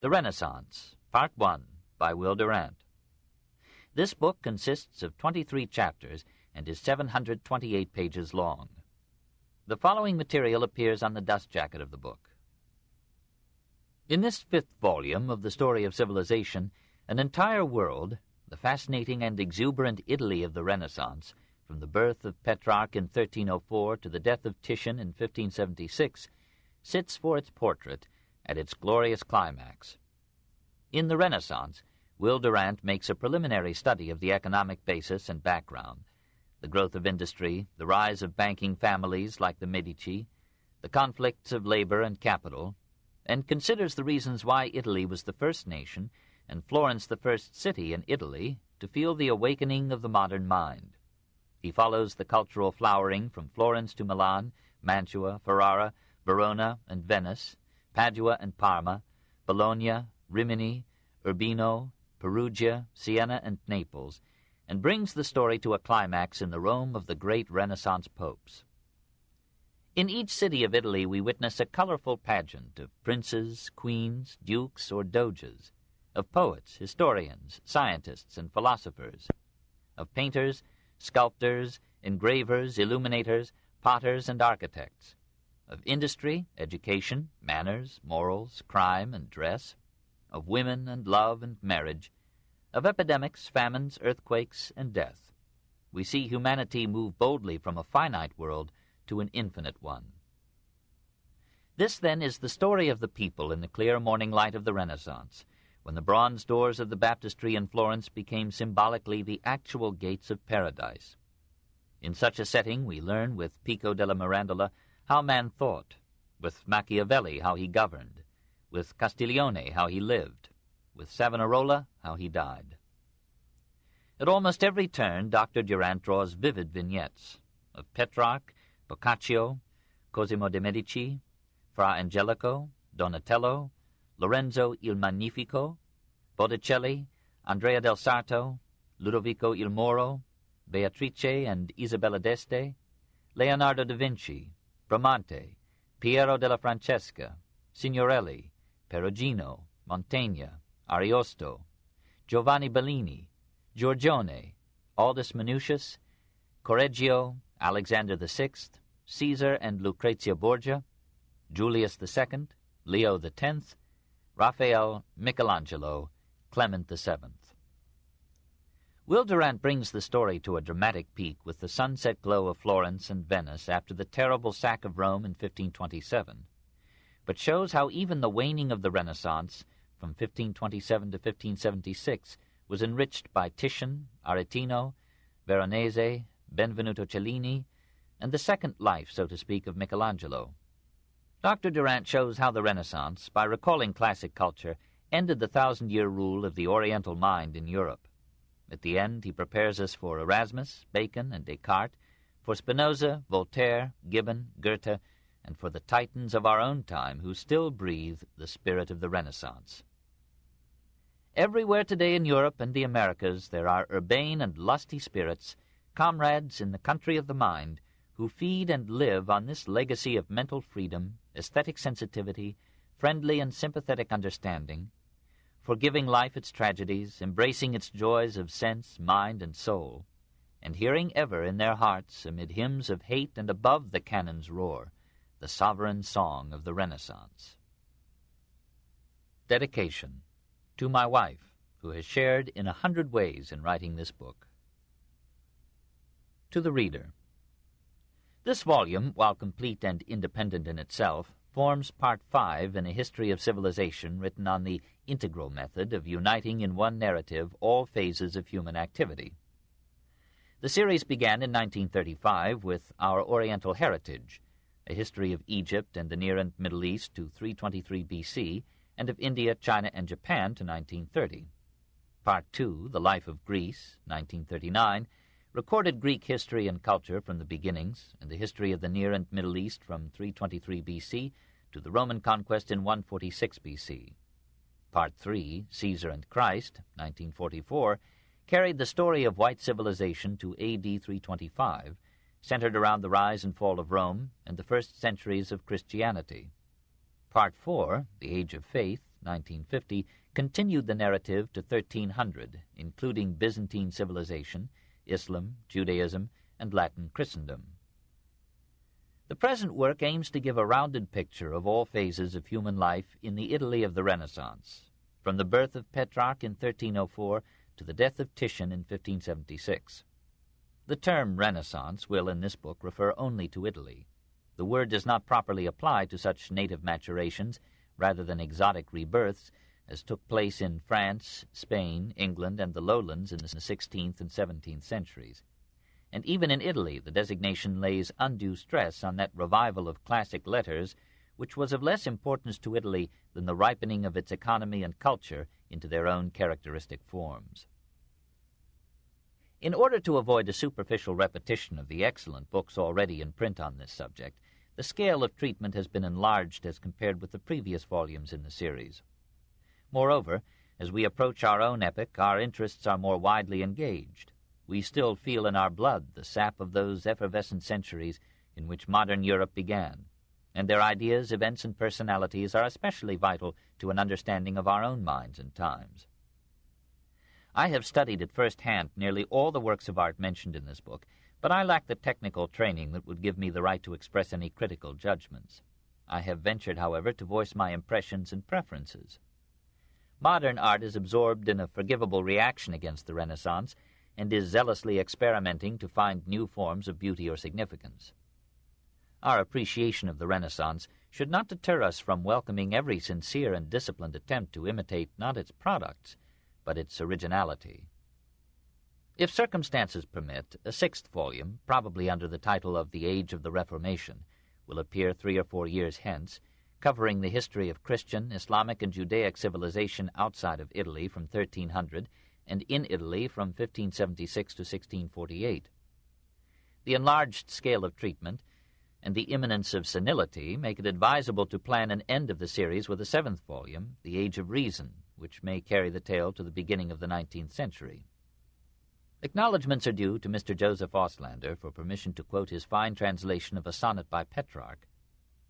The Renaissance, Part 1, by Will Durant. This book consists of 23 chapters and is 728 pages long. The following material appears on the dust jacket of the book. In this fifth volume of the story of civilization, an entire world, the fascinating and exuberant Italy of the Renaissance, from the birth of Petrarch in 1304 to the death of Titian in 1576, sits for its portrait at its glorious climax. In the Renaissance, Will Durant makes a preliminary study of the economic basis and background, the growth of industry, the rise of banking families like the Medici, the conflicts of labor and capital, and considers the reasons why Italy was the first nation and Florence the first city in Italy to feel the awakening of the modern mind. He follows the cultural flowering from Florence to Milan, Mantua, Ferrara, Verona, and Venice, Padua and Parma, Bologna, Rimini, Urbino, Perugia, Siena, and Naples, and brings the story to a climax in the Rome of the great Renaissance popes. In each city of Italy we witness a colorful pageant of princes, queens, dukes, or doges, of poets, historians, scientists, and philosophers, of painters, sculptors, engravers, illuminators, potters, and architects, of industry, education, manners, morals, crime, and dress, of women and love and marriage, of epidemics, famines, earthquakes, and death. We see humanity move boldly from a finite world to an infinite one. This, then, is the story of the people in the clear morning light of the Renaissance, when the bronze doors of the baptistry in Florence became symbolically the actual gates of paradise. In such a setting we learn with Pico della Mirandola how man thought, with Machiavelli how he governed, with Castiglione how he lived, with Savonarola how he died. At almost every turn Dr. Durant draws vivid vignettes of Petrarch, Boccaccio, Cosimo de' Medici, Fra Angelico, Donatello, Lorenzo il Magnifico, Botticelli, Andrea del Sarto, Ludovico il Moro, Beatrice and Isabella d'Este, Leonardo da Vinci, Bramante, Piero della Francesca, Signorelli, Perugino, Montaigne, Ariosto, Giovanni Bellini, Giorgione, Aldus Manutius, Correggio, Alexander VI, Caesar and Lucrezia Borgia, Julius II, Leo X, Raphael, Michelangelo, Clement VII. Will Durant brings the story to a dramatic peak with the sunset glow of Florence and Venice after the terrible sack of Rome in 1527, but shows how even the waning of the Renaissance, from 1527 to 1576, was enriched by Titian, Aretino, Veronese, Benvenuto Cellini, and the second life, so to speak, of Michelangelo. Dr. Durant shows how the Renaissance, by recalling classic culture, ended the 1,000-year rule of the Oriental mind in Europe. At the end, he prepares us for Erasmus, Bacon, and Descartes, for Spinoza, Voltaire, Gibbon, Goethe, and for the titans of our own time who still breathe the spirit of the Renaissance. Everywhere today in Europe and the Americas there are urbane and lusty spirits, comrades in the country of the mind, who feed and live on this legacy of mental freedom, aesthetic sensitivity, friendly and sympathetic understanding, forgiving life its tragedies, embracing its joys of sense, mind, and soul, and hearing ever in their hearts, amid hymns of hate and above the cannon's roar, the sovereign song of the Renaissance. Dedication to my wife, who has shared in 100 ways in writing this book. To the reader. This volume, while complete and independent in itself, forms Part 5 in a history of civilization written on the integral method of uniting in one narrative all phases of human activity. The series began in 1935 with Our Oriental Heritage, a history of Egypt and the Near and Middle East to 323 B.C., and of India, China, and Japan to 1930. Part 2, The Life of Greece, 1939, recorded Greek history and culture from the beginnings, and the history of the Near and Middle East from 323 B.C. to the Roman conquest in 146 B.C. Part 3, Caesar and Christ, 1944, carried the story of white civilization to A.D. 325, centered around the rise and fall of Rome and the first centuries of Christianity. Part 4, The Age of Faith, 1950, continued the narrative to 1300, including Byzantine civilization, Islam, Judaism, and Latin Christendom. The present work aims to give a rounded picture of all phases of human life in the Italy of the Renaissance, from the birth of Petrarch in 1304 to the death of Titian in 1576. The term Renaissance will, in this book, refer only to Italy. The word does not properly apply to such native maturations, rather than exotic rebirths, as took place in France, Spain, England, and the lowlands in the 16th and 17th centuries. And even in Italy, the designation lays undue stress on that revival of classic letters which was of less importance to Italy than the ripening of its economy and culture into their own characteristic forms. In order to avoid a superficial repetition of the excellent books already in print on this subject, the scale of treatment has been enlarged as compared with the previous volumes in the series. Moreover, as we approach our own epoch, our interests are more widely engaged. We still feel in our blood the sap of those effervescent centuries in which modern Europe began, and their ideas, events, and personalities are especially vital to an understanding of our own minds and times. I have studied at first hand nearly all the works of art mentioned in this book, but I lack the technical training that would give me the right to express any critical judgments. I have ventured, however, to voice my impressions and preferences. Modern art is absorbed in a forgivable reaction against the Renaissance, and is zealously experimenting to find new forms of beauty or significance. Our appreciation of the Renaissance should not deter us from welcoming every sincere and disciplined attempt to imitate not its products, but its originality. If circumstances permit, a sixth volume, probably under the title of The Age of the Reformation, will appear 3 or 4 years hence, covering the history of Christian, Islamic, and Judaic civilization outside of Italy from 1300 and in Italy from 1576 to 1648. The enlarged scale of treatment and the imminence of senility make it advisable to plan an end of the series with a 7th volume, The Age of Reason, which may carry the tale to the beginning of the 19th century. Acknowledgments are due to Mr. Joseph Auslander for permission to quote his fine translation of a sonnet by Petrarch,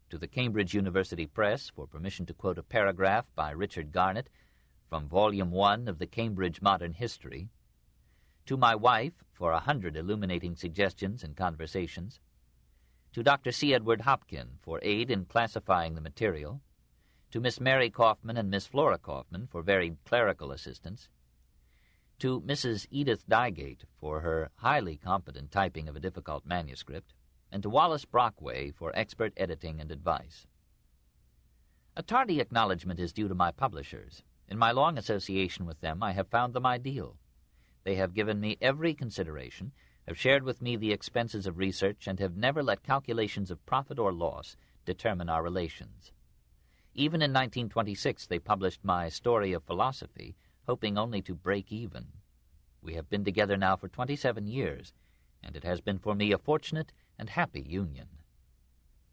to the Cambridge University Press for permission to quote a paragraph by Richard Garnett from Volume 1 of the Cambridge Modern History, to my wife for 100 illuminating suggestions and conversations, to Dr. C. Edward Hopkin for aid in classifying the material, to Miss Mary Kaufman and Miss Flora Kaufman for varied clerical assistance, to Mrs. Edith Dygate for her highly competent typing of a difficult manuscript, and to Wallace Brockway for expert editing and advice. A tardy acknowledgment is due to my publishers. In my long association with them, I have found them ideal. They have given me every consideration, have shared with me the expenses of research, and have never let calculations of profit or loss determine our relations. Even in 1926 they published my Story of Philosophy, hoping only to break even. We have been together now for 27 years, and it has been for me a fortunate and happy union.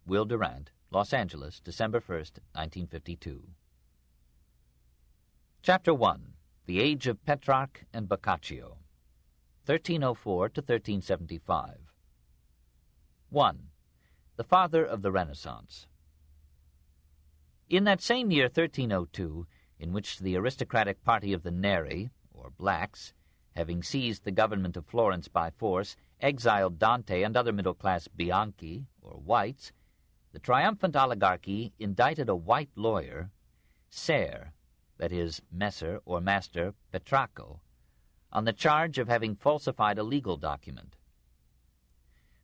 Will Durant, Los Angeles, December 1st, 1952. Chapter 1. The Age of Petrarch and Boccaccio, 1304 to 1375. 1. The Father of the Renaissance. In that same year, 1302, in which the aristocratic party of the Neri, or blacks, having seized the government of Florence by force, exiled Dante and other middle-class Bianchi, or whites, the triumphant oligarchy indicted a white lawyer, Ser, that is, Messer or Master Petrarcho, on the charge of having falsified a legal document.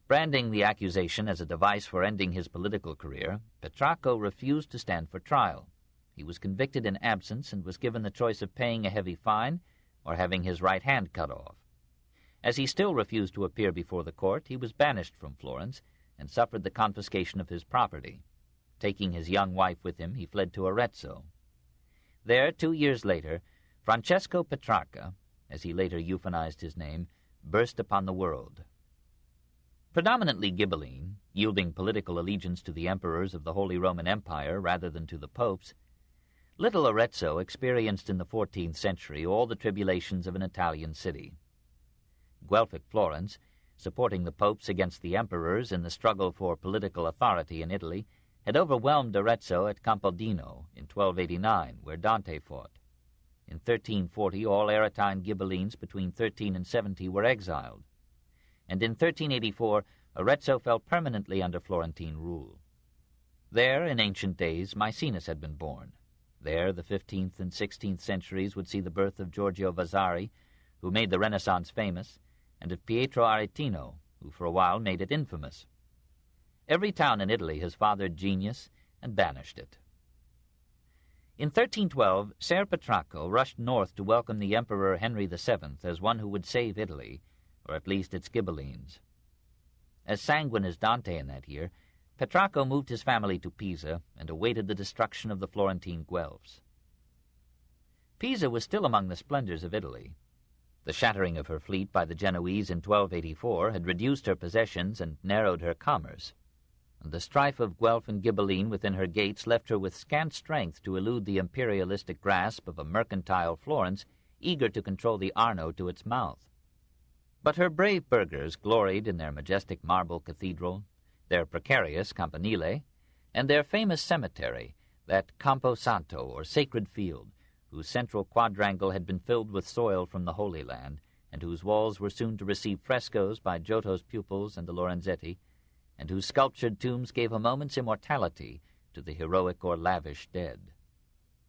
Branding the accusation as a device for ending his political career, Petrarcho refused to stand for trial. He was convicted in absence and was given the choice of paying a heavy fine or having his right hand cut off. As he still refused to appear before the court, he was banished from Florence and suffered the confiscation of his property. Taking his young wife with him, he fled to Arezzo. There, 2 years later, Francesco Petrarca, as he later euphanized his name, burst upon the world. Predominantly Ghibelline, yielding political allegiance to the emperors of the Holy Roman Empire rather than to the popes, little Arezzo experienced in the 14th century all the tribulations of an Italian city. Guelphic Florence, supporting the popes against the emperors in the struggle for political authority in Italy, had overwhelmed Arezzo at Campaldino in 1289, where Dante fought. In 1340, all Aretine Ghibellines between 13 and 70 were exiled. And in 1384, Arezzo fell permanently under Florentine rule. There, in ancient days, Maecenas had been born. There, the 15th and 16th centuries would see the birth of Giorgio Vasari, who made the Renaissance famous, and of Pietro Aretino, who for a while made it infamous. Every town in Italy has fathered genius and banished it. In 1312, Ser Petrarch rushed north to welcome the Emperor Henry VII as one who would save Italy, or at least its Ghibellines. As sanguine as Dante in that year, Petrarch moved his family to Pisa and awaited the destruction of the Florentine Guelphs. Pisa was still among the splendors of Italy. The shattering of her fleet by the Genoese in 1284 had reduced her possessions and narrowed her commerce, and the strife of Guelph and Ghibelline within her gates left her with scant strength to elude the imperialistic grasp of a mercantile Florence eager to control the Arno to its mouth. But her brave burghers gloried in their majestic marble cathedral, their precarious campanile, and their famous cemetery, that Campo Santo, or sacred field, whose central quadrangle had been filled with soil from the Holy Land, and whose walls were soon to receive frescoes by Giotto's pupils and the Lorenzetti, and whose sculptured tombs gave a moment's immortality to the heroic or lavish dead.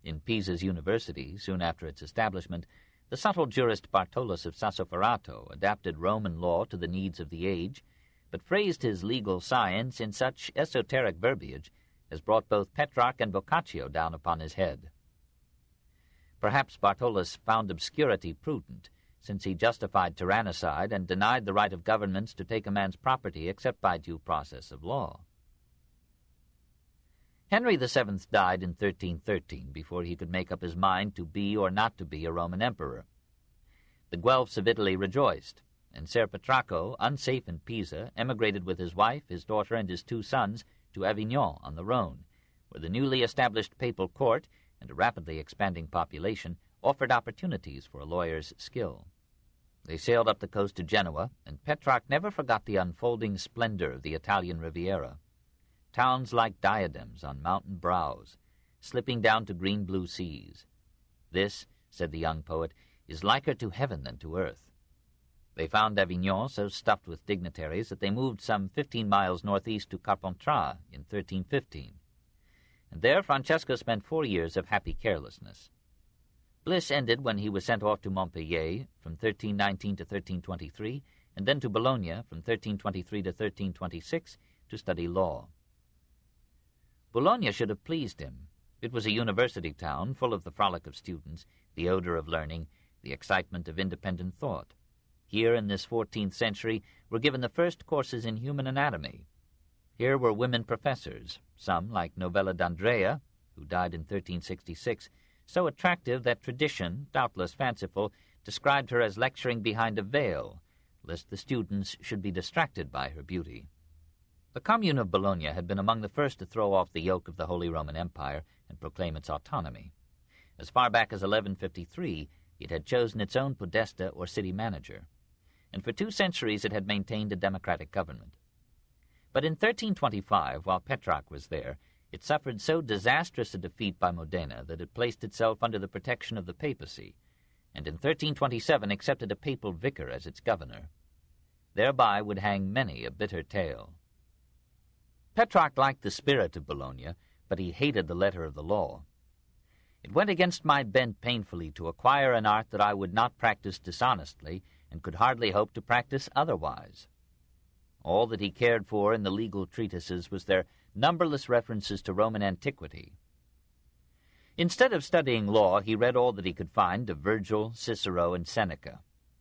In Pisa's university, soon after its establishment, the subtle jurist Bartolus of Sassoferrato adapted Roman law to the needs of the age, but phrased his legal science in such esoteric verbiage as brought both Petrarch and Boccaccio down upon his head. Perhaps Bartolus found obscurity prudent, since he justified tyrannicide and denied the right of governments to take a man's property except by due process of law. Henry VII died in 1313 before he could make up his mind to be or not to be a Roman emperor. The Guelphs of Italy rejoiced, and Ser Petrarch, unsafe in Pisa, emigrated with his wife, his daughter, and his 2 sons to Avignon on the Rhone, where the newly established papal court and a rapidly expanding population offered opportunities for a lawyer's skill. They sailed up the coast to Genoa, and Petrarch never forgot the unfolding splendor of the Italian Riviera. Towns like diadems on mountain brows, slipping down to green-blue seas. This, said the young poet, is liker to heaven than to earth. They found Avignon so stuffed with dignitaries that they moved some 15 miles northeast to Carpentras in 1315. And there Francesco spent 4 years of happy carelessness. Bliss ended when he was sent off to Montpellier from 1319 to 1323, and then to Bologna from 1323 to 1326 to study law. Bologna should have pleased him. It was a university town full of the frolic of students, the odor of learning, the excitement of independent thought. Here in this 14th century were given the first courses in human anatomy. Here were women professors, some, like Novella d'Andrea, who died in 1366, so attractive that tradition, doubtless fanciful, described her as lecturing behind a veil, lest the students should be distracted by her beauty. The Commune of Bologna had been among the first to throw off the yoke of the Holy Roman Empire and proclaim its autonomy. As far back as 1153, it had chosen its own podesta or city manager, and for 2 centuries it had maintained a democratic government. But in 1325, while Petrarch was there, it suffered so disastrous a defeat by Modena that it placed itself under the protection of the papacy, and in 1327 accepted a papal vicar as its governor. Thereby would hang many a bitter tale. Petrarch liked the spirit of Bologna, but he hated the letter of the law. It went against my bent painfully to acquire an art that I would not practice dishonestly, and could hardly hope to practice otherwise. All that he cared for in the legal treatises was their numberless references to Roman antiquity. Instead of studying law, he read all that he could find of Virgil, Cicero, and Seneca.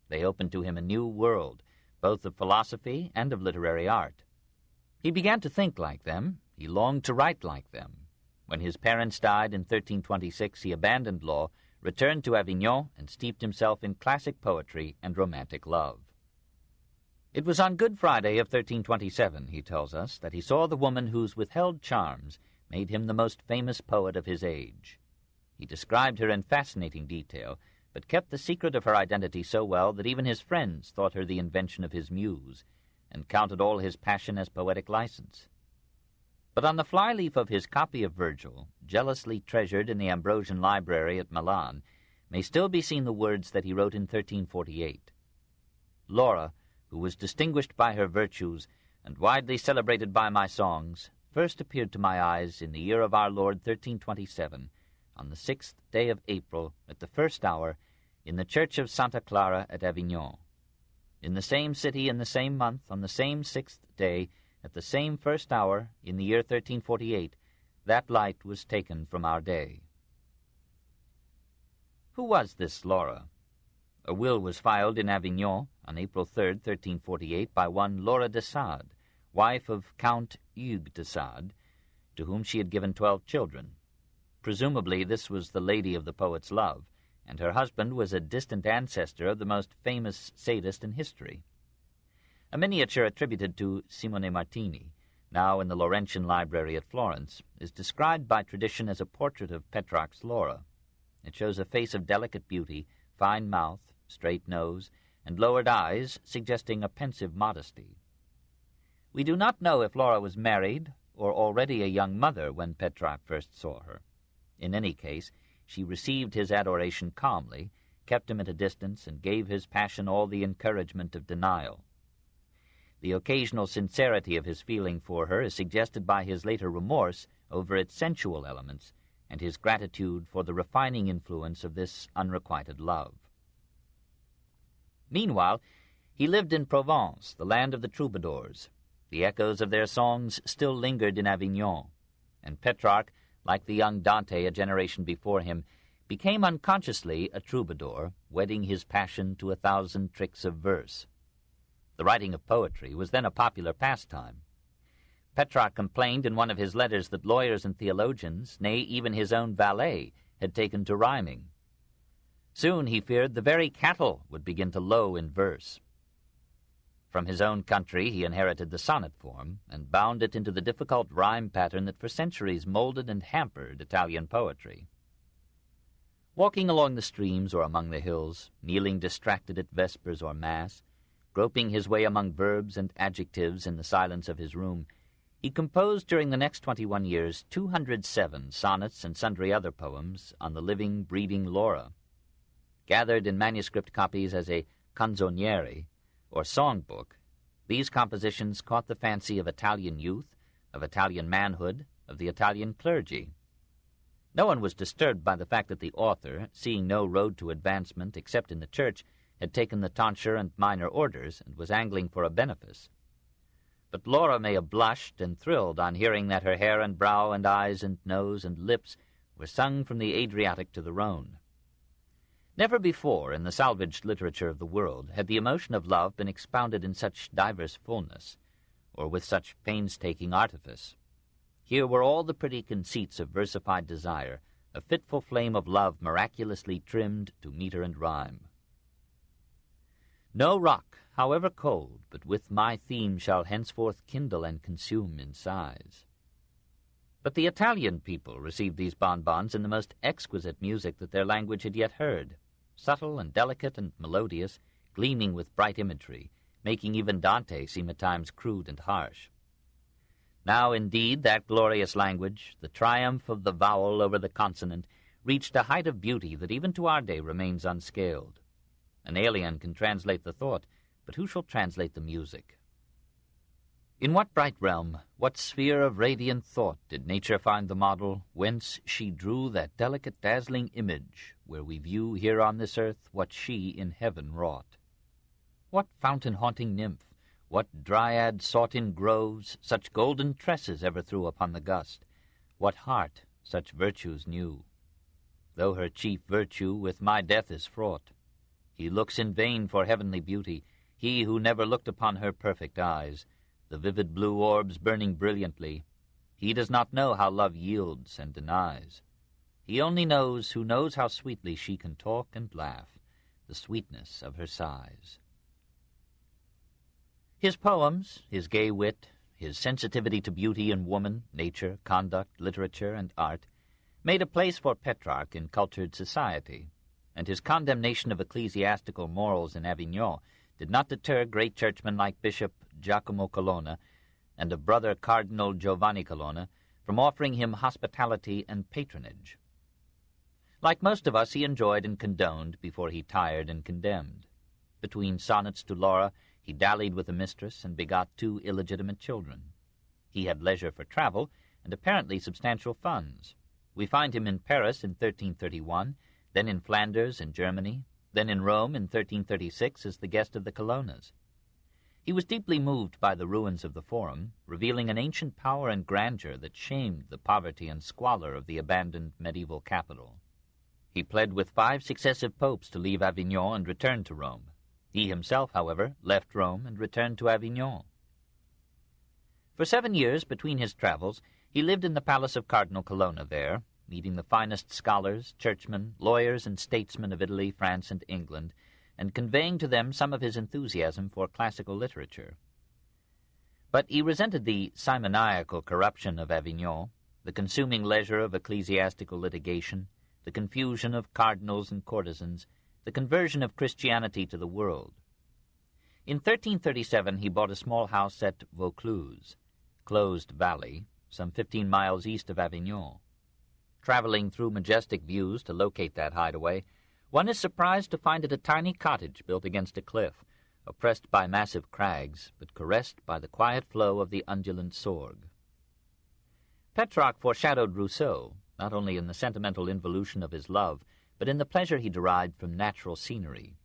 They opened to him a new world, both of philosophy and of literary art. He began to think like them. He longed to write like them. When his parents died in 1326, he abandoned law, returned to Avignon, and steeped himself in classic poetry and romantic love. It was on Good Friday of 1327, he tells us, that he saw the woman whose withheld charms made him the most famous poet of his age. He described her in fascinating detail, but kept the secret of her identity so well that even his friends thought her the invention of his muse, and counted all his passion as poetic license. But on the flyleaf of his copy of Virgil, jealously treasured in the Ambrosian Library at Milan, may still be seen the words that he wrote in 1348. Laura, who was distinguished by her virtues and widely celebrated by my songs, first appeared to my eyes in the year of our Lord 1327, on the 6th day of April, at the first hour, in the church of Santa Clara at Avignon. In the same city, in the same month, on the same 6th day, at the same first hour, in the year 1348, that light was taken from our day. Who was this Laura? A will was filed in Avignon on April 3rd, 1348, by one Laura de Sade, wife of Count Hugues de Sade, to whom she had given 12 children. Presumably this was the lady of the poet's love, and her husband was a distant ancestor of the most famous sadist in history. A miniature attributed to Simone Martini, now in the Laurentian Library at Florence, is described by tradition as a portrait of Petrarch's Laura. It shows a face of delicate beauty, fine mouth, straight nose, and lowered eyes, suggesting a pensive modesty. We do not know if Laura was married or already a young mother when Petrarch first saw her. In any case, she received his adoration calmly, kept him at a distance, and gave his passion all the encouragement of denial. The occasional sincerity of his feeling for her is suggested by his later remorse over its sensual elements and his gratitude for the refining influence of this unrequited love. Meanwhile, he lived in Provence, the land of the troubadours. The echoes of their songs still lingered in Avignon, and Petrarch, like the young Dante a generation before him, became unconsciously a troubadour, wedding his passion to 1,000 tricks of verse. The writing of poetry was then a popular pastime. Petrarch complained in one of his letters that lawyers and theologians, nay, even his own valet, had taken to rhyming. Soon, he feared, the very cattle would begin to low in verse. From his own country he inherited the sonnet form, and bound it into the difficult rhyme pattern that for centuries molded and hampered Italian poetry. Walking along the streams or among the hills, kneeling distracted at vespers or mass, groping his way among verbs and adjectives in the silence of his room, he composed during the next 21 years 207 sonnets and sundry other poems on the living, breathing Laura. Gathered in manuscript copies as a canzoniere, or songbook, these compositions caught the fancy of Italian youth, of Italian manhood, of the Italian clergy. No one was disturbed by the fact that the author, seeing no road to advancement except in the church, had taken the tonsure and minor orders and was angling for a benefice. But Laura may have blushed and thrilled on hearing that her hair and brow and eyes and nose and lips were sung from the Adriatic to the Rhone. Never before in the salvaged literature of the world had the emotion of love been expounded in such diverse fullness, or with such painstaking artifice. Here were all the pretty conceits of versified desire, a fitful flame of love miraculously trimmed to meter and rhyme. No rock, however cold, but with my theme shall henceforth kindle and consume in sighs. But the Italian people received these bonbons in the most exquisite music that their language had yet heard, subtle and delicate and melodious, gleaming with bright imagery, making even Dante seem at times crude and harsh. Now, indeed, that glorious language, the triumph of the vowel over the consonant, reached a height of beauty that even to our day remains unscaled. An alien can translate the thought, but who shall translate the music? In what bright realm, what sphere of radiant thought did nature find the model, whence she drew that delicate dazzling image, where we view here on this earth what she in heaven wrought? What fountain-haunting nymph, what dryad sought in groves, such golden tresses ever threw upon the gust? What heart such virtues knew? Though her chief virtue with my death is fraught, he looks in vain for heavenly beauty, he who never looked upon her perfect eyes, the vivid blue orbs burning brilliantly. He does not know how love yields and denies. He only knows who knows how sweetly she can talk and laugh, the sweetness of her sighs. His poems, his gay wit, his sensitivity to beauty in woman, nature, conduct, literature, and art, made a place for Petrarch in cultured society, and his condemnation of ecclesiastical morals in Avignon did not deter great churchmen like Bishop Giacomo Colonna and of brother Cardinal Giovanni Colonna from offering him hospitality and patronage. Like most of us, he enjoyed and condoned before he tired and condemned. Between sonnets to Laura, he dallied with a mistress and begot 2 illegitimate children. He had leisure for travel and apparently substantial funds. We find him in Paris in 1331, then in Flanders in Germany, then in Rome in 1336 as the guest of the Colonnas. He was deeply moved by the ruins of the Forum, revealing an ancient power and grandeur that shamed the poverty and squalor of the abandoned medieval capital. He pled with 5 successive popes to leave Avignon and return to Rome. He himself, however, left Rome and returned to Avignon. For 7 years between his travels, he lived in the palace of Cardinal Colonna there, meeting the finest scholars, churchmen, lawyers, and statesmen of Italy, France, and England, and conveying to them some of his enthusiasm for classical literature. But he resented the simoniacal corruption of Avignon, the consuming leisure of ecclesiastical litigation, the confusion of cardinals and courtesans, the conversion of Christianity to the world. In 1337 he bought a small house at Vaucluse, closed valley, some 15 miles east of Avignon. Traveling through majestic views to locate that hideaway, one is surprised to find it a tiny cottage built against a cliff, oppressed by massive crags, but caressed by the quiet flow of the undulant Sorgue. Petrarch foreshadowed Rousseau, not only in the sentimental involution of his love, but in the pleasure he derived from natural scenery.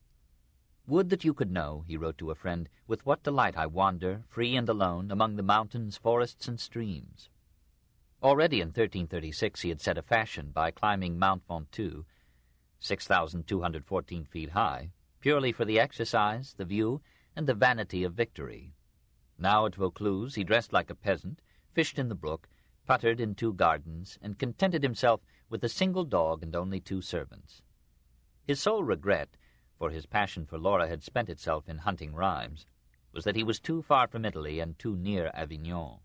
"Would that you could know," he wrote to a friend, "with what delight I wander, free and alone, among the mountains, forests, and streams." Already in 1336 he had set a fashion by climbing Mount Ventoux, 6,214 feet high, purely for the exercise, the view, and the vanity of victory. Now at Vaucluse he dressed like a peasant, fished in the brook, puttered in 2 gardens, and contented himself with a single dog and only 2 servants. His sole regret, for his passion for Laura had spent itself in hunting rhymes, was that he was too far from Italy and too near Avignon.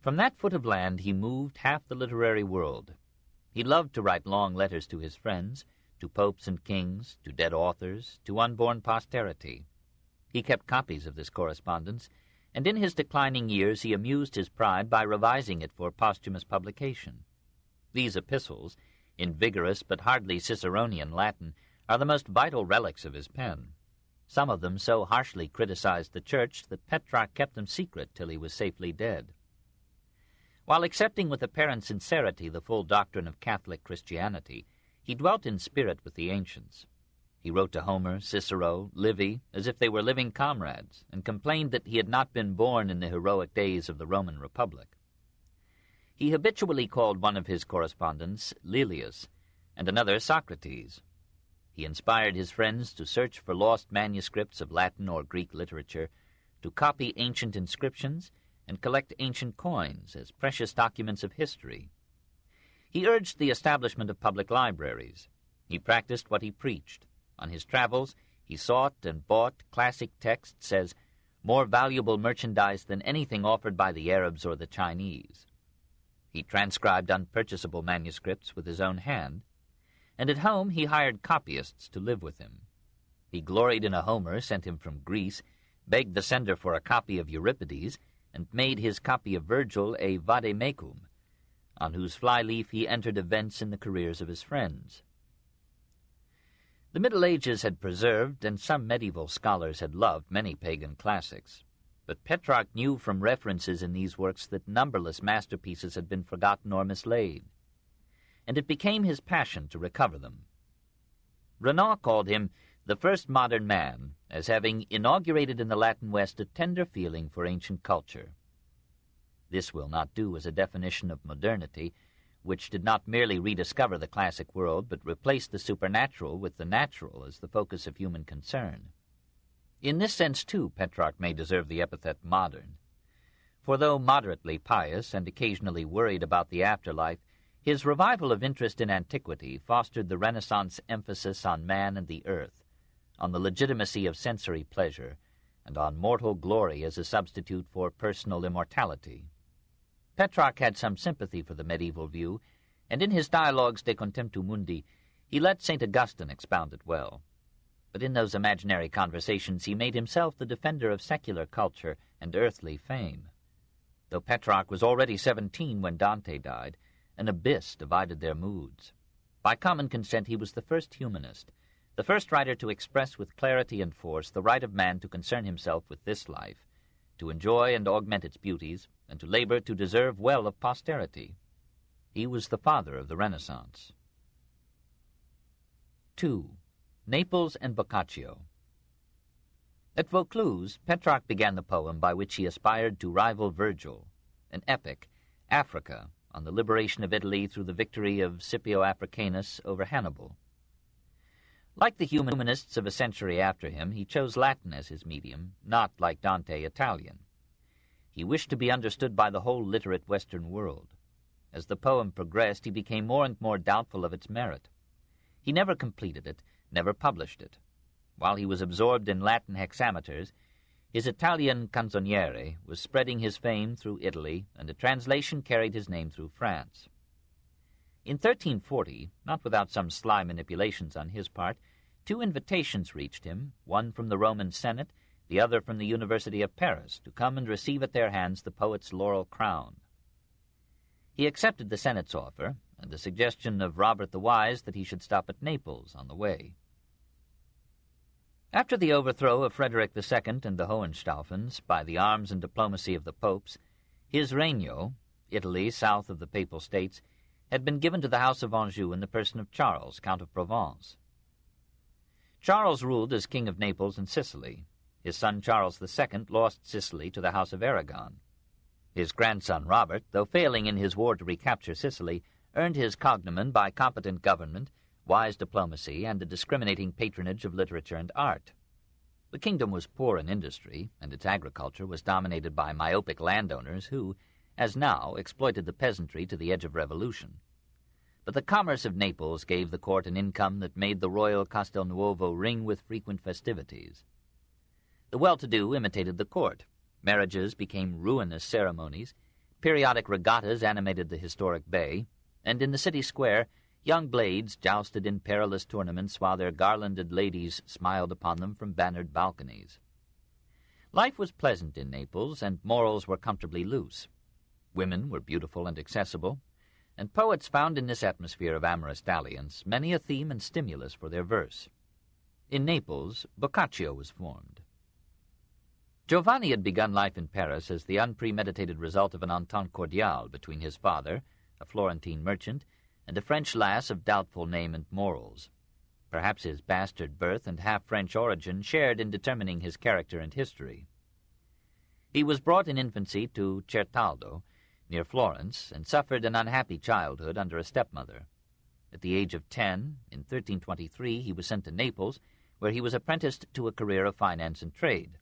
From that foot of land he moved half the literary world. He loved to write long letters to his friends, to popes and kings, to dead authors, to unborn posterity. He kept copies of this correspondence, and in his declining years he amused his pride by revising it for posthumous publication. These epistles, in vigorous but hardly Ciceronian Latin, are the most vital relics of his pen. Some of them so harshly criticized the Church that Petrarch kept them secret till he was safely dead. While accepting with apparent sincerity the full doctrine of Catholic Christianity, he dwelt in spirit with the ancients. He wrote to Homer, Cicero, Livy, as if they were living comrades, and complained that he had not been born in the heroic days of the Roman Republic. He habitually called one of his correspondents Lelius, and another Socrates. He inspired his friends to search for lost manuscripts of Latin or Greek literature, to copy ancient inscriptions, and collect ancient coins as precious documents of history. He urged the establishment of public libraries. He practiced what he preached. On his travels, he sought and bought classic texts as more valuable merchandise than anything offered by the Arabs or the Chinese. He transcribed unpurchasable manuscripts with his own hand, and at home he hired copyists to live with him. He gloried in a Homer sent him from Greece, begged the sender for a copy of Euripides, and made his copy of Virgil a vade-mecum, on whose fly-leaf he entered events in the careers of his friends. The Middle Ages had preserved, and some medieval scholars had loved, many pagan classics. But Petrarch knew from references in these works that numberless masterpieces had been forgotten or mislaid, and it became his passion to recover them. Renan called him the first modern man, as having inaugurated in the Latin West a tender feeling for ancient culture. This will not do as a definition of modernity, which did not merely rediscover the classic world, but replaced the supernatural with the natural as the focus of human concern. In this sense, too, Petrarch may deserve the epithet modern. For though moderately pious and occasionally worried about the afterlife, his revival of interest in antiquity fostered the Renaissance emphasis on man and the earth, on the legitimacy of sensory pleasure, and on mortal glory as a substitute for personal immortality. Petrarch had some sympathy for the medieval view, and in his Dialogues de Contemptu Mundi he let St. Augustine expound it well. but in those imaginary conversations he made himself the defender of secular culture and earthly fame. Though Petrarch was already 17 when Dante died, an abyss divided their moods. By common consent he was the first humanist, the first writer to express with clarity and force the right of man to concern himself with this life, to enjoy and augment its beauties, and to labor to deserve well of posterity. He was the father of the Renaissance. 2. Naples and Boccaccio. At Vaucluse, Petrarch began the poem by which he aspired to rival Virgil, an epic, Africa, on the liberation of Italy through the victory of Scipio Africanus over Hannibal. Like the humanists of a century after him, he chose Latin as his medium, not, like Dante, Italian. He wished to be understood by the whole literate Western world. As the poem progressed, he became more and more doubtful of its merit. He never completed it, never published it. While he was absorbed in Latin hexameters, his Italian canzoniere was spreading his fame through Italy, and a translation carried his name through France. In 1340, not without some sly manipulations on his part, 2 invitations reached him, one from the Roman Senate, the other from the University of Paris, to come and receive at their hands the poet's laurel crown. He accepted the Senate's offer, and the suggestion of Robert the Wise that he should stop at Naples on the way. After the overthrow of Frederick II and the Hohenstaufens by the arms and diplomacy of the popes, his Regno, Italy south of the Papal States, had been given to the House of Anjou in the person of Charles, Count of Provence. Charles ruled as King of Naples and Sicily. His son Charles II lost Sicily to the House of Aragon. His grandson Robert, though failing in his war to recapture Sicily, earned his cognomen by competent government, wise diplomacy, and the discriminating patronage of literature and art. The kingdom was poor in industry, and its agriculture was dominated by myopic landowners who, as now, exploited the peasantry to the edge of revolution. But the commerce of Naples gave the court an income that made the royal Castelnuovo ring with frequent festivities. The well-to-do imitated the court. Marriages became ruinous ceremonies, periodic regattas animated the historic bay, and in the city square, young blades jousted in perilous tournaments while their garlanded ladies smiled upon them from bannered balconies. Life was pleasant in Naples, and morals were comfortably loose. Women were beautiful and accessible, and poets found in this atmosphere of amorous dalliance many a theme and stimulus for their verse. In Naples, Boccaccio was formed. Giovanni had begun life in Paris as the unpremeditated result of an entente cordiale between his father, a Florentine merchant, and a French lass of doubtful name and morals. Perhaps his bastard birth and half-French origin shared in determining his character and history. He was brought in infancy to Certaldo, near Florence, and suffered an unhappy childhood under a stepmother. At the age of 10, in 1323, he was sent to Naples, where he was apprenticed to a career of finance and trade.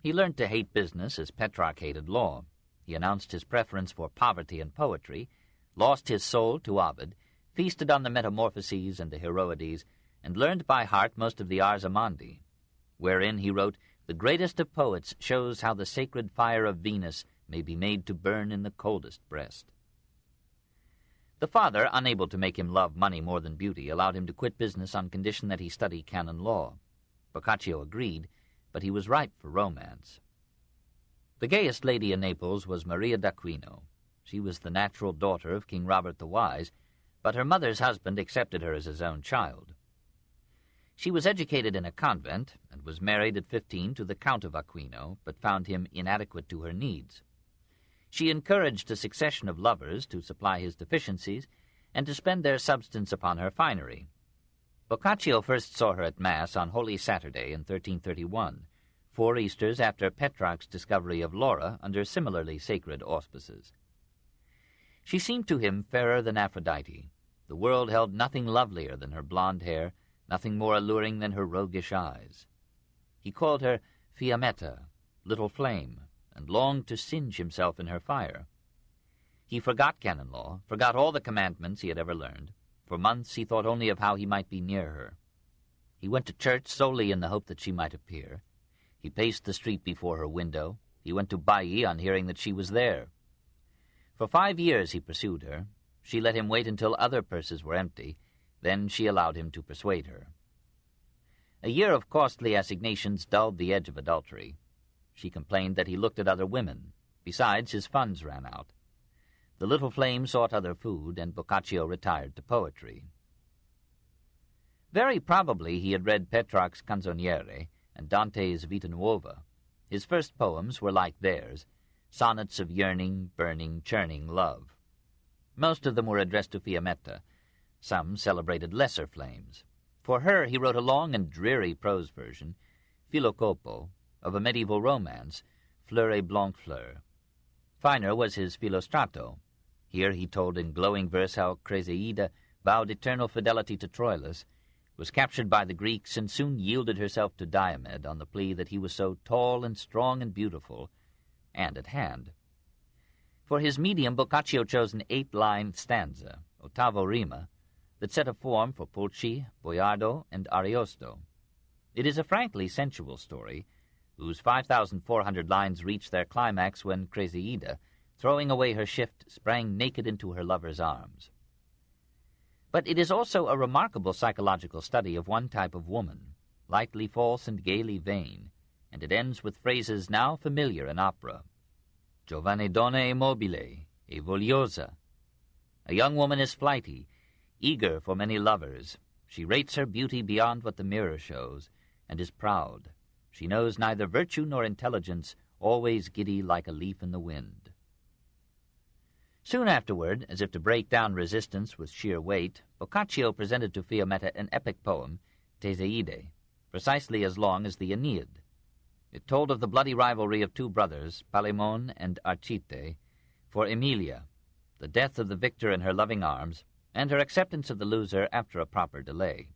He learned to hate business as Petrarch hated law. He announced his preference for poverty and poetry, lost his soul to Ovid, feasted on the Metamorphoses and the Heroides, and learned by heart most of the Ars Amandi, wherein he wrote, "The greatest of poets shows how the sacred fire of Venus may be made to burn in the coldest breast." The father, unable to make him love money more than beauty, allowed him to quit business on condition that he study canon law. Boccaccio agreed, but he was ripe for romance. The gayest lady in Naples was Maria d'Aquino. She was the natural daughter of King Robert the Wise, but her mother's husband accepted her as his own child. She was educated in a convent and was married at 15 to the Count of Aquino, but found him inadequate to her needs. She encouraged a succession of lovers to supply his deficiencies and to spend their substance upon her finery. Boccaccio first saw her at Mass on Holy Saturday in 1331, 4 Easters after Petrarch's discovery of Laura under similarly sacred auspices. She seemed to him fairer than Aphrodite. The world held nothing lovelier than her blonde hair, nothing more alluring than her roguish eyes. He called her Fiammetta, little flame, and longed to singe himself in her fire. He forgot canon law, forgot all the commandments he had ever learned. For months he thought only of how he might be near her. He went to church solely in the hope that she might appear. He paced the street before her window. He went to Baiae on hearing that she was there. For 5 years he pursued her. She let him wait until other purses were empty. Then she allowed him to persuade her. A year of costly assignations dulled the edge of adultery. She complained that he looked at other women. Besides, his funds ran out. The little flame sought other food, and Boccaccio retired to poetry. Very probably he had read Petrarch's Canzoniere and Dante's Vita Nuova. His first poems were like theirs, sonnets of yearning, burning, churning love. Most of them were addressed to Fiammetta. Some celebrated lesser flames. For her he wrote a long and dreary prose version, Filocopo, of a medieval romance, Fleur et Blanc-Fleur. Finer was his Filostrato. Here he told in glowing verse how Chryseida vowed eternal fidelity to Troilus, was captured by the Greeks, and soon yielded herself to Diomed on the plea that he was so tall and strong and beautiful, and at hand. For his medium, Boccaccio chose an 8-line stanza, ottavo rima, that set a form for Pulci, Boiardo, and Ariosto. It is a frankly sensual story, whose 5,400 lines reached their climax when Chryseida, throwing away her shift, sprang naked into her lover's arms. But it is also a remarkable psychological study of one type of woman, lightly false and gaily vain, and it ends with phrases now familiar in opera. Giovane donna è mobile, e vogliosa. A young woman is flighty, eager for many lovers. She rates her beauty beyond what the mirror shows, and is proud. She knows neither virtue nor intelligence, always giddy like a leaf in the wind. Soon afterward, as if to break down resistance with sheer weight, Boccaccio presented to Fiammetta an epic poem, Teseide, precisely as long as the Aeneid. It told of the bloody rivalry of two brothers, Palemon and Arcite, for Emilia, the death of the victor in her loving arms, and her acceptance of the loser after a proper delay.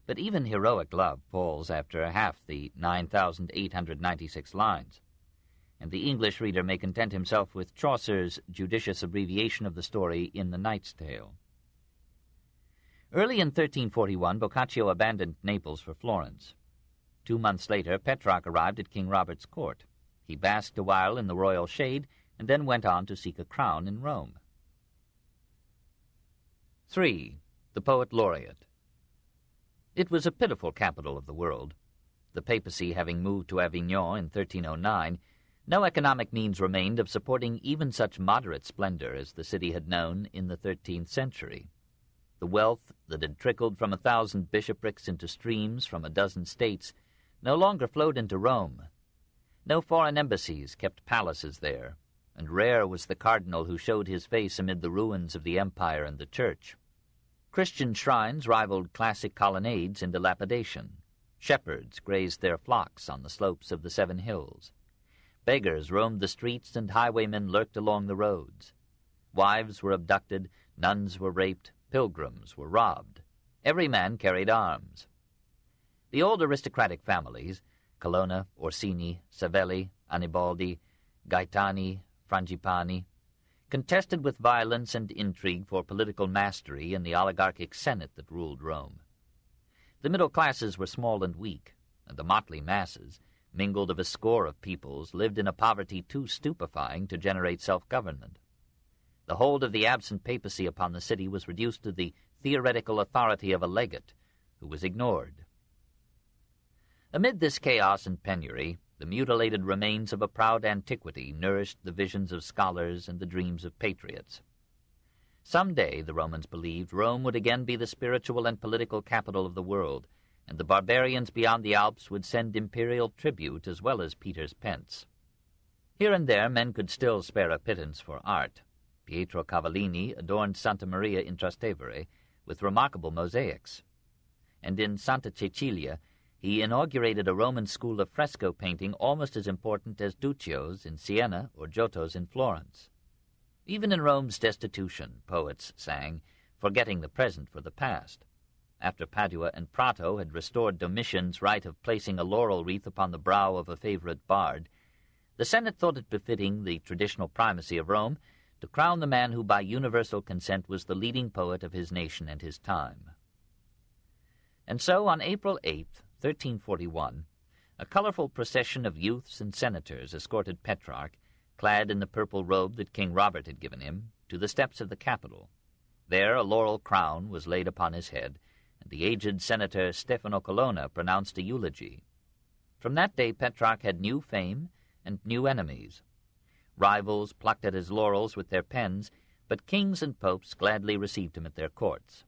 But even heroic love palls after half the 9,896 lines, and the English reader may content himself with Chaucer's judicious abbreviation of the story in The Knight's Tale. Early in 1341, Boccaccio abandoned Naples for Florence. 2 months later, Petrarch arrived at King Robert's court. He basked a while in the royal shade, and then went on to seek a crown in Rome. 3. The Poet Laureate. It was a pitiful capital of the world. The papacy having moved to Avignon in 1309, no economic means remained of supporting even such moderate splendor as the city had known in the 13th century. The wealth that had trickled from 1,000 bishoprics into streams from a dozen states no longer flowed into Rome. No foreign embassies kept palaces there, and rare was the cardinal who showed his face amid the ruins of the empire and the church. Christian shrines rivaled classic colonnades in dilapidation. Shepherds grazed their flocks on the slopes of the 7 hills. Beggars roamed the streets, and highwaymen lurked along the roads. Wives were abducted, nuns were raped, pilgrims were robbed. Every man carried arms. The old aristocratic families, Colonna, Orsini, Savelli, Annibaldi, Gaetani, Frangipani, contested with violence and intrigue for political mastery in the oligarchic senate that ruled Rome. The middle classes were small and weak, and the motley masses, mingled of a score of peoples, lived in a poverty too stupefying to generate self-government. The hold of the absent papacy upon the city was reduced to the theoretical authority of a legate, who was ignored. Amid this chaos and penury, the mutilated remains of a proud antiquity nourished the visions of scholars and the dreams of patriots. Some day, the Romans believed, Rome would again be the spiritual and political capital of the world, and the barbarians beyond the Alps would send imperial tribute as well as Peter's pence. Here and there men could still spare a pittance for art. Pietro Cavallini adorned Santa Maria in Trastevere with remarkable mosaics, and in Santa Cecilia he inaugurated a Roman school of fresco painting almost as important as Duccio's in Siena or Giotto's in Florence. Even in Rome's destitution, poets sang, forgetting the present for the past. After Padua and Prato had restored Domitian's right of placing a laurel wreath upon the brow of a favorite bard, the Senate thought it befitting the traditional primacy of Rome to crown the man who by universal consent was the leading poet of his nation and his time. And so on April 8th, 1341, a colorful procession of youths and senators escorted Petrarch, clad in the purple robe that King Robert had given him, to the steps of the Capitol. There a laurel crown was laid upon his head, and the aged senator Stefano Colonna pronounced a eulogy. From that day Petrarch had new fame and new enemies. Rivals plucked at his laurels with their pens, but kings and popes gladly received him at their courts.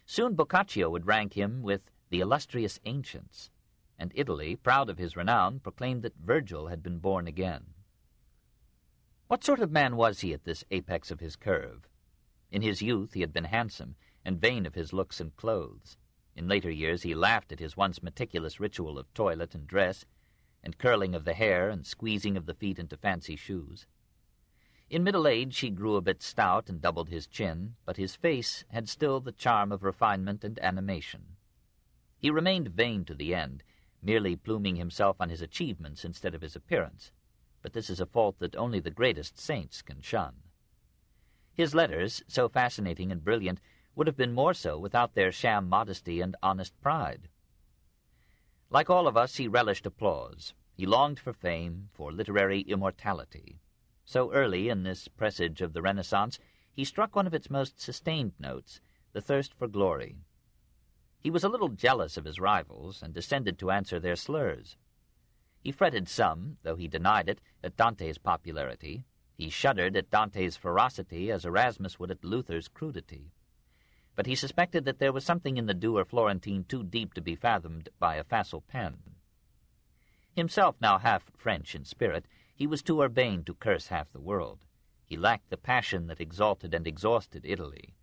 Soon Boccaccio would rank him with the illustrious ancients, and Italy, proud of his renown, proclaimed that Virgil had been born again. What sort of man was he at this apex of his curve? In his youth he had been handsome, and vain of his looks and clothes. In later years he laughed at his once meticulous ritual of toilet and dress, and curling of the hair and squeezing of the feet into fancy shoes. In middle age he grew a bit stout and doubled his chin, but his face had still the charm of refinement and animation. He remained vain to the end, merely pluming himself on his achievements instead of his appearance, but this is a fault that only the greatest saints can shun. His letters, so fascinating and brilliant, would have been more so without their sham modesty and honest pride. Like all of us, he relished applause. He longed for fame, for literary immortality. So early in this presage of the Renaissance, he struck one of its most sustained notes, the thirst for glory. He was a little jealous of his rivals, and descended to answer their slurs. He fretted some, though he denied it, at Dante's popularity. He shuddered at Dante's ferocity as Erasmus would at Luther's crudity. But he suspected that there was something in the dour Florentine too deep to be fathomed by a facile pen. Himself now half French in spirit, he was too urbane to curse half the world. He lacked the passion that exalted and exhausted Italy.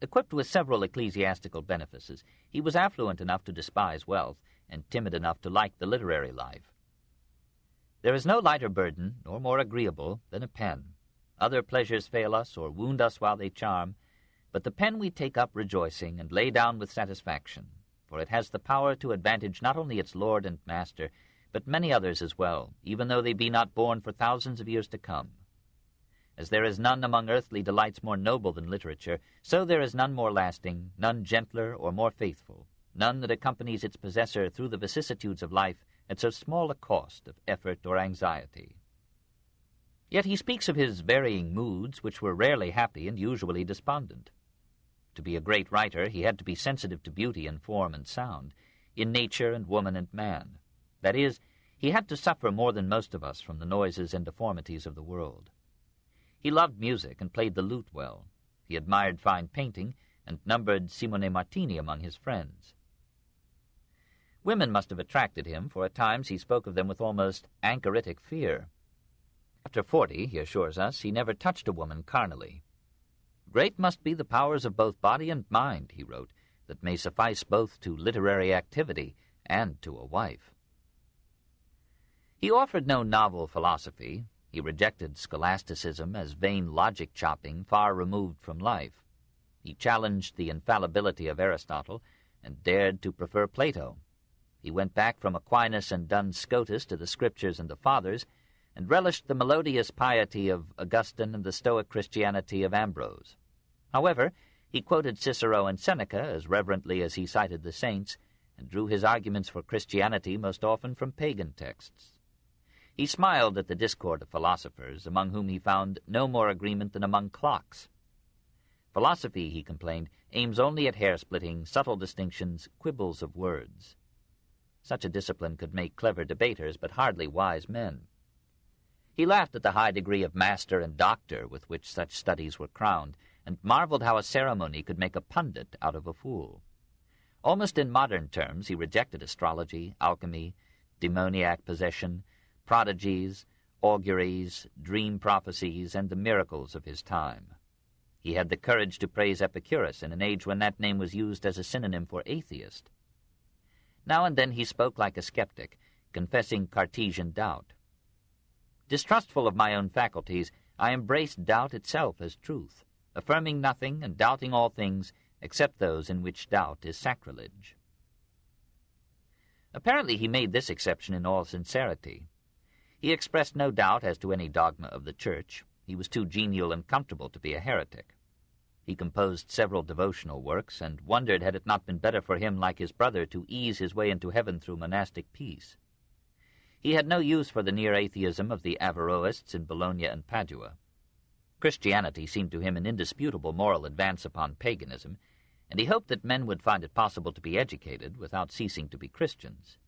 Equipped with several ecclesiastical benefices, he was affluent enough to despise wealth, and timid enough to like the literary life. There is no lighter burden, nor more agreeable, than a pen. Other pleasures fail us, or wound us while they charm, but the pen we take up rejoicing, and lay down with satisfaction, for it has the power to advantage not only its lord and master, but many others as well, even though they be not born for thousands of years to come. As there is none among earthly delights more noble than literature, so there is none more lasting, none gentler or more faithful, none that accompanies its possessor through the vicissitudes of life at so small a cost of effort or anxiety. Yet he speaks of his varying moods, which were rarely happy and usually despondent. To be a great writer, he had to be sensitive to beauty in form and sound, in nature and woman and man. That is, he had to suffer more than most of us from the noises and deformities of the world. He loved music and played the lute well. He admired fine painting and numbered Simone Martini among his friends. Women must have attracted him, for at times he spoke of them with almost anchoritic fear. After 40, he assures us, he never touched a woman carnally. "Great must be the powers of both body and mind," he wrote, "that may suffice both to literary activity and to a wife." He offered no novel philosophy. He rejected scholasticism as vain logic-chopping far removed from life. He challenged the infallibility of Aristotle and dared to prefer Plato. He went back from Aquinas and Duns Scotus to the Scriptures and the Fathers, and relished the melodious piety of Augustine and the Stoic Christianity of Ambrose. However, he quoted Cicero and Seneca as reverently as he cited the saints, and drew his arguments for Christianity most often from pagan texts. He smiled at the discord of philosophers, among whom he found no more agreement than among clocks. Philosophy, he complained, aims only at hair-splitting, subtle distinctions, quibbles of words. Such a discipline could make clever debaters, but hardly wise men. He laughed at the high degree of master and doctor with which such studies were crowned, and marveled how a ceremony could make a pundit out of a fool. Almost in modern terms, he rejected astrology, alchemy, demoniac possession, prodigies, auguries, dream prophecies, and the miracles of his time. He had the courage to praise Epicurus in an age when that name was used as a synonym for atheist. Now and then he spoke like a skeptic, confessing Cartesian doubt. Distrustful of my own faculties, I embraced doubt itself as truth, affirming nothing and doubting all things except those in which doubt is sacrilege. Apparently he made this exception in all sincerity. He expressed no doubt as to any dogma of the Church. He was too genial and comfortable to be a heretic. He composed several devotional works, and wondered had it not been better for him, like his brother, to ease his way into heaven through monastic peace. He had no use for the near atheism of the Averroists in Bologna and Padua. Christianity seemed to him an indisputable moral advance upon paganism, and he hoped that men would find it possible to be educated without ceasing to be Christians.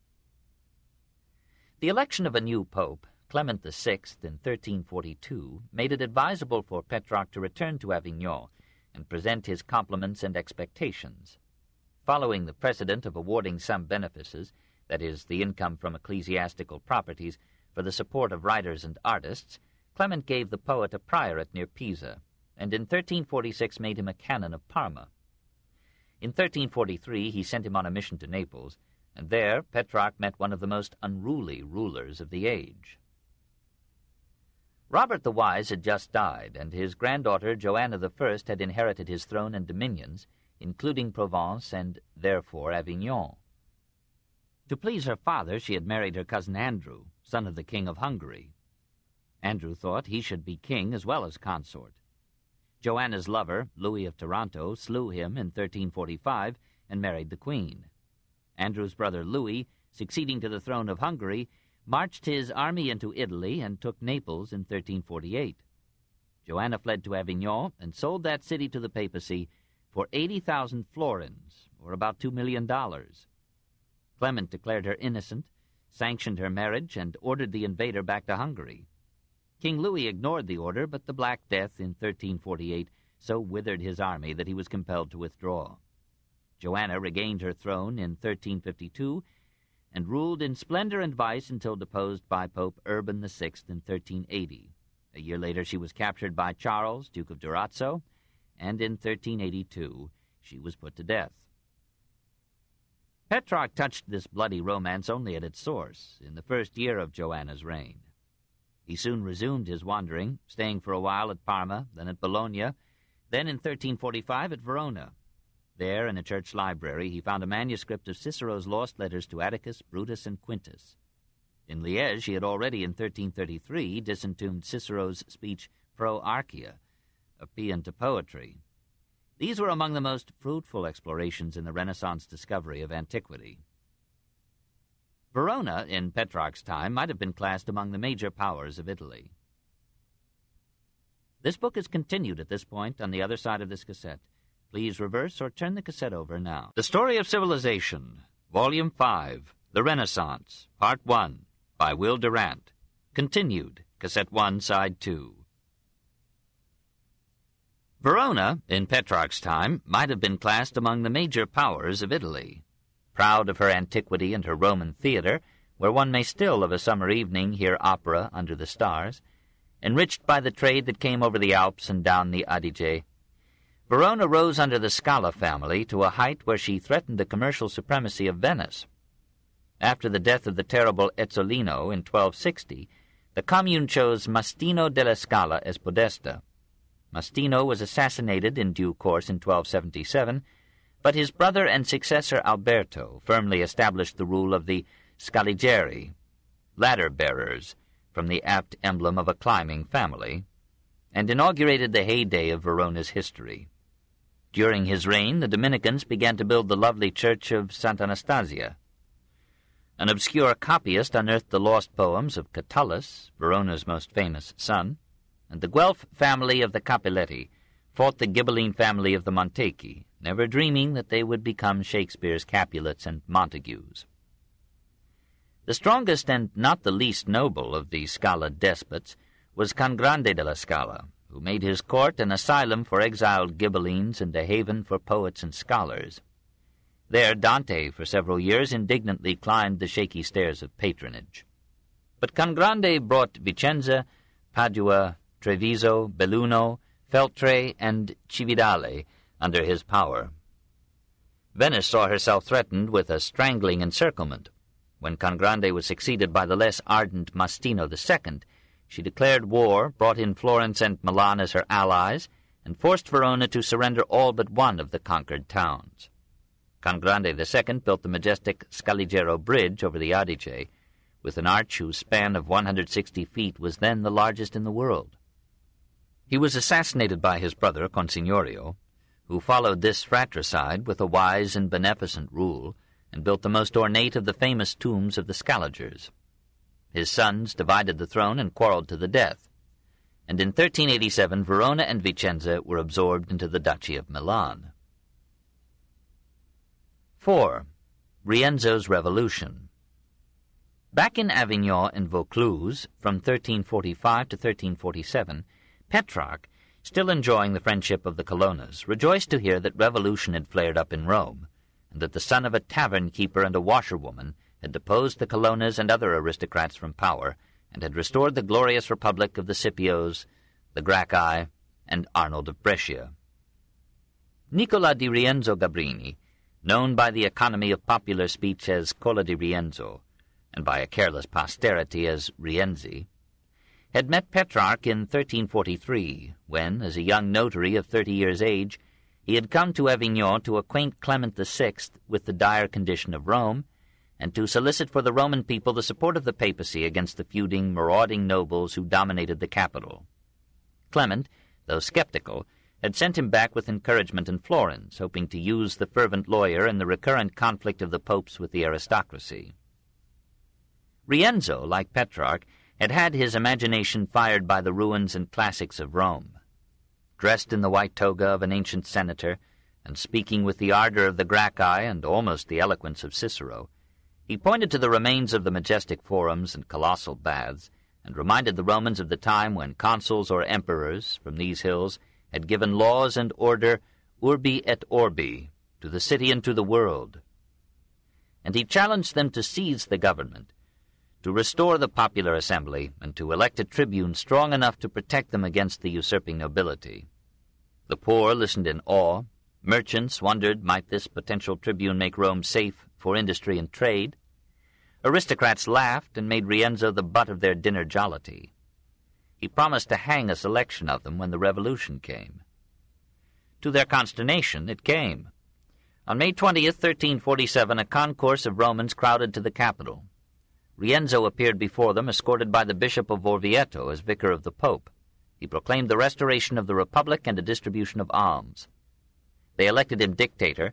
The election of a new pope, Clement VI, in 1342, made it advisable for Petrarch to return to Avignon and present his compliments and expectations. Following the precedent of awarding some benefices, that is, the income from ecclesiastical properties, for the support of writers and artists, Clement gave the poet a priorate near Pisa, and in 1346 made him a canon of Parma. In 1343 he sent him on a mission to Naples, and there Petrarch met one of the most unruly rulers of the age. Robert the Wise had just died, and his granddaughter Joanna I had inherited his throne and dominions, including Provence and, therefore, Avignon. To please her father, she had married her cousin Andrew, son of the King of Hungary. Andrew thought he should be king as well as consort. Joanna's lover, Louis of Taranto, slew him in 1345 and married the queen. Andrew's brother Louis, succeeding to the throne of Hungary, marched his army into Italy and took Naples in 1348. Joanna fled to Avignon and sold that city to the papacy for 80,000 florins, or about $2 million. Clement declared her innocent, sanctioned her marriage, and ordered the invader back to Hungary. King Louis ignored the order, but the Black Death in 1348 so withered his army that he was compelled to withdraw. Joanna regained her throne in 1352 and ruled in splendor and vice until deposed by Pope Urban VI in 1380. A year later she was captured by Charles, Duke of Durazzo, and in 1382 she was put to death. Petrarch touched this bloody romance only at its source, in the first year of Joanna's reign. He soon resumed his wandering, staying for a while at Parma, then at Bologna, then in 1345 at Verona. There, in a church library, he found a manuscript of Cicero's lost letters to Atticus, Brutus, and Quintus. In Liège, he had already in 1333 disentombed Cicero's speech Pro Archia, a paean to poetry. These were among the most fruitful explorations in the Renaissance discovery of antiquity. Verona, in Petrarch's time, might have been classed among the major powers of Italy. This book is continued at this point on the other side of this cassette. Please reverse or turn the cassette over now. The Story of Civilization, Volume 5, The Renaissance, Part 1, by Will Durant. Continued, Cassette 1, Side 2. Verona, in Petrarch's time, might have been classed among the major powers of Italy. Proud of her antiquity and her Roman theater, where one may still of a summer evening hear opera under the stars, enriched by the trade that came over the Alps and down the Adige, Verona rose under the Scala family to a height where she threatened the commercial supremacy of Venice. After the death of the terrible Ezzolino in 1260, the commune chose Mastino della Scala as podesta. Mastino was assassinated in due course in 1277, but his brother and successor Alberto firmly established the rule of the Scaligeri, ladder-bearers, from the apt emblem of a climbing family, and inaugurated the heyday of Verona's history. During his reign, the Dominicans began to build the lovely church of Sant'Anastasia. An obscure copyist unearthed the lost poems of Catullus, Verona's most famous son, and the Guelph family of the Cappelletti fought the Ghibelline family of the Montecchi, never dreaming that they would become Shakespeare's Capulets and Montagues. The strongest and not the least noble of the Scala despots was Congrande della Scala, who made his court an asylum for exiled Ghibellines and a haven for poets and scholars. There Dante, for several years, indignantly climbed the shaky stairs of patronage. But Congrande brought Vicenza, Padua, Treviso, Belluno, Feltre, and Cividale under his power. Venice saw herself threatened with a strangling encirclement. When Congrande was succeeded by the less ardent Mastino II, she declared war, brought in Florence and Milan as her allies, and forced Verona to surrender all but one of the conquered towns. Congrande II built the majestic Scaligero Bridge over the Adige, with an arch whose span of 160 feet was then the largest in the world. He was assassinated by his brother, Consignorio, who followed this fratricide with a wise and beneficent rule, and built the most ornate of the famous tombs of the Scaligers. His sons divided the throne and quarreled to the death, and in 1387 Verona and Vicenza were absorbed into the Duchy of Milan. 4. Rienzo's Revolution. Back in Avignon and Vaucluse, from 1345 to 1347, Petrarch, still enjoying the friendship of the Colonnas, rejoiced to hear that revolution had flared up in Rome, and that the son of a tavern-keeper and a washerwoman had deposed the Colonnas and other aristocrats from power, and had restored the glorious republic of the Scipios, the Gracchi, and Arnold of Brescia. Nicola di Rienzo Gabrini, known by the economy of popular speech as Cola di Rienzo, and by a careless posterity as Rienzi, had met Petrarch in 1343, when, as a young notary of 30 years' age, he had come to Avignon to acquaint Clement VI with the dire condition of Rome, and to solicit for the Roman people the support of the papacy against the feuding, marauding nobles who dominated the capital. Clement, though skeptical, had sent him back with encouragement in Florence, hoping to use the fervent lawyer in the recurrent conflict of the popes with the aristocracy. Rienzo, like Petrarch, had had his imagination fired by the ruins and classics of Rome. Dressed in the white toga of an ancient senator, and speaking with the ardor of the Gracchi and almost the eloquence of Cicero, he pointed to the remains of the majestic forums and colossal baths, and reminded the Romans of the time when consuls or emperors from these hills had given laws and order urbi et orbi to the city and to the world. And he challenged them to seize the government, to restore the popular assembly, and to elect a tribune strong enough to protect them against the usurping nobility. The poor listened in awe. Merchants wondered, might this potential tribune make Rome safe for industry and trade? Aristocrats laughed and made Rienzo the butt of their dinner jollity. He promised to hang a selection of them when the revolution came. To their consternation, it came. On May 20th, 1347, a concourse of Romans crowded to the capital. Rienzo appeared before them, escorted by the Bishop of Orvieto as vicar of the Pope. He proclaimed the restoration of the Republic and a distribution of alms. They elected him dictator,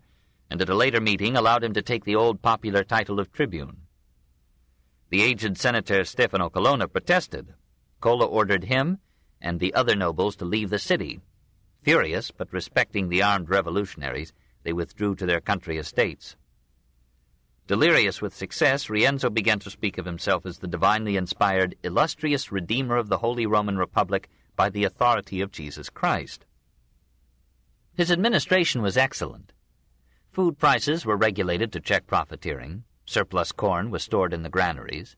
and at a later meeting allowed him to take the old popular title of tribune. The aged senator Stefano Colonna protested. Cola ordered him and the other nobles to leave the city. Furious, but respecting the armed revolutionaries, they withdrew to their country estates. Delirious with success, Rienzo began to speak of himself as the divinely inspired, illustrious Redeemer of the Holy Roman Republic by the authority of Jesus Christ. His administration was excellent. Food prices were regulated to check profiteering. Surplus corn was stored in the granaries.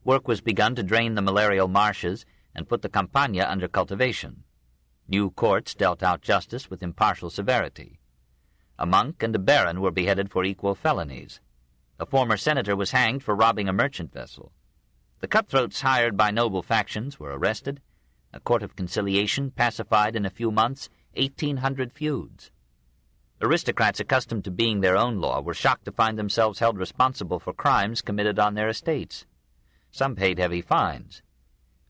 Work was begun to drain the malarial marshes and put the Campagna under cultivation. New courts dealt out justice with impartial severity. A monk and a baron were beheaded for equal felonies. A former senator was hanged for robbing a merchant vessel. The cutthroats hired by noble factions were arrested. A court of conciliation pacified in a few months 1,800 feuds. Aristocrats accustomed to being their own law were shocked to find themselves held responsible for crimes committed on their estates. Some paid heavy fines.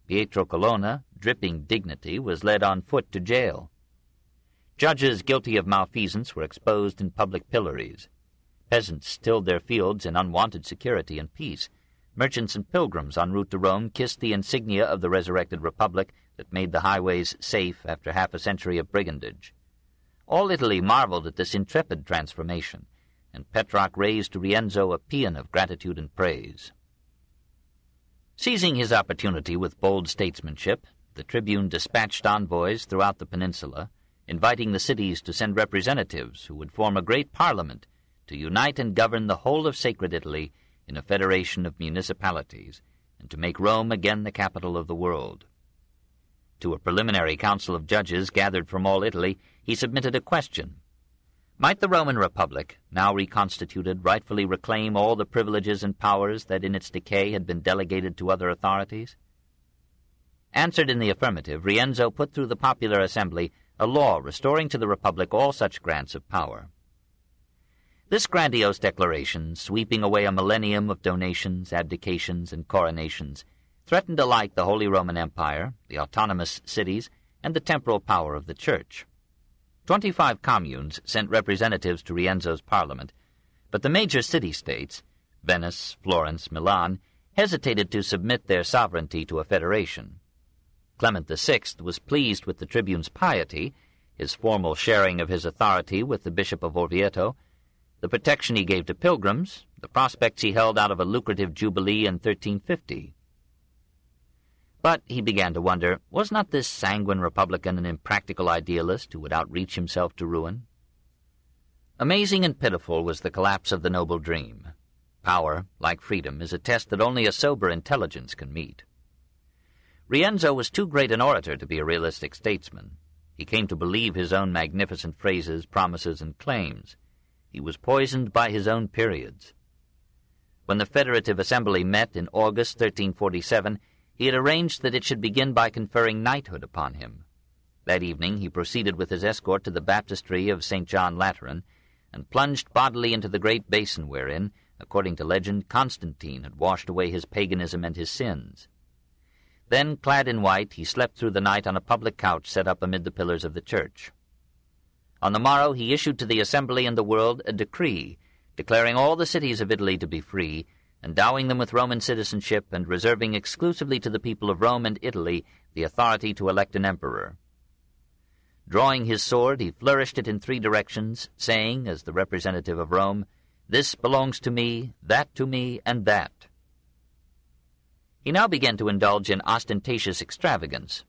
Pietro Colonna, dripping dignity, was led on foot to jail. Judges guilty of malfeasance were exposed in public pillories. Peasants tilled their fields in unwonted security and peace. Merchants and pilgrims en route to Rome kissed the insignia of the resurrected republic that made the highways safe after half a century of brigandage. All Italy marveled at this intrepid transformation, and Petrarch raised to Rienzo a paean of gratitude and praise. Seizing his opportunity with bold statesmanship, the tribune dispatched envoys throughout the peninsula, inviting the cities to send representatives who would form a great parliament to unite and govern the whole of sacred Italy in a federation of municipalities, and to make Rome again the capital of the world. To a preliminary council of judges gathered from all Italy, he submitted a question. Might the Roman Republic, now reconstituted, rightfully reclaim all the privileges and powers that in its decay had been delegated to other authorities? Answered in the affirmative, Rienzo put through the popular assembly a law restoring to the Republic all such grants of power. This grandiose declaration, sweeping away a millennium of donations, abdications, and coronations, threatened alike the Holy Roman Empire, the autonomous cities, and the temporal power of the Church. 25 communes sent representatives to Rienzo's parliament, but the major city-states, Venice, Florence, Milan, hesitated to submit their sovereignty to a federation. Clement VI was pleased with the tribune's piety, his formal sharing of his authority with the Bishop of Orvieto, the protection he gave to pilgrims, the prospects he held out of a lucrative jubilee in 1350. But he began to wonder, was not this sanguine republican an impractical idealist who would outreach himself to ruin? Amazing and pitiful was the collapse of the noble dream. Power, like freedom, is a test that only a sober intelligence can meet. Rienzo was too great an orator to be a realistic statesman. He came to believe his own magnificent phrases, promises, and claims. He was poisoned by his own periods. When the Federative Assembly met in August 1347, he had arranged that it should begin by conferring knighthood upon him. That evening he proceeded with his escort to the baptistry of St. John Lateran, and plunged bodily into the great basin wherein, according to legend, Constantine had washed away his paganism and his sins. Then, clad in white, he slept through the night on a public couch set up amid the pillars of the church. On the morrow he issued to the assembly and the world a decree, declaring all the cities of Italy to be free, endowing them with Roman citizenship, and reserving exclusively to the people of Rome and Italy the authority to elect an emperor. Drawing his sword, he flourished it in three directions, saying, as the representative of Rome, "This belongs to me, and that." He now began to indulge in ostentatious extravagance.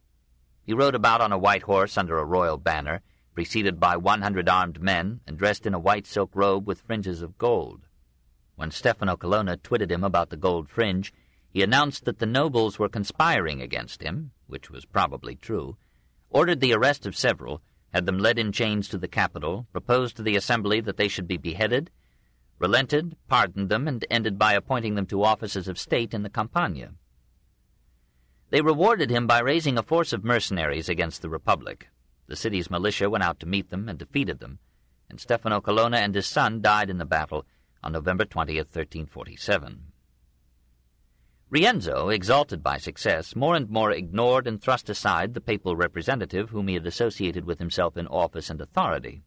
He rode about on a white horse under a royal banner, preceded by 100 armed men, and dressed in a white silk robe with fringes of gold. When Stefano Colonna twitted him about the gold fringe, he announced that the nobles were conspiring against him, which was probably true, ordered the arrest of several, had them led in chains to the Capitol, proposed to the assembly that they should be beheaded, relented, pardoned them, and ended by appointing them to offices of state in the Campagna. They rewarded him by raising a force of mercenaries against the Republic. The city's militia went out to meet them and defeated them, and Stefano Colonna and his son died in the battle on November 20th, 1347. Rienzo, exalted by success, more and more ignored and thrust aside the papal representative whom he had associated with himself in office and authority.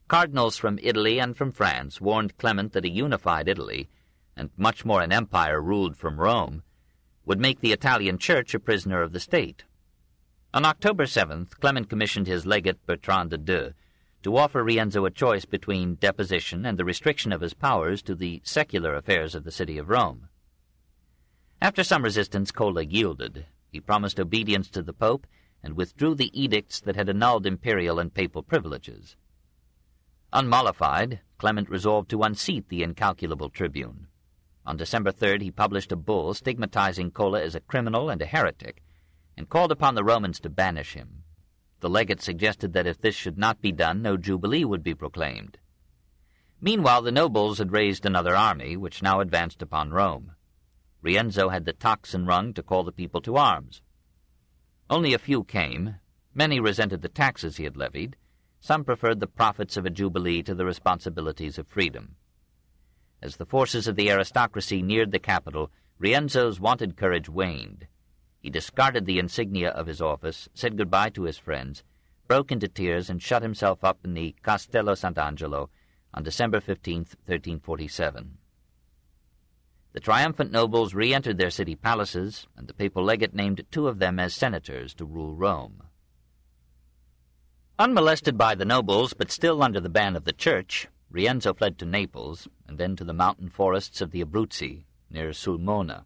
Cardinals from Italy and from France warned Clement that a unified Italy, and much more an empire ruled from Rome, would make the Italian Church a prisoner of the state. On October 7th, Clement commissioned his legate Bertrand de Deux to offer Rienzo a choice between deposition and the restriction of his powers to the secular affairs of the city of Rome. After some resistance, Cola yielded. He promised obedience to the Pope and withdrew the edicts that had annulled imperial and papal privileges. Unmollified, Clement resolved to unseat the incalculable tribune. On December 3rd he published a bull stigmatizing Cola as a criminal and a heretic, and called upon the Romans to banish him. The legate suggested that if this should not be done, no jubilee would be proclaimed. Meanwhile the nobles had raised another army, which now advanced upon Rome. Rienzo had the tocsin rung to call the people to arms. Only a few came. Many resented the taxes he had levied. Some preferred the profits of a jubilee to the responsibilities of freedom. As the forces of the aristocracy neared the capital, Rienzo's wonted courage waned. He discarded the insignia of his office, said goodbye to his friends, broke into tears, and shut himself up in the Castello Sant'Angelo on December 15th, 1347. The triumphant nobles re-entered their city palaces, and the papal legate named 2 of them as senators to rule Rome. Unmolested by the nobles, but still under the ban of the Church, Rienzo fled to Naples, and then to the mountain forests of the Abruzzi, near Sulmona.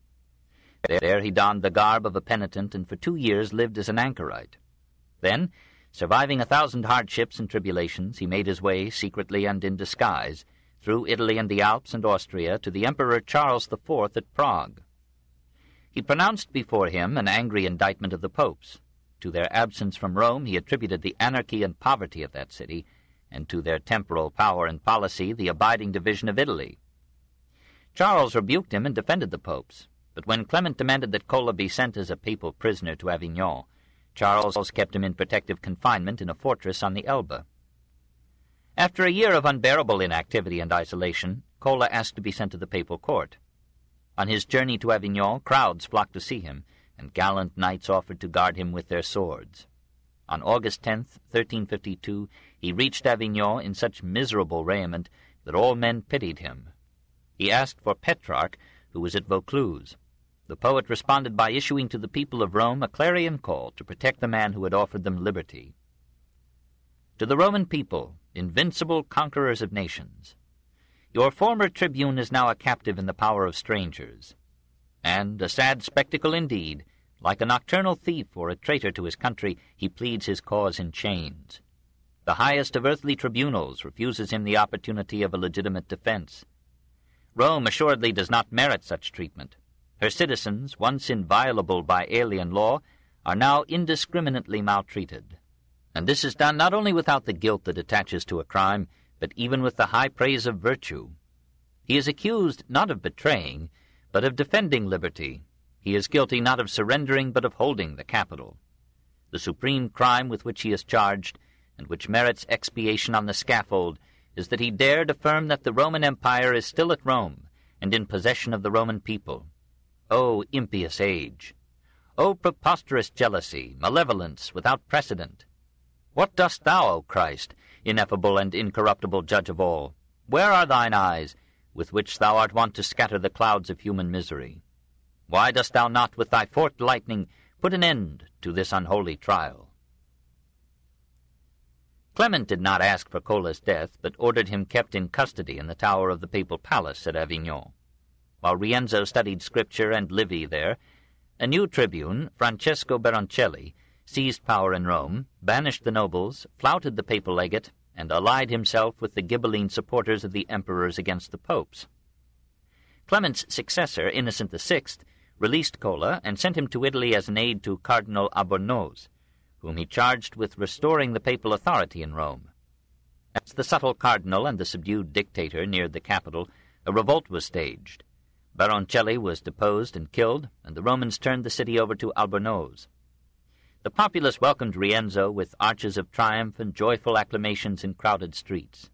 There he donned the garb of a penitent, and for 2 years lived as an anchorite. Then, surviving 1,000 hardships and tribulations, he made his way, secretly and in disguise, through Italy and the Alps and Austria to the Emperor Charles IV at Prague. He pronounced before him an angry indictment of the popes. To their absence from Rome he attributed the anarchy and poverty of that city, and to their temporal power and policy the abiding division of Italy. Charles rebuked him and defended the popes, but when Clement demanded that Cola be sent as a papal prisoner to Avignon, Charles kept him in protective confinement in a fortress on the Elbe. After a year of unbearable inactivity and isolation, Cola asked to be sent to the papal court. On his journey to Avignon, crowds flocked to see him, and gallant knights offered to guard him with their swords. On August 10th, 1352, he reached Avignon in such miserable raiment that all men pitied him. He asked for Petrarch, who was at Vaucluse. The poet responded by issuing to the people of Rome a clarion call to protect the man who had offered them liberty. To the Roman people, invincible conquerors of nations, Your former tribune is now a captive in the power of strangers. And a sad spectacle indeed. Like a nocturnal thief or a traitor to his country, he pleads his cause in chains. The highest of earthly tribunals refuses him the opportunity of a legitimate defense. Rome assuredly does not merit such treatment. Her citizens, once inviolable by alien law, are now indiscriminately maltreated. And this is done not only without the guilt that attaches to a crime, but even with the high praise of virtue. He is accused not of betraying, but of defending liberty. He is guilty not of surrendering, but of holding the capital. The supreme crime with which he is charged, and which merits expiation on the scaffold, is that he dared affirm that the Roman Empire is still at Rome, and in possession of the Roman people. O impious age! O preposterous jealousy, malevolence without precedent! What dost thou, O Christ, ineffable and incorruptible judge of all? Where are thine eyes, with which thou art wont to scatter the clouds of human misery? Why dost thou not, with thy forked lightning, put an end to this unholy trial? Clement did not ask for Cola's death, but ordered him kept in custody in the tower of the papal palace at Avignon. While Rienzo studied scripture and Livy there, a new tribune, Francesco Baroncelli, seized power in Rome, banished the nobles, flouted the papal legate, and allied himself with the Ghibelline supporters of the emperors against the popes. Clement's successor, Innocent VI, released Cola and sent him to Italy as an aide to Cardinal Albornoz, whom he charged with restoring the papal authority in Rome. As the subtle cardinal and the subdued dictator neared the capital, a revolt was staged. Baroncelli was deposed and killed, and the Romans turned the city over to Albornoz. The populace welcomed Rienzo with arches of triumph and joyful acclamations in crowded streets.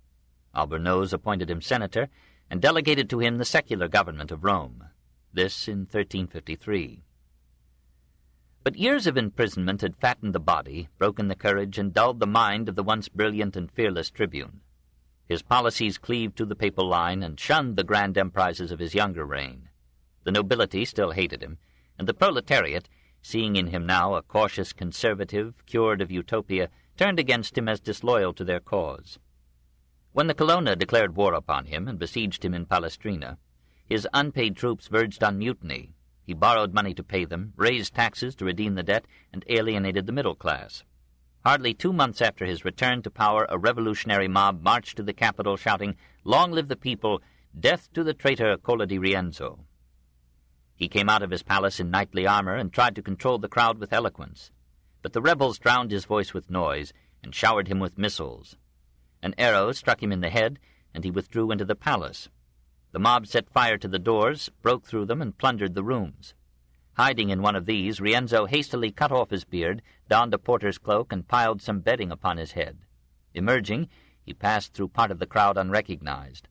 Albornoz appointed him senator, and delegated to him the secular government of Rome. This in 1353. But years of imprisonment had fattened the body, broken the courage, and dulled the mind of the once brilliant and fearless tribune. His policies cleaved to the papal line and shunned the grand emprises of his younger reign. The nobility still hated him, and the proletariat, seeing in him now a cautious conservative, cured of utopia, turned against him as disloyal to their cause. When the Colonna declared war upon him and besieged him in Palestrina, his unpaid troops verged on mutiny. He borrowed money to pay them, raised taxes to redeem the debt, and alienated the middle class. Hardly 2 months after his return to power, a revolutionary mob marched to the capital shouting, "Long live the people! Death to the traitor Cola di Rienzo!" He came out of his palace in knightly armor and tried to control the crowd with eloquence. But the rebels drowned his voice with noise and showered him with missiles. An arrow struck him in the head, and he withdrew into the palace. The mob set fire to the doors, broke through them, and plundered the rooms. Hiding in one of these, Rienzo hastily cut off his beard, donned a porter's cloak, and piled some bedding upon his head. Emerging, he passed through part of the crowd unrecognized.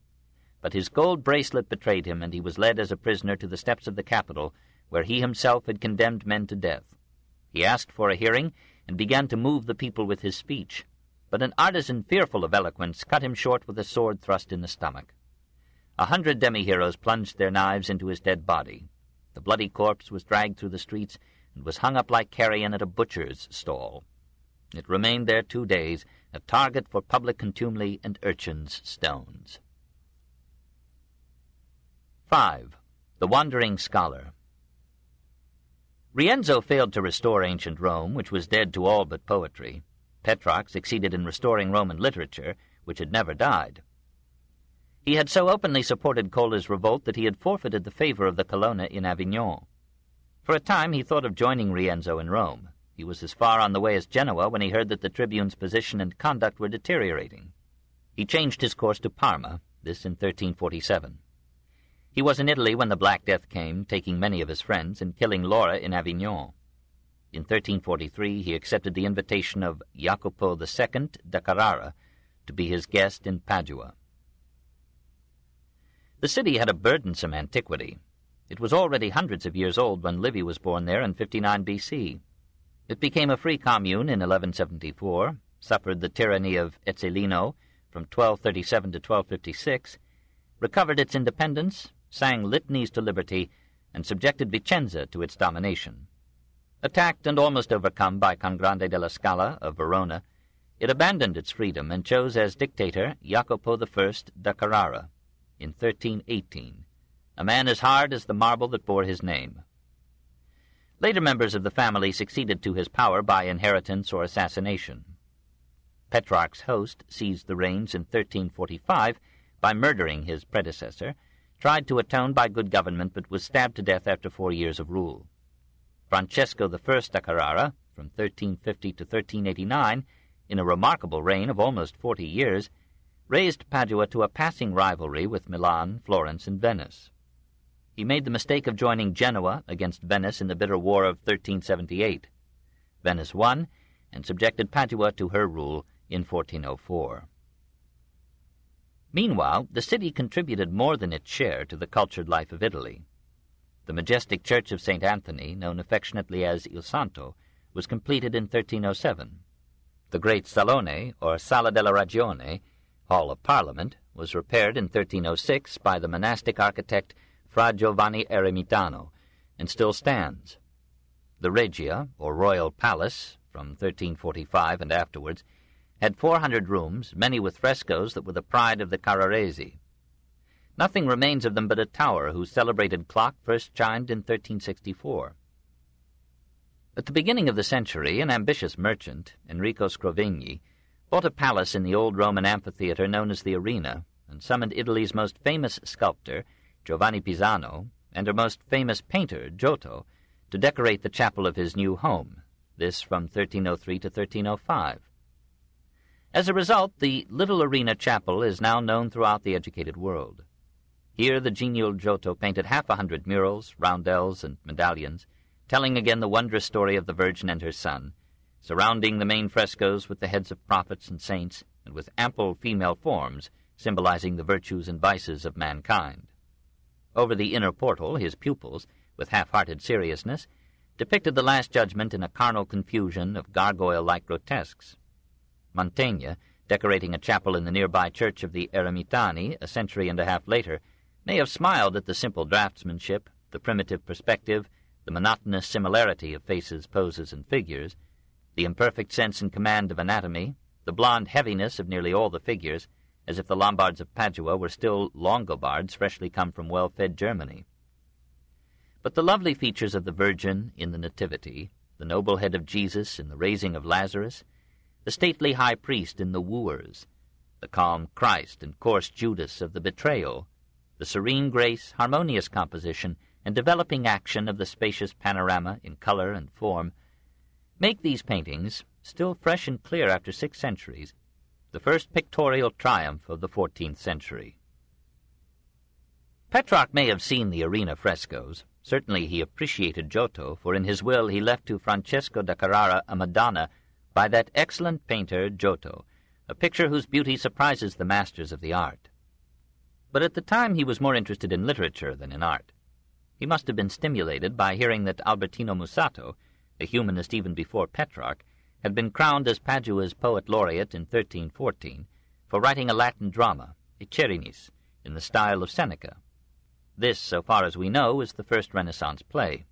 But his gold bracelet betrayed him, and he was led as a prisoner to the steps of the Capitol, where he himself had condemned men to death. He asked for a hearing, and began to move the people with his speech. But an artisan fearful of eloquence cut him short with a sword thrust in the stomach. 100 demi-heroes plunged their knives into his dead body. The bloody corpse was dragged through the streets and was hung up like carrion at a butcher's stall. It remained there 2 days, a target for public contumely and urchins' stones. 5. The Wandering Scholar. Rienzo failed to restore ancient Rome, which was dead to all but poetry. Petrarch succeeded in restoring Roman literature, which had never died. He had so openly supported Cola's revolt that he had forfeited the favor of the Colonna in Avignon. For a time he thought of joining Rienzo in Rome. He was as far on the way as Genoa when he heard that the tribune's position and conduct were deteriorating. He changed his course to Parma, this in 1347. He was in Italy when the Black Death came, taking many of his friends and killing Laura in Avignon. In 1343 he accepted the invitation of Jacopo II da Carrara to be his guest in Padua. The city had a burdensome antiquity. It was already hundreds of years old when Livy was born there in 59 B.C. It became a free commune in 1174, suffered the tyranny of Ezzelino from 1237 to 1256, recovered its independence, sang litanies to liberty, and subjected Vicenza to its domination. Attacked and almost overcome by Congrande della Scala of Verona, it abandoned its freedom and chose as dictator Jacopo I da Carrara. in 1318, a man as hard as the marble that bore his name. Later members of the family succeeded to his power by inheritance or assassination. Petrarch's host seized the reins in 1345 by murdering his predecessor, tried to atone by good government, but was stabbed to death after 4 years of rule. Francesco I da Carrara, from 1350 to 1389, in a remarkable reign of almost 40 years, raised Padua to a passing rivalry with Milan, Florence, and Venice. He made the mistake of joining Genoa against Venice in the bitter war of 1378. Venice won and subjected Padua to her rule in 1404. Meanwhile, the city contributed more than its share to the cultured life of Italy. The majestic church of St. Anthony, known affectionately as Il Santo, was completed in 1307. The great Salone, or Sala della Ragione, Hall of Parliament, was repaired in 1306 by the monastic architect Fra Giovanni Eremitano, and still stands. The Regia, or Royal Palace, from 1345 and afterwards, had 400 rooms, many with frescoes that were the pride of the Carraresi. Nothing remains of them but a tower whose celebrated clock first chimed in 1364. At the beginning of the century, an ambitious merchant, Enrico Scrovegni, bought a palace in the old Roman amphitheater known as the Arena, and summoned Italy's most famous sculptor, Giovanni Pisano, and her most famous painter, Giotto, to decorate the chapel of his new home, this from 1303 to 1305. As a result, the little Arena chapel is now known throughout the educated world. Here the genial Giotto painted 100 murals, roundels, and medallions, telling again the wondrous story of the Virgin and her Son, surrounding the main frescoes with the heads of prophets and saints, and with ample female forms symbolizing the virtues and vices of mankind. Over the inner portal, his pupils, with half-hearted seriousness, depicted the Last Judgment in a carnal confusion of gargoyle-like grotesques. Mantegna, decorating a chapel in the nearby church of the Eremitani a century and a half later, may have smiled at the simple draftsmanship, the primitive perspective, the monotonous similarity of faces, poses, and figures, the imperfect sense and command of anatomy, the blonde heaviness of nearly all the figures, as if the Lombards of Padua were still Longobards freshly come from well-fed Germany. But the lovely features of the Virgin in the Nativity, the noble head of Jesus in the raising of Lazarus, the stately high priest in the Wooers, the calm Christ and coarse Judas of the Betrayal, the serene grace, harmonious composition, and developing action of the spacious panorama in color and form, make these paintings, still fresh and clear after 6 centuries, the first pictorial triumph of the 14th century. Petrarch may have seen the Arena frescoes. Certainly he appreciated Giotto, for in his will he left to Francesco da Carrara a Madonna by that excellent painter Giotto, a picture whose beauty surprises the masters of the art. But at the time he was more interested in literature than in art. He must have been stimulated by hearing that Albertino Mussato, a humanist even before Petrarch, had been crowned as Padua's Poet Laureate in 1314 for writing a Latin drama, a Cerinis, in the style of Seneca. This, so far as we know, is the first Renaissance play.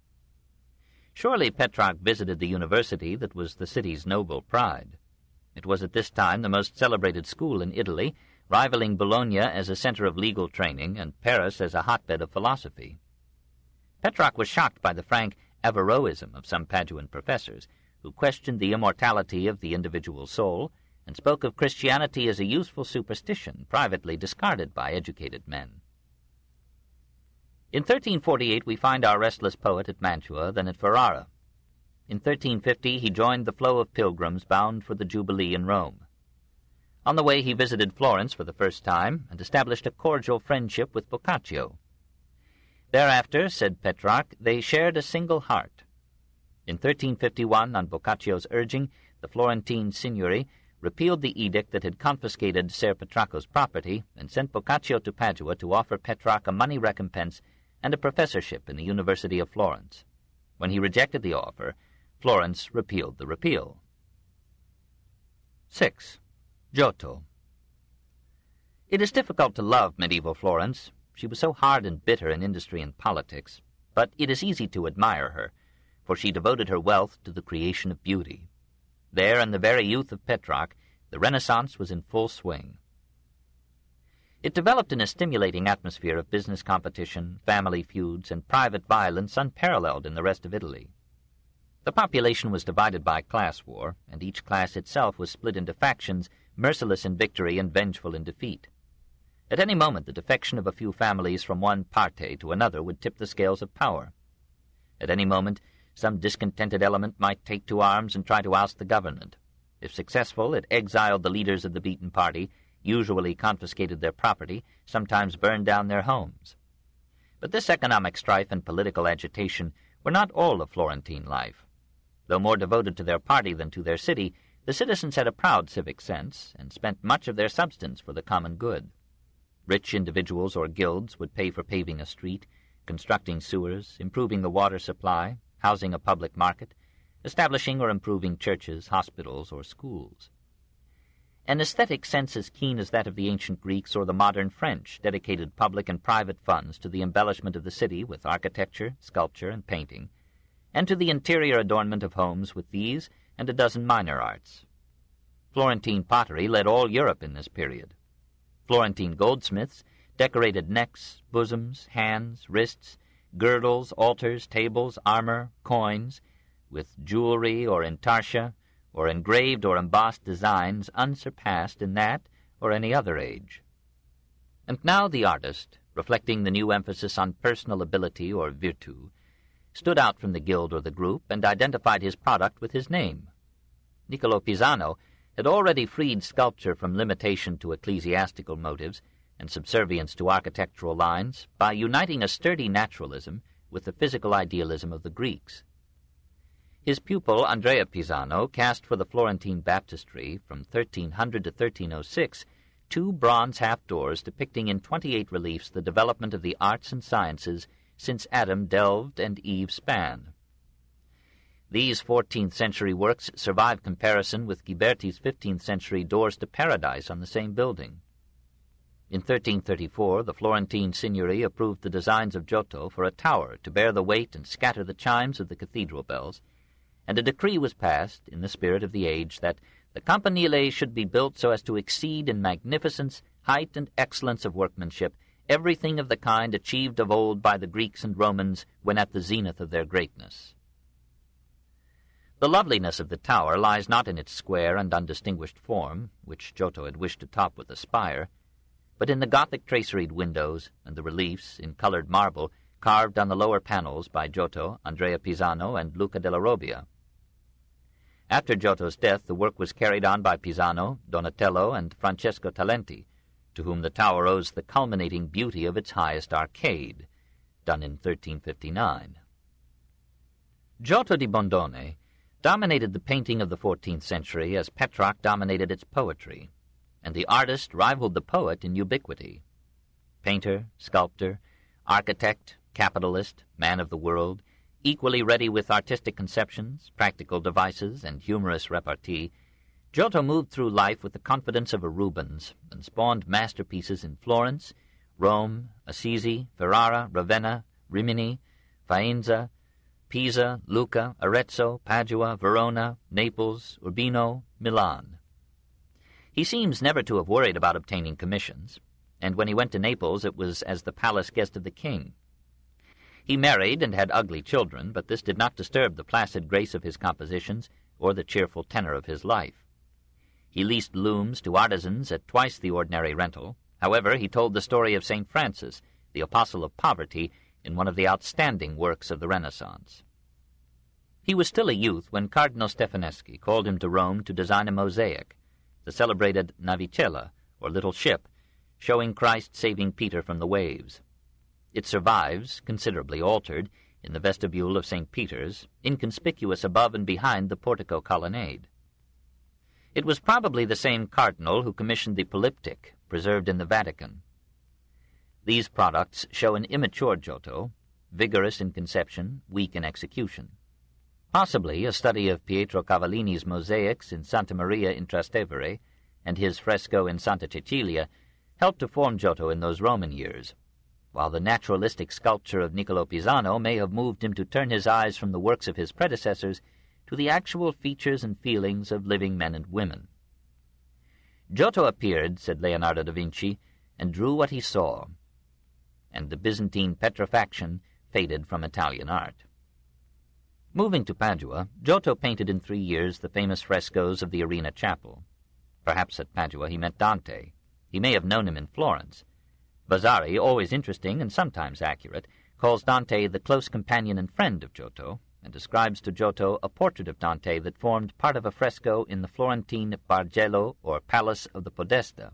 Surely Petrarch visited the university that was the city's noble pride. It was at this time the most celebrated school in Italy, rivaling Bologna as a center of legal training and Paris as a hotbed of philosophy. Petrarch was shocked by the frank Averroism of some Paduan professors, who questioned the immortality of the individual soul and spoke of Christianity as a useful superstition privately discarded by educated men. In 1348 we find our restless poet at Mantua, then at Ferrara. In 1350 he joined the flow of pilgrims bound for the Jubilee in Rome. On the way he visited Florence for the first time and established a cordial friendship with Boccaccio. Thereafter, said Petrarch, they shared a single heart. In 1351, on Boccaccio's urging, the Florentine Signory repealed the edict that had confiscated Ser Petrarcho's property and sent Boccaccio to Padua to offer Petrarch a money recompense and a professorship in the University of Florence. When he rejected the offer, Florence repealed the repeal. 6. Giotto. It is difficult to love medieval Florence. She was so hard and bitter in industry and politics, but it is easy to admire her, for she devoted her wealth to the creation of beauty. There, in the very youth of Petrarch, the Renaissance was in full swing. It developed in a stimulating atmosphere of business competition, family feuds, and private violence unparalleled in the rest of Italy. The population was divided by class war, and each class itself was split into factions, merciless in victory and vengeful in defeat. At any moment, the defection of a few families from one parte to another would tip the scales of power. At any moment, some discontented element might take to arms and try to oust the government. If successful, it exiled the leaders of the beaten party, usually confiscated their property, sometimes burned down their homes. But this economic strife and political agitation were not all of Florentine life. Though more devoted to their party than to their city, the citizens had a proud civic sense and spent much of their substance for the common good. Rich individuals or guilds would pay for paving a street, constructing sewers, improving the water supply, housing a public market, establishing or improving churches, hospitals, or schools. An aesthetic sense as keen as that of the ancient Greeks or the modern French dedicated public and private funds to the embellishment of the city with architecture, sculpture, and painting, and to the interior adornment of homes with these and a dozen minor arts. Florentine pottery led all Europe in this period. Florentine goldsmiths decorated necks, bosoms, hands, wrists, girdles, altars, tables, armor, coins, with jewelry or intarsia, or engraved or embossed designs unsurpassed in that or any other age. And now the artist, reflecting the new emphasis on personal ability or virtu, stood out from the guild or the group and identified his product with his name. Niccolo Pisano had already freed sculpture from limitation to ecclesiastical motives and subservience to architectural lines by uniting a sturdy naturalism with the physical idealism of the Greeks. His pupil, Andrea Pisano, cast for the Florentine baptistry from 1300 to 1306 two bronze half-doors depicting in 28 reliefs the development of the arts and sciences since Adam delved and Eve span. These 14th-century works survive comparison with Ghiberti's 15th-century Doors to Paradise on the same building. In 1334, the Florentine Signory approved the designs of Giotto for a tower to bear the weight and scatter the chimes of the cathedral bells, and a decree was passed, in the spirit of the age, that the campanile should be built so as to exceed in magnificence, height, and excellence of workmanship everything of the kind achieved of old by the Greeks and Romans when at the zenith of their greatness. The loveliness of the tower lies not in its square and undistinguished form, which Giotto had wished to top with a spire, but in the Gothic traceried windows and the reliefs in colored marble carved on the lower panels by Giotto, Andrea Pisano, and Luca della Robbia. After Giotto's death, the work was carried on by Pisano, Donatello, and Francesco Talenti, to whom the tower owes the culminating beauty of its highest arcade, done in 1359. Giotto di Bondone dominated the painting of the 14th century as Petrarch dominated its poetry, and the artist rivaled the poet in ubiquity. Painter, sculptor, architect, capitalist, man of the world, equally ready with artistic conceptions, practical devices, and humorous repartee, Giotto moved through life with the confidence of a Rubens and spawned masterpieces in Florence, Rome, Assisi, Ferrara, Ravenna, Rimini, Faenza, Pisa, Lucca, Arezzo, Padua, Verona, Naples, Urbino, Milan. He seems never to have worried about obtaining commissions, and when he went to Naples it was as the palace guest of the king. He married and had ugly children, but this did not disturb the placid grace of his compositions or the cheerful tenor of his life. He leased looms to artisans at twice the ordinary rental. However, he told the story of St. Francis, the apostle of poverty, in one of the outstanding works of the Renaissance. He was still a youth when Cardinal Stefaneschi called him to Rome to design a mosaic, the celebrated Navicella, or little ship, showing Christ saving Peter from the waves. It survives, considerably altered, in the vestibule of St. Peter's, inconspicuous above and behind the portico colonnade. It was probably the same cardinal who commissioned the polyptych, preserved in the Vatican. These products show an immature Giotto, vigorous in conception, weak in execution. Possibly a study of Pietro Cavallini's mosaics in Santa Maria in Trastevere and his fresco in Santa Cecilia helped to form Giotto in those Roman years, while the naturalistic sculpture of Niccolo Pisano may have moved him to turn his eyes from the works of his predecessors to the actual features and feelings of living men and women. Giotto appeared, said Leonardo da Vinci, and drew what he saw, and the Byzantine petrifaction faded from Italian art. Moving to Padua, Giotto painted in 3 years the famous frescoes of the Arena Chapel. Perhaps at Padua he met Dante. He may have known him in Florence. Vasari, always interesting and sometimes accurate, calls Dante the close companion and friend of Giotto, and describes to Giotto a portrait of Dante that formed part of a fresco in the Florentine Bargello, or Palace of the Podesta.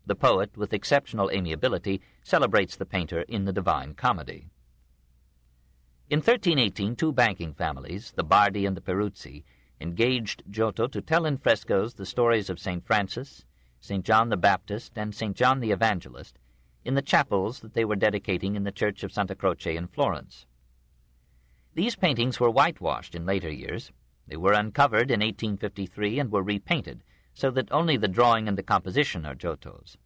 The poet, with exceptional amiability, celebrates the painter in the Divine Comedy. In 1318, 2 banking families, the Bardi and the Peruzzi, engaged Giotto to tell in frescoes the stories of St. Francis, St. John the Baptist, and St. John the Evangelist in the chapels that they were dedicating in the Church of Santa Croce in Florence. These paintings were whitewashed in later years. They were uncovered in 1853 and were repainted, so that only the drawing and the composition are Giotto's.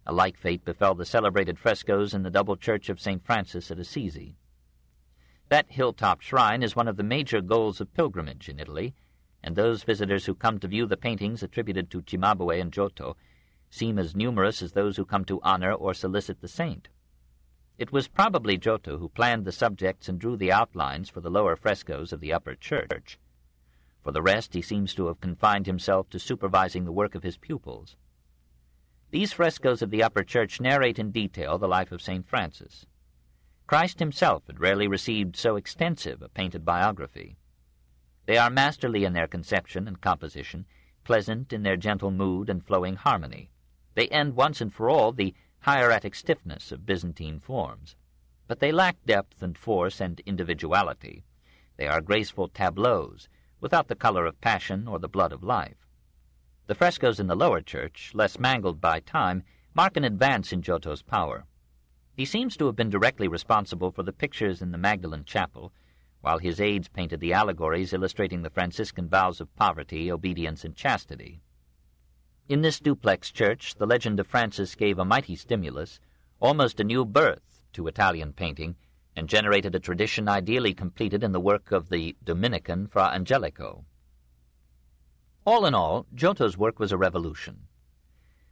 A like fate befell the celebrated frescoes in the double church of St. Francis at Assisi. That hilltop shrine is one of the major goals of pilgrimage in Italy, and those visitors who come to view the paintings attributed to Cimabue and Giotto seem as numerous as those who come to honor or solicit the saint. It was probably Giotto who planned the subjects and drew the outlines for the lower frescoes of the upper church. For the rest, he seems to have confined himself to supervising the work of his pupils. These frescoes of the upper church narrate in detail the life of St. Francis. Christ himself had rarely received so extensive a painted biography. They are masterly in their conception and composition, pleasant in their gentle mood and flowing harmony. They end once and for all the hieratic stiffness of Byzantine forms. But they lack depth and force and individuality. They are graceful tableaus, without the color of passion or the blood of life. The frescoes in the lower church, less mangled by time, mark an advance in Giotto's power. He seems to have been directly responsible for the pictures in the Magdalen Chapel, while his aides painted the allegories illustrating the Franciscan vows of poverty, obedience, and chastity. In this duplex church, the legend of Francis gave a mighty stimulus, almost a new birth, to Italian painting, and generated a tradition ideally completed in the work of the Dominican Fra Angelico. All in all, Giotto's work was a revolution.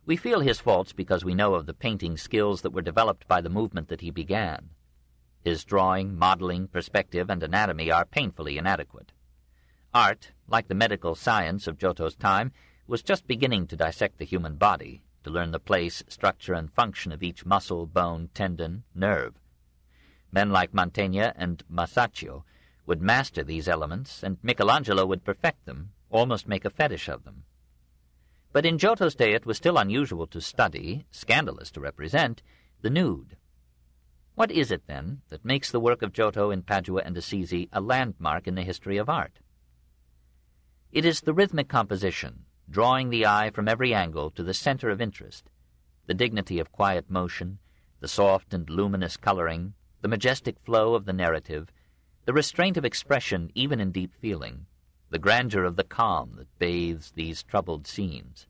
We feel his faults because we know of the painting skills that were developed by the movement that he began. His drawing, modeling, perspective, and anatomy are painfully inadequate. Art, like the medical science of Giotto's time, was just beginning to dissect the human body, to learn the place, structure, and function of each muscle, bone, tendon, nerve. Men like Mantegna and Masaccio would master these elements, and Michelangelo would perfect them, almost make a fetish of them. But in Giotto's day it was still unusual to study, scandalous to represent, the nude. What is it, then, that makes the work of Giotto in Padua and Assisi a landmark in the history of art? It is the rhythmic composition, drawing the eye from every angle to the center of interest, the dignity of quiet motion, the soft and luminous coloring, the majestic flow of the narrative, the restraint of expression even in deep feeling, the grandeur of the calm that bathes these troubled scenes.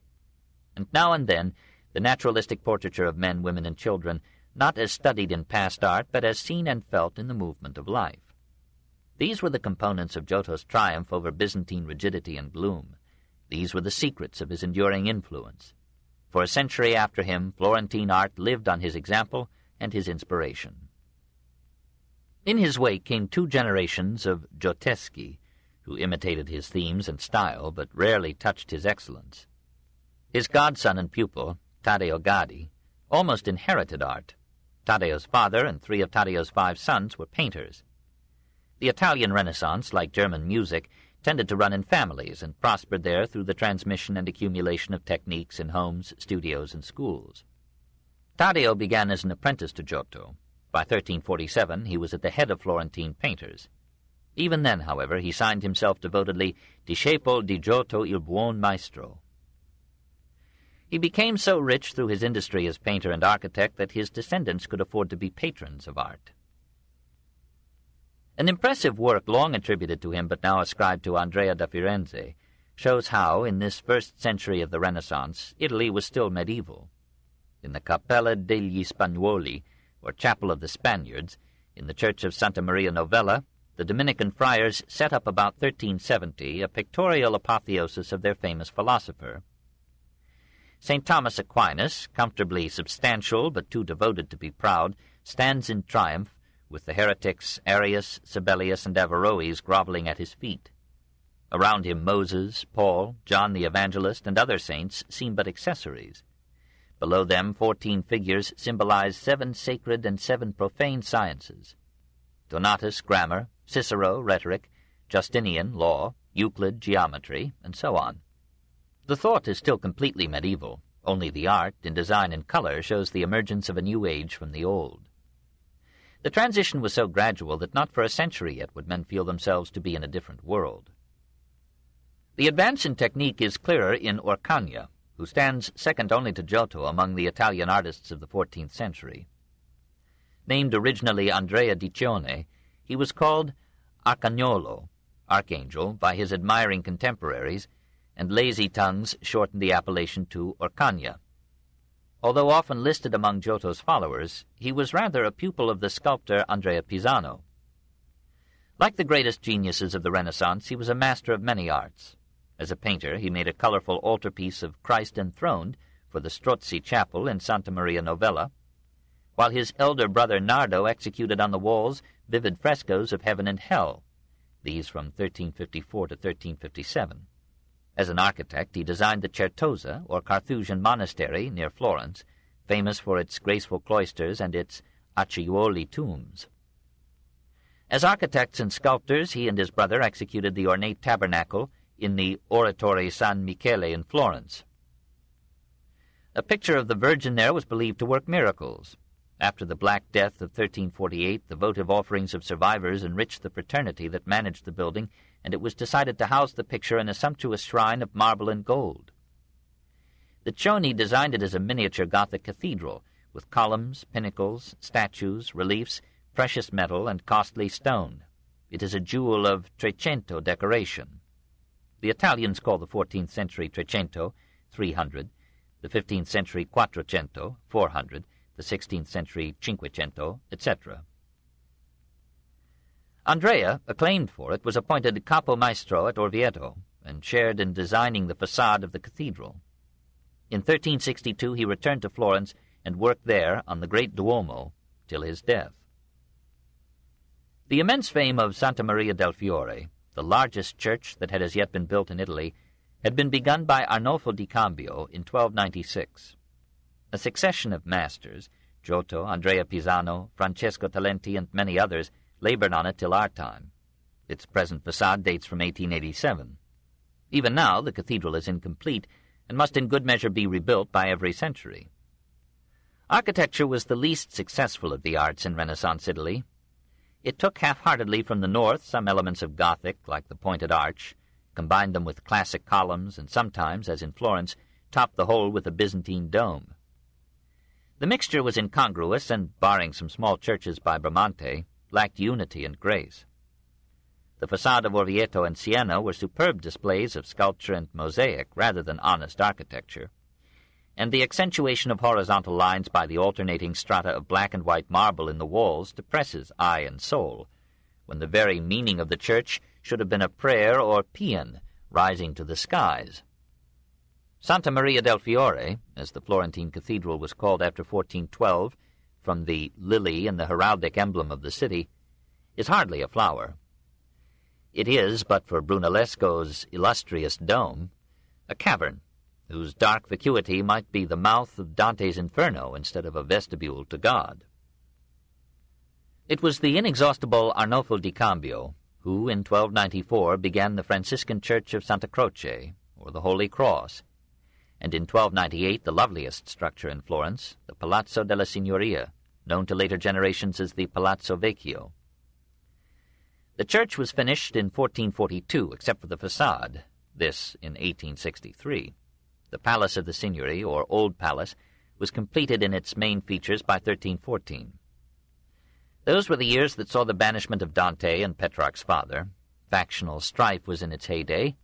And now and then, the naturalistic portraiture of men, women, and children, not as studied in past art, but as seen and felt in the movement of life. These were the components of Giotto's triumph over Byzantine rigidity and gloom. These were the secrets of his enduring influence. For a century after him, Florentine art lived on his example and his inspiration. In his wake came 2 generations of Giotteschi, who imitated his themes and style, but rarely touched his excellence. His godson and pupil, Taddeo Gaddi, almost inherited art. Taddeo's father and 3 of Taddeo's 5 sons were painters. The Italian Renaissance, like German music, tended to run in families and prospered there through the transmission and accumulation of techniques in homes, studios, and schools. Taddeo began as an apprentice to Giotto. By 1347 he was at the head of Florentine painters. Even then, however, he signed himself devotedly Discepolo di Giotto il Buon Maestro. He became so rich through his industry as painter and architect that his descendants could afford to be patrons of art. An impressive work long attributed to him but now ascribed to Andrea da Firenze shows how, in this first century of the Renaissance, Italy was still medieval. In the Cappella degli Spagnuoli, or Chapel of the Spaniards, in the church of Santa Maria Novella, the Dominican friars set up about 1370 a pictorial apotheosis of their famous philosopher. St. Thomas Aquinas, comfortably substantial but too devoted to be proud, stands in triumph, with the heretics Arius, Sabellius, and Averroes groveling at his feet. Around him Moses, Paul, John the Evangelist, and other saints seem but accessories. Below them 14 figures symbolize 7 sacred and 7 profane sciences: Donatus, grammar; Cicero, rhetoric; Justinian, law; Euclid, geometry, and so on. The thought is still completely medieval. Only the art, in design and color, shows the emergence of a new age from the old. The transition was so gradual that not for a century yet would men feel themselves to be in a different world. The advance in technique is clearer in Orcagna, who stands second only to Giotto among the Italian artists of the 14th century. Named originally Andrea di Cione, he was called Arcagnolo, Archangel, by his admiring contemporaries, and lazy tongues shortened the appellation to Orcagna. Although often listed among Giotto's followers, he was rather a pupil of the sculptor Andrea Pisano. Like the greatest geniuses of the Renaissance, he was a master of many arts. As a painter, he made a colorful altarpiece of Christ enthroned for the Strozzi Chapel in Santa Maria Novella, while his elder brother Nardo executed on the walls vivid frescoes of heaven and hell, these from 1354 to 1357. As an architect, he designed the Certosa, or Carthusian monastery near Florence, famous for its graceful cloisters and its Acciaiuoli tombs. As architects and sculptors, he and his brother executed the ornate tabernacle in the Oratory San Michele in Florence. A picture of the Virgin there was believed to work miracles. After the Black Death of 1348, the votive offerings of survivors enriched the fraternity that managed the building, and it was decided to house the picture in a sumptuous shrine of marble and gold. The Cioni designed it as a miniature Gothic cathedral, with columns, pinnacles, statues, reliefs, precious metal, and costly stone. It is a jewel of Trecento decoration. The Italians call the 14th century Trecento, 300, the 15th century Quattrocento, 400, the 16th century Cinquecento, etc. Andrea, acclaimed for it, was appointed capo maestro at Orvieto, and shared in designing the facade of the cathedral. In 1362 he returned to Florence and worked there on the great Duomo till his death. The immense fame of Santa Maria del Fiore, the largest church that had as yet been built in Italy, had been begun by Arnolfo di Cambio in 1296. A succession of masters, Giotto, Andrea Pisano, Francesco Talenti, and many others, labored on it till our time. Its present facade dates from 1887. Even now the cathedral is incomplete, and must in good measure be rebuilt by every century. Architecture was the least successful of the arts in Renaissance Italy. It took half-heartedly from the north some elements of Gothic, like the pointed arch, combined them with classic columns, and sometimes, as in Florence, topped the whole with a Byzantine dome. The mixture was incongruous and, barring some small churches by Bramante, lacked unity and grace. The facade of Orvieto and Siena were superb displays of sculpture and mosaic rather than honest architecture, and the accentuation of horizontal lines by the alternating strata of black and white marble in the walls depresses eye and soul, when the very meaning of the church should have been a prayer or paean rising to the skies. Santa Maria del Fiore, as the Florentine cathedral was called after 1412, from the lily and the heraldic emblem of the city, is hardly a flower. It is, but for Brunellesco's illustrious dome, a cavern, whose dark vacuity might be the mouth of Dante's Inferno instead of a vestibule to God. It was the inexhaustible Arnolfo di Cambio who, in 1294, began the Franciscan Church of Santa Croce, or the Holy Cross, and in 1298 the loveliest structure in Florence, the Palazzo della Signoria, known to later generations as the Palazzo Vecchio. The church was finished in 1442, except for the facade, this in 1863. The Palace of the Signory, or Old Palace, was completed in its main features by 1314. Those were the years that saw the banishment of Dante and Petrarch's father. Factional strife was in its heyday.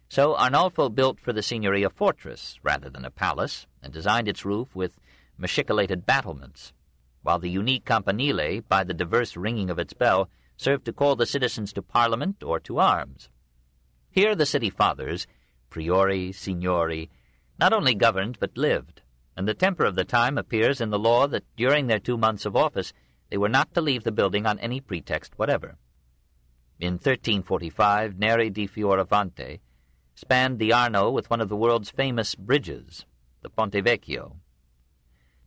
So Arnolfo built for the Signory a fortress rather than a palace, and designed its roof with machicolated battlements, while the unique campanile, by the diverse ringing of its bell, served to call the citizens to Parliament or to arms. Here the city fathers, priori, signori, not only governed but lived, and the temper of the time appears in the law that during their 2 months of office they were not to leave the building on any pretext whatever. In 1345, Neri di Fioravanti spanned the Arno with one of the world's famous bridges, the Ponte Vecchio.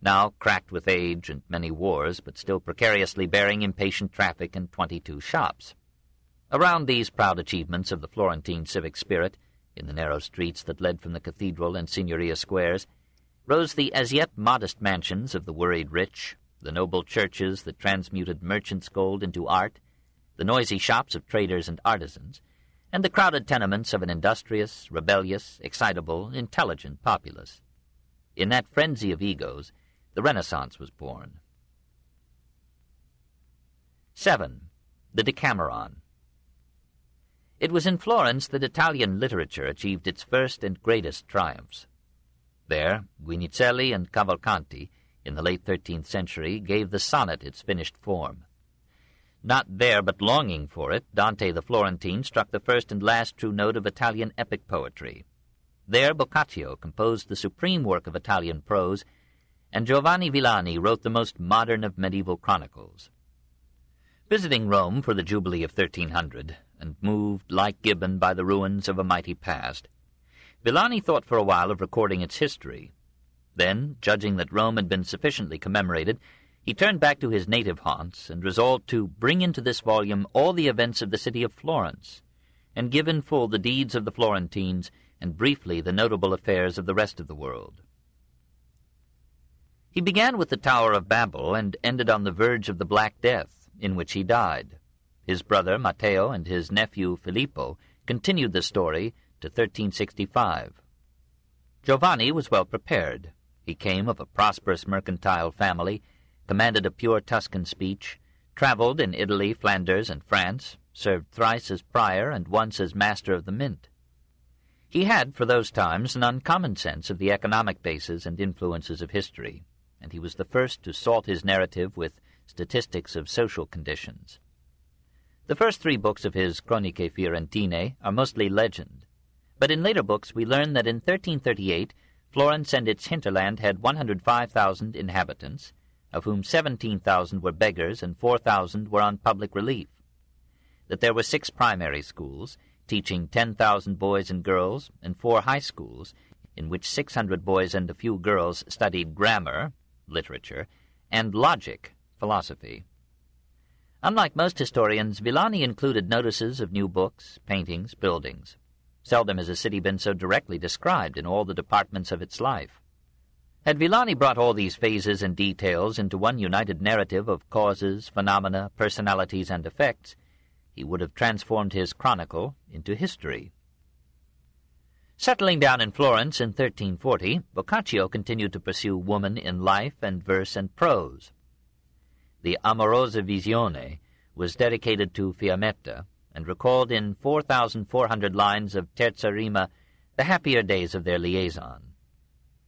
Now cracked with age and many wars, but still precariously bearing impatient traffic and 22 shops. Around these proud achievements of the Florentine civic spirit, in the narrow streets that led from the cathedral and Signoria squares, rose the as yet modest mansions of the worried rich, the noble churches that transmuted merchants' gold into art, the noisy shops of traders and artisans, and the crowded tenements of an industrious, rebellious, excitable, intelligent populace. In that frenzy of egos, the Renaissance was born. 7. The Decameron. It was in Florence that Italian literature achieved its first and greatest triumphs. There, Guinizelli and Cavalcanti, in the late 13th century, gave the sonnet its finished form. Not there, but longing for it, Dante the Florentine struck the first and last true note of Italian epic poetry. There Boccaccio composed the supreme work of Italian prose, and Giovanni Villani wrote the most modern of medieval chronicles. Visiting Rome for the Jubilee of 1300, and moved, like Gibbon, by the ruins of a mighty past, Villani thought for a while of recording its history. Then, judging that Rome had been sufficiently commemorated, he turned back to his native haunts and resolved to bring into this volume all the events of the city of Florence, and give in full the deeds of the Florentines and briefly the notable affairs of the rest of the world. He began with the Tower of Babel and ended on the verge of the Black Death, in which he died. His brother Matteo and his nephew Filippo continued the story to 1365. Giovanni was well prepared. He came of a prosperous mercantile family, commanded a pure Tuscan speech, traveled in Italy, Flanders, and France, served thrice as prior and once as master of the mint. He had, for those times, an uncommon sense of the economic bases and influences of history, and he was the first to salt his narrative with statistics of social conditions. The first 3 books of his Croniche Fiorentine are mostly legend, but in later books we learn that in 1338 Florence and its hinterland had 105,000 inhabitants, of whom 17,000 were beggars and 4,000 were on public relief, that there were 6 primary schools, teaching 10,000 boys and girls, and 4 high schools, in which 600 boys and a few girls studied grammar, literature, and logic, philosophy. Unlike most historians, Villani included notices of new books, paintings, buildings. Seldom has a city been so directly described in all the departments of its life. Had Villani brought all these phases and details into one united narrative of causes, phenomena, personalities, and effects, he would have transformed his chronicle into history. Settling down in Florence in 1340, Boccaccio continued to pursue woman in life and verse and prose. The Amorosa Visione was dedicated to Fiammetta, and recalled in 4,400 lines of terza rima the happier days of their liaison.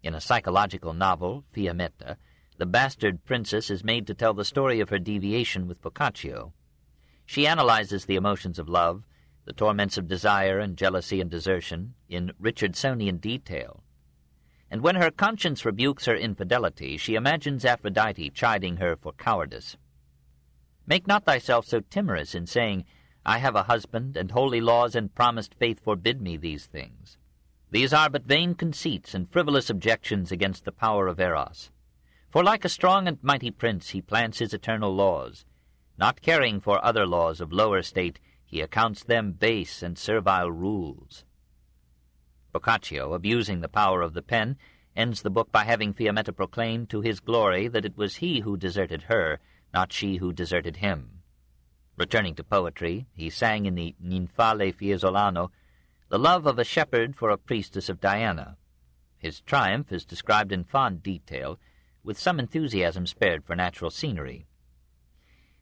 In a psychological novel, Fiammetta, the bastard princess is made to tell the story of her deviation with Boccaccio. She analyzes the emotions of love, the torments of desire and jealousy and desertion, in Richardsonian detail. And when her conscience rebukes her infidelity, she imagines Aphrodite chiding her for cowardice. Make not thyself so timorous in saying, I have a husband, and holy laws and promised faith forbid me these things. These are but vain conceits and frivolous objections against the power of Eros. For like a strong and mighty prince he plants his eternal laws. Not caring for other laws of lower state, he accounts them base and servile rules. Boccaccio, abusing the power of the pen, ends the book by having Fiammetta proclaim to his glory that it was he who deserted her, not she who deserted him. Returning to poetry, he sang in the Ninfale Fiessolano the love of a shepherd for a priestess of Diana. His triumph is described in fond detail, with some enthusiasm spared for natural scenery.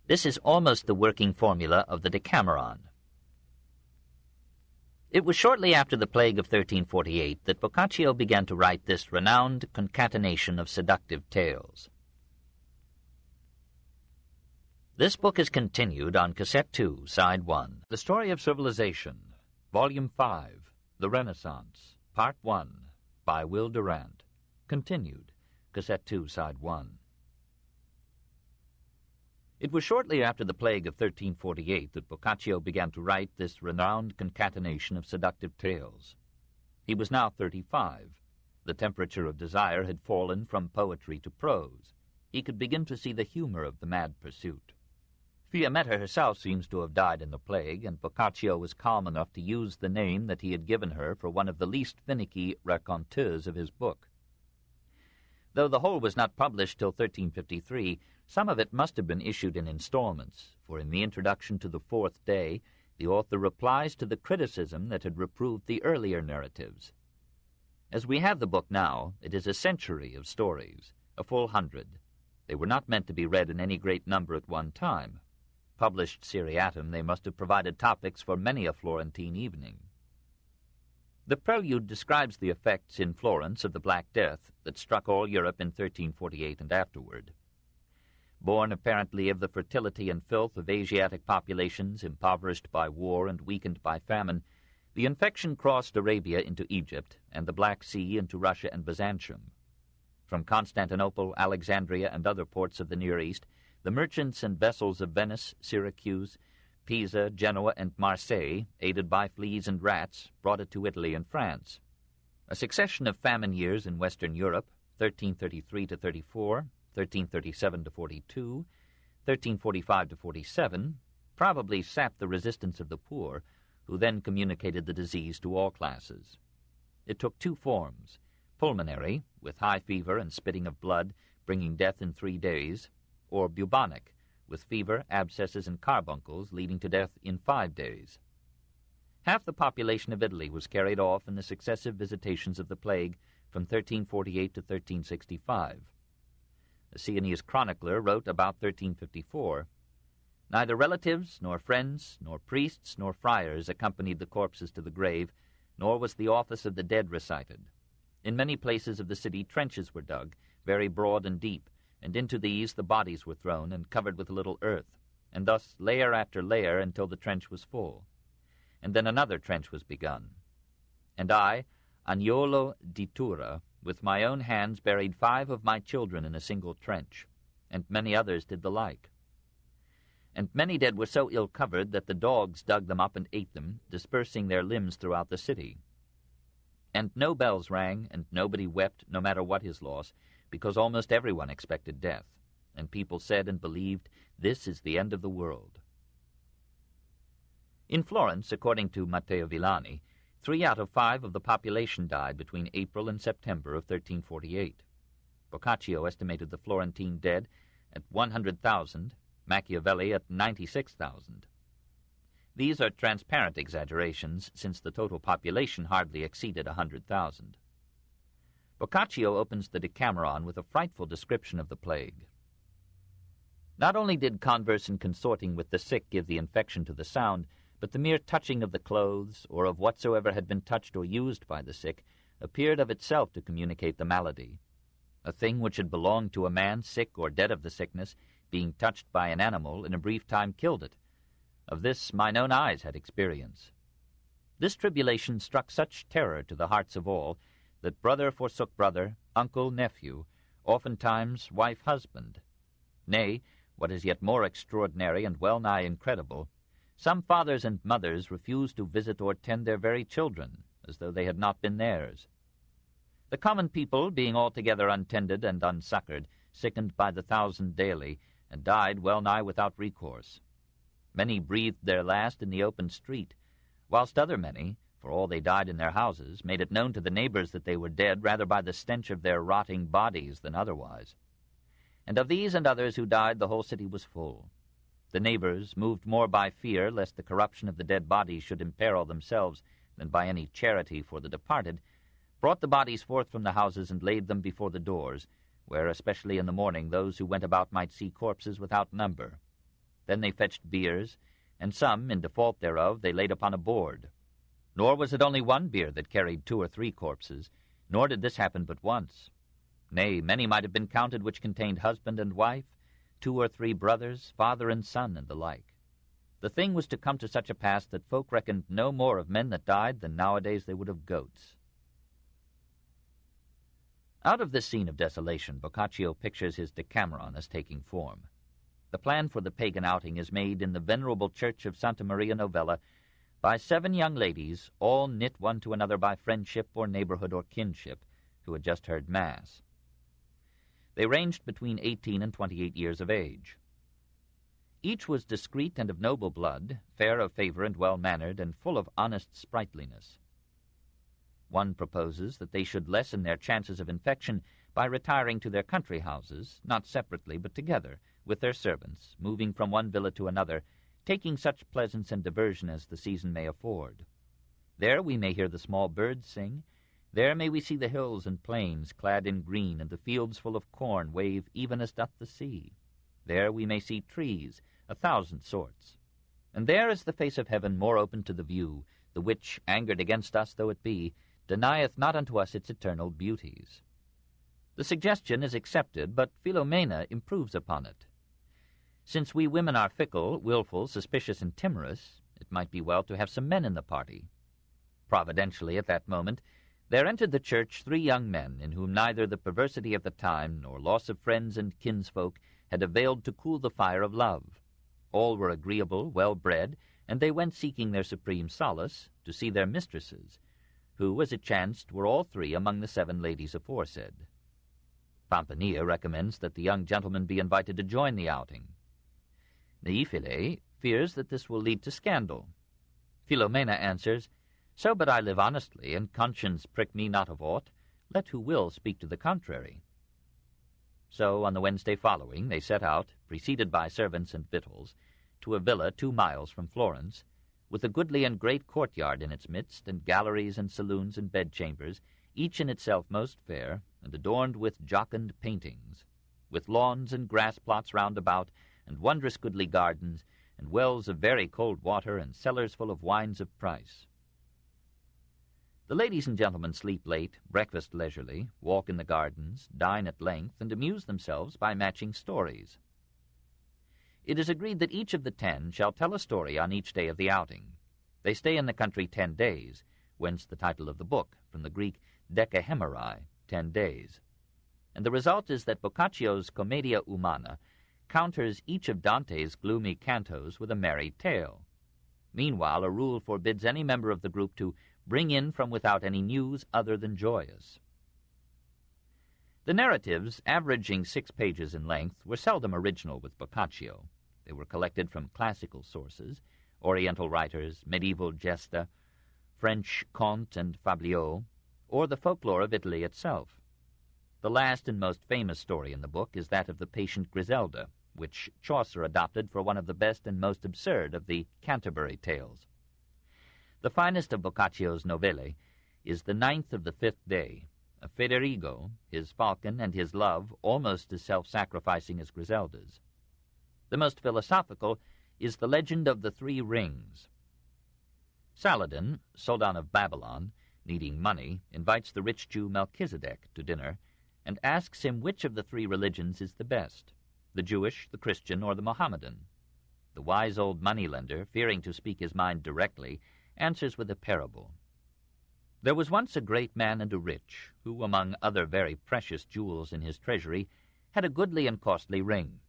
This is almost the working formula of the Decameron. It was shortly after the plague of 1348 that Boccaccio began to write this renowned concatenation of seductive tales. This book is continued on Cassette 2, Side 1. The Story of Civilization, Volume 5, The Renaissance, Part 1, by Will Durant. Continued. Cassette 2, Side 1. It was shortly after the plague of 1348 that Boccaccio began to write this renowned concatenation of seductive tales. He was now 35. The temperature of desire had fallen from poetry to prose. He could begin to see the humor of the mad pursuit. Fiammetta herself seems to have died in the plague, and Boccaccio was calm enough to use the name that he had given her for one of the least finicky raconteurs of his book. Though the whole was not published till 1353, some of it must have been issued in installments, for in the introduction to the Fourth Day, the author replies to the criticism that had reproved the earlier narratives. As we have the book now, it is a century of stories, a full 100. They were not meant to be read in any great number at one time. Published seriatim, they must have provided topics for many a Florentine evening. The Prelude describes the effects in Florence of the Black Death that struck all Europe in 1348 and afterward. Born apparently of the fertility and filth of Asiatic populations impoverished by war and weakened by famine, the infection crossed Arabia into Egypt and the Black Sea into Russia and Byzantium. From Constantinople, Alexandria, and other ports of the Near East, the merchants and vessels of Venice, Syracuse, Pisa, Genoa, and Marseille, aided by fleas and rats, brought it to Italy and France. A succession of famine years in Western Europe, 1333 to 34, 1337 to 42, 1345 to 47, probably sapped the resistance of the poor, who then communicated the disease to all classes. It took two forms: pulmonary, with high fever and spitting of blood, bringing death in 3 days, or bubonic, with fever, abscesses, and carbuncles, leading to death in 5 days. Half the population of Italy was carried off in the successive visitations of the plague from 1348 to 1365. A Sienese chronicler wrote about 1354, "Neither relatives, nor friends, nor priests, nor friars accompanied the corpses to the grave, nor was the office of the dead recited. In many places of the city trenches were dug, very broad and deep, and into these the bodies were thrown and covered with a little earth, and thus layer after layer until the trench was full. And then another trench was begun. And I, Agnolo di Tura, with my own hands buried 5 of my children in a single trench, and many others did the like. And many dead were so ill covered that the dogs dug them up and ate them, dispersing their limbs throughout the city. And no bells rang, and nobody wept, no matter what his loss, because almost everyone expected death, and people said and believed, 'This is the end of the world.'" In Florence, according to Matteo Villani, 3 out of 5 of the population died between April and September of 1348. Boccaccio estimated the Florentine dead at 100,000, Machiavelli at 96,000. These are transparent exaggerations, since the total population hardly exceeded 100,000. Boccaccio opens the Decameron with a frightful description of the plague. Not only did converse and consorting with the sick give the infection to the sound, but the mere touching of the clothes, or of whatsoever had been touched or used by the sick, appeared of itself to communicate the malady. A thing which had belonged to a man sick or dead of the sickness, being touched by an animal, in a brief time killed it. Of this mine own eyes had experience. This tribulation struck such terror to the hearts of all, that brother forsook brother, uncle nephew, oftentimes wife husband. Nay, what is yet more extraordinary and well-nigh incredible, some fathers and mothers refused to visit or tend their very children, as though they had not been theirs. The common people, being altogether untended and unsuccored, sickened by the 1,000 daily, and died well-nigh without recourse. Many breathed their last in the open street, whilst other many, for all they died in their houses, made it known to the neighbors that they were dead rather by the stench of their rotting bodies than otherwise. And of these and others who died the whole city was full. The neighbors, moved more by fear lest the corruption of the dead bodies should imperil themselves than by any charity for the departed, brought the bodies forth from the houses and laid them before the doors, where, especially in the morning, those who went about might see corpses without number. Then they fetched biers, and some, in default thereof, they laid upon a board. Nor was it only one bier that carried 2 or 3 corpses, nor did this happen but once. Nay, many might have been counted which contained husband and wife, 2 or 3 brothers, father and son, and the like. The thing was to come to such a pass that folk reckoned no more of men that died than nowadays they would of goats. Out of this scene of desolation, Boccaccio pictures his Decameron as taking form. The plan for the pagan outing is made in the venerable church of Santa Maria Novella by 7 young ladies, all knit one to another by friendship or neighborhood or kinship, who had just heard Mass. They ranged between 18 and 28 years of age. Each was discreet and of noble blood, fair of favor and well-mannered, and full of honest sprightliness. One proposes that they should lessen their chances of infection by retiring to their country houses, not separately but together, with their servants, moving from one villa to another, taking such pleasance and diversion as the season may afford. There we may hear the small birds sing, there may we see the hills and plains clad in green, and the fields full of corn wave even as doth the sea. There we may see trees, 1,000 sorts. And there is the face of heaven more open to the view, the which, angered against us though it be, denieth not unto us its eternal beauties. The suggestion is accepted, but Philomena improves upon it. Since we women are fickle, willful, suspicious, and timorous, it might be well to have some men in the party. Providentially, at that moment, there entered the church 3 young men, in whom neither the perversity of the time nor loss of friends and kinsfolk had availed to cool the fire of love. All were agreeable, well-bred, and they went seeking their supreme solace, to see their mistresses, who, as it chanced, were all 3 among the 7 ladies aforesaid. Pampinea recommends that the young gentleman be invited to join the outing. Neifile fears that this will lead to scandal. Philomena answers, "So but I live honestly, and conscience prick me not of aught, let who will speak to the contrary." So on the Wednesday following they set out, preceded by servants and victuals, to a villa 2 miles from Florence, with a goodly and great courtyard in its midst, and galleries and saloons and bedchambers, each in itself most fair, and adorned with jocund paintings, with lawns and grass-plots round about, and wondrous goodly gardens, and wells of very cold water, and cellars full of wines of price. The ladies and gentlemen sleep late, breakfast leisurely, walk in the gardens, dine at length, and amuse themselves by matching stories. It is agreed that each of the 10 shall tell a story on each day of the outing. They stay in the country 10 days, whence the title of the book, from the Greek Decameron, 10 days. And the result is that Boccaccio's Commedia Umana counters each of Dante's gloomy cantos with a merry tale. Meanwhile, a rule forbids any member of the group to bring in from without any news other than joyous. The narratives, averaging 6 pages in length, were seldom original with Boccaccio. They were collected from classical sources, Oriental writers, medieval gesta, French contes and fabliaux, or the folklore of Italy itself. The last and most famous story in the book is that of the patient Griselda, which Chaucer adopted for one of the best and most absurd of the Canterbury tales. The finest of Boccaccio's novelle is the 9th of the 5th day, of Federigo, his falcon, and his love, almost as self-sacrificing as Griselda's. The most philosophical is the legend of the 3 rings. Saladin, Sultan of Babylon, needing money, invites the rich Jew Melchizedek to dinner, and asks him which of the 3 religions is the best, the Jewish, the Christian, or the Mohammedan. The wise old moneylender, fearing to speak his mind directly, answers with a parable. There was once a great man and a rich, who, among other very precious jewels in his treasury, had a goodly and costly ring.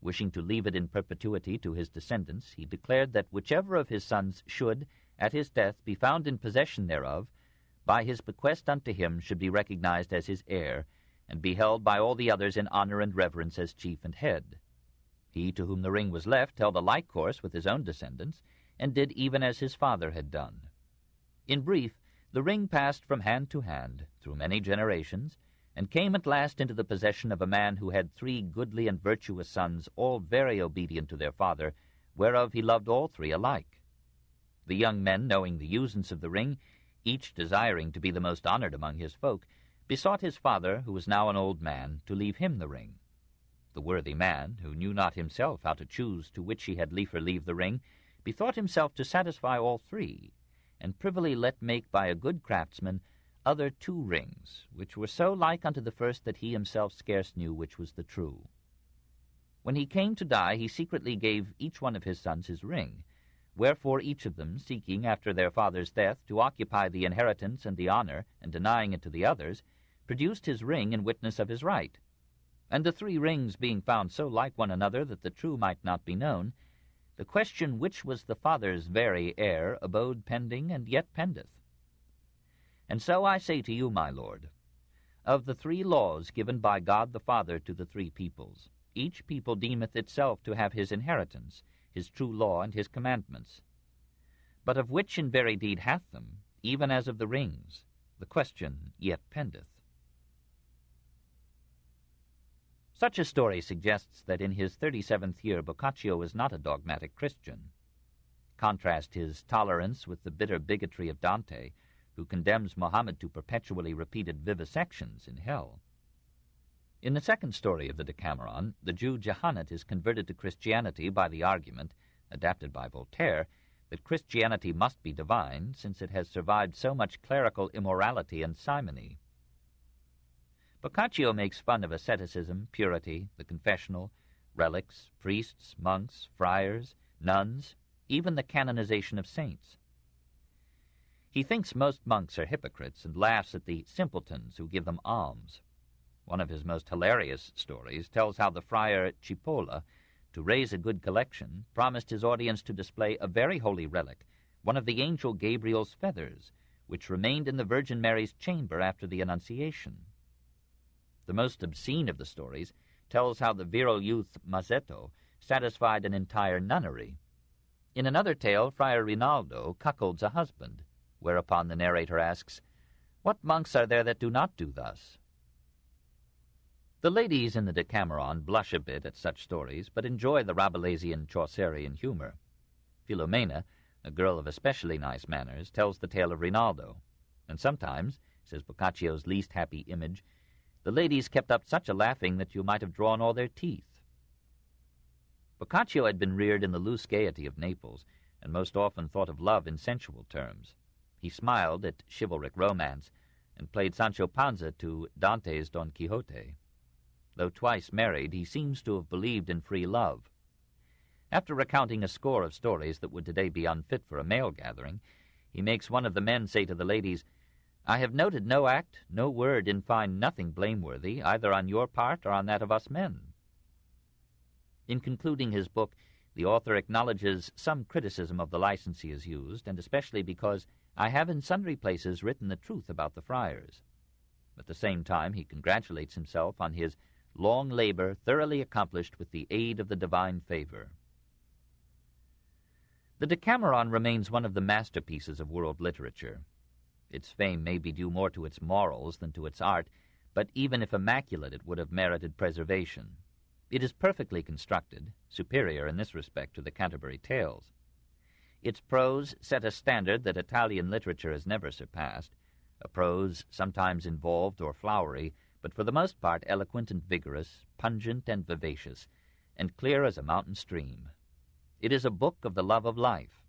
Wishing to leave it in perpetuity to his descendants, he declared that whichever of his sons should, at his death, be found in possession thereof, by his bequest unto him should be recognized as his heir, and be held by all the others in honor and reverence as chief and head. He to whom the ring was left held a like course with his own descendants, and did even as his father had done. In brief, the ring passed from hand to hand, through many generations, and came at last into the possession of a man who had 3 goodly and virtuous sons, all very obedient to their father, whereof he loved all 3 alike. The young men, knowing the usance of the ring, each desiring to be the most honored among his folk, besought his father, who was now an old man, to leave him the ring. The worthy man, who knew not himself how to choose to which he had liefer leave the ring, bethought himself to satisfy all 3, and privily let make by a good craftsman other 2 rings, which were so like unto the first that he himself scarce knew which was the true. When he came to die, he secretly gave each one of his sons his ring, wherefore each of them, seeking after their father's death to occupy the inheritance and the honor, and denying it to the others, produced his ring in witness of his right. And the 3 rings being found so like one another that the true might not be known, the question which was the father's very heir abode pending and yet pendeth. And so I say to you, my lord, of the 3 laws given by God the Father to the 3 peoples, each people deemeth itself to have his inheritance, his true law, and his commandments. But of which in very deed hath them, even as of the rings, the question yet pendeth. Such a story suggests that in his 37th year Boccaccio was not a dogmatic Christian. Contrast his tolerance with the bitter bigotry of Dante, who condemns Mohammed to perpetually repeated vivisections in hell. In the second story of the Decameron, the Jew Jehannet is converted to Christianity by the argument, adapted by Voltaire, that Christianity must be divine, since it has survived so much clerical immorality and simony. Boccaccio makes fun of asceticism, purity, the confessional, relics, priests, monks, friars, nuns, even the canonization of saints. He thinks most monks are hypocrites and laughs at the simpletons who give them alms. One of his most hilarious stories tells how the friar Cipolla, to raise a good collection, promised his audience to display a very holy relic, one of the angel Gabriel's feathers, which remained in the Virgin Mary's chamber after the Annunciation. The most obscene of the stories tells how the virile youth Mazzetto satisfied an entire nunnery. In another tale, Friar Rinaldo cuckolds a husband, whereupon the narrator asks, "What monks are there that do not do thus?" The ladies in the Decameron blush a bit at such stories, but enjoy the Rabelaisian Chaucerian humor. Philomena, a girl of especially nice manners, tells the tale of Rinaldo, and sometimes, says Boccaccio's least happy image, the ladies kept up such a laughing that you might have drawn all their teeth. Boccaccio had been reared in the loose gaiety of Naples, and most often thought of love in sensual terms. He smiled at chivalric romance, and played Sancho Panza to Dante's Don Quixote. Though twice married, he seems to have believed in free love. After recounting a score of stories that would today be unfit for a male gathering, he makes one of the men say to the ladies, "I have noted no act, no word, in fine nothing blameworthy, either on your part or on that of us men." In concluding his book, the author acknowledges some criticism of the license he has used, and especially because I have in sundry places written the truth about the friars. At the same time, he congratulates himself on his long labor thoroughly accomplished with the aid of the divine favor. The Decameron remains one of the masterpieces of world literature. Its fame may be due more to its morals than to its art, but even if immaculate it would have merited preservation. It is perfectly constructed, superior in this respect to the Canterbury Tales. Its prose set a standard that Italian literature has never surpassed, a prose sometimes involved or flowery, but for the most part eloquent and vigorous, pungent and vivacious, and clear as a mountain stream. It is a book of the love of life.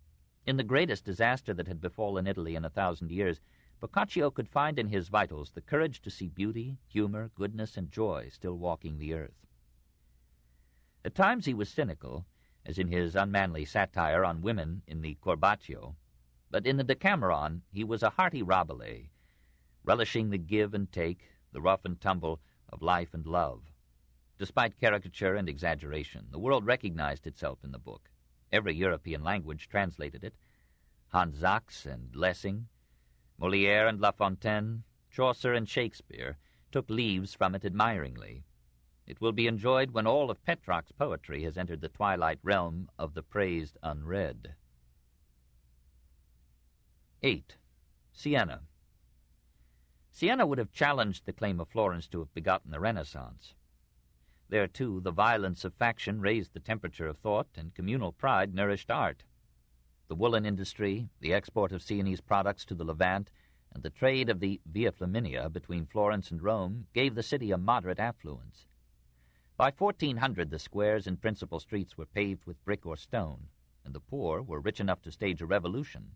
In the greatest disaster that had befallen Italy in 1,000 years, Boccaccio could find in his vitals the courage to see beauty, humor, goodness, and joy still walking the earth. At times he was cynical, as in his unmanly satire on women in the Corbaccio, but in the Decameron he was a hearty Rabelais, relishing the give and take, the rough and tumble of life and love. Despite caricature and exaggeration, the world recognized itself in the book. Every European language translated it. Hans Sachs and Lessing, Molière and La Fontaine, Chaucer and Shakespeare took leaves from it admiringly. It will be enjoyed when all of Petrarch's poetry has entered the twilight realm of the praised unread. 8. Siena. Siena would have challenged the claim of Florence to have begotten the Renaissance. There, too, the violence of faction raised the temperature of thought, and communal pride nourished art. The woolen industry, the export of Sienese products to the Levant, and the trade of the Via Flaminia between Florence and Rome gave the city a moderate affluence. By 1400 the squares and principal streets were paved with brick or stone, and the poor were rich enough to stage a revolution.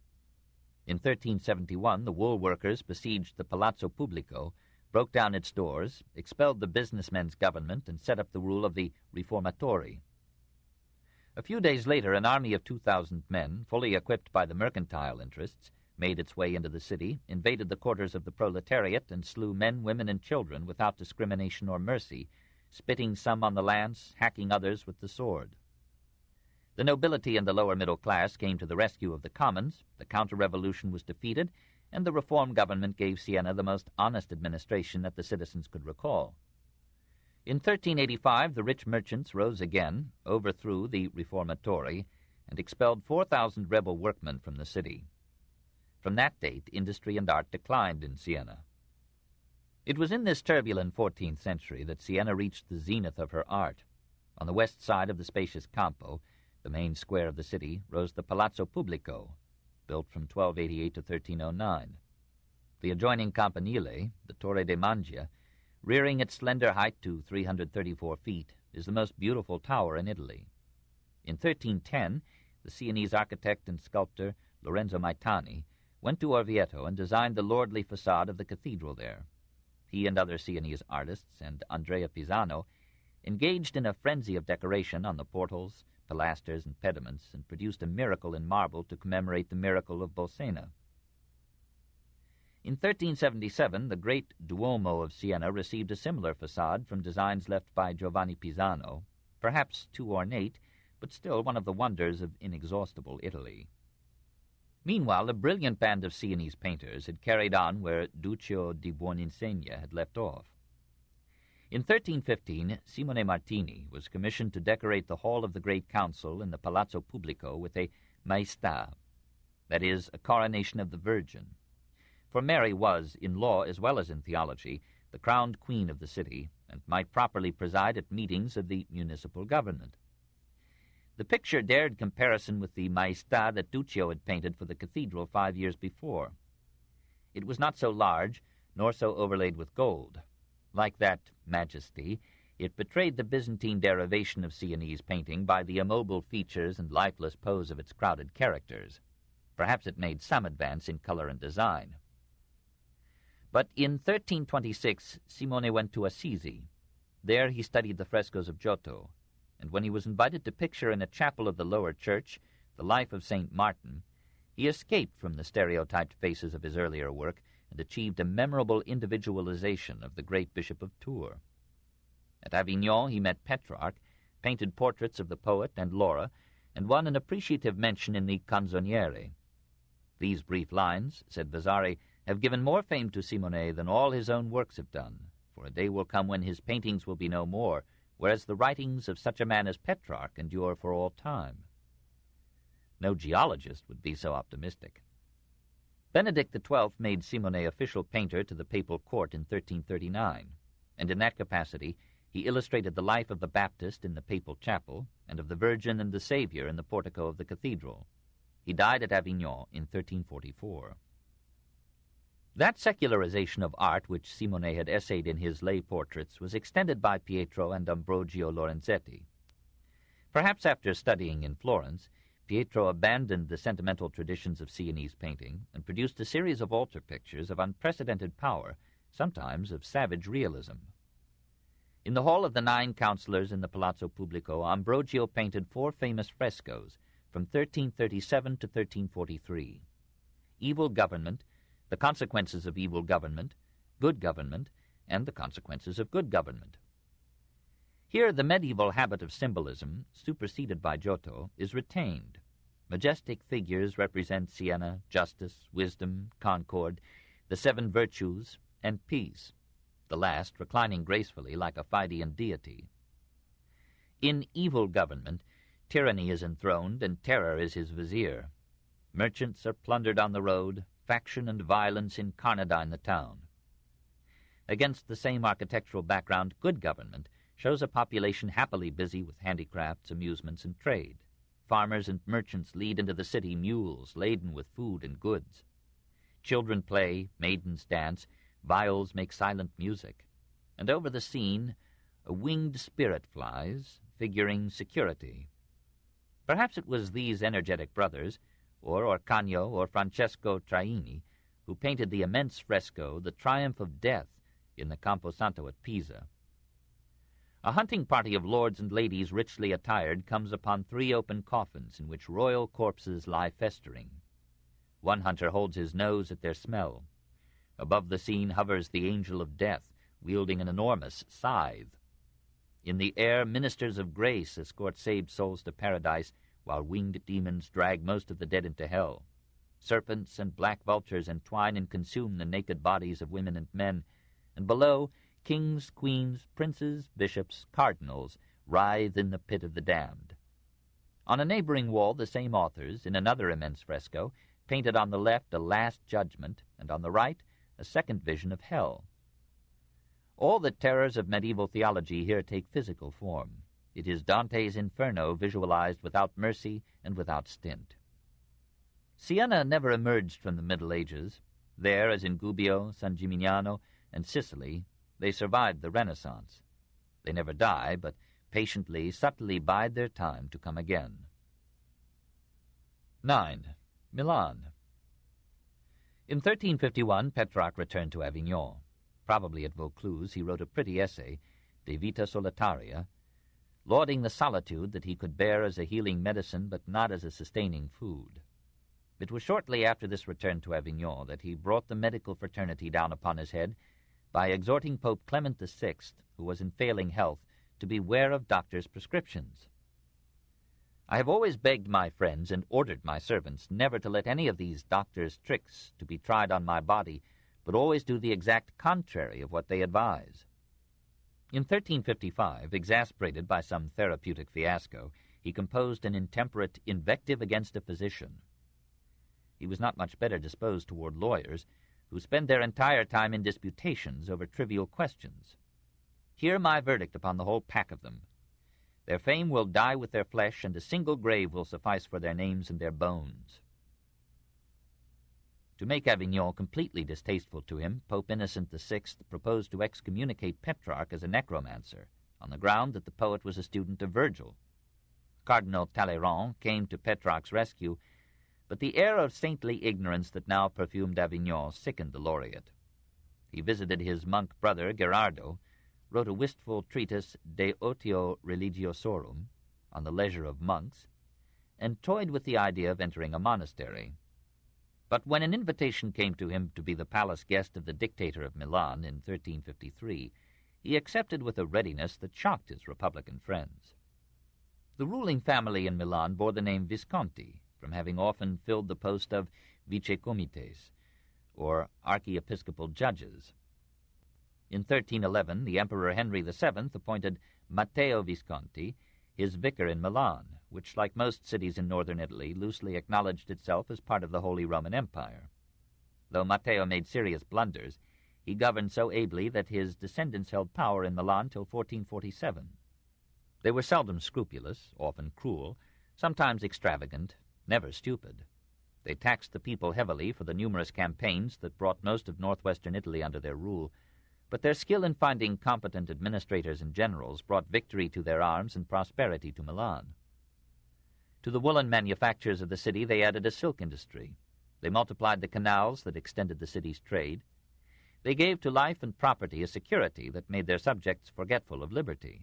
In 1371 the wool workers besieged the Palazzo Pubblico, broke down its doors, expelled the businessmen's government, and set up the rule of the Riformatori. A few days later an army of 2,000 men, fully equipped by the mercantile interests, made its way into the city, invaded the quarters of the proletariat, and slew men, women, and children without discrimination or mercy, spitting some on the lance, hacking others with the sword. The nobility and the lower middle class came to the rescue of the commons, the counter-revolution was defeated, and the reform government gave Siena the most honest administration that the citizens could recall. In 1385 the rich merchants rose again, overthrew the Riformatori, and expelled 4,000 rebel workmen from the city. From that date, industry and art declined in Siena. It was in this turbulent 14th century that Siena reached the zenith of her art. On the west side of the spacious Campo, the main square of the city, rose the Palazzo Pubblico, built from 1288 to 1309. The adjoining Campanile, the Torre de Mangia, rearing its slender height to 334 feet, is the most beautiful tower in Italy. In 1310, the Sienese architect and sculptor Lorenzo Maitani went to Orvieto and designed the lordly facade of the cathedral there. He and other Sienese artists, and Andrea Pisano, engaged in a frenzy of decoration on the portals, pilasters, and pediments, and produced a miracle in marble to commemorate the miracle of Bolsena. In 1377, the great Duomo of Siena received a similar facade from designs left by Giovanni Pisano, perhaps too ornate, but still one of the wonders of inexhaustible Italy. Meanwhile, a brilliant band of Sienese painters had carried on where Duccio di Buoninsegna had left off. In 1315, Simone Martini was commissioned to decorate the hall of the Great Council in the Palazzo Pubblico with a maestà, that is, a coronation of the Virgin. For Mary was, in law as well as in theology, the crowned queen of the city, and might properly preside at meetings of the municipal government. The picture dared comparison with the maestà that Duccio had painted for the cathedral 5 years before. It was not so large, nor so overlaid with gold. Like that majesty, it betrayed the Byzantine derivation of Sienese painting by the immobile features and lifeless pose of its crowded characters. Perhaps it made some advance in color and design. But in 1326, Simone went to Assisi. There he studied the frescoes of Giotto, and when he was invited to picture in a chapel of the lower church the life of St. Martin, he escaped from the stereotyped faces of his earlier work and achieved a memorable individualization of the great Bishop of Tours. At Avignon he met Petrarch, painted portraits of the poet and Laura, and won an appreciative mention in the Canzoniere. These brief lines, said Vasari, have given more fame to Simone than all his own works have done, for a day will come when his paintings will be no more, whereas the writings of such a man as Petrarch endure for all time. No geologist would be so optimistic. Benedict XII made Simone official painter to the papal court in 1339, and in that capacity he illustrated the life of the Baptist in the papal chapel and of the Virgin and the Savior in the portico of the cathedral. He died at Avignon in 1344. That secularization of art which Simone had essayed in his lay portraits was extended by Pietro and Ambrogio Lorenzetti. Perhaps after studying in Florence, Pietro abandoned the sentimental traditions of Sienese painting and produced a series of altar pictures of unprecedented power, sometimes of savage realism. In the Hall of the Nine Councillors in the Palazzo Pubblico, Ambrogio painted 4 famous frescoes from 1337 to 1343. Evil government, the consequences of evil government, good government, and the consequences of good government. Here the medieval habit of symbolism, superseded by Giotto, is retained. Majestic figures represent Siena, justice, wisdom, concord, the 7 virtues, and peace, the last reclining gracefully like a Phidian deity. In evil government, tyranny is enthroned and terror is his vizier. Merchants are plundered on the road, faction and violence incarnadine the town. Against the same architectural background, good government shows a population happily busy with handicrafts, amusements, and trade. Farmers and merchants lead into the city mules laden with food and goods. Children play, maidens dance, viols make silent music, and over the scene a winged spirit flies, figuring security. Perhaps it was these energetic brothers, or Orcagno or Francesco Traini, who painted the immense fresco, The Triumph of Death, in the Campo Santo at Pisa. A hunting party of lords and ladies richly attired comes upon 3 open coffins in which royal corpses lie festering. One hunter holds his nose at their smell. Above the scene hovers the angel of death, wielding an enormous scythe. In the air, ministers of grace escort saved souls to paradise, while winged demons drag most of the dead into hell. Serpents and black vultures entwine and consume the naked bodies of women and men, and below, kings, queens, princes, bishops, cardinals writhe in the pit of the damned. On a neighboring wall, the same authors, in another immense fresco, painted on the left a Last Judgment, and on the right a second vision of hell. All the terrors of medieval theology here take physical form. It is Dante's Inferno visualized without mercy and without stint. Siena never emerged from the Middle Ages. There, as in Gubbio, San Gimignano, and Sicily, they survived the Renaissance. They never die, but patiently, subtly bide their time to come again. 9. Milan. In 1351, Petrarch returned to Avignon. Probably at Vaucluse, he wrote a pretty essay, De Vita Solitaria, lauding the solitude that he could bear as a healing medicine but not as a sustaining food. It was shortly after this return to Avignon that he brought the medical fraternity down upon his head by exhorting Pope Clement VI, who was in failing health, to beware of doctors' prescriptions. I have always begged my friends and ordered my servants never to let any of these doctors' tricks to be tried on my body, but always do the exact contrary of what they advise. In 1355, exasperated by some therapeutic fiasco, he composed an intemperate invective against a physician. He was not much better disposed toward lawyers, who spend their entire time in disputations over trivial questions. Hear my verdict upon the whole pack of them. Their fame will die with their flesh, and a single grave will suffice for their names and their bones. To make Avignon completely distasteful to him, Pope Innocent VI proposed to excommunicate Petrarch as a necromancer, on the ground that the poet was a student of Virgil. Cardinal Talleyrand came to Petrarch's rescue, but the air of saintly ignorance that now perfumed Avignon sickened the laureate. He visited his monk brother, Gherardo, wrote a wistful treatise De Otio Religiosorum, on the leisure of monks, and toyed with the idea of entering a monastery. But when an invitation came to him to be the palace guest of the dictator of Milan in 1353, he accepted with a readiness that shocked his republican friends. The ruling family in Milan bore the name Visconti, from having often filled the post of vicecomites, or archiepiscopal judges. In 1311, the Emperor Henry VII appointed Matteo Visconti his vicar in Milan, which, like most cities in northern Italy, loosely acknowledged itself as part of the Holy Roman Empire. Though Matteo made serious blunders, he governed so ably that his descendants held power in Milan till 1447. They were seldom scrupulous, often cruel, sometimes extravagant, never stupid. They taxed the people heavily for the numerous campaigns that brought most of northwestern Italy under their rule, but their skill in finding competent administrators and generals brought victory to their arms and prosperity to Milan. To the woolen manufactures of the city they added a silk industry. They multiplied the canals that extended the city's trade. They gave to life and property a security that made their subjects forgetful of liberty.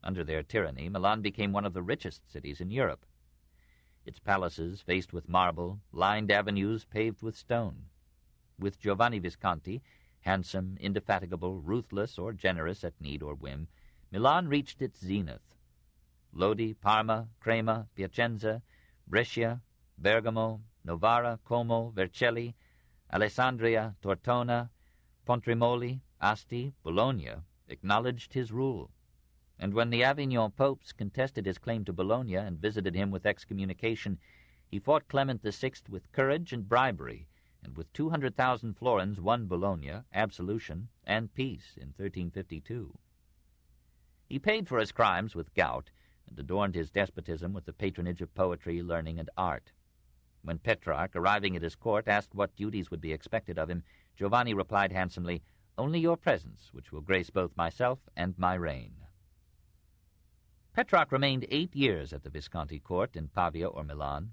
Under their tyranny, Milan became one of the richest cities in Europe. Its palaces, faced with marble, lined avenues paved with stone. With Giovanni Visconti, handsome, indefatigable, ruthless, or generous at need or whim, Milan reached its zenith. Lodi, Parma, Crema, Piacenza, Brescia, Bergamo, Novara, Como, Vercelli, Alessandria, Tortona, Pontremoli, Asti, Bologna acknowledged his rule. And when the Avignon popes contested his claim to Bologna and visited him with excommunication, he fought Clement VI with courage and bribery, and with 200,000 florins won Bologna, absolution, and peace in 1352. He paid for his crimes with gout, and adorned his despotism with the patronage of poetry, learning, and art. When Petrarch, arriving at his court, asked what duties would be expected of him, Giovanni replied handsomely, "Only your presence, which will grace both myself and my reign." Petrarch remained 8 years at the Visconti court in Pavia or Milan.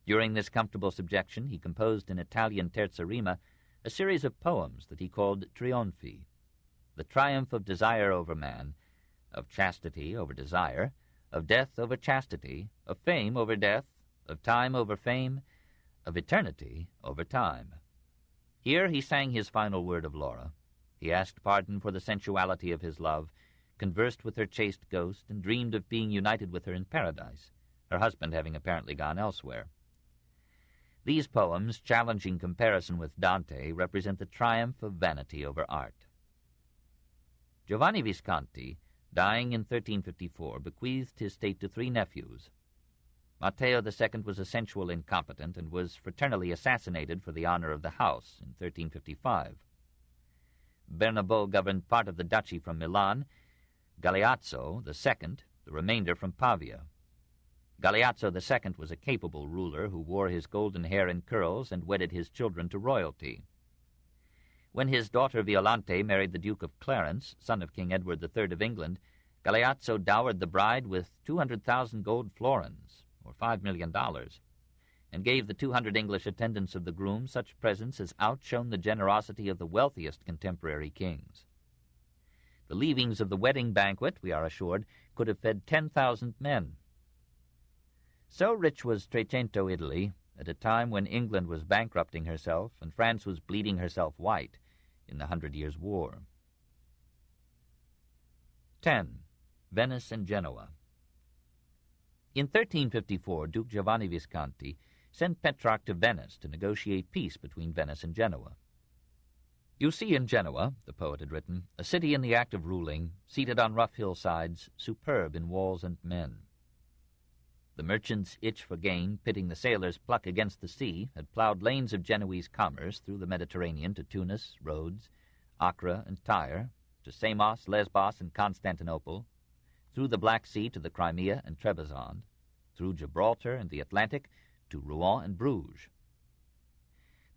During this comfortable subjection, he composed in Italian terza rima a series of poems that he called Trionfi, the triumph of desire over man, of chastity over desire, of death over chastity, of fame over death, of time over fame, of eternity over time. Here he sang his final word of Laura. He asked pardon for the sensuality of his love, conversed with her chaste ghost, and dreamed of being united with her in paradise, her husband having apparently gone elsewhere. These poems, challenging comparison with Dante, represent the triumph of vanity over art. Giovanni Visconti, dying in 1354, bequeathed his estate to 3 nephews. Matteo II was a sensual incompetent and was fraternally assassinated for the honor of the house in 1355. Bernabo governed part of the duchy from Milan, Galeazzo II, the remainder from Pavia. Galeazzo II was a capable ruler who wore his golden hair in curls and wedded his children to royalty. When his daughter Violante married the Duke of Clarence, son of King Edward III of England, Galeazzo dowered the bride with 200,000 gold florins, or $5 million, and gave the 200 English attendants of the groom such presents as outshone the generosity of the wealthiest contemporary kings. The leavings of the wedding banquet, we are assured, could have fed 10,000 men. So rich was Trecento, Italy, at a time when England was bankrupting herself and France was bleeding herself white in the 100 Years' War. 10. Venice and Genoa. In 1354, Duke Giovanni Visconti sent Petrarch to Venice to negotiate peace between Venice and Genoa. "You see in Genoa," the poet had written, "a city in the act of ruling, seated on rough hillsides, superb in walls and men." The merchants' itch for gain, pitting the sailors' pluck against the sea, had plowed lanes of Genoese commerce through the Mediterranean to Tunis, Rhodes, Acre, and Tyre, to Samos, Lesbos, and Constantinople, through the Black Sea to the Crimea and Trebizond, through Gibraltar and the Atlantic to Rouen and Bruges.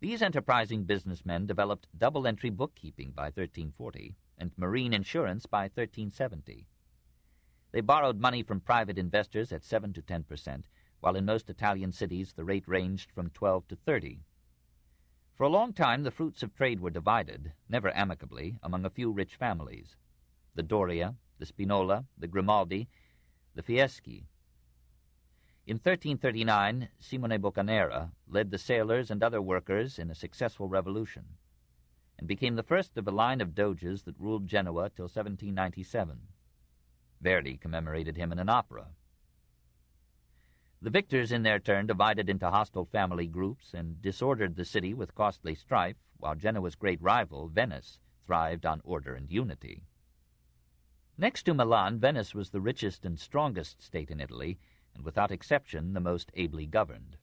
These enterprising businessmen developed double-entry bookkeeping by 1340 and marine insurance by 1370. They borrowed money from private investors at 7 to 10%, while in most Italian cities the rate ranged from 12 to 30. For a long time the fruits of trade were divided, never amicably, among a few rich families: the Doria, the Spinola, the Grimaldi, the Fieschi. In 1339, Simone Boccanera led the sailors and other workers in a successful revolution, and became the first of a line of doges that ruled Genoa till 1797. Verdi commemorated him in an opera. The victors in their turn divided into hostile family groups and disordered the city with costly strife, while Genoa's great rival, Venice, thrived on order and unity. Next to Milan, Venice was the richest and strongest state in Italy, and without exception the most ably governed.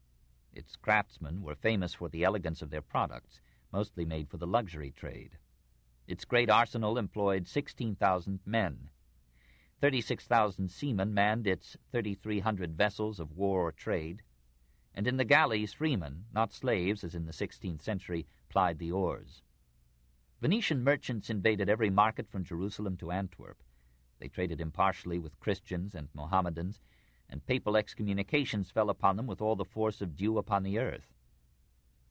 Its craftsmen were famous for the elegance of their products, mostly made for the luxury trade. Its great arsenal employed 16,000 men. 36,000 seamen manned its 3,300 vessels of war or trade, and in the galleys freemen, not slaves as in the 16th century, plied the oars. Venetian merchants invaded every market from Jerusalem to Antwerp. They traded impartially with Christians and Mohammedans, and papal excommunications fell upon them with all the force of dew upon the earth.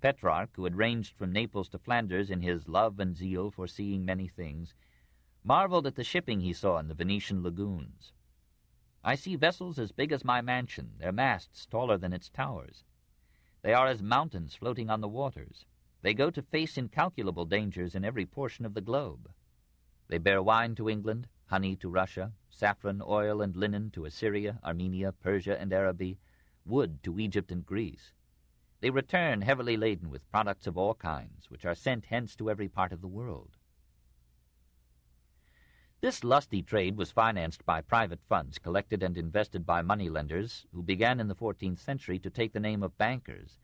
Petrarch, who had ranged from Naples to Flanders in his love and zeal for seeing many things, marveled at the shipping he saw in the Venetian lagoons. "I see vessels as big as my mansion, their masts taller than its towers. They are as mountains floating on the waters. They go to face incalculable dangers in every portion of the globe. They bear wine to England, honey to Russia, saffron, oil, and linen to Assyria, Armenia, Persia, and Araby, wood to Egypt and Greece. They return heavily laden with products of all kinds, which are sent hence to every part of the world." This lusty trade was financed by private funds collected and invested by moneylenders who began in the 14th century to take the name of bankers,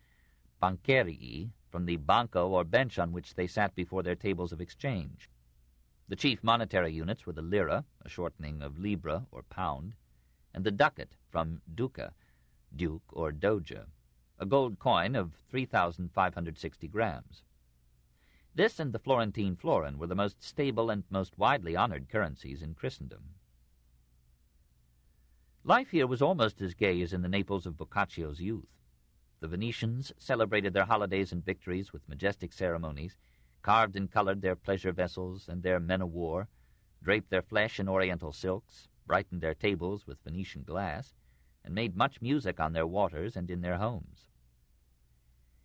bancherii, from the banco or bench on which they sat before their tables of exchange. The chief monetary units were the lira, a shortening of libra or pound, and the ducat, from duca, duke or doge, a gold coin of 3,560 grams. This and the Florentine florin were the most stable and most widely honored currencies in Christendom. Life here was almost as gay as in the Naples of Boccaccio's youth. The Venetians celebrated their holidays and victories with majestic ceremonies, carved and colored their pleasure vessels and their men of war, draped their flesh in oriental silks, brightened their tables with Venetian glass, and made much music on their waters and in their homes.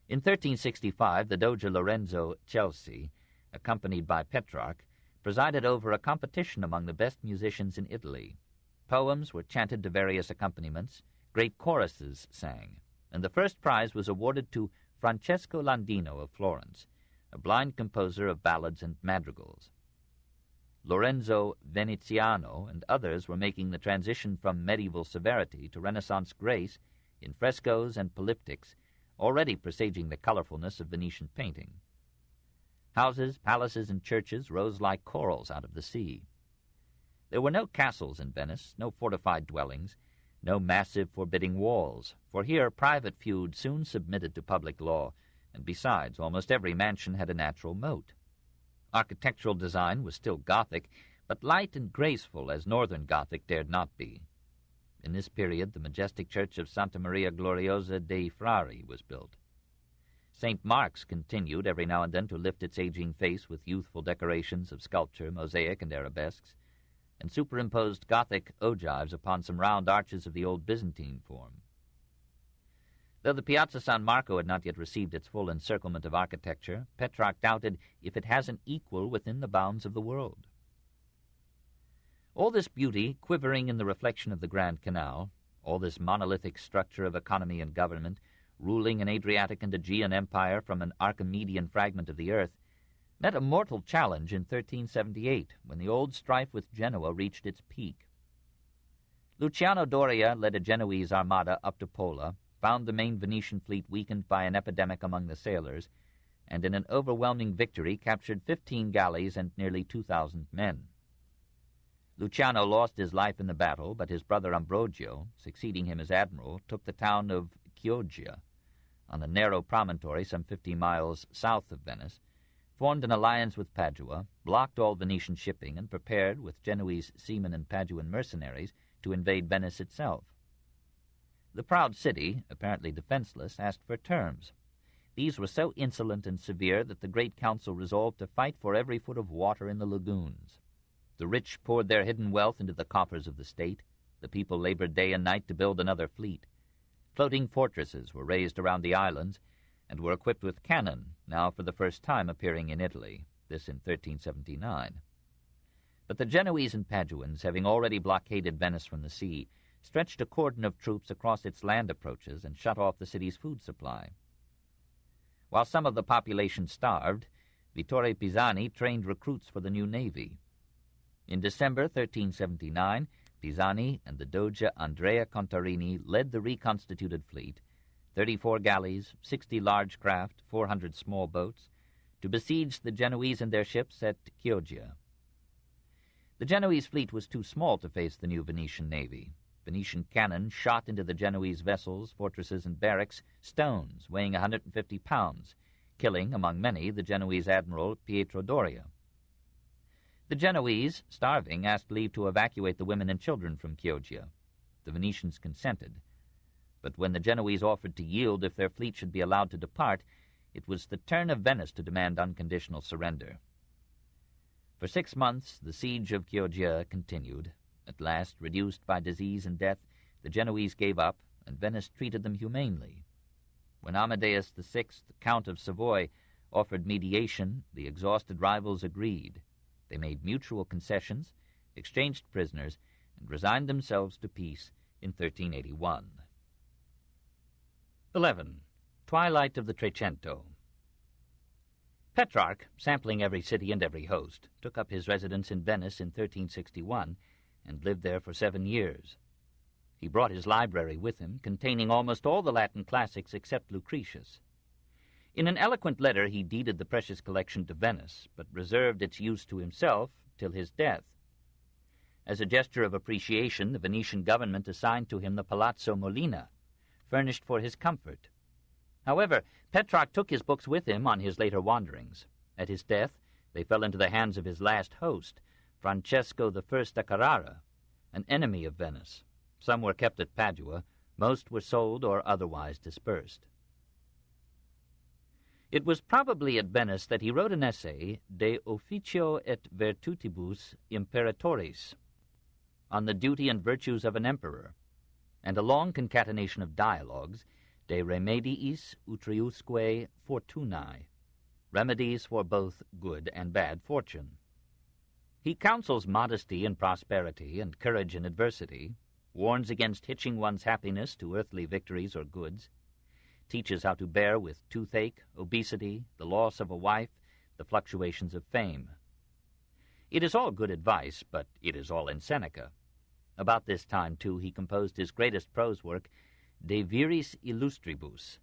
In 1365, the Doge Lorenzo Chelsea, accompanied by Petrarch, presided over a competition among the best musicians in Italy. Poems were chanted to various accompaniments, great choruses sang, and the first prize was awarded to Francesco Landino of Florence, a blind composer of ballads and madrigals. Lorenzo Veneziano and others were making the transition from medieval severity to Renaissance grace in frescoes and polyptychs, already presaging the colorfulness of Venetian painting. Houses, palaces, and churches rose like corals out of the sea. There were no castles in Venice, no fortified dwellings, no massive forbidding walls, for here private feud soon submitted to public law, and besides, almost every mansion had a natural moat. Architectural design was still Gothic, but light and graceful as northern Gothic dared not be. In this period, the majestic church of Santa Maria Gloriosa dei Frari was built. St. Mark's continued every now and then to lift its aging face with youthful decorations of sculpture, mosaic, and arabesques, and superimposed Gothic ogives upon some round arches of the old Byzantine form. Though the Piazza San Marco had not yet received its full encirclement of architecture, Petrarch doubted if it has an equal within the bounds of the world. All this beauty quivering in the reflection of the Grand Canal, all this monolithic structure of economy and government, ruling an Adriatic and Aegean empire from an Archimedean fragment of the earth, met a mortal challenge in 1378, when the old strife with Genoa reached its peak. Luciano Doria led a Genoese armada up to Pola, found the main Venetian fleet weakened by an epidemic among the sailors, and in an overwhelming victory captured 15 galleys and nearly 2,000 men. Luciano lost his life in the battle, but his brother Ambrogio, succeeding him as admiral, took the town of Chioggia, on a narrow promontory some 50 miles south of Venice, formed an alliance with Padua, blocked all Venetian shipping, and prepared, with Genoese seamen and Paduan mercenaries, to invade Venice itself. The proud city, apparently defenseless, asked for terms. These were so insolent and severe that the great council resolved to fight for every foot of water in the lagoons. The rich poured their hidden wealth into the coffers of the state. The people labored day and night to build another fleet. Floating fortresses were raised around the islands, and were equipped with cannon, now for the first time appearing in Italy, this in 1379. But the Genoese and Paduans, having already blockaded Venice from the sea, stretched a cordon of troops across its land approaches and shut off the city's food supply. While some of the population starved, Vittore Pisani trained recruits for the new navy. In December 1379, Pisani and the Doge Andrea Contarini led the reconstituted fleet, 34 galleys, 60 large craft, 400 small boats, to besiege the Genoese and their ships at Chioggia. The Genoese fleet was too small to face the new Venetian navy. Venetian cannon shot into the Genoese vessels, fortresses, and barracks stones weighing 150 pounds, killing, among many, the Genoese admiral Pietro Doria. The Genoese, starving, asked leave to evacuate the women and children from Chioggia. The Venetians consented. But when the Genoese offered to yield if their fleet should be allowed to depart, it was the turn of Venice to demand unconditional surrender. For 6 months the siege of Chioggia continued. At last, reduced by disease and death, the Genoese gave up, and Venice treated them humanely. When Amadeus VI, Count of Savoy, offered mediation, the exhausted rivals agreed. They made mutual concessions, exchanged prisoners, and resigned themselves to peace in 1381. 11. Twilight of the Trecento. Petrarch, sampling every city and every host, took up his residence in Venice in 1361, and lived there for 7 years. He brought his library with him, containing almost all the Latin classics except Lucretius. In an eloquent letter he deeded the precious collection to Venice, but reserved its use to himself till his death. As a gesture of appreciation, the Venetian government assigned to him the Palazzo Molina, furnished for his comfort. However, Petrarch took his books with him on his later wanderings. At his death, they fell into the hands of his last host, Francesco I da Carrara, an enemy of Venice. Some were kept at Padua, most were sold or otherwise dispersed. It was probably at Venice that he wrote an essay, De Officio et Virtutibus Imperatoris, on the duty and virtues of an emperor, and a long concatenation of dialogues De remediis utriusque fortunae, remedies for both good and bad fortune. He counsels modesty in prosperity and courage in adversity, warns against hitching one's happiness to earthly victories or goods, teaches how to bear with toothache, obesity, the loss of a wife, the fluctuations of fame. It is all good advice, but it is all in Seneca. About this time, too, he composed his greatest prose work, De Viris Illustribus,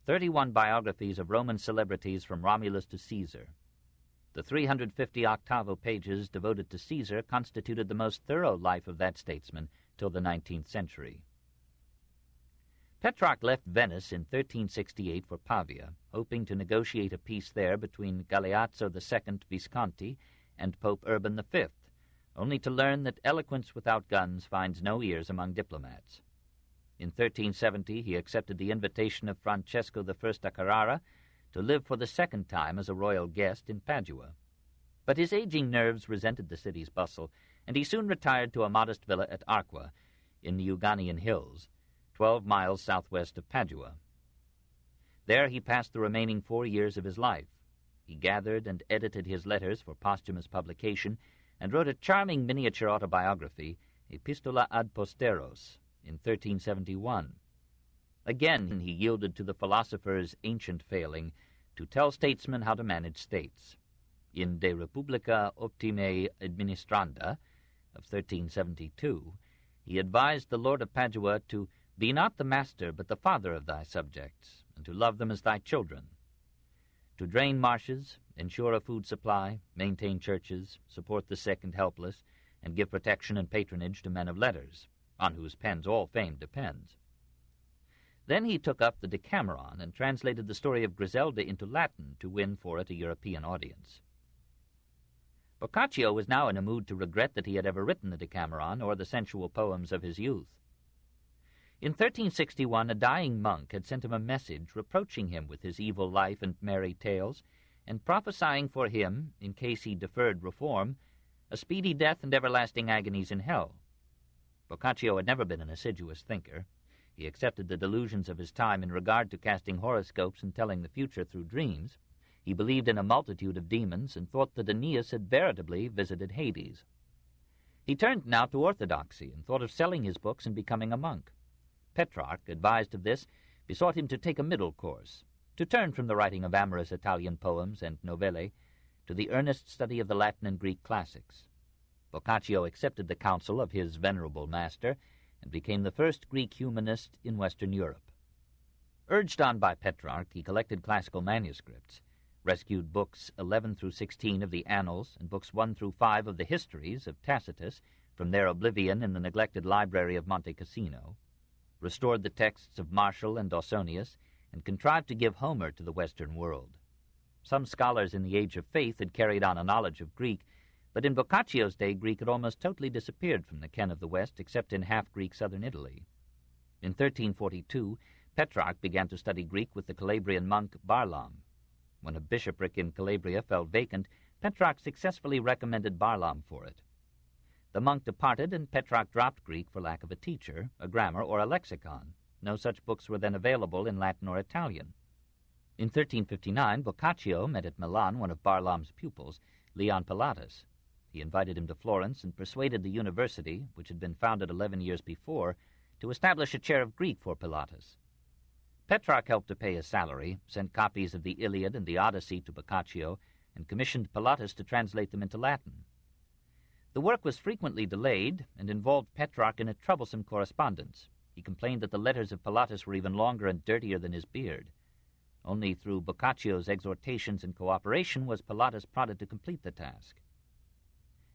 31 biographies of Roman celebrities from Romulus to Caesar. The 350 octavo pages devoted to Caesar constituted the most thorough life of that statesman till the 19th century. Petrarch left Venice in 1368 for Pavia, hoping to negotiate a peace there between Galeazzo II Visconti and Pope Urban V, only to learn that eloquence without guns finds no ears among diplomats. In 1370 he accepted the invitation of Francesco I da Carrara to live for the second time as a royal guest in Padua. But his aging nerves resented the city's bustle, and he soon retired to a modest villa at Arqua, in the Euganean hills, 12 miles southwest of Padua. There he passed the remaining 4 years of his life. He gathered and edited his letters for posthumous publication, and wrote a charming miniature autobiography, Epistola ad Posteros, in 1371. Again he yielded to the philosopher's ancient failing to tell statesmen how to manage states. In De Republica Optime Administranda of 1372, he advised the Lord of Padua to be not the master but the father of thy subjects, and to love them as thy children, to drain marshes, ensure a food supply, maintain churches, support the sick and helpless, and give protection and patronage to men of letters, on whose pens all fame depends. Then he took up the Decameron and translated the story of Griselda into Latin to win for it a European audience. Boccaccio was now in a mood to regret that he had ever written the Decameron or the sensual poems of his youth. In 1361 a dying monk had sent him a message reproaching him with his evil life and merry tales, and prophesying for him, in case he deferred reform, a speedy death and everlasting agonies in hell. Boccaccio had never been an assiduous thinker. He accepted the delusions of his time in regard to casting horoscopes and telling the future through dreams. He believed in a multitude of demons and thought that Aeneas had veritably visited Hades. He turned now to orthodoxy and thought of selling his books and becoming a monk. Petrarch, advised of this, besought him to take a middle course, to turn from the writing of amorous Italian poems and novelle to the earnest study of the Latin and Greek classics. Boccaccio accepted the counsel of his venerable master and became the first Greek humanist in Western Europe. Urged on by Petrarch, he collected classical manuscripts, rescued books 11 through 16 of the Annals and books 1 through 5 of the Histories of Tacitus from their oblivion in the neglected library of Monte Cassino, restored the texts of Martial and Ausonius, and contrived to give Homer to the Western world. Some scholars in the Age of Faith had carried on a knowledge of Greek, but in Boccaccio's day Greek had almost totally disappeared from the ken of the West except in half-Greek southern Italy. In 1342, Petrarch began to study Greek with the Calabrian monk Barlaam. When a bishopric in Calabria fell vacant, Petrarch successfully recommended Barlaam for it. The monk departed, and Petrarch dropped Greek for lack of a teacher, a grammar, or a lexicon. No such books were then available in Latin or Italian. In 1359, Boccaccio met at Milan one of Barlaam's pupils, Leon Pilatus. He invited him to Florence and persuaded the university, which had been founded 11 years before, to establish a chair of Greek for Pilatus. Petrarch helped to pay his salary, sent copies of the Iliad and the Odyssey to Boccaccio, and commissioned Pilatus to translate them into Latin. The work was frequently delayed and involved Petrarch in a troublesome correspondence. He complained that the letters of Pilatus were even longer and dirtier than his beard. Only through Boccaccio's exhortations and cooperation was Pilatus prodded to complete the task.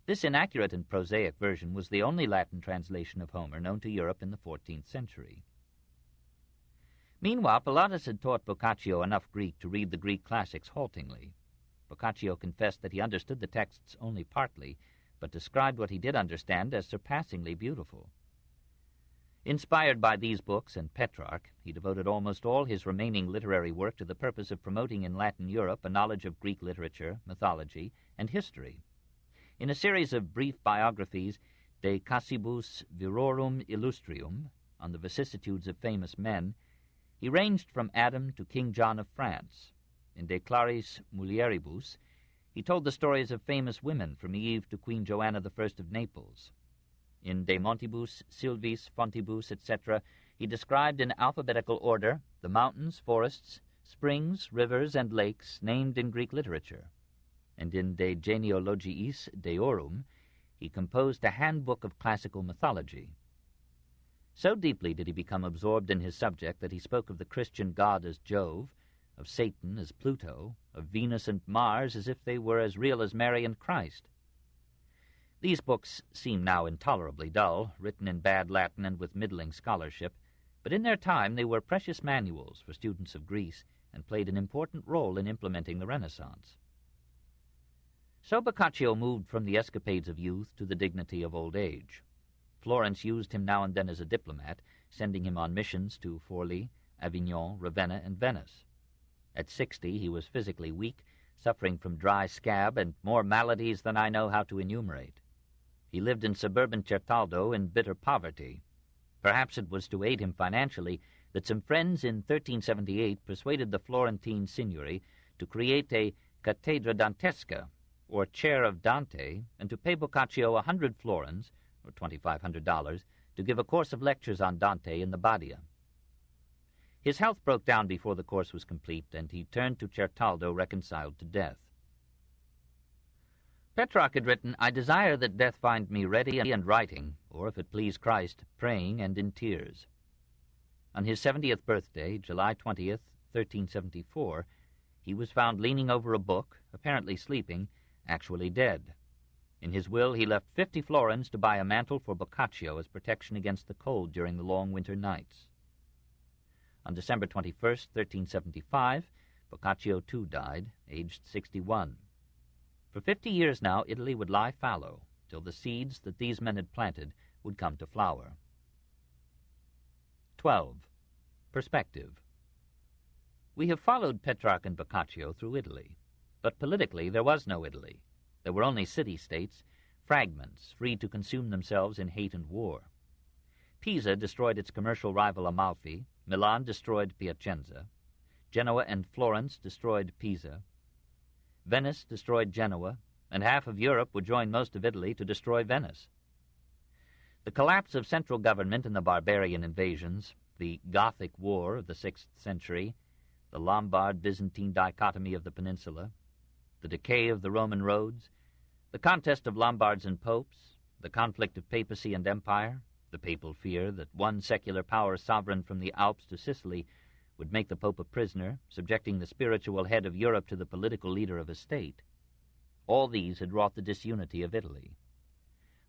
This inaccurate and prosaic version was the only Latin translation of Homer known to Europe in the 14th century. Meanwhile, Pilatus had taught Boccaccio enough Greek to read the Greek classics haltingly. Boccaccio confessed that he understood the texts only partly, but described what he did understand as surpassingly beautiful. Inspired by these books and Petrarch, he devoted almost all his remaining literary work to the purpose of promoting in Latin Europe a knowledge of Greek literature, mythology, and history. In a series of brief biographies, De Casibus Virorum Illustrium, on the vicissitudes of famous men, He ranged from Adam to King John of France. In De Claris Mulieribus, he told the stories of famous women from Eve to Queen Joanna I of Naples. In De Montibus, Sylvis, Fontibus, etc., he described in alphabetical order the mountains, forests, springs, rivers, and lakes named in Greek literature. And in De Genealogiis Deorum, he composed a handbook of classical mythology. So deeply did he become absorbed in his subject that he spoke of the Christian God as Jove, of Satan as Pluto, of Venus and Mars as if they were as real as Mary and Christ. These books seem now intolerably dull, written in bad Latin and with middling scholarship, but in their time they were precious manuals for students of Greece and played an important role in implementing the Renaissance. So Boccaccio moved from the escapades of youth to the dignity of old age. Florence used him now and then as a diplomat, sending him on missions to Forlì, Avignon, Ravenna, and Venice. At 60 he was physically weak, suffering from dry scab and more maladies than I know how to enumerate. He lived in suburban Certaldo in bitter poverty. Perhaps it was to aid him financially that some friends in 1378 persuaded the Florentine signory to create a cattedra dantesca, or chair of Dante, and to pay Boccaccio 100 florins, or $2,500, to give a course of lectures on Dante in the Badia. His health broke down before the course was complete, and he turned to Certaldo reconciled to death. Petrarch had written, "I desire that death find me ready and writing, or, if it please Christ, praying and in tears." On his 70th birthday, July 20th, 1374, he was found leaning over a book, apparently sleeping, actually dead. In his will he left 50 florins to buy a mantle for Boccaccio as protection against the cold during the long winter nights. On December 21st, 1375, Boccaccio too died, aged 61. For 50 years now, Italy would lie fallow, till the seeds that these men had planted would come to flower. 12. Perspective. We have followed Petrarch and Boccaccio through Italy, but politically there was no Italy. There were only city-states, fragments, free to consume themselves in hate and war. Pisa destroyed its commercial rival Amalfi, Milan destroyed Piacenza, Genoa and Florence destroyed Pisa, Venice destroyed Genoa, and half of Europe would join most of Italy to destroy Venice. The collapse of central government and the barbarian invasions, the Gothic War of the 6th century, the Lombard-Byzantine dichotomy of the peninsula, the decay of the Roman roads, the contest of Lombards and popes, the conflict of papacy and empire, the papal fear that one secular power sovereign from the Alps to Sicily would make the Pope a prisoner, subjecting the spiritual head of Europe to the political leader of a state. All these had wrought the disunity of Italy.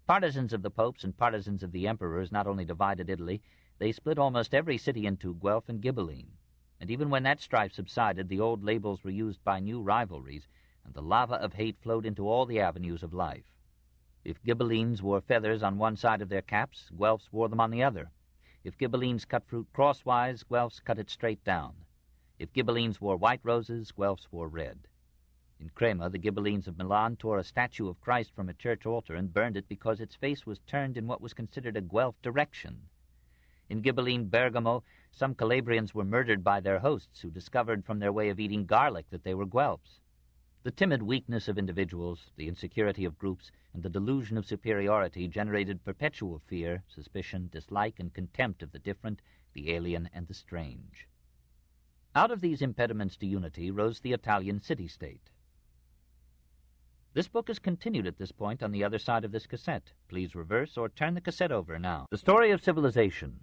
Partisans of the popes and partisans of the emperors not only divided Italy, they split almost every city into Guelph and Ghibelline, and even when that strife subsided, the old labels were used by new rivalries, and the lava of hate flowed into all the avenues of life. If Ghibellines wore feathers on one side of their caps, Guelphs wore them on the other. If Ghibellines cut fruit crosswise, Guelphs cut it straight down. If Ghibellines wore white roses, Guelphs wore red. In Crema, the Ghibellines of Milan tore a statue of Christ from a church altar and burned it because its face was turned in what was considered a Guelph direction. In Ghibelline Bergamo, some Calabrians were murdered by their hosts, who discovered from their way of eating garlic that they were Guelphs. The timid weakness of individuals, the insecurity of groups, and the delusion of superiority generated perpetual fear, suspicion, dislike, and contempt of the different, the alien, and the strange. Out of these impediments to unity rose the Italian city-state. This book is continued at this point on the other side of this cassette. Please reverse or turn the cassette over now. The Story of Civilization,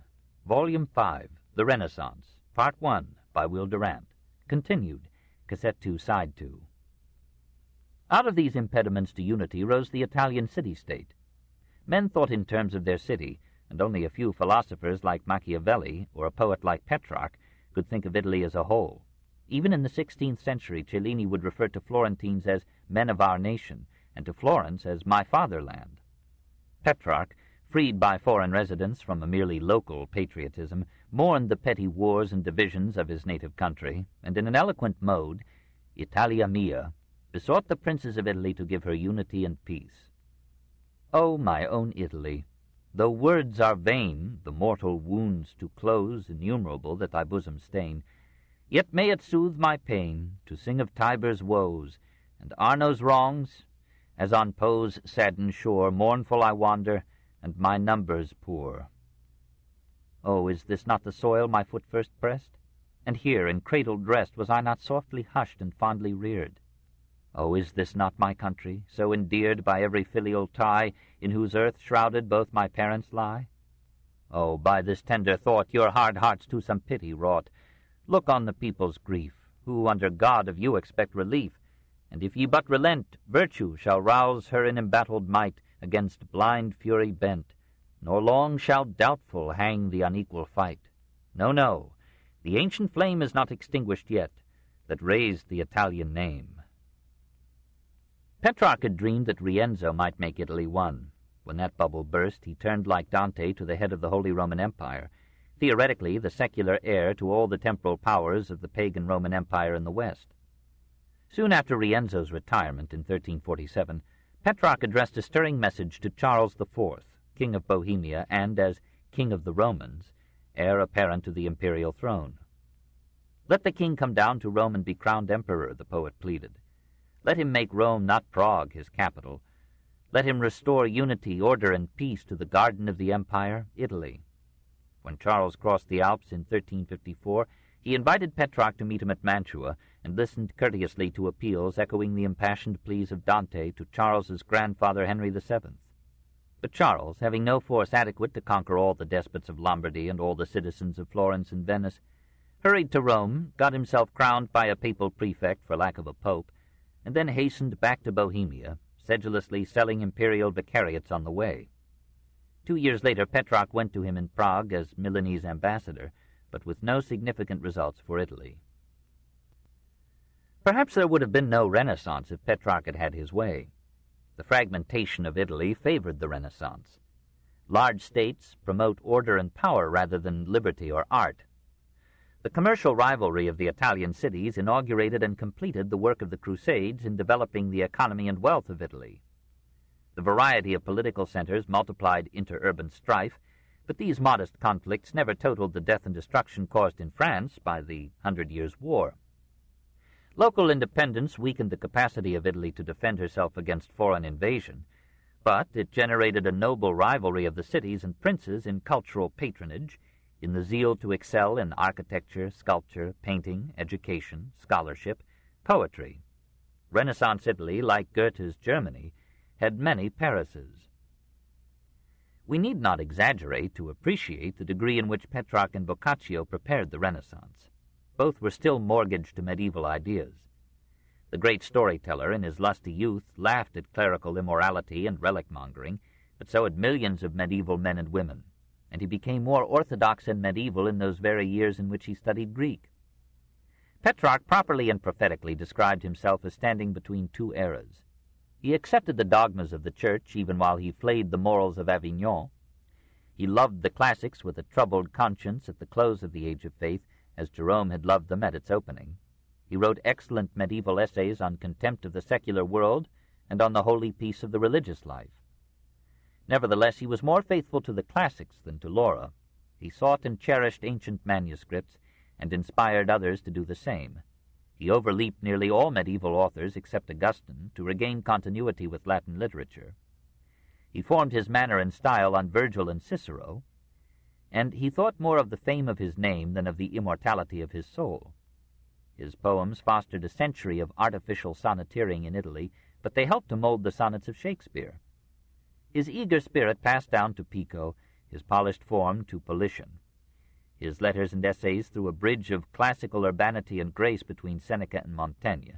Volume 5, The Renaissance, Part 1, by Will Durant. Continued, Cassette 2, Side 2. Out of these impediments to unity rose the Italian city-state. Men thought in terms of their city, and only a few philosophers like Machiavelli or a poet like Petrarch could think of Italy as a whole. Even in the 16th century, Cellini would refer to Florentines as men of our nation, and to Florence as my fatherland. Petrarch, freed by foreign residence from a merely local patriotism, mourned the petty wars and divisions of his native country, and in an eloquent mode, Italia mia, besought the princes of Italy to give her unity and peace. Oh, my own Italy! Though words are vain, the mortal wounds to close, innumerable, that thy bosom stain, yet may it soothe my pain to sing of Tiber's woes, and Arno's wrongs, as on Po's saddened shore mournful I wander, and my numbers poor. Oh, is this not the soil my foot first pressed? And here, in cradled rest, was I not softly hushed and fondly reared? Oh, is this not my country, so endeared by every filial tie, in whose earth shrouded both my parents lie? Oh, by this tender thought your hard hearts to some pity wrought. Look on the people's grief, who under God of you expect relief, and if ye but relent, virtue shall rouse her in embattled might against blind fury bent, nor long shall doubtful hang the unequal fight. No, no, the ancient flame is not extinguished yet, that raised the Italian name. Petrarch had dreamed that Rienzo might make Italy one. When that bubble burst, he turned like Dante to the head of the Holy Roman Empire, theoretically the secular heir to all the temporal powers of the pagan Roman Empire in the West. Soon after Rienzo's retirement in 1347, Petrarch addressed a stirring message to Charles IV, King of Bohemia and, as King of the Romans, heir apparent to the imperial throne. Let the king come down to Rome and be crowned emperor, the poet pleaded. Let him make Rome, not Prague, his capital. Let him restore unity, order, and peace to the garden of the empire, Italy. When Charles crossed the Alps in 1354, he invited Petrarch to meet him at Mantua and listened courteously to appeals echoing the impassioned pleas of Dante to Charles's grandfather Henry VII. But Charles, having no force adequate to conquer all the despots of Lombardy and all the citizens of Florence and Venice, hurried to Rome, got himself crowned by a papal prefect for lack of a pope, and then hastened back to Bohemia, sedulously selling imperial vicariates on the way. 2 years later, Petrarch went to him in Prague as Milanese ambassador, but with no significant results for Italy. Perhaps there would have been no Renaissance if Petrarch had had his way. The fragmentation of Italy favored the Renaissance. Large states promote order and power rather than liberty or art. The commercial rivalry of the Italian cities inaugurated and completed the work of the Crusades in developing the economy and wealth of Italy. The variety of political centers multiplied interurban strife, but these modest conflicts never totaled the death and destruction caused in France by the 100 Years' War. Local independence weakened the capacity of Italy to defend herself against foreign invasion, but it generated a noble rivalry of the cities and princes in cultural patronage, in the zeal to excel in architecture, sculpture, painting, education, scholarship, poetry. Renaissance Italy, like Goethe's Germany, had many Parises. We need not exaggerate to appreciate the degree in which Petrarch and Boccaccio prepared the Renaissance. Both were still mortgaged to medieval ideas. The great storyteller, in his lusty youth, laughed at clerical immorality and relic-mongering, but so had millions of medieval men and women, and he became more orthodox and medieval in those very years in which he studied Greek. Petrarch properly and prophetically described himself as standing between two eras. He accepted the dogmas of the Church even while he flayed the morals of Avignon. He loved the classics with a troubled conscience at the close of the Age of Faith, as Jerome had loved them at its opening. He wrote excellent medieval essays on contempt of the secular world and on the holy peace of the religious life. Nevertheless, he was more faithful to the classics than to Laura. He sought and cherished ancient manuscripts and inspired others to do the same. He overleaped nearly all medieval authors except Augustine to regain continuity with Latin literature. He formed his manner and style on Virgil and Cicero, and he thought more of the fame of his name than of the immortality of his soul. His poems fostered a century of artificial sonneteering in Italy, but they helped to mold the sonnets of Shakespeare. His eager spirit passed down to Pico, his polished form to Politian. His letters and essays threw a bridge of classical urbanity and grace between Seneca and Montaigne.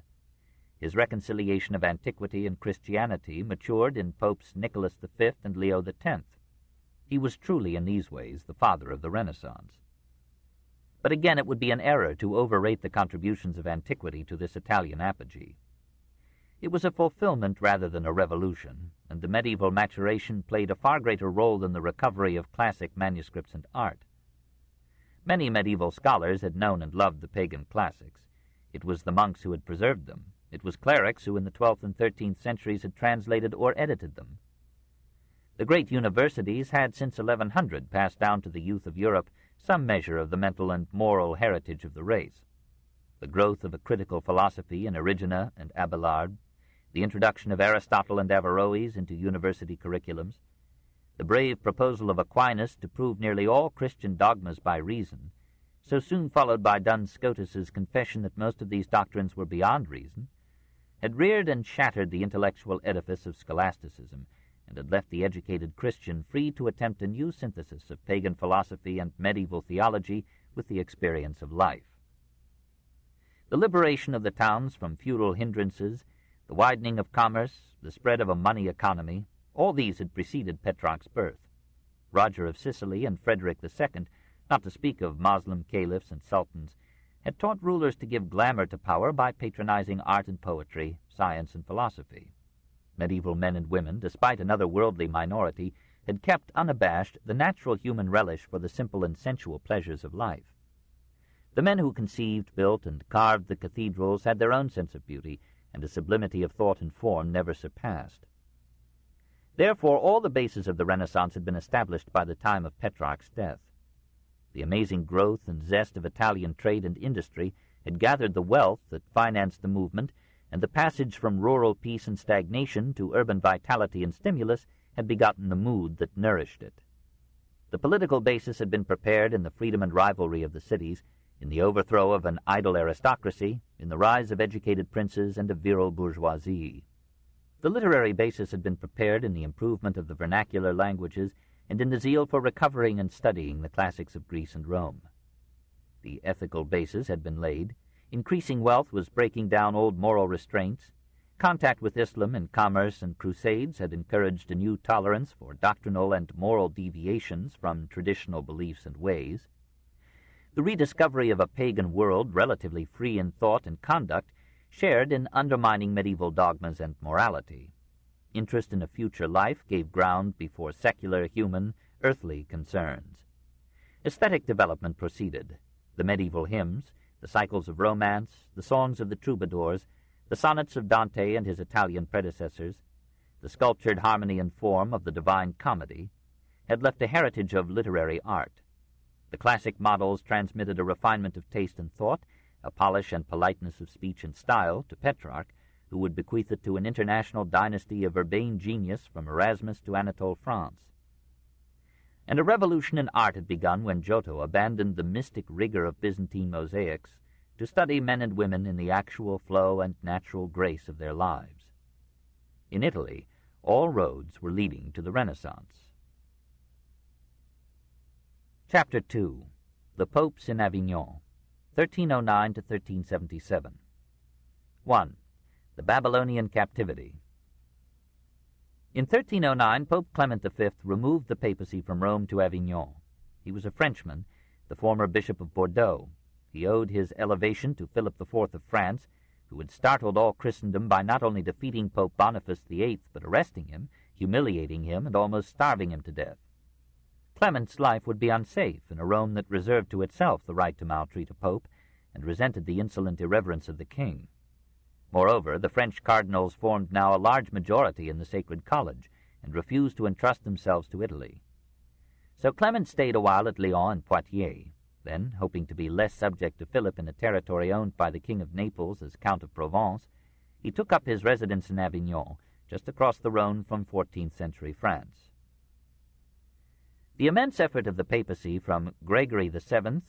His reconciliation of antiquity and Christianity matured in Popes Nicholas V and Leo X. He was truly, in these ways, the father of the Renaissance. But again, it would be an error to overrate the contributions of antiquity to this Italian apogee. It was a fulfillment rather than a revolution, and the medieval maturation played a far greater role than the recovery of classic manuscripts and art. Many medieval scholars had known and loved the pagan classics. It was the monks who had preserved them. It was clerics who in the 12th and 13th centuries had translated or edited them. The great universities had since 1100 passed down to the youth of Europe some measure of the mental and moral heritage of the race. The growth of a critical philosophy in Origena and Abelard, the introduction of Aristotle and Averroes into university curriculums, the brave proposal of Aquinas to prove nearly all Christian dogmas by reason, so soon followed by Duns Scotus's confession that most of these doctrines were beyond reason, had reared and shattered the intellectual edifice of scholasticism, and had left the educated Christian free to attempt a new synthesis of pagan philosophy and medieval theology with the experience of life. The liberation of the towns from feudal hindrances, the widening of commerce, the spread of a money economy, all these had preceded Petrarch's birth. Roger of Sicily and Frederick II, not to speak of Moslem caliphs and sultans, had taught rulers to give glamour to power by patronizing art and poetry, science and philosophy. Medieval men and women, despite another worldly minority, had kept unabashed the natural human relish for the simple and sensual pleasures of life. The men who conceived, built, and carved the cathedrals had their own sense of beauty, and a sublimity of thought and form never surpassed. Therefore, all the bases of the Renaissance had been established by the time of Petrarch's death. The amazing growth and zest of Italian trade and industry had gathered the wealth that financed the movement, and the passage from rural peace and stagnation to urban vitality and stimulus had begotten the mood that nourished it. The political basis had been prepared in the freedom and rivalry of the cities, in the overthrow of an idle aristocracy, in the rise of educated princes and of virile bourgeoisie. The literary basis had been prepared in the improvement of the vernacular languages and in the zeal for recovering and studying the classics of Greece and Rome. The ethical basis had been laid. Increasing wealth was breaking down old moral restraints. Contact with Islam in commerce and crusades had encouraged a new tolerance for doctrinal and moral deviations from traditional beliefs and ways. The rediscovery of a pagan world relatively free in thought and conduct shared in undermining medieval dogmas and morality. Interest in a future life gave ground before secular, human, earthly concerns. Aesthetic development proceeded. The medieval hymns, the cycles of romance, the songs of the troubadours, the sonnets of Dante and his Italian predecessors, the sculptured harmony and form of the Divine Comedy, had left a heritage of literary art. The classic models transmitted a refinement of taste and thought, a polish and politeness of speech and style to Petrarch, who would bequeath it to an international dynasty of urbane genius from Erasmus to Anatole France. And a revolution in art had begun when Giotto abandoned the mystic rigor of Byzantine mosaics to study men and women in the actual flow and natural grace of their lives. In Italy, all roads were leading to the Renaissance. Chapter 2. The Popes in Avignon, 1309 to 1377. 1. The Babylonian Captivity. In 1309, Pope Clement V removed the papacy from Rome to Avignon. He was a Frenchman, the former Bishop of Bordeaux. He owed his elevation to Philip IV of France, who had startled all Christendom by not only defeating Pope Boniface VIII, but arresting him, humiliating him, and almost starving him to death. Clement's life would be unsafe in a Rome that reserved to itself the right to maltreat a pope, and resented the insolent irreverence of the king. Moreover, the French cardinals formed now a large majority in the Sacred College, and refused to entrust themselves to Italy. So Clement stayed a while at Lyon and Poitiers. Then, hoping to be less subject to Philip in a territory owned by the King of Naples as Count of Provence, he took up his residence in Avignon, just across the Rhone from 14th-century France. The immense effort of the papacy from Gregory VII,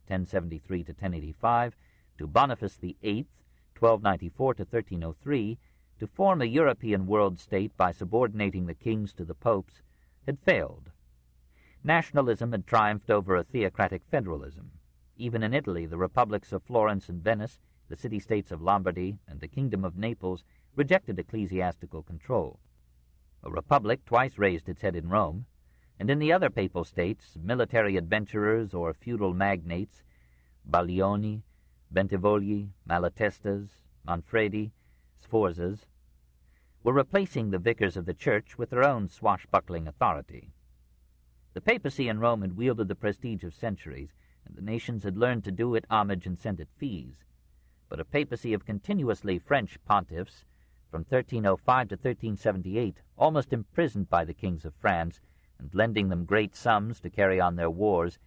1073 to 1085, to Boniface VIII, 1294 to 1303, to form a European world state by subordinating the kings to the popes, had failed. Nationalism had triumphed over a theocratic federalism. Even in Italy, the republics of Florence and Venice, the city-states of Lombardy, and the kingdom of Naples rejected ecclesiastical control. A republic twice raised its head in Rome, and in the other papal states, military adventurers or feudal magnates, Baglioni, Bentivogli, Malatestas, Manfredi, Sforzas, were replacing the vicars of the Church with their own swashbuckling authority. The papacy in Rome had wielded the prestige of centuries, and the nations had learned to do it homage and send it fees. But a papacy of continuously French pontiffs, from 1305 to 1378, almost imprisoned by the kings of France and lending them great sums to carry on their wars,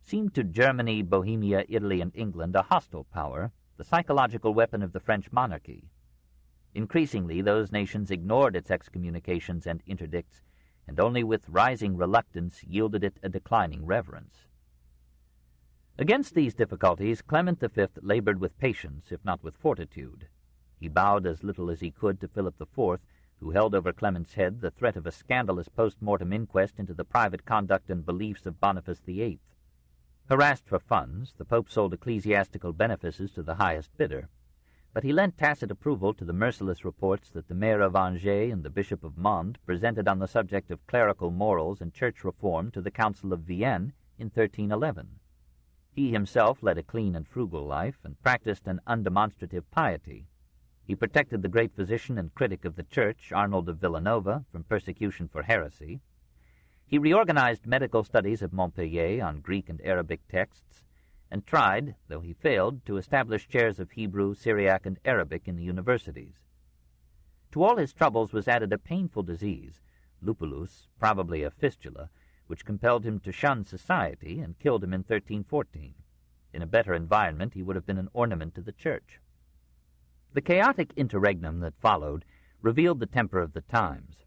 seemed to Germany, Bohemia, Italy, and England a hostile power, the psychological weapon of the French monarchy. Increasingly, those nations ignored its excommunications and interdicts, and only with rising reluctance yielded it a declining reverence. Against these difficulties, Clement V labored with patience, if not with fortitude. He bowed as little as he could to Philip IV, who held over Clement's head the threat of a scandalous post-mortem inquest into the private conduct and beliefs of Boniface VIII. Harassed for funds, the Pope sold ecclesiastical benefices to the highest bidder, but he lent tacit approval to the merciless reports that the Mayor of Angers and the Bishop of Mende presented on the subject of clerical morals and church reform to the Council of Vienne in 1311. He himself led a clean and frugal life and practiced an undemonstrative piety. He protected the great physician and critic of the Church, Arnold of Villanova, from persecution for heresy. He reorganized medical studies at Montpellier on Greek and Arabic texts, and tried, though he failed, to establish chairs of Hebrew, Syriac, and Arabic in the universities. To all his troubles was added a painful disease, lupulus, probably a fistula, which compelled him to shun society and killed him in 1314. In a better environment he would have been an ornament to the Church. The chaotic interregnum that followed revealed the temper of the times.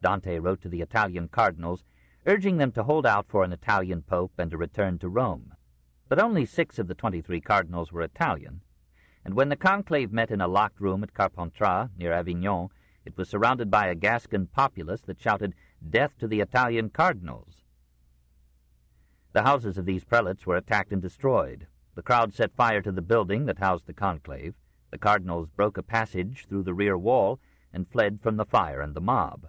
Dante wrote to the Italian cardinals, urging them to hold out for an Italian pope and a return to Rome. But only 6 of the 23 cardinals were Italian, and when the conclave met in a locked room at Carpentras, near Avignon, it was surrounded by a Gascon populace that shouted, "Death to the Italian cardinals!" The houses of these prelates were attacked and destroyed. The crowd set fire to the building that housed the conclave. The cardinals broke a passage through the rear wall and fled from the fire and the mob.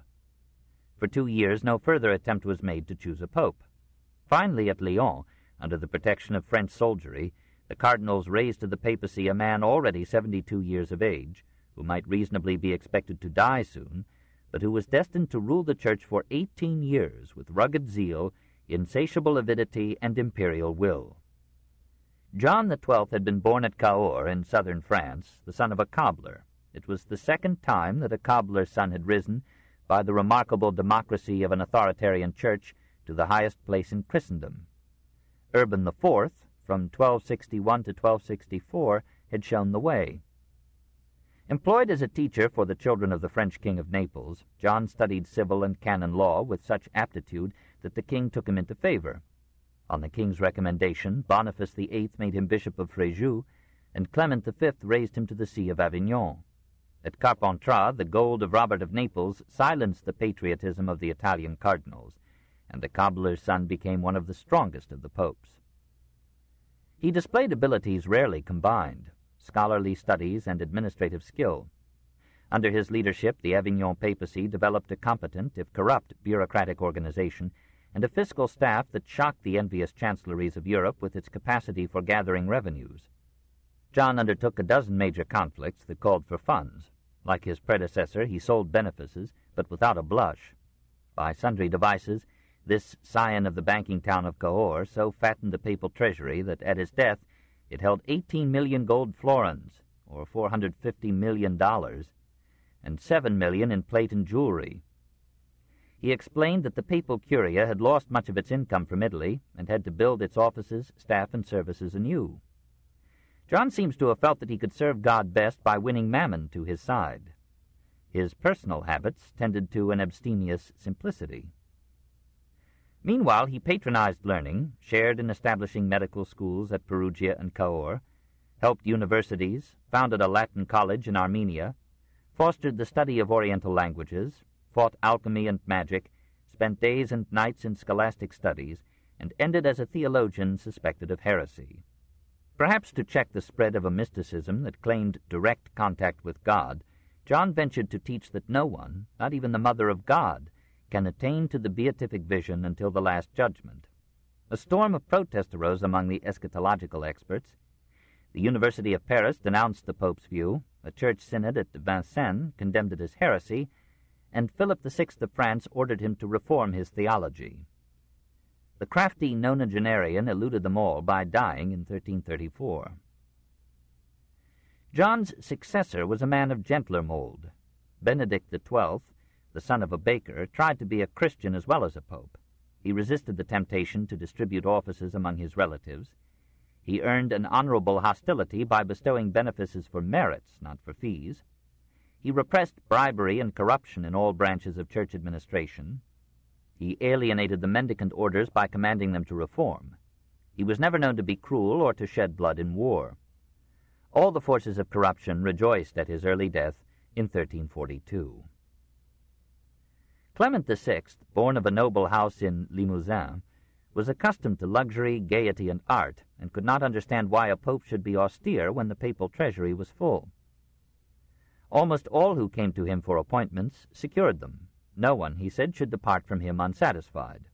For 2 years no further attempt was made to choose a pope. Finally, at Lyon, under the protection of French soldiery, the cardinals raised to the papacy a man already 72 years of age, who might reasonably be expected to die soon, but who was destined to rule the Church for 18 years with rugged zeal, insatiable avidity, and imperial will. John XII had been born at Cahors in southern France, the son of a cobbler. It was the second time that a cobbler's son had risen, by the remarkable democracy of an authoritarian church, to the highest place in Christendom. Urban IV, from 1261 to 1264, had shown the way. Employed as a teacher for the children of the French king of Naples, John studied civil and canon law with such aptitude that the king took him into favor. On the king's recommendation, Boniface VIII made him Bishop of Fréjus, and Clement V raised him to the see of Avignon. At Carpentras, the gold of Robert of Naples silenced the patriotism of the Italian cardinals, and the cobbler's son became one of the strongest of the popes. He displayed abilities rarely combined, scholarly studies and administrative skill. Under his leadership, the Avignon papacy developed a competent, if corrupt, bureaucratic organization and a fiscal staff that shocked the envious chancelleries of Europe with its capacity for gathering revenues. John undertook a dozen major conflicts that called for funds. Like his predecessor, he sold benefices, but without a blush. By sundry devices, this scion of the banking town of Cahors so fattened the papal treasury that at his death it held 18 million gold florins, or $450 million, and 7 million in plate and jewelry. He explained that the papal curia had lost much of its income from Italy and had to build its offices, staff, and services anew. John seems to have felt that he could serve God best by winning mammon to his side. His personal habits tended to an abstemious simplicity. Meanwhile, he patronized learning, shared in establishing medical schools at Perugia and Cahors, helped universities, founded a Latin college in Armenia, fostered the study of Oriental languages, fought alchemy and magic, spent days and nights in scholastic studies, and ended as a theologian suspected of heresy. Perhaps to check the spread of a mysticism that claimed direct contact with God, John ventured to teach that no one, not even the Mother of God, can attain to the beatific vision until the Last Judgment. A storm of protest arose among the eschatological experts. The University of Paris denounced the Pope's view, a church synod at Vincennes condemned it as heresy, and Philip VI of France ordered him to reform his theology. The crafty nonagenarian eluded them all by dying in 1334. John's successor was a man of gentler mold. Benedict XII, the son of a baker, tried to be a Christian as well as a pope. He resisted the temptation to distribute offices among his relatives. He earned an honorable hostility by bestowing benefices for merits, not for fees. He repressed bribery and corruption in all branches of church administration. He alienated the mendicant orders by commanding them to reform. He was never known to be cruel or to shed blood in war. All the forces of corruption rejoiced at his early death in 1342. Clement VI, born of a noble house in Limousin, was accustomed to luxury, gaiety, and art, and could not understand why a pope should be austere when the papal treasury was full. Almost all who came to him for appointments secured them. No one, he said, should depart from him unsatisfied.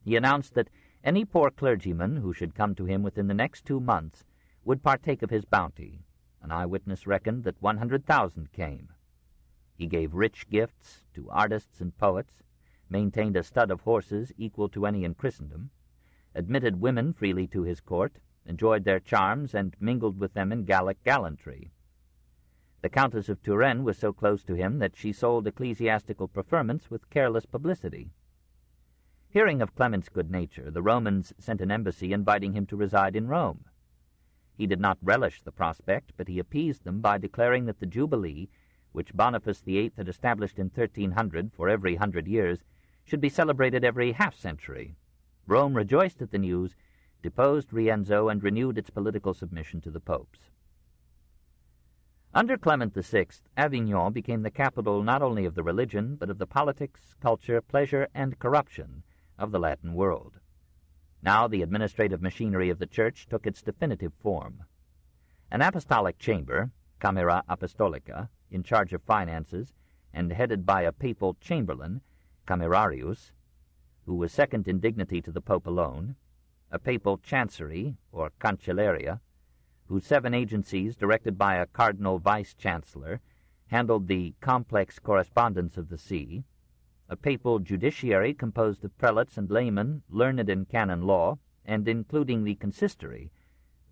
He announced that any poor clergyman who should come to him within the next 2 months would partake of his bounty. An eyewitness reckoned that 100,000 came. He gave rich gifts to artists and poets, maintained a stud of horses equal to any in Christendom, admitted women freely to his court, enjoyed their charms, and mingled with them in Gallic gallantry. The Countess of Turenne was so close to him that she sold ecclesiastical preferments with careless publicity. Hearing of Clement's good nature, the Romans sent an embassy inviting him to reside in Rome. He did not relish the prospect, but he appeased them by declaring that the Jubilee, which Boniface VIII had established in 1300 for every 100 years, should be celebrated every half-century. Rome rejoiced at the news, deposed Rienzo, and renewed its political submission to the popes. Under Clement VI, Avignon became the capital not only of the religion, but of the politics, culture, pleasure, and corruption of the Latin world. Now the administrative machinery of the Church took its definitive form. An apostolic chamber, Camera Apostolica, in charge of finances, and headed by a papal chamberlain, Camerarius, who was second in dignity to the Pope alone, a papal chancery, or cancellaria, whose 7 agencies, directed by a cardinal vice-chancellor, handled the complex correspondence of the see, a papal judiciary composed of prelates and laymen learned in canon law, and including the consistory,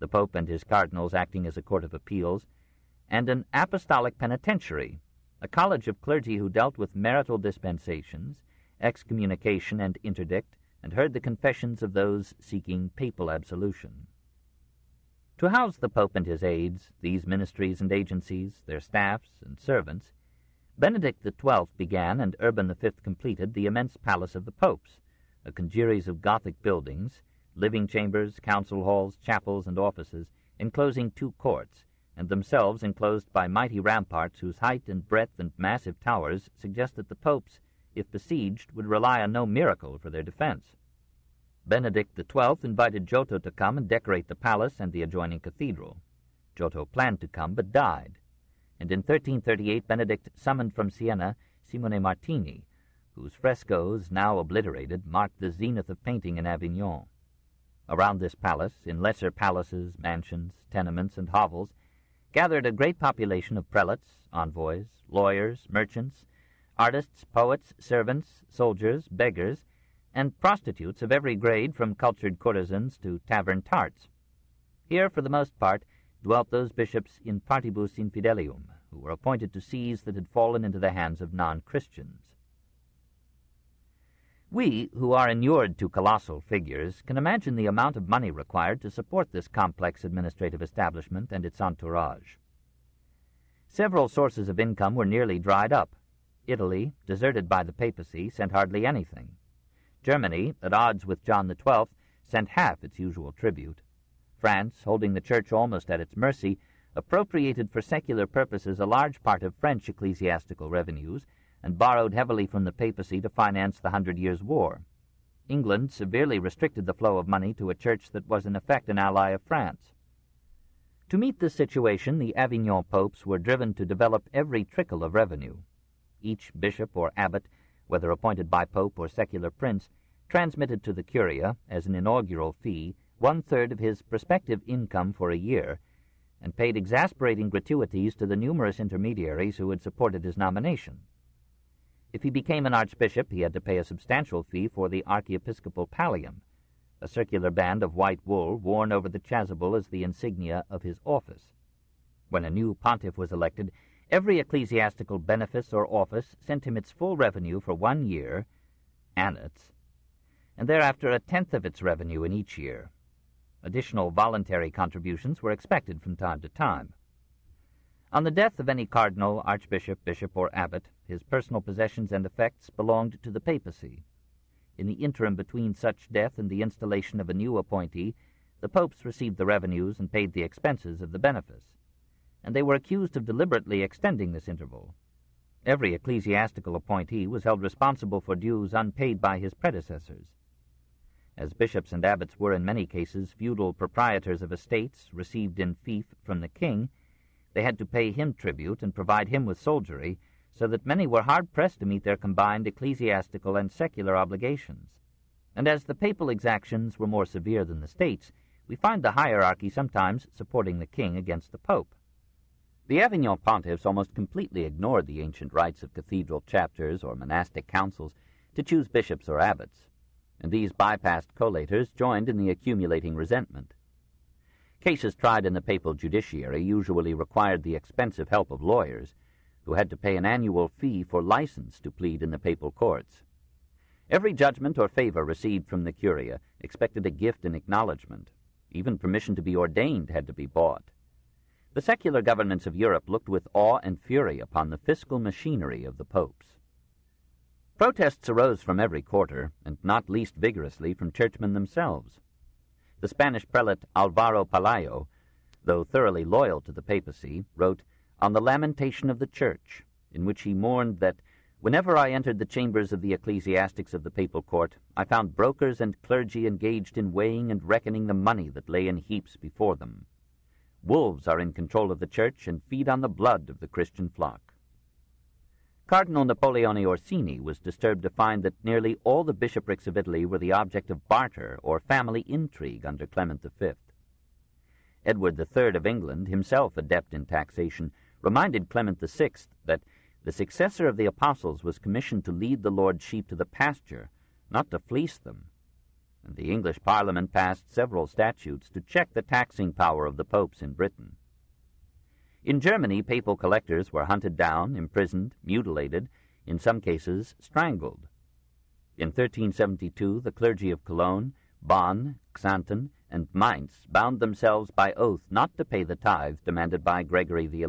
the Pope and his cardinals acting as a court of appeals, and an apostolic penitentiary, a college of clergy who dealt with marital dispensations, excommunication and interdict, and heard the confessions of those seeking papal absolution. To house the Pope and his aides, these ministries and agencies, their staffs and servants, Benedict XII began, and Urban V completed, the immense palace of the popes, a congeries of Gothic buildings, living chambers, council halls, chapels, and offices, enclosing 2 courts, and themselves enclosed by mighty ramparts whose height and breadth and massive towers suggest that the popes, if besieged, would rely on no miracle for their defense. Benedict XII invited Giotto to come and decorate the palace and the adjoining cathedral. Giotto planned to come, but died, and in 1338 Benedict summoned from Siena Simone Martini, whose frescoes, now obliterated, marked the zenith of painting in Avignon. Around this palace, in lesser palaces, mansions, tenements, and hovels, gathered a great population of prelates, envoys, lawyers, merchants, artists, poets, servants, soldiers, beggars, and prostitutes of every grade, from cultured courtesans to tavern tarts. Here, for the most part, dwelt those bishops in partibus infidelium, who were appointed to sees that had fallen into the hands of non-Christians. We, who are inured to colossal figures, can imagine the amount of money required to support this complex administrative establishment and its entourage. Several sources of income were nearly dried up. Italy, deserted by the papacy, sent hardly anything. Germany, at odds with John XII, sent half its usual tribute. France, holding the Church almost at its mercy, appropriated for secular purposes a large part of French ecclesiastical revenues, and borrowed heavily from the papacy to finance the 100 Years' War. England severely restricted the flow of money to a church that was in effect an ally of France. To meet this situation, the Avignon popes were driven to develop every trickle of revenue. Each bishop or abbot, whether appointed by pope or secular prince, transmitted to the curia, as an inaugural fee, 1/3 of his prospective income for a year, and paid exasperating gratuities to the numerous intermediaries who had supported his nomination. If he became an archbishop, he had to pay a substantial fee for the archiepiscopal pallium, a circular band of white wool worn over the chasuble as the insignia of his office. When a new pontiff was elected, Every ecclesiastical benefice or office sent him its full revenue for 1 year, annats, and thereafter 1/10 of its revenue in each year. Additional voluntary contributions were expected from time to time. On the death of any cardinal, archbishop, bishop, or abbot, his personal possessions and effects belonged to the papacy. In the interim between such death and the installation of a new appointee, the popes received the revenues and paid the expenses of the benefice, and they were accused of deliberately extending this interval. Every ecclesiastical appointee was held responsible for dues unpaid by his predecessors. As bishops and abbots were in many cases feudal proprietors of estates received in fief from the king, they had to pay him tribute and provide him with soldiery, so that many were hard-pressed to meet their combined ecclesiastical and secular obligations. And as the papal exactions were more severe than the states, we find the hierarchy sometimes supporting the king against the pope. The Avignon pontiffs almost completely ignored the ancient rights of cathedral chapters or monastic councils to choose bishops or abbots, and these bypassed collators joined in the accumulating resentment. Cases tried in the papal judiciary usually required the expensive help of lawyers, who had to pay an annual fee for license to plead in the papal courts. Every judgment or favor received from the curia expected a gift in acknowledgment. Even permission to be ordained had to be bought. The secular governments of Europe looked with awe and fury upon the fiscal machinery of the popes. Protests arose from every quarter, and not least vigorously from churchmen themselves. The Spanish prelate Alvaro Palayo, though thoroughly loyal to the papacy, wrote On the Lamentation of the Church, in which he mourned that, whenever I entered the chambers of the ecclesiastics of the papal court, I found brokers and clergy engaged in weighing and reckoning the money that lay in heaps before them. Wolves are in control of the church and feed on the blood of the Christian flock. Cardinal Napoleone Orsini was disturbed to find that nearly all the bishoprics of Italy were the object of barter or family intrigue under Clement V. Edward III of England, himself adept in taxation, reminded Clement VI that the successor of the apostles was commissioned to lead the Lord's sheep to the pasture, not to fleece them, and the English Parliament passed several statutes to check the taxing power of the popes in Britain. In Germany, papal collectors were hunted down, imprisoned, mutilated, in some cases strangled. In 1372, the clergy of Cologne, Bonn, Xanten, and Mainz bound themselves by oath not to pay the tithe demanded by Gregory XI.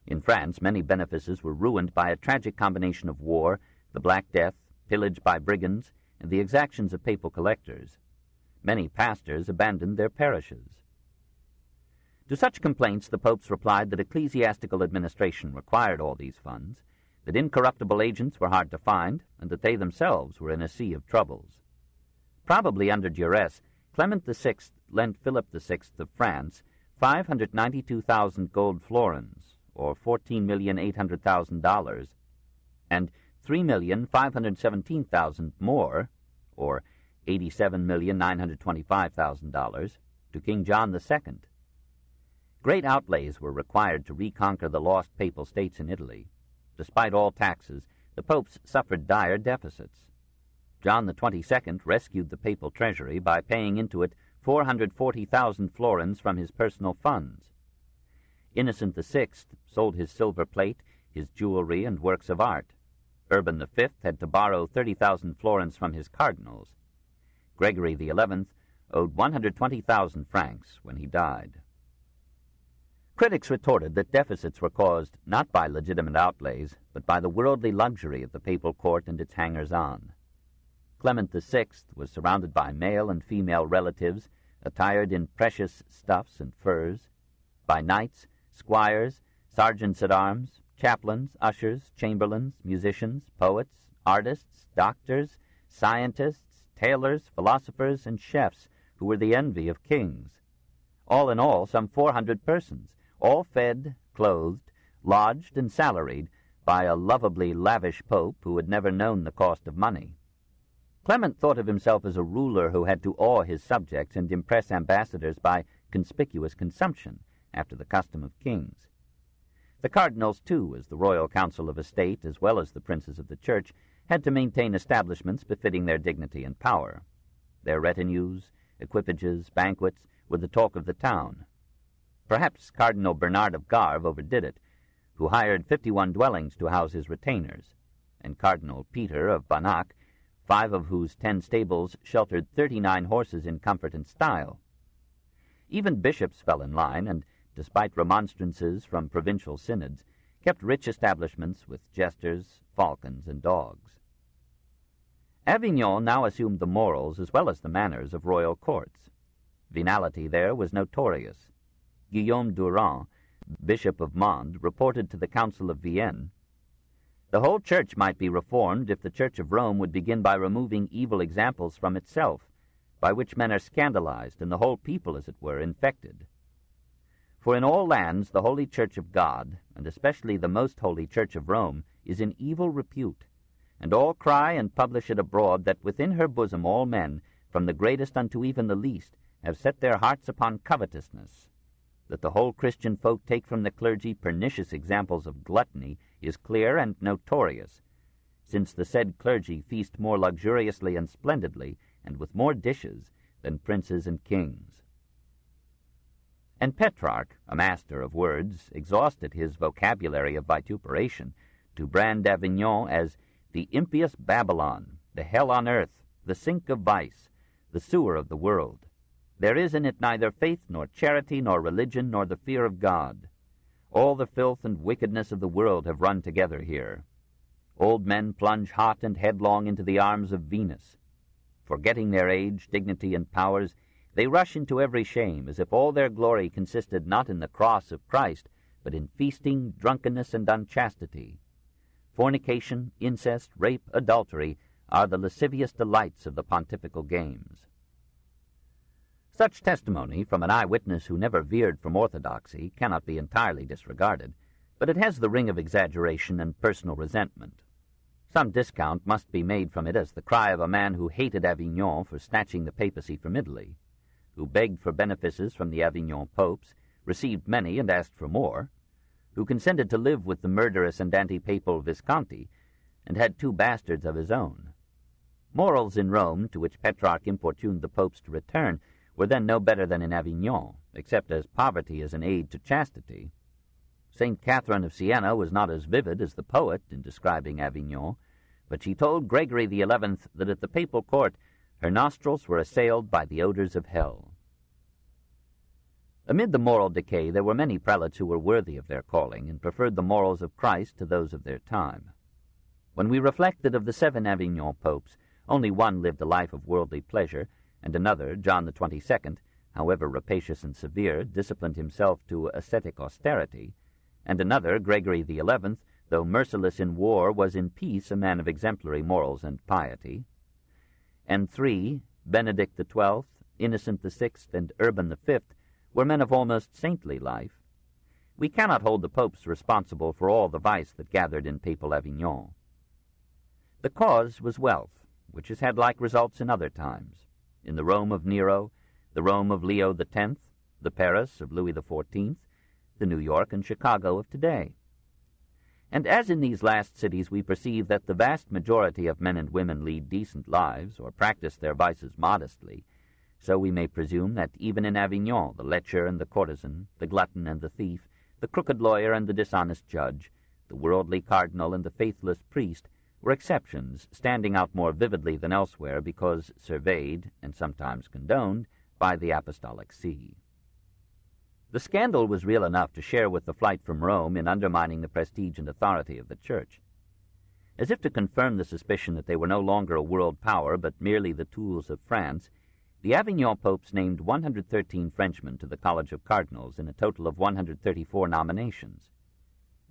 In France, many benefices were ruined by a tragic combination of war, the Black Death, pillage by brigands, and the exactions of papal collectors. Many pastors abandoned their parishes. To such complaints the popes replied that ecclesiastical administration required all these funds, that incorruptible agents were hard to find, and that they themselves were in a sea of troubles. Probably under duress, Clement VI lent Philip VI of France 592,000 gold florins, or $14,800,000, and 3,517,000 more, or $87,925,000, to King John II. Great outlays were required to reconquer the lost papal states in Italy. Despite all taxes, the popes suffered dire deficits. John XXII rescued the papal treasury by paying into it 440,000 florins from his personal funds. Innocent VI sold his silver plate, his jewelry, and works of art. Urban V had to borrow 30,000 florins from his cardinals. Gregory XI owed 120,000 francs when he died. Critics retorted that deficits were caused not by legitimate outlays, but by the worldly luxury of the papal court and its hangers-on. Clement VI was surrounded by male and female relatives, attired in precious stuffs and furs, by knights, squires, sergeants-at-arms, chaplains, ushers, chamberlains, musicians, poets, artists, doctors, scientists, tailors, philosophers, and chefs, who were the envy of kings. All in all, some 400 persons, all fed, clothed, lodged, and salaried by a lovably lavish pope who had never known the cost of money. Clement thought of himself as a ruler who had to awe his subjects and impress ambassadors by conspicuous consumption, after the custom of kings. The cardinals, too, as the royal council of a state, as well as the princes of the church, had to maintain establishments befitting their dignity and power. Their retinues, equipages, banquets were the talk of the town. Perhaps Cardinal Bernard of Garve overdid it, who hired 51 dwellings to house his retainers, and Cardinal Peter of Banach, 5 of whose 10 stables sheltered 39 horses in comfort and style. Even bishops fell in line, and, despite remonstrances from provincial synods, kept rich establishments with jesters, falcons, and dogs. Avignon now assumed the morals as well as the manners of royal courts. Venality there was notorious. Guillaume Durant, Bishop of Mende, reported to the Council of Vienne, "The whole church might be reformed if the Church of Rome would begin by removing evil examples from itself, by which men are scandalized, and the whole people, as it were, infected. For in all lands the holy Church of God, and especially the most holy Church of Rome, is in evil repute, and all cry and publish it abroad that within her bosom all men, from the greatest unto even the least, have set their hearts upon covetousness. That the whole Christian folk take from the clergy pernicious examples of gluttony is clear and notorious, since the said clergy feast more luxuriously and splendidly, and with more dishes, than princes and kings." And Petrarch, a master of words, exhausted his vocabulary of vituperation to brand Avignon as the impious Babylon, the hell on earth, the sink of vice, the sewer of the world. There is in it neither faith, nor charity, nor religion, nor the fear of God. All the filth and wickedness of the world have run together here. Old men plunge hot and headlong into the arms of Venus. Forgetting their age, dignity, and powers, they rush into every shame, as if all their glory consisted not in the cross of Christ, but in feasting, drunkenness, and unchastity. Fornication, incest, rape, adultery are the lascivious delights of the pontifical games. Such testimony from an eyewitness who never veered from orthodoxy cannot be entirely disregarded, but it has the ring of exaggeration and personal resentment. Some discount must be made from it as the cry of a man who hated Avignon for snatching the papacy from Italy, who begged for benefices from the Avignon popes, received many and asked for more, who consented to live with the murderous and anti-papal Visconti, and had 2 bastards of his own. Morals in Rome, to which Petrarch importuned the popes to return, were then no better than in Avignon, except as poverty is an aid to chastity. St. Catherine of Siena was not as vivid as the poet in describing Avignon, but she told Gregory XI that at the papal court her nostrils were assailed by the odors of hell. Amid the moral decay there were many prelates who were worthy of their calling and preferred the morals of Christ to those of their time. When we reflect that of the 7 Avignon popes, only one lived a life of worldly pleasure, and another, John the 22nd, however rapacious and severe, disciplined himself to ascetic austerity, and another, Gregory XI, though merciless in war, was in peace a man of exemplary morals and piety, and 3, Benedict XII, Innocent VI, and Urban V, were men of almost saintly life, we cannot hold the popes responsible for all the vice that gathered in papal Avignon. The cause was wealth, which has had like results in other times, in the Rome of Nero, the Rome of Leo X, the Paris of Louis XIV, the New York and Chicago of today. And as in these last cities we perceive that the vast majority of men and women lead decent lives or practice their vices modestly, so we may presume that even in Avignon the lecher and the courtesan, the glutton and the thief, the crooked lawyer and the dishonest judge, the worldly cardinal and the faithless priest were exceptions, standing out more vividly than elsewhere because surveyed, and sometimes condoned, by the Apostolic See. The scandal was real enough to share with the flight from Rome in undermining the prestige and authority of the Church. As if to confirm the suspicion that they were no longer a world power but merely the tools of France, the Avignon popes named 113 Frenchmen to the College of Cardinals in a total of 134 nominations.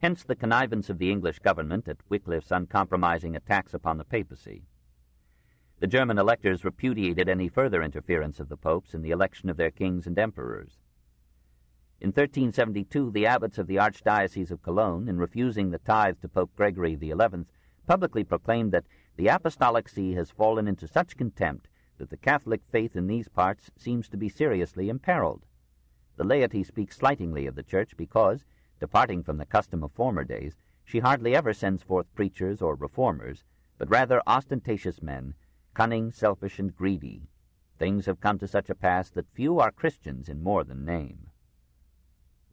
Hence the connivance of the English government at Wycliffe's uncompromising attacks upon the papacy. The German electors repudiated any further interference of the popes in the election of their kings and emperors. In 1372, the abbots of the Archdiocese of Cologne, in refusing the tithe to Pope Gregory XI, publicly proclaimed that the Apostolic See has fallen into such contempt that the Catholic faith in these parts seems to be seriously imperiled. The laity speaks slightingly of the Church because, departing from the custom of former days, she hardly ever sends forth preachers or reformers, but rather ostentatious men, cunning, selfish, and greedy. Things have come to such a pass that few are Christians in more than name.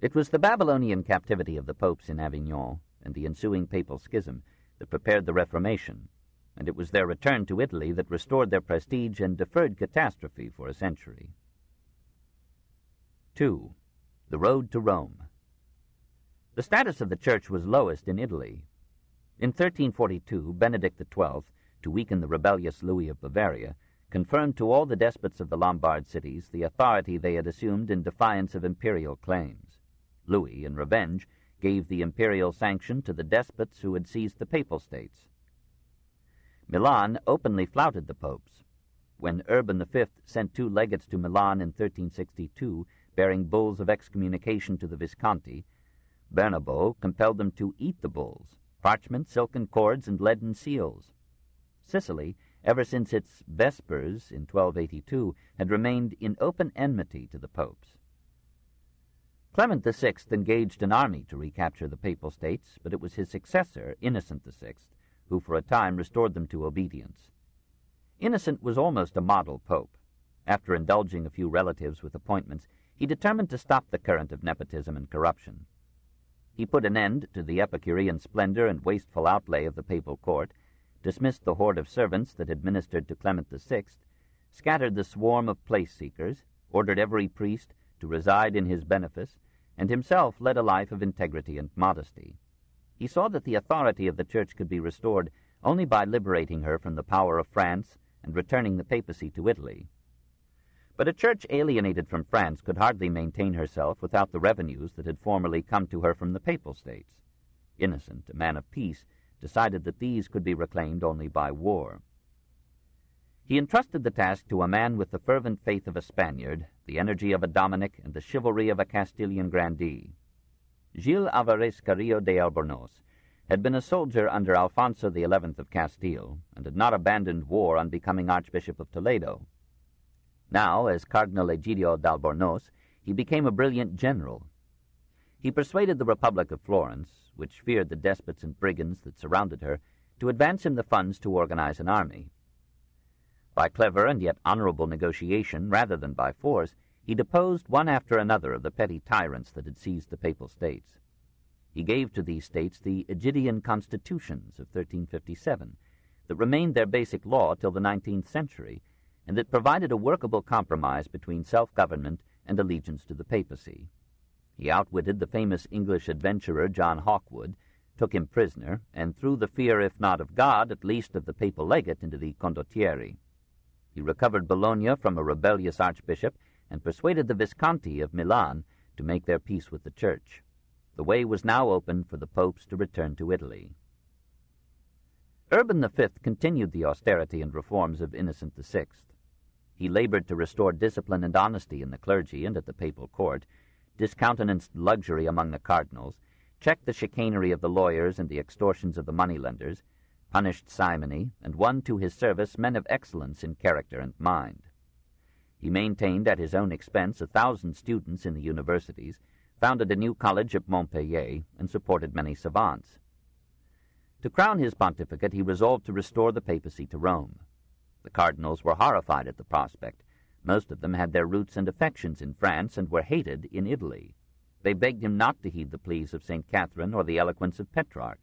It was the Babylonian captivity of the popes in Avignon and the ensuing papal schism that prepared the Reformation, and it was their return to Italy that restored their prestige and deferred catastrophe for a century. 2. The road to Rome. The status of the Church was lowest in Italy. In 1342, Benedict XII, to weaken the rebellious Louis of Bavaria, confirmed to all the despots of the Lombard cities the authority they had assumed in defiance of imperial claims. Louis, in revenge, gave the imperial sanction to the despots who had seized the papal states. Milan openly flouted the popes. When Urban V sent 2 legates to Milan in 1362, bearing bulls of excommunication to the Visconti, Bernabo compelled them to eat the bulls, parchment, silken cords, and leaden seals. Sicily, ever since its Vespers in 1282, had remained in open enmity to the popes. Clement VI engaged an army to recapture the papal states, but it was his successor, Innocent VI, who for a time restored them to obedience. Innocent was almost a model pope. After indulging a few relatives with appointments, he determined to stop the current of nepotism and corruption. He put an end to the Epicurean splendor and wasteful outlay of the papal court, dismissed the horde of servants that had ministered to Clement VI, scattered the swarm of place-seekers, ordered every priest to reside in his benefice, and himself led a life of integrity and modesty. He saw that the authority of the Church could be restored only by liberating her from the power of France and returning the papacy to Italy. But a Church alienated from France could hardly maintain herself without the revenues that had formerly come to her from the papal states. Innocent, a man of peace, decided that these could be reclaimed only by war. He entrusted the task to a man with the fervent faith of a Spaniard, the energy of a Dominic, and the chivalry of a Castilian grandee. Gilles Alvarez Carrillo de Albornoz had been a soldier under Alfonso XI of Castile, and had not abandoned war on becoming Archbishop of Toledo. Now, as Cardinal Egidio d'Albornoz, he became a brilliant general. He persuaded the Republic of Florence, which feared the despots and brigands that surrounded her, to advance him the funds to organize an army. By clever and yet honorable negotiation, rather than by force, he deposed one after another of the petty tyrants that had seized the papal states. He gave to these states the Aegidian constitutions of 1357 that remained their basic law till the 19th century, and that provided a workable compromise between self-government and allegiance to the papacy. He outwitted the famous English adventurer John Hawkwood, took him prisoner, and threw the fear, if not of God, at least of the papal legate into the condottieri. He recovered Bologna from a rebellious archbishop and persuaded the Visconti of Milan to make their peace with the Church. The way was now open for the popes to return to Italy. Urban V continued the austerity and reforms of Innocent VI. He labored to restore discipline and honesty in the clergy and at the papal court, discountenanced luxury among the cardinals, checked the chicanery of the lawyers and the extortions of the moneylenders, punished simony, and won to his service men of excellence in character and mind. He maintained at his own expense 1,000 students in the universities, founded a new college at Montpellier, and supported many savants. To crown his pontificate, he resolved to restore the papacy to Rome. The cardinals were horrified at the prospect. Most of them had their roots and affections in France and were hated in Italy. They begged him not to heed the pleas of St. Catherine or the eloquence of Petrarch.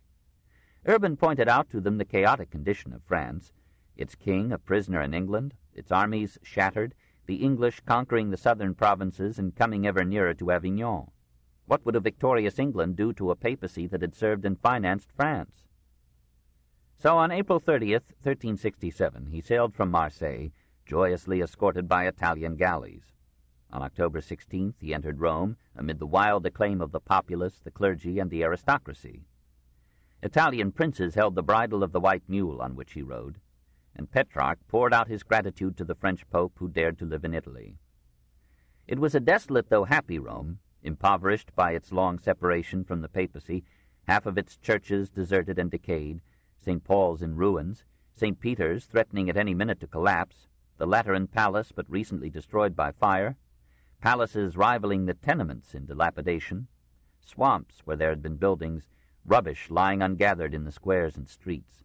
Urban pointed out to them the chaotic condition of France, its king a prisoner in England, its armies shattered, the English conquering the southern provinces and coming ever nearer to Avignon. What would a victorious England do to a papacy that had served and financed France? So on April 30th, 1367, he sailed from Marseille, joyously escorted by Italian galleys. On October 16th, he entered Rome amid the wild acclaim of the populace, the clergy, and the aristocracy. Italian princes held the bridle of the white mule on which he rode, and Petrarch poured out his gratitude to the French pope who dared to live in Italy. It was a desolate though happy Rome, impoverished by its long separation from the papacy, half of its churches deserted and decayed, St. Paul's in ruins, St. Peter's threatening at any minute to collapse, the Lateran Palace but recently destroyed by fire, palaces rivaling the tenements in dilapidation, swamps where there had been buildings, rubbish lying ungathered in the squares and streets.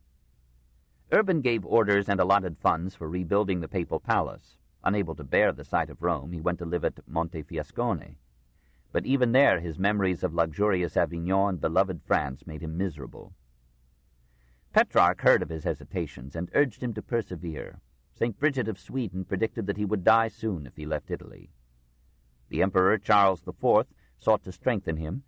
Urban gave orders and allotted funds for rebuilding the papal palace. Unable to bear the sight of Rome, he went to live at Montefiascone. but even there his memories of luxurious Avignon and beloved France made him miserable. Petrarch heard of his hesitations and urged him to persevere. St. Bridget of Sweden predicted that he would die soon if he left Italy. The Emperor Charles IV sought to strengthen him,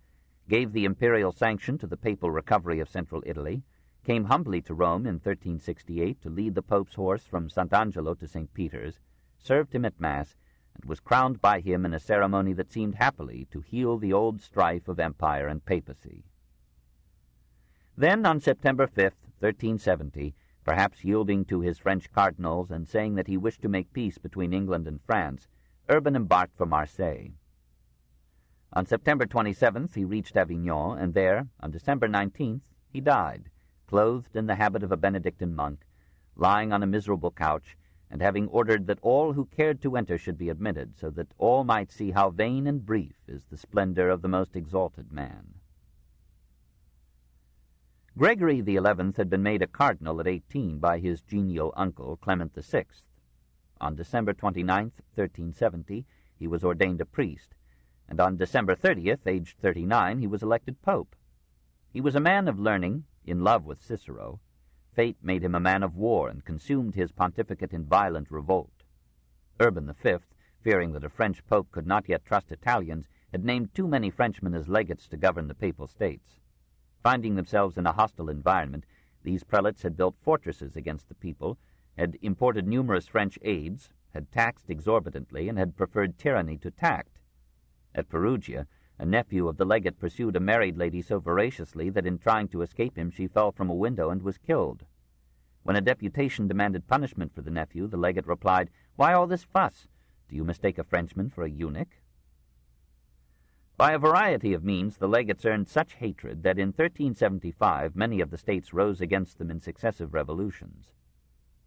gave the imperial sanction to the papal recovery of central Italy, came humbly to Rome in 1368 to lead the Pope's horse from Sant'Angelo to St. Peter's, served him at Mass, and was crowned by him in a ceremony that seemed happily to heal the old strife of empire and papacy. Then, on September 5th, 1370, perhaps yielding to his French cardinals and saying that he wished to make peace between England and France, Urban embarked for Marseille. On September 27th he reached Avignon, and there, on December 19th, he died, clothed in the habit of a Benedictine monk, lying on a miserable couch, and having ordered that all who cared to enter should be admitted, so that all might see how vain and brief is the splendor of the most exalted man. Gregory XI had been made a cardinal at 18 by his genial uncle, Clement VI. On December 29, 1370, he was ordained a priest, and on December 30th, aged 39, he was elected pope. He was a man of learning, in love with Cicero. Fate made him a man of war and consumed his pontificate in violent revolt. Urban V, fearing that a French pope could not yet trust Italians, had named too many Frenchmen as legates to govern the papal states. Finding themselves in a hostile environment, these prelates had built fortresses against the people, had imported numerous French aids, had taxed exorbitantly, and had preferred tyranny to tact. At Perugia, a nephew of the legate pursued a married lady so voraciously that in trying to escape him she fell from a window and was killed. When a deputation demanded punishment for the nephew, the legate replied, "Why all this fuss? Do you mistake a Frenchman for a eunuch?" By a variety of means the legates earned such hatred that in 1375 many of the states rose against them in successive revolutions.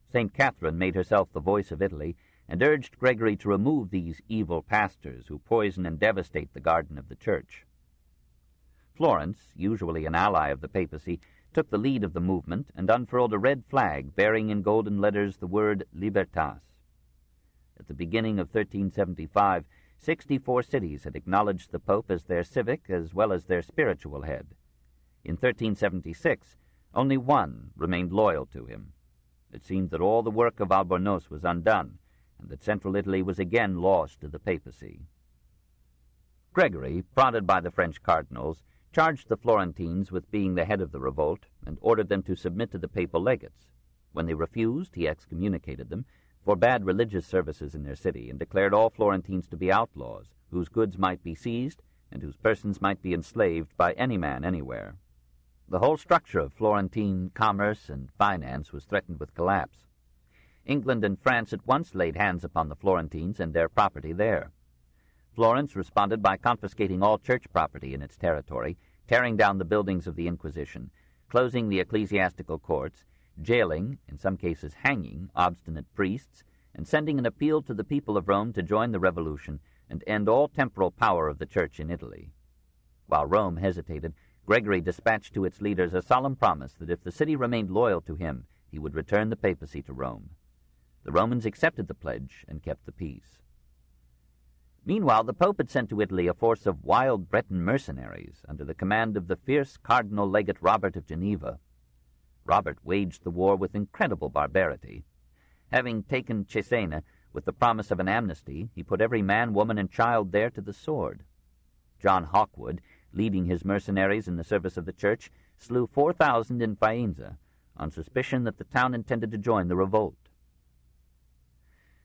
St. Catherine made herself the voice of Italy and urged Gregory to remove these evil pastors who poison and devastate the garden of the Church. Florence, usually an ally of the papacy, took the lead of the movement and unfurled a red flag bearing in golden letters the word Libertas. At the beginning of 1375, 64 cities had acknowledged the Pope as their civic as well as their spiritual head. In 1376, only one remained loyal to him. It seemed that all the work of Albornoz was undone, and that central Italy was again lost to the papacy. Gregory, prodded by the French cardinals, charged the Florentines with being the head of the revolt, and ordered them to submit to the papal legates. When they refused, he excommunicated them, forbade religious services in their city, and declared all Florentines to be outlaws, whose goods might be seized, and whose persons might be enslaved by any man anywhere. The whole structure of Florentine commerce and finance was threatened with collapse. England and France at once laid hands upon the Florentines and their property there. Florence responded by confiscating all church property in its territory, tearing down the buildings of the Inquisition, closing the ecclesiastical courts, jailing, in some cases hanging, obstinate priests, and sending an appeal to the people of Rome to join the revolution and end all temporal power of the Church in Italy. While Rome hesitated, Gregory dispatched to its leaders a solemn promise that if the city remained loyal to him, he would return the papacy to Rome. The Romans accepted the pledge and kept the peace. Meanwhile, the Pope had sent to Italy a force of wild Breton mercenaries under the command of the fierce cardinal legate Robert of Geneva. Robert waged the war with incredible barbarity. Having taken Cesena with the promise of an amnesty, he put every man, woman, and child there to the sword. John Hawkwood, leading his mercenaries in the service of the Church, slew 4,000 in Faenza, on suspicion that the town intended to join the revolt.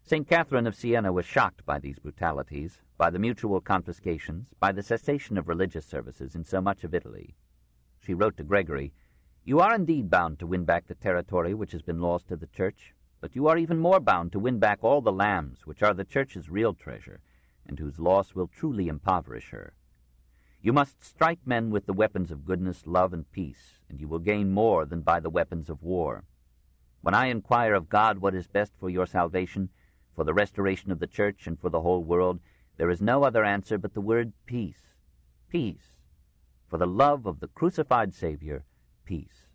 St. Catherine of Siena was shocked by these brutalities, by the mutual confiscations, by the cessation of religious services in so much of Italy. She wrote to Gregory, "You are indeed bound to win back the territory which has been lost to the Church, but you are even more bound to win back all the lambs which are the Church's real treasure, and whose loss will truly impoverish her. You must strike men with the weapons of goodness, love, and peace, and you will gain more than by the weapons of war. When I inquire of God what is best for your salvation, for the restoration of the Church, and for the whole world, there is no other answer but the word peace. Peace. For the love of the crucified Savior, peace."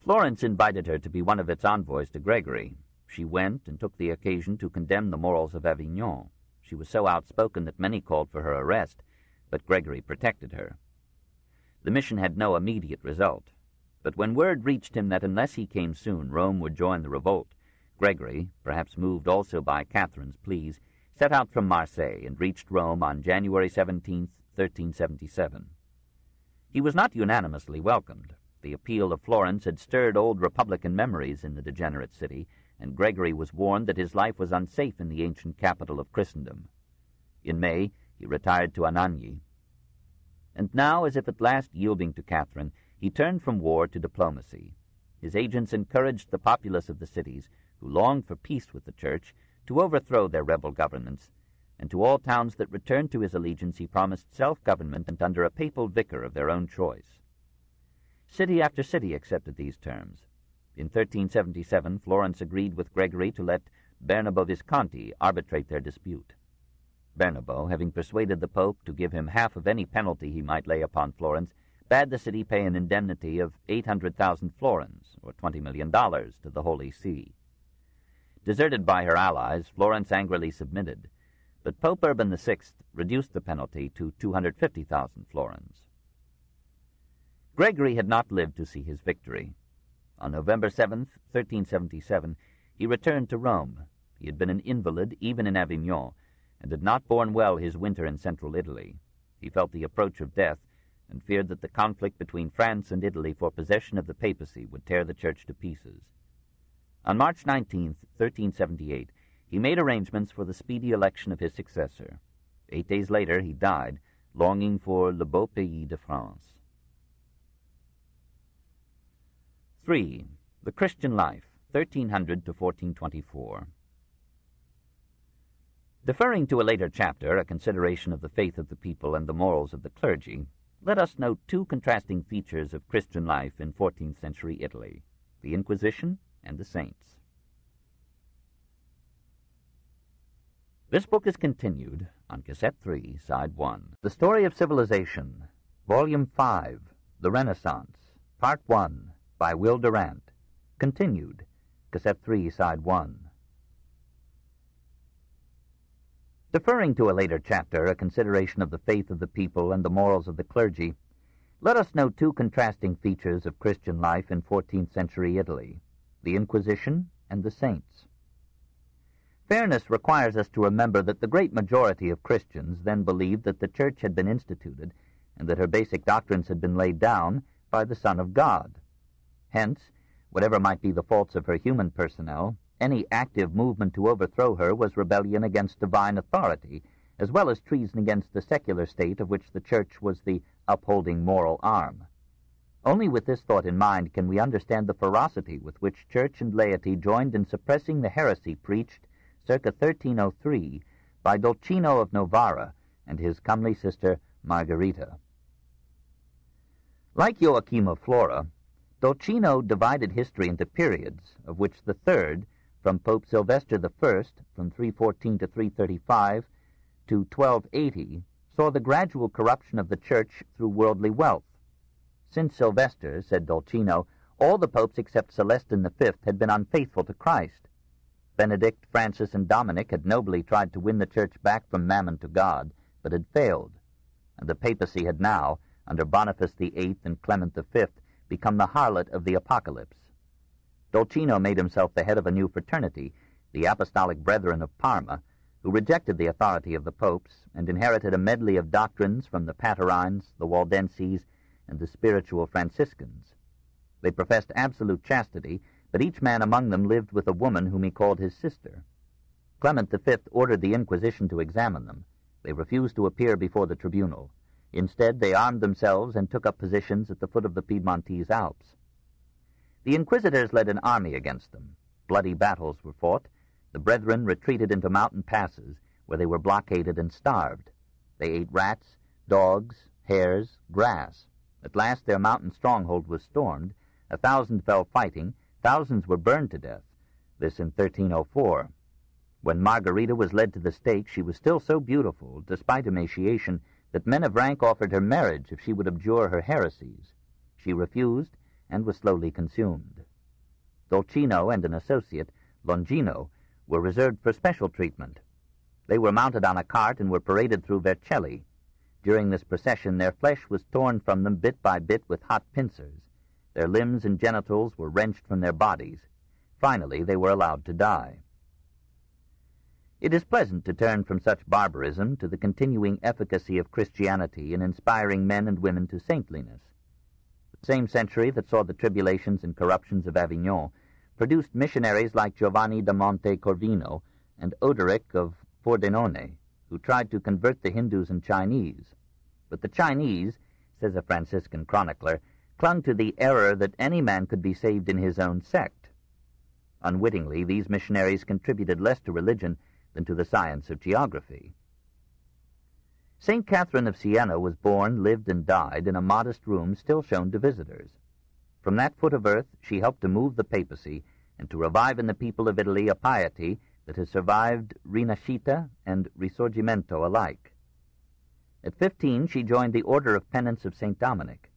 Florence invited her to be one of its envoys to Gregory. She went and took the occasion to condemn the morals of Avignon. She was so outspoken that many called for her arrest, but Gregory protected her. The mission had no immediate result, but when word reached him that unless he came soon, Rome would join the revolt, Gregory, perhaps moved also by Catherine's pleas, set out from Marseille and reached Rome on January 17, 1377. He was not unanimously welcomed. The appeal of Florence had stirred old Republican memories in the degenerate city, and Gregory was warned that his life was unsafe in the ancient capital of Christendom. In May, he retired to Anagni. And now, as if at last yielding to Catherine, he turned from war to diplomacy. His agents encouraged the populace of the cities, who longed for peace with the Church, to overthrow their rebel governments, and to all towns that returned to his allegiance he promised self-government and under a papal vicar of their own choice. City after city accepted these terms. In 1377, Florence agreed with Gregory to let Bernabo Visconti arbitrate their dispute. Bernabo, having persuaded the Pope to give him half of any penalty he might lay upon Florence, bade the city pay an indemnity of 800,000 florins, or $20 million, to the Holy See. Deserted by her allies, Florence angrily submitted, but Pope Urban VI reduced the penalty to 250,000 florins. Gregory had not lived to see his victory. On November 7, 1377, he returned to Rome. He had been an invalid even in Avignon, and had not borne well his winter in central Italy. He felt the approach of death, and feared that the conflict between France and Italy for possession of the papacy would tear the Church to pieces. On March 19, 1378, he made arrangements for the speedy election of his successor. 8 days later he died, longing for le beau pays de France. 3. The Christian Life, 1300 to 1424. Deferring to a later chapter, a consideration of the faith of the people and the morals of the clergy, let us note two contrasting features of Christian life in 14th century Italy, the Inquisition and the saints. This book is continued on Cassette 3, Side 1. The Story of Civilization, Volume 5, The Renaissance, Part 1, by Will Durant. Continued, Cassette 3, Side 1. Deferring to a later chapter, a consideration of the faith of the people and the morals of the clergy, let us note two contrasting features of Christian life in 14th century Italy, the Inquisition and the saints. Fairness requires us to remember that the great majority of Christians then believed that the Church had been instituted and that her basic doctrines had been laid down by the Son of God. Hence, whatever might be the faults of her human personnel, any active movement to overthrow her was rebellion against divine authority, as well as treason against the secular state of which the Church was the upholding moral arm. Only with this thought in mind can we understand the ferocity with which Church and laity joined in suppressing the heresy preached circa 1303 by Dolcino of Novara and his comely sister Margherita. Like Joachim of Flora, Dolcino divided history into periods, of which the third, from Pope Sylvester I, from 314 to 335 to 1280, saw the gradual corruption of the Church through worldly wealth. Since Sylvester, said Dolcino, all the popes except Celestin V had been unfaithful to Christ. Benedict, Francis, and Dominic had nobly tried to win the Church back from Mammon to God, but had failed, and the papacy had now, under Boniface VIII and Clement V, become the harlot of the Apocalypse. Dolcino made himself the head of a new fraternity, the Apostolic Brethren of Parma, who rejected the authority of the popes and inherited a medley of doctrines from the Patarines, the Waldenses, and the spiritual Franciscans. They professed absolute chastity, but each man among them lived with a woman whom he called his sister. Clement V ordered the Inquisition to examine them. They refused to appear before the tribunal. Instead, they armed themselves and took up positions at the foot of the Piedmontese Alps. The inquisitors led an army against them. Bloody battles were fought. The brethren retreated into mountain passes, where they were blockaded and starved. They ate rats, dogs, hares, grass. At last their mountain stronghold was stormed. 1,000 fell fighting. Thousands were burned to death. This in 1304. When Margherita was led to the stake, she was still so beautiful, despite emaciation, that men of rank offered her marriage if she would abjure her heresies. She refused, and was slowly consumed. Dolcino and an associate, Longino, were reserved for special treatment. They were mounted on a cart and were paraded through Vercelli. During this procession, their flesh was torn from them bit by bit with hot pincers. Their limbs and genitals were wrenched from their bodies. Finally, they were allowed to die. It is pleasant to turn from such barbarism to the continuing efficacy of Christianity in inspiring men and women to saintliness. The same century that saw the tribulations and corruptions of Avignon produced missionaries like Giovanni da Monte Corvino and Odoric of Pordenone, who tried to convert the Hindus and Chinese. But the Chinese, says a Franciscan chronicler, clung to the error that any man could be saved in his own sect. Unwittingly, these missionaries contributed less to religion than to the science of geography. St. Catherine of Siena was born, lived, and died in a modest room still shown to visitors. From that foot of earth she helped to move the papacy and to revive in the people of Italy a piety that has survived Rinascita and Risorgimento alike. At 15 she joined the Order of Penance of St. Dominic.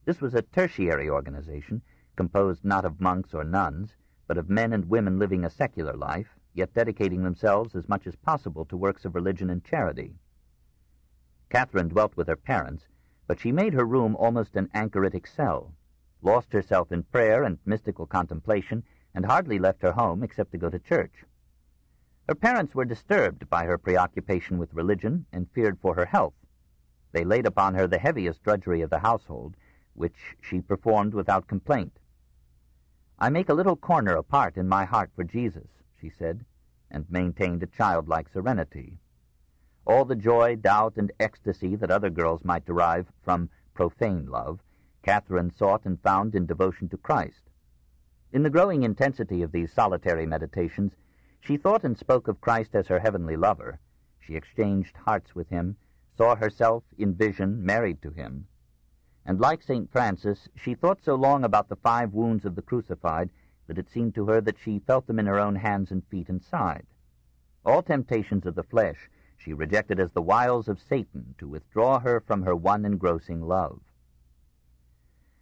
This was a tertiary organization, composed not of monks or nuns, but of men and women living a secular life, yet dedicating themselves as much as possible to works of religion and charity. Catherine dwelt with her parents, but she made her room almost an anchoritic cell, lost herself in prayer and mystical contemplation, and hardly left her home except to go to church. Her parents were disturbed by her preoccupation with religion and feared for her health. They laid upon her the heaviest drudgery of the household, which she performed without complaint. "I make a little corner apart in my heart for Jesus," she said, and maintained a childlike serenity. All the joy, doubt, and ecstasy that other girls might derive from profane love, Catherine sought and found in devotion to Christ. In the growing intensity of these solitary meditations, she thought and spoke of Christ as her heavenly lover. She exchanged hearts with him, saw herself in vision married to him. And like St. Francis, she thought so long about the 5 wounds of the crucified that it seemed to her that she felt them in her own hands and feet and side. All temptations of the flesh she rejected as the wiles of Satan to withdraw her from her one engrossing love.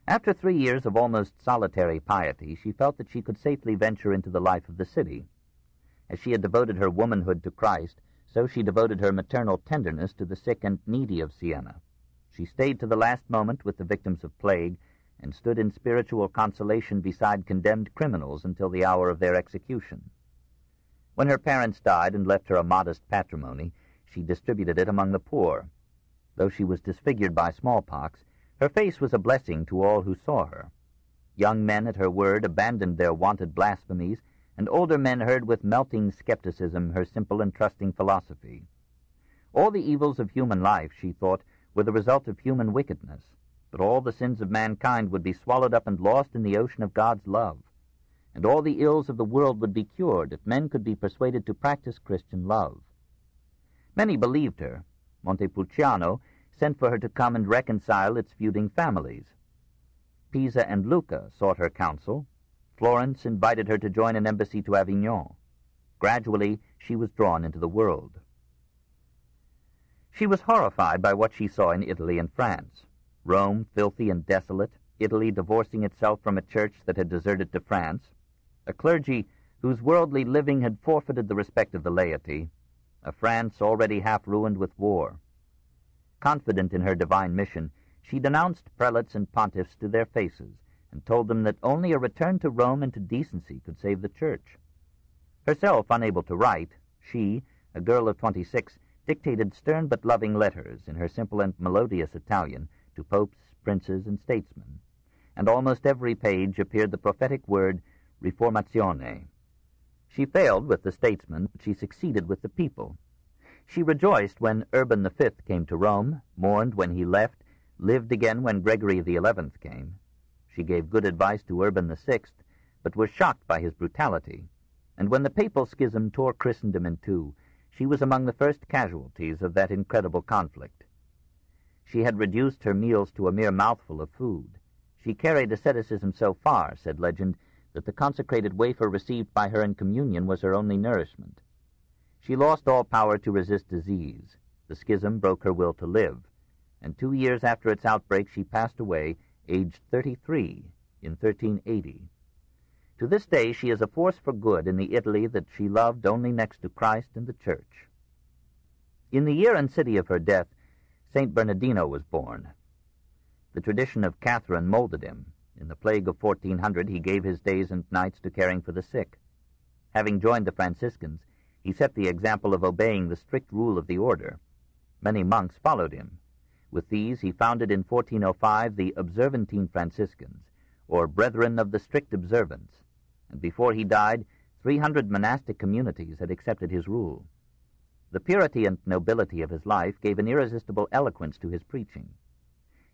After 3 years of almost solitary piety, she felt that she could safely venture into the life of the city. As she had devoted her womanhood to Christ, so she devoted her maternal tenderness to the sick and needy of Siena. She stayed to the last moment with the victims of plague, and stood in spiritual consolation beside condemned criminals until the hour of their execution. When her parents died and left her a modest patrimony, she distributed it among the poor. Though she was disfigured by smallpox, her face was a blessing to all who saw her. Young men at her word abandoned their wonted blasphemies, and older men heard with melting skepticism her simple and trusting philosophy. All the evils of human life, she thought, were the result of human wickedness, but all the sins of mankind would be swallowed up and lost in the ocean of God's love, and all the ills of the world would be cured if men could be persuaded to practice Christian love. Many believed her. Montepulciano sent for her to come and reconcile its feuding families. Pisa and Lucca sought her counsel. Florence invited her to join an embassy to Avignon. Gradually, she was drawn into the world. She was horrified by what she saw in Italy and France. Rome filthy and desolate, Italy divorcing itself from a church that had deserted to France, a clergy whose worldly living had forfeited the respect of the laity, a France already half ruined with war. Confident in her divine mission, she denounced prelates and pontiffs to their faces, and told them that only a return to Rome and to decency could save the Church. Herself unable to write, she, a girl of 26, dictated stern but loving letters in her simple and melodious Italian to popes, princes, and statesmen, and almost every page appeared the prophetic word Riformazione. She failed with the statesmen, but she succeeded with the people. She rejoiced when Urban V came to Rome, mourned when he left, lived again when Gregory XI came. She gave good advice to Urban VI, but was shocked by his brutality, and when the papal schism tore Christendom in two, she was among the first casualties of that incredible conflict. She had reduced her meals to a mere mouthful of food. She carried asceticism so far, said legend, that the consecrated wafer received by her in communion was her only nourishment. She lost all power to resist disease. The schism broke her will to live, and 2 years after its outbreak she passed away, aged 33, in 1380. To this day she is a force for good in the Italy that she loved only next to Christ and the Church. In the year and city of her death, St. Bernardino was born. The tradition of Catherine molded him. In the plague of 1400, he gave his days and nights to caring for the sick. Having joined the Franciscans, he set the example of obeying the strict rule of the order. Many monks followed him. With these, he founded in 1405 the Observantine Franciscans, or Brethren of the Strict Observance, and before he died, 300 monastic communities had accepted his rule. The purity and nobility of his life gave an irresistible eloquence to his preaching.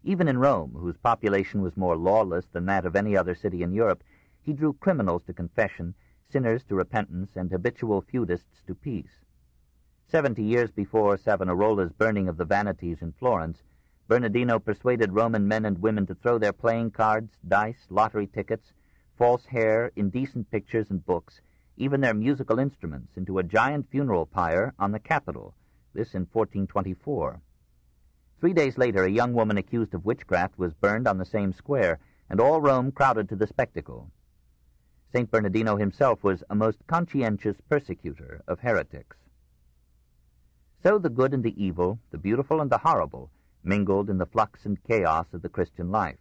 Even in Rome, whose population was more lawless than that of any other city in Europe, he drew criminals to confession, sinners to repentance, and habitual feudists to peace. 70 years before Savonarola's burning of the vanities in Florence, Bernardino persuaded Roman men and women to throw their playing cards, dice, lottery tickets, false hair, indecent pictures and books, even their musical instruments, into a giant funeral pyre on the Capitol, this in 1424. 3 days later, a young woman accused of witchcraft was burned on the same square, and all Rome crowded to the spectacle. St. Bernardino himself was a most conscientious persecutor of heretics. So the good and the evil, the beautiful and the horrible, mingled in the flux and chaos of the Christian life.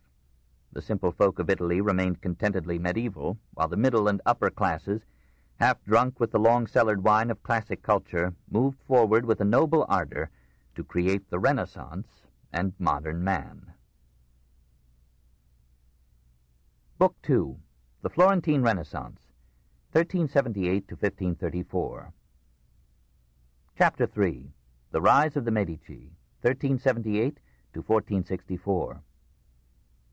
The simple folk of Italy remained contentedly medieval, while the middle and upper classes, half drunk with the long-cellared wine of classic culture, moved forward with a noble ardor to create the Renaissance and modern man. Book 2, The Florentine Renaissance, 1378 to 1534. Chapter 3, The Rise of the Medici, 1378 to 1464.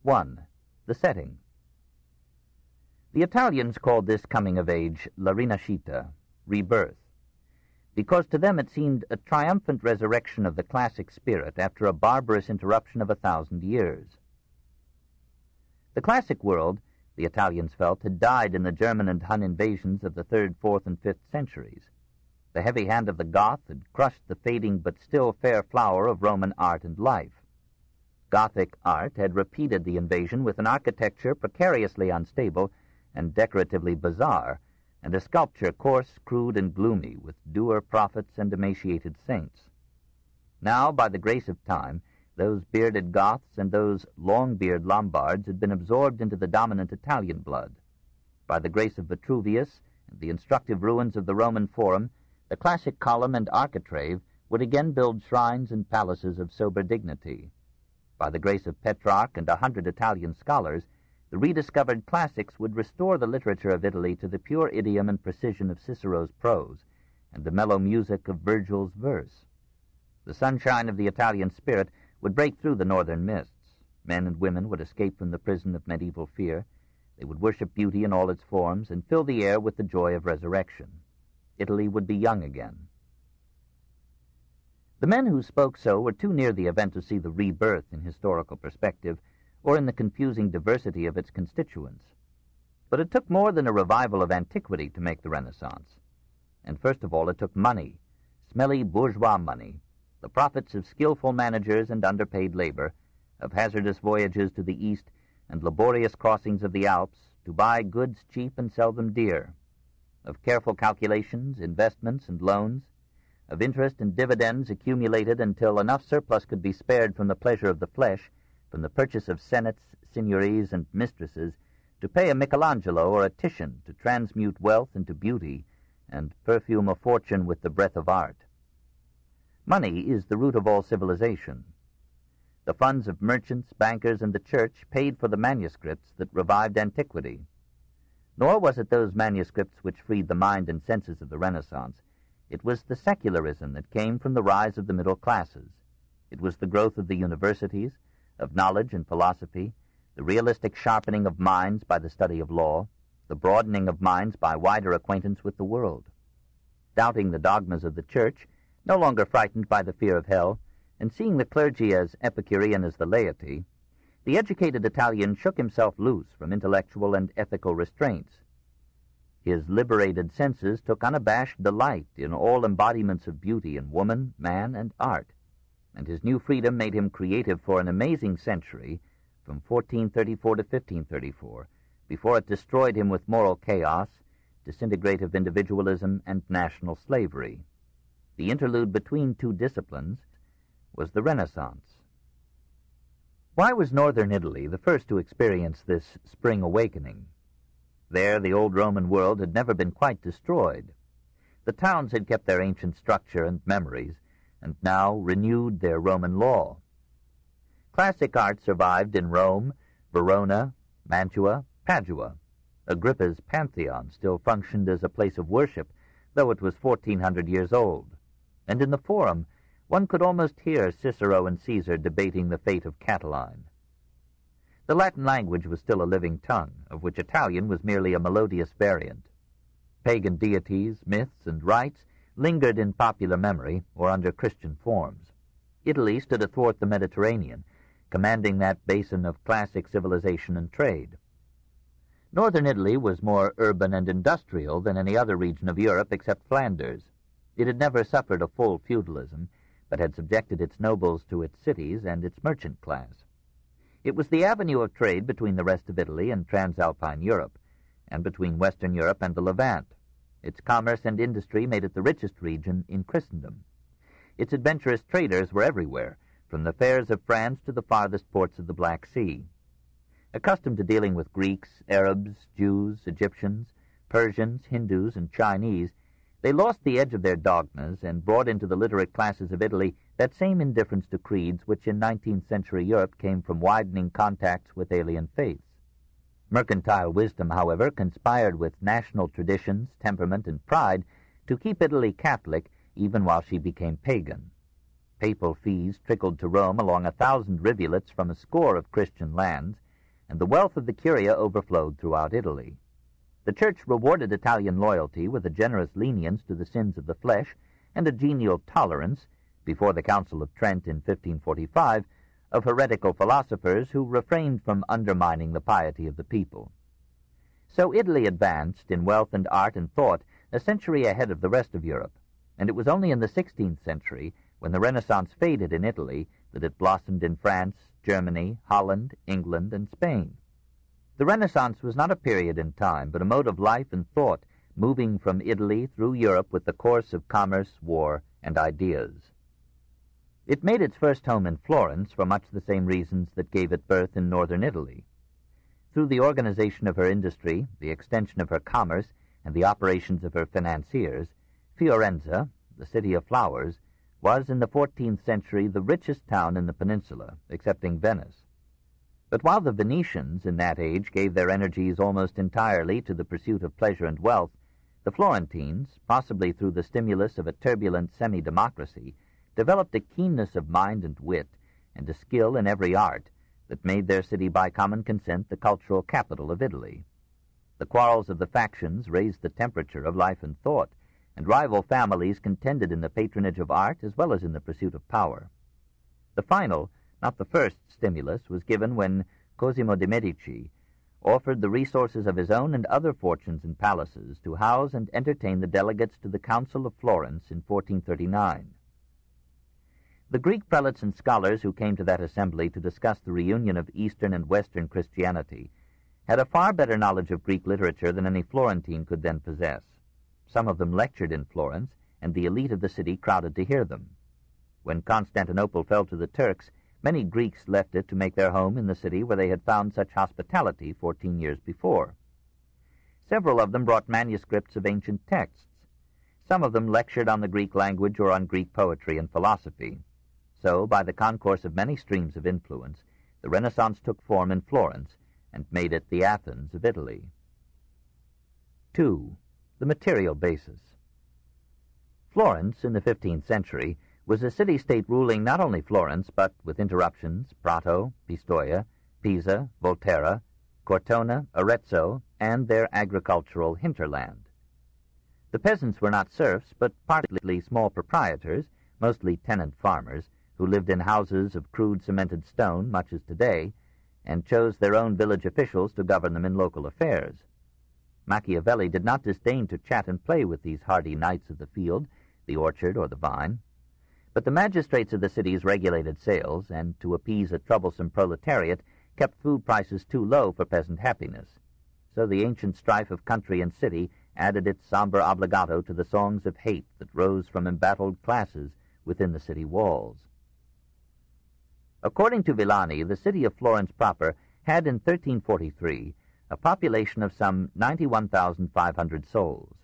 1. The setting. The Italians called this coming of age La Rinascita, rebirth, because to them it seemed a triumphant resurrection of the classic spirit after a barbarous interruption of 1,000 years. The classic world, the Italians felt, had died in the German and Hun invasions of the 3rd, 4th, and 5th centuries. The heavy hand of the Goth had crushed the fading but still fair flower of Roman art and life. Gothic art had repeated the invasion with an architecture precariously unstable and decoratively bizarre, and a sculpture coarse, crude, and gloomy, with dour prophets and emaciated saints. Now, by the grace of time, those bearded Goths and those long-beard Lombards had been absorbed into the dominant Italian blood. By the grace of Vitruvius and the instructive ruins of the Roman Forum, the classic column and architrave would again build shrines and palaces of sober dignity. By the grace of Petrarch and 100 Italian scholars, the rediscovered classics would restore the literature of Italy to the pure idiom and precision of Cicero's prose, and the mellow music of Virgil's verse. The sunshine of the Italian spirit would break through the northern mists. Men and women would escape from the prison of medieval fear. They would worship beauty in all its forms and fill the air with the joy of resurrection. Italy would be young again. The men who spoke so were too near the event to see the rebirth in historical perspective, or in the confusing diversity of its constituents. But it took more than a revival of antiquity to make the Renaissance. And first of all, it took money, smelly bourgeois money, the profits of skillful managers and underpaid labor, of hazardous voyages to the East and laborious crossings of the Alps to buy goods cheap and sell them dear, of careful calculations, investments, and loans, of interest and dividends accumulated until enough surplus could be spared from the pleasure of the flesh, from the purchase of senates, signories, and mistresses, to pay a Michelangelo or a Titian to transmute wealth into beauty and perfume a fortune with the breath of art. Money is the root of all civilization. The funds of merchants, bankers, and the church paid for the manuscripts that revived antiquity. Nor was it those manuscripts which freed the mind and senses of the Renaissance. It was the secularism that came from the rise of the middle classes. It was the growth of the universities, of knowledge and philosophy, the realistic sharpening of minds by the study of law, the broadening of minds by wider acquaintance with the world. Doubting the dogmas of the Church, no longer frightened by the fear of hell, and seeing the clergy as Epicurean as the laity, the educated Italian shook himself loose from intellectual and ethical restraints. His liberated senses took unabashed delight in all embodiments of beauty in woman, man, and art, and his new freedom made him creative for an amazing century from 1434 to 1534, before it destroyed him with moral chaos, disintegrative individualism, and national slavery. the interlude between two disciplines, was the Renaissance. Why was northern Italy the first to experience this spring awakening? There, the old Roman world had never been quite destroyed. The towns had kept their ancient structure and memories, and now renewed their Roman law. Classic art survived in Rome, Verona, Mantua, Padua. Agrippa's Pantheon still functioned as a place of worship, though it was 1,400 years old. And in the Forum, one could almost hear Cicero and Caesar debating the fate of Catiline. The Latin language was still a living tongue, of which Italian was merely a melodious variant. Pagan deities, myths, and rites lingered in popular memory or under Christian forms. Italy stood athwart the Mediterranean, commanding that basin of classic civilization and trade. Northern Italy was more urban and industrial than any other region of Europe except Flanders. It had never suffered a full feudalism, but had subjected its nobles to its cities and its merchant class. It was the avenue of trade between the rest of Italy and Transalpine Europe, and between Western Europe and the Levant. Its commerce and industry made it the richest region in Christendom. Its adventurous traders were everywhere, from the fairs of France to the farthest ports of the Black Sea. Accustomed to dealing with Greeks, Arabs, Jews, Egyptians, Persians, Hindus, and Chinese, they lost the edge of their dogmas and brought into the literate classes of Italy that same indifference to creeds which in 19th century Europe came from widening contacts with alien faiths. Mercantile wisdom, however, conspired with national traditions, temperament, and pride to keep Italy Catholic even while she became pagan. Papal fees trickled to Rome along 1,000 rivulets from a score of Christian lands, and the wealth of the curia overflowed throughout Italy. The Church rewarded Italian loyalty with a generous lenience to the sins of the flesh and a genial tolerance, before the Council of Trent in 1545, of heretical philosophers who refrained from undermining the piety of the people. So Italy advanced in wealth and art and thought a century ahead of the rest of Europe, and it was only in the 16th century, when the Renaissance faded in Italy, that it blossomed in France, Germany, Holland, England, and Spain. The Renaissance was not a period in time, but a mode of life and thought, moving from Italy through Europe with the course of commerce, war, and ideas. It made its first home in Florence for much the same reasons that gave it birth in northern Italy. Through the organization of her industry, the extension of her commerce, and the operations of her financiers, Fiorenza, the city of flowers, was in the 14th century the richest town in the peninsula, excepting Venice. But while the Venetians in that age gave their energies almost entirely to the pursuit of pleasure and wealth, the Florentines, possibly through the stimulus of a turbulent semi-democracy, developed a keenness of mind and wit, and a skill in every art, that made their city by common consent the cultural capital of Italy. The quarrels of the factions raised the temperature of life and thought, and rival families contended in the patronage of art as well as in the pursuit of power. The final, not the first, stimulus was given when Cosimo de' Medici offered the resources of his own and other fortunes and palaces to house and entertain the delegates to the Council of Florence in 1439. The Greek prelates and scholars who came to that assembly to discuss the reunion of Eastern and Western Christianity had a far better knowledge of Greek literature than any Florentine could then possess. Some of them lectured in Florence, and the elite of the city crowded to hear them. When Constantinople fell to the Turks, many Greeks left it to make their home in the city where they had found such hospitality 14 years before. Several of them brought manuscripts of ancient texts. Some of them lectured on the Greek language or on Greek poetry and philosophy. So, by the concourse of many streams of influence, the Renaissance took form in Florence and made it the Athens of Italy. 2. The material basis. Florence, in the 15th century, was a city-state ruling not only Florence, but, with interruptions, Prato, Pistoia, Pisa, Volterra, Cortona, Arezzo, and their agricultural hinterland. The peasants were not serfs, but partly small proprietors, mostly tenant farmers, who lived in houses of crude cemented stone, much as today, and chose their own village officials to govern them in local affairs. Machiavelli did not disdain to chat and play with these hardy knights of the field, the orchard, or the vine. But the magistrates of the cities regulated sales, and to appease a troublesome proletariat, kept food prices too low for peasant happiness. So the ancient strife of country and city added its somber obbligato to the songs of hate that rose from embattled classes within the city walls. According to Villani, the city of Florence proper had in 1343 a population of some 91,500 souls.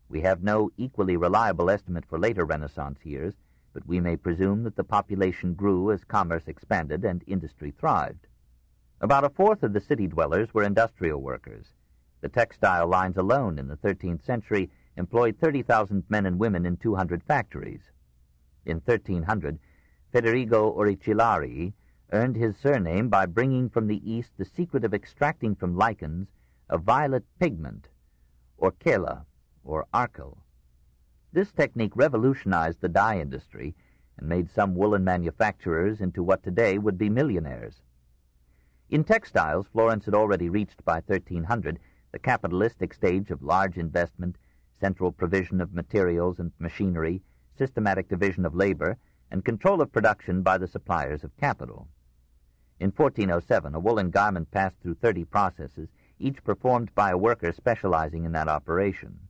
We have no equally reliable estimate for later Renaissance years, but we may presume that the population grew as commerce expanded and industry thrived. About a fourth of the city dwellers were industrial workers. The textile lines alone in the 13th century employed 30,000 men and women in 200 factories. In 1300, Federigo Oricillari earned his surname by bringing from the East the secret of extracting from lichens a violet pigment, orchela, or arkel. This technique revolutionized the dye industry and made some woolen manufacturers into what today would be millionaires. In textiles, Florence had already reached by 1300 the capitalistic stage of large investment, central provision of materials and machinery, systematic division of labor, and control of production by the suppliers of capital. In 1407, a woolen garment passed through 30 processes, each performed by a worker specializing in that operation.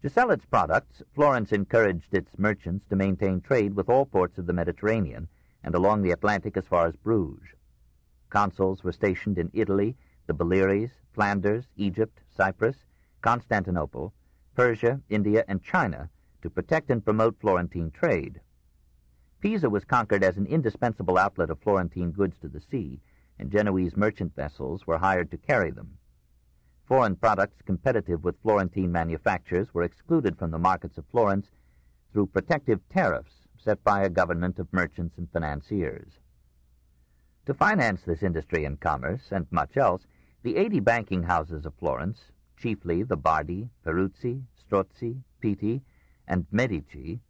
To sell its products, Florence encouraged its merchants to maintain trade with all ports of the Mediterranean and along the Atlantic as far as Bruges. Consuls were stationed in Italy, the Baleares, Flanders, Egypt, Cyprus, Constantinople, Persia, India, and China to protect and promote Florentine trade. Pisa was conquered as an indispensable outlet of Florentine goods to the sea, and Genoese merchant vessels were hired to carry them. Foreign products competitive with Florentine manufactures were excluded from the markets of Florence through protective tariffs set by a government of merchants and financiers. To finance this industry and commerce, and much else, the 80 banking houses of Florence, chiefly the Bardi, Peruzzi, Strozzi, Pitti, and Medici,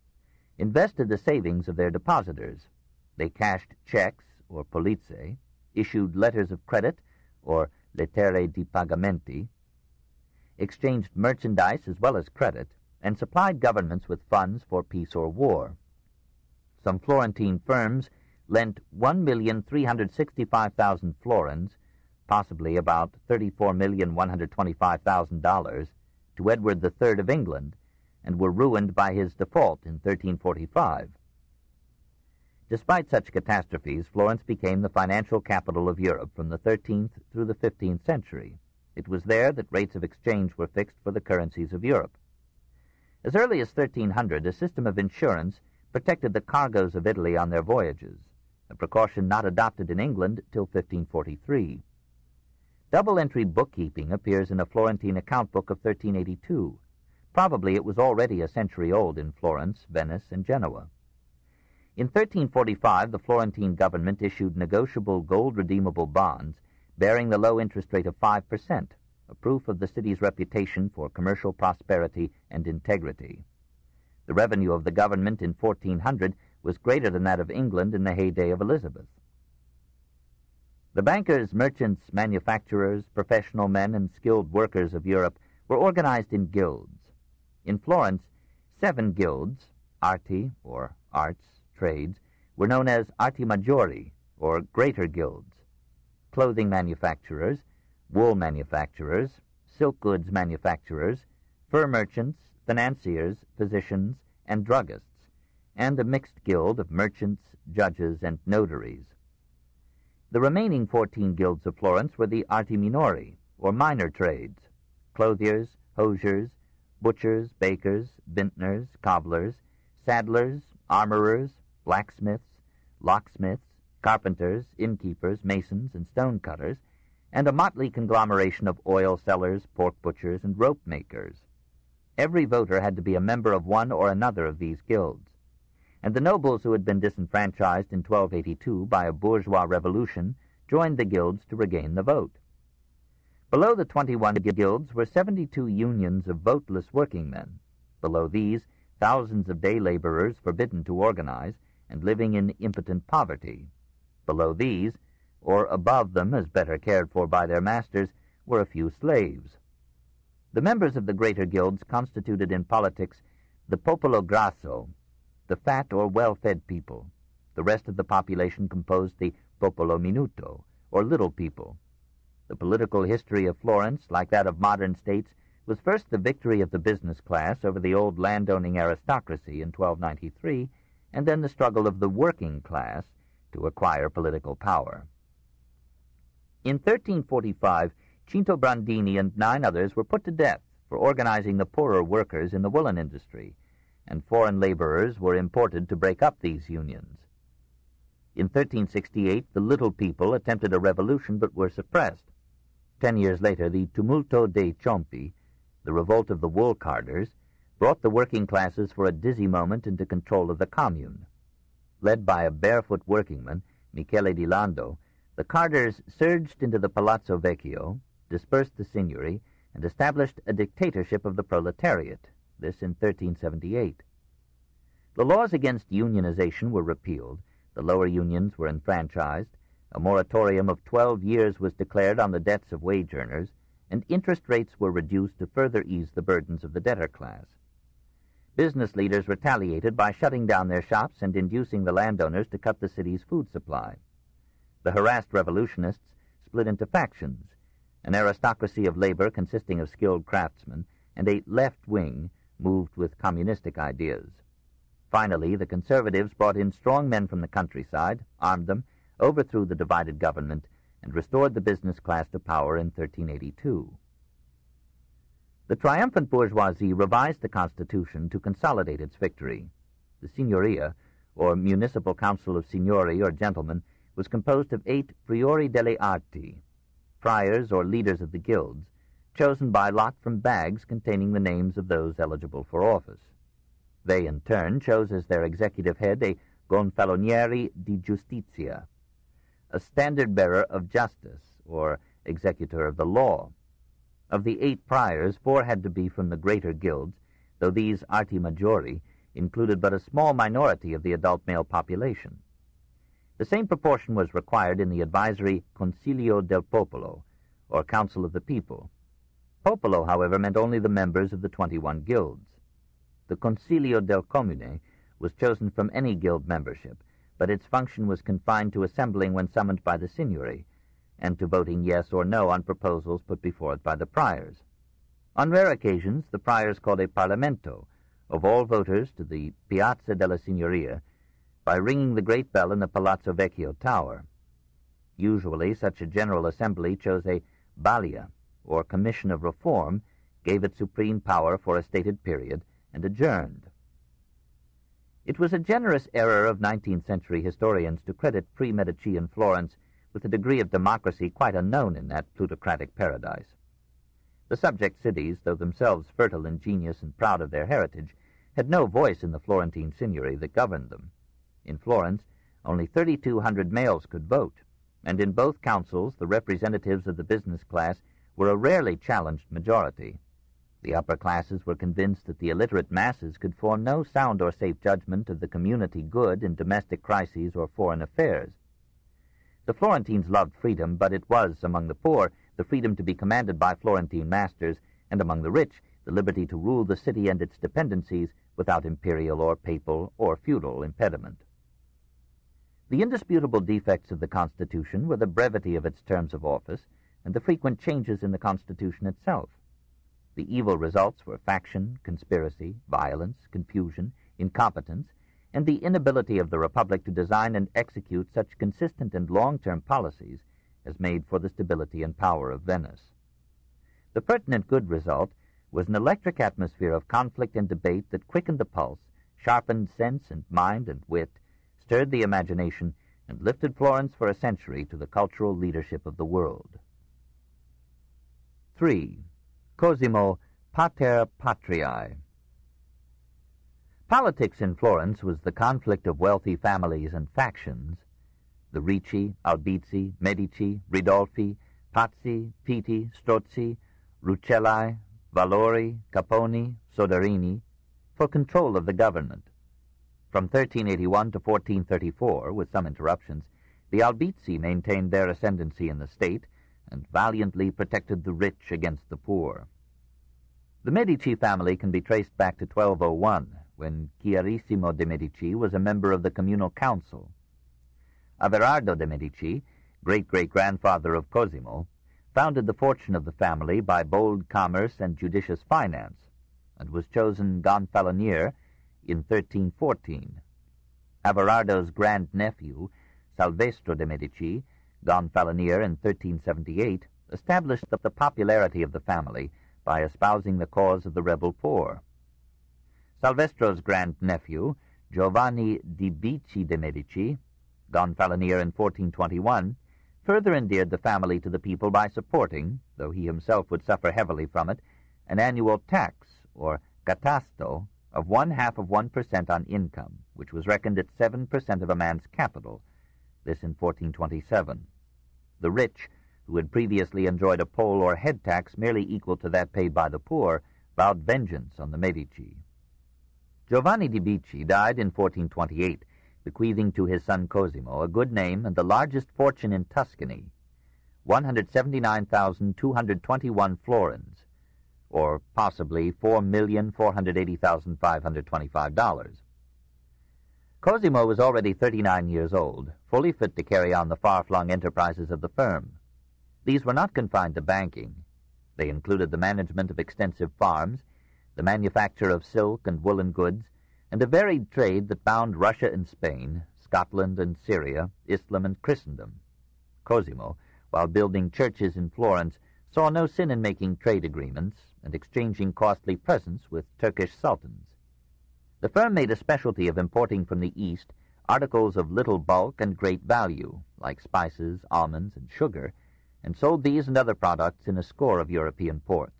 invested the savings of their depositors. They cashed checks, or polizze, issued letters of credit, or lettere di pagamenti, exchanged merchandise as well as credit, and supplied governments with funds for peace or war. Some Florentine firms lent 1,365,000 florins, possibly about $34,125,000, to Edward III of England, and were ruined by his default in 1345. Despite such catastrophes, Florence became the financial capital of Europe from the 13th through the 15th century. It was there that rates of exchange were fixed for the currencies of Europe. As early as 1300, a system of insurance protected the cargoes of Italy on their voyages, a precaution not adopted in England till 1543. Double-entry bookkeeping appears in a Florentine account book of 1382. Probably it was already a century old in Florence, Venice, and Genoa. In 1345, the Florentine government issued negotiable gold-redeemable bonds bearing the low interest rate of 5%, a proof of the city's reputation for commercial prosperity and integrity. The revenue of the government in 1400 was greater than that of England in the heyday of Elizabeth. The bankers, merchants, manufacturers, professional men, and skilled workers of Europe were organized in guilds. In Florence, 7 guilds, arti, or arts, trades, were known as arti maggiori, or greater guilds. Clothing manufacturers, wool manufacturers, silk goods manufacturers, fur merchants, financiers, physicians, and druggists, and a mixed guild of merchants, judges, and notaries. The remaining 14 guilds of Florence were the arti minori, or minor trades, clothiers, hosiers, butchers, bakers, vintners, cobblers, saddlers, armorers, blacksmiths, locksmiths, carpenters, innkeepers, masons, and stone-cutters, and a motley conglomeration of oil sellers, pork butchers, and rope makers. Every voter had to be a member of one or another of these guilds, and the nobles who had been disenfranchised in 1282 by a bourgeois revolution joined the guilds to regain the vote. Below the 21 guilds were 72 unions of voteless working men. Below these, thousands of day laborers forbidden to organize and living in impotent poverty. Below these, or above them as better cared for by their masters, were a few slaves. The members of the greater guilds constituted in politics the popolo grasso, the fat or well-fed people. The rest of the population composed the popolo minuto, or little people. The political history of Florence, like that of modern states, was first the victory of the business class over the old landowning aristocracy in 1293, and then the struggle of the working class to acquire political power. In 1345, Cinto Brandini and 9 others were put to death for organizing the poorer workers in the woolen industry, and foreign laborers were imported to break up these unions. In 1368, the little people attempted a revolution but were suppressed. 10 years later, the Tumulto dei Ciompi, the revolt of the wool carders, brought the working classes for a dizzy moment into control of the commune. Led by a barefoot workingman, Michele di Lando, the carders surged into the Palazzo Vecchio, dispersed the signory, and established a dictatorship of the proletariat, this in 1378. The laws against unionization were repealed, the lower unions were enfranchised, a moratorium of 12 years was declared on the debts of wage earners, and interest rates were reduced to further ease the burdens of the debtor class. Business leaders retaliated by shutting down their shops and inducing the landowners to cut the city's food supply. The harassed revolutionists split into factions, an aristocracy of labor consisting of skilled craftsmen, and a left wing moved with communistic ideas. Finally, the conservatives brought in strong men from the countryside, armed them, overthrew the divided government, and restored the business class to power in 1382. The triumphant bourgeoisie revised the Constitution to consolidate its victory. The Signoria, or Municipal Council of Signori or Gentlemen, was composed of 8 priori delle arti, friars or leaders of the guilds, chosen by lot from bags containing the names of those eligible for office. They, in turn, chose as their executive head a gonfaloniere di giustizia, a standard-bearer of justice, or executor of the law. Of the 8 priors, 4 had to be from the greater guilds, though these arti maggiori included but a small minority of the adult male population. The same proportion was required in the advisory Consiglio del Popolo, or Council of the People. Popolo, however, meant only the members of the 21 guilds. The Consiglio del Comune was chosen from any guild membership, but its function was confined to assembling when summoned by the signory, and to voting yes or no on proposals put before it by the priors. On rare occasions, the priors called a Parlamento of all voters to the Piazza della Signoria by ringing the great bell in the Palazzo Vecchio tower. Usually, such a general assembly chose a Balia, or Commission of Reform, gave it supreme power for a stated period, and adjourned. It was a generous error of 19th-century historians to credit pre-Medicean Florence with a degree of democracy quite unknown in that plutocratic paradise. The subject cities, though themselves fertile in genius and proud of their heritage, had no voice in the Florentine signory that governed them. In Florence, only 3,200 males could vote, and in both councils the representatives of the business class were a rarely challenged majority. The upper classes were convinced that the illiterate masses could form no sound or safe judgment of the community good in domestic crises or foreign affairs. The Florentines loved freedom, but it was, among the poor, the freedom to be commanded by Florentine masters, and among the rich, the liberty to rule the city and its dependencies without imperial or papal or feudal impediment. The indisputable defects of the Constitution were the brevity of its terms of office and the frequent changes in the Constitution itself. The evil results were faction, conspiracy, violence, confusion, incompetence, and the inability of the Republic to design and execute such consistent and long-term policies as made for the stability and power of Venice. The pertinent good result was an electric atmosphere of conflict and debate that quickened the pulse, sharpened sense and mind and wit, stirred the imagination, and lifted Florence for a century to the cultural leadership of the world. 3. Cosimo Pater Patriae. Politics in Florence was the conflict of wealthy families and factions. The Ricci, Albizzi, Medici, Ridolfi, Pazzi, Pitti, Strozzi, Rucellai, Valori, Caponi, Soderini, for control of the government. From 1381 to 1434, with some interruptions, the Albizzi maintained their ascendancy in the state and valiantly protected the rich against the poor. The Medici family can be traced back to 1201, when Chiarissimo de' Medici was a member of the communal council. Averardo de' Medici, great-great-grandfather of Cosimo, founded the fortune of the family by bold commerce and judicious finance, and was chosen Gonfalonier in 1314. Averardo's grand-nephew, Salvestro de' Medici, Gonfalonier in 1378, established the popularity of the family by espousing the cause of the rebel poor. Salvestro's grand-nephew, Giovanni di Bici de' Medici, Gonfalonier in 1421, further endeared the family to the people by supporting, though he himself would suffer heavily from it, an annual tax, or catasto, of 1/2% on income, which was reckoned at 7% of a man's capital, this in 1427. The rich, who had previously enjoyed a poll or head tax merely equal to that paid by the poor, vowed vengeance on the Medici. Giovanni di Bici died in 1428, bequeathing to his son Cosimo a good name and the largest fortune in Tuscany, 179,221 florins, or possibly $4,480,525. Cosimo was already 39 years old, fully fit to carry on the far-flung enterprises of the firm. These were not confined to banking. They included the management of extensive farms, the manufacture of silk and woolen goods, and a varied trade that bound Russia and Spain, Scotland and Syria, Islam and Christendom. Cosimo, while building churches in Florence, saw no sin in making trade agreements and exchanging costly presents with Turkish sultans. The firm made a specialty of importing from the East articles of little bulk and great value, like spices, almonds, and sugar, and sold these and other products in a score of European ports.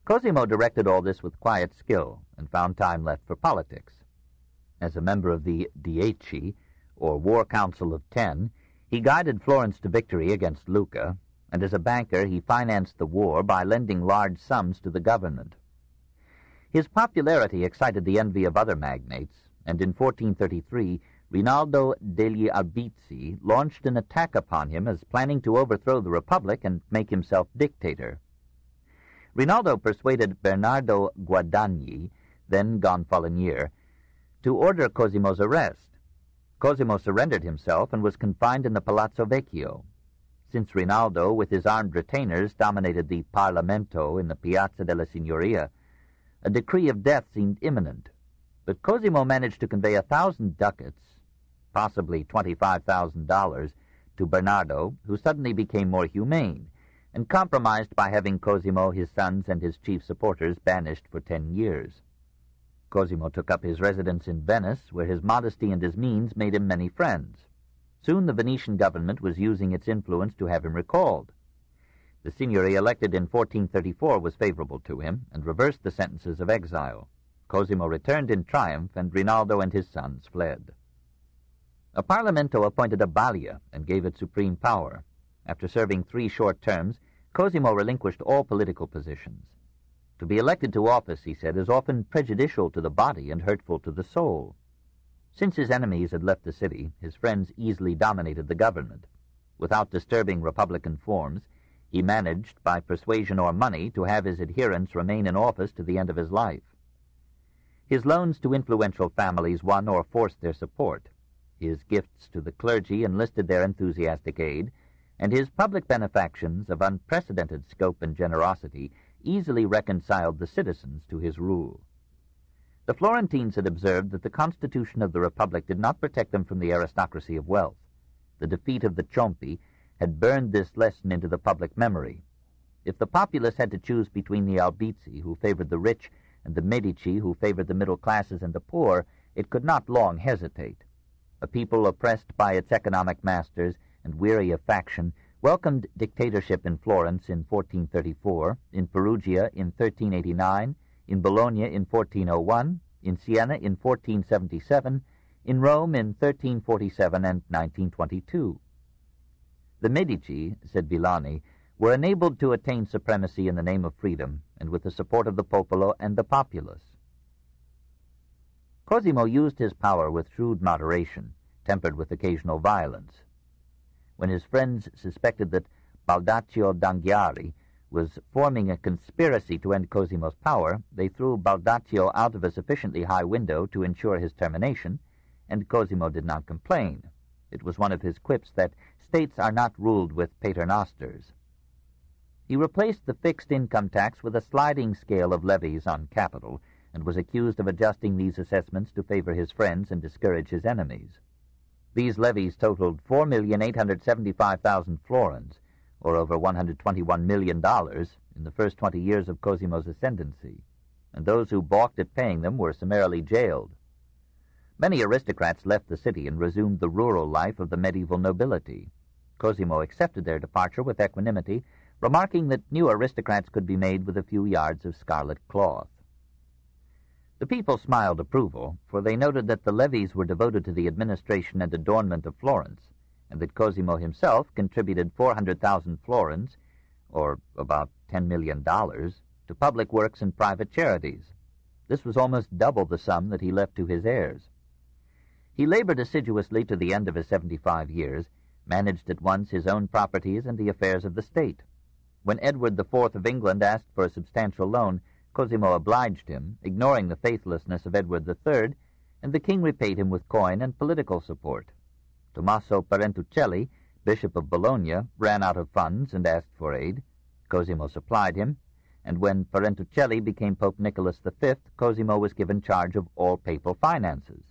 Cosimo directed all this with quiet skill and found time left for politics. As a member of the Dieci, or War Council of Ten, he guided Florence to victory against Lucca, and as a banker he financed the war by lending large sums to the government. His popularity excited the envy of other magnates, and in 1433 Rinaldo degli Albizzi launched an attack upon him as planning to overthrow the Republic and make himself dictator. Rinaldo persuaded Bernardo Guadagni, then Gonfalonier, to order Cosimo's arrest. Cosimo surrendered himself and was confined in the Palazzo Vecchio. Since Rinaldo, with his armed retainers, dominated the Parlamento in the Piazza della Signoria, a decree of death seemed imminent, but Cosimo managed to convey 1,000 ducats, possibly $25,000, to Bernardo, who suddenly became more humane, and compromised by having Cosimo, his sons, and his chief supporters banished for 10 years. Cosimo took up his residence in Venice, where his modesty and his means made him many friends. Soon the Venetian government was using its influence to have him recalled. The Signory elected in 1434 was favorable to him and reversed the sentences of exile. Cosimo returned in triumph, and Rinaldo and his sons fled. A Parlamento appointed a Balia and gave it supreme power. After serving 3 short terms, Cosimo relinquished all political positions. To be elected to office, he said, is often prejudicial to the body and hurtful to the soul. Since his enemies had left the city, his friends easily dominated the government. Without disturbing republican forms, he managed, by persuasion or money, to have his adherents remain in office to the end of his life. His loans to influential families won or forced their support. His gifts to the clergy enlisted their enthusiastic aid, and his public benefactions of unprecedented scope and generosity easily reconciled the citizens to his rule. The Florentines had observed that the constitution of the Republic did not protect them from the aristocracy of wealth. The defeat of the Ciompi had burned this lesson into the public memory. If the populace had to choose between the Albizzi, who favored the rich, and the Medici, who favored the middle classes and the poor, it could not long hesitate. A people oppressed by its economic masters and weary of faction welcomed dictatorship in Florence in 1434, in Perugia in 1389, in Bologna in 1401, in Siena in 1477, in Rome in 1347 and 1922. The Medici, said Villani, were enabled to attain supremacy in the name of freedom and with the support of the popolo and the populace. Cosimo used his power with shrewd moderation, tempered with occasional violence. When his friends suspected that Baldaccio d'Anghiari was forming a conspiracy to end Cosimo's power, they threw Baldaccio out of a sufficiently high window to ensure his termination, and Cosimo did not complain. It was one of his quips that states are not ruled with paternosters. He replaced the fixed income tax with a sliding scale of levies on capital, and was accused of adjusting these assessments to favor his friends and discourage his enemies. These levies totaled 4,875,000 florins, or over $121 million, in the first 20 years of Cosimo's ascendancy, and those who balked at paying them were summarily jailed. Many aristocrats left the city and resumed the rural life of the medieval nobility. Cosimo accepted their departure with equanimity, remarking that new aristocrats could be made with a few yards of scarlet cloth. The people smiled approval, for they noted that the levies were devoted to the administration and adornment of Florence, and that Cosimo himself contributed 400,000 florins, or about $10 million, to public works and private charities. This was almost double the sum that he left to his heirs. He labored assiduously to the end of his 75 years, managed at once his own properties and the affairs of the state. When Edward IV of England asked for a substantial loan, Cosimo obliged him, ignoring the faithlessness of Edward III, and the king repaid him with coin and political support. Tommaso Parentuccelli, Bishop of Bologna, ran out of funds and asked for aid. Cosimo supplied him, and when Parentuccelli became Pope Nicholas V, Cosimo was given charge of all papal finances.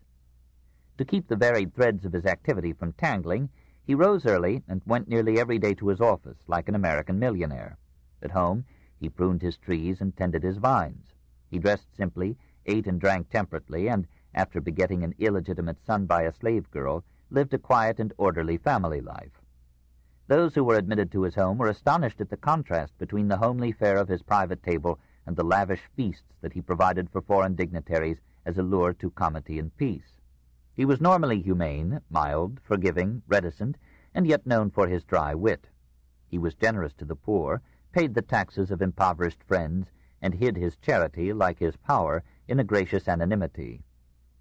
To keep the varied threads of his activity from tangling, he rose early and went nearly every day to his office, like an American millionaire. At home, he pruned his trees and tended his vines. He dressed simply, ate and drank temperately, and, after begetting an illegitimate son by a slave girl, lived a quiet and orderly family life. Those who were admitted to his home were astonished at the contrast between the homely fare of his private table and the lavish feasts that he provided for foreign dignitaries as a lure to comity and peace. He was normally humane, mild, forgiving, reticent, and yet known for his dry wit. He was generous to the poor, paid the taxes of impoverished friends, and hid his charity, like his power, in a gracious anonymity.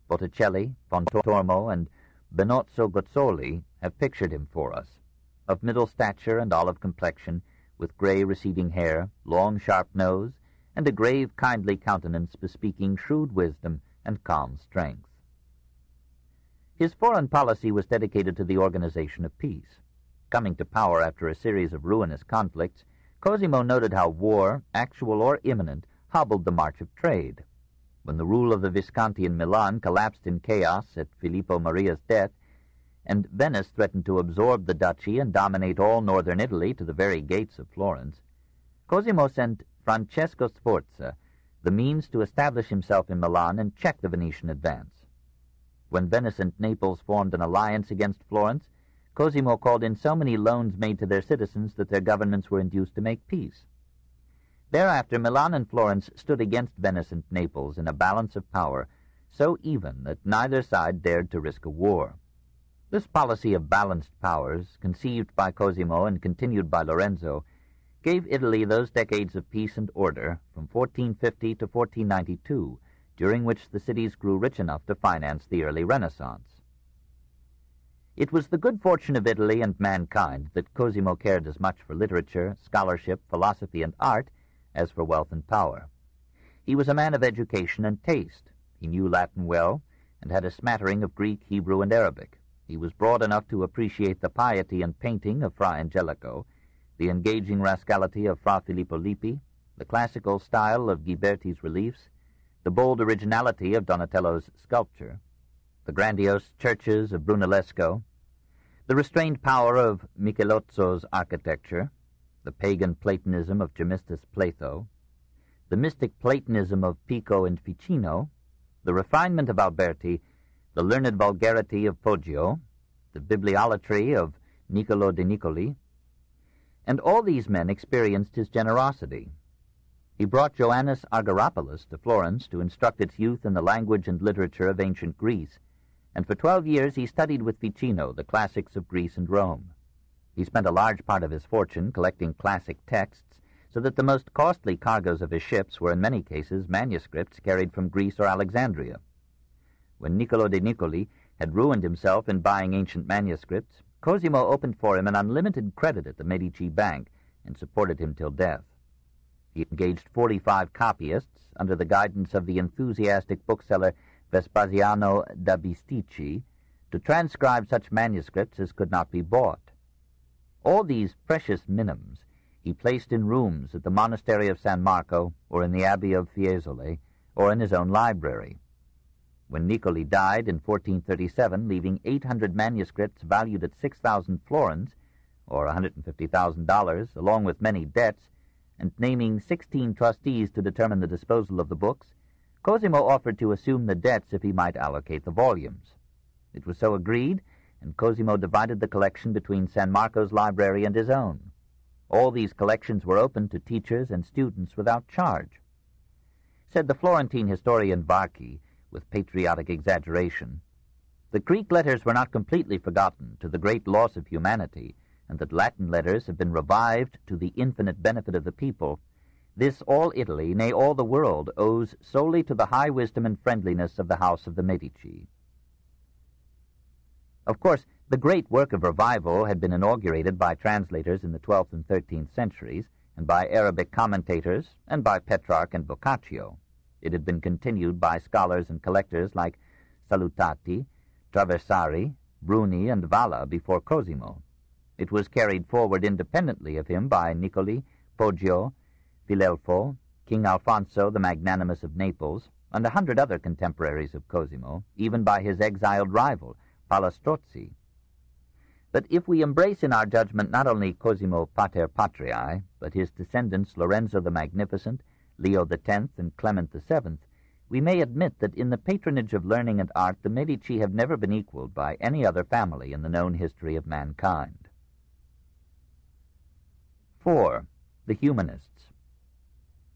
Botticelli, Pontormo, and Benozzo Gozzoli have pictured him for us. Of middle stature and olive complexion, with gray receding hair, long sharp nose, and a grave kindly countenance bespeaking shrewd wisdom and calm strength. His foreign policy was dedicated to the organization of peace. Coming to power after a series of ruinous conflicts, Cosimo noted how war, actual or imminent, hobbled the march of trade. When the rule of the Visconti in Milan collapsed in chaos at Filippo Maria's death, and Venice threatened to absorb the duchy and dominate all northern Italy to the very gates of Florence, Cosimo sent Francesco Sforza the means to establish himself in Milan and check the Venetian advance. When Venice and Naples formed an alliance against Florence, Cosimo called in so many loans made to their citizens that their governments were induced to make peace. Thereafter, Milan and Florence stood against Venice and Naples in a balance of power so even that neither side dared to risk a war. This policy of balanced powers, conceived by Cosimo and continued by Lorenzo, gave Italy those decades of peace and order from 1450 to 1492, during which the cities grew rich enough to finance the early Renaissance. It was the good fortune of Italy and mankind that Cosimo cared as much for literature, scholarship, philosophy, and art as for wealth and power. He was a man of education and taste. He knew Latin well and had a smattering of Greek, Hebrew, and Arabic. He was broad enough to appreciate the piety and painting of Fra Angelico, the engaging rascality of Fra Filippo Lippi, the classical style of Ghiberti's reliefs, the bold originality of Donatello's sculpture, the grandiose churches of Brunellesco, the restrained power of Michelozzo's architecture, the pagan Platonism of Gemistus Plato, the mystic Platonism of Pico and Ficino, the refinement of Alberti, the learned vulgarity of Poggio, the bibliolatry of Niccolo de Niccoli, and all these men experienced his generosity. He brought Joannes Argyropoulos to Florence to instruct its youth in the language and literature of ancient Greece, and for 12 years he studied with Ficino the classics of Greece and Rome. He spent a large part of his fortune collecting classic texts, so that the most costly cargoes of his ships were in many cases manuscripts carried from Greece or Alexandria. When Niccolo de Niccoli had ruined himself in buying ancient manuscripts, Cosimo opened for him an unlimited credit at the Medici Bank and supported him till death. He engaged 45 copyists under the guidance of the enthusiastic bookseller Vespasiano da Bisticci to transcribe such manuscripts as could not be bought. All these precious minims he placed in rooms at the monastery of San Marco, or in the abbey of Fiesole, or in his own library. When Nicoli died in 1437, leaving 800 manuscripts valued at 6,000 florins, or $150,000, along with many debts, and naming 16 trustees to determine the disposal of the books, Cosimo offered to assume the debts if he might allocate the volumes. It was so agreed, and Cosimo divided the collection between San Marco's library and his own. All these collections were open to teachers and students without charge. Said the Florentine historian Varchi, with patriotic exaggeration, "The Greek letters were not completely forgotten to the great loss of humanity, and that Latin letters have been revived to the infinite benefit of the people. This all Italy, nay, all the world, owes solely to the high wisdom and friendliness of the house of the Medici." Of course, the great work of revival had been inaugurated by translators in the 12th and 13th centuries, and by Arabic commentators, and by Petrarch and Boccaccio. It had been continued by scholars and collectors like Salutati, Traversari, Bruni, and Valla before Cosimo. It was carried forward independently of him by Nicoli, Poggio, Filelfo, King Alfonso the Magnanimous of Naples, and 100 other contemporaries of Cosimo, even by his exiled rival, Palestrozzi. But if we embrace in our judgment not only Cosimo Pater Patriae, but his descendants Lorenzo the Magnificent, Leo X, and Clement VII, we may admit that in the patronage of learning and art the Medici have never been equaled by any other family in the known history of mankind. 4. The Humanists.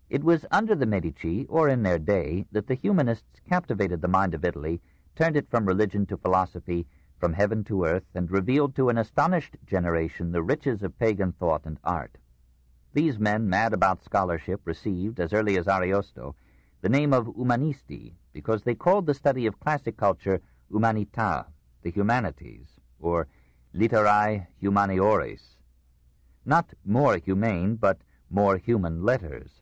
It was under the Medici, or in their day, that the Humanists captivated the mind of Italy, turned it from religion to philosophy, from heaven to earth, and revealed to an astonished generation the riches of pagan thought and art. These men, mad about scholarship, received, as early as Ariosto, the name of Humanisti, because they called the study of classic culture humanità, the humanities, or literae humaniores. Not more humane, but more human letters.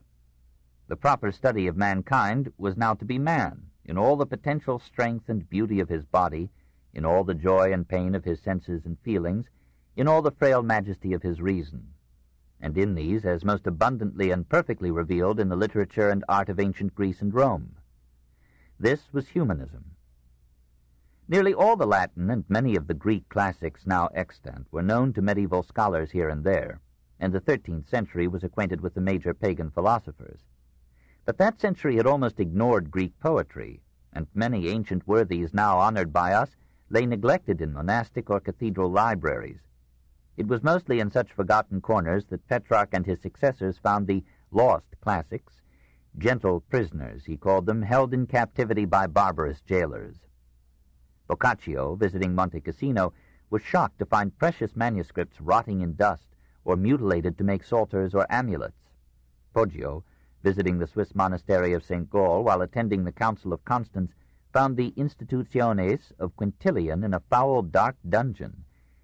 The proper study of mankind was now to be man, in all the potential strength and beauty of his body, in all the joy and pain of his senses and feelings, in all the frail majesty of his reason, and in these as most abundantly and perfectly revealed in the literature and art of ancient Greece and Rome. This was humanism. Nearly all the Latin and many of the Greek classics now extant were known to medieval scholars here and there, and the 13th century was acquainted with the major pagan philosophers. But that century had almost ignored Greek poetry, and many ancient worthies now honored by us lay neglected in monastic or cathedral libraries. It was mostly in such forgotten corners that Petrarch and his successors found the lost classics, gentle prisoners, he called them, held in captivity by barbarous jailers. Boccaccio, visiting Monte Cassino, was shocked to find precious manuscripts rotting in dust or mutilated to make psalters or amulets. Poggio, visiting the Swiss monastery of St. Gall while attending the Council of Constance, found the Institutiones of Quintilian in a foul, dark dungeon,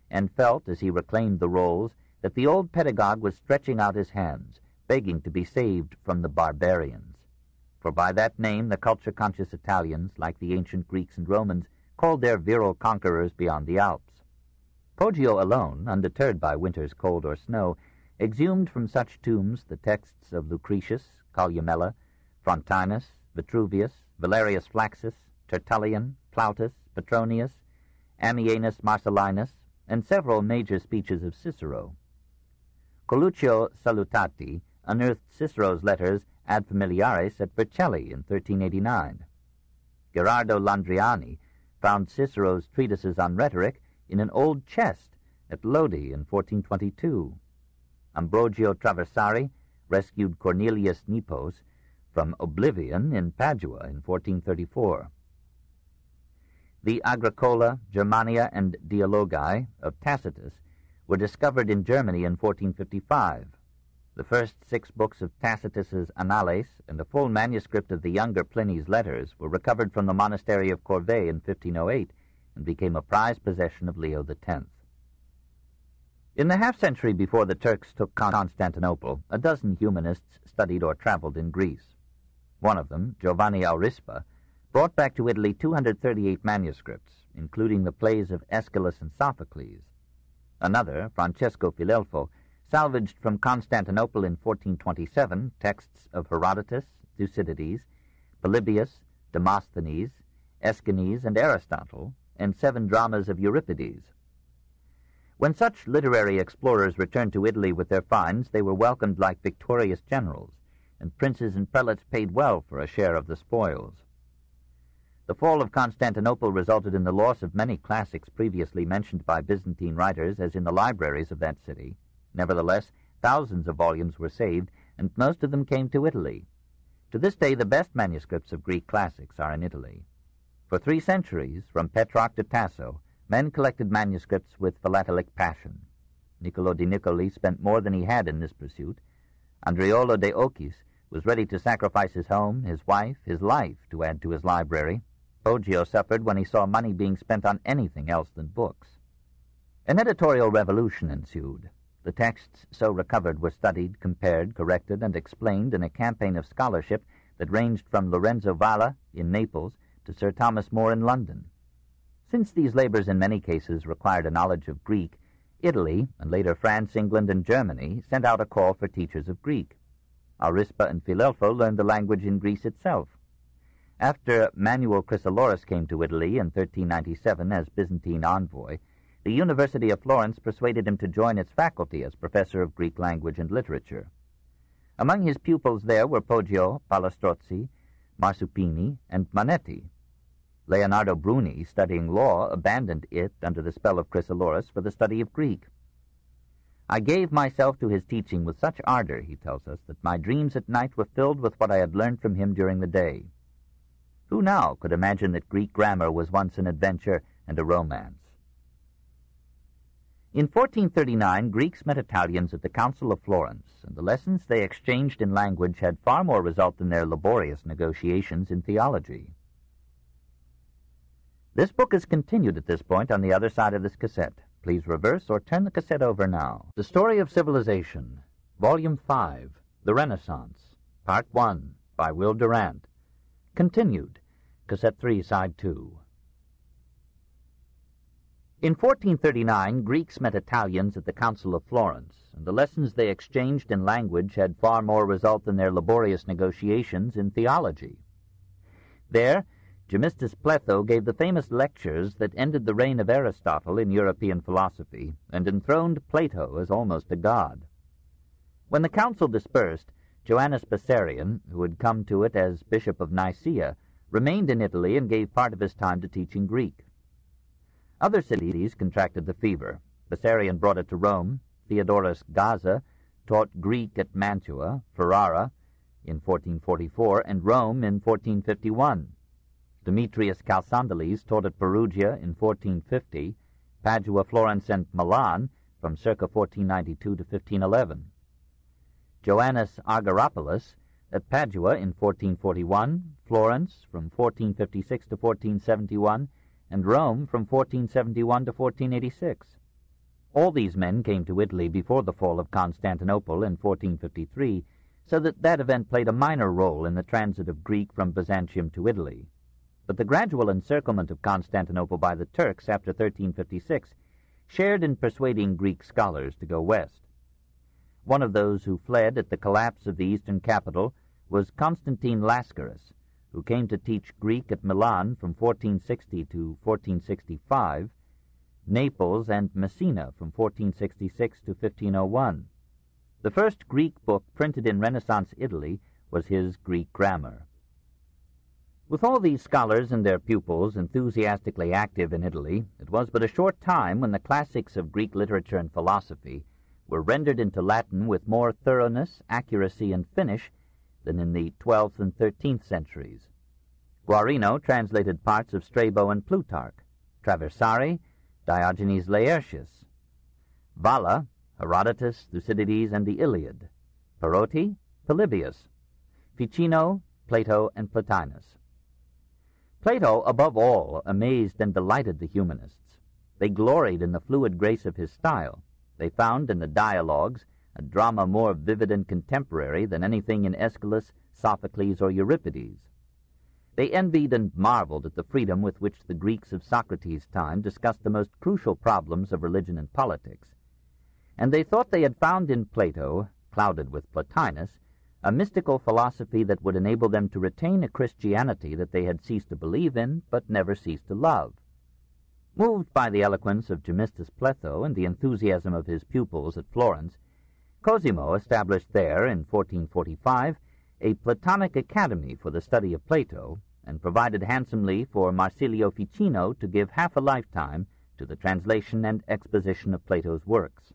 and felt, as he reclaimed the rolls, that the old pedagogue was stretching out his hands, begging to be saved from the barbarians. For by that name the culture-conscious Italians, like the ancient Greeks and Romans, called their virile conquerors beyond the Alps. Poggio alone, undeterred by winter's cold or snow, exhumed from such tombs the texts of Lucretius, Columella, Frontinus, Vitruvius, Valerius Flaccus, Tertullian, Plautus, Petronius, Ammianus Marcellinus, and several major speeches of Cicero. Coluccio Salutati unearthed Cicero's letters ad familiares at Vercelli in 1389. Gerardo Landriani found Cicero's treatises on rhetoric in an old chest at Lodi in 1422. Ambrogio Traversari rescued Cornelius Nepos from oblivion in Padua in 1434. The Agricola, Germania, and Dialogi of Tacitus were discovered in Germany in 1455. The first 6 books of Tacitus's Annales and a full manuscript of the younger Pliny's letters were recovered from the monastery of Corvey in 1508 and became a prized possession of Leo X. In the half-century before the Turks took Constantinople, a dozen humanists studied or traveled in Greece. One of them, Giovanni Aurispa, brought back to Italy 238 manuscripts, including the plays of Aeschylus and Sophocles. Another, Francesco Filelfo, salvaged from Constantinople in 1427 texts of Herodotus, Thucydides, Polybius, Demosthenes, Aeschines, and Aristotle, and 7 dramas of Euripides. When such literary explorers returned to Italy with their finds, they were welcomed like victorious generals, and princes and prelates paid well for a share of the spoils. The fall of Constantinople resulted in the loss of many classics previously mentioned by Byzantine writers as in the libraries of that city. Nevertheless, thousands of volumes were saved, and most of them came to Italy. To this day, the best manuscripts of Greek classics are in Italy. For 3 centuries, from Petrarch to Tasso, men collected manuscripts with philatelic passion. Niccolò di Niccoli spent more than he had in this pursuit. Andreolo de Ocis was ready to sacrifice his home, his wife, his life to add to his library. Poggio suffered when he saw money being spent on anything else than books. An editorial revolution ensued. The texts so recovered were studied, compared, corrected, and explained in a campaign of scholarship that ranged from Lorenzo Valla in Naples to Sir Thomas More in London. Since these labors in many cases required a knowledge of Greek, Italy, and later France, England, and Germany, sent out a call for teachers of Greek. Arispa and Filelfo learned the language in Greece itself. After Manuel Chrysoloras came to Italy in 1397 as Byzantine envoy, the University of Florence persuaded him to join its faculty as professor of Greek language and literature. Among his pupils there were Poggio, Palestrozzi, Marsupini, and Manetti. Leonardo Bruni, studying law, abandoned it under the spell of Chrysoloras for the study of Greek. "I gave myself to his teaching with such ardor," he tells us, "that my dreams at night were filled with what I had learned from him during the day." Who now could imagine that Greek grammar was once an adventure and a romance? In 1439, Greeks met Italians at the Council of Florence, and the lessons they exchanged in language had far more result than their laborious negotiations in theology. This book is continued at this point on the other side of this cassette. Please reverse or turn the cassette over now. The Story of Civilization, Volume 5, The Renaissance, Part 1, by Will Durant. Continued, Cassette 3, Side 2. In 1439, Greeks met Italians at the Council of Florence, and the lessons they exchanged in language had far more result than their laborious negotiations in theology. There, Gemistus Pletho gave the famous lectures that ended the reign of Aristotle in European philosophy and enthroned Plato as almost a god. When the council dispersed, Joannes Bessarion, who had come to it as Bishop of Nicaea, remained in Italy and gave part of his time to teaching Greek. Other cities contracted the fever. Bessarion brought it to Rome. Theodorus Gaza taught Greek at Mantua, Ferrara in 1444, and Rome in 1451. Demetrius Chalcondyles taught at Perugia in 1450, Padua, Florence, and Milan from circa 1492 to 1511. Joannes Argyropoulos at Padua in 1441, Florence from 1456 to 1471, and Rome from 1471 to 1486. All these men came to Italy before the fall of Constantinople in 1453, so that event played a minor role in the transit of Greek from Byzantium to Italy. But the gradual encirclement of Constantinople by the Turks after 1356 shared in persuading Greek scholars to go west. One of those who fled at the collapse of the eastern capital was Constantine Lascaris, who came to teach Greek at Milan from 1460 to 1465, Naples and Messina from 1466 to 1501. The first Greek book printed in Renaissance Italy was his Greek grammar. With all these scholars and their pupils enthusiastically active in Italy, it was but a short time when the classics of Greek literature and philosophy were rendered into Latin with more thoroughness, accuracy, and finish than in the 12th and 13th centuries. Guarino translated parts of Strabo and Plutarch, Traversari, Diogenes Laertius, Valla, Herodotus, Thucydides, and the Iliad, Perotti, Polybius, Ficino, Plato, and Plotinus. Plato, above all, amazed and delighted the Humanists. They gloried in the fluid grace of his style. They found in the dialogues a drama more vivid and contemporary than anything in Aeschylus, Sophocles, or Euripides. They envied and marveled at the freedom with which the Greeks of Socrates' time discussed the most crucial problems of religion and politics, and they thought they had found in Plato, clouded with Plotinus, a mystical philosophy that would enable them to retain a Christianity that they had ceased to believe in but never ceased to love. Moved by the eloquence of Gemistus Pletho and the enthusiasm of his pupils at Florence, Cosimo established there, in 1445, a Platonic academy for the study of Plato, and provided handsomely for Marsilio Ficino to give half a lifetime to the translation and exposition of Plato's works.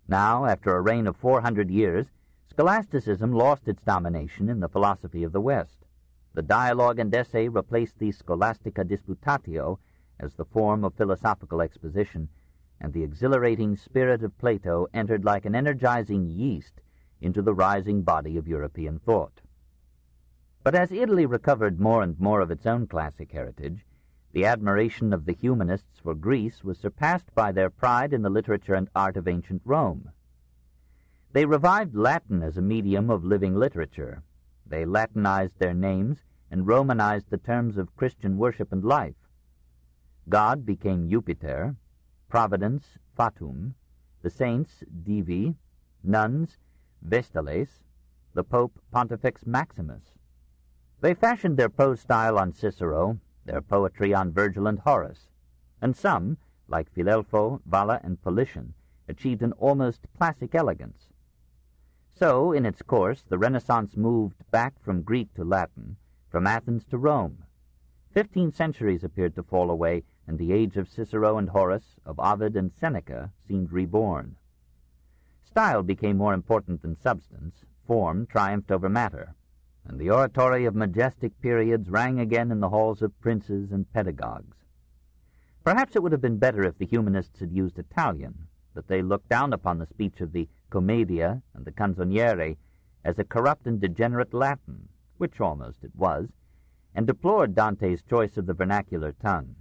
Now, after a reign of 400 years, scholasticism lost its domination in the philosophy of the West. The dialogue and essay replaced the Scholastica Disputatio as the form of philosophical exposition, and the exhilarating spirit of Plato entered like an energizing yeast into the rising body of European thought. But as Italy recovered more and more of its own classic heritage, the admiration of the Humanists for Greece was surpassed by their pride in the literature and art of ancient Rome. They revived Latin as a medium of living literature. They Latinized their names and Romanized the terms of Christian worship and life. God became Jupiter, Providence Fatum, the saints Divi, nuns Vestales, the Pope Pontifex Maximus. They fashioned their prose style on Cicero, their poetry on Virgil and Horace, and some, like Filelfo, Valla, and Politian, achieved an almost classic elegance. So, in its course, the Renaissance moved back from Greek to Latin, from Athens to Rome. 15 centuries appeared to fall away, and the age of Cicero and Horace, of Ovid and Seneca, seemed reborn. Style became more important than substance, form triumphed over matter, and the oratory of majestic periods rang again in the halls of princes and pedagogues. Perhaps it would have been better if the Humanists had used Italian, but they looked down upon the speech of the Commedia and the Canzoniere as a corrupt and degenerate Latin, which almost it was, and deplored Dante's choice of the vernacular tongue.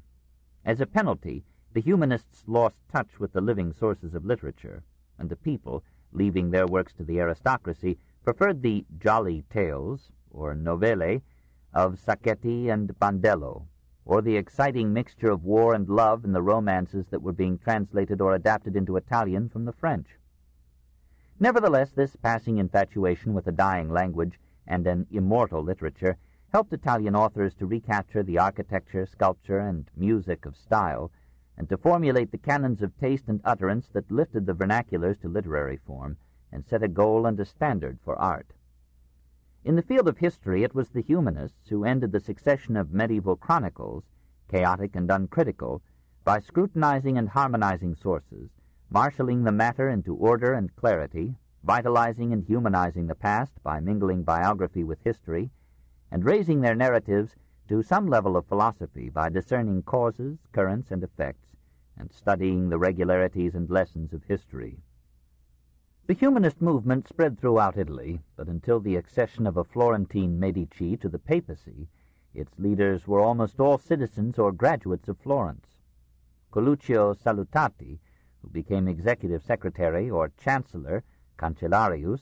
As a penalty, the Humanists lost touch with the living sources of literature, and the people, leaving their works to the aristocracy, preferred the jolly tales, or novelle, of Sacchetti and Bandello, or the exciting mixture of war and love in the romances that were being translated or adapted into Italian from the French. Nevertheless, this passing infatuation with a dying language and an immortal literature helped Italian authors to recapture the architecture, sculpture, and music of style, and to formulate the canons of taste and utterance that lifted the vernaculars to literary form and set a goal and a standard for art. In the field of history, it was the Humanists who ended the succession of medieval chronicles, chaotic and uncritical, by scrutinizing and harmonizing sources, marshaling the matter into order and clarity, vitalizing and humanizing the past by mingling biography with history, and raising their narratives to some level of philosophy by discerning causes, currents, and effects, and studying the regularities and lessons of history. The humanist movement spread throughout Italy, but until the accession of a Florentine Medici to the papacy, its leaders were almost all citizens or graduates of Florence. Coluccio Salutati, who became executive secretary or chancellor, cancellarius,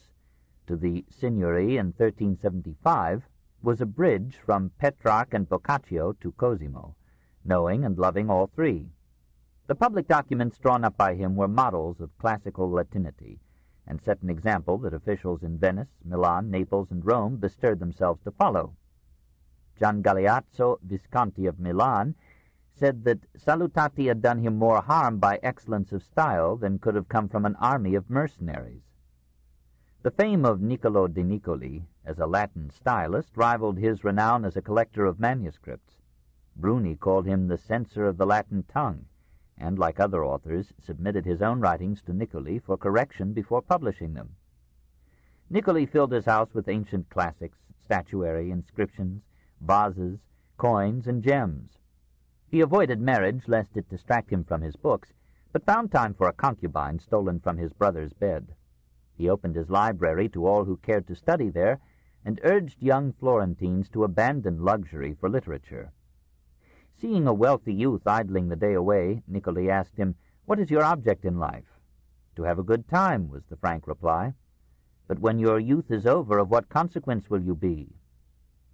to the signory in 1375, was a bridge from Petrarch and Boccaccio to Cosimo, knowing and loving all three. The public documents drawn up by him were models of classical Latinity, and set an example that officials in Venice, Milan, Naples, and Rome bestirred themselves to follow. Gian Galeazzo, Visconti of Milan, said that Salutati had done him more harm by excellence of style than could have come from an army of mercenaries. The fame of Niccolo de Niccoli as a Latin stylist rivaled his renown as a collector of manuscripts. Bruni called him the censor of the Latin tongue, and, like other authors, submitted his own writings to Niccoli for correction before publishing them. Niccoli filled his house with ancient classics, statuary, inscriptions, vases, coins, and gems. He avoided marriage lest it distract him from his books, but found time for a concubine stolen from his brother's bed. He opened his library to all who cared to study there, and urged young Florentines to abandon luxury for literature. Seeing a wealthy youth idling the day away, Niccoli asked him, "What is your object in life?" "To have a good time," was the frank reply. "But when your youth is over, of what consequence will you be?"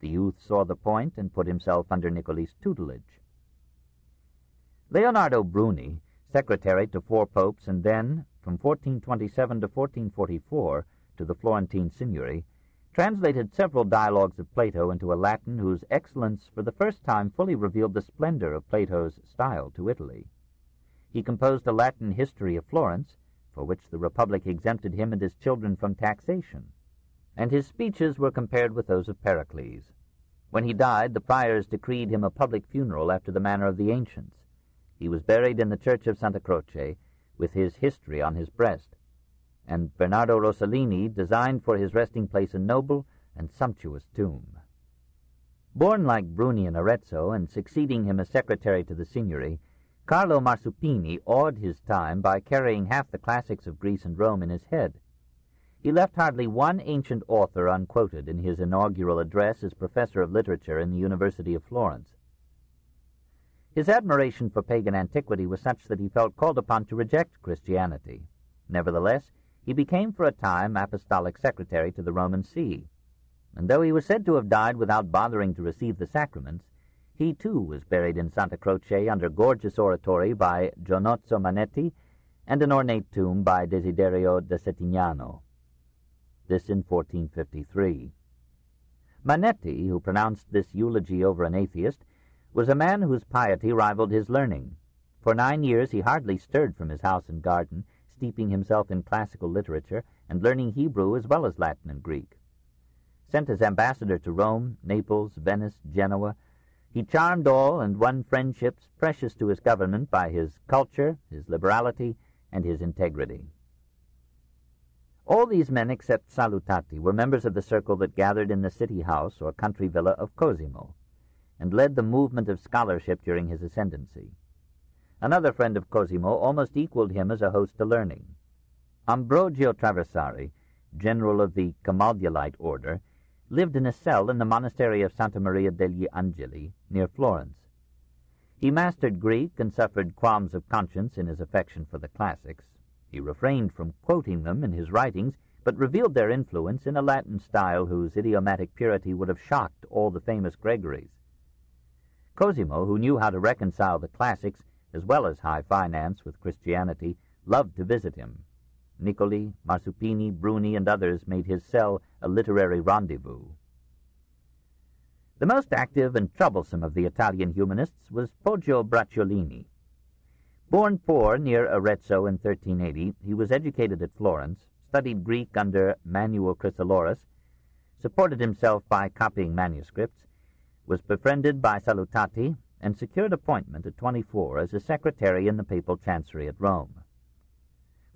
The youth saw the point and put himself under Niccoli's tutelage. Leonardo Bruni, secretary to 4 popes and then, from 1427 to 1444, to the Florentine Signory, translated several dialogues of Plato into a Latin whose excellence for the first time fully revealed the splendor of Plato's style to Italy. He composed a Latin history of Florence, for which the Republic exempted him and his children from taxation, and his speeches were compared with those of Pericles. When he died, the priors decreed him a public funeral after the manner of the ancients. He was buried in the church of Santa Croce, with his history on his breast, and Bernardo Rossellini designed for his resting place a noble and sumptuous tomb. Born like Bruni in Arezzo and succeeding him as secretary to the Signory, Carlo Marsupini awed his time by carrying half the classics of Greece and Rome in his head. He left hardly one ancient author unquoted in his inaugural address as professor of literature in the University of Florence. His admiration for pagan antiquity was such that he felt called upon to reject Christianity. Nevertheless, he became for a time apostolic secretary to the Roman See, and though he was said to have died without bothering to receive the sacraments, he too was buried in Santa Croce under gorgeous oratory by Gionozzo Manetti and an ornate tomb by Desiderio da Settignano. This in 1453. Manetti, who pronounced this eulogy over an atheist, was a man whose piety rivaled his learning. For 9 years he hardly stirred from his house and garden, steeping himself in classical literature and learning Hebrew as well as Latin and Greek. Sent as ambassador to Rome, Naples, Venice, Genoa, he charmed all and won friendships precious to his government by his culture, his liberality, and his integrity. All these men except Salutati were members of the circle that gathered in the city house or country villa of Cosimo, and led the movement of scholarship during his ascendancy. Another friend of Cosimo almost equaled him as a host to learning. Ambrogio Traversari, general of the Camaldolite order, lived in a cell in the monastery of Santa Maria degli Angeli, near Florence. He mastered Greek and suffered qualms of conscience in his affection for the classics. He refrained from quoting them in his writings, but revealed their influence in a Latin style whose idiomatic purity would have shocked all the famous Gregories. Cosimo, who knew how to reconcile the classics as well as high finance with Christianity, loved to visit him. Niccoli, Marsupini, Bruni, and others made his cell a literary rendezvous. The most active and troublesome of the Italian humanists was Poggio Bracciolini. Born poor near Arezzo in 1380, he was educated at Florence, studied Greek under Manuel Chrysoloras, supported himself by copying manuscripts, was befriended by Salutati, and secured appointment at 24 as a secretary in the papal chancery at Rome.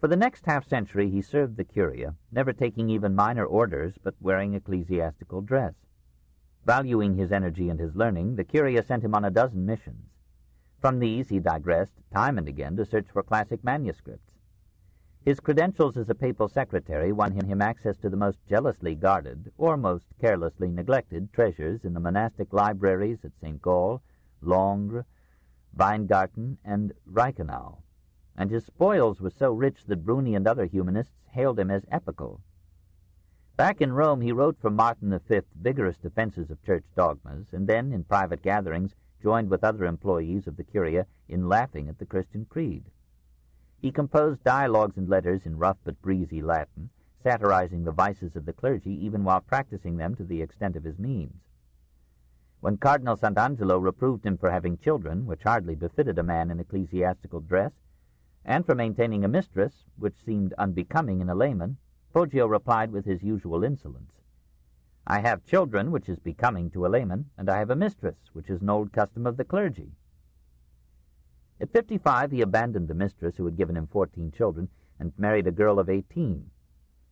For the next half-century he served the Curia, never taking even minor orders but wearing ecclesiastical dress. Valuing his energy and his learning, the Curia sent him on a dozen missions. From these he digressed time and again to search for classic manuscripts. His credentials as a papal secretary won him access to the most jealously guarded or most carelessly neglected treasures in the monastic libraries at St. Gall, Langres, Weingarten, and Reichenau, and his spoils were so rich that Bruni and other humanists hailed him as epical. Back in Rome he wrote for Martin V vigorous defenses of church dogmas, and then, in private gatherings, joined with other employees of the Curia in laughing at the Christian creed. He composed dialogues and letters in rough but breezy Latin, satirizing the vices of the clergy even while practicing them to the extent of his means. When Cardinal Sant'Angelo reproved him for having children, which hardly befitted a man in ecclesiastical dress, and for maintaining a mistress, which seemed unbecoming in a layman, Poggio replied with his usual insolence, "I have children, which is becoming to a layman, and I have a mistress, which is an old custom of the clergy." At 55 he abandoned the mistress who had given him 14 children and married a girl of 18.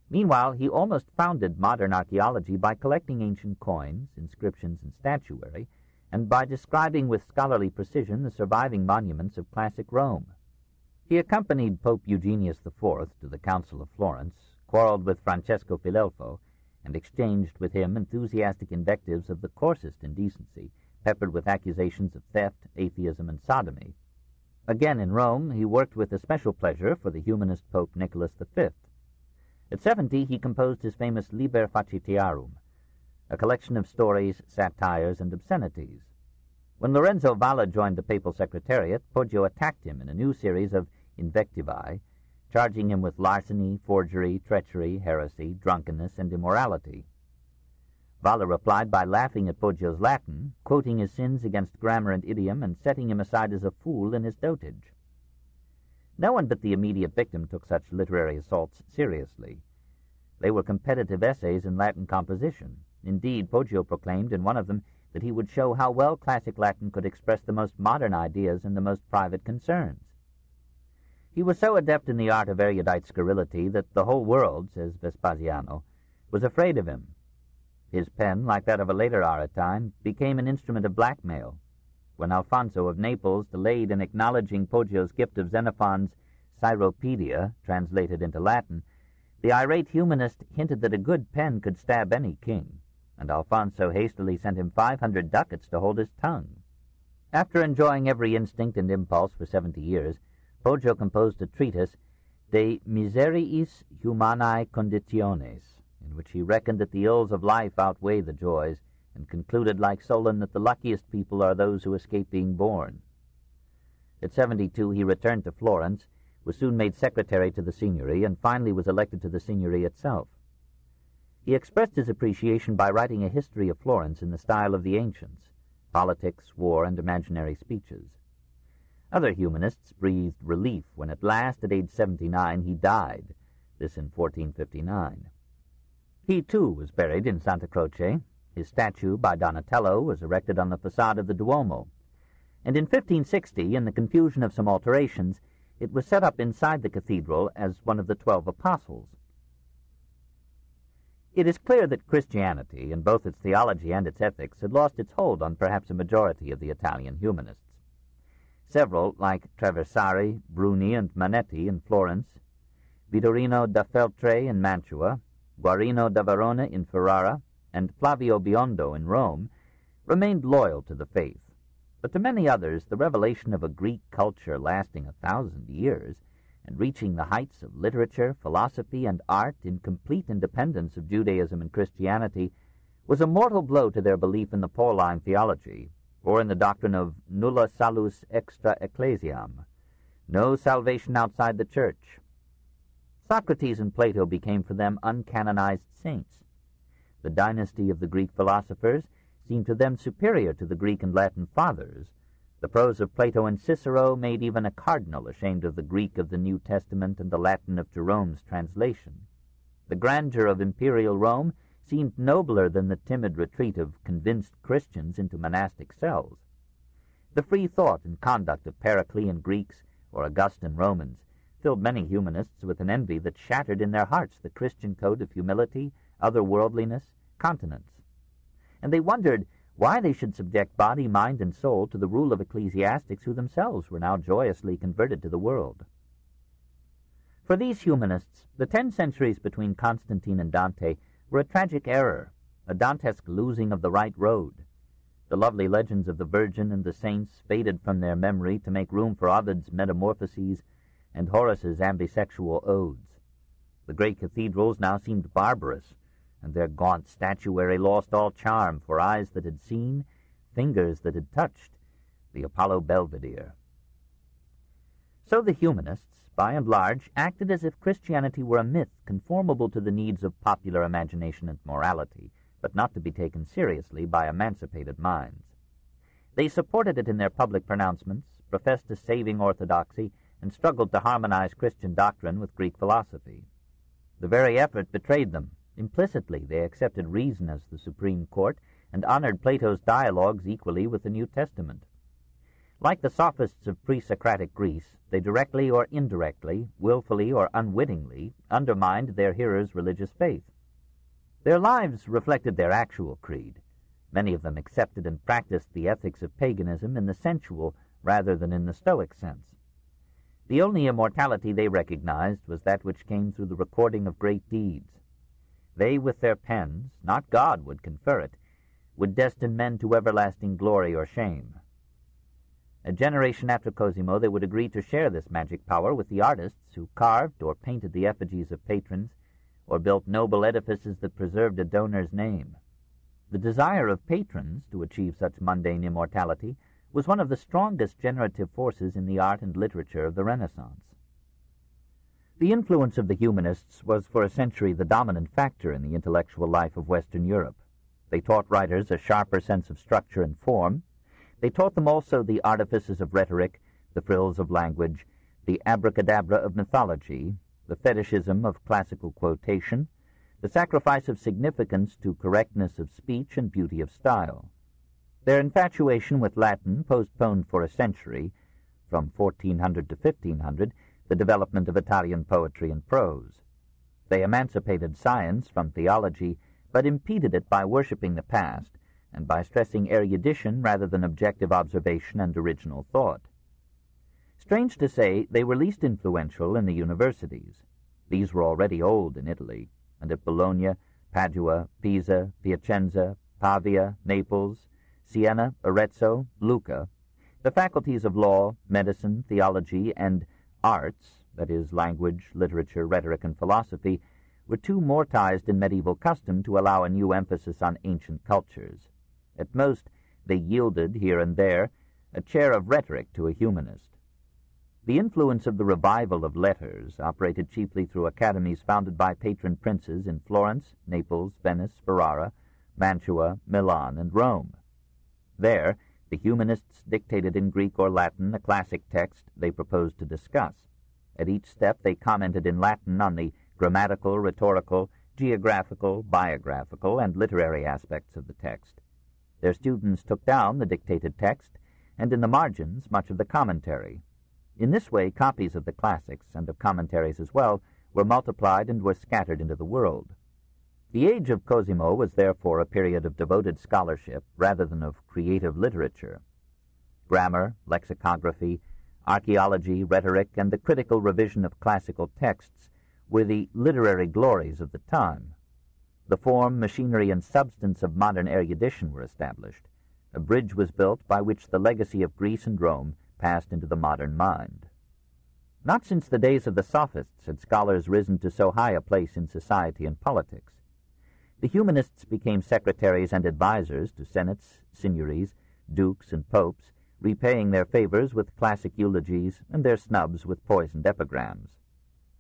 Meanwhile, he almost founded modern archaeology by collecting ancient coins, inscriptions, and statuary, and by describing with scholarly precision the surviving monuments of classic Rome. He accompanied Pope Eugenius IV to the Council of Florence, quarreled with Francesco Filelfo, and exchanged with him enthusiastic invectives of the coarsest indecency, peppered with accusations of theft, atheism, and sodomy. Again in Rome, he worked with especial pleasure for the humanist Pope Nicholas V. At 70, he composed his famous Liber Facetiarum, a collection of stories, satires, and obscenities. When Lorenzo Valla joined the papal secretariat, Poggio attacked him in a new series of invectivae, charging him with larceny, forgery, treachery, heresy, drunkenness, and immorality. Valla replied by laughing at Poggio's Latin, quoting his sins against grammar and idiom, and setting him aside as a fool in his dotage. No one but the immediate victim took such literary assaults seriously. They were competitive essays in Latin composition. Indeed, Poggio proclaimed in one of them that he would show how well classic Latin could express the most modern ideas and the most private concerns. He was so adept in the art of erudite scurrility that the whole world, says Vespasiano, was afraid of him. His pen, like that of a later Aretine, became an instrument of blackmail. When Alfonso of Naples delayed in acknowledging Poggio's gift of Xenophon's Cyropedia, translated into Latin, the irate humanist hinted that a good pen could stab any king, and Alfonso hastily sent him 500 ducats to hold his tongue. After enjoying every instinct and impulse for 70 years, Poggio composed a treatise, De Miseriis Humanae Conditiones, in which he reckoned that the ills of life outweigh the joys, and concluded like Solon that the luckiest people are those who escape being born. At 72 he returned to Florence, was soon made secretary to the Signory, and finally was elected to the Signory itself. He expressed his appreciation by writing a history of Florence in the style of the ancients, politics, war, and imaginary speeches. Other humanists breathed relief when at last, at age 79, he died, this in 1459. He, too, was buried in Santa Croce. His statue by Donatello was erected on the facade of the Duomo, and in 1560, in the confusion of some alterations, it was set up inside the cathedral as one of the 12 apostles. It is clear that Christianity, in both its theology and its ethics, had lost its hold on perhaps a majority of the Italian humanists. Several, like Traversari, Bruni, and Manetti in Florence, Vittorino da Feltre in Mantua, Guarino da Verona in Ferrara, and Flavio Biondo in Rome, remained loyal to the faith. But to many others, the revelation of a Greek culture lasting 1,000 years and reaching the heights of literature, philosophy, and art in complete independence of Judaism and Christianity was a mortal blow to their belief in the Pauline theology, or in the doctrine of nulla salus extra ecclesiam, no salvation outside the church. Socrates and Plato became for them uncanonized saints. The dynasty of the Greek philosophers seemed to them superior to the Greek and Latin fathers. The prose of Plato and Cicero made even a cardinal ashamed of the Greek of the New Testament and the Latin of Jerome's translation. The grandeur of imperial Rome seemed nobler than the timid retreat of convinced Christians into monastic cells. The free thought and conduct of Periclean Greeks or Augustan Romans filled many humanists with an envy that shattered in their hearts the Christian code of humility, otherworldliness, continence. And they wondered why they should subject body, mind, and soul to the rule of ecclesiastics who themselves were now joyously converted to the world. For these humanists, the 10 centuries between Constantine and Dante were a tragic error, a Dantesque losing of the right road. The lovely legends of the Virgin and the saints faded from their memory to make room for Ovid's Metamorphoses and Horace's ambisexual odes. The great cathedrals now seemed barbarous, and their gaunt statuary lost all charm for eyes that had seen, fingers that had touched, the Apollo Belvedere. So the humanists, by and large, acted as if Christianity were a myth conformable to the needs of popular imagination and morality, but not to be taken seriously by emancipated minds. They supported it in their public pronouncements, professed a saving orthodoxy, and struggled to harmonize Christian doctrine with Greek philosophy. The very effort betrayed them. Implicitly, they accepted reason as the supreme court and honored Plato's dialogues equally with the New Testament. Like the sophists of pre-Socratic Greece, they directly or indirectly, willfully or unwittingly, undermined their hearers' religious faith. Their lives reflected their actual creed. Many of them accepted and practiced the ethics of paganism in the sensual rather than in the Stoic sense. The only immortality they recognized was that which came through the recording of great deeds. They, with their pens, not God would confer it, would destine men to everlasting glory or shame. A generation after Cosimo, they would agree to share this magic power with the artists who carved or painted the effigies of patrons, or built noble edifices that preserved a donor's name. The desire of patrons to achieve such mundane immortality was one of the strongest generative forces in the art and literature of the Renaissance. The influence of the humanists was for a century the dominant factor in the intellectual life of Western Europe. They taught writers a sharper sense of structure and form. They taught them also the artifices of rhetoric, the frills of language, the abracadabra of mythology, the fetishism of classical quotation, the sacrifice of significance to correctness of speech and beauty of style. Their infatuation with Latin postponed for a century, from 1400 to 1500, the development of Italian poetry and prose. They emancipated science from theology, but impeded it by worshipping the past and by stressing erudition rather than objective observation and original thought. Strange to say, they were least influential in the universities. These were already old in Italy, and at Bologna, Padua, Pisa, Piacenza, Pavia, Naples, Siena, Arezzo, Lucca, the faculties of law, medicine, theology, and arts, that is, language, literature, rhetoric, and philosophy, were too mortized in medieval custom to allow a new emphasis on ancient cultures. At most, they yielded, here and there, a chair of rhetoric to a humanist. The influence of the revival of letters operated chiefly through academies founded by patron princes in Florence, Naples, Venice, Ferrara, Mantua, Milan, and Rome. There, the humanists dictated in Greek or Latin the classic text they proposed to discuss. At each step they commented in Latin on the grammatical, rhetorical, geographical, biographical, and literary aspects of the text. Their students took down the dictated text, and in the margins much of the commentary. In this way, copies of the classics, and of commentaries as well, were multiplied and were scattered into the world. The age of Cosimo was therefore a period of devoted scholarship rather than of creative literature. Grammar, lexicography, archaeology, rhetoric, and the critical revision of classical texts were the literary glories of the time. The form, machinery, and substance of modern erudition were established. A bridge was built by which the legacy of Greece and Rome passed into the modern mind. Not since the days of the Sophists had scholars risen to so high a place in society and politics. The humanists became secretaries and advisers to senates, signories, dukes, and popes, repaying their favors with classic eulogies and their snubs with poisoned epigrams.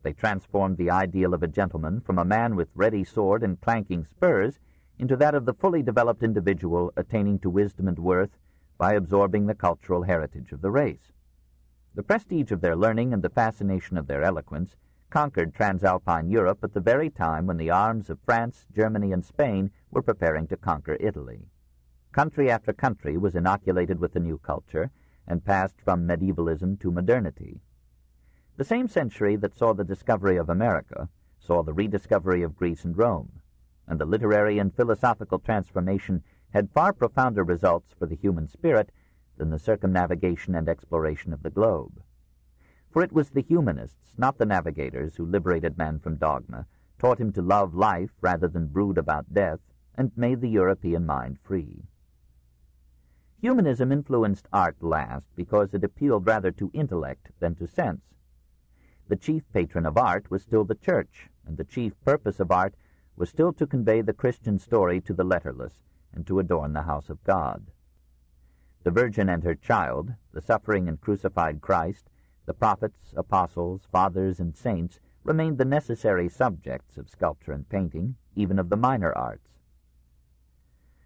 They transformed the ideal of a gentleman from a man with ready sword and clanking spurs into that of the fully developed individual attaining to wisdom and worth by absorbing the cultural heritage of the race. The prestige of their learning and the fascination of their eloquence conquered Transalpine Europe at the very time when the arms of France, Germany, and Spain were preparing to conquer Italy. Country after country was inoculated with the new culture and passed from medievalism to modernity. The same century that saw the discovery of America saw the rediscovery of Greece and Rome, and the literary and philosophical transformation had far profounder results for the human spirit than the circumnavigation and exploration of the globe. For it was the humanists, not the navigators, who liberated man from dogma, taught him to love life rather than brood about death, and made the European mind free. Humanism influenced art last because it appealed rather to intellect than to sense. The chief patron of art was still the Church, and the chief purpose of art was still to convey the Christian story to the letterless and to adorn the house of God. The Virgin and her child, the suffering and crucified Christ, the prophets, apostles, fathers, and saints remained the necessary subjects of sculpture and painting, even of the minor arts.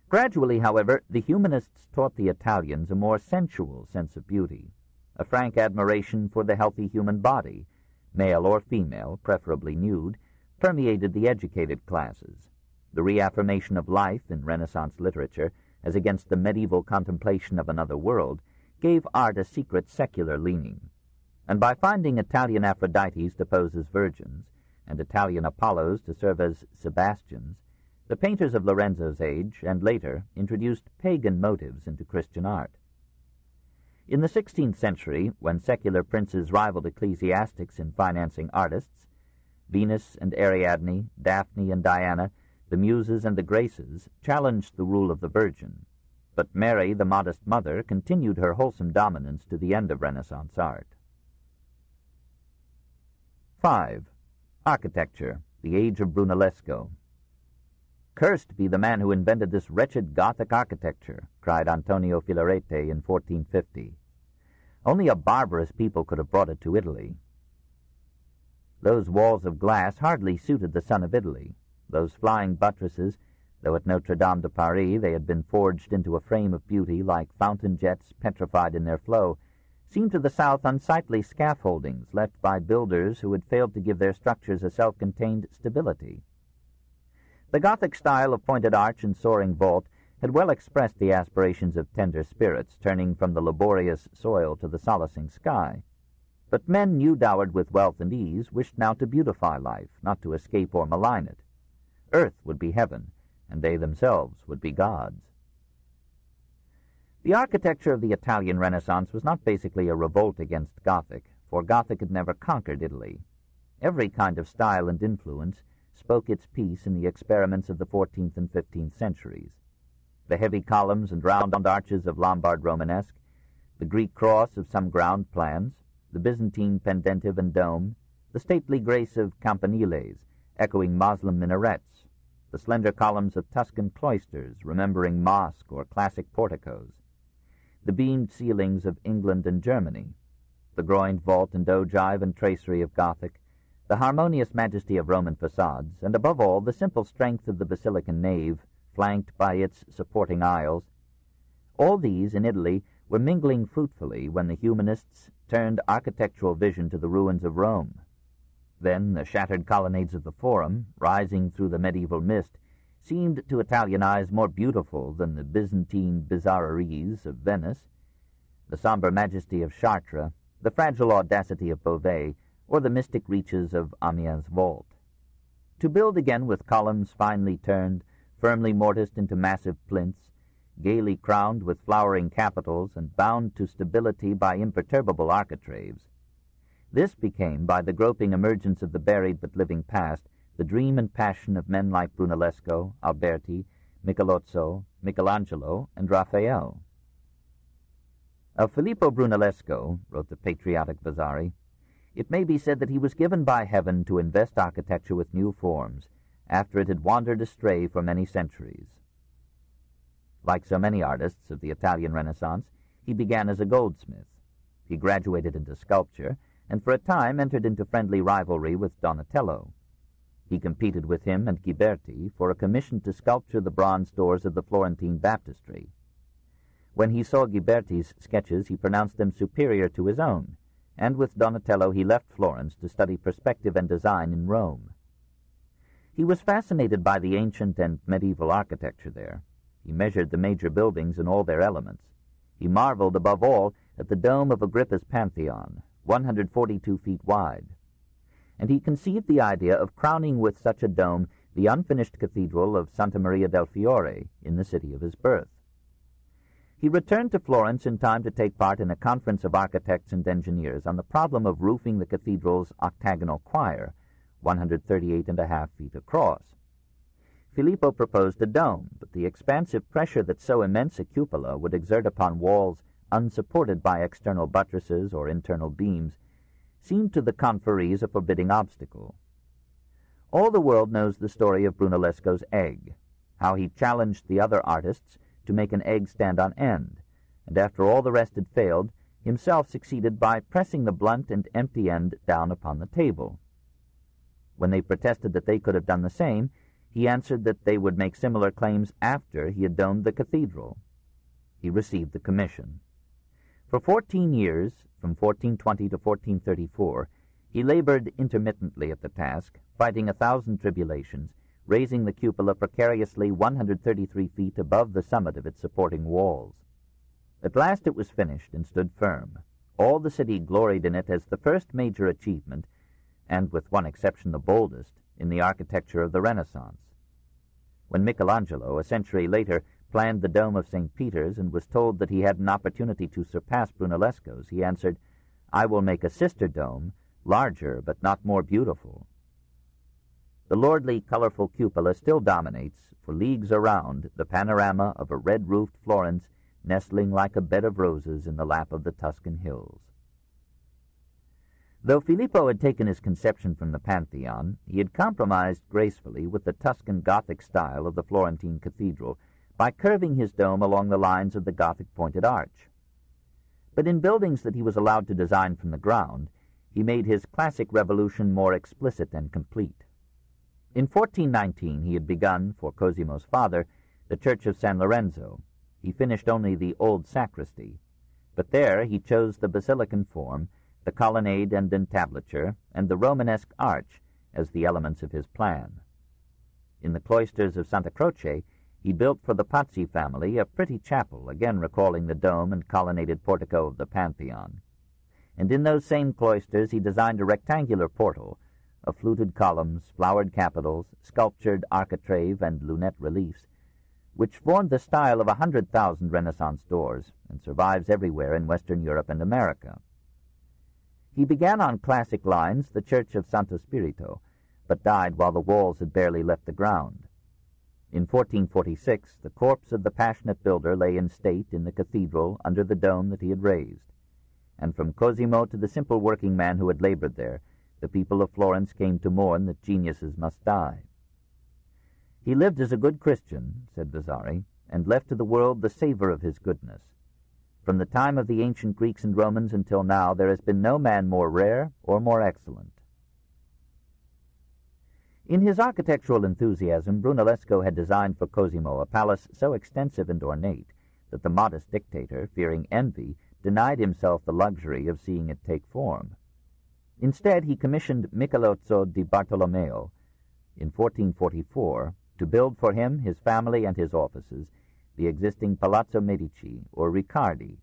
Gradually, however, the humanists taught the Italians a more sensual sense of beauty, a frank admiration for the healthy human body, male or female, preferably nude, permeated the educated classes. The reaffirmation of life in Renaissance literature, as against the medieval contemplation of another world, gave art a secret secular leaning. And by finding Italian Aphrodites to pose as virgins, and Italian Apollos to serve as Sebastians, the painters of Lorenzo's age, and later, introduced pagan motives into Christian art. In the 16th century, when secular princes rivaled ecclesiastics in financing artists, Venus and Ariadne, Daphne and Diana, the Muses and the Graces challenged the rule of the Virgin, but Mary, the modest mother, continued her wholesome dominance to the end of Renaissance art. 5. Architecture, the Age of Brunellesco. "Cursed be the man who invented this wretched Gothic architecture," cried Antonio Filarete in 1450. "Only a barbarous people could have brought it to Italy." Those walls of glass hardly suited the son of Italy. Those flying buttresses, though at Notre Dame de Paris they had been forged into a frame of beauty like fountain jets petrified in their flow, seemed to the south unsightly scaffoldings left by builders who had failed to give their structures a self-contained stability. The Gothic style of pointed arch and soaring vault had well expressed the aspirations of tender spirits turning from the laborious soil to the solacing sky. But men new dowered with wealth and ease wished now to beautify life, not to escape or malign it. Earth would be heaven, and they themselves would be gods. The architecture of the Italian Renaissance was not basically a revolt against Gothic, for Gothic had never conquered Italy. Every kind of style and influence spoke its piece in the experiments of the 14th and 15th centuries. The heavy columns and round arches of Lombard Romanesque, the Greek cross of some ground plans, the Byzantine pendentive and dome, the stately grace of campaniles, echoing Moslem minarets, the slender columns of Tuscan cloisters, remembering mosque or classic porticos, the beamed ceilings of England and Germany, the groined vault and ogive and tracery of Gothic, the harmonious majesty of Roman facades, and above all the simple strength of the basilican nave, flanked by its supporting aisles. All these, in Italy, were mingling fruitfully when the Humanists turned architectural vision to the ruins of Rome. Then the shattered colonnades of the Forum, rising through the medieval mist, seemed to Italian eyes more beautiful than the Byzantine bizarreries of Venice, the somber majesty of Chartres, the fragile audacity of Beauvais, or the mystic reaches of Amiens' vault. To build again with columns finely turned, firmly mortised into massive plinths, gaily crowned with flowering capitals and bound to stability by imperturbable architraves. This became, by the groping emergence of the buried but living past, the dream and passion of men like Brunellesco, Alberti, Michelozzo, Michelangelo, and Raphael. Of Filippo Brunellesco, wrote the patriotic Vasari, it may be said that he was given by heaven to invest architecture with new forms, after it had wandered astray for many centuries. Like so many artists of the Italian Renaissance, he began as a goldsmith. He graduated into sculpture, and for a time entered into friendly rivalry with Donatello. He competed with him and Ghiberti for a commission to sculpture the bronze doors of the Florentine baptistry. When he saw Ghiberti's sketches, he pronounced them superior to his own, and with Donatello he left Florence to study perspective and design in Rome. He was fascinated by the ancient and medieval architecture there. He measured the major buildings in all their elements. He marveled above all at the dome of Agrippa's Pantheon, 142 feet wide. And he conceived the idea of crowning with such a dome the unfinished cathedral of Santa Maria del Fiore in the city of his birth. He returned to Florence in time to take part in a conference of architects and engineers on the problem of roofing the cathedral's octagonal choir, 138.5 feet across. Filippo proposed a dome, but the expansive pressure that so immense a cupola would exert upon walls unsupported by external buttresses or internal beams seemed to the conferees a forbidding obstacle. All the world knows the story of Brunellesco's egg, how he challenged the other artists to make an egg stand on end, and after all the rest had failed, himself succeeded by pressing the blunt and empty end down upon the table. When they protested that they could have done the same, he answered that they would make similar claims after he had domed the cathedral. He received the commission. For 14 years, from 1420 to 1434, he labored intermittently at the task, fighting 1,000 tribulations, raising the cupola precariously 133 feet above the summit of its supporting walls. At last it was finished and stood firm. All the city gloried in it as the first major achievement, and with one exception the boldest, in the architecture of the Renaissance. When Michelangelo, a century later, planned the dome of St. Peter's and was told that he had an opportunity to surpass Brunellesco's, he answered, "I will make a sister dome, larger but not more beautiful." The lordly, colorful cupola still dominates, for leagues around, the panorama of a red-roofed Florence nestling like a bed of roses in the lap of the Tuscan hills. Though Filippo had taken his conception from the Pantheon, he had compromised gracefully with the Tuscan Gothic style of the Florentine cathedral by curving his dome along the lines of the Gothic pointed arch. But in buildings that he was allowed to design from the ground, he made his classic revolution more explicit and complete. In 1419 he had begun, for Cosimo's father, the church of San Lorenzo. He finished only the old sacristy, but there he chose the basilican form, the colonnade and entablature, and the Romanesque arch as the elements of his plan. In the cloisters of Santa Croce, he built for the Pazzi family a pretty chapel, again recalling the dome and colonnaded portico of the Pantheon. And in those same cloisters he designed a rectangular portal of fluted columns, flowered capitals, sculptured architrave, and lunette reliefs, which formed the style of 100,000 Renaissance doors and survives everywhere in Western Europe and America. He began on classic lines the church of Santo Spirito, but died while the walls had barely left the ground. In 1446, the corpse of the passionate builder lay in state in the cathedral under the dome that he had raised, and from Cosimo to the simple working man who had labored there, the people of Florence came to mourn that geniuses must die. He lived as a good Christian, said Vasari, and left to the world the savor of his goodness. From the time of the ancient Greeks and Romans until now, there has been no man more rare or more excellent. In his architectural enthusiasm, Brunellesco had designed for Cosimo a palace so extensive and ornate that the modest dictator, fearing envy, denied himself the luxury of seeing it take form. Instead, he commissioned Michelozzo di Bartolomeo in 1444 to build for him, his family, and his offices the existing Palazzo Medici, or Riccardi,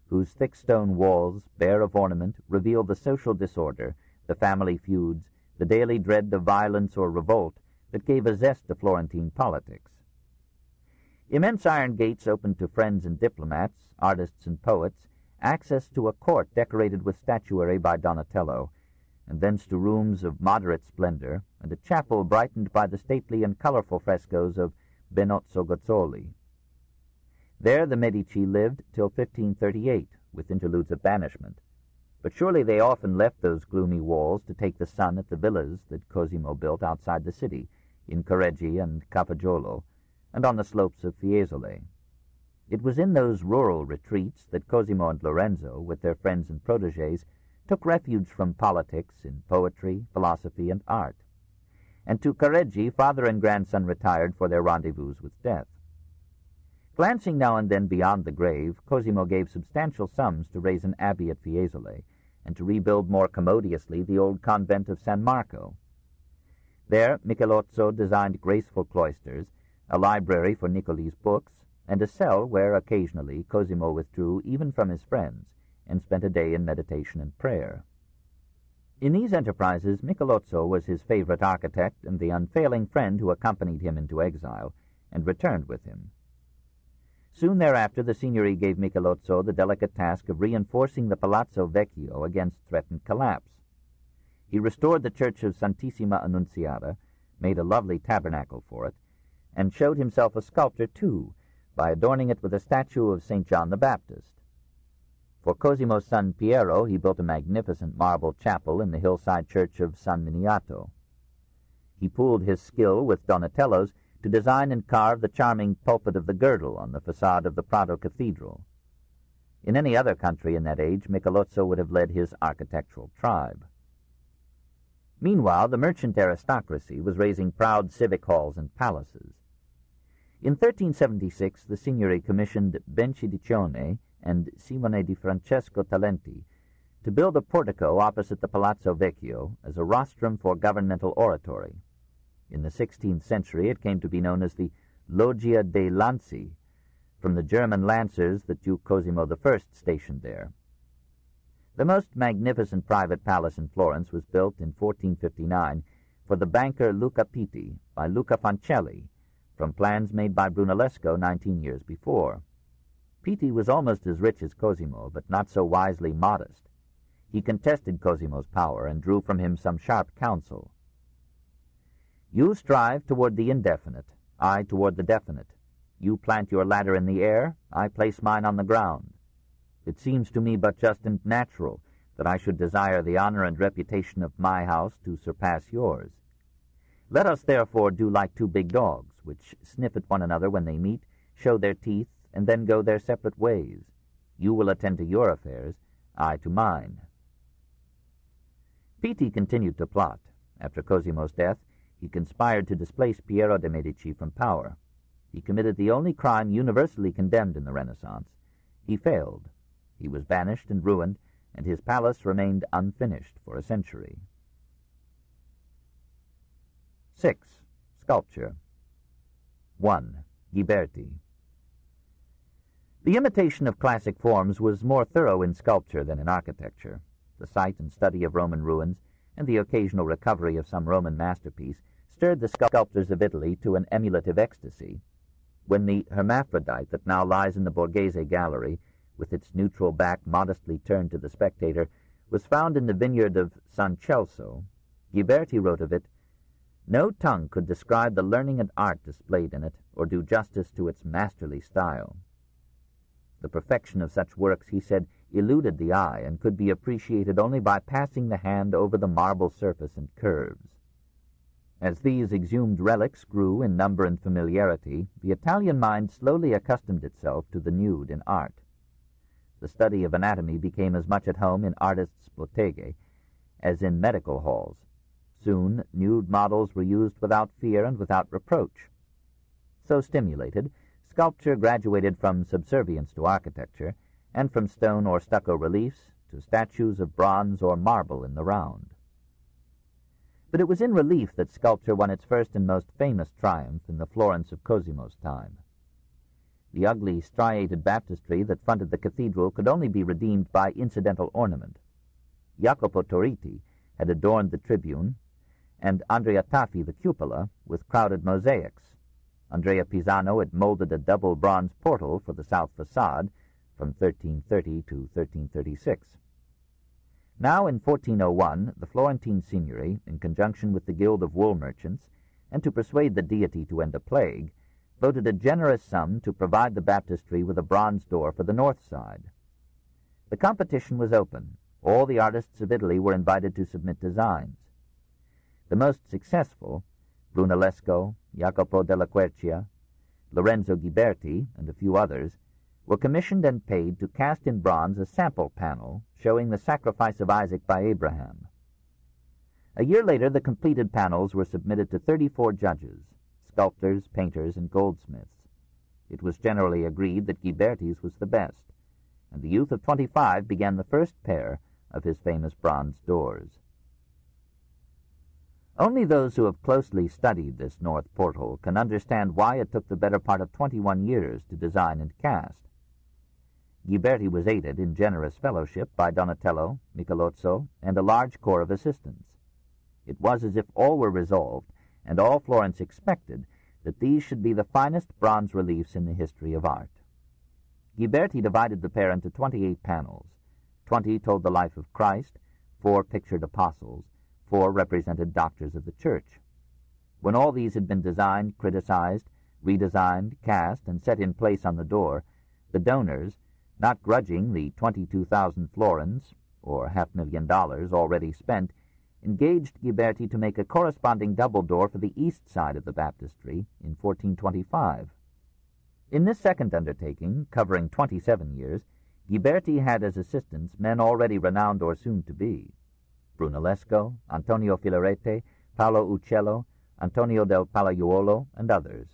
whose thick stone walls, bare of ornament, reveal the social disorder, the family feuds, the daily dread of violence or revolt that gave a zest to Florentine politics. Immense iron gates opened to friends and diplomats, artists and poets, access to a court decorated with statuary by Donatello, and thence to rooms of moderate splendor, and a chapel brightened by the stately and colorful frescoes of Benozzo Gozzoli. There the Medici lived till 1538, with interludes of banishment. But surely they often left those gloomy walls to take the sun at the villas that Cosimo built outside the city, in Careggi and Capagiolo, and on the slopes of Fiesole. It was in those rural retreats that Cosimo and Lorenzo, with their friends and protégés, took refuge from politics in poetry, philosophy, and art. And to Careggi, father and grandson retired for their rendezvous with death. Glancing now and then beyond the grave, Cosimo gave substantial sums to raise an abbey at Fiesole, and to rebuild more commodiously the old convent of San Marco. There Michelozzo designed graceful cloisters, a library for Niccoli's books, and a cell where occasionally Cosimo withdrew even from his friends, and spent a day in meditation and prayer. In these enterprises Michelozzo was his favorite architect and the unfailing friend who accompanied him into exile, and returned with him. Soon thereafter the Signory gave Michelozzo the delicate task of reinforcing the Palazzo Vecchio against threatened collapse. He restored the church of Santissima Annunziata, made a lovely tabernacle for it, and showed himself a sculptor too, by adorning it with a statue of St. John the Baptist. For Cosimo's son Piero he built a magnificent marble chapel in the hillside church of San Miniato. He pooled his skill with Donatello's to design and carve the charming pulpit of the girdle on the facade of the Prato Cathedral. In any other country in that age, Michelozzo would have led his architectural tribe. Meanwhile, the merchant aristocracy was raising proud civic halls and palaces. In 1376, the Signory commissioned Benediccione and Simone di Francesco Talenti to build a portico opposite the Palazzo Vecchio as a rostrum for governmental oratory. In the 16th century it came to be known as the Loggia dei Lanzi, from the German lancers that Duke Cosimo I stationed there. The most magnificent private palace in Florence was built in 1459 for the banker Luca Pitti by Luca Fancelli, from plans made by Brunellesco 19 years before. Pitti was almost as rich as Cosimo, but not so wisely modest. He contested Cosimo's power and drew from him some sharp counsel. You strive toward the indefinite, I toward the definite. You plant your ladder in the air, I place mine on the ground. It seems to me but just and natural that I should desire the honor and reputation of my house to surpass yours. Let us therefore do like two big dogs, which sniff at one another when they meet, show their teeth, and then go their separate ways. You will attend to your affairs, I to mine." Pitti continued to plot. After Cosimo's death, he conspired to displace Piero de' Medici from power. He committed the only crime universally condemned in the Renaissance. He failed. He was banished and ruined, and his palace remained unfinished for a century. 6. Sculpture. 1. Ghiberti. The imitation of classic forms was more thorough in sculpture than in architecture. The sight and study of Roman ruins, and the occasional recovery of some Roman masterpiece, stirred the sculptors of Italy to an emulative ecstasy. When the hermaphrodite that now lies in the Borghese Gallery, with its neutral back modestly turned to the spectator, was found in the vineyard of San Celso, Ghiberti wrote of it, "No tongue could describe the learning and art displayed in it, or do justice to its masterly style." The perfection of such works, he said, eluded the eye and could be appreciated only by passing the hand over the marble surface and curves. As these exhumed relics grew in number and familiarity, the Italian mind slowly accustomed itself to the nude in art. The study of anatomy became as much at home in artists' botteghe as in medical halls. Soon, nude models were used without fear and without reproach. So stimulated, sculpture graduated from subservience to architecture, and from stone or stucco reliefs to statues of bronze or marble in the round. But it was in relief that sculpture won its first and most famous triumph in the Florence of Cosimo's time. The ugly striated baptistry that fronted the cathedral could only be redeemed by incidental ornament. Jacopo Toriti had adorned the tribune, and Andrea Tafi the cupola, with crowded mosaics. Andrea Pisano had molded a double bronze portal for the south facade from 1330 to 1336. Now, in 1401, the Florentine Signory, in conjunction with the Guild of Wool Merchants, and to persuade the deity to end a plague, voted a generous sum to provide the baptistry with a bronze door for the north side. The competition was open. All the artists of Italy were invited to submit designs. The most successful, Brunellesco, Jacopo della Quercia, Lorenzo Ghiberti, and a few others, were commissioned and paid to cast in bronze a sample panel showing the sacrifice of Isaac by Abraham. A year later, the completed panels were submitted to 34 judges, sculptors, painters, and goldsmiths. It was generally agreed that Ghiberti's was the best, and the youth of 25 began the first pair of his famous bronze doors. Only those who have closely studied this north portal can understand why it took the better part of 21 years to design and cast. Ghiberti was aided in generous fellowship by Donatello, Michelozzo, and a large corps of assistants. It was as if all were resolved, and all Florence expected, that these should be the finest bronze reliefs in the history of art. Ghiberti divided the pair into 28 panels. 20 told the life of Christ, 4 pictured apostles, 4 represented doctors of the Church. When all these had been designed, criticized, redesigned, cast, and set in place on the door, the donors, not grudging the 22,000 florins, or $500,000 already spent, engaged Ghiberti to make a corresponding double door for the east side of the baptistry in 1425. In this second undertaking, covering 27 years, Ghiberti had as assistants men already renowned or soon to be: Brunellesco, Antonio Filarete, Paolo Uccello, Antonio del Palaiuolo, and others.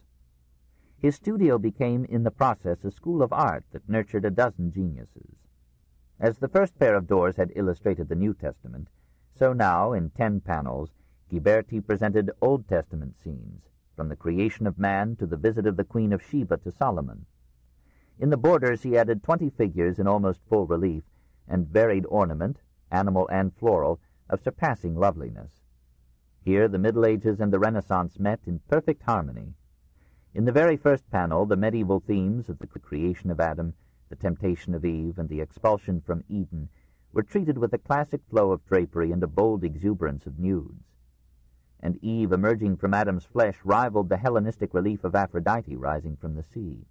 His studio became in the process a school of art that nurtured a dozen geniuses. As the first pair of doors had illustrated the New Testament, so now, in 10 panels, Ghiberti presented Old Testament scenes, from the creation of man to the visit of the Queen of Sheba to Solomon. In the borders he added 20 figures in almost full relief, and varied ornament, animal and floral, of surpassing loveliness. Here the Middle Ages and the Renaissance met in perfect harmony. In the very first panel, the medieval themes of the creation of Adam, the temptation of Eve, and the expulsion from Eden were treated with a classic flow of drapery and a bold exuberance of nudes. And Eve, emerging from Adam's flesh, rivaled the Hellenistic relief of Aphrodite rising from the sea.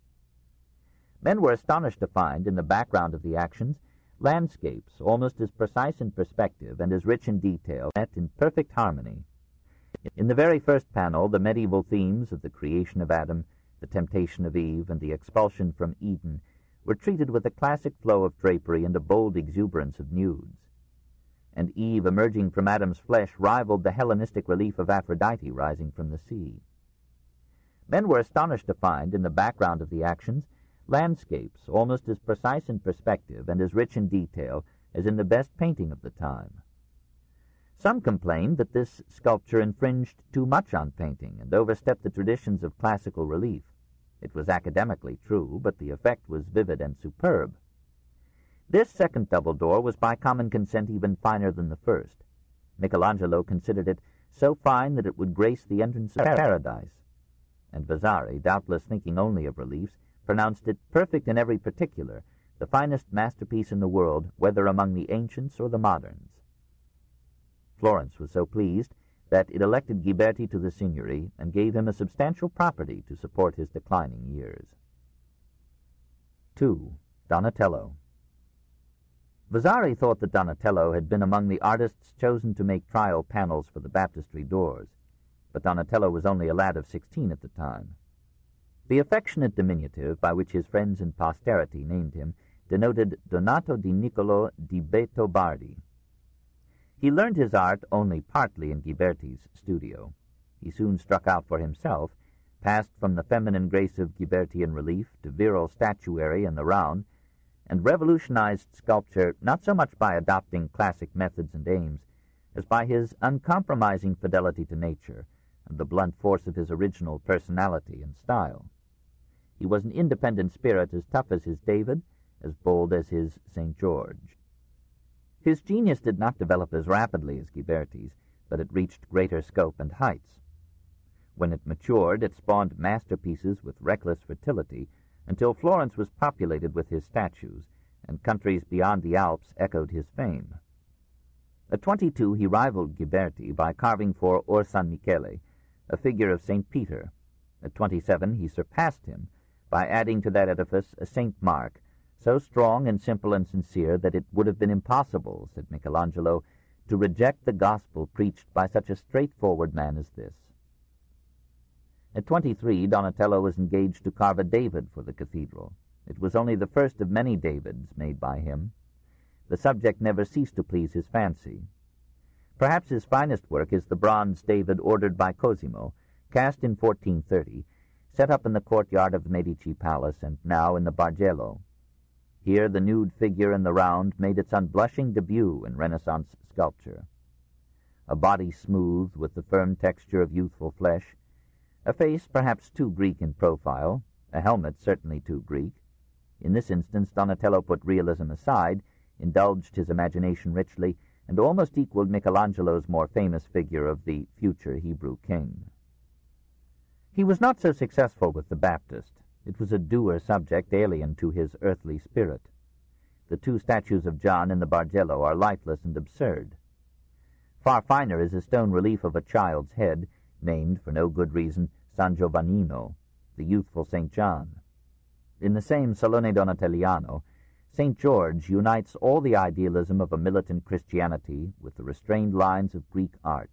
Men were astonished to find, in the background of the actions, Landscapes, almost as precise in perspective and as rich in detail, met in perfect harmony. In the very first panel, the medieval themes of the creation of Adam, the temptation of Eve, and the expulsion from Eden were treated with a classic flow of drapery and a bold exuberance of nudes. And Eve, emerging from Adam's flesh, rivaled the Hellenistic relief of Aphrodite rising from the sea. Men were astonished to find, in the background of the actions, landscapes almost as precise in perspective and as rich in detail as in the best painting of the time. Some complained that this sculpture infringed too much on painting and overstepped the traditions of classical relief. It was academically true, but the effect was vivid and superb. This second double door was by common consent even finer than the first. Michelangelo considered it so fine that it would grace the entrance of paradise, and Vasari, doubtless thinking only of reliefs, pronounced it perfect in every particular, the finest masterpiece in the world, whether among the ancients or the moderns. Florence was so pleased that it elected Ghiberti to the signory and gave him a substantial property to support his declining years. 2. Donatello. Vasari thought that Donatello had been among the artists chosen to make trial panels for the baptistry doors, but Donatello was only a lad of 16 at the time. The affectionate diminutive by which his friends and posterity named him denoted Donato di Niccolo di Beto Bardi. He learned his art only partly in Ghiberti's studio. He soon struck out for himself, passed from the feminine grace of Ghibertian relief to virile statuary in the round, and revolutionized sculpture not so much by adopting classic methods and aims as by his uncompromising fidelity to nature and the blunt force of his original personality and style. He was an independent spirit as tough as his David, as bold as his St. George. His genius did not develop as rapidly as Ghiberti's, but it reached greater scope and heights. When it matured, it spawned masterpieces with reckless fertility, until Florence was populated with his statues, and countries beyond the Alps echoed his fame. At 22, he rivaled Ghiberti by carving for Or San Michele a figure of St. Peter. At 27, he surpassed him by adding to that edifice a St. Mark, so strong and simple and sincere that it would have been impossible, said Michelangelo, to reject the gospel preached by such a straightforward man as this. At 23, Donatello was engaged to carve a David for the cathedral. It was only the first of many Davids made by him. The subject never ceased to please his fancy. Perhaps his finest work is the bronze David ordered by Cosimo, cast in 1430, set up in the courtyard of the Medici Palace and now in the Bargello. Here the nude figure in the round made its unblushing debut in Renaissance sculpture. A body smooth with the firm texture of youthful flesh, a face perhaps too Greek in profile, a helmet certainly too Greek. In this instance Donatello put realism aside, indulged his imagination richly, and almost equaled Michelangelo's more famous figure of the future Hebrew king. He was not so successful with the Baptist. It was a dour subject alien to his earthly spirit. The two statues of John in the Bargello are lifeless and absurd. Far finer is a stone relief of a child's head, named, for no good reason, San Giovannino, the youthful St. John. In the same Salone Donatelliano, St. George unites all the idealism of a militant Christianity with the restrained lines of Greek art.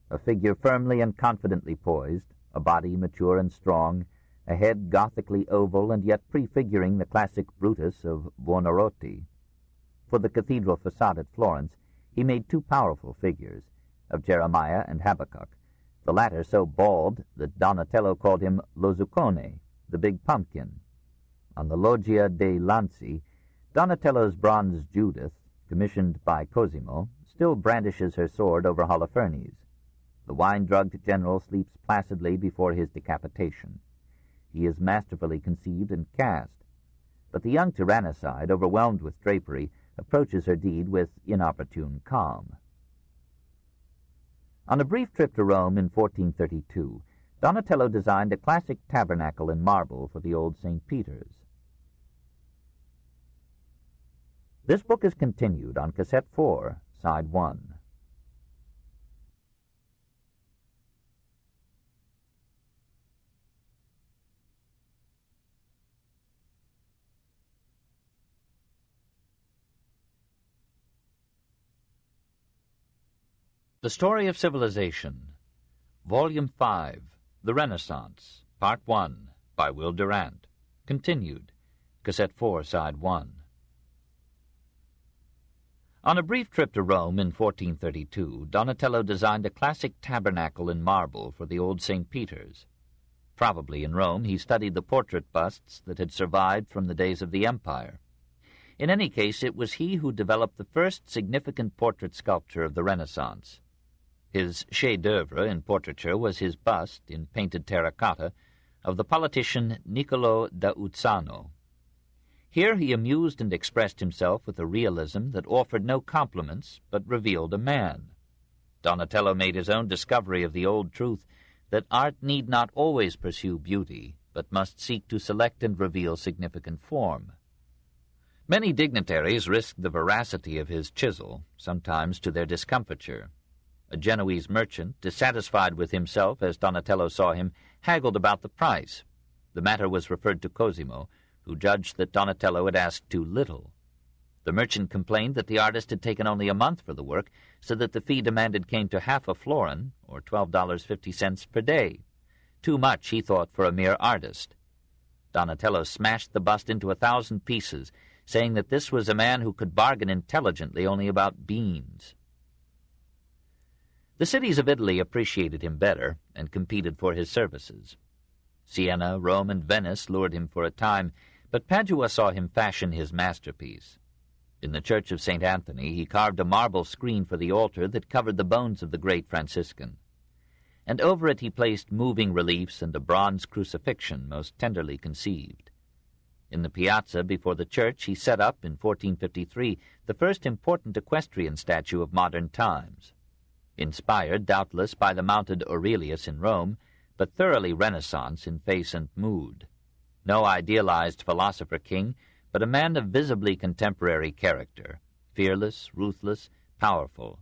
A figure firmly and confidently poised, a body mature and strong, a head Gothically oval and yet prefiguring the classic Brutus of Buonarroti. For the cathedral facade at Florence, he made two powerful figures, of Jeremiah and Habakkuk, the latter so bald that Donatello called him Lo Zuccone, the big pumpkin. On the Loggia dei Lanzi, Donatello's bronze Judith, commissioned by Cosimo, still brandishes her sword over Holofernes. The wine-drugged general sleeps placidly before his decapitation. He is masterfully conceived and cast, but the young tyrannicide, overwhelmed with drapery, approaches her deed with inopportune calm. On a brief trip to Rome in 1432, Donatello designed a classic tabernacle in marble for the old St. Peter's. This book is continued on Cassette 4, Side 1. The Story of Civilization, Volume 5, The Renaissance, Part 1, by Will Durant. Continued. Cassette 4, Side 1. On a brief trip to Rome in 1432, Donatello designed a classic tabernacle in marble for the old St. Peter's. Probably in Rome he studied the portrait busts that had survived from the days of the Empire. In any case, it was he who developed the first significant portrait sculpture of the Renaissance. His chef-d'oeuvre in portraiture was his bust, in painted terracotta, of the politician Niccolò da Uzzano. Here he amused and expressed himself with a realism that offered no compliments, but revealed a man. Donatello made his own discovery of the old truth that art need not always pursue beauty, but must seek to select and reveal significant form. Many dignitaries risked the veracity of his chisel, sometimes to their discomfiture. A Genoese merchant, dissatisfied with himself as Donatello saw him, haggled about the price. The matter was referred to Cosimo, who judged that Donatello had asked too little. The merchant complained that the artist had taken only a month for the work, so that the fee demanded came to half a florin, or $12.50 per day. Too much, he thought, for a mere artist. Donatello smashed the bust into 1,000 pieces, saying that this was a man who could bargain intelligently only about beans. The cities of Italy appreciated him better and competed for his services. Siena, Rome, and Venice lured him for a time, but Padua saw him fashion his masterpiece. In the Church of St. Anthony he carved a marble screen for the altar that covered the bones of the great Franciscan, and over it he placed moving reliefs and a bronze crucifixion most tenderly conceived. In the piazza before the church he set up, in 1453, the first important equestrian statue of modern times. Inspired, doubtless, by the mounted Aurelius in Rome, but thoroughly Renaissance in face and mood. No idealized philosopher-king, but a man of visibly contemporary character, fearless, ruthless, powerful.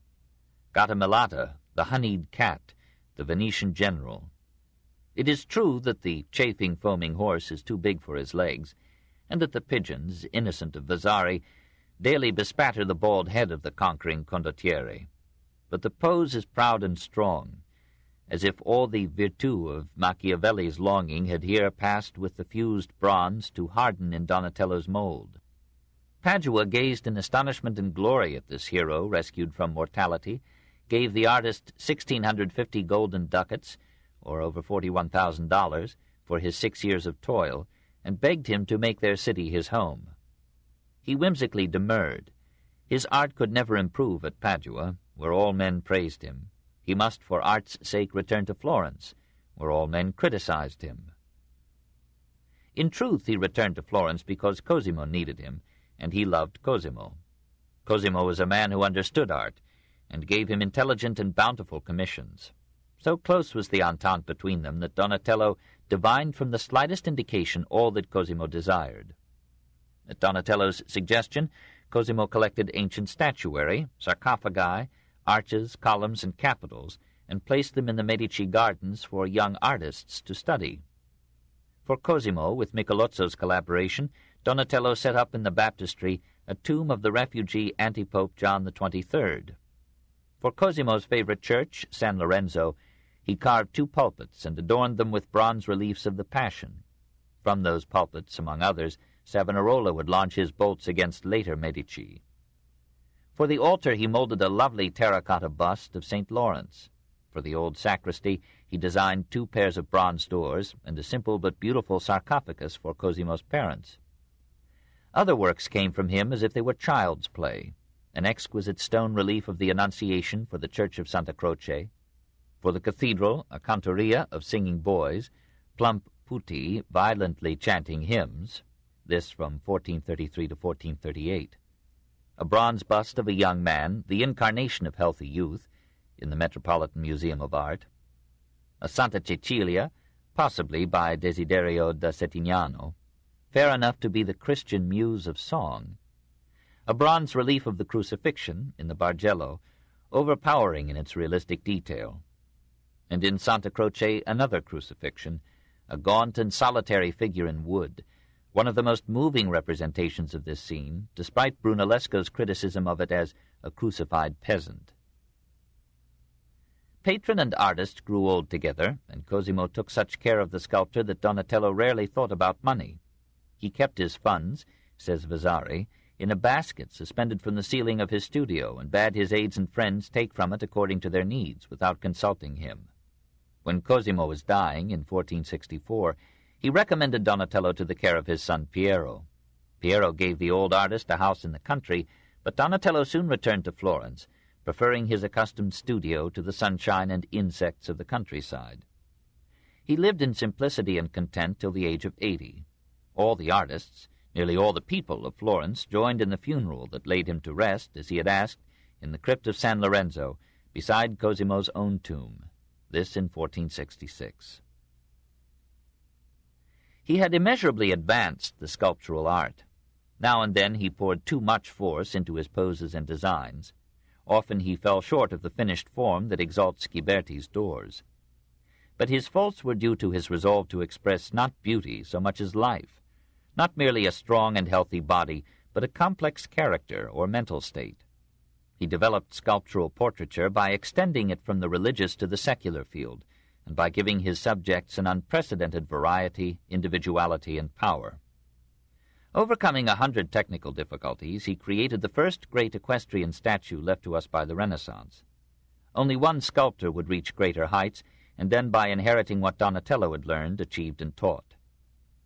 Gattamelata, the honeyed cat, the Venetian general. It is true that the chafing, foaming horse is too big for his legs, and that the pigeons, innocent of Vasari, daily bespatter the bald head of the conquering condottiere. But the pose is proud and strong, as if all the virtu of Machiavelli's longing had here passed with the fused bronze to harden in Donatello's mold. Padua gazed in astonishment and glory at this hero rescued from mortality, gave the artist 1,650 golden ducats, or over $41,000, for his 6 years of toil, and begged him to make their city his home. He whimsically demurred. His art could never improve at Padua, where all men praised him. He must for art's sake return to Florence, where all men criticized him. In truth, he returned to Florence because Cosimo needed him, and he loved Cosimo. Cosimo was a man who understood art, and gave him intelligent and bountiful commissions. So close was the entente between them that Donatello divined from the slightest indication all that Cosimo desired. At Donatello's suggestion, Cosimo collected ancient statuary, sarcophagi, arches, columns, and capitals, and placed them in the Medici gardens for young artists to study. For Cosimo, with Michelozzo's collaboration, Donatello set up in the baptistry a tomb of the refugee anti-pope John the 23rd. For Cosimo's favorite church, San Lorenzo, he carved 2 pulpits and adorned them with bronze reliefs of the Passion. From those pulpits, among others, Savonarola would launch his bolts against later Medici. For the altar he molded a lovely terracotta bust of St. Lawrence. For the old sacristy he designed 2 pairs of bronze doors and a simple but beautiful sarcophagus for Cosimo's parents. Other works came from him as if they were child's play, an exquisite stone relief of the Annunciation for the Church of Santa Croce. For the cathedral, a cantoria of singing boys, plump putti violently chanting hymns, this from 1433 to 1438. A bronze bust of a young man, the incarnation of healthy youth, in the Metropolitan Museum of Art. A Santa Cecilia, possibly by Desiderio da Settignano, fair enough to be the Christian muse of song. A bronze relief of the Crucifixion, in the Bargello, overpowering in its realistic detail. And in Santa Croce another crucifixion, a gaunt and solitary figure in wood, one of the most moving representations of this scene, despite Brunellesco's criticism of it as a crucified peasant. patron and artist grew old together, and Cosimo took such care of the sculptor that Donatello rarely thought about money. He kept his funds, says Vasari, in a basket suspended from the ceiling of his studio, and bade his aides and friends take from it according to their needs, without consulting him. When Cosimo was dying, in 1464, he recommended Donatello to the care of his son Piero. Piero gave the old artist a house in the country, but Donatello soon returned to Florence, preferring his accustomed studio to the sunshine and insects of the countryside. He lived in simplicity and content till the age of 80. All the artists, nearly all the people of Florence, joined in the funeral that laid him to rest, as he had asked, in the crypt of San Lorenzo, beside Cosimo's own tomb, this in 1466. He had immeasurably advanced the sculptural art. Now and then he poured too much force into his poses and designs. Often he fell short of the finished form that exalts Ghiberti's doors. But his faults were due to his resolve to express not beauty so much as life, not merely a strong and healthy body, but a complex character or mental state. He developed sculptural portraiture by extending it from the religious to the secular field, and by giving his subjects an unprecedented variety, individuality, and power. Overcoming 100 technical difficulties, he created the first great equestrian statue left to us by the Renaissance. Only one sculptor would reach greater heights, and then by inheriting what Donatello had learned, achieved, and taught.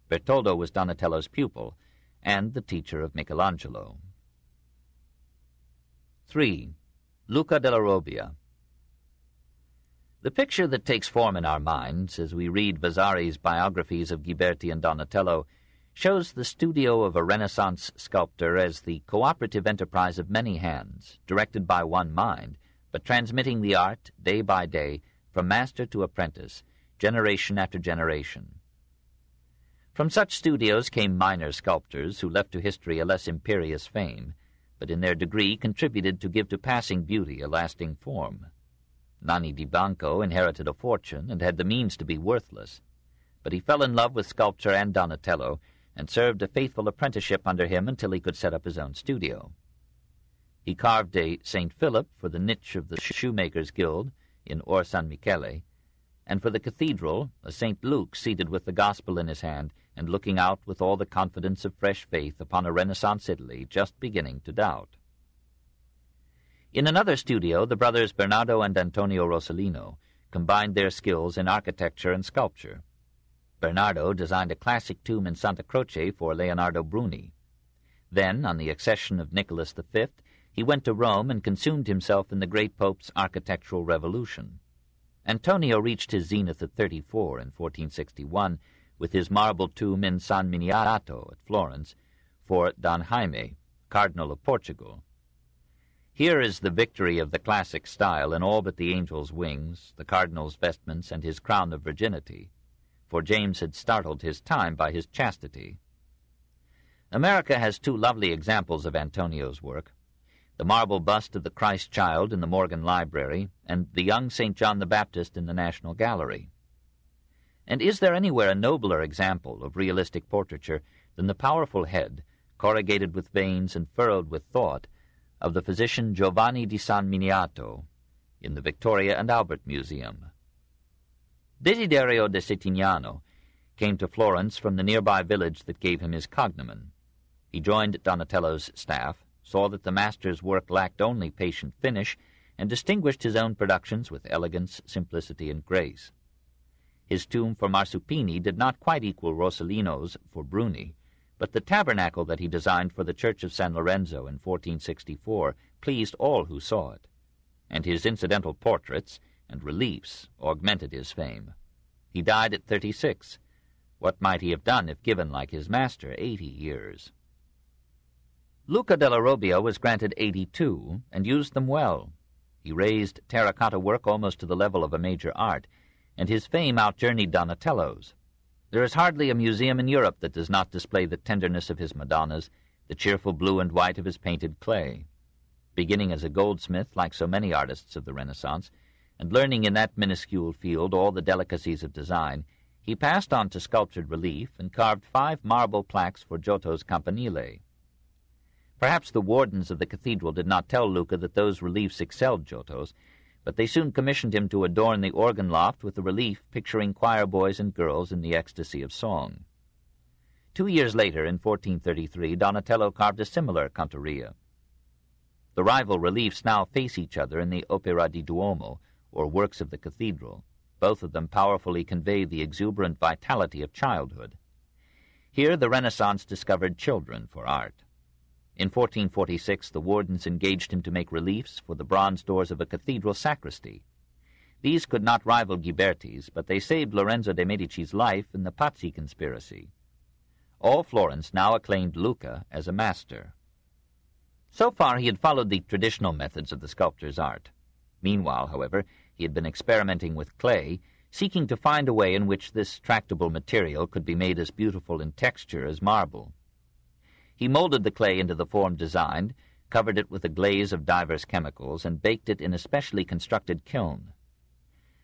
Bertoldo was Donatello's pupil, and the teacher of Michelangelo. 3. Luca della Robbia. The picture that takes form in our minds as we read Vasari's biographies of Ghiberti and Donatello shows the studio of a Renaissance sculptor as the cooperative enterprise of many hands, directed by one mind, but transmitting the art, day by day, from master to apprentice, generation after generation. From such studios came minor sculptors who left to history a less imperious fame, but in their degree contributed to give to passing beauty a lasting form. Nanni di Banco inherited a fortune and had the means to be worthless, but he fell in love with sculpture and Donatello, and served a faithful apprenticeship under him until he could set up his own studio. He carved a St. Philip for the niche of the Shoemakers' Guild in Or San Michele, and for the cathedral a St. Luke seated with the Gospel in his hand and looking out with all the confidence of fresh faith upon a Renaissance Italy just beginning to doubt. In another studio, the brothers Bernardo and Antonio Rossellino combined their skills in architecture and sculpture. Bernardo designed a classic tomb in Santa Croce for Leonardo Bruni. Then, on the accession of Nicholas V, he went to Rome and consumed himself in the great Pope's architectural revolution. Antonio reached his zenith at 34 in 1461 with his marble tomb in San Miniato at Florence for Don Jaime, Cardinal of Portugal. Here is the victory of the classic style in all but the angel's wings, the cardinal's vestments, and his crown of virginity, for James had startled his time by his chastity. America has two lovely examples of Antonio's work, the marble bust of the Christ Child in the Morgan Library, and the young St. John the Baptist in the National Gallery. And is there anywhere a nobler example of realistic portraiture than the powerful head, corrugated with veins and furrowed with thought, of the physician Giovanni di San Miniato in the Victoria and Albert Museum? Desiderio de Settignano came to Florence from the nearby village that gave him his cognomen. He joined Donatello's staff, saw that the master's work lacked only patient finish, and distinguished his own productions with elegance, simplicity, and grace. His tomb for Marsupini did not quite equal Rossellino's for Bruni, but the tabernacle that he designed for the Church of San Lorenzo in 1464 pleased all who saw it, and his incidental portraits and reliefs augmented his fame. He died at 36. What might he have done if given, like his master, 80 years? Luca della Robbia was granted 82, and used them well. He raised terracotta work almost to the level of a major art, and his fame outjourneyed Donatello's. There is hardly a museum in Europe that does not display the tenderness of his Madonnas, the cheerful blue and white of his painted clay. Beginning as a goldsmith, like so many artists of the Renaissance, and learning in that minuscule field all the delicacies of design, he passed on to sculptured relief and carved 5 marble plaques for Giotto's Campanile. Perhaps the wardens of the cathedral did not tell Luca that those reliefs excelled Giotto's, but they soon commissioned him to adorn the organ loft with a relief picturing choir boys and girls in the ecstasy of song. 2 years later, in 1433, Donatello carved a similar cantoria. The rival reliefs now face each other in the Opera di Duomo, or works of the cathedral. Both of them powerfully convey the exuberant vitality of childhood. Here the Renaissance discovered children for art. In 1446, the wardens engaged him to make reliefs for the bronze doors of a cathedral sacristy. These could not rival Ghiberti's, but they saved Lorenzo de' Medici's life in the Pazzi conspiracy. All Florence now acclaimed Luca as a master. So far he had followed the traditional methods of the sculptor's art. Meanwhile, however, he had been experimenting with clay, seeking to find a way in which this tractable material could be made as beautiful in texture as marble. He molded the clay into the form designed, covered it with a glaze of divers chemicals, and baked it in a specially constructed kiln.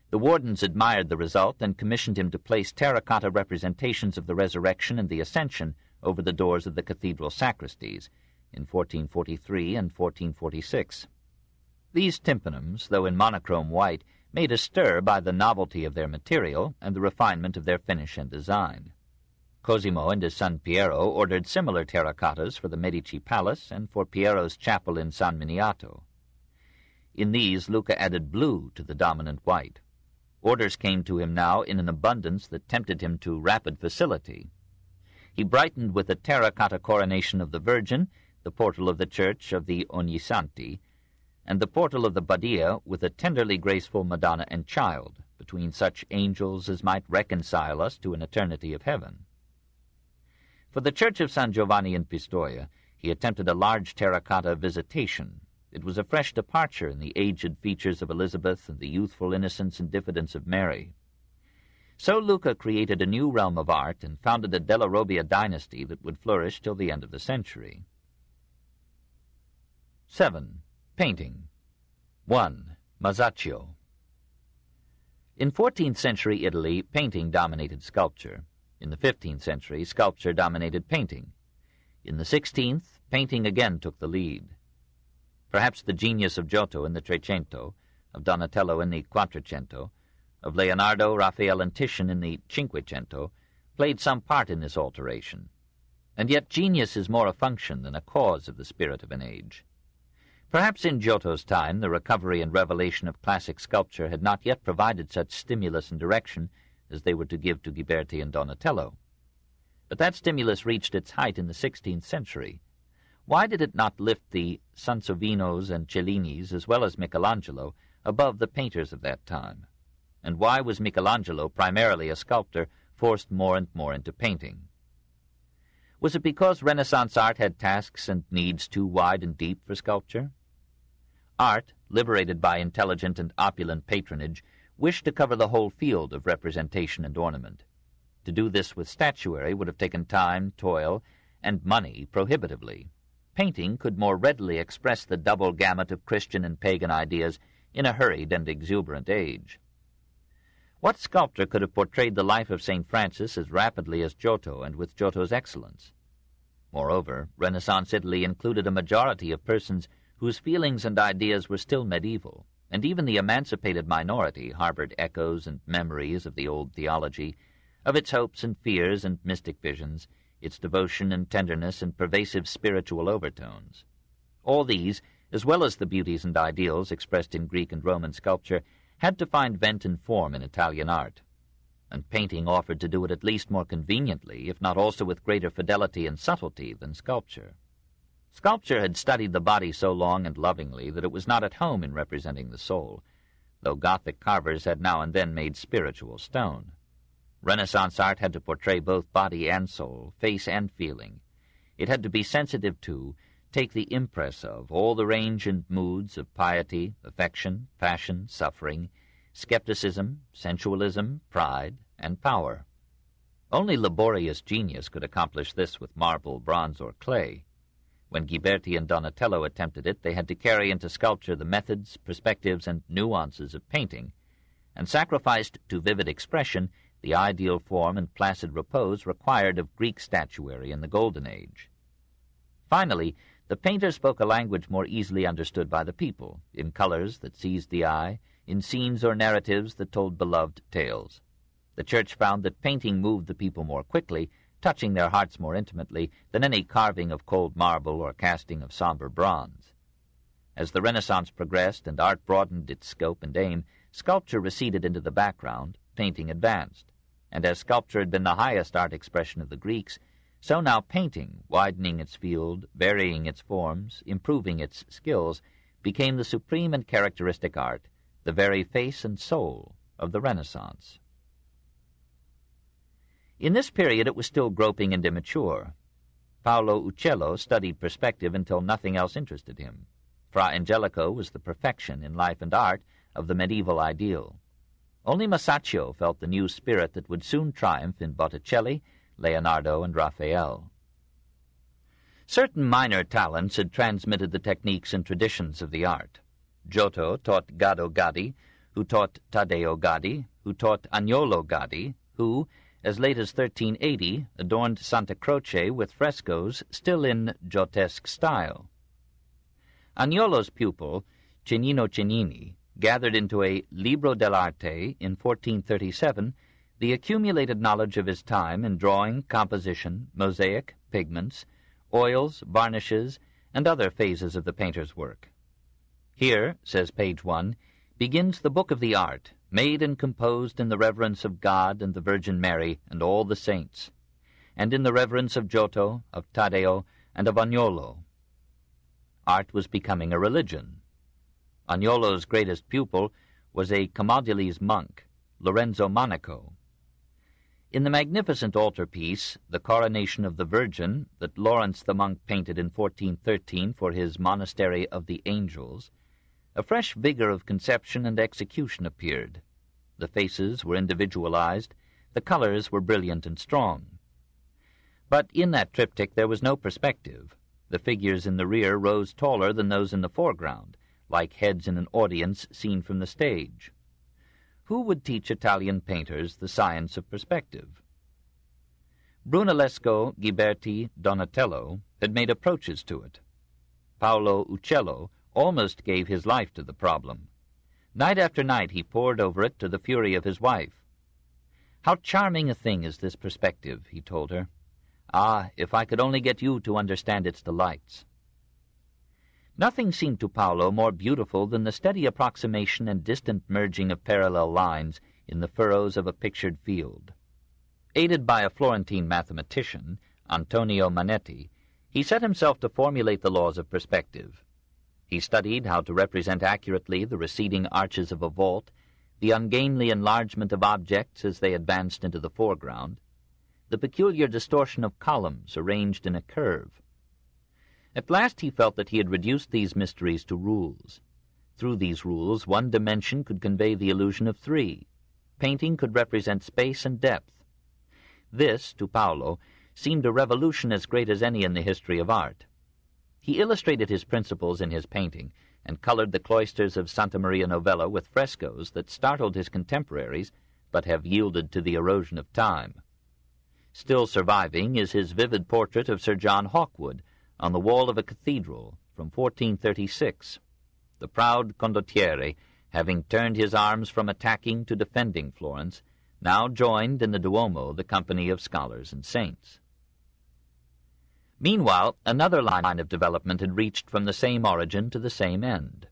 The wardens admired the result and commissioned him to place terracotta representations of the Resurrection and the Ascension over the doors of the cathedral sacristies in 1443 and 1446. These tympanums, though in monochrome white, made a stir by the novelty of their material and the refinement of their finish and design. Cosimo and his son Piero ordered similar terracottas for the Medici Palace and for Piero's chapel in San Miniato. In these, Luca added blue to the dominant white. Orders came to him now in an abundance that tempted him to rapid facility. He brightened with a terracotta coronation of the Virgin, the portal of the church of the Ognissanti, and the portal of the Badia with a tenderly graceful Madonna and Child, between such angels as might reconcile us to an eternity of heaven. For the church of San Giovanni in Pistoia, he attempted a large terracotta Visitation. It was a fresh departure in the aged features of Elizabeth and the youthful innocence and diffidence of Mary. So Luca created a new realm of art and founded a Della Robbia dynasty that would flourish till the end of the century. 7. Painting. 1. Masaccio. In 14th century Italy, painting dominated sculpture. In the 15th century, sculpture dominated painting. In the 16th, painting again took the lead. Perhaps the genius of Giotto in the Trecento, of Donatello in the Quattrocento, of Leonardo, Raphael, and Titian in the Cinquecento played some part in this alteration. And yet genius is more a function than a cause of the spirit of an age. Perhaps in Giotto's time the recovery and revelation of classic sculpture had not yet provided such stimulus and direction as they were to give to Ghiberti and Donatello. But that stimulus reached its height in the 16th century. Why did it not lift the Sansovinos and Cellinis, as well as Michelangelo, above the painters of that time? And why was Michelangelo, primarily a sculptor, forced more and more into painting? Was it because Renaissance art had tasks and needs too wide and deep for sculpture? Art, liberated by intelligent and opulent patronage, wished to cover the whole field of representation and ornament. To do this with statuary would have taken time, toil, and money prohibitively. Painting could more readily express the double gamut of Christian and pagan ideas in a hurried and exuberant age. What sculptor could have portrayed the life of St. Francis as rapidly as Giotto and with Giotto's excellence? Moreover, Renaissance Italy included a majority of persons whose feelings and ideas were still medieval, and even the emancipated minority harbored echoes and memories of the old theology, of its hopes and fears and mystic visions, its devotion and tenderness and pervasive spiritual overtones. All these, as well as the beauties and ideals expressed in Greek and Roman sculpture, had to find vent and form in Italian art, and painting offered to do it at least more conveniently, if not also with greater fidelity and subtlety than sculpture. Sculpture had studied the body so long and lovingly that it was not at home in representing the soul, though Gothic carvers had now and then made spiritual stone. Renaissance art had to portray both body and soul, face and feeling. It had to be sensitive to, take the impress of, all the range and moods of piety, affection, passion, suffering, skepticism, sensualism, pride, and power. Only laborious genius could accomplish this with marble, bronze, or clay. When Ghiberti and Donatello attempted it, they had to carry into sculpture the methods, perspectives, and nuances of painting, and sacrificed to vivid expression the ideal form and placid repose required of Greek statuary in the Golden Age. Finally, The painter spoke a language more easily understood by the people, in colors that seized the eye, in scenes or narratives that told beloved tales. The Church found that painting moved the people more quickly, touching their hearts more intimately than any carving of cold marble or casting of somber bronze. As the Renaissance progressed and art broadened its scope and aim, sculpture receded into the background, painting advanced. And as sculpture had been the highest art expression of the Greeks, so now painting, widening its field, varying its forms, improving its skills, became the supreme and characteristic art, the very face and soul of the Renaissance. In this period it was still groping and immature. Paolo Uccello studied perspective until nothing else interested him. Fra Angelico was the perfection in life and art of the medieval ideal. Only Masaccio felt the new spirit that would soon triumph in Botticelli, Leonardo, and Raphael. Certain minor talents had transmitted the techniques and traditions of the art. Giotto taught Gaddo Gaddi, who taught Taddeo Gaddi, who taught Agnolo Gaddi, who, as late as 1380, adorned Santa Croce with frescoes still in Giottesque style. Agnolo's pupil, Cennino Cennini, gathered into a Libro dell'Arte in 1437 the accumulated knowledge of his time in drawing, composition, mosaic, pigments, oils, varnishes, and other phases of the painter's work. Here, says page 1, begins the book of the art, made and composed in the reverence of God and the Virgin Mary and all the saints, and in the reverence of Giotto, of Taddeo, and of Agnolo. Art was becoming a religion. Agnolo's greatest pupil was a Camaldolese monk, Lorenzo Monaco. In the magnificent altarpiece, The Coronation of the Virgin, that Lawrence the monk painted in 1413 for his Monastery of the Angels, a fresh vigor of conception and execution appeared. The faces were individualized, the colors were brilliant and strong. But in that triptych there was no perspective. The figures in the rear rose taller than those in the foreground, like heads in an audience seen from the stage. Who would teach Italian painters the science of perspective? Brunellesco, Ghiberti, Donatello had made approaches to it. Paolo Uccello almost gave his life to the problem. Night after night he pored over it to the fury of his wife. "How charming a thing is this perspective," he told her. "Ah, if I could only get you to understand its delights." Nothing seemed to Paolo more beautiful than the steady approximation and distant merging of parallel lines in the furrows of a pictured field. Aided by a Florentine mathematician, Antonio Manetti, he set himself to formulate the laws of perspective. He studied how to represent accurately the receding arches of a vault, the ungainly enlargement of objects as they advanced into the foreground, the peculiar distortion of columns arranged in a curve. At last he felt that he had reduced these mysteries to rules. Through these rules, one dimension could convey the illusion of three. Painting could represent space and depth. This, to Paolo, seemed a revolution as great as any in the history of art. He illustrated his principles in his painting, and colored the cloisters of Santa Maria Novella with frescoes that startled his contemporaries, but have yielded to the erosion of time. Still surviving is his vivid portrait of Sir John Hawkwood, on the wall of a cathedral from 1436, the proud condottiere, having turned his arms from attacking to defending Florence, now joined in the Duomo the company of scholars and saints. Meanwhile, another line of development had reached from the same origin to the same end.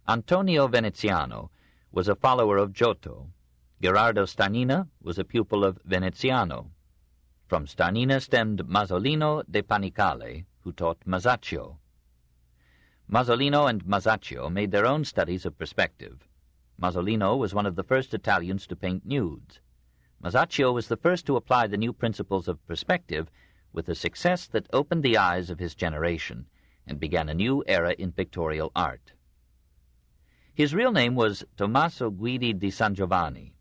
Antonio Veneziano was a follower of Giotto. Gherardo Starnina was a pupil of Veneziano. From Starnina stemmed Masolino de Panicale, who taught Masaccio. Masolino and Masaccio made their own studies of perspective. Masolino was one of the first Italians to paint nudes. Masaccio was the first to apply the new principles of perspective with a success that opened the eyes of his generation and began a new era in pictorial art. His real name was Tommaso Guidi di San Giovanni.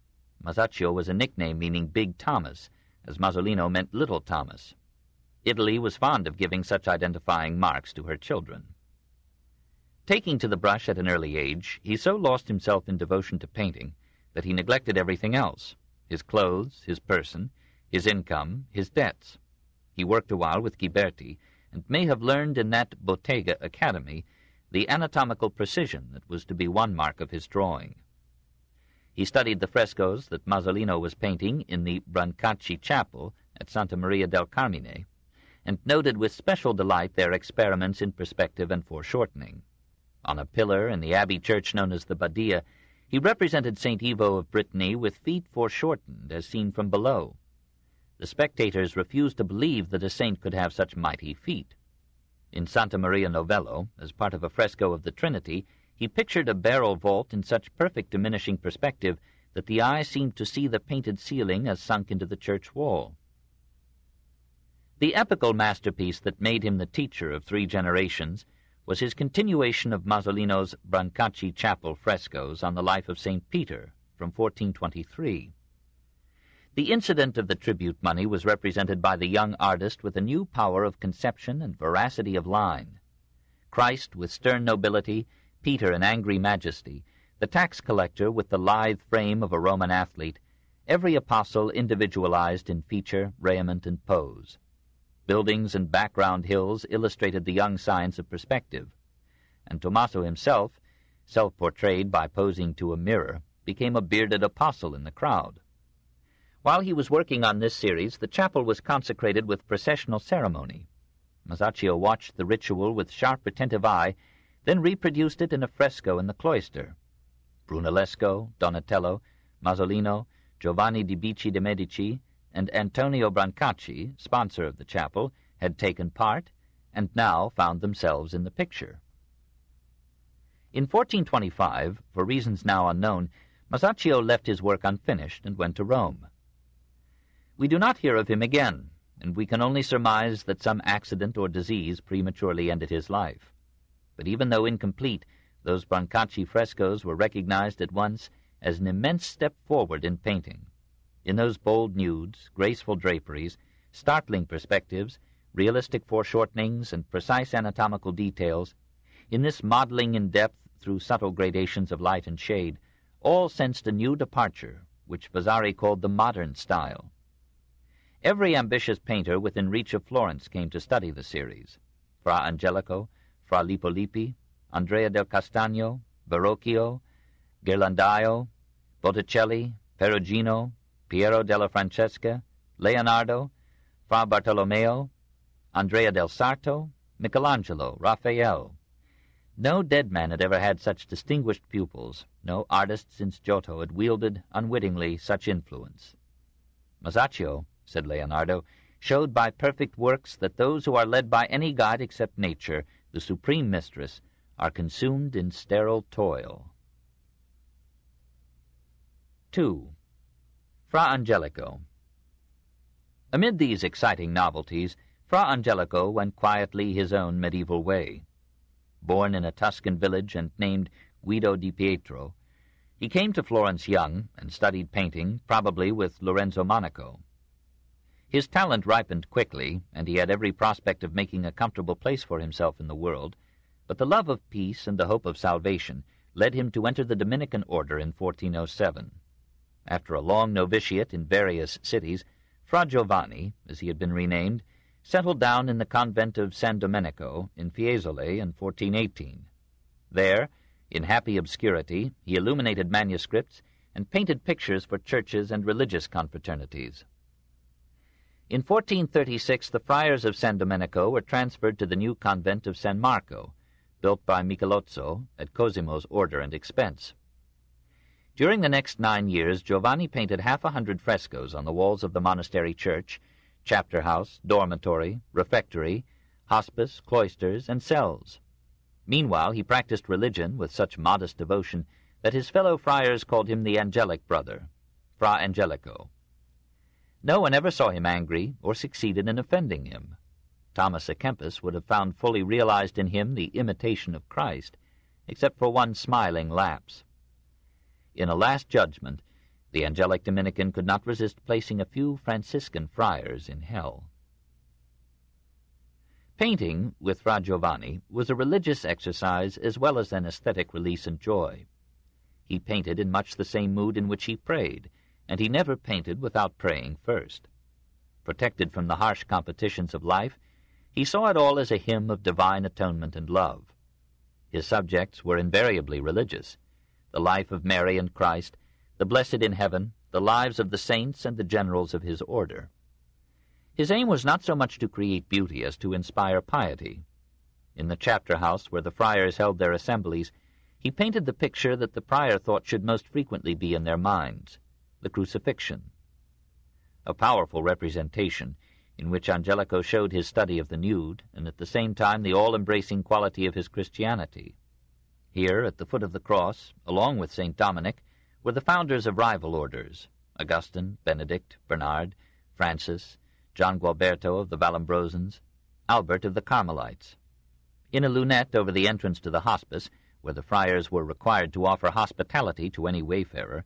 Masaccio was a nickname meaning Big Thomas, as Masolino meant Little Thomas. Italy was fond of giving such identifying marks to her children. Taking to the brush at an early age, he so lost himself in devotion to painting that he neglected everything else: his clothes, his person, his income, his debts. He worked a while with Ghiberti, and may have learned in that Bottega Academy the anatomical precision that was to be one mark of his drawing. He studied the frescoes that Masolino was painting in the Brancacci Chapel at Santa Maria del Carmine, and noted with special delight their experiments in perspective and foreshortening. On a pillar in the abbey church known as the Badia, he represented St. Ivo of Brittany with feet foreshortened as seen from below. The spectators refused to believe that a saint could have such mighty feet. In Santa Maria Novello, as part of a fresco of the Trinity, he pictured a barrel vault in such perfect diminishing perspective that the eye seemed to see the painted ceiling as sunk into the church wall. The epical masterpiece that made him the teacher of 3 generations was his continuation of Masolino's Brancacci Chapel frescoes on the life of St. Peter from 1423. The incident of the tribute money was represented by the young artist with a new power of conception and veracity of line. Christ with stern nobility, Peter in angry majesty, the tax collector with the lithe frame of a Roman athlete, every apostle individualized in feature, raiment, and pose. Buildings and background hills illustrated the young science of perspective, and Tommaso himself, self-portrayed by posing to a mirror, became a bearded apostle in the crowd. While he was working on this series, the chapel was consecrated with processional ceremony. Masaccio watched the ritual with sharp, attentive eye, then reproduced it in a fresco in the cloister. Brunellesco, Donatello, Masolino, Giovanni di Bicci de' Medici, and Antonio Brancacci, sponsor of the chapel, had taken part, and now found themselves in the picture. In 1425, for reasons now unknown, Masaccio left his work unfinished and went to Rome. We do not hear of him again, and we can only surmise that some accident or disease prematurely ended his life. But even though incomplete, those Brancacci frescoes were recognized at once as an immense step forward in painting. In those bold nudes, graceful draperies, startling perspectives, realistic foreshortenings, and precise anatomical details, in this modeling in depth through subtle gradations of light and shade, all sensed a new departure, which Vasari called the modern style. Every ambitious painter within reach of Florence came to study the series. Fra Angelico, Fra Lippo Lippi, Andrea del Castagno, Verrocchio, Ghirlandaio, Botticelli, Perugino, Piero della Francesca, Leonardo, Fra Bartolomeo, Andrea del Sarto, Michelangelo, Raphael. No dead man had ever had such distinguished pupils. No artist since Giotto had wielded, unwittingly, such influence. Masaccio, said Leonardo, showed by perfect works that those who are led by any guide except nature, the supreme mistress, are consumed in sterile toil. 2. Fra Angelico. Amid these exciting novelties, Fra Angelico went quietly his own medieval way. Born in a Tuscan village and named Guido di Pietro, he came to Florence young and studied painting, probably with Lorenzo Monaco. His talent ripened quickly, and he had every prospect of making a comfortable place for himself in the world, but the love of peace and the hope of salvation led him to enter the Dominican order in 1407. After a long novitiate in various cities, Fra Giovanni, as he had been renamed, settled down in the convent of San Domenico in Fiesole in 1418. There, in happy obscurity, he illuminated manuscripts and painted pictures for churches and religious confraternities. In 1436, the friars of San Domenico were transferred to the new convent of San Marco, built by Michelozzo at Cosimo's order and expense. During the next 9 years, Giovanni painted 100 frescoes on the walls of the monastery church, chapter house, dormitory, refectory, hospice, cloisters, and cells. Meanwhile, he practiced religion with such modest devotion that his fellow friars called him the angelic brother, Fra Angelico. No one ever saw him angry or succeeded in offending him. Thomas à Kempis would have found fully realized in him the imitation of Christ, except for one smiling lapse. In a last judgment, the angelic Dominican could not resist placing a few Franciscan friars in hell. Painting, with Fra Giovanni, was a religious exercise as well as an aesthetic release and joy. He painted in much the same mood in which he prayed, and he never painted without praying first. Protected from the harsh competitions of life, He saw it all as a hymn of divine atonement and love. His subjects were invariably religious: the life of Mary and Christ, the blessed in heaven, the lives of the saints and the generals of his order. His aim was not so much to create beauty as to inspire piety. In the chapter house where the friars held their assemblies, he painted the picture that the prior thought should most frequently be in their minds, the crucifixion. A powerful representation, in which Angelico showed his study of the nude, and at the same time the all-embracing quality of his Christianity. Here, at the foot of the cross, along with St. Dominic, were the founders of rival orders: Augustine, Benedict, Bernard, Francis, John Gualberto of the Vallambrosans, Albert of the Carmelites. In a lunette over the entrance to the hospice, where the friars were required to offer hospitality to any wayfarer,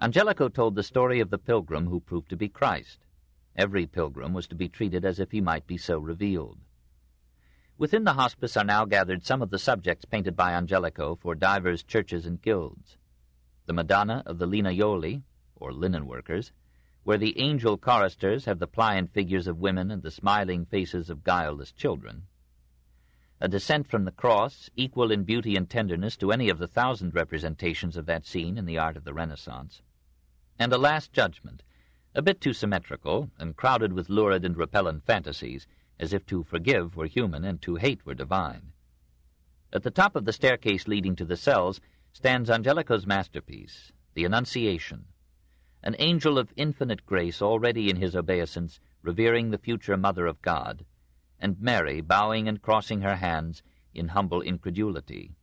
Angelico told the story of the pilgrim who proved to be Christ. Every pilgrim was to be treated as if he might be so revealed. Within the hospice are now gathered some of the subjects painted by Angelico for divers churches and guilds. The Madonna of the Linaioli, or linen workers, where the angel choristers have the pliant figures of women and the smiling faces of guileless children. A Descent from the Cross, equal in beauty and tenderness to any of the 1,000 representations of that scene in the art of the Renaissance. And a Last Judgment, a bit too symmetrical, and crowded with lurid and repellent fantasies, as if to forgive were human and to hate were divine. At the top of the staircase leading to the cells stands Angelico's masterpiece, the Annunciation, an angel of infinite grace already in his obeisance, revering the future Mother of God, and Mary bowing and crossing her hands in humble incredulity.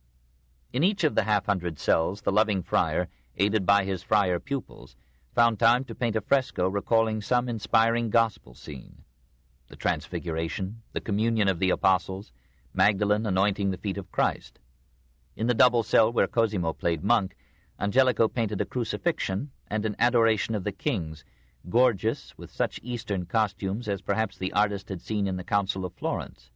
In each of the 100 cells, the loving friar, aided by his friar pupils, found time to paint a fresco recalling some inspiring gospel scene: the Transfiguration, the communion of the apostles, Magdalene anointing the feet of Christ. In the double cell where Cosimo played monk, Angelico painted a crucifixion and an adoration of the kings, gorgeous with such Eastern costumes as perhaps the artist had seen in the Council of Florence.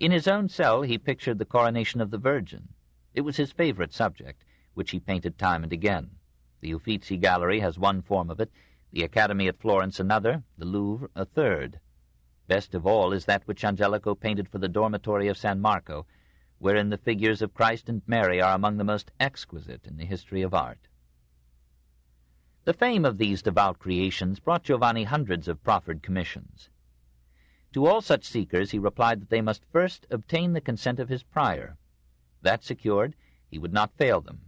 In his own cell he pictured the coronation of the Virgin. It was his favorite subject, which he painted time and again. The Uffizi Gallery has one form of it, the Academy at Florence another, the Louvre a third. Best of all is that which Angelico painted for the dormitory of San Marco, wherein the figures of Christ and Mary are among the most exquisite in the history of art. The fame of these devout creations brought Giovanni hundreds of proffered commissions. To all such seekers he replied that they must first obtain the consent of his prior. That secured, he would not fail them.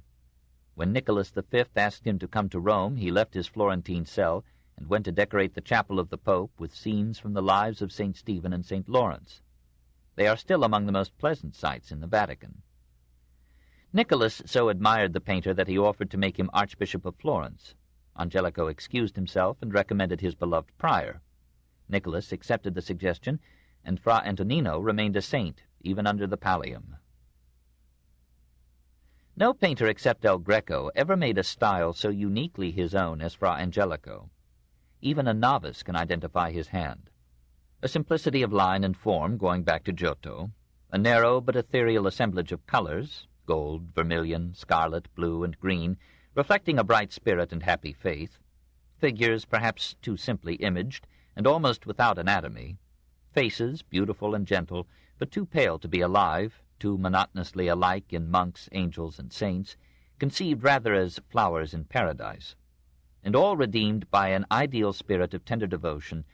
When Nicholas V asked him to come to Rome, he left his Florentine cell and went to decorate the chapel of the Pope with scenes from the lives of St. Stephen and St. Lawrence. They are still among the most pleasant sights in the Vatican. Nicholas so admired the painter that he offered to make him Archbishop of Florence. Angelico excused himself and recommended his beloved prior. Nicholas accepted the suggestion, and Fra Antonino remained a saint, even under the pallium. No painter except El Greco ever made a style so uniquely his own as Fra Angelico. Even a novice can identify his hand. A simplicity of line and form going back to Giotto, a narrow but ethereal assemblage of colors, gold, vermilion, scarlet, blue, and green, reflecting a bright spirit and happy faith, figures perhaps too simply imaged and almost without anatomy, faces beautiful and gentle, but too pale to be alive, too monotonously alike in monks, angels, and saints, conceived rather as flowers in paradise, and all redeemed by an ideal spirit of tender devotion,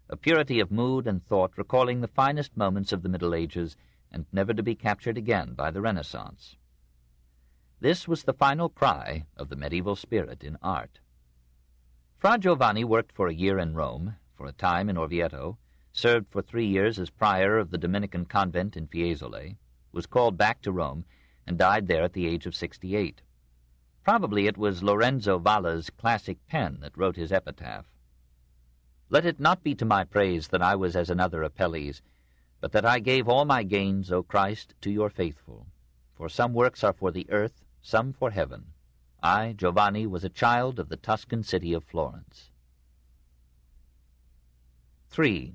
a purity of mood and thought recalling the finest moments of the Middle Ages and never to be captured again by the Renaissance. This was the final cry of the medieval spirit in art. Fra Giovanni worked for a year in Rome, for a time in Orvieto, served for 3 years as prior of the Dominican convent in Fiesole, was called back to Rome, and died there at the age of 68. Probably it was Lorenzo Valla's classic pen that wrote his epitaph. Let it not be to my praise that I was as another Apelles, but that I gave all my gains, O Christ, to your faithful. For some works are for the earth, some for heaven. I, Giovanni, was a child of the Tuscan city of Florence. 3.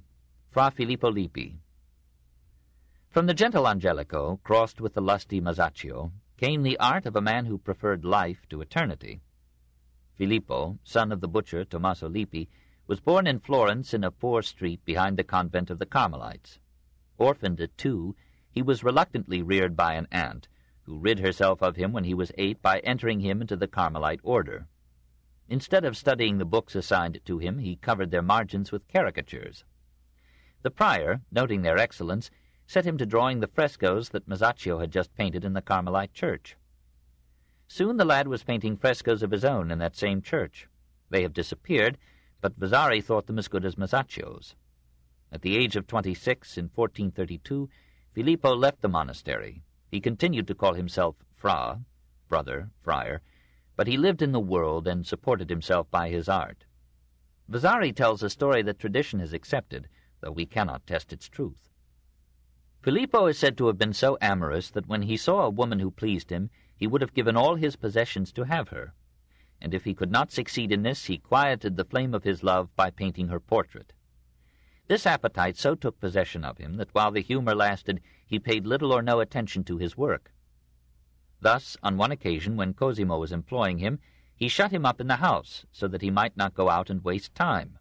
Fra Filippo Lippi. From the gentle Angelico, crossed with the lusty Masaccio, came the art of a man who preferred life to eternity. Filippo, son of the butcher Tommaso Lippi, was born in Florence in a poor street behind the convent of the Carmelites. Orphaned at 2, he was reluctantly reared by an aunt, who rid herself of him when he was 8 by entering him into the Carmelite order. Instead of studying the books assigned to him, he covered their margins with caricatures. The prior, noting their excellence, set him to drawing the frescoes that Masaccio had just painted in the Carmelite church. Soon the lad was painting frescoes of his own in that same church. They have disappeared, but Vasari thought them as good as Masaccio's. At the age of 26, in 1432, Filippo left the monastery. He continued to call himself fra, brother, friar, but he lived in the world and supported himself by his art. Vasari tells a story that tradition has accepted, though we cannot test its truth. Filippo is said to have been so amorous that when he saw a woman who pleased him, he would have given all his possessions to have her, and if he could not succeed in this, he quieted the flame of his love by painting her portrait. This appetite so took possession of him that while the humor lasted, he paid little or no attention to his work. Thus, on one occasion, when Cosimo was employing him, he shut him up in the house so that he might not go out and waste time.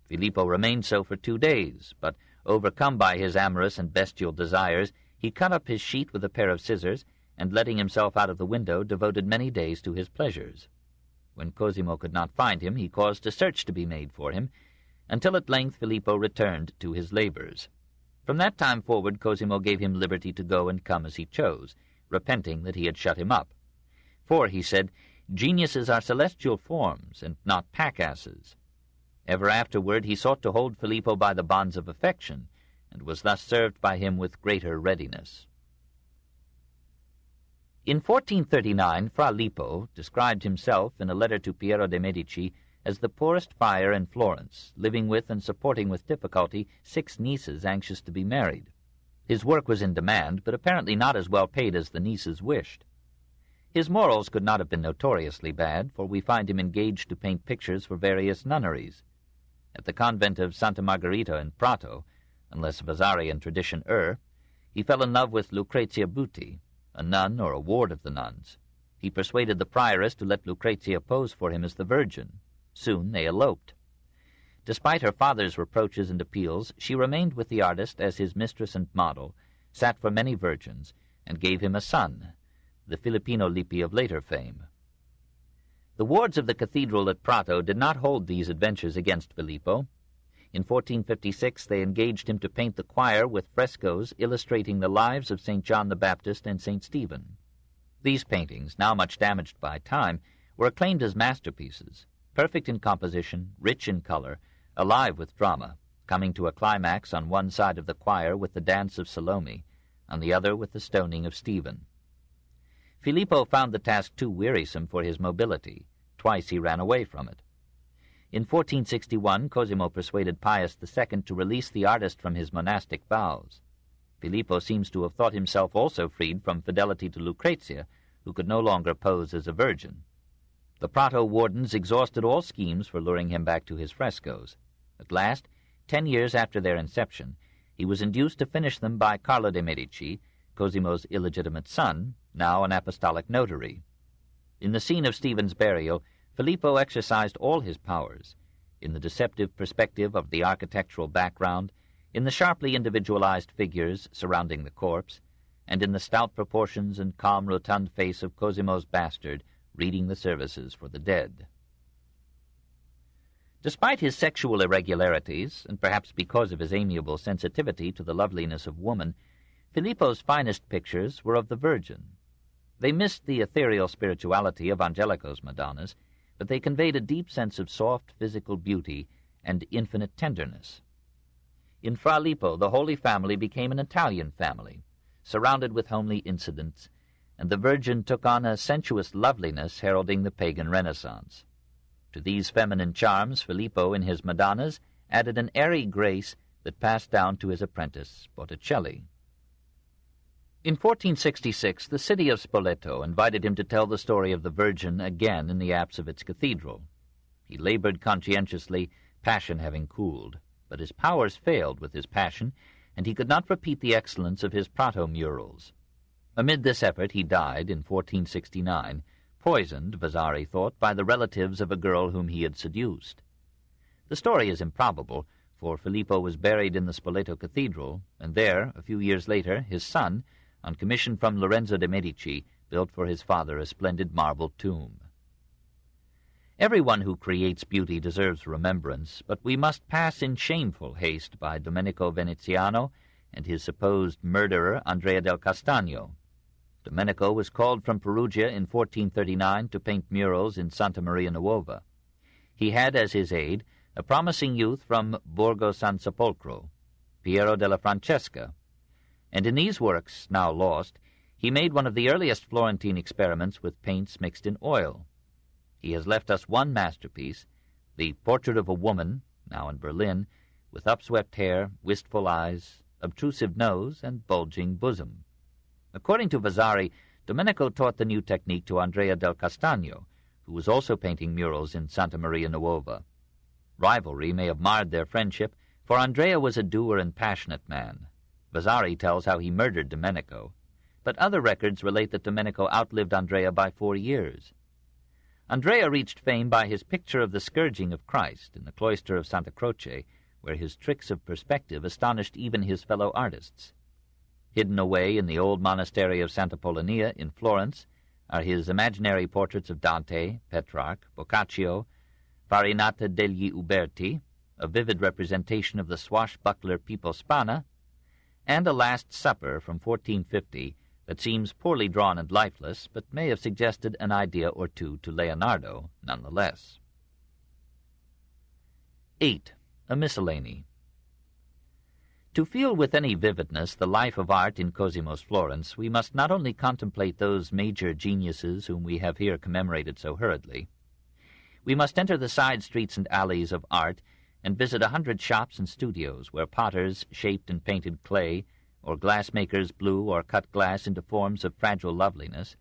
Filippo remained so for 2 days, but, overcome by his amorous and bestial desires, he cut up his sheet with a pair of scissors, and letting himself out of the window, devoted many days to his pleasures. When Cosimo could not find him, he caused a search to be made for him, until at length Filippo returned to his labors. From that time forward Cosimo gave him liberty to go and come as he chose, repenting that he had shut him up. For, he said, geniuses are celestial forms, and not pack-asses. Ever afterward he sought to hold Filippo by the bonds of affection, and was thus served by him with greater readiness. In 1439, Fra Lippo described himself in a letter to Piero de' Medici as the poorest friar in Florence, living with and supporting with difficulty 6 nieces anxious to be married. His work was in demand, but apparently not as well paid as the nieces wished. His morals could not have been notoriously bad, for we find him engaged to paint pictures for various nunneries. At the convent of Santa Margherita in Prato, unless Vasari and tradition err, he fell in love with Lucrezia Buti, a nun or a ward of the nuns. He persuaded the prioress to let Lucrezia pose for him as the Virgin. Soon they eloped. Despite her father's reproaches and appeals, she remained with the artist as his mistress and model, sat for many virgins, and gave him a son, the Filippino Lippi of later fame. The wards of the cathedral at Prato did not hold these adventures against Filippo. In 1456 they engaged him to paint the choir with frescoes illustrating the lives of St. John the Baptist and St. Stephen. These paintings, now much damaged by time, were acclaimed as masterpieces, perfect in composition, rich in color, alive with drama, coming to a climax on one side of the choir with the dance of Salome, on the other with the stoning of Stephen. Filippo found the task too wearisome for his mobility. Twice he ran away from it. In 1461, Cosimo persuaded Pius II to release the artist from his monastic vows. Filippo seems to have thought himself also freed from fidelity to Lucrezia, who could no longer pose as a virgin. The Prato wardens exhausted all schemes for luring him back to his frescoes. At last, 10 years after their inception, he was induced to finish them by Carlo de' Medici, Cosimo's illegitimate son, now an apostolic notary. In the scene of Stephen's burial, Filippo exercised all his powers, in the deceptive perspective of the architectural background, in the sharply individualized figures surrounding the corpse, and in the stout proportions and calm rotund face of Cosimo's bastard reading the services for the dead. Despite his sexual irregularities, and perhaps because of his amiable sensitivity to the loveliness of woman, Filippo's finest pictures were of the Virgin. They missed the ethereal spirituality of Angelico's Madonnas, but they conveyed a deep sense of soft physical beauty and infinite tenderness. In Fra Lippo, the Holy Family became an Italian family, surrounded with homely incidents, and the Virgin took on a sensuous loveliness heralding the pagan Renaissance. To these feminine charms, Filippo, in his Madonnas, added an airy grace that passed down to his apprentice, Botticelli. In 1466, the city of Spoleto invited him to tell the story of the Virgin again in the apse of its cathedral. He labored conscientiously, passion having cooled, but his powers failed with his passion, and he could not repeat the excellence of his Prato murals. Amid this effort he died in 1469, poisoned, Vasari thought, by the relatives of a girl whom he had seduced. The story is improbable, for Filippo was buried in the Spoleto Cathedral, and there, a few years later, his son, on commission from Lorenzo de Medici, built for his father a splendid marble tomb. Everyone who creates beauty deserves remembrance, but we must pass in shameful haste by Domenico Veneziano and his supposed murderer, Andrea del Castagno. Domenico was called from Perugia in 1439 to paint murals in Santa Maria Nuova. He had as his aide a promising youth from Borgo San Sepolcro, Piero della Francesca, and in these works, now lost, he made one of the earliest Florentine experiments with paints mixed in oil. He has left us one masterpiece, the portrait of a woman, now in Berlin, with upswept hair, wistful eyes, obtrusive nose, and bulging bosom. According to Vasari, Domenico taught the new technique to Andrea del Castagno, who was also painting murals in Santa Maria Nuova. Rivalry may have marred their friendship, for Andrea was a dour and passionate man. Vasari tells how he murdered Domenico, but other records relate that Domenico outlived Andrea by 4 years. Andrea reached fame by his picture of the scourging of Christ in the cloister of Santa Croce, where his tricks of perspective astonished even his fellow artists. Hidden away in the old monastery of Santa Polonia in Florence are his imaginary portraits of Dante, Petrarch, Boccaccio, Farinata degli Uberti, a vivid representation of the swashbuckler Pippo Spanna, and a Last Supper from 1450 that seems poorly drawn and lifeless, but may have suggested an idea or two to Leonardo nonetheless. 8. A Miscellany. To feel with any vividness the life of art in Cosimo's Florence, we must not only contemplate those major geniuses whom we have here commemorated so hurriedly. We must enter the side streets and alleys of art and visit 100 shops and studios where potters shaped and painted clay, or glassmakers blew or cut glass into forms of fragile loveliness,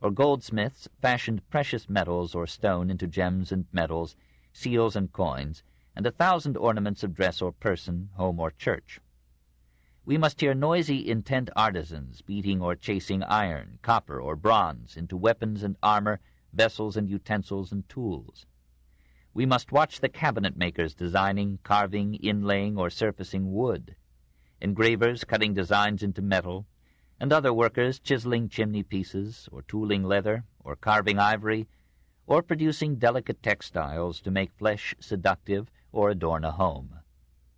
or goldsmiths fashioned precious metals or stone into gems and medals, seals and coins, and 1,000 ornaments of dress or person, home or church. We must hear noisy, intent artisans beating or chasing iron, copper, or bronze into weapons and armor, vessels and utensils and tools. We must watch the cabinet makers designing, carving, inlaying, or surfacing wood, engravers cutting designs into metal, and other workers chiseling chimney pieces, or tooling leather, or carving ivory, or producing delicate textiles to make flesh seductive or adorn a home.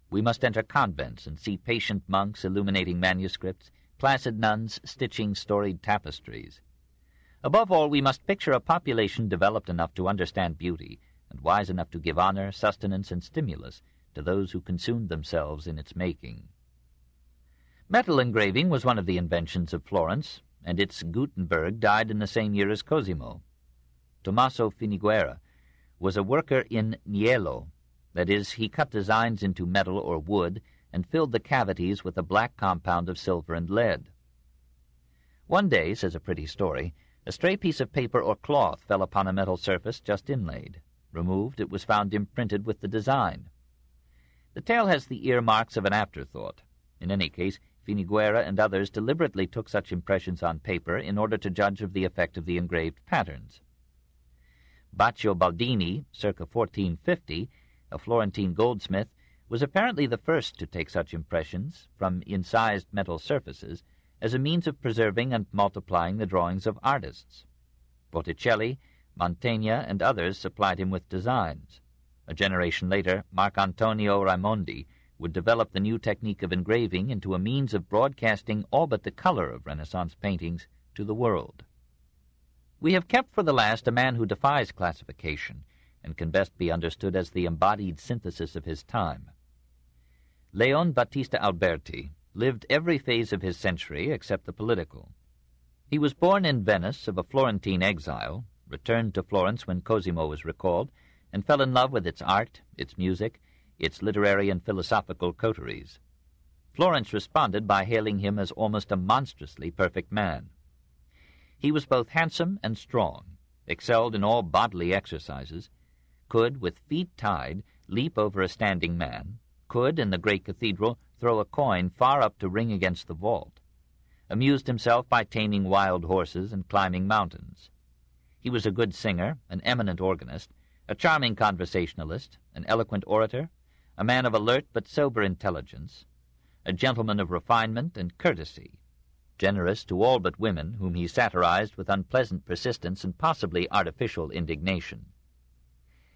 We must enter convents and see patient monks illuminating manuscripts, placid nuns stitching storied tapestries. Above all, we must picture a population developed enough to understand beauty, and wise enough to give honor, sustenance, and stimulus to those who consumed themselves in its making. Metal engraving was one of the inventions of Florence, and its Gutenberg died in the same year as Cosimo. Tommaso Finiguera was a worker in niello, that is, he cut designs into metal or wood and filled the cavities with a black compound of silver and lead. One day, says a pretty story, a stray piece of paper or cloth fell upon a metal surface just inlaid. Removed, it was found imprinted with the design. The tale has the earmarks of an afterthought. In any case, Finiguera and others deliberately took such impressions on paper in order to judge of the effect of the engraved patterns. Baccio Baldini, circa 1450, a Florentine goldsmith, was apparently the first to take such impressions from incised metal surfaces as a means of preserving and multiplying the drawings of artists. Botticelli, Mantegna, and others supplied him with designs. A generation later, Marcantonio Raimondi would develop the new technique of engraving into a means of broadcasting all but the color of Renaissance paintings to the world. We have kept for the last a man who defies classification and can best be understood as the embodied synthesis of his time. Leon Battista Alberti lived every phase of his century except the political. He was born in Venice of a Florentine exile, returned to Florence when Cosimo was recalled, and fell in love with its art, its music, its literary and philosophical coteries. Florence responded by hailing him as almost a monstrously perfect man. He was both handsome and strong, excelled in all bodily exercises, could, with feet tied, leap over a standing man, could, in the great cathedral, throw a coin far up to ring against the vault, amused himself by taming wild horses and climbing mountains. He was a good singer, an eminent organist, a charming conversationalist, an eloquent orator, a man of alert but sober intelligence, a gentleman of refinement and courtesy, generous to all but women, whom he satirized with unpleasant persistence and possibly artificial indignation.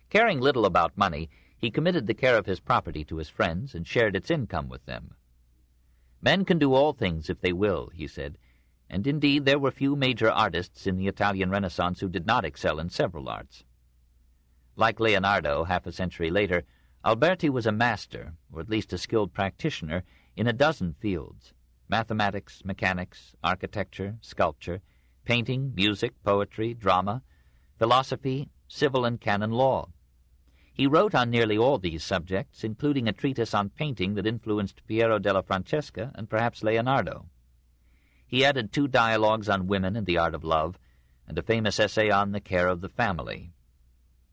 Caring little about money, he committed the care of his property to his friends and shared its income with them. Men can do all things if they will, he said, and indeed there were few major artists in the Italian Renaissance who did not excel in several arts. Like Leonardo, half a century later, Alberti was a master, or at least a skilled practitioner, in a dozen fields: mathematics, mechanics, architecture, sculpture, painting, music, poetry, drama, philosophy, civil and canon law. He wrote on nearly all these subjects, including a treatise on painting that influenced Piero della Francesca and perhaps Leonardo. He added 2 dialogues on women and the art of love, and a famous essay on the care of the family.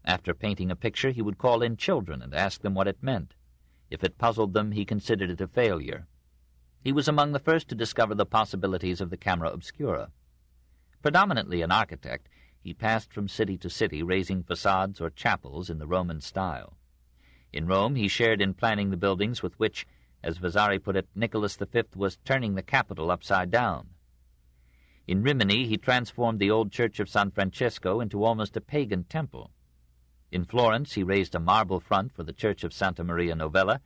After painting a picture, he would call in children and ask them what it meant. If it puzzled them, he considered it a failure. He was among the first to discover the possibilities of the camera obscura. Predominantly an architect, he passed from city to city, raising facades or chapels in the Roman style. In Rome, he shared in planning the buildings with which, as Vasari put it, Nicholas V was turning the capital upside down. In Rimini, he transformed the old church of San Francesco into almost a pagan temple. In Florence, he raised a marble front for the church of Santa Maria Novella,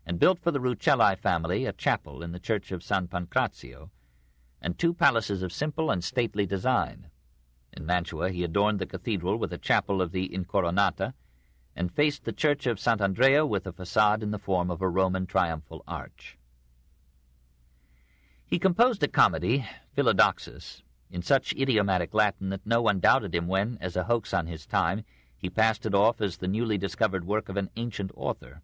and built for the Rucellai family a chapel in the church of San Pancrazio, and 2 palaces of simple and stately design. In Mantua, he adorned the cathedral with a chapel of the Incoronata, and faced the church of Sant'Andrea with a facade in the form of a Roman triumphal arch. He composed a comedy, Philodoxus, in such idiomatic Latin that no one doubted him when, as a hoax on his time, he passed it off as the newly discovered work of an ancient author.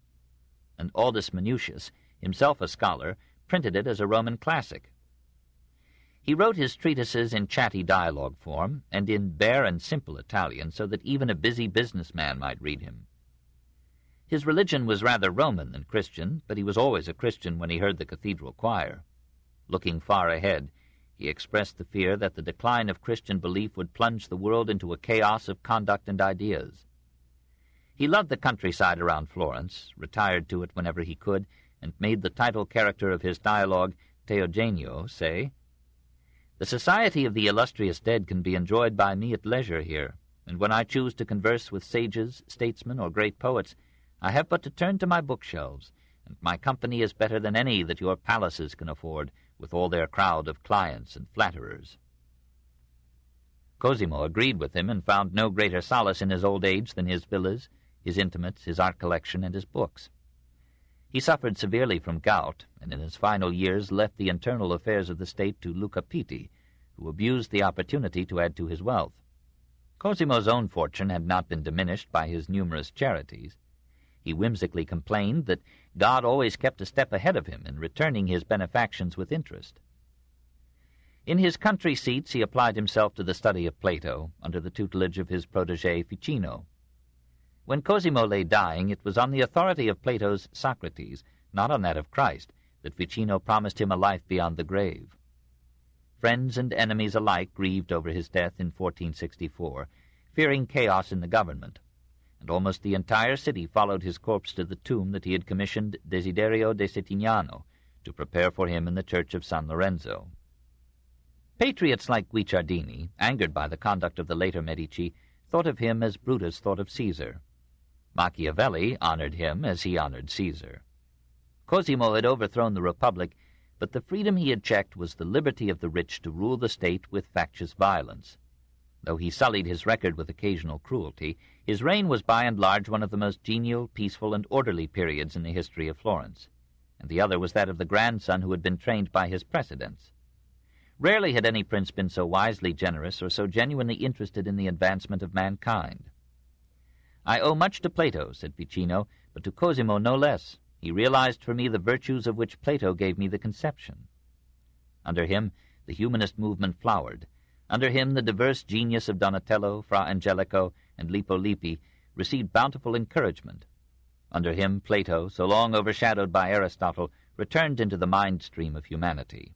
And Aldus Manutius, himself a scholar, printed it as a Roman classic. He wrote his treatises in chatty dialogue form and in bare and simple Italian, so that even a busy businessman might read him. His religion was rather Roman than Christian, but he was always a Christian when he heard the cathedral choir. Looking far ahead, he expressed the fear that the decline of Christian belief would plunge the world into a chaos of conduct and ideas. He loved the countryside around Florence, retired to it whenever he could, and made the title character of his dialogue, Teogenio, say, "The society of the illustrious dead can be enjoyed by me at leisure here, and when I choose to converse with sages, statesmen, or great poets, I have but to turn to my bookshelves, and my company is better than any that your palaces can afford, with all their crowd of clients and flatterers." Cosimo agreed with him and found no greater solace in his old age than his villas, his intimates, his art collection, and his books. He suffered severely from gout, and in his final years left the internal affairs of the state to Luca Pitti, who abused the opportunity to add to his wealth. Cosimo's own fortune had not been diminished by his numerous charities. He whimsically complained that God always kept a step ahead of him in returning his benefactions with interest. In his country seats he applied himself to the study of Plato, under the tutelage of his protégé Ficino. When Cosimo lay dying, it was on the authority of Plato's Socrates, not on that of Christ, that Ficino promised him a life beyond the grave. Friends and enemies alike grieved over his death in 1464, fearing chaos in the government, and almost the entire city followed his corpse to the tomb that he had commissioned Desiderio de Settignano to prepare for him in the church of San Lorenzo. Patriots like Guicciardini, angered by the conduct of the later Medici, thought of him as Brutus thought of Caesar. Machiavelli honored him as he honored Caesar. Cosimo had overthrown the Republic, but the freedom he had checked was the liberty of the rich to rule the state with factious violence. Though he sullied his record with occasional cruelty, his reign was by and large one of the most genial, peaceful, and orderly periods in the history of Florence, and the other was that of the grandson who had been trained by his precedents. Rarely had any prince been so wisely generous or so genuinely interested in the advancement of mankind. "I owe much to Plato," said Ficino, "but to Cosimo no less. He realized for me the virtues of which Plato gave me the conception." Under him, the humanist movement flowered. Under him, the diverse genius of Donatello, Fra Angelico, and Lippo Lippi received bountiful encouragement. Under him, Plato, so long overshadowed by Aristotle, returned into the mind-stream of humanity.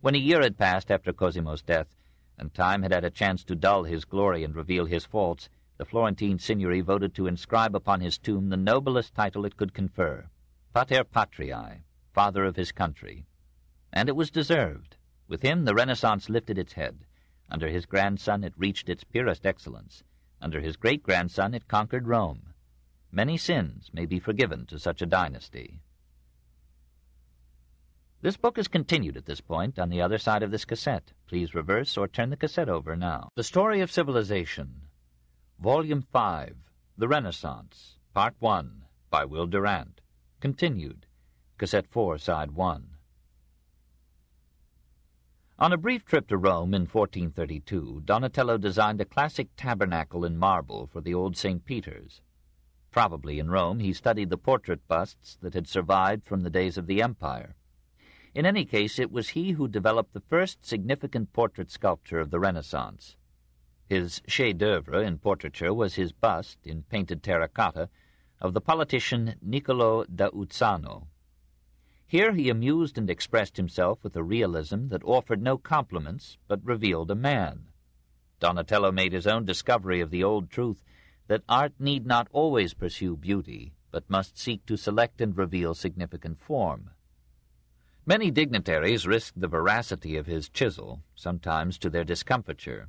When a year had passed after Cosimo's death, and time had had a chance to dull his glory and reveal his faults, The Florentine signory voted to inscribe upon his tomb the noblest title it could confer, Pater Patriae, father of his country. And it was deserved. With him the Renaissance lifted its head. Under his grandson it reached its purest excellence. Under his great-grandson it conquered Rome. Many sins may be forgiven to such a dynasty. This book is continued at this point on the other side of this cassette. Please reverse or turn the cassette over now. The Story of Civilization, Volume 5, The Renaissance, Part 1, by Will Durant. Continued. Cassette 4, Side 1. On a brief trip to Rome in 1432, Donatello designed a classic tabernacle in marble for the old St. Peter's. Probably in Rome he studied the portrait busts that had survived from the days of the Empire. In any case, it was he who developed the first significant portrait sculpture of the Renaissance. His chef-d'oeuvre in portraiture was his bust, in painted terracotta, of the politician Niccolò da Uzzano. Here he amused and expressed himself with a realism that offered no compliments, but revealed a man. Donatello made his own discovery of the old truth that art need not always pursue beauty, but must seek to select and reveal significant form. Many dignitaries risked the veracity of his chisel, sometimes to their discomfiture.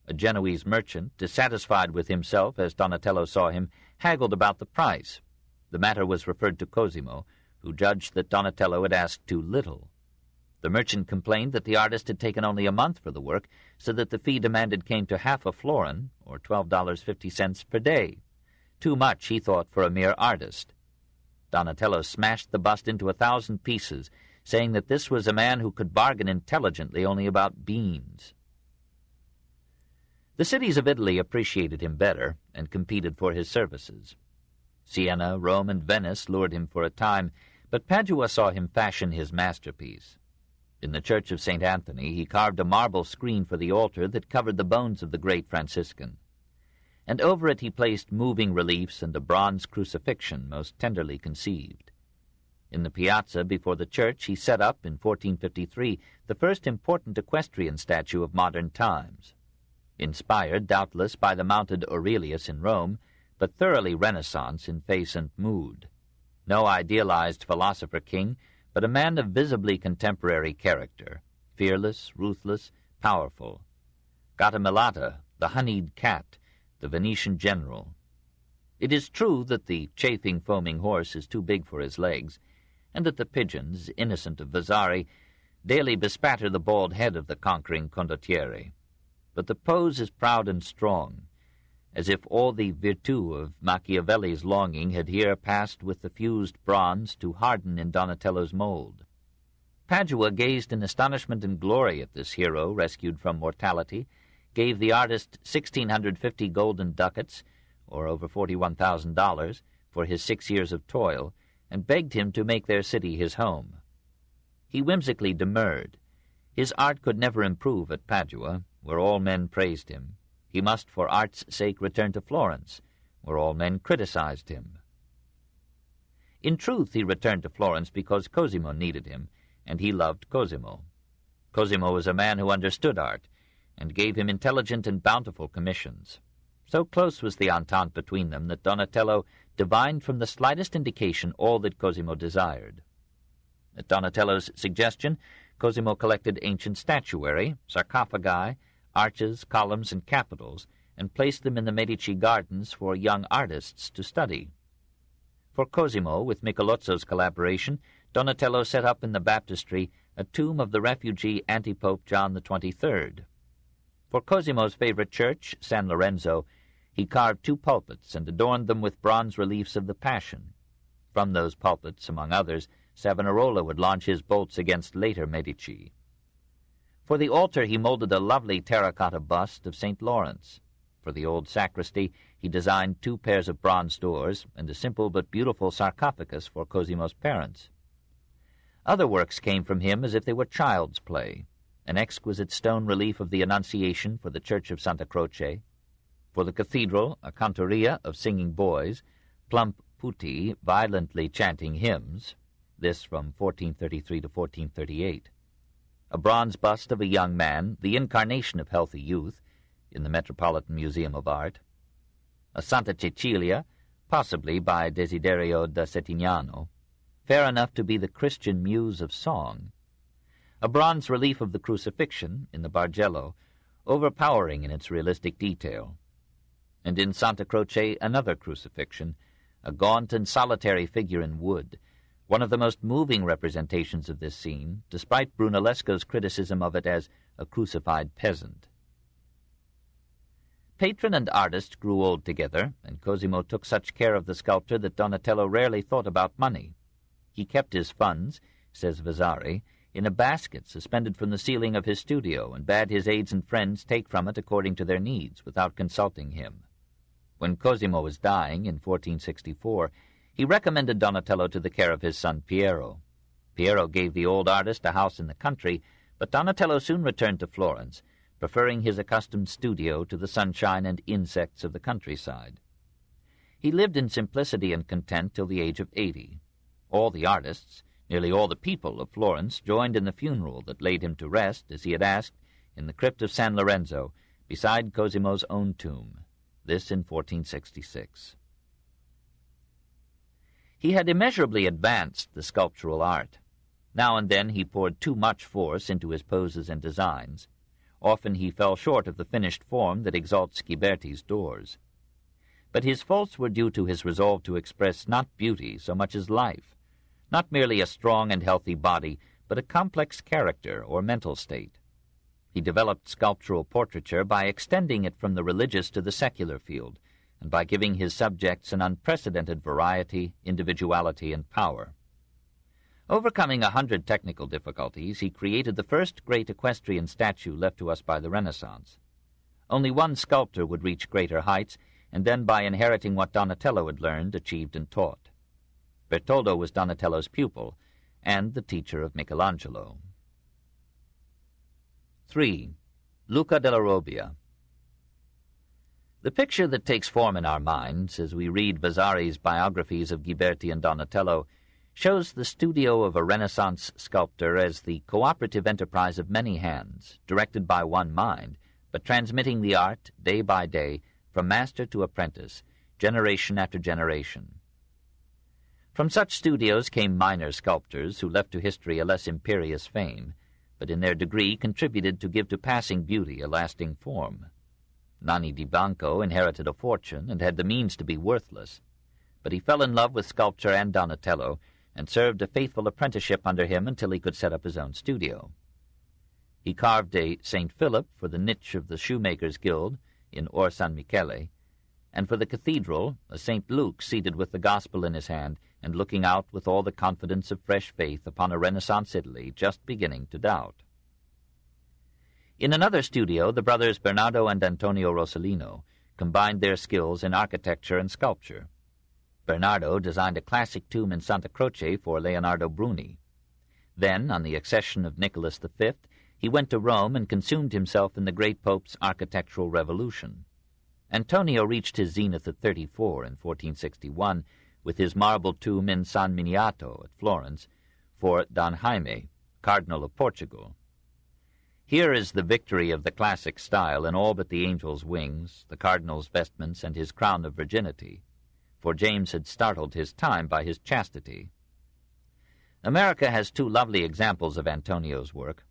A Genoese merchant, dissatisfied with himself as Donatello saw him, haggled about the price. The matter was referred to Cosimo, who judged that Donatello had asked too little. The merchant complained that the artist had taken only a month for the work, so that the fee demanded came to half a florin, or $12.50 per day. Too much, he thought, for a mere artist. Donatello smashed the bust into 1,000 pieces, saying that this was a man who could bargain intelligently only about beans. The cities of Italy appreciated him better and competed for his services. Siena, Rome, and Venice lured him for a time, but Padua saw him fashion his masterpiece. In the Church of St. Anthony he carved a marble screen for the altar that covered the bones of the great Franciscan, and over it he placed moving reliefs and a bronze crucifixion most tenderly conceived. In the piazza before the church he set up, in 1453, the first important equestrian statue of modern times. Inspired, doubtless, by the mounted Aurelius in Rome, but thoroughly Renaissance in face and mood. No idealized philosopher-king, but a man of visibly contemporary character, fearless, ruthless, powerful. Gattamelata, the honeyed cat, the Venetian general. It is true that the chafing, foaming horse is too big for his legs, and that the pigeons, innocent of Vasari, daily bespatter the bald head of the conquering condottiere. But the pose is proud and strong, as if all the virtù of Machiavelli's longing had here passed with the fused bronze to harden in Donatello's mold. Padua gazed in astonishment and glory at this hero rescued from mortality, gave the artist 1,650 golden ducats, or over $41,000, for his 6 years of toil, and begged him to make their city his home. He whimsically demurred. His art could never improve at Padua, where all men praised him. He must for art's sake return to Florence, where all men criticized him. In truth, he returned to Florence because Cosimo needed him, and he loved Cosimo. Cosimo was a man who understood art, and gave him intelligent and bountiful commissions. So close was the entente between them that Donatello divined from the slightest indication all that Cosimo desired. At Donatello's suggestion, Cosimo collected ancient statuary, sarcophagi, arches, columns, and capitals, and placed them in the Medici gardens for young artists to study. For Cosimo, with Michelozzo's collaboration, Donatello set up in the baptistry a tomb of the refugee antipope John XXIII. For Cosimo's favorite church, San Lorenzo, he carved 2 pulpits and adorned them with bronze reliefs of the Passion. From those pulpits, among others, Savonarola would launch his bolts against later Medici. For the altar he molded a lovely terracotta bust of St. Lawrence. For the old sacristy he designed 2 pairs of bronze doors and a simple but beautiful sarcophagus for Cosimo's parents. Other works came from him as if they were child's play. An exquisite stone relief of the Annunciation for the Church of Santa Croce. For the cathedral, a cantoria of singing boys, plump putti violently chanting hymns, this from 1433 to 1438. A bronze bust of a young man, the incarnation of healthy youth, in the Metropolitan Museum of Art. a Santa Cecilia, possibly by Desiderio da Settignano, fair enough to be the Christian muse of song, a bronze relief of the Crucifixion in the Bargello, overpowering in its realistic detail, and in Santa Croce another crucifixion, a gaunt and solitary figure in wood, one of the most moving representations of this scene, despite Brunellesco's criticism of it as a crucified peasant. Patron and artist grew old together, and Cosimo took such care of the sculptor that Donatello rarely thought about money. He kept his funds, says Vasari, in a basket suspended from the ceiling of his studio, and bade his aides and friends take from it according to their needs, without consulting him. When Cosimo was dying in 1464, he recommended Donatello to the care of his son Piero. Piero gave the old artist a house in the country, but Donatello soon returned to Florence, preferring his accustomed studio to the sunshine and insects of the countryside. He lived in simplicity and content till the age of 80. All the artists, nearly all the people of Florence, joined in the funeral that laid him to rest, as he had asked, in the crypt of San Lorenzo, beside Cosimo's own tomb, this in 1466. He had immeasurably advanced the sculptural art. Now and then he poured too much force into his poses and designs. Often he fell short of the finished form that exalts Ghiberti's doors. But his faults were due to his resolve to express not beauty so much as life, not merely a strong and healthy body, but a complex character or mental state. He developed sculptural portraiture by extending it from the religious to the secular field, and by giving his subjects an unprecedented variety, individuality, and power. Overcoming 100 technical difficulties, he created the first great equestrian statue left to us by the Renaissance. Only one sculptor would reach greater heights, and then by inheriting what Donatello had learned, achieved, and taught. Bertoldo was Donatello's pupil, and the teacher of Michelangelo. 3. Luca della Robbia. The picture that takes form in our minds as we read Vasari's biographies of Ghiberti and Donatello shows the studio of a Renaissance sculptor as the cooperative enterprise of many hands, directed by one mind, but transmitting the art, day by day, from master to apprentice, generation after generation. From such studios came minor sculptors who left to history a less imperious fame, but in their degree contributed to give to passing beauty a lasting form. Nanni di Banco inherited a fortune and had the means to be worthless, but he fell in love with sculpture and Donatello, and served a faithful apprenticeship under him until he could set up his own studio. He carved a St. Philip for the niche of the Shoemakers' Guild in Or San Michele, and for the cathedral a St. Luke seated with the Gospel in his hand and looking out with all the confidence of fresh faith upon a Renaissance Italy just beginning to doubt. In another studio, the brothers Bernardo and Antonio Rossellino combined their skills in architecture and sculpture. Bernardo designed a classic tomb in Santa Croce for Leonardo Bruni. Then, on the accession of Nicholas V, he went to Rome and consumed himself in the great Pope's architectural revolution. Antonio reached his zenith at 34 in 1461 with his marble tomb in San Miniato at Florence for Don Jaime, Cardinal of Portugal. Here is the victory of the classic style in all but the angel's wings, the cardinal's vestments, and his crown of virginity, for James had startled his time by his chastity. America has two lovely examples of Antonio's work,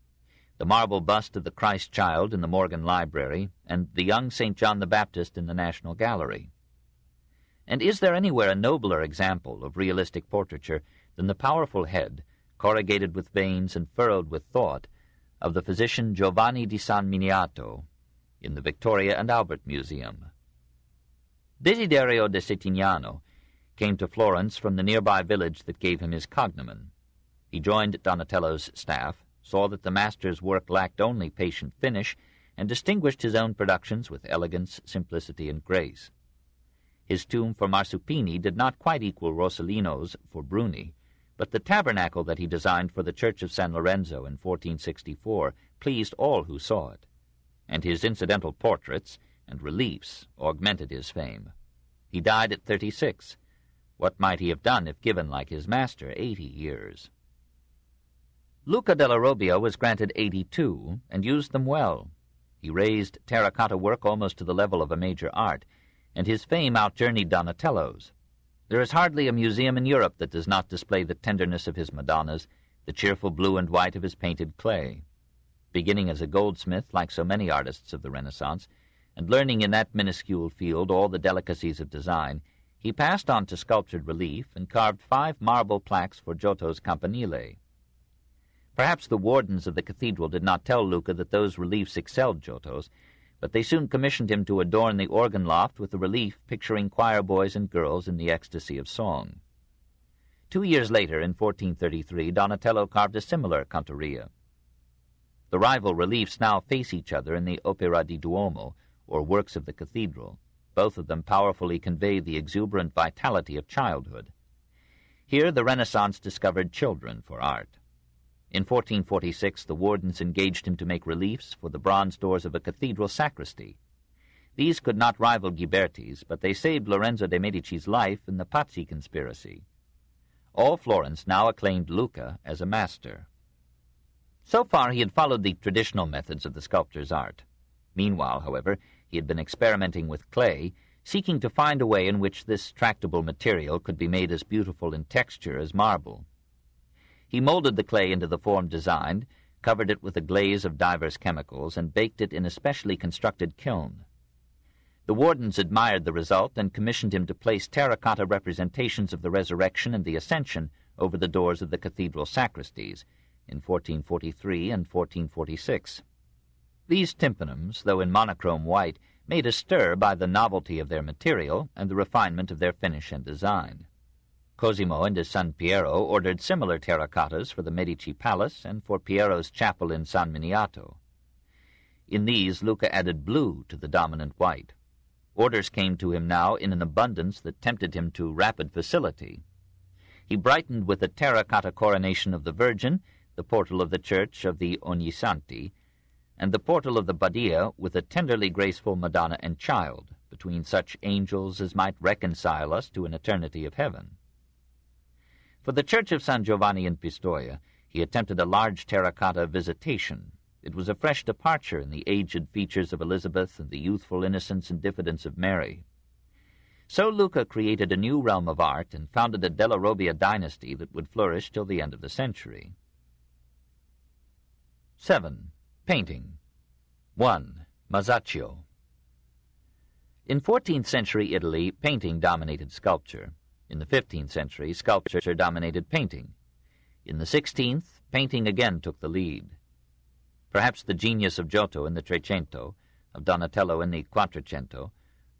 the marble bust of the Christ Child in the Morgan Library, and the young St. John the Baptist in the National Gallery. And is there anywhere a nobler example of realistic portraiture than the powerful head, corrugated with veins and furrowed with thought, of the physician Giovanni di San Miniato in the Victoria and Albert Museum? Desiderio da Settignano came to Florence from the nearby village that gave him his cognomen. He joined Donatello's staff, saw that the master's work lacked only patient finish, and distinguished his own productions with elegance, simplicity, and grace. His tomb for Marsupini did not quite equal Rossellino's for Bruni, but the tabernacle that he designed for the Church of San Lorenzo in 1464 pleased all who saw it, and his incidental portraits and reliefs augmented his fame. He died at 36. What might he have done if given, like his master, 80 years? Luca della Robbia was granted 82, and used them well. He raised terracotta work almost to the level of a major art, and his fame outjourneyed Donatello's. There is hardly a museum in Europe that does not display the tenderness of his Madonnas, the cheerful blue and white of his painted clay. Beginning as a goldsmith, like so many artists of the Renaissance, and learning in that minuscule field all the delicacies of design, he passed on to sculptured relief and carved 5 marble plaques for Giotto's Campanile. Perhaps the wardens of the cathedral did not tell Luca that those reliefs excelled Giotto's, but they soon commissioned him to adorn the organ loft with a relief picturing choir boys and girls in the ecstasy of song. 2 years later, in 1433, Donatello carved a similar cantoria. The rival reliefs now face each other in the Opera di Duomo, or works of the cathedral. Both of them powerfully convey the exuberant vitality of childhood. Here the Renaissance discovered children for art. In 1446, the wardens engaged him to make reliefs for the bronze doors of a cathedral sacristy. These could not rival Ghiberti's, but they saved Lorenzo de' Medici's life in the Pazzi conspiracy. All Florence now acclaimed Luca as a master. So far he had followed the traditional methods of the sculptor's art. Meanwhile, however, he had been experimenting with clay, seeking to find a way in which this tractable material could be made as beautiful in texture as marble. He molded the clay into the form designed, covered it with a glaze of divers chemicals, and baked it in a specially constructed kiln. The wardens admired the result and commissioned him to place terracotta representations of the Resurrection and the Ascension over the doors of the cathedral sacristies in 1443 and 1446. These tympanums, though in monochrome white, made a stir by the novelty of their material and the refinement of their finish and design. Cosimo and his son Piero ordered similar terracottas for the Medici Palace and for Piero's chapel in San Miniato. In these, Luca added blue to the dominant white. Orders came to him now in an abundance that tempted him to rapid facility. He brightened with a terracotta coronation of the Virgin, the portal of the church of the Ognissanti, and the portal of the Badia with a tenderly graceful Madonna and Child, between such angels as might reconcile us to an eternity of heaven. For the church of San Giovanni in Pistoia, he attempted a large terracotta Visitation. It was a fresh departure in the aged features of Elizabeth and the youthful innocence and diffidence of Mary. So Luca created a new realm of art and founded a Della Robbia dynasty that would flourish till the end of the century. 7. Painting. 1. Masaccio. In 14th century Italy, painting dominated sculpture. In the 15th century, sculpture dominated painting. In the 16th, painting again took the lead. Perhaps the genius of Giotto in the Trecento, of Donatello in the Quattrocento,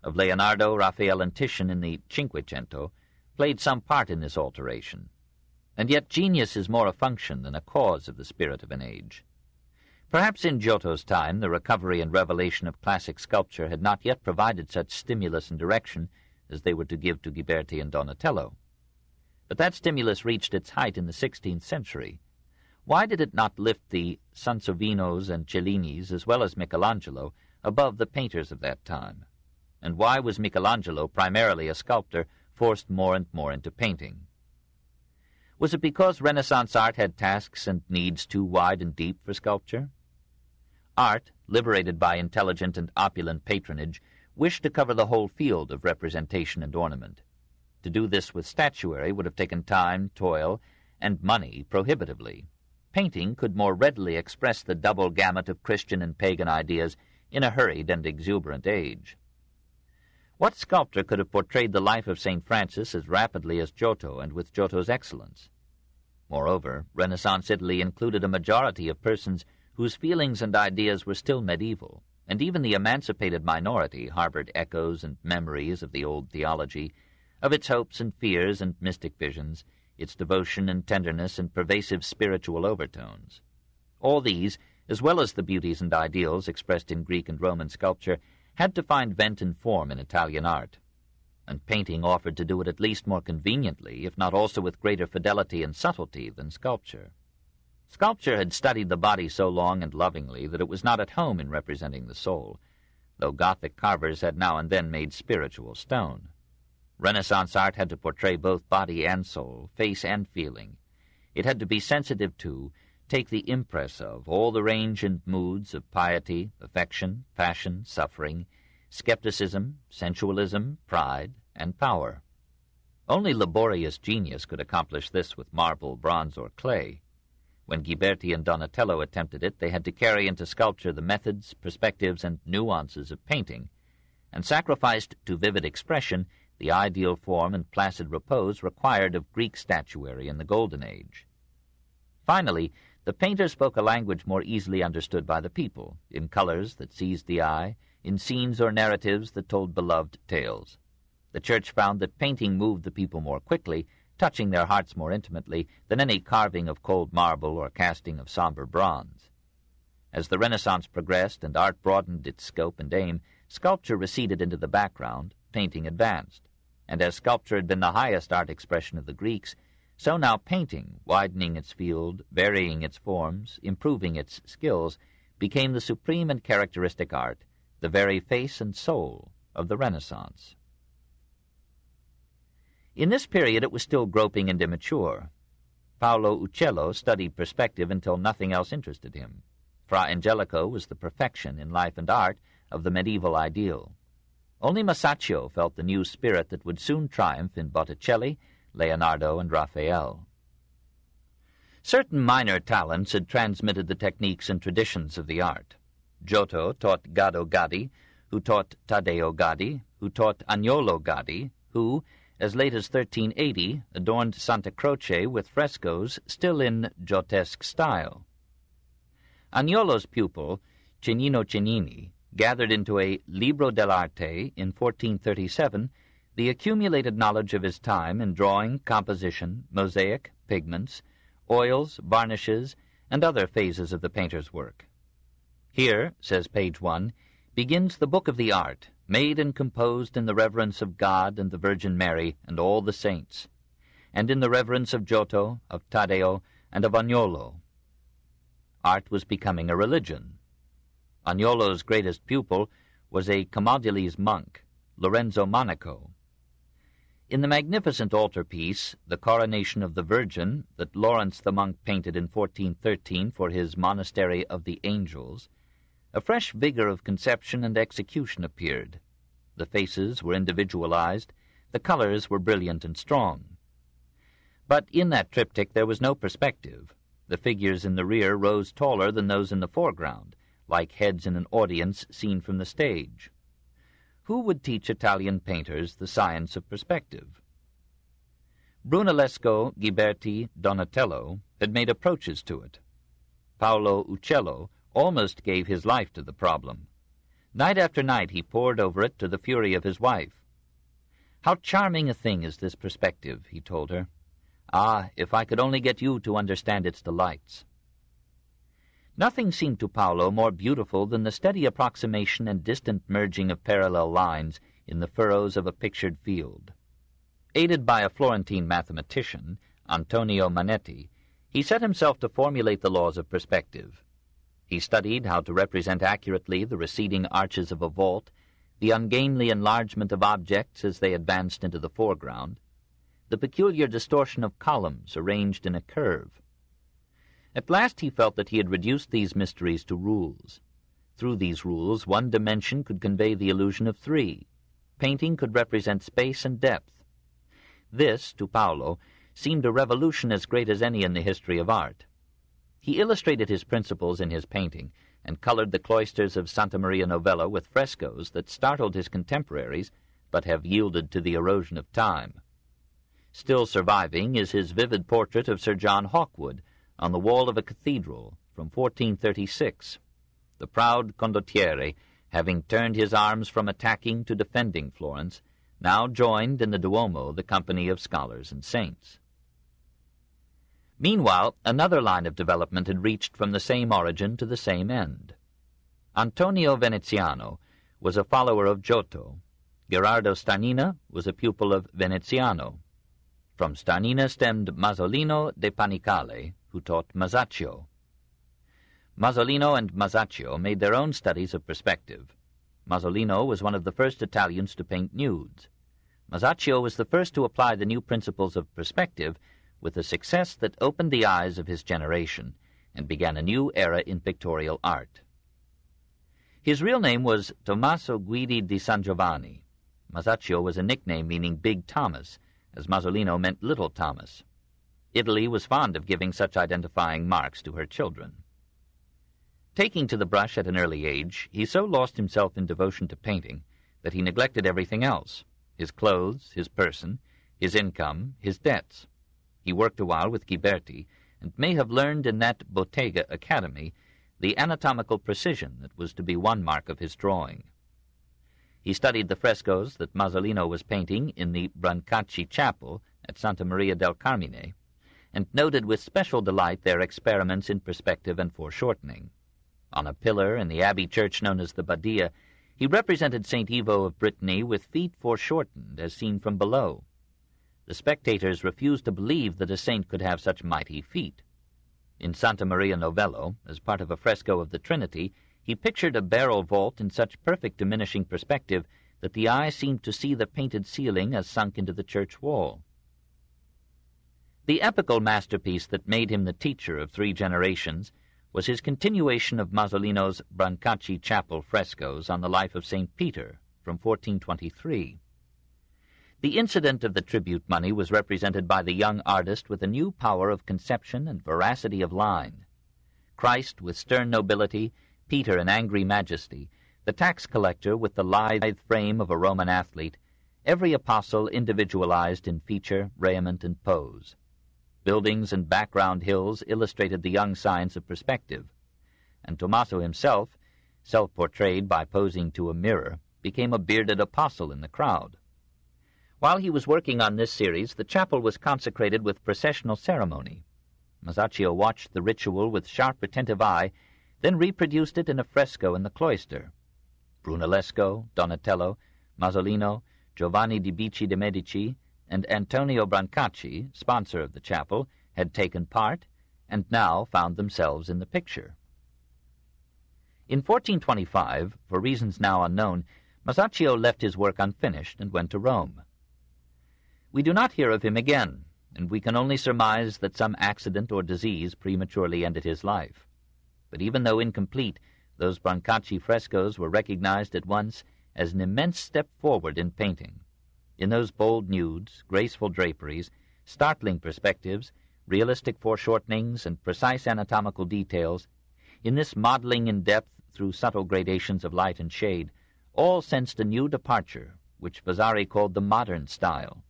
of Leonardo, Raphael, and Titian in the Cinquecento played some part in this alteration. And yet genius is more a function than a cause of the spirit of an age. Perhaps in Giotto's time the recovery and revelation of classic sculpture had not yet provided such stimulus and direction as they were to give to Ghiberti and Donatello. But that stimulus reached its height in the 16th century. Why did it not lift the Sansovinos and Cellinis, as well as Michelangelo, above the painters of that time? And why was Michelangelo, primarily a sculptor, forced more and more into painting? Was it because Renaissance art had tasks and needs too wide and deep for sculpture? Art, liberated by intelligent and opulent patronage, wished to cover the whole field of representation and ornament. To do this with statuary would have taken time, toil, and money prohibitively. Painting could more readily express the double gamut of Christian and pagan ideas in a hurried and exuberant age. What sculptor could have portrayed the life of St. Francis as rapidly as Giotto and with Giotto's excellence? Moreover, Renaissance Italy included a majority of persons whose feelings and ideas were still medieval, and even the emancipated minority harbored echoes and memories of the old theology, of its hopes and fears and mystic visions, its devotion and tenderness and pervasive spiritual overtones. All these, as well as the beauties and ideals expressed in Greek and Roman sculpture, had to find vent and form in Italian art, and painting offered to do it at least more conveniently, if not also with greater fidelity and subtlety than sculpture. Sculpture had studied the body so long and lovingly that it was not at home in representing the soul, though Gothic carvers had now and then made spiritual stone. Renaissance art had to portray both body and soul, face and feeling. It had to be sensitive to, take the impress of, all the range and moods of piety, affection, passion, suffering, skepticism, sensualism, pride, and power. Only laborious genius could accomplish this with marble, bronze, or clay. When Ghiberti and Donatello attempted it, they had to carry into sculpture the methods, perspectives, and nuances of painting, and sacrificed to vivid expression the ideal form and placid repose required of Greek statuary in the Golden Age. Finally, the painters spoke a language more easily understood by the people, in colors that seized the eye, in scenes or narratives that told beloved tales. The Church found that painting moved the people more quickly, touching their hearts more intimately than any carving of cold marble or casting of somber bronze. As the Renaissance progressed and art broadened its scope and aim, sculpture receded into the background, painting advanced. And as sculpture had been the highest art expression of the Greeks, so now painting, widening its field, varying its forms, improving its skills, became the supreme and characteristic art, the very face and soul of the Renaissance. In this period it was still groping and immature. Paolo Uccello studied perspective until nothing else interested him. Fra Angelico was the perfection in life and art of the medieval ideal. Only Masaccio felt the new spirit that would soon triumph in Botticelli, Leonardo, and Raphael. Certain minor talents had transmitted the techniques and traditions of the art. Giotto taught Gaddo Gaddi, who taught Taddeo Gaddi, who taught Agnolo Gaddi, who, as late as 1380, adorned Santa Croce with frescoes still in Giottesque style. Agnolo's pupil, Cennino Cennini, gathered into a Libro dell'Arte in 1437 the accumulated knowledge of his time in drawing, composition, mosaic, pigments, oils, varnishes, and other phases of the painter's work. Here, says page 1, begins the book of the art, made and composed in the reverence of God and the Virgin Mary and all the saints, and in the reverence of Giotto, of Taddeo, and of Agnolo. Art was becoming a religion. Agnolo's greatest pupil was a Camaldolese monk, Lorenzo Monaco. In the magnificent altarpiece, The Coronation of the Virgin, that Lawrence the monk painted in 1413 for his Monastery of the Angels, a fresh vigor of conception and execution appeared. The faces were individualized, the colors were brilliant and strong. But in that triptych there was no perspective. The figures in the rear rose taller than those in the foreground, like heads in an audience seen from the stage. Who would teach Italian painters the science of perspective? Brunellesco, Ghiberti, Donatello had made approaches to it. Paolo Uccello almost gave his life to the problem. Night after night he pored over it to the fury of his wife. "How charming a thing is this perspective," he told her. "Ah, if I could only get you to understand its delights." Nothing seemed to Paolo more beautiful than the steady approximation and distant merging of parallel lines in the furrows of a pictured field. Aided by a Florentine mathematician, Antonio Manetti, he set himself to formulate the laws of perspective. He studied how to represent accurately the receding arches of a vault, the ungainly enlargement of objects as they advanced into the foreground, the peculiar distortion of columns arranged in a curve. At last he felt that he had reduced these mysteries to rules. Through these rules, one dimension could convey the illusion of three. Painting could represent space and depth. This, to Paolo, seemed a revolution as great as any in the history of art. He illustrated his principles in his painting, and colored the cloisters of Santa Maria Novella with frescoes that startled his contemporaries, but have yielded to the erosion of time. Still surviving is his vivid portrait of Sir John Hawkwood, on the wall of a cathedral from 1436, the proud condottiere, having turned his arms from attacking to defending Florence, now joined in the Duomo the company of scholars and saints. Meanwhile, another line of development had reached from the same origin to the same end. Antonio Veneziano was a follower of Giotto. Gherardo Starnina was a pupil of Veneziano. From Starnina stemmed Masolino de Panicale, who taught Masaccio. Masolino and Masaccio made their own studies of perspective. Masolino was one of the first Italians to paint nudes. Masaccio was the first to apply the new principles of perspective with a success that opened the eyes of his generation and began a new era in pictorial art. His real name was Tommaso Guidi di San Giovanni. Masaccio was a nickname meaning Big Thomas, as Masolino meant Little Thomas. Italy was fond of giving such identifying marks to her children. Taking to the brush at an early age, he so lost himself in devotion to painting that he neglected everything else: his clothes, his person, his income, his debts. He worked a while with Ghiberti, and may have learned in that Bottega Academy the anatomical precision that was to be one mark of his drawing. He studied the frescoes that Masolino was painting in the Brancacci Chapel at Santa Maria del Carmine, and noted with special delight their experiments in perspective and foreshortening. On a pillar in the abbey church known as the Badia, he represented St. Ivo of Brittany with feet foreshortened as seen from below. The spectators refused to believe that a saint could have such mighty feet. In Santa Maria Novello, as part of a fresco of the Trinity, he pictured a barrel vault in such perfect diminishing perspective that the eye seemed to see the painted ceiling as sunk into the church wall. The epical masterpiece that made him the teacher of three generations was his continuation of Masolino's Brancacci Chapel frescoes on the life of St. Peter from 1423. The incident of the tribute money was represented by the young artist with a new power of conception and veracity of line. Christ with stern nobility, Peter in angry majesty, the tax collector with the lithe frame of a Roman athlete, every apostle individualized in feature, raiment, and pose. Buildings and background hills illustrated the young science of perspective, and Tommaso himself, self-portrayed by posing to a mirror, became a bearded apostle in the crowd. While he was working on this series, the chapel was consecrated with processional ceremony. Masaccio watched the ritual with sharp, attentive eye, then reproduced it in a fresco in the cloister. Brunellesco, Donatello, Masolino, Giovanni di Bicci de' Medici, and Antonio Brancacci, sponsor of the chapel, had taken part, and now found themselves in the picture. In 1425, for reasons now unknown, Masaccio left his work unfinished and went to Rome. We do not hear of him again, and we can only surmise that some accident or disease prematurely ended his life. But even though incomplete, those Brancacci frescoes were recognized at once as an immense step forward in painting. In those bold nudes, graceful draperies, startling perspectives, realistic foreshortenings, and precise anatomical details, in this modeling in depth through subtle gradations of light and shade, all sensed a new departure, which Vasari called the modern style.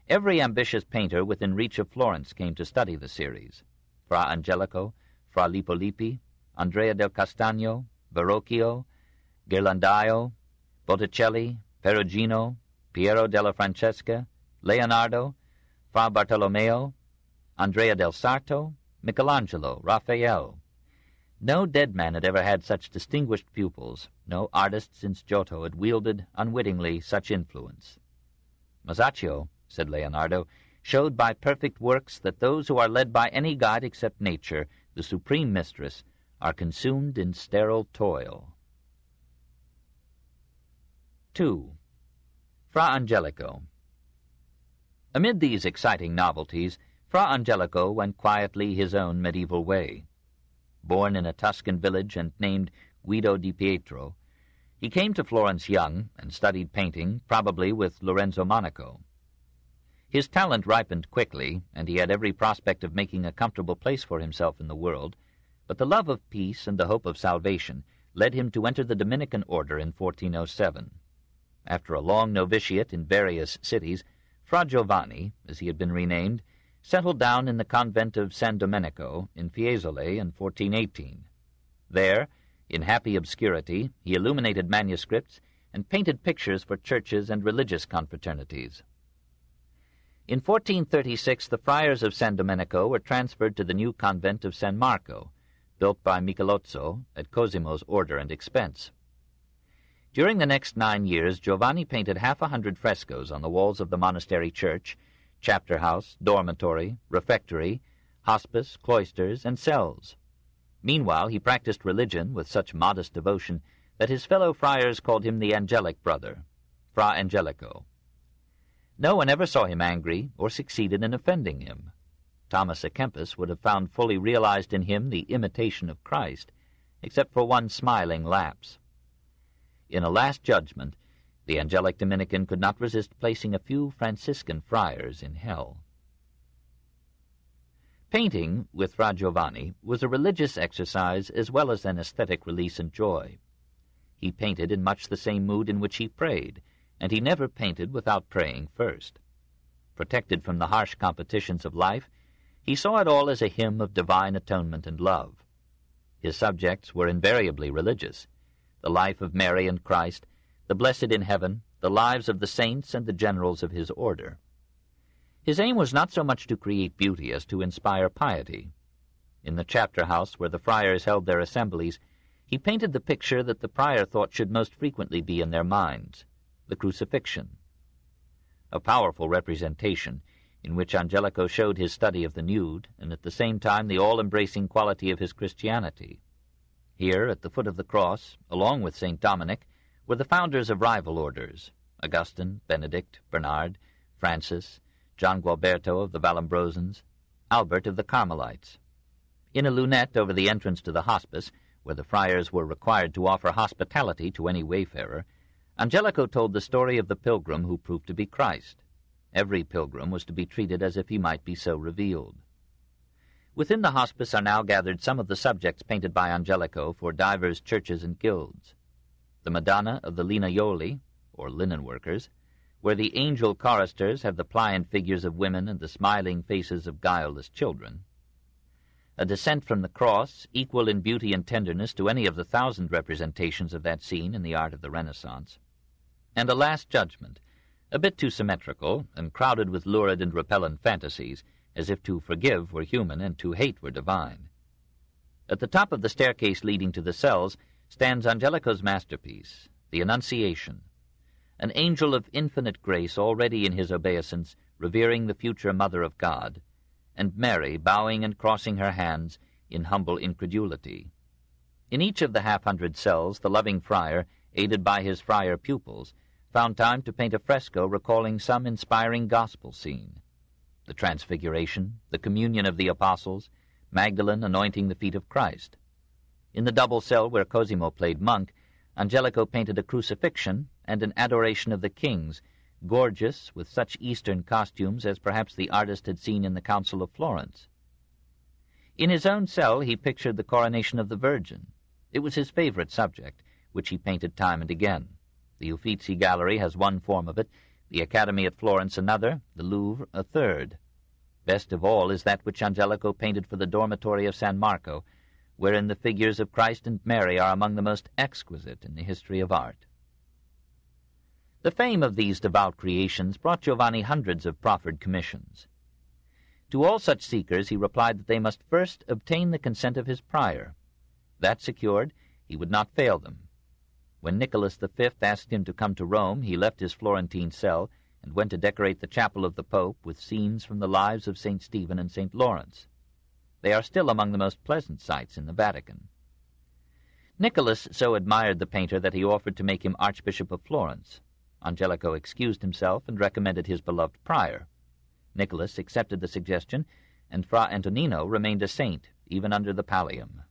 Every ambitious painter within reach of Florence came to study the series: Fra Angelico, Fra Lippo Lippi, Andrea del Castagno, Verrocchio, Ghirlandaio, Botticelli, Perugino, Piero della Francesca, Leonardo, Fra Bartolomeo, Andrea del Sarto, Michelangelo, Raphael. No dead man had ever had such distinguished pupils, no artist since Giotto had wielded, unwittingly, such influence. Masaccio, said Leonardo, showed by perfect works that those who are led by any guide except nature, the supreme mistress, are consumed in sterile toil. 2. Fra Angelico. Amid these exciting novelties, Fra Angelico went quietly his own medieval way. Born in a Tuscan village and named Guido di Pietro, he came to Florence young and studied painting, probably with Lorenzo Monaco. His talent ripened quickly, and he had every prospect of making a comfortable place for himself in the world, but the love of peace and the hope of salvation led him to enter the Dominican order in 1407. After a long novitiate in various cities, Fra Giovanni, as he had been renamed, settled down in the convent of San Domenico in Fiesole in 1418. There, in happy obscurity, he illuminated manuscripts and painted pictures for churches and religious confraternities. In 1436, the friars of San Domenico were transferred to the new convent of San Marco, built by Michelozzo at Cosimo's order and expense. During the next 9 years, Giovanni painted 100 frescoes on the walls of the monastery church, chapter house, dormitory, refectory, hospice, cloisters, and cells. Meanwhile, he practiced religion with such modest devotion that his fellow friars called him the angelic brother, Fra Angelico. No one ever saw him angry or succeeded in offending him. Thomas à Kempis would have found fully realized in him the imitation of Christ, except for one smiling lapse. In a last judgment, the angelic Dominican could not resist placing a few Franciscan friars in hell. Painting, with Fra Giovanni, was a religious exercise as well as an aesthetic release and joy. He painted in much the same mood in which he prayed, and he never painted without praying first. Protected from the harsh competitions of life, he saw it all as a hymn of divine atonement and love. His subjects were invariably religious: the life of Mary and Christ, the blessed in heaven, the lives of the saints and the generals of his order. His aim was not so much to create beauty as to inspire piety. In the chapter house where the friars held their assemblies, he painted the picture that the prior thought should most frequently be in their minds, the crucifixion. A powerful representation, in which Angelico showed his study of the nude, and at the same time the all-embracing quality of his Christianity. Here, at the foot of the cross, along with St. Dominic, were the founders of rival orders: Augustine, Benedict, Bernard, Francis, John Gualberto of the Vallambrosans, Albert of the Carmelites. In a lunette over the entrance to the hospice, where the friars were required to offer hospitality to any wayfarer, Angelico told the story of the pilgrim who proved to be Christ. Every pilgrim was to be treated as if he might be so revealed. Within the hospice are now gathered some of the subjects painted by Angelico for divers churches and guilds. The Madonna of the Linaioli, or linen workers, where the angel choristers have the pliant figures of women and the smiling faces of guileless children. A Descent from the Cross, equal in beauty and tenderness to any of the 1,000 representations of that scene in the art of the Renaissance. And a Last Judgment, a bit too symmetrical, and crowded with lurid and repellent fantasies, as if to forgive were human and to hate were divine. At the top of the staircase leading to the cells stands Angelico's masterpiece, the Annunciation, an angel of infinite grace already in his obeisance, revering the future Mother of God, and Mary bowing and crossing her hands in humble incredulity. In each of the 100 cells, the loving friar, aided by his friar pupils, found time to paint a fresco recalling some inspiring gospel scene: the Transfiguration, the communion of the apostles, Magdalene anointing the feet of Christ. In the double cell where Cosimo played monk, Angelico painted a crucifixion and an adoration of the kings, gorgeous with such Eastern costumes as perhaps the artist had seen in the Council of Florence. In his own cell he pictured the coronation of the Virgin. It was his favorite subject, which he painted time and again. The Uffizi Gallery has one form of it, the Academy at Florence another, the Louvre a third. Best of all is that which Angelico painted for the dormitory of San Marco, wherein the figures of Christ and Mary are among the most exquisite in the history of art. The fame of these devout creations brought Giovanni hundreds of proffered commissions. To all such seekers he replied that they must first obtain the consent of his prior. That secured, he would not fail them. When Nicholas V asked him to come to Rome, he left his Florentine cell and went to decorate the chapel of the Pope with scenes from the lives of St. Stephen and St. Lawrence. They are still among the most pleasant sights in the Vatican. Nicholas so admired the painter that he offered to make him Archbishop of Florence. Angelico excused himself and recommended his beloved prior. Nicholas accepted the suggestion, and Fra Antonino remained a saint, even under the pallium.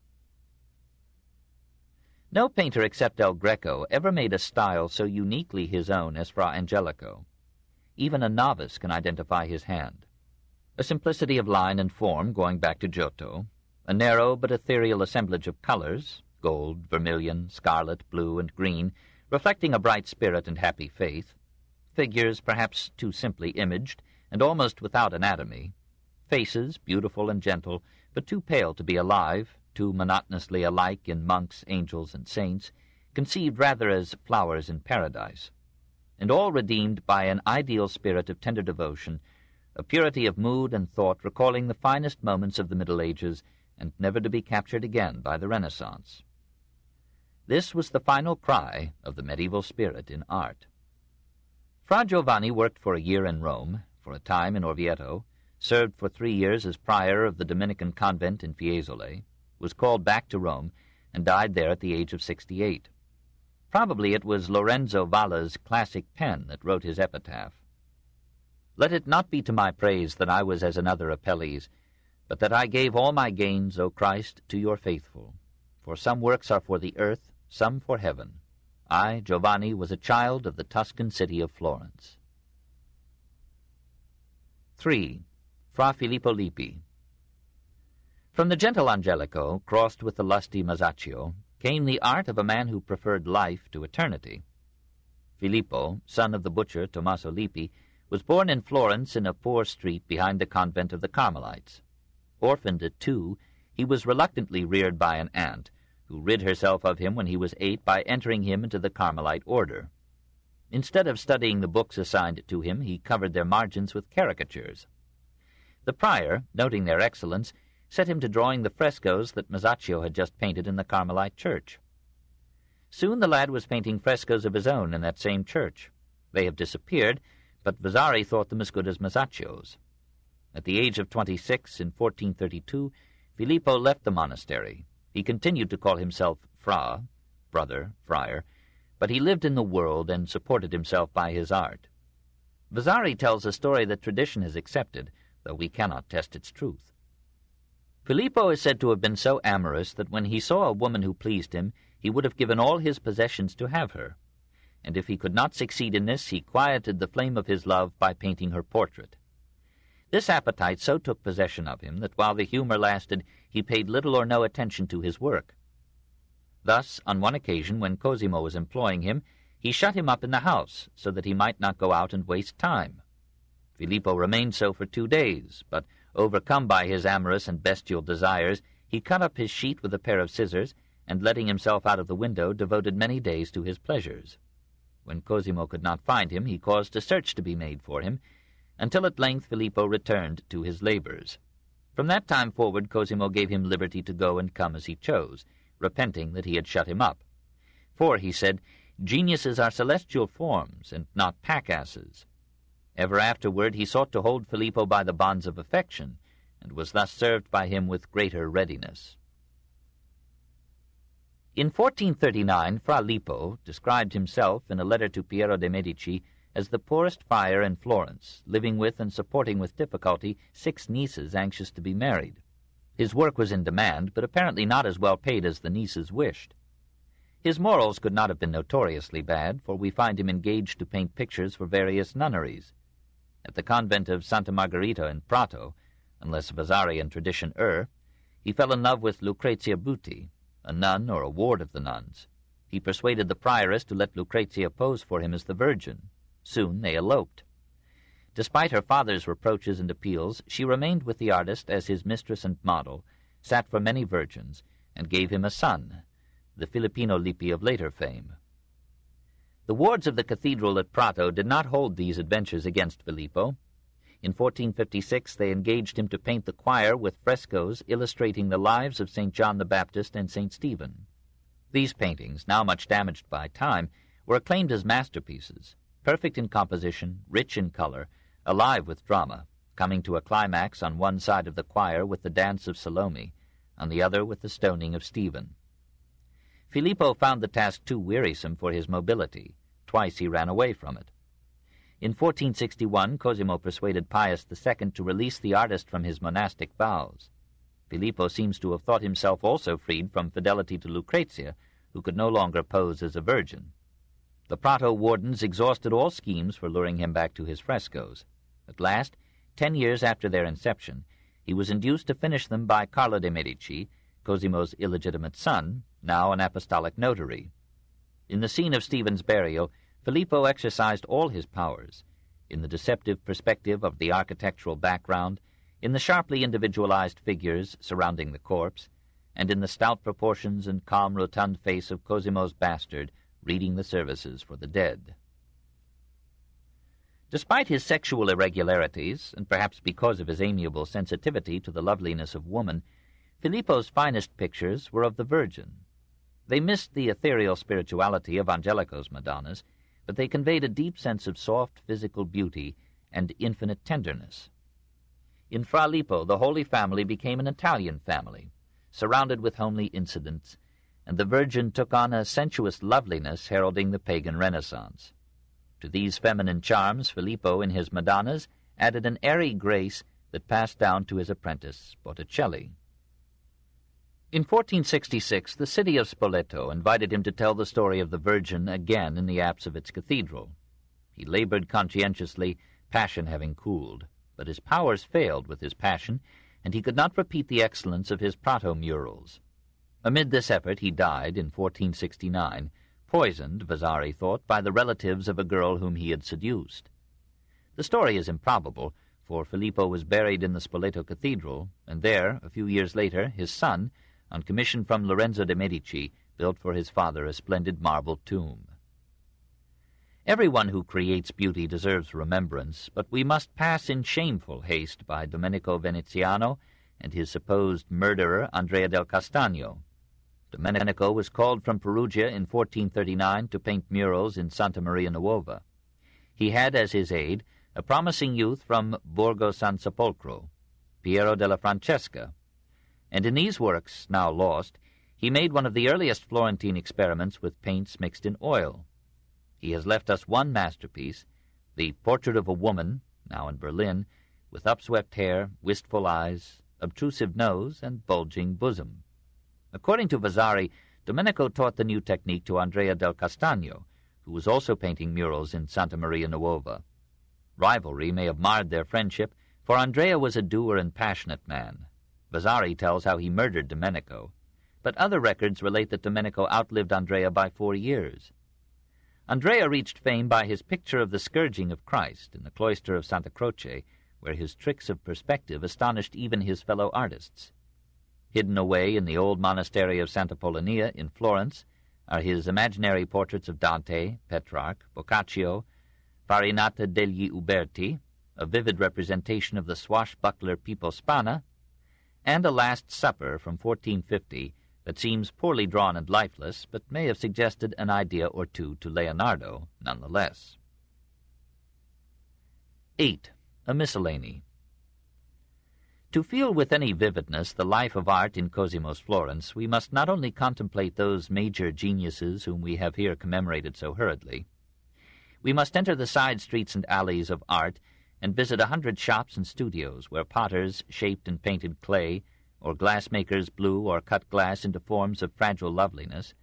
No painter except El Greco ever made a style so uniquely his own as Fra Angelico. Even a novice can identify his hand. A simplicity of line and form going back to Giotto, a narrow but ethereal assemblage of colors, gold, vermilion, scarlet, blue, and green, reflecting a bright spirit and happy faith, figures perhaps too simply imaged and almost without anatomy, faces beautiful and gentle, but too pale to be alive, too monotonously alike in monks, angels, and saints, conceived rather as flowers in paradise, and all redeemed by an ideal spirit of tender devotion, a purity of mood and thought recalling the finest moments of the Middle Ages and never to be captured again by the Renaissance. This was the final cry of the medieval spirit in art. Fra Giovanni worked for a year in Rome, for a time in Orvieto, served for 3 years as prior of the Dominican convent in Fiesole, was called back to Rome, and died there at the age of 68. Probably it was Lorenzo Valla's classic pen that wrote his epitaph. Let it not be to my praise that I was as another Apelles, but that I gave all my gains, O Christ, to your faithful. for some works are for the earth, some for heaven. I, Giovanni, was a child of the Tuscan city of Florence. 3. Fra Filippo Lippi. From the gentle Angelico, crossed with the lusty Masaccio, came the art of a man who preferred life to eternity. Filippo, son of the butcher Tommaso Lippi, was born in Florence in a poor street behind the convent of the Carmelites. Orphaned at 2, he was reluctantly reared by an aunt, who rid herself of him when he was 8 by entering him into the Carmelite order. Instead of studying the books assigned to him, he covered their margins with caricatures. The prior, noting their excellence, set him to drawing the frescoes that Masaccio had just painted in the Carmelite church. Soon the lad was painting frescoes of his own in that same church. They have disappeared, but Vasari thought them as good as Masaccio's. At the age of 26, in 1432, Filippo left the monastery. He continued to call himself Fra, brother, friar, but he lived in the world and supported himself by his art. Vasari tells a story that tradition has accepted, though we cannot test its truth. Filippo is said to have been so amorous that when he saw a woman who pleased him, he would have given all his possessions to have her, and if he could not succeed in this, he quieted the flame of his love by painting her portrait. This appetite so took possession of him that while the humor lasted, he paid little or no attention to his work. Thus, on one occasion, when Cosimo was employing him, he shut him up in the house so that he might not go out and waste time. Filippo remained so for 2 days, but, overcome by his amorous and bestial desires, he cut up his sheet with a pair of scissors, and letting himself out of the window, devoted many days to his pleasures. When Cosimo could not find him, he caused a search to be made for him, until at length Filippo returned to his labors. From that time forward Cosimo gave him liberty to go and come as he chose, repenting that he had shut him up. For, he said, geniuses are celestial forms, and not pack-asses. Ever afterward he sought to hold Filippo by the bonds of affection, and was thus served by him with greater readiness. In 1439, Fra Lippo described himself in a letter to Piero de' Medici as the poorest friar in Florence, living with and supporting with difficulty 6 nieces anxious to be married. His work was in demand, but apparently not as well paid as the nieces wished. His morals could not have been notoriously bad, for we find him engaged to paint pictures for various nunneries. At the convent of Santa Margherita in Prato, unless Vasari and tradition err, he fell in love with Lucrezia Buti, a nun or a ward of the nuns. He persuaded the prioress to let Lucrezia pose for him as the Virgin. Soon they eloped. Despite her father's reproaches and appeals, she remained with the artist as his mistress and model, sat for many virgins, and gave him a son, the Filippino Lippi of later fame. The wards of the cathedral at Prato did not hold these adventures against Filippo. In 1456 they engaged him to paint the choir with frescoes illustrating the lives of St. John the Baptist and St. Stephen. These paintings, now much damaged by time, were acclaimed as masterpieces, perfect in composition, rich in color, alive with drama, coming to a climax on one side of the choir with the dance of Salome, on the other with the stoning of Stephen. Filippo found the task too wearisome for his mobility. Twice he ran away from it. In 1461, Cosimo persuaded Pius II to release the artist from his monastic vows. Filippo seems to have thought himself also freed from fidelity to Lucrezia, who could no longer pose as a virgin. The Prato wardens exhausted all schemes for luring him back to his frescoes. At last, 10 years after their inception, he was induced to finish them by Carlo de' Medici, Cosimo's illegitimate son, now an apostolic notary. In the scene of Stephen's burial, Filippo exercised all his powers, in the deceptive perspective of the architectural background, in the sharply individualized figures surrounding the corpse, and in the stout proportions and calm rotund face of Cosimo's bastard reading the services for the dead. Despite his sexual irregularities, and perhaps because of his amiable sensitivity to the loveliness of woman, Filippo's finest pictures were of the Virgin. They missed the ethereal spirituality of Angelico's Madonnas, but they conveyed a deep sense of soft physical beauty and infinite tenderness. In Fra Lippo, the Holy Family became an Italian family, surrounded with homely incidents, and the Virgin took on a sensuous loveliness heralding the pagan Renaissance. To these feminine charms, Filippo, in his Madonnas, added an airy grace that passed down to his apprentice, Botticelli. In 1466, the city of Spoleto invited him to tell the story of the Virgin again in the apse of its cathedral. He labored conscientiously, passion having cooled, but his powers failed with his passion, and he could not repeat the excellence of his Prato-murals. Amid this effort he died in 1469, poisoned, Vasari thought, by the relatives of a girl whom he had seduced. The story is improbable, for Filippo was buried in the Spoleto Cathedral, and there, a few years later, his son, on commission from Lorenzo de Medici, built for his father a splendid marble tomb. Everyone who creates beauty deserves remembrance, but we must pass in shameful haste by Domenico Veneziano and his supposed murderer, Andrea del Castagno. Domenico was called from Perugia in 1439 to paint murals in Santa Maria Nuova. He had as his aide a promising youth from Borgo San Sepolcro, Piero della Francesca, and in these works, now lost, he made one of the earliest Florentine experiments with paints mixed in oil. He has left us one masterpiece, the portrait of a woman, now in Berlin, with upswept hair, wistful eyes, obtrusive nose, and bulging bosom. According to Vasari, Domenico taught the new technique to Andrea del Castagno, who was also painting murals in Santa Maria Nuova. Rivalry may have marred their friendship, for Andrea was a dour and passionate man. Vasari tells how he murdered Domenico, but other records relate that Domenico outlived Andrea by 4 years. Andrea reached fame by his picture of the scourging of Christ in the cloister of Santa Croce, where his tricks of perspective astonished even his fellow artists. Hidden away in the old monastery of Santa Polonia in Florence are his imaginary portraits of Dante, Petrarch, Boccaccio, Farinata degli Uberti, a vivid representation of the swashbuckler Pippo Spana, and a Last Supper from 1450 that seems poorly drawn and lifeless, but may have suggested an idea or two to Leonardo nonetheless. 8. A Miscellany. To feel with any vividness the life of art in Cosimo's Florence, we must not only contemplate those major geniuses whom we have here commemorated so hurriedly. We must enter the side streets and alleys of art and visit 100 shops and studios where potters shaped and painted clay, or glassmakers blew or cut glass into forms of fragile loveliness,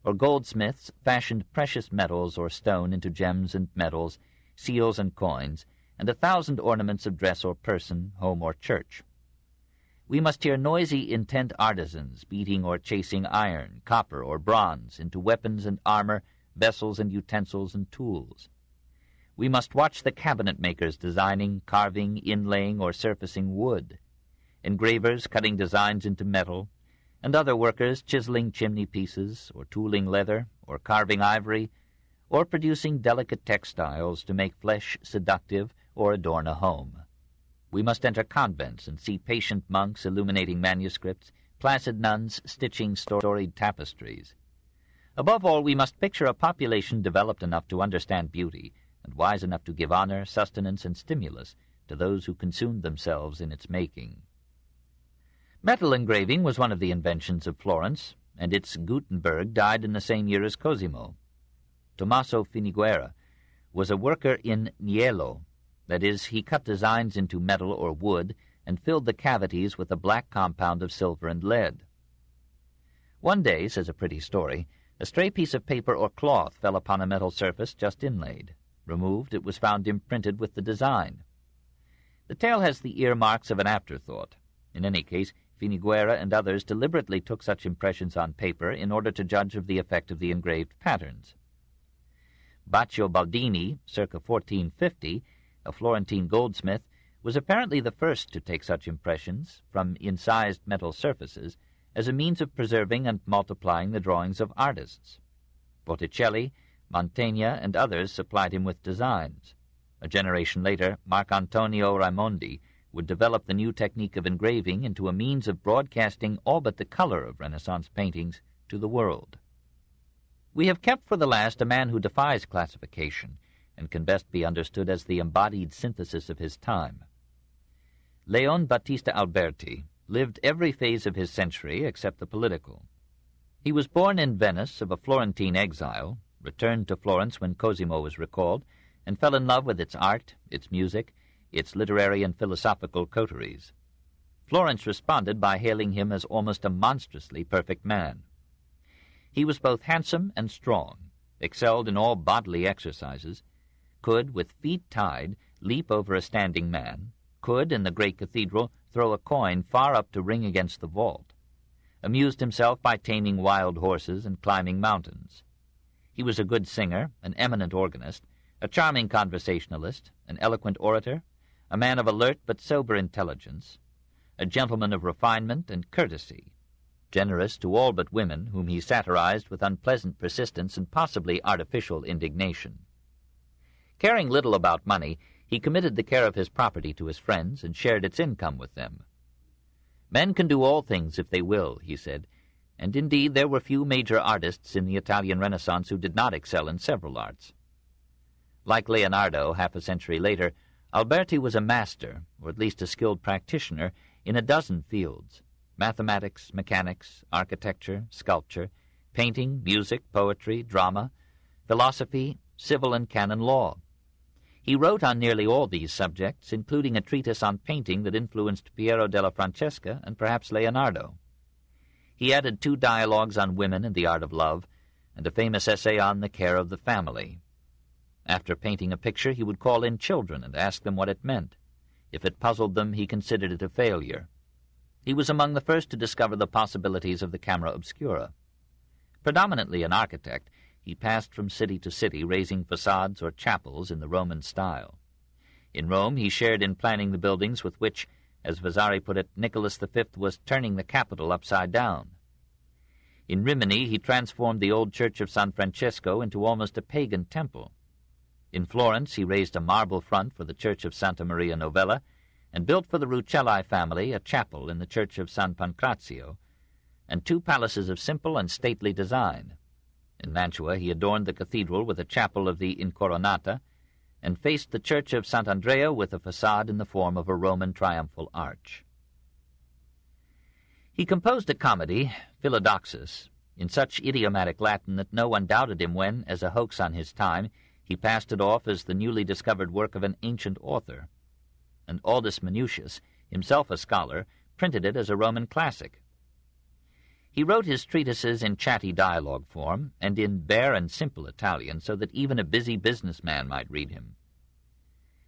or goldsmiths fashioned precious metals or stone into gems and medals, seals and coins, and 1,000 ornaments of dress or person, home or church. We must hear noisy, intent artisans beating or chasing iron, copper, or bronze into weapons and armor, vessels and utensils and tools. We must watch the cabinet makers designing, carving, inlaying, or surfacing wood, engravers cutting designs into metal, and other workers chiseling chimney pieces, or tooling leather, or carving ivory, or producing delicate textiles to make flesh seductive or adorn a home. We must enter convents and see patient monks illuminating manuscripts, placid nuns stitching storied tapestries. Above all, we must picture a population developed enough to understand beauty, and wise enough to give honor, sustenance, and stimulus to those who consumed themselves in its making. Metal engraving was one of the inventions of Florence, and its Gutenberg died in the same year as Cosimo. Tommaso Finiguera was a worker in niello, that is, he cut designs into metal or wood and filled the cavities with a black compound of silver and lead. One day, says a pretty story, a stray piece of paper or cloth fell upon a metal surface just inlaid. Removed, it was found imprinted with the design. The tale has the earmarks of an afterthought. In any case, Finiguera and others deliberately took such impressions on paper in order to judge of the effect of the engraved patterns. Baccio Baldini, circa 1450, a Florentine goldsmith, was apparently the first to take such impressions from incised metal surfaces as a means of preserving and multiplying the drawings of artists. Botticelli, Mantegna, and others supplied him with designs. A generation later, Marcantonio Raimondi would develop the new technique of engraving into a means of broadcasting all but the color of Renaissance paintings to the world. We have kept for the last a man who defies classification and can best be understood as the embodied synthesis of his time. Leon Battista Alberti lived every phase of his century except the political. He was born in Venice of a Florentine exile, returned to Florence when Cosimo was recalled, and fell in love with its art, its music, its literary and philosophical coteries. Florence responded by hailing him as almost a monstrously perfect man. He was both handsome and strong, excelled in all bodily exercises, could, with feet tied, leap over a standing man, could, in the great cathedral, throw a coin far up to ring against the vault, amused himself by taming wild horses and climbing mountains. He was a good singer, an eminent organist, a charming conversationalist, an eloquent orator, a man of alert but sober intelligence, a gentleman of refinement and courtesy, generous to all but women, whom he satirized with unpleasant persistence and possibly artificial indignation. Caring little about money, he committed the care of his property to his friends and shared its income with them. Men can do all things if they will, he said, and indeed there were few major artists in the Italian Renaissance who did not excel in several arts. Like Leonardo, half a century later, Alberti was a master, or at least a skilled practitioner, in a dozen fields: mathematics, mechanics, architecture, sculpture, painting, music, poetry, drama, philosophy, civil and canon law. He wrote on nearly all these subjects, including a treatise on painting that influenced Piero della Francesca and perhaps Leonardo. He added 2 dialogues on women and the art of love, and a famous essay on the care of the family. After painting a picture, he would call in children and ask them what it meant. If it puzzled them, he considered it a failure. He was among the first to discover the possibilities of the camera obscura. Predominantly an architect, he passed from city to city, raising facades or chapels in the Roman style. In Rome, he shared in planning the buildings with which, as Vasari put it, Nicholas V was turning the capital upside down. In Rimini, he transformed the old church of San Francesco into almost a pagan temple. In Florence, he raised a marble front for the church of Santa Maria Novella, and built for the Rucellai family a chapel in the church of San Pancrazio, and 2 palaces of simple and stately design. In Mantua, he adorned the cathedral with a chapel of the Incoronata, and faced the church of Sant'Andrea with a facade in the form of a Roman triumphal arch. He composed a comedy, Philodoxus, in such idiomatic Latin that no one doubted him when, as a hoax on his time, he passed it off as the newly discovered work of an ancient author. And Aldus Manutius, himself a scholar, printed it as a Roman classic. He wrote his treatises in chatty dialogue form, and in bare and simple Italian, so that even a busy businessman might read him.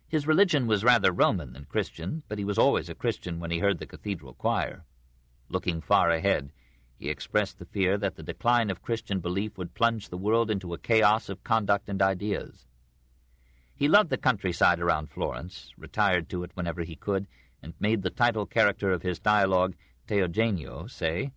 His religion was rather Roman than Christian, but he was always a Christian when he heard the cathedral choir. Looking far ahead, he expressed the fear that the decline of Christian belief would plunge the world into a chaos of conduct and ideas. He loved the countryside around Florence, retired to it whenever he could, and made the title character of his dialogue, Teogenio, say,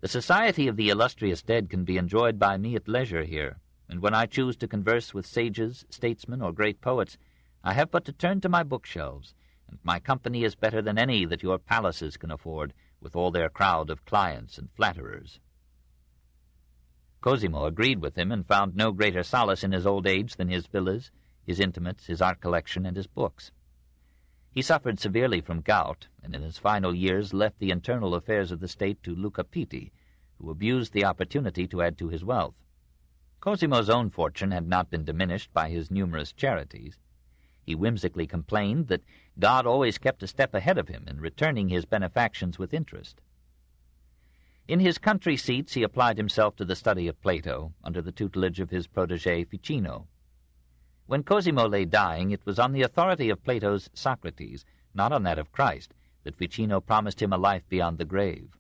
"The society of the illustrious dead can be enjoyed by me at leisure here, and when I choose to converse with sages, statesmen, or great poets, I have but to turn to my bookshelves, and my company is better than any that your palaces can afford, with all their crowd of clients and flatterers." Cosimo agreed with him and found no greater solace in his old age than his villas, his intimates, his art collection, and his books. He suffered severely from gout, and in his final years left the internal affairs of the state to Luca Pitti, who abused the opportunity to add to his wealth. Cosimo's own fortune had not been diminished by his numerous charities. He whimsically complained that God always kept a step ahead of him in returning his benefactions with interest. In his country seats he applied himself to the study of Plato, under the tutelage of his protégé Ficino. When Cosimo lay dying, it was on the authority of Plato's Socrates, not on that of Christ, that Ficino promised him a life beyond the grave.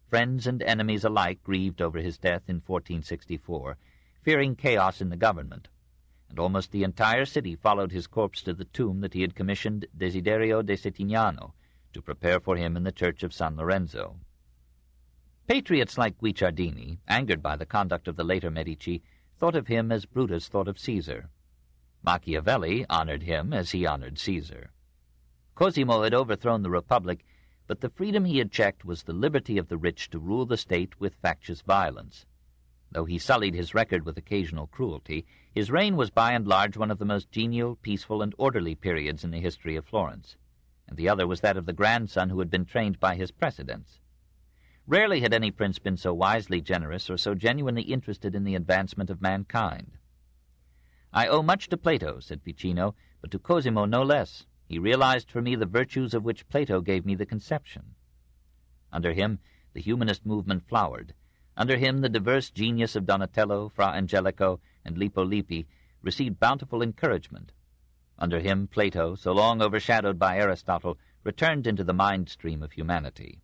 Friends and enemies alike grieved over his death in 1464, fearing chaos in the government, and almost the entire city followed his corpse to the tomb that he had commissioned Desiderio de Settignano to prepare for him in the church of San Lorenzo. Patriots like Guicciardini, angered by the conduct of the later Medici, thought of him as Brutus thought of Caesar. Machiavelli honored him as he honored Caesar. Cosimo had overthrown the Republic, but the freedom he had checked was the liberty of the rich to rule the state with factious violence. Though he sullied his record with occasional cruelty, his reign was by and large one of the most genial, peaceful, and orderly periods in the history of Florence, and the other was that of the grandson who had been trained by his precedents. Rarely had any prince been so wisely generous or so genuinely interested in the advancement of mankind. "I owe much to Plato," said Ficino, "but to Cosimo no less. he realized for me the virtues of which Plato gave me the conception. Under him, the humanist movement flowered. Under him, the diverse genius of Donatello, Fra Angelico, and Lippo Lippi received bountiful encouragement. Under him, Plato, so long overshadowed by Aristotle, returned into the mind stream of humanity.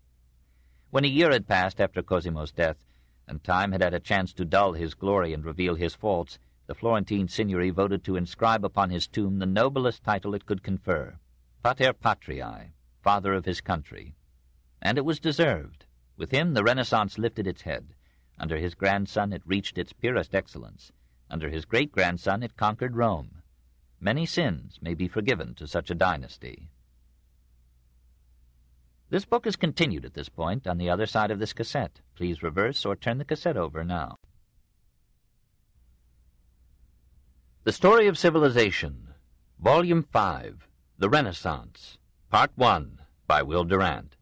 When a year had passed after Cosimo's death, and time had had a chance to dull his glory and reveal his faults, the Florentine Signory voted to inscribe upon his tomb the noblest title it could confer, Pater Patriae, Father of his country. And it was deserved. With him the Renaissance lifted its head. Under his grandson it reached its purest excellence. Under his great-grandson it conquered Rome. Many sins may be forgiven to such a dynasty. This book is continued at this point on the other side of this cassette. Please reverse or turn the cassette over now. The Story of Civilization, Volume 5, The Renaissance, Part 1, by Will Durant.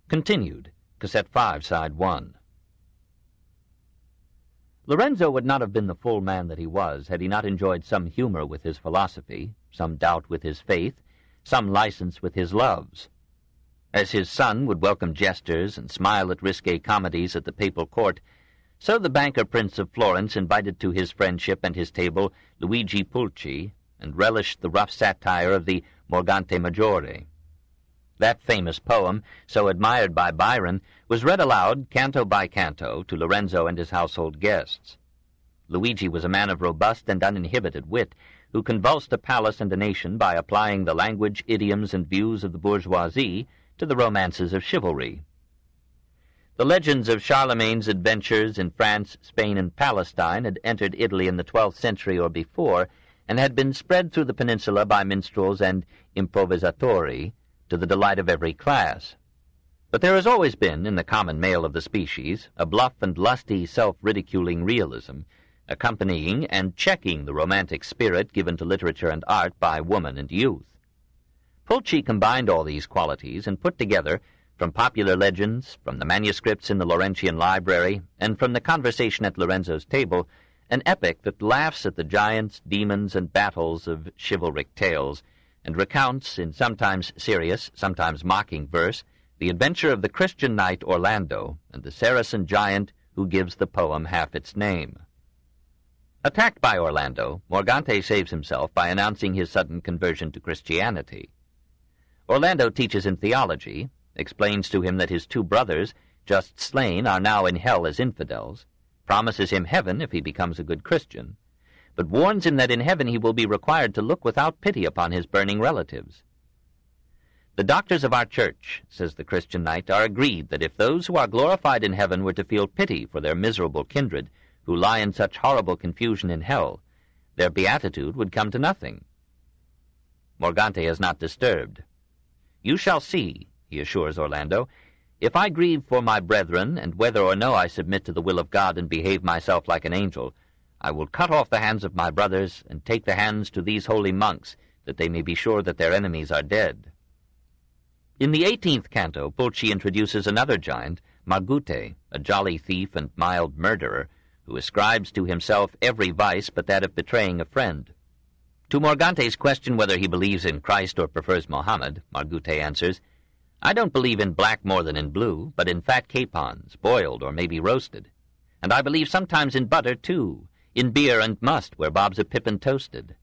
Continued, Cassette 5, Side 1. Lorenzo would not have been the full man that he was had he not enjoyed some humor with his philosophy, some doubt with his faith, some license with his loves. As his son would welcome jesters and smile at risque comedies at the papal court, so the banker prince of Florence invited to his friendship and his table Luigi Pulci, and relished the rough satire of the Morgante Maggiore. That famous poem, so admired by Byron, was read aloud, canto by canto, to Lorenzo and his household guests. Luigi was a man of robust and uninhibited wit, who convulsed a palace and a nation by applying the language, idioms, and views of the bourgeoisie to the romances of chivalry. The legends of Charlemagne's adventures in France, Spain, and Palestine had entered Italy in the 12th century or before, and had been spread through the peninsula by minstrels and improvisatori, to the delight of every class. But there has always been, in the common male of the species, a bluff and lusty self-ridiculing realism, accompanying and checking the romantic spirit given to literature and art by woman and youth. Pulci combined all these qualities and put together, from popular legends, from the manuscripts in the Laurentian library, and from the conversation at Lorenzo's table, an epic that laughs at the giants, demons, and battles of chivalric tales, and recounts, in sometimes serious, sometimes mocking verse, the adventure of the Christian knight Orlando and the Saracen giant who gives the poem half its name. Attacked by Orlando, Morgante saves himself by announcing his sudden conversion to Christianity. Orlando teaches him theology, explains to him that his two brothers, just slain, are now in hell as infidels, promises him heaven if he becomes a good Christian, but warns him that in heaven he will be required to look without pity upon his burning relatives. The doctors of our church, says the Christian knight, are agreed that if those who are glorified in heaven were to feel pity for their miserable kindred, who lie in such horrible confusion in hell, their beatitude would come to nothing. Morgante is not disturbed. "You shall see," he assures Orlando, "if I grieve for my brethren, and whether or no I submit to the will of God and behave myself like an angel, I will cut off the hands of my brothers, and take the hands to these holy monks, that they may be sure that their enemies are dead." In the 18th canto, Pulci introduces another giant, Margute, a jolly thief and mild murderer, who ascribes to himself every vice but that of betraying a friend. To Morgante's question whether he believes in Christ or prefers Mohammed, Margute answers, "I don't believe in black more than in blue, but in fat capons, boiled or maybe roasted. And I believe sometimes in butter, too, in beer and must, where Bob's a pippin toasted.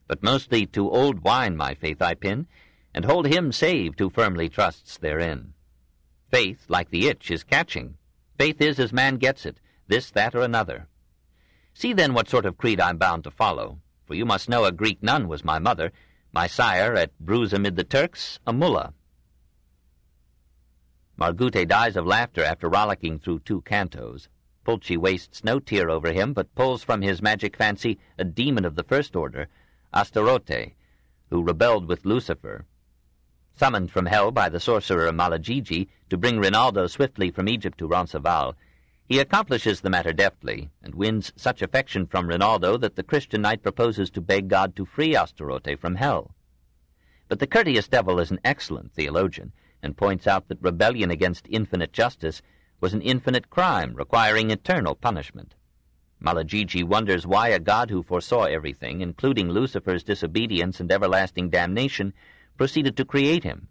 But mostly to old wine my faith I pin, and hold him saved who firmly trusts therein. Faith, like the itch, is catching. Faith is as man gets it, this, that, or another. See then what sort of creed I'm bound to follow, for you must know a Greek nun was my mother, my sire, at Bruges amid the Turks, a mullah." Margute dies of laughter after rollicking through 2 cantos. Pulci wastes no tear over him, but pulls from his magic fancy a demon of the first order, Astarote, who rebelled with Lucifer. Summoned from hell by the sorcerer Malagigi to bring Rinaldo swiftly from Egypt to Roncesvalles, he accomplishes the matter deftly, and wins such affection from Rinaldo that the Christian knight proposes to beg God to free Astarote from hell. But the courteous devil is an excellent theologian, and points out that rebellion against infinite justice was an infinite crime requiring eternal punishment. Malagigi wonders why a God who foresaw everything, including Lucifer's disobedience and everlasting damnation, proceeded to create him.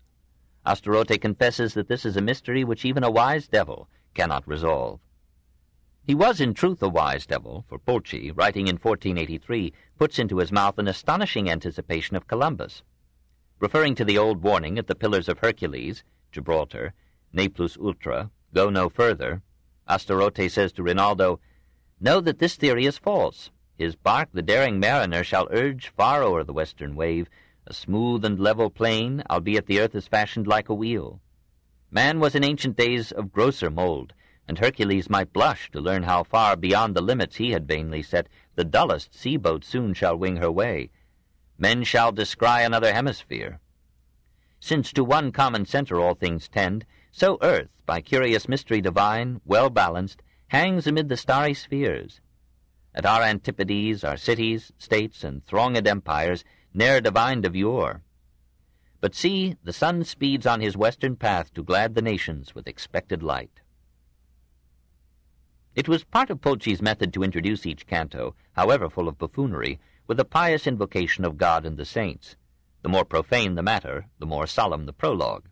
Astorete confesses that this is a mystery which even a wise devil cannot resolve. He was in truth a wise devil, for Pulci, writing in 1483, puts into his mouth an astonishing anticipation of Columbus. Referring to the old warning at the Pillars of Hercules, Gibraltar, ne plus ultra, go no further, Astorete says to Rinaldo, "Know that this theory is false. His bark the daring mariner shall urge far o'er the western wave, a smooth and level plain, albeit the earth is fashioned like a wheel. Man was in ancient days of grosser mould, and Hercules might blush to learn how far beyond the limits he had vainly set the dullest sea-boat soon shall wing her way. Men shall descry another hemisphere. Since to one common centre all things tend, so earth, by curious mystery divine, well balanced, hangs amid the starry spheres. At our antipodes are cities, states, and thronged empires, ne'er divined of yore. But see, the sun speeds on his western path to glad the nations with expected light." It was part of Pulci's method to introduce each canto, however full of buffoonery, with a pious invocation of God and the saints. The more profane the matter, the more solemn the prologue.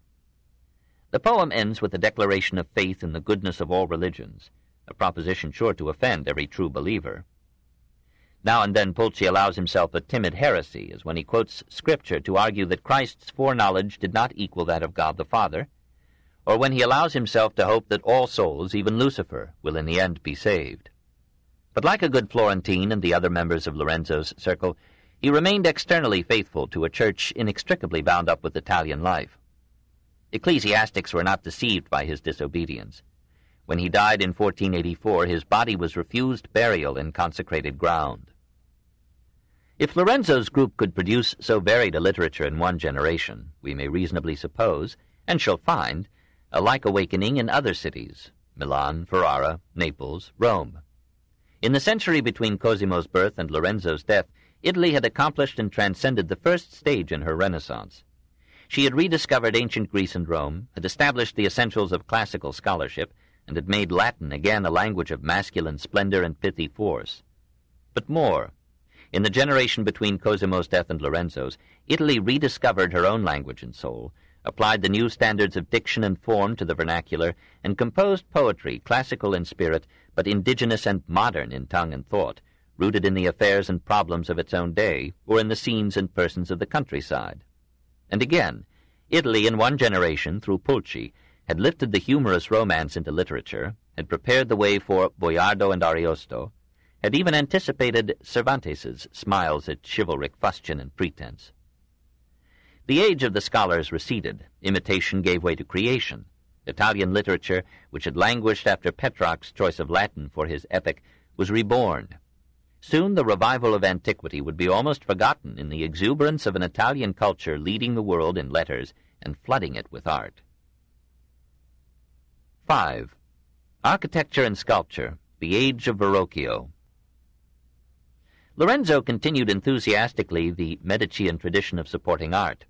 The poem ends with a declaration of faith in the goodness of all religions, a proposition sure to offend every true believer. Now and then Pulci allows himself a timid heresy, as when he quotes Scripture to argue that Christ's foreknowledge did not equal that of God the Father, or when he allows himself to hope that all souls, even Lucifer, will in the end be saved. But like a good Florentine and the other members of Lorenzo's circle, he remained externally faithful to a church inextricably bound up with Italian life. Ecclesiastics were not deceived by his disobedience. When he died in 1484, his body was refused burial in consecrated ground. If Lorenzo's group could produce so varied a literature in one generation, we may reasonably suppose, and shall find, a like awakening in other cities, Milan, Ferrara, Naples, Rome. In the century between Cosimo's birth and Lorenzo's death, Italy had accomplished and transcended the first stage in her Renaissance. She had rediscovered ancient Greece and Rome, had established the essentials of classical scholarship, and had made Latin again a language of masculine splendor and pithy force. But more, in the generation between Cosimo's death and Lorenzo's, Italy rediscovered her own language and soul, applied the new standards of diction and form to the vernacular, and composed poetry, classical in spirit, but indigenous and modern in tongue and thought, rooted in the affairs and problems of its own day, or in the scenes and persons of the countryside. And again, Italy in one generation, through Pulci, had lifted the humorous romance into literature, had prepared the way for Boiardo and Ariosto, had even anticipated Cervantes's smiles at chivalric fustian and pretense. The age of the scholars receded. Imitation gave way to creation. Italian literature, which had languished after Petrarch's choice of Latin for his epic, was reborn. Soon the revival of antiquity would be almost forgotten in the exuberance of an Italian culture leading the world in letters and flooding it with art. 5. Architecture and Sculpture, the Age of Verrocchio. Lorenzo continued enthusiastically the Medician tradition of supporting art.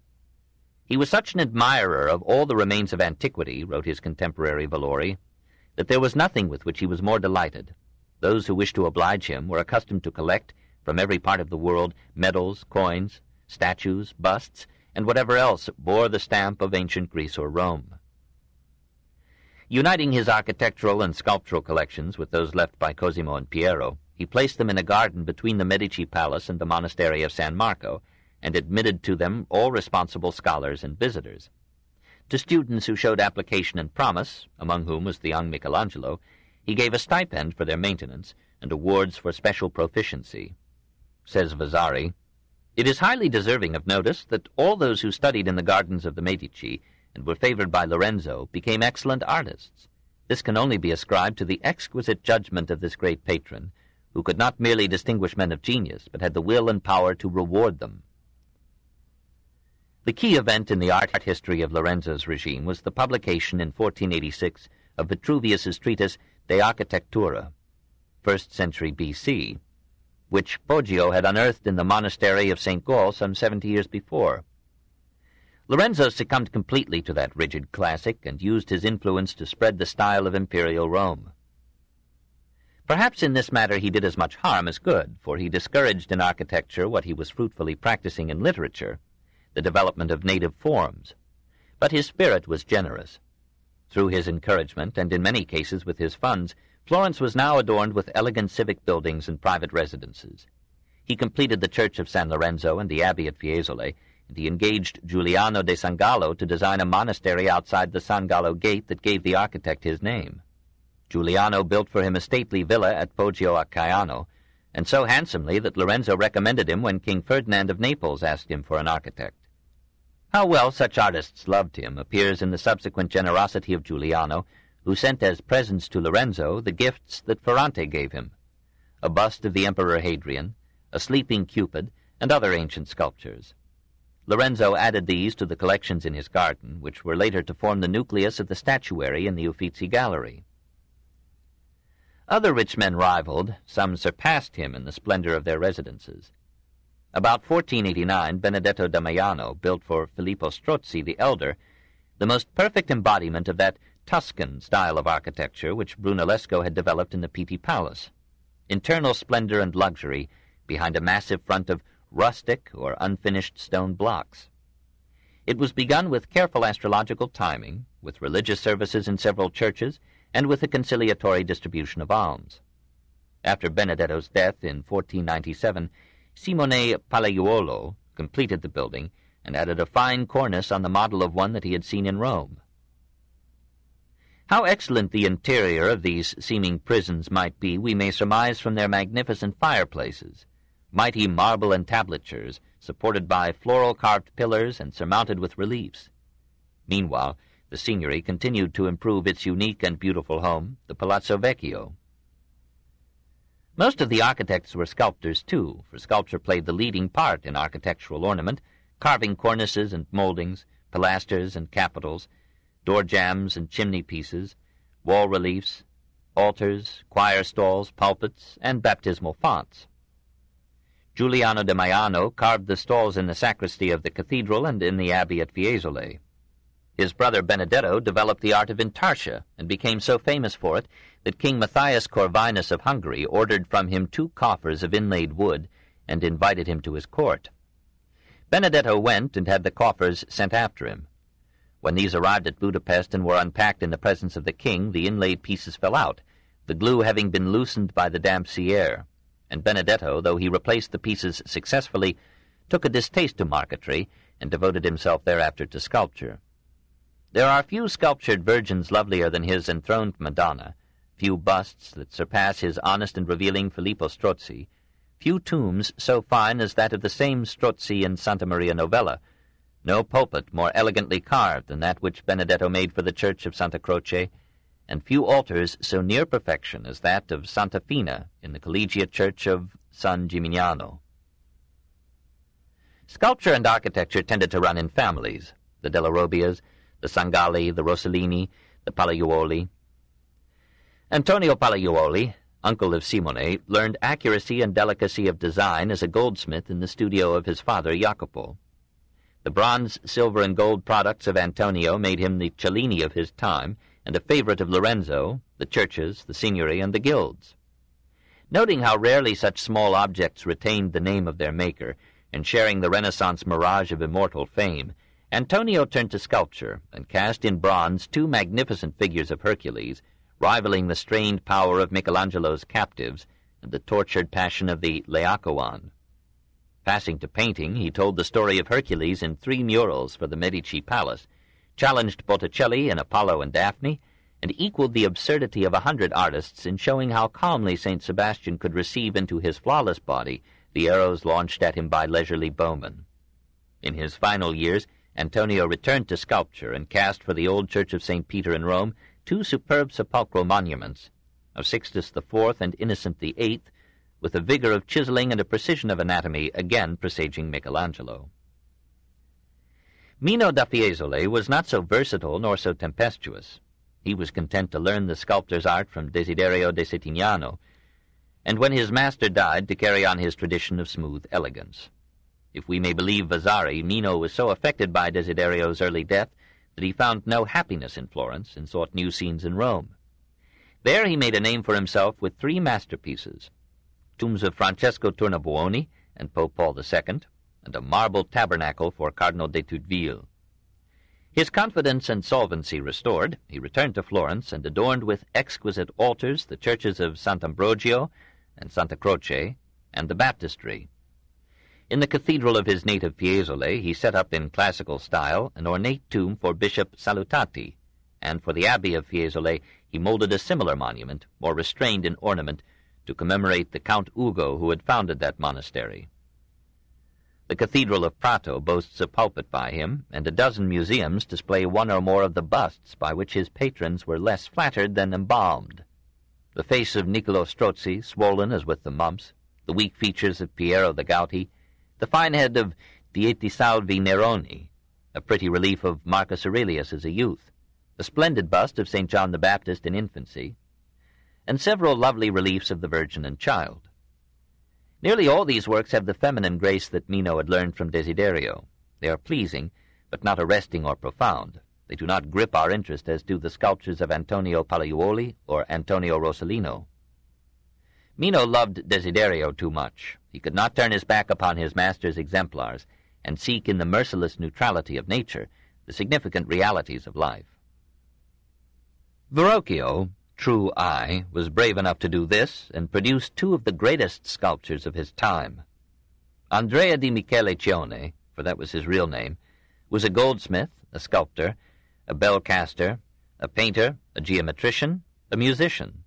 He was such an admirer of all the remains of antiquity, wrote his contemporary Valori, that there was nothing with which he was more delighted. Those who wished to oblige him were accustomed to collect, from every part of the world, medals, coins, statues, busts, and whatever else bore the stamp of ancient Greece or Rome. Uniting his architectural and sculptural collections with those left by Cosimo and Piero, he placed them in a garden between the Medici Palace and the monastery of San Marco, and admitted to them all responsible scholars and visitors. To students who showed application and promise, among whom was the young Michelangelo, he gave a stipend for their maintenance and awards for special proficiency. Says Vasari, "It is highly deserving of notice that all those who studied in the gardens of the Medici and were favored by Lorenzo became excellent artists. This can only be ascribed to the exquisite judgment of this great patron, who could not merely distinguish men of genius, but had the will and power to reward them." The key event in the art history of Lorenzo's regime was the publication in 1486 of Vitruvius's treatise De Architectura, 1st century B.C., which Poggio had unearthed in the monastery of St. Gall some 70 years before. Lorenzo succumbed completely to that rigid classic and used his influence to spread the style of imperial Rome. Perhaps in this matter he did as much harm as good, for he discouraged in architecture what he was fruitfully practicing in literature, the development of native forms. But his spirit was generous. Through his encouragement, and in many cases with his funds, Florence was now adorned with elegant civic buildings and private residences. He completed the church of San Lorenzo and the abbey at Fiesole, and he engaged Giuliano de San Gallo to design a monastery outside the San Gallo gate that gave the architect his name. Giuliano built for him a stately villa at Poggio a Caiano, and so handsomely that Lorenzo recommended him when King Ferdinand of Naples asked him for an architect. How well such artists loved him appears in the subsequent generosity of Giuliano, who sent as presents to Lorenzo the gifts that Ferrante gave him: a bust of the Emperor Hadrian, a sleeping Cupid, and other ancient sculptures. Lorenzo added these to the collections in his garden, which were later to form the nucleus of the statuary in the Uffizi Gallery. Other rich men rivaled, some surpassed him in the splendor of their residences. About 1489, Benedetto da Maiano built for Filippo Strozzi the elder the most perfect embodiment of that Tuscan style of architecture which Brunellesco had developed in the Pitti Palace. Internal splendor and luxury behind a massive front of rustic or unfinished stone blocks. It was begun with careful astrological timing, with religious services in several churches, and with a conciliatory distribution of alms. After Benedetto's death in 1497, Simone Palaiuolo completed the building and added a fine cornice on the model of one that he had seen in Rome. How excellent the interior of these seeming prisons might be we may surmise from their magnificent fireplaces, mighty marble entablatures supported by floral-carved pillars and surmounted with reliefs. Meanwhile, the Signory continued to improve its unique and beautiful home, the Palazzo Vecchio. Most of the architects were sculptors, too, for sculpture played the leading part in architectural ornament, carving cornices and moldings, pilasters and capitals, door jambs and chimney pieces, wall reliefs, altars, choir stalls, pulpits, and baptismal fonts. Giuliano de Maiano carved the stalls in the sacristy of the cathedral and in the abbey at Fiesole. His brother Benedetto developed the art of intarsia and became so famous for it that King Matthias Corvinus of Hungary ordered from him 2 coffers of inlaid wood and invited him to his court. Benedetto went and had the coffers sent after him. When these arrived at Budapest and were unpacked in the presence of the king, the inlaid pieces fell out, the glue having been loosened by the damp sea air, and Benedetto, though he replaced the pieces successfully, took a distaste to marquetry and devoted himself thereafter to sculpture. There are few sculptured virgins lovelier than his enthroned Madonna, few busts that surpass his honest and revealing Filippo Strozzi, few tombs so fine as that of the same Strozzi in Santa Maria Novella, no pulpit more elegantly carved than that which Benedetto made for the church of Santa Croce, and few altars so near perfection as that of Santa Fina in the collegiate church of San Gimignano. Sculpture and architecture tended to run in families, the Della Robbias, the Sangalli, the Rossellini, the Palaiuoli. Antonio Palaiuoli, uncle of Simone, learned accuracy and delicacy of design as a goldsmith in the studio of his father, Jacopo. The bronze, silver, and gold products of Antonio made him the Cellini of his time and a favorite of Lorenzo, the churches, the Signory, and the guilds. Noting how rarely such small objects retained the name of their maker, and sharing the Renaissance mirage of immortal fame, Antonio turned to sculpture and cast in bronze 2 magnificent figures of Hercules, rivaling the strained power of Michelangelo's captives and the tortured passion of the Laocoon. Passing to painting, he told the story of Hercules in 3 murals for the Medici palace, challenged Botticelli in Apollo and Daphne, and equaled the absurdity of 100 artists in showing how calmly St. Sebastian could receive into his flawless body the arrows launched at him by leisurely bowmen. In his final years, Antonio returned to sculpture and cast for the old church of St. Peter in Rome 2 superb sepulchral monuments, of Sixtus IV and Innocent VIII, with a vigor of chiseling and a precision of anatomy again presaging Michelangelo. Mino da Fiesole was not so versatile nor so tempestuous. He was content to learn the sculptor's art from Desiderio de Settignano, and when his master died, to carry on his tradition of smooth elegance. If we may believe Vasari, Mino was so affected by Desiderio's early death that he found no happiness in Florence and sought new scenes in Rome. There he made a name for himself with 3 masterpieces: tombs of Francesco Tornabuoni and Pope Paul II, and a marble tabernacle for Cardinal de Tudeville. His confidence and solvency restored, he returned to Florence and adorned with exquisite altars the churches of Sant'Ambrogio and Santa Croce and the baptistry. In the cathedral of his native Fiesole he set up in classical style an ornate tomb for Bishop Salutati, and for the abbey of Fiesole he molded a similar monument, more restrained in ornament, to commemorate the Count Ugo who had founded that monastery. The Cathedral of Prato boasts a pulpit by him, and a dozen museums display one or more of the busts by which his patrons were less flattered than embalmed. The face of Niccolo Strozzi, swollen as with the mumps, the weak features of Piero the Gouty, the fine head of Dietisalvi Neroni, a pretty relief of Marcus Aurelius as a youth, a splendid bust of St. John the Baptist in infancy, and several lovely reliefs of the Virgin and Child. Nearly all these works have the feminine grace that Mino had learned from Desiderio. They are pleasing, but not arresting or profound. They do not grip our interest as do the sculptures of Antonio Palaiuoli or Antonio Rossellino. Mino loved Desiderio too much. He could not turn his back upon his master's exemplars and seek in the merciless neutrality of nature the significant realities of life. Verrocchio, true eye, was brave enough to do this, and produced two of the greatest sculptures of his time. Andrea di Michele Cione, for that was his real name, was a goldsmith, a sculptor, a bell-caster, a painter, a geometrician, a musician.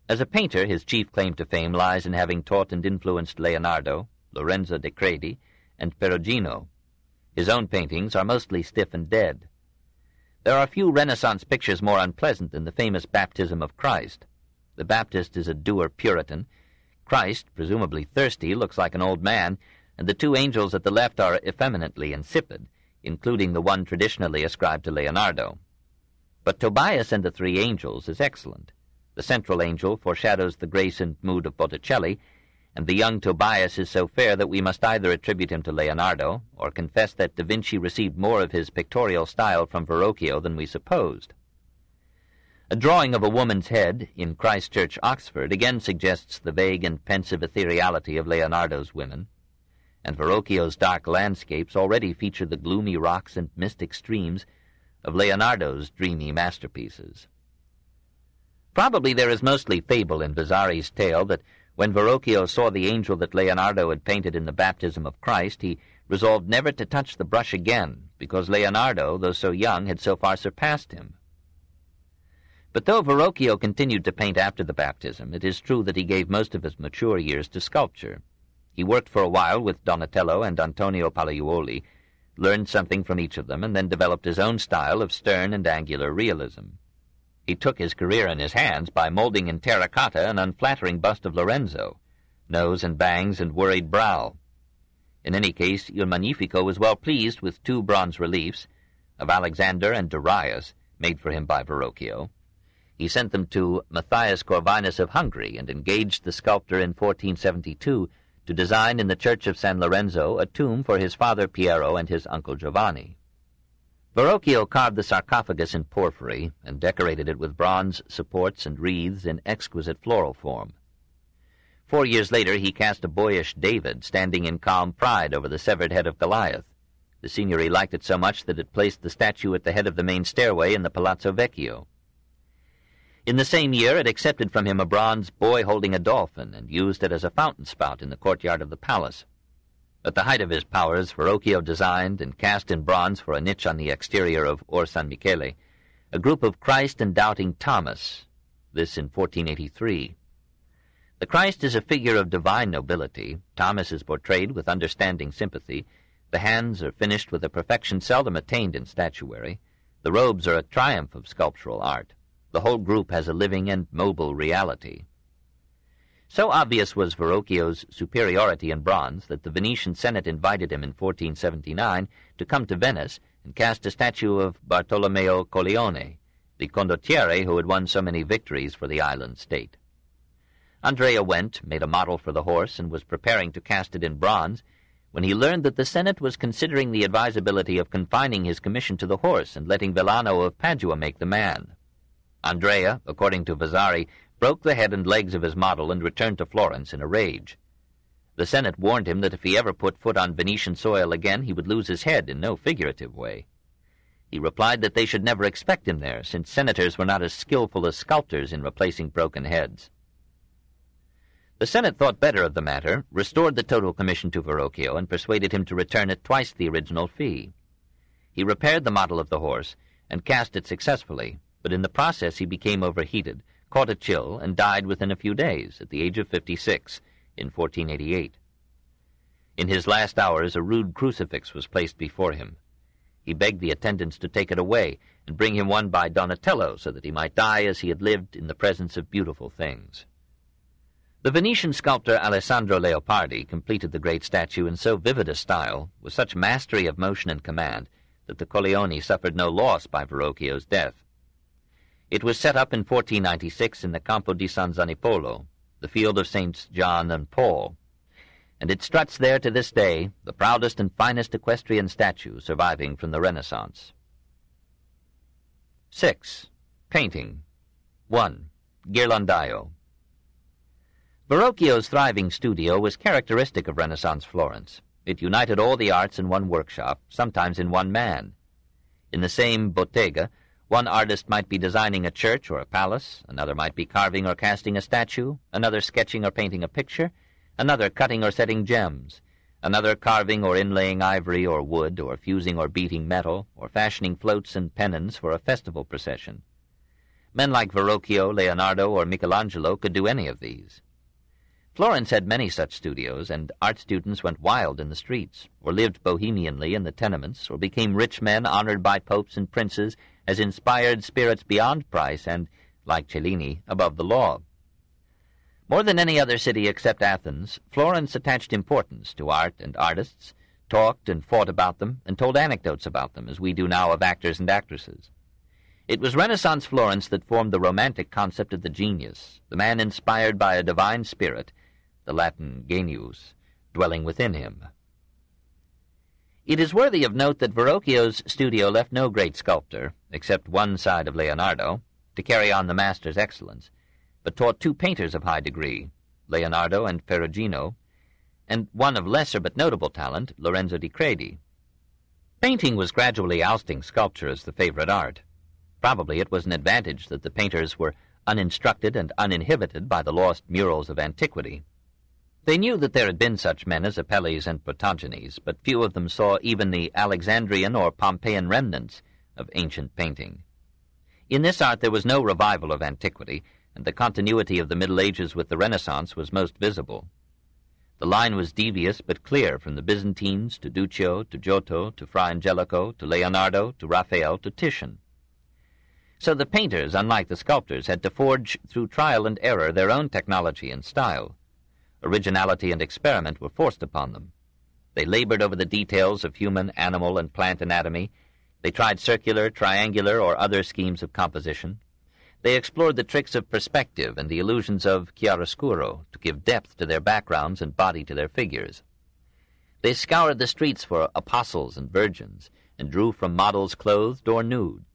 As a painter, his chief claim to fame lies in having taught and influenced Leonardo, Lorenzo de Credi, and Perugino. His own paintings are mostly stiff and dead. There are few Renaissance pictures more unpleasant than the famous Baptism of Christ. The Baptist is a dour Puritan. Christ, presumably thirsty, looks like an old man, and the two angels at the left are effeminately insipid, including the one traditionally ascribed to Leonardo. But Tobias and the Three Angels is excellent. The central angel foreshadows the grace and mood of Botticelli, and the young Tobias is so fair that we must either attribute him to Leonardo or confess that Da Vinci received more of his pictorial style from Verrocchio than we supposed. A drawing of a woman's head in Christ Church, Oxford, again suggests the vague and pensive ethereality of Leonardo's women, and Verrocchio's dark landscapes already feature the gloomy rocks and mystic streams of Leonardo's dreamy masterpieces. Probably there is mostly fable in Vasari's tale that when Verrocchio saw the angel that Leonardo had painted in the Baptism of Christ, he resolved never to touch the brush again, because Leonardo, though so young, had so far surpassed him. But though Verrocchio continued to paint after the baptism, it is true that he gave most of his mature years to sculpture. He worked for a while with Donatello and Antonio Palaiuoli, learned something from each of them, and then developed his own style of stern and angular realism. He took his career in his hands by molding in terracotta an unflattering bust of Lorenzo, nose and bangs and worried brow. In any case, Il Magnifico was well pleased with two bronze reliefs of Alexander and Darius, made for him by Verrocchio. He sent them to Matthias Corvinus of Hungary and engaged the sculptor in 1472 to design in the church of San Lorenzo a tomb for his father Piero and his uncle Giovanni. Verrocchio carved the sarcophagus in porphyry and decorated it with bronze supports and wreaths in exquisite floral form. 4 years later he cast a boyish David standing in calm pride over the severed head of Goliath. The Signory liked it so much that it placed the statue at the head of the main stairway in the Palazzo Vecchio. In the same year it accepted from him a bronze boy holding a dolphin and used it as a fountain spout in the courtyard of the palace. At the height of his powers, Verrocchio designed and cast in bronze for a niche on the exterior of Or San Michele a group of Christ and doubting Thomas, this in 1483. The Christ is a figure of divine nobility. Thomas is portrayed with understanding sympathy. The hands are finished with a perfection seldom attained in statuary. The robes are a triumph of sculptural art. The whole group has a living and mobile reality. So obvious was Verrocchio's superiority in bronze that the Venetian Senate invited him in 1479 to come to Venice and cast a statue of Bartolomeo Colleone, the condottiere who had won so many victories for the island state. Andrea went, made a model for the horse, and was preparing to cast it in bronze when he learned that the Senate was considering the advisability of confining his commission to the horse and letting Villano of Padua make the man. Andrea, according to Vasari, broke the head and legs of his model and returned to Florence in a rage. The Senate warned him that if he ever put foot on Venetian soil again, he would lose his head in no figurative way. He replied that they should never expect him there, since senators were not as skillful as sculptors in replacing broken heads. The Senate thought better of the matter, restored the total commission to Verrocchio, and persuaded him to return at twice the original fee. He repaired the model of the horse, and cast it successfully, but in the process he became overheated, caught a chill, and died within a few days, at the age of 56, in 1488. In his last hours a rude crucifix was placed before him. He begged the attendants to take it away, and bring him one by Donatello, so that he might die as he had lived in the presence of beautiful things. The Venetian sculptor Alessandro Leopardi completed the great statue in so vivid a style, with such mastery of motion and command, that the Colleoni suffered no loss by Verrocchio's death. It was set up in 1496 in the Campo di San Zanipolo, the field of Saints John and Paul, and it struts there to this day, the proudest and finest equestrian statue surviving from the Renaissance. 6. Painting. 1. Ghirlandaio. Verrocchio's thriving studio was characteristic of Renaissance Florence. It united all the arts in one workshop, sometimes in one man. In the same bottega, one artist might be designing a church or a palace, another might be carving or casting a statue, another sketching or painting a picture, another cutting or setting gems, another carving or inlaying ivory or wood, or fusing or beating metal, or fashioning floats and pennons for a festival procession. Men like Verrocchio, Leonardo, or Michelangelo could do any of these. Florence had many such studios, and art students went wild in the streets, or lived bohemianly in the tenements, or became rich men honored by popes and princes as inspired spirits beyond price and, like Cellini, above the law. More than any other city except Athens, Florence attached importance to art and artists, talked and fought about them, and told anecdotes about them, as we do now of actors and actresses. It was Renaissance Florence that formed the romantic concept of the genius, the man inspired by a divine spirit, the Latin genius, dwelling within him. It is worthy of note that Verrocchio's studio left no great sculptor, except one side of Leonardo, to carry on the master's excellence, but taught two painters of high degree, Leonardo and Perugino, and one of lesser but notable talent, Lorenzo di Credi. Painting was gradually ousting sculpture as the favorite art. Probably it was an advantage that the painters were uninstructed and uninhibited by the lost murals of antiquity. They knew that there had been such men as Apelles and Protogenes, but few of them saw even the Alexandrian or Pompeian remnants of ancient painting. In this art there was no revival of antiquity, and the continuity of the Middle Ages with the Renaissance was most visible. The line was devious but clear from the Byzantines to Duccio to Giotto to Fra Angelico to Leonardo to Raphael to Titian. So the painters, unlike the sculptors, had to forge through trial and error their own technology and style. Originality and experiment were forced upon them. They labored over the details of human, animal, and plant anatomy. They tried circular, triangular, or other schemes of composition. They explored the tricks of perspective and the illusions of chiaroscuro to give depth to their backgrounds and body to their figures. They scoured the streets for apostles and virgins, and drew from models clothed or nude.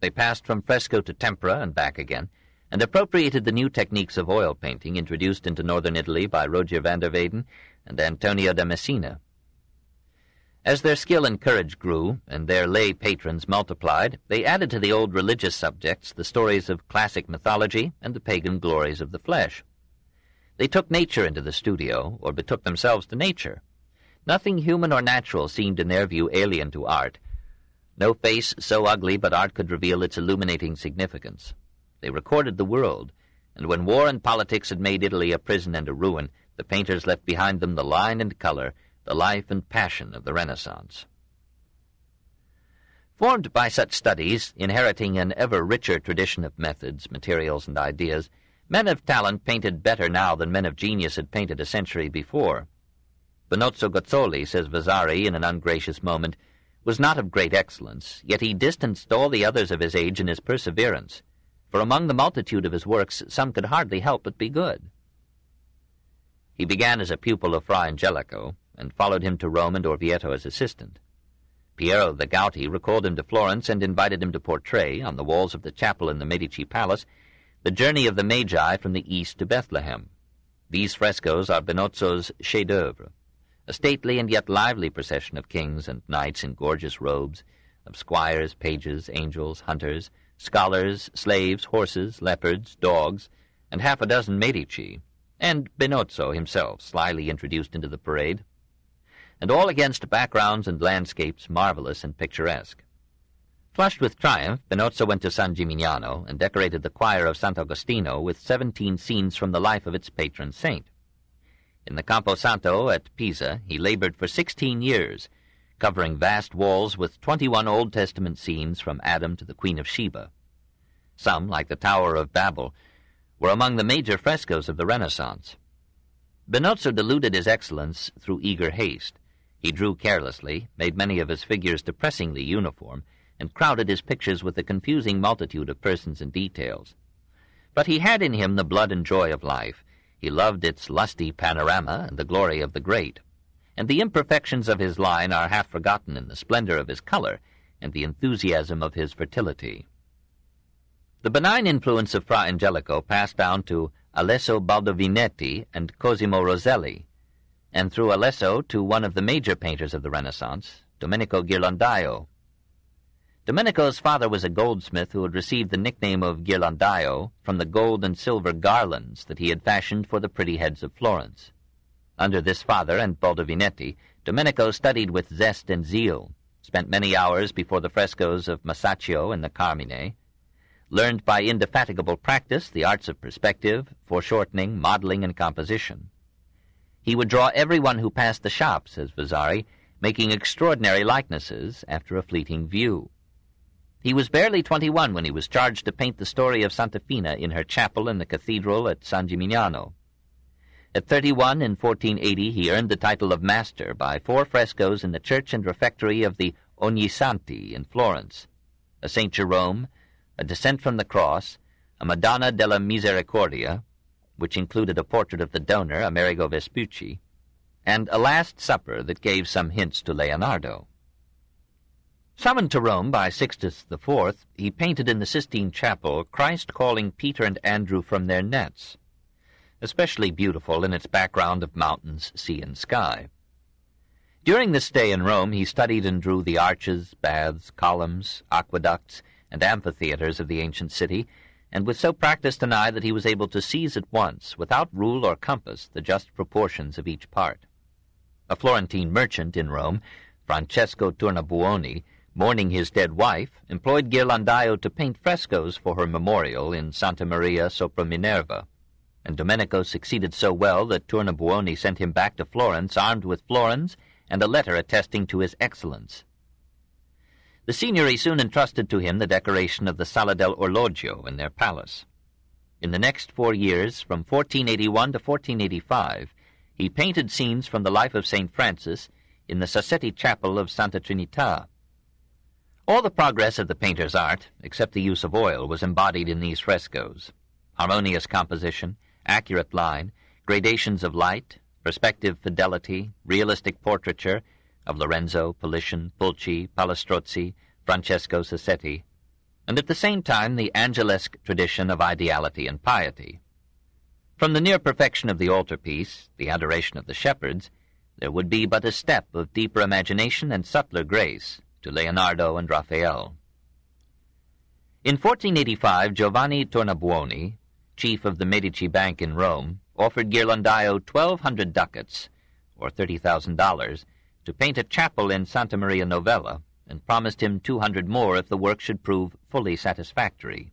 They passed from fresco to tempera and back again, and appropriated the new techniques of oil painting introduced into northern Italy by Roger van der Weyden and Antonio da Messina. As their skill and courage grew, and their lay patrons multiplied, they added to the old religious subjects the stories of classic mythology and the pagan glories of the flesh. They took nature into the studio, or betook themselves to nature. Nothing human or natural seemed in their view alien to art. No face so ugly but art could reveal its illuminating significance. They recorded the world, and when war and politics had made Italy a prison and a ruin, the painters left behind them the line and color, the life and passion of the Renaissance. Formed by such studies, inheriting an ever richer tradition of methods, materials, and ideas, men of talent painted better now than men of genius had painted a century before. Benozzo Gozzoli, says Vasari in an ungracious moment, was not of great excellence, yet he distanced all the others of his age in his perseverance, for among the multitude of his works some could hardly help but be good. He began as a pupil of Fra Angelico, and followed him to Rome and Orvieto as assistant. Piero the Gouty recalled him to Florence and invited him to portray, on the walls of the chapel in the Medici Palace, the journey of the Magi from the east to Bethlehem. These frescoes are Benozzo's chef-d'œuvre, a stately and yet lively procession of kings and knights in gorgeous robes, of squires, pages, angels, hunters, scholars, slaves, horses, leopards, dogs, and half a dozen Medici, and Benozzo himself slyly introduced into the parade, and all against backgrounds and landscapes marvelous and picturesque. Flushed with triumph, Benozzo went to San Gimignano and decorated the choir of Sant'Agostino with 17 scenes from the life of its patron saint. In the Campo Santo at Pisa, he labored for 16 years, covering vast walls with 21 Old Testament scenes from Adam to the Queen of Sheba. Some, like the Tower of Babel, were among the major frescoes of the Renaissance. Benozzo diluted his excellence through eager haste. He drew carelessly, made many of his figures depressingly uniform, and crowded his pictures with a confusing multitude of persons and details. But he had in him the blood and joy of life. He loved its lusty panorama and the glory of the great, and the imperfections of his line are half forgotten in the splendor of his color and the enthusiasm of his fertility. The benign influence of Fra Angelico passed down to Alesso Baldovinetti and Cosimo Rosselli, and through Alesso to one of the major painters of the Renaissance, Domenico Ghirlandaio. Domenico's father was a goldsmith who had received the nickname of Ghirlandaio from the gold and silver garlands that he had fashioned for the pretty heads of Florence. Under this father and Baldovinetti, Domenico studied with zest and zeal, spent many hours before the frescoes of Masaccio and the Carmine, learned by indefatigable practice the arts of perspective, foreshortening, modeling, and composition. He would draw everyone who passed the shop, says Vasari, making extraordinary likenesses after a fleeting view. He was barely 21 when he was charged to paint the story of Santa Fina in her chapel in the cathedral at San Gimignano. At 31 in 1480 he earned the title of master by 4 frescoes in the church and refectory of the Ognissanti in Florence, a St. Jerome, a Descent from the Cross, a Madonna della Misericordia, which included a portrait of the donor, Amerigo Vespucci, and a Last Supper that gave some hints to Leonardo. Summoned to Rome by Sixtus IV, he painted in the Sistine Chapel Christ calling Peter and Andrew from their nets, especially beautiful in its background of mountains, sea, and sky. During this stay in Rome, he studied and drew the arches, baths, columns, aqueducts, and amphitheaters of the ancient city, and with so practiced an eye that he was able to seize at once, without rule or compass, the just proportions of each part. A Florentine merchant in Rome, Francesco Tornabuoni, mourning his dead wife, employed Ghirlandaio to paint frescoes for her memorial in Santa Maria sopra Minerva, and Domenico succeeded so well that Tornabuoni sent him back to Florence armed with florins and a letter attesting to his excellence. The Signory soon entrusted to him the decoration of the Sala del Orologio in their palace. In the next 4 years, from 1481 to 1485, he painted scenes from the life of St. Francis in the Sassetti Chapel of Santa Trinita. All the progress of the painter's art, except the use of oil, was embodied in these frescoes. Harmonious composition, accurate line, gradations of light, perspective fidelity, realistic portraiture of Lorenzo, Politian, Pulci, Palestrozzi, Francesco Sassetti, and at the same time the Angelesque tradition of ideality and piety. From the near perfection of the altarpiece, the adoration of the shepherds, there would be but a step of deeper imagination and subtler grace to Leonardo and Raphael. In 1485, Giovanni Tornabuoni, chief of the Medici Bank in Rome, offered Ghirlandaio 1,200 ducats, or $30,000, to paint a chapel in Santa Maria Novella, and promised him 200 more if the work should prove fully satisfactory.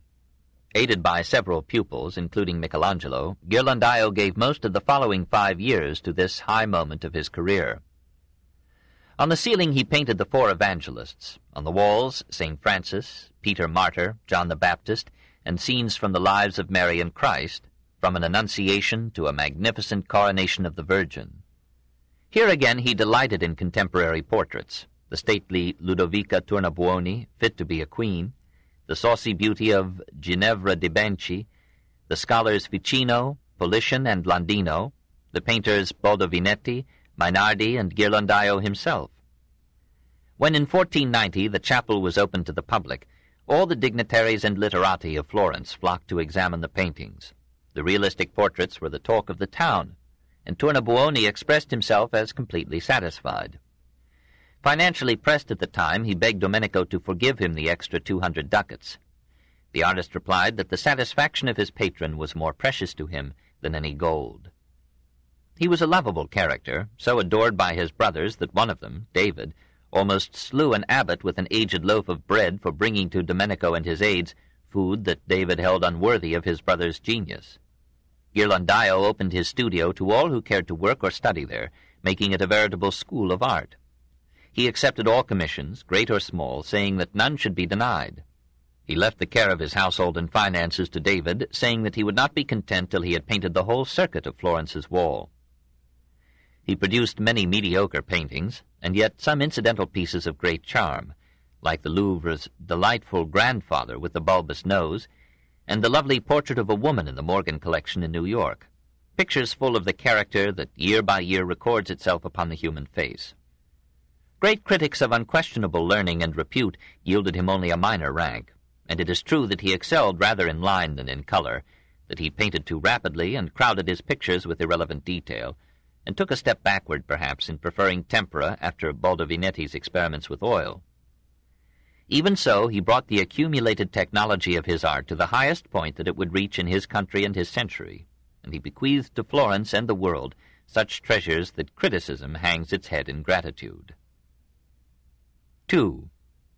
Aided by several pupils, including Michelangelo, Ghirlandaio gave most of the following 5 years to this high moment of his career. On the ceiling he painted the 4 evangelists, on the walls St. Francis, Peter Martyr, John the Baptist, and scenes from the lives of Mary and Christ, from an Annunciation to a magnificent coronation of the Virgin. Here again he delighted in contemporary portraits, the stately Ludovica Tornabuoni, fit to be a queen, the saucy beauty of Ginevra de' Benci, the scholars Ficino, Politian, and Landino, the painters Baldovinetti, Mainardi, and Ghirlandaio himself. When in 1490 the chapel was opened to the public, all the dignitaries and literati of Florence flocked to examine the paintings. The realistic portraits were the talk of the town, and Tornabuoni expressed himself as completely satisfied. Financially pressed at the time, he begged Domenico to forgive him the extra 200 ducats. The artist replied that the satisfaction of his patron was more precious to him than any gold. He was a lovable character, so adored by his brothers that one of them, David, almost slew an abbot with an aged loaf of bread for bringing to Domenico and his aides food that David held unworthy of his brother's genius. Ghirlandaio opened his studio to all who cared to work or study there, making it a veritable school of art. He accepted all commissions, great or small, saying that none should be denied. He left the care of his household and finances to David, saying that he would not be content till he had painted the whole circuit of Florence's wall. He produced many mediocre paintings, and yet some incidental pieces of great charm, like the Louvre's delightful grandfather with the bulbous nose, and the lovely portrait of a woman in the Morgan collection in New York, pictures full of the character that year by year records itself upon the human face. Great critics of unquestionable learning and repute yielded him only a minor rank, and it is true that he excelled rather in line than in color, that he painted too rapidly and crowded his pictures with irrelevant detail, and took a step backward, perhaps, in preferring tempera after Baldovinetti's experiments with oil. Even so, he brought the accumulated technology of his art to the highest point that it would reach in his country and his century, and he bequeathed to Florence and the world such treasures that criticism hangs its head in gratitude. 2.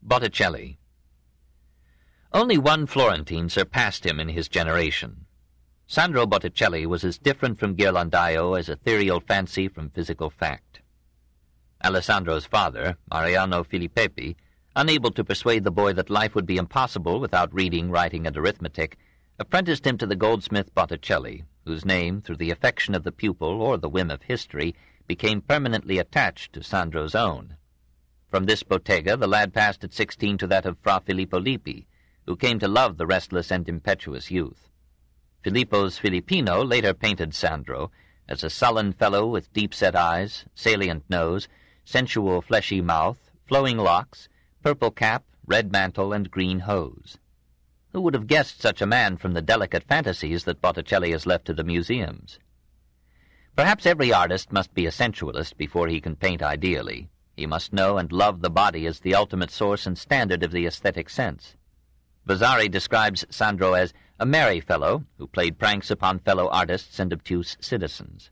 Botticelli. Only one Florentine surpassed him in his generation. Sandro Botticelli was as different from Ghirlandaio as ethereal fancy from physical fact. Alessandro's father, Mariano Filippepi, unable to persuade the boy that life would be impossible without reading, writing, and arithmetic, apprenticed him to the goldsmith Botticelli, whose name, through the affection of the pupil or the whim of history, became permanently attached to Sandro's own. From this bottega the lad passed at 16 to that of Fra Filippo Lippi, who came to love the restless and impetuous youth. Filippo's Filippino later painted Sandro as a sullen fellow with deep-set eyes, salient nose, sensual fleshy mouth, flowing locks, purple cap, red mantle, and green hose. Who would have guessed such a man from the delicate fantasies that Botticelli has left to the museums? Perhaps every artist must be a sensualist before he can paint ideally. He must know and love the body as the ultimate source and standard of the aesthetic sense. Vasari describes Sandro as a merry fellow who played pranks upon fellow artists and obtuse citizens.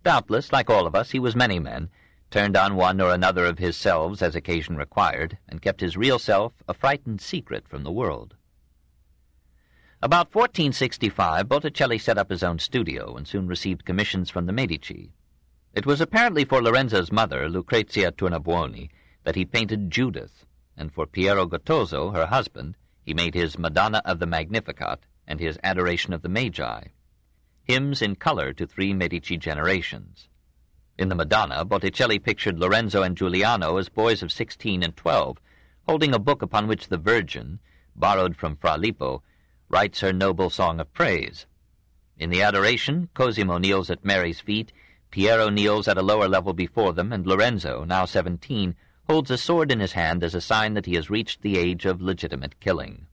Doubtless, like all of us, he was many men, turned on one or another of his selves as occasion required, and kept his real self a frightened secret from the world. About 1465, Botticelli set up his own studio and soon received commissions from the Medici. It was apparently for Lorenzo's mother, Lucrezia Tornabuoni, that he painted Judith, and for Piero Gottoso, her husband, he made his Madonna of the Magnificat and his Adoration of the Magi, hymns in color to 3 Medici generations. In the Madonna, Botticelli pictured Lorenzo and Giuliano as boys of 16 and 12, holding a book upon which the Virgin, borrowed from Fra Lippo, writes her noble song of praise. In the Adoration, Cosimo kneels at Mary's feet, Piero kneels at a lower level before them, and Lorenzo, now 17, holds a sword in his hand as a sign that he has reached the age of legitimate killing.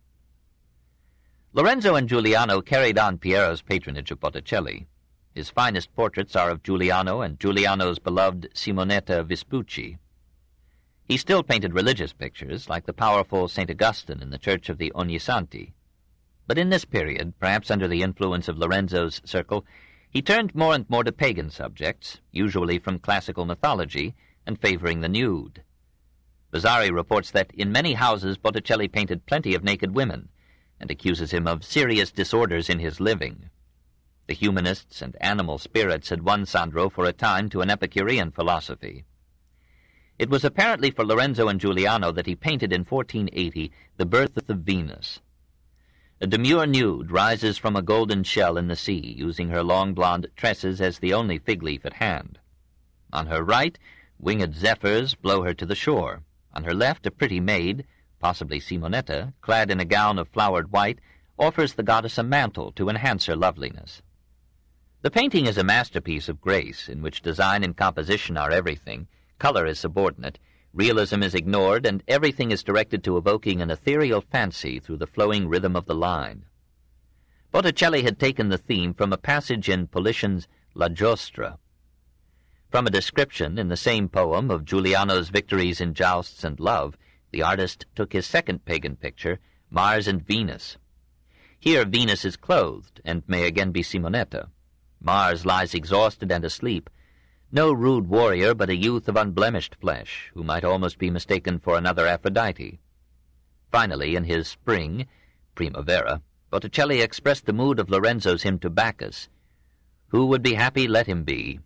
Lorenzo and Giuliano carried on Piero's patronage of Botticelli. His finest portraits are of Giuliano and Giuliano's beloved Simonetta Vespucci. He still painted religious pictures, like the powerful St. Augustine in the Church of the Ognissanti. But in this period, perhaps under the influence of Lorenzo's circle, he turned more and more to pagan subjects, usually from classical mythology, and favoring the nude. Vasari reports that in many houses Botticelli painted plenty of naked women, and accuses him of serious disorders in his living. The humanists and animal spirits had won Sandro for a time to an Epicurean philosophy. It was apparently for Lorenzo and Giuliano that he painted in 1480 the birth of Venus. A demure nude rises from a golden shell in the sea, using her long blonde tresses as the only fig leaf at hand. On her right, winged zephyrs blow her to the shore. On her left, a pretty maid, possibly Simonetta, clad in a gown of flowered white, offers the goddess a mantle to enhance her loveliness. The painting is a masterpiece of grace, in which design and composition are everything, color is subordinate, realism is ignored, and everything is directed to evoking an ethereal fancy through the flowing rhythm of the line. Botticelli had taken the theme from a passage in Politian's La Giostra. From a description in the same poem of Giuliano's victories in jousts and love, the artist took his second pagan picture, Mars and Venus. Here Venus is clothed, and may again be Simonetta. Mars lies exhausted and asleep, no rude warrior, but a youth of unblemished flesh, who might almost be mistaken for another Aphrodite. Finally, in his Spring, Primavera, Botticelli expressed the mood of Lorenzo's hymn to Bacchus, "Who would be happy, let him be."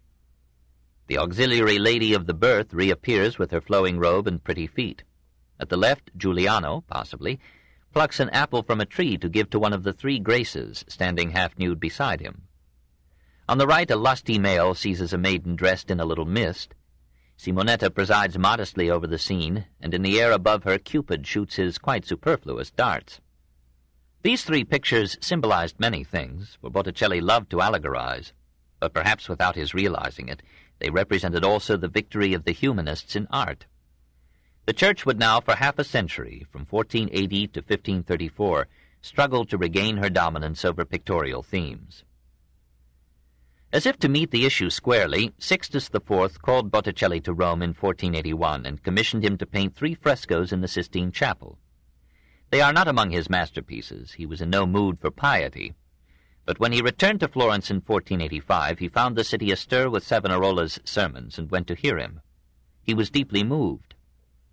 The auxiliary lady of the birth reappears with her flowing robe and pretty feet. At the left, Giuliano, possibly, plucks an apple from a tree to give to one of the three Graces standing half-nude beside him. On the right, a lusty male seizes a maiden dressed in a little mist. Simonetta presides modestly over the scene, and in the air above her Cupid shoots his quite superfluous darts. These three pictures symbolized many things, for Botticelli loved to allegorize, but perhaps without his realizing it, they represented also the victory of the Humanists in art. The Church would now, for half a century, from 1480 to 1534, struggle to regain her dominance over pictorial themes. As if to meet the issue squarely, Sixtus IV called Botticelli to Rome in 1481 and commissioned him to paint 3 frescoes in the Sistine Chapel. They are not among his masterpieces. He was in no mood for piety. But when he returned to Florence in 1485, he found the city astir with Savonarola's sermons and went to hear him. He was deeply moved.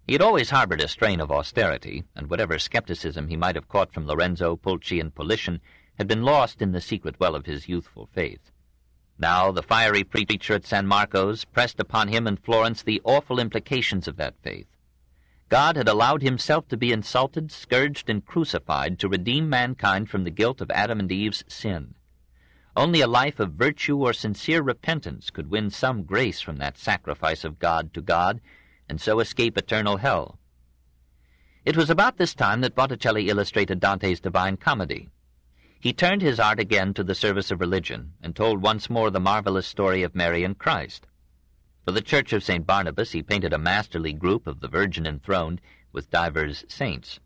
He had always harbored a strain of austerity, and whatever skepticism he might have caught from Lorenzo, Pulci, and Politian had been lost in the secret well of his youthful faith. Now the fiery preacher at San Marco's pressed upon him and Florence the awful implications of that faith. God had allowed himself to be insulted, scourged, and crucified to redeem mankind from the guilt of Adam and Eve's sin. Only a life of virtue or sincere repentance could win some grace from that sacrifice of God to God, and so escape eternal hell. It was about this time that Botticelli illustrated Dante's Divine Comedy. He turned his art again to the service of religion, and told once more the marvelous story of Mary and Christ. For the Church of St. Barnabas he painted a masterly group of the Virgin enthroned with divers saints.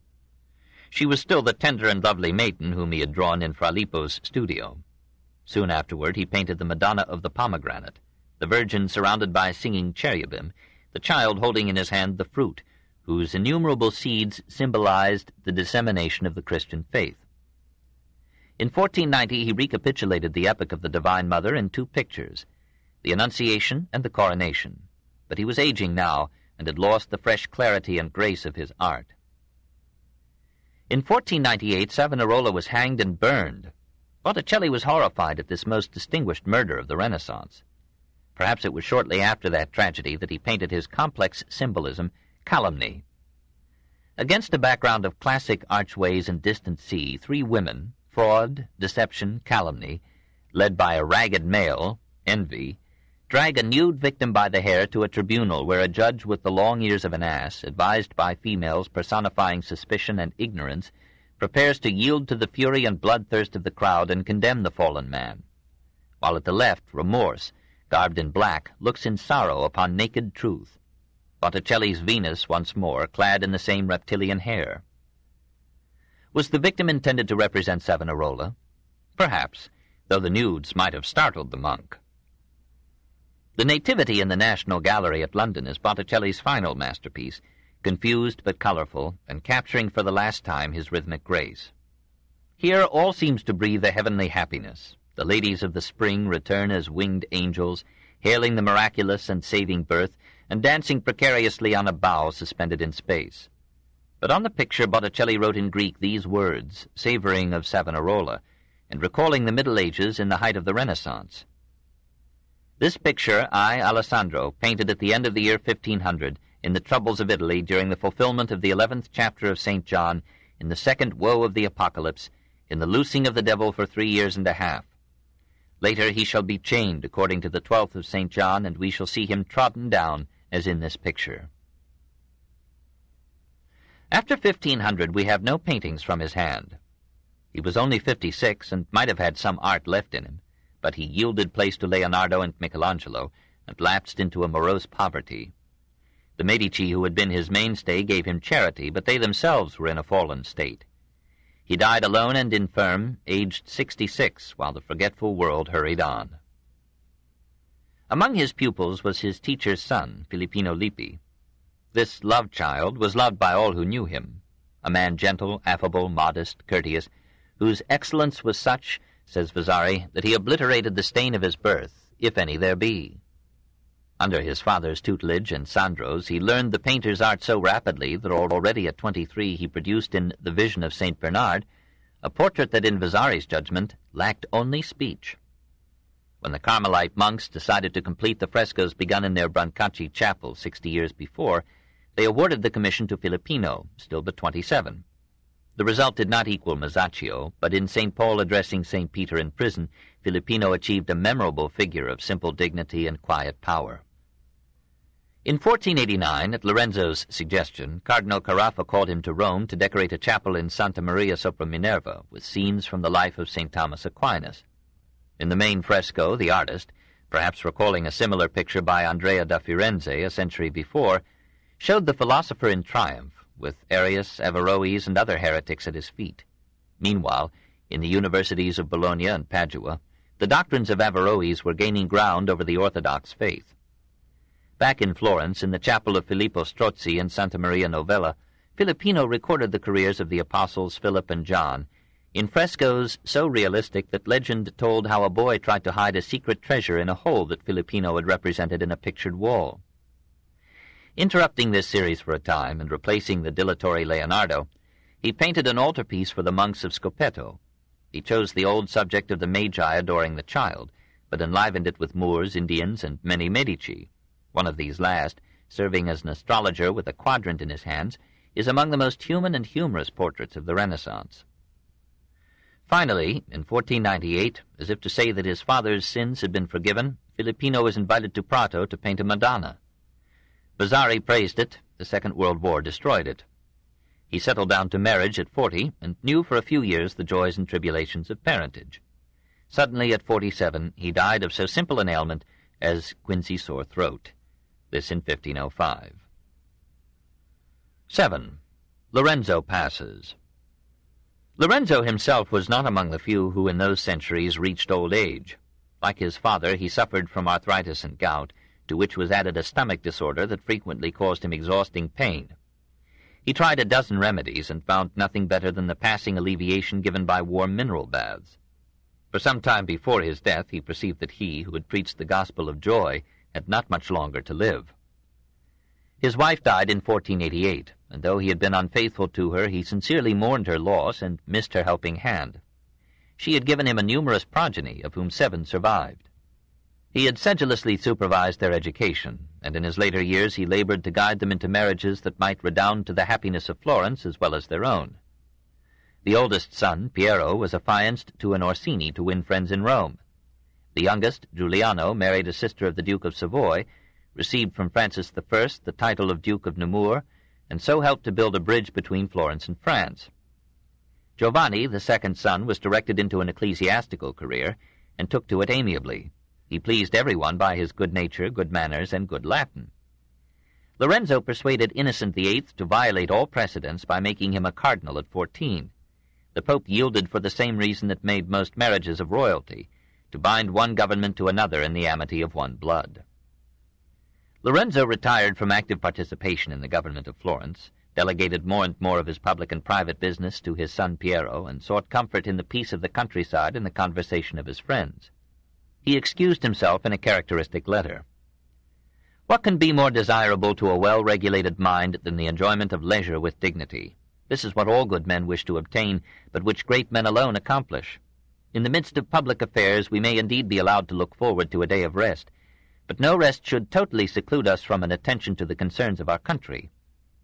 She was still the tender and lovely maiden whom he had drawn in Fra Lippo's studio. Soon afterward he painted the Madonna of the Pomegranate, the Virgin surrounded by singing cherubim, the child holding in his hand the fruit, whose innumerable seeds symbolized the dissemination of the Christian faith. In 1490 he recapitulated the epic of the Divine Mother in 2 pictures, the Annunciation and the Coronation, but he was aging now and had lost the fresh clarity and grace of his art. In 1498 Savonarola was hanged and burned. Botticelli was horrified at this most distinguished murder of the Renaissance. Perhaps it was shortly after that tragedy that he painted his complex symbolism, Calumny. Against a background of classic archways and distant sea, 3 women, fraud, deception, calumny, led by a ragged male, envy, drag a nude victim by the hair to a tribunal where a judge with the long ears of an ass, advised by females personifying suspicion and ignorance, prepares to yield to the fury and bloodthirst of the crowd and condemn the fallen man, while at the left, Remorse, garbed in black, looks in sorrow upon naked truth. Botticelli's Venus, once more, clad in the same reptilian hair. Was the victim intended to represent Savonarola? Perhaps, though the nudes might have startled the monk. The Nativity in the National Gallery at London is Botticelli's final masterpiece, confused but colorful, and capturing for the last time his rhythmic grace. Here all seems to breathe a heavenly happiness. The ladies of the spring return as winged angels, hailing the miraculous and saving birth, and dancing precariously on a bough suspended in space. But on the picture Botticelli wrote in Greek these words, savoring of Savonarola, and recalling the Middle Ages in the height of the Renaissance. This picture I, Alessandro, painted at the end of the year 1500 in the troubles of Italy during the fulfillment of the 11th chapter of St. John, in the second woe of the Apocalypse, in the loosing of the devil for 3 years and a half. Later he shall be chained according to the 12th of St. John, and we shall see him trodden down as in this picture. After 1500 we have no paintings from his hand. He was only 56 and might have had some art left in him, but he yielded place to Leonardo and Michelangelo and lapsed into a morose poverty. The Medici, who had been his mainstay, gave him charity, but they themselves were in a fallen state. He died alone and infirm, aged 66, while the forgetful world hurried on. Among his pupils was his teacher's son, Filippino Lippi. This love-child was loved by all who knew him, a man gentle, affable, modest, courteous, whose excellence was such, says Vasari, that he obliterated the stain of his birth, if any there be. Under his father's tutelage and Sandro's, he learned the painter's art so rapidly that already at 23 he produced in The Vision of St. Bernard a portrait that, in Vasari's judgment, lacked only speech. When the Carmelite monks decided to complete the frescoes begun in their Brancacci chapel 60 years before, they awarded the commission to Filippino, still but 27. The result did not equal Masaccio, but in St. Paul addressing St. Peter in prison, Filippino achieved a memorable figure of simple dignity and quiet power. In 1489, at Lorenzo's suggestion, Cardinal Carafa called him to Rome to decorate a chapel in Santa Maria sopra Minerva with scenes from the life of St. Thomas Aquinas. In the main fresco, the artist, perhaps recalling a similar picture by Andrea da Firenze a century before, showed the philosopher in triumph, with Arius, Averroes, and other heretics at his feet. Meanwhile, in the universities of Bologna and Padua, the doctrines of Averroes were gaining ground over the Orthodox faith. Back in Florence, in the chapel of Filippo Strozzi in Santa Maria Novella, Filippino recorded the careers of the apostles Philip and John, in frescoes so realistic that legend told how a boy tried to hide a secret treasure in a hole that Filippino had represented in a pictured wall. Interrupting this series for a time and replacing the dilatory Leonardo, he painted an altarpiece for the monks of Scopeto. He chose the old subject of the Magi adoring the child, but enlivened it with Moors, Indians, and many Medici. One of these last, serving as an astrologer with a quadrant in his hands, is among the most human and humorous portraits of the Renaissance. Finally, in 1498, as if to say that his father's sins had been forgiven, Filippino was invited to Prato to paint a Madonna. Vasari praised it. The Second World War destroyed it. He settled down to marriage at 40 and knew for a few years the joys and tribulations of parentage. Suddenly, at 47, he died of so simple an ailment as quinsy sore throat. This in 1505. 7. Lorenzo passes. Lorenzo himself was not among the few who in those centuries reached old age. Like his father, he suffered from arthritis and gout, to which was added a stomach disorder that frequently caused him exhausting pain. He tried a dozen remedies and found nothing better than the passing alleviation given by warm mineral baths. For some time before his death, he perceived that he, who had preached the gospel of joy, had not much longer to live. His wife died in 1488, and though he had been unfaithful to her, he sincerely mourned her loss and missed her helping hand. She had given him a numerous progeny, of whom 7 survived. He had sedulously supervised their education, and in his later years he labored to guide them into marriages that might redound to the happiness of Florence as well as their own. The oldest son, Piero, was affianced to an Orsini to win friends in Rome. The youngest, Giuliano, married a sister of the Duke of Savoy, received from Francis I the title of Duke of Nemours, and so helped to build a bridge between Florence and France. Giovanni, the second son, was directed into an ecclesiastical career, and took to it amiably. He pleased everyone by his good nature, good manners, and good Latin. Lorenzo persuaded Innocent VIII to violate all precedents by making him a cardinal at 14. The Pope yielded for the same reason that made most marriages of royalty, to bind one government to another in the amity of one blood. Lorenzo retired from active participation in the government of Florence, delegated more and more of his public and private business to his son Piero, and sought comfort in the peace of the countryside and the conversation of his friends. He excused himself in a characteristic letter. What can be more desirable to a well-regulated mind than the enjoyment of leisure with dignity? This is what all good men wish to obtain, but which great men alone accomplish. In the midst of public affairs we may indeed be allowed to look forward to a day of rest, but no rest should totally seclude us from an attention to the concerns of our country.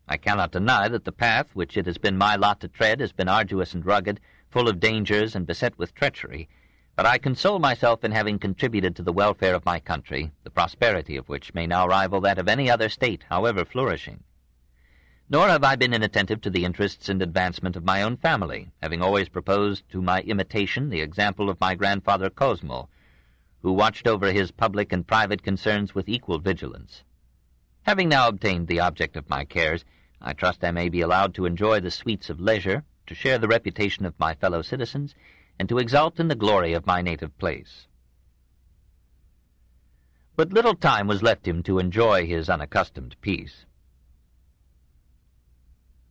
I cannot deny that the path which it has been my lot to tread has been arduous and rugged, full of dangers and beset with treachery, but I console myself in having contributed to the welfare of my country, the prosperity of which may now rival that of any other state, however flourishing. Nor have I been inattentive to the interests and advancement of my own family, having always proposed to my imitation the example of my grandfather Cosimo, who watched over his public and private concerns with equal vigilance. Having now obtained the object of my cares, I trust I may be allowed to enjoy the sweets of leisure, to share the reputation of my fellow citizens, and to exult in the glory of my native place. But little time was left him to enjoy his unaccustomed peace.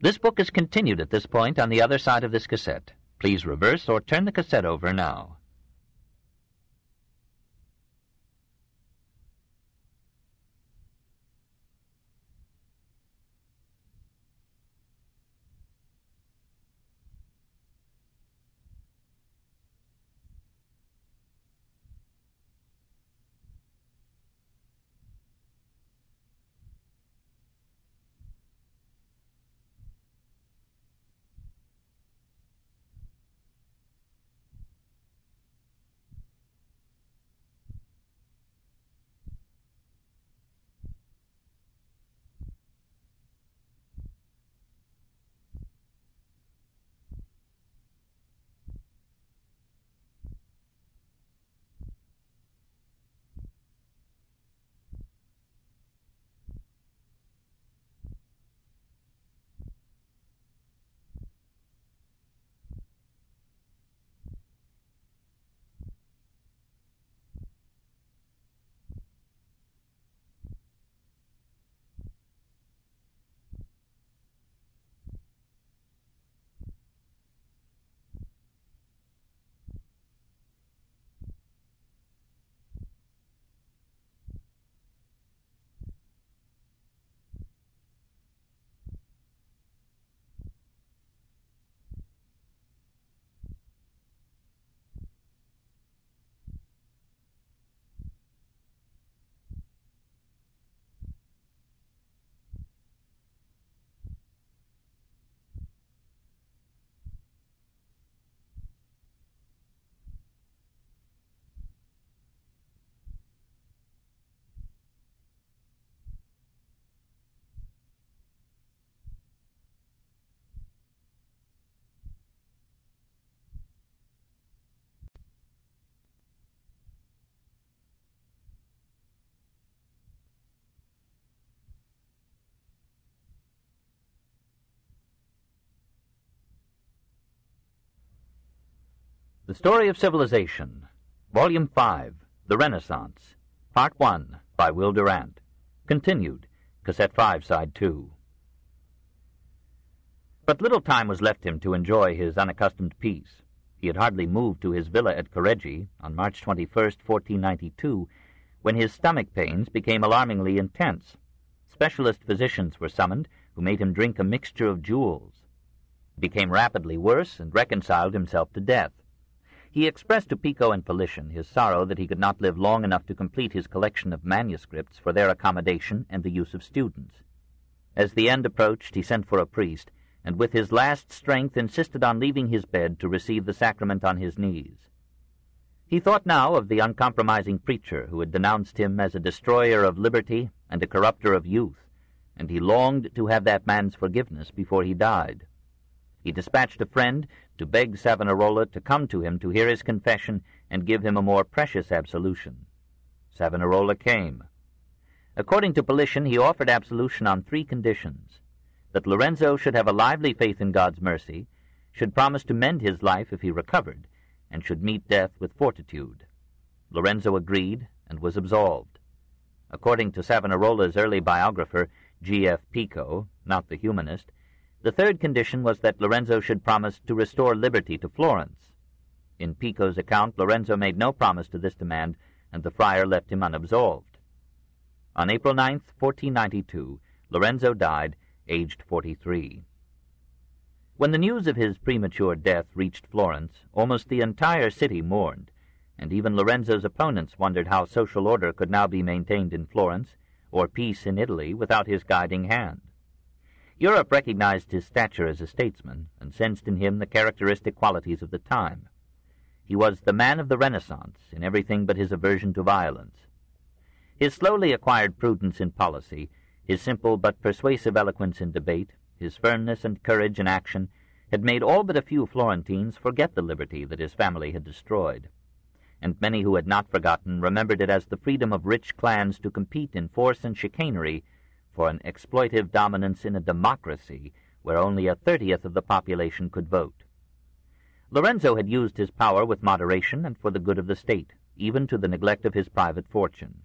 This book is continued at this point on the other side of this cassette. Please reverse or turn the cassette over now. The Story of Civilization, Volume 5, The Renaissance, Part 1, by Will Durant. Continued, Cassette 5, Side 2. But little time was left him to enjoy his unaccustomed peace. He had hardly moved to his villa at Correggi on March 21st, 1492, when his stomach pains became alarmingly intense. Specialist physicians were summoned, who made him drink a mixture of jewels. He became rapidly worse and reconciled himself to death. He expressed to Pico and Politian his sorrow that he could not live long enough to complete his collection of manuscripts for their accommodation and the use of students. As the end approached, he sent for a priest, and with his last strength insisted on leaving his bed to receive the sacrament on his knees. He thought now of the uncompromising preacher who had denounced him as a destroyer of liberty and a corrupter of youth, and he longed to have that man's forgiveness before he died. He dispatched a friend to beg Savonarola to come to him to hear his confession and give him a more precious absolution. Savonarola came. According to Politian, he offered absolution on 3 conditions: that Lorenzo should have a lively faith in God's mercy, should promise to mend his life if he recovered, and should meet death with fortitude. Lorenzo agreed and was absolved. According to Savonarola's early biographer, G.F. Pico, not the humanist, the 3rd condition was that Lorenzo should promise to restore liberty to Florence. In Pico's account, Lorenzo made no promise to this demand, and the friar left him unabsolved. On April 9, 1492, Lorenzo died, aged 43. When the news of his premature death reached Florence, almost the entire city mourned, and even Lorenzo's opponents wondered how social order could now be maintained in Florence, or peace in Italy, without his guiding hand. Europe recognized his stature as a statesman and sensed in him the characteristic qualities of the time. He was the man of the Renaissance in everything but his aversion to violence. His slowly acquired prudence in policy, his simple but persuasive eloquence in debate, his firmness and courage in action, had made all but a few Florentines forget the liberty that his family had destroyed. And many who had not forgotten remembered it as the freedom of rich clans to compete in force and chicanery for an exploitive dominance in a democracy where only 1/30th of the population could vote. Lorenzo had used his power with moderation and for the good of the state, even to the neglect of his private fortune.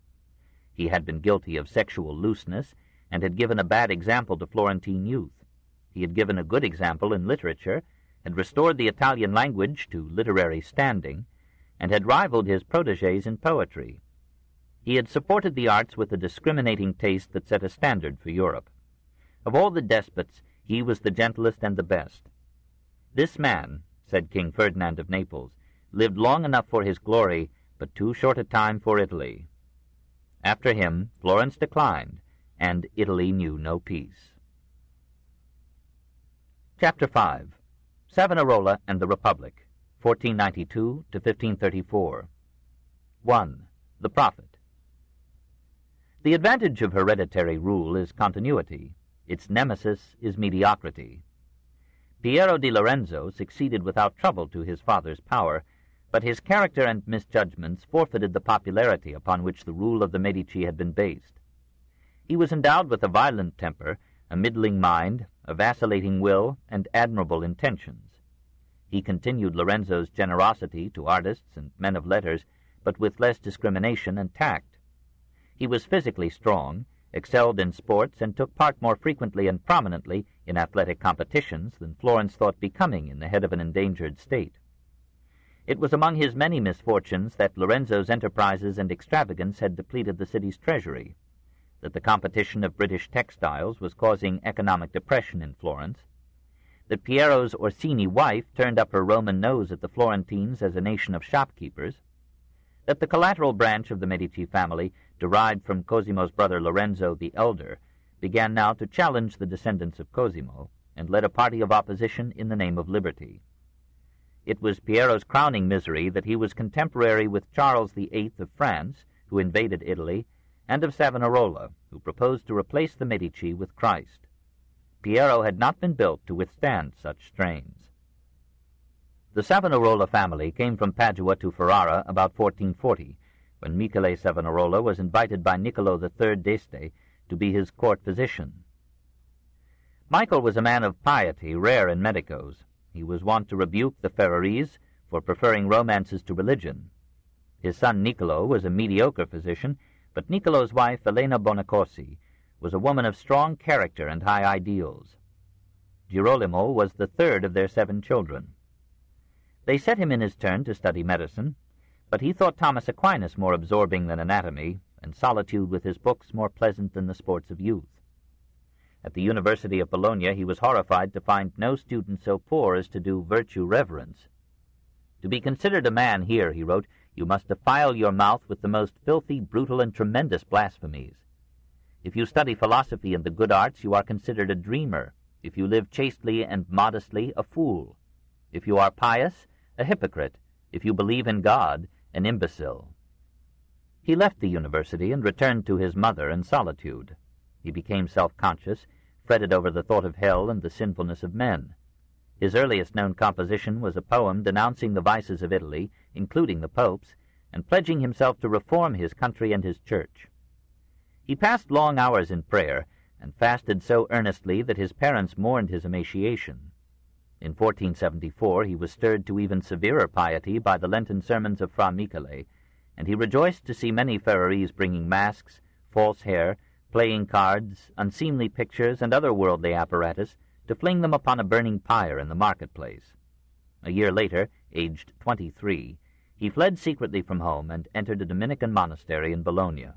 He had been guilty of sexual looseness, and had given a bad example to Florentine youth. He had given a good example in literature, had restored the Italian language to literary standing, and had rivaled his protégés in poetry. He had supported the arts with a discriminating taste that set a standard for Europe. Of all the despots, he was the gentlest and the best. This man, said King Ferdinand of Naples, lived long enough for his glory, but too short a time for Italy. After him, Florence declined, and Italy knew no peace. Chapter 5. Savonarola and the Republic, 1492 to 1534. 1. The Prophet. The advantage of hereditary rule is continuity. Its nemesis is mediocrity. Piero di Lorenzo succeeded without trouble to his father's power, but his character and misjudgments forfeited the popularity upon which the rule of the Medici had been based. He was endowed with a violent temper, a middling mind, a vacillating will, and admirable intentions. He continued Lorenzo's generosity to artists and men of letters, but with less discrimination and tact. He was physically strong, excelled in sports, and took part more frequently and prominently in athletic competitions than Florence thought becoming in the head of an endangered state. It was among his many misfortunes that Lorenzo's enterprises and extravagance had depleted the city's treasury, that the competition of British textiles was causing economic depression in Florence, that Piero's Orsini wife turned up her Roman nose at the Florentines as a nation of shopkeepers, that the collateral branch of the Medici family, derived from Cosimo's brother Lorenzo the Elder, began now to challenge the descendants of Cosimo, and led a party of opposition in the name of liberty. It was Piero's crowning misery that he was contemporary with Charles VIII of France, who invaded Italy, and of Savonarola, who proposed to replace the Medici with Christ. Piero had not been built to withstand such strains. The Savonarola family came from Padua to Ferrara about 1440, when Michele Savonarola was invited by Niccolo III d'Este to be his court physician. Michael was a man of piety rare in medicos. He was wont to rebuke the Ferrarese for preferring romances to religion. His son Niccolo was a mediocre physician, but Niccolo's wife, Elena Bonaccorsi, was a woman of strong character and high ideals. Girolamo was the third of their 7 children. They set him in his turn to study medicine, but he thought Thomas Aquinas more absorbing than anatomy, and solitude with his books more pleasant than the sports of youth. At the University of Bologna he was horrified to find no student so poor as to do virtue reverence. "To be considered a man here," he wrote, "you must defile your mouth with the most filthy, brutal, and tremendous blasphemies. If you study philosophy and the good arts, you are considered a dreamer. If you live chastely and modestly, a fool. If you are pious, a hypocrite. If you believe in God, an imbecile." He left the university and returned to his mother in solitude. He became self-conscious, fretted over the thought of hell and the sinfulness of men. His earliest known composition was a poem denouncing the vices of Italy, including the popes, and pledging himself to reform his country and his church. He passed long hours in prayer, and fasted so earnestly that his parents mourned his emaciation. In 1474 he was stirred to even severer piety by the Lenten sermons of Fra Michele, and he rejoiced to see many Ferrarese bringing masks, false hair, playing cards, unseemly pictures, and other worldly apparatus, to fling them upon a burning pyre in the marketplace. A year later, aged 23, he fled secretly from home and entered a Dominican monastery in Bologna.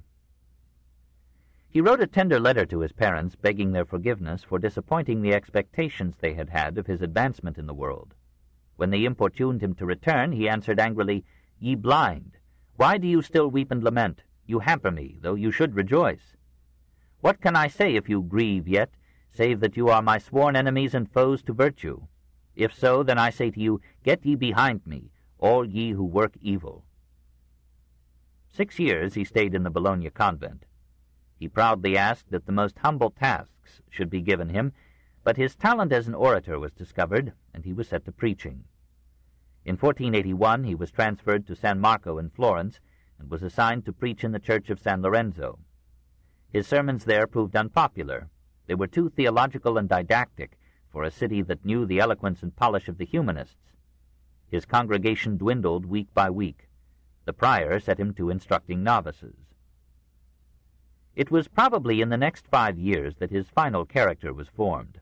He wrote a tender letter to his parents, begging their forgiveness for disappointing the expectations they had had of his advancement in the world. When they importuned him to return, he answered angrily, "Ye blind, why do you still weep and lament? You hamper me, though you should rejoice. What can I say if you grieve yet, save that you are my sworn enemies and foes to virtue? If so, then I say to you, get ye behind me, all ye who work evil." 6 years he stayed in the Bologna convent. He proudly asked that the most humble tasks should be given him, but his talent as an orator was discovered, and he was set to preaching. In 1481 he was transferred to San Marco in Florence, and was assigned to preach in the church of San Lorenzo. His sermons there proved unpopular. They were too theological and didactic, for a city that knew the eloquence and polish of the Humanists. His congregation dwindled week by week. The prior set him to instructing novices. It was probably in the next 5 years that his final character was formed.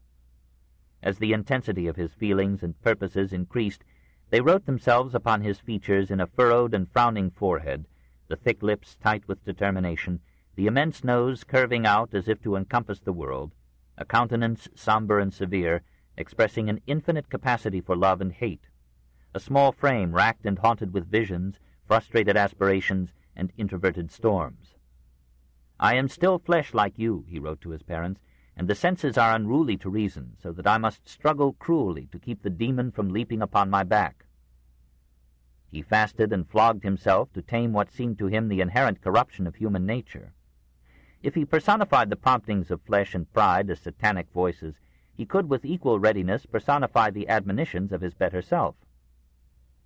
As the intensity of his feelings and purposes increased, they wrote themselves upon his features in a furrowed and frowning forehead, the thick lips tight with determination, the immense nose curving out as if to encompass the world, a countenance somber and severe, expressing an infinite capacity for love and hate, a small frame racked and haunted with visions, frustrated aspirations, and introverted storms. "I am still flesh like you," he wrote to his parents, "and the senses are unruly to reason, so that I must struggle cruelly to keep the demon from leaping upon my back." He fasted and flogged himself to tame what seemed to him the inherent corruption of human nature. If he personified the promptings of flesh and pride as satanic voices, he could with equal readiness personify the admonitions of his better self.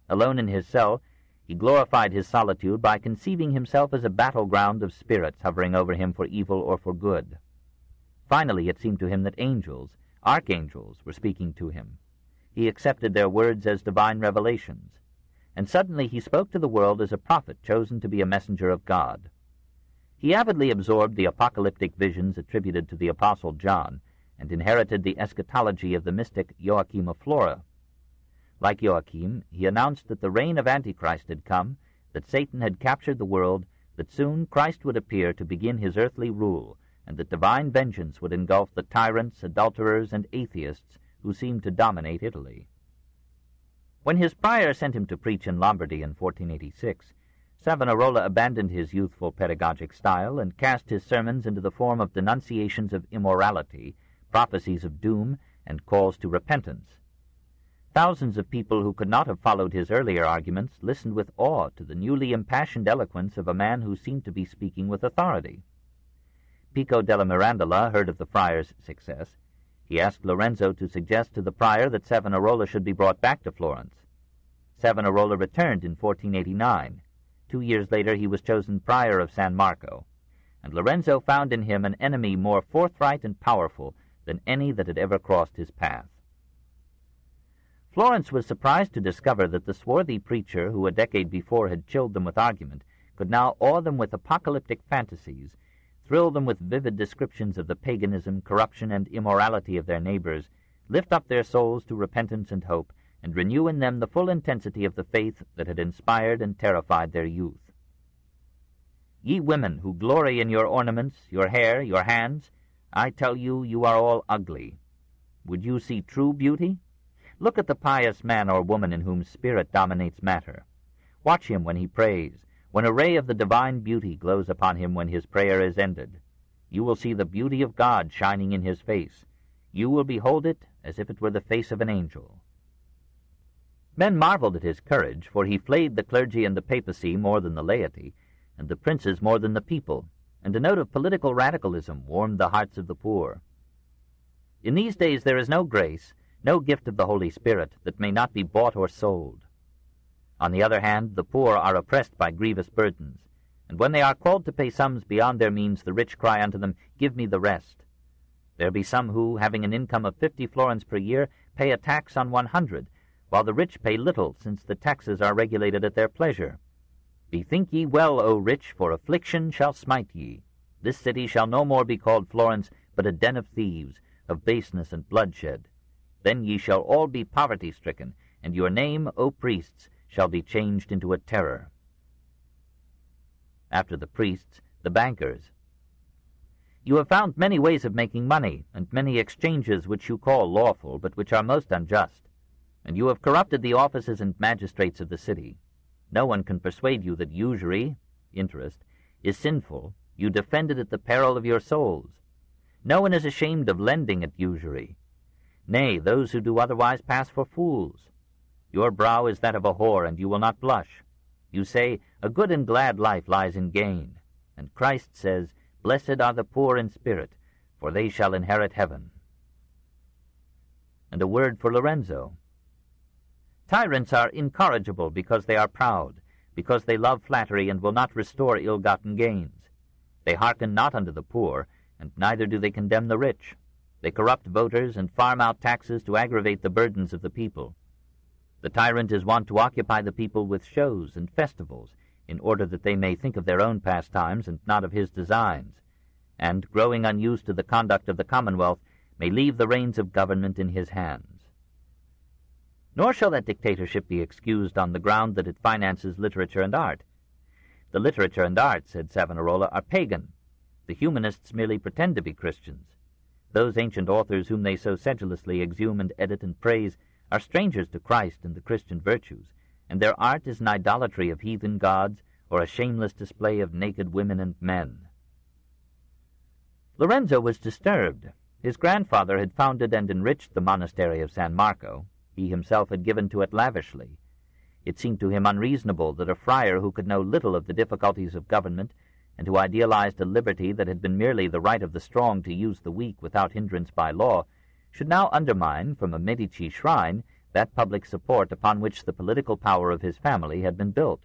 Alone in his cell, he glorified his solitude by conceiving himself as a battleground of spirits hovering over him for evil or for good. Finally, it seemed to him that angels, archangels, were speaking to him. He accepted their words as divine revelations, and suddenly he spoke to the world as a prophet chosen to be a messenger of God. He avidly absorbed the apocalyptic visions attributed to the Apostle John, and inherited the eschatology of the mystic Joachim of Flora. Like Joachim, he announced that the reign of Antichrist had come, that Satan had captured the world, that soon Christ would appear to begin his earthly rule, and that divine vengeance would engulf the tyrants, adulterers, and atheists who seemed to dominate Italy. When his prior sent him to preach in Lombardy in 1486, Savonarola abandoned his youthful pedagogic style and cast his sermons into the form of denunciations of immorality, prophecies of doom, and calls to repentance. Thousands of people who could not have followed his earlier arguments listened with awe to the newly impassioned eloquence of a man who seemed to be speaking with authority. Pico della Mirandola heard of the friar's success. He asked Lorenzo to suggest to the prior that Savonarola should be brought back to Florence. Savonarola returned in 1489. 2 years later he was chosen prior of San Marco, and Lorenzo found in him an enemy more forthright and powerful than any that had ever crossed his path. Florence was surprised to discover that the swarthy preacher who a decade before had chilled them with argument could now awe them with apocalyptic fantasies, thrill them with vivid descriptions of the paganism, corruption, and immorality of their neighbors, lift up their souls to repentance and hope, and renew in them the full intensity of the faith that had inspired and terrified their youth. "Ye women who glory in your ornaments, your hair, your hands, I tell you, you are all ugly. Would you see true beauty? Look at the pious man or woman in whom spirit dominates matter. Watch him when he prays, when a ray of the divine beauty glows upon him when his prayer is ended. You will see the beauty of God shining in his face. You will behold it as if it were the face of an angel." Men marveled at his courage, for he flayed the clergy and the papacy more than the laity, and the princes more than the people, and a note of political radicalism warmed the hearts of the poor. In these days there is no grace, no gift of the Holy Spirit, that may not be bought or sold. On the other hand, the poor are oppressed by grievous burdens, and when they are called to pay sums beyond their means, the rich cry unto them, "Give me the rest." There be some who, having an income of 50 florins per year, pay a tax on 100, while the rich pay little, since the taxes are regulated at their pleasure. "Bethink ye well, O rich, for affliction shall smite ye. This city shall no more be called Florence, but a den of thieves, of baseness and bloodshed. Then ye shall all be poverty-stricken, and your name, O priests, shall be changed into a terror." After the priests, the bankers. "You have found many ways of making money, and many exchanges which you call lawful, but which are most unjust. And you have corrupted the offices and magistrates of the city. No one can persuade you that usury, interest, is sinful. You defend it at the peril of your souls. No one is ashamed of lending at usury. Nay, those who do otherwise pass for fools. Your brow is that of a whore, and you will not blush. You say, a good and glad life lies in gain. And Christ says, Blessed are the poor in spirit, for they shall inherit heaven. And a word for Lorenzo. Tyrants are incorrigible because they are proud, because they love flattery and will not restore ill-gotten gains. They hearken not unto the poor, and neither do they condemn the rich. They corrupt voters and farm out taxes to aggravate the burdens of the people. The tyrant is wont to occupy the people with shows and festivals, in order that they may think of their own pastimes and not of his designs, and, growing unused to the conduct of the Commonwealth, may leave the reins of government in his hands. Nor shall that dictatorship be excused on the ground that it finances literature and art. The literature and art, said Savonarola, are pagan. The Humanists merely pretend to be Christians. Those ancient authors whom they so sedulously exhume and edit and praise are strangers to Christ and the Christian virtues, and their art is an idolatry of heathen gods or a shameless display of naked women and men. Lorenzo was disturbed. His grandfather had founded and enriched the monastery of San Marco. He himself had given to it lavishly. It seemed to him unreasonable that a friar who could know little of the difficulties of government, and who idealized a liberty that had been merely the right of the strong to use the weak without hindrance by law, should now undermine from a Medici shrine that public support upon which the political power of his family had been built.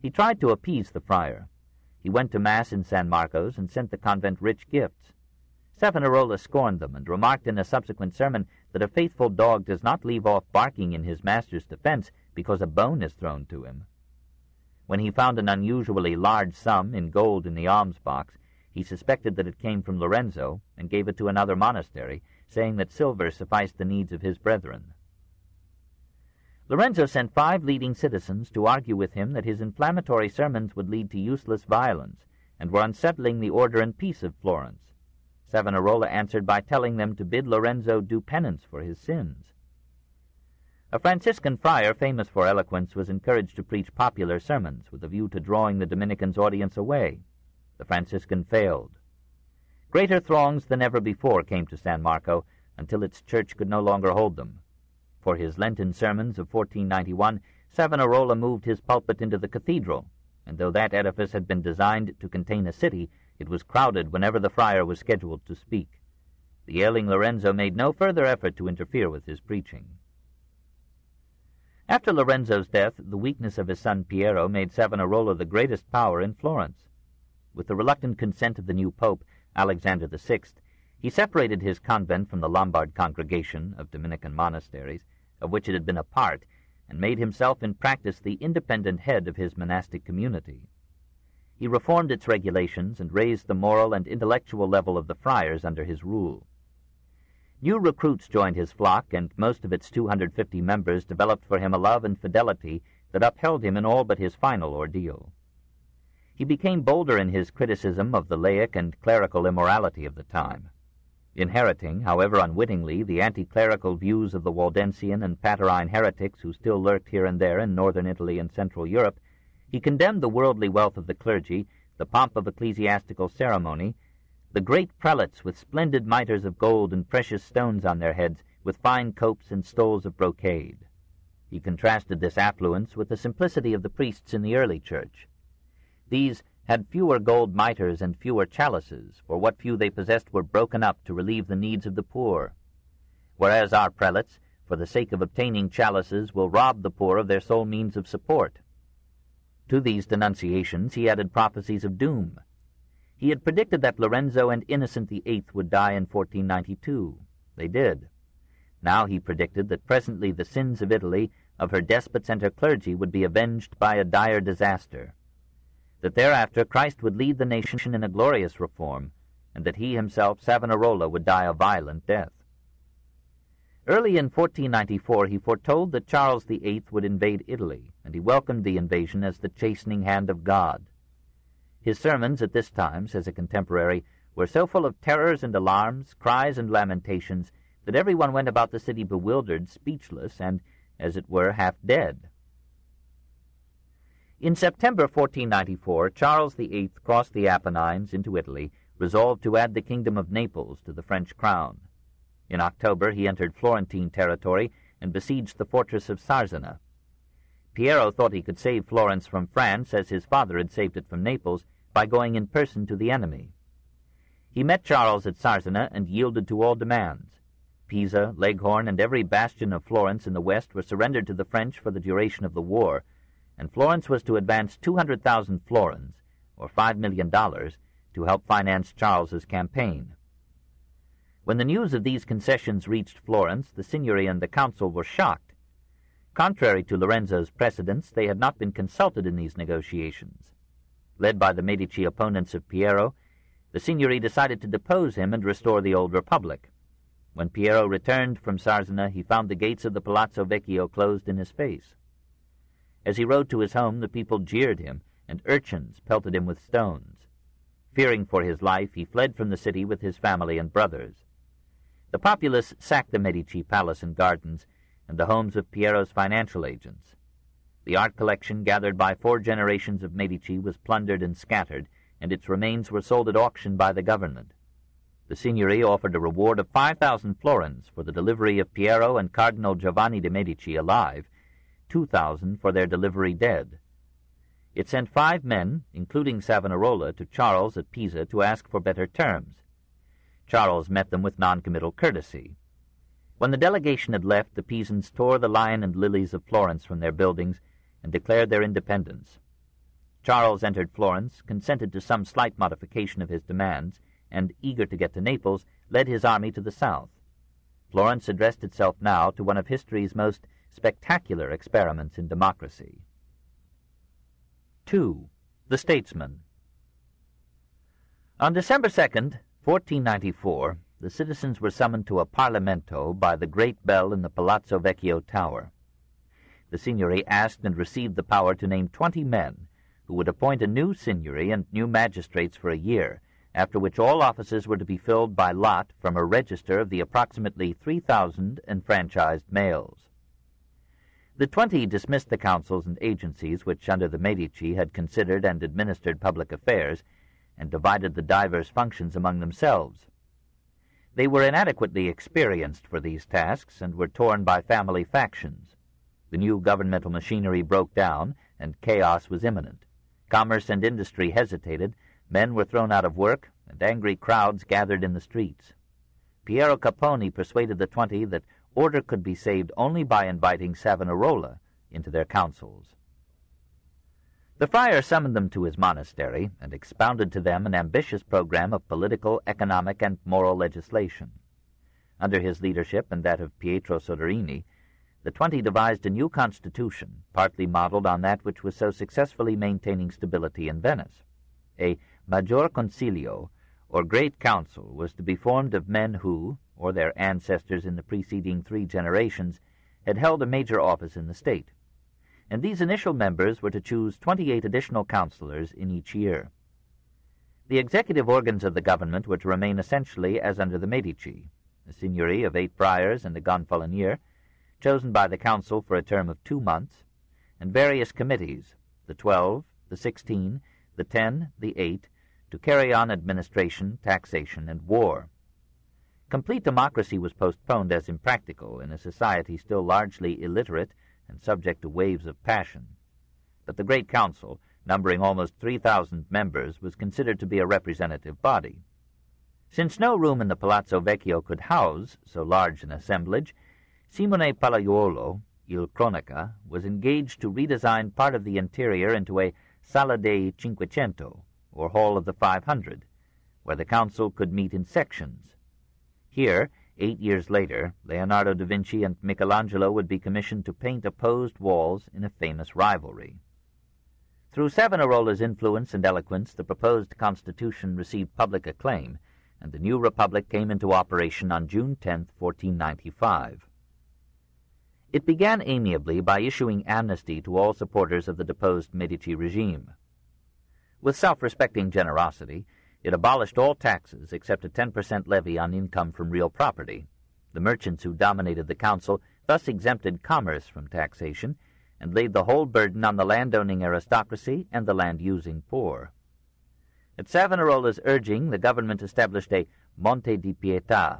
He tried to appease the friar. He went to Mass in San Marcos and sent the convent rich gifts. Savonarola scorned them and remarked in a subsequent sermon that a faithful dog does not leave off barking in his master's defense because a bone is thrown to him. When he found an unusually large sum in gold in the alms box, he suspected that it came from Lorenzo and gave it to another monastery, saying that silver sufficed the needs of his brethren. Lorenzo sent 5 leading citizens to argue with him that his inflammatory sermons would lead to useless violence and were unsettling the order and peace of Florence. Savonarola answered by telling them to bid Lorenzo do penance for his sins. A Franciscan friar famous for eloquence was encouraged to preach popular sermons with a view to drawing the Dominican's audience away. The Franciscan failed. Greater throngs than ever before came to San Marco until its church could no longer hold them. For his Lenten sermons of 1491, Savonarola moved his pulpit into the cathedral, and though that edifice had been designed to contain a city, it was crowded whenever the friar was scheduled to speak. The ailing Lorenzo made no further effort to interfere with his preaching. After Lorenzo's death, the weakness of his son Piero made Savonarola the greatest power in Florence. With the reluctant consent of the new pope, Alexander VI, he separated his convent from the Lombard congregation of Dominican monasteries, of which it had been a part, and made himself in practice the independent head of his monastic community. He reformed its regulations and raised the moral and intellectual level of the friars under his rule. New recruits joined his flock, and most of its 250 members developed for him a love and fidelity that upheld him in all but his final ordeal. He became bolder in his criticism of the laic and clerical immorality of the time. Inheriting, however unwittingly, the anti-clerical views of the Waldensian and Patriae heretics who still lurked here and there in northern Italy and central Europe, he condemned the worldly wealth of the clergy, the pomp of ecclesiastical ceremony, the great prelates with splendid mitres of gold and precious stones on their heads, with fine copes and stoles of brocade. He contrasted this affluence with the simplicity of the priests in the early church. These had fewer gold mitres and fewer chalices, for what few they possessed were broken up to relieve the needs of the poor, whereas our prelates, for the sake of obtaining chalices, will rob the poor of their sole means of support. To these denunciations he added prophecies of doom. He had predicted that Lorenzo and Innocent VIII would die in 1492. They did. Now he predicted that presently the sins of Italy, of her despots and her clergy, would be avenged by a dire disaster, that thereafter Christ would lead the nation in a glorious reform, and that he himself, Savonarola, would die a violent death. Early in 1494 he foretold that Charles VIII would invade Italy, and he welcomed the invasion as the chastening hand of God. His sermons at this time, says a contemporary, were so full of terrors and alarms, cries and lamentations, that everyone went about the city bewildered, speechless, and, as it were, half dead. In September 1494, Charles VIII crossed the Apennines into Italy, resolved to add the kingdom of Naples to the French crown. In October he entered Florentine territory and besieged the fortress of Sarzana. Piero thought he could save Florence from France, as his father had saved it from Naples, by going in person to the enemy. He met Charles at Sarzana and yielded to all demands. Pisa, Leghorn, and every bastion of Florence in the west were surrendered to the French for the duration of the war, and Florence was to advance 200,000 florins, or $5 million, to help finance Charles's campaign. When the news of these concessions reached Florence, the Signory and the council were shocked. Contrary to Lorenzo's precedents, they had not been consulted in these negotiations. Led by the Medici opponents of Piero, the Signory decided to depose him and restore the old republic. When Piero returned from Sarzana, he found the gates of the Palazzo Vecchio closed in his face. As he rode to his home, the people jeered him, and urchins pelted him with stones. Fearing for his life, he fled from the city with his family and brothers. The populace sacked the Medici palace and gardens, and the homes of Piero's financial agents. The art collection gathered by 4 generations of Medici was plundered and scattered, and its remains were sold at auction by the government. The Signory offered a reward of 5,000 florins for the delivery of Piero and Cardinal Giovanni de' Medici alive, 2,000 for their delivery dead. It sent 5 men, including Savonarola, to Charles at Pisa to ask for better terms. Charles met them with noncommittal courtesy. When the delegation had left, the Pisans tore the lion and lilies of Florence from their buildings and declared their independence. Charles entered Florence, consented to some slight modification of his demands, and, eager to get to Naples, led his army to the south. Florence addressed itself now to one of history's most spectacular experiments in democracy. 2. The Statesman. On December 2nd, 1494, the citizens were summoned to a Parlamento by the great bell in the Palazzo Vecchio tower. The Signory asked and received the power to name 20 men, who would appoint a new Signory and new magistrates for a year, after which all offices were to be filled by lot from a register of the approximately 3,000 enfranchised males. The 20 dismissed the councils and agencies which, under the Medici, had considered and administered public affairs, and divided the diverse functions among themselves. They were inadequately experienced for these tasks, and were torn by family factions. The new governmental machinery broke down, and chaos was imminent. Commerce and industry hesitated, men were thrown out of work, and angry crowds gathered in the streets. Piero Capponi persuaded the 20 that order could be saved only by inviting Savonarola into their councils. The friar summoned them to his monastery and expounded to them an ambitious program of political, economic, and moral legislation. Under his leadership and that of Pietro Soderini, the 20 devised a new constitution, partly modeled on that which was so successfully maintaining stability in Venice. A Maggior Concilio, or Great Council, was to be formed of men who, or their ancestors in the preceding 3 generations, had held a major office in the state, and these initial members were to choose 28 additional councillors in each year. The executive organs of the government were to remain essentially as under the Medici, a Signory of 8 friars and a gonfalonier, chosen by the council for a term of 2 months, and various committees, the 12, the 16, the 10, the 8, to carry on administration, taxation, and war. Complete democracy was postponed as impractical in a society still largely illiterate and subject to waves of passion. But the Great Council, numbering almost 3,000 members, was considered to be a representative body. Since no room in the Palazzo Vecchio could house so large an assemblage, Simone Palaiuolo, Il Cronaca, was engaged to redesign part of the interior into a Sala dei Cinquecento, or Hall of the 500, where the council could meet in sections. Here, 8 years later, Leonardo da Vinci and Michelangelo would be commissioned to paint opposed walls in a famous rivalry. Through Savonarola's influence and eloquence, the proposed constitution received public acclaim, and the new republic came into operation on June 10, 1495. It began amiably by issuing amnesty to all supporters of the deposed Medici regime. With self-respecting generosity, it abolished all taxes except a 10% levy on income from real property. The merchants who dominated the council thus exempted commerce from taxation and laid the whole burden on the landowning aristocracy and the land-using poor. At Savonarola's urging, the government established a Monte di Pietà,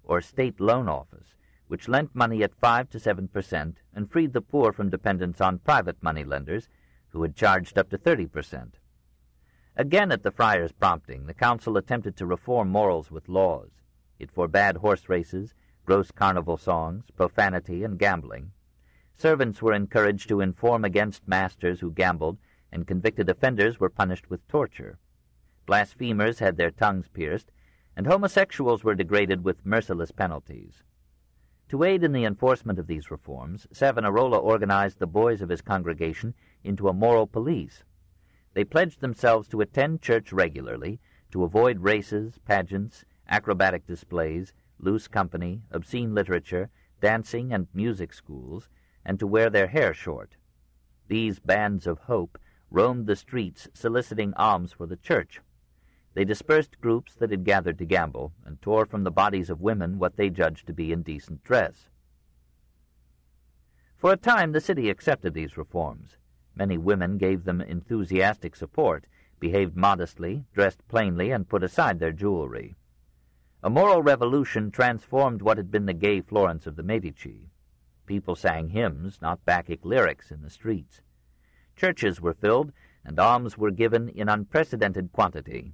or state loan office, which lent money at 5 to 7% and freed the poor from dependence on private money-lenders, who had charged up to 30%. Again, at the friars' prompting, the council attempted to reform morals with laws. It forbade horse races, gross carnival songs, profanity, and gambling. Servants were encouraged to inform against masters who gambled, and convicted offenders were punished with torture. Blasphemers had their tongues pierced, and homosexuals were degraded with merciless penalties. To aid in the enforcement of these reforms, Savonarola organized the boys of his congregation into a moral police. They pledged themselves to attend church regularly, to avoid races, pageants, acrobatic displays, loose company, obscene literature, dancing and music schools, and to wear their hair short. These bands of hope roamed the streets soliciting alms for the church. They dispersed groups that had gathered to gamble, and tore from the bodies of women what they judged to be indecent dress. For a time the city accepted these reforms. Many women gave them enthusiastic support, behaved modestly, dressed plainly, and put aside their jewelry. A moral revolution transformed what had been the gay Florence of the Medici. People sang hymns, not Bacchic lyrics, in the streets. Churches were filled, and alms were given in unprecedented quantity.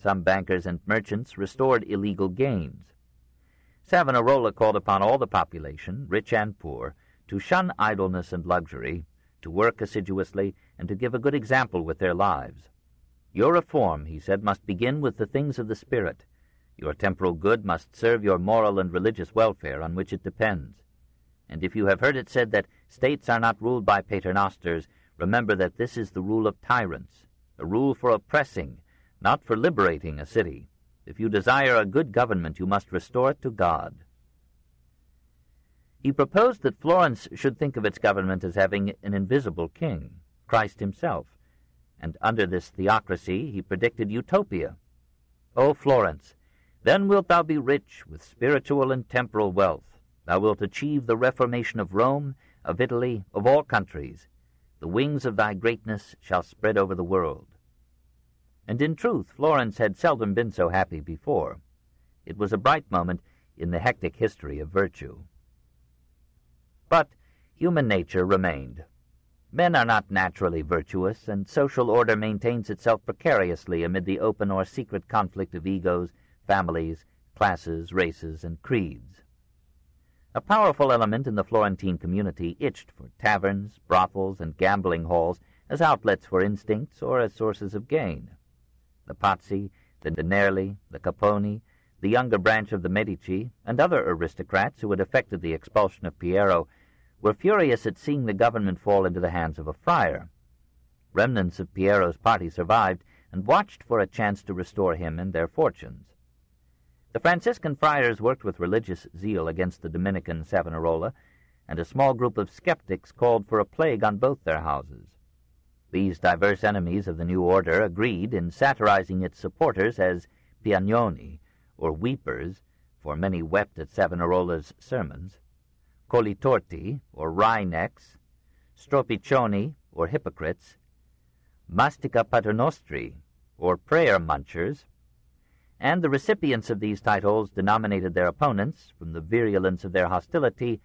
Some bankers and merchants restored illegal gains. Savonarola called upon all the population, rich and poor, to shun idleness and luxury, to work assiduously, and to give a good example with their lives. Your reform, he said, must begin with the things of the spirit. Your temporal good must serve your moral and religious welfare, on which it depends. And if you have heard it said that states are not ruled by paternosters, remember that this is the rule of tyrants, a rule for oppressing, not for liberating a city. If you desire a good government, you must restore it to God. He proposed that Florence should think of its government as having an invisible king, Christ himself, and under this theocracy he predicted utopia. O Florence, then wilt thou be rich with spiritual and temporal wealth. Thou wilt achieve the reformation of Rome, of Italy, of all countries. The wings of thy greatness shall spread over the world. And in truth, Florence had seldom been so happy before. It was a bright moment in the hectic history of virtue. But human nature remained. Men are not naturally virtuous, and social order maintains itself precariously amid the open or secret conflict of egos, families, classes, races, and creeds. A powerful element in the Florentine community itched for taverns, brothels, and gambling halls as outlets for instincts or as sources of gain. The Pazzi, the Nerli, the Caponi, the younger branch of the Medici, and other aristocrats who had effected the expulsion of Piero were furious at seeing the government fall into the hands of a friar. Remnants of Piero's party survived and watched for a chance to restore him and their fortunes. The Franciscan friars worked with religious zeal against the Dominican Savonarola, and a small group of skeptics called for a plague on both their houses. These diverse enemies of the new order agreed in satirizing its supporters as piagnoni, or weepers, for many wept at Savonarola's sermons, colitorti, or wry-necks, stropiccioni, or hypocrites, mastica paternostri, or prayer-munchers, and the recipients of these titles denominated their opponents, from the virulence of their hostility,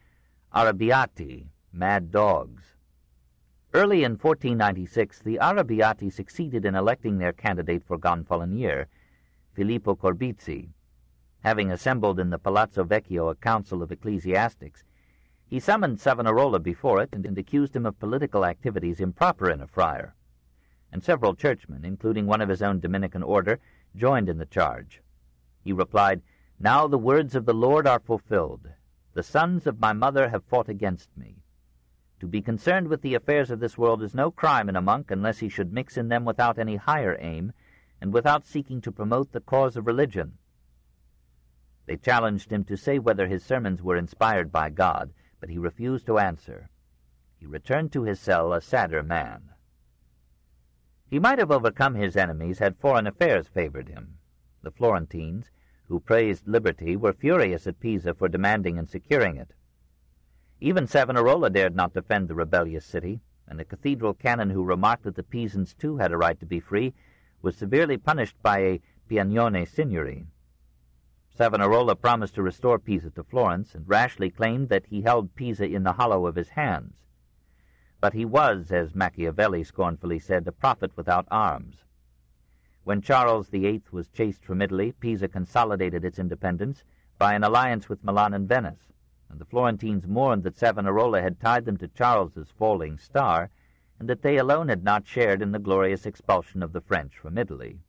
arrabbiati, mad dogs. Early in 1496, the Arrabbiati succeeded in electing their candidate for Gonfalonier, Filippo Corbizzi. Having assembled in the Palazzo Vecchio a council of ecclesiastics, he summoned Savonarola before it and accused him of political activities improper in a friar. And several churchmen, including one of his own Dominican order, joined in the charge. He replied, "Now the words of the Lord are fulfilled. The sons of my mother have fought against me. To be concerned with the affairs of this world is no crime in a monk unless he should mix in them without any higher aim, and without seeking to promote the cause of religion." They challenged him to say whether his sermons were inspired by God, but he refused to answer. He returned to his cell a sadder man. He might have overcome his enemies had foreign affairs favored him. The Florentines, who praised liberty, were furious at Pisa for demanding and securing it. Even Savonarola dared not defend the rebellious city, and the cathedral canon who remarked that the Pisans too had a right to be free was severely punished by a piagnone signory. Savonarola promised to restore Pisa to Florence, and rashly claimed that he held Pisa in the hollow of his hands. But he was, as Machiavelli scornfully said, a prophet without arms. When Charles VIII was chased from Italy, Pisa consolidated its independence by an alliance with Milan and Venice, and the Florentines mourned that Savonarola had tied them to Charles's falling star, and that they alone had not shared in the glorious expulsion of the French from Italy.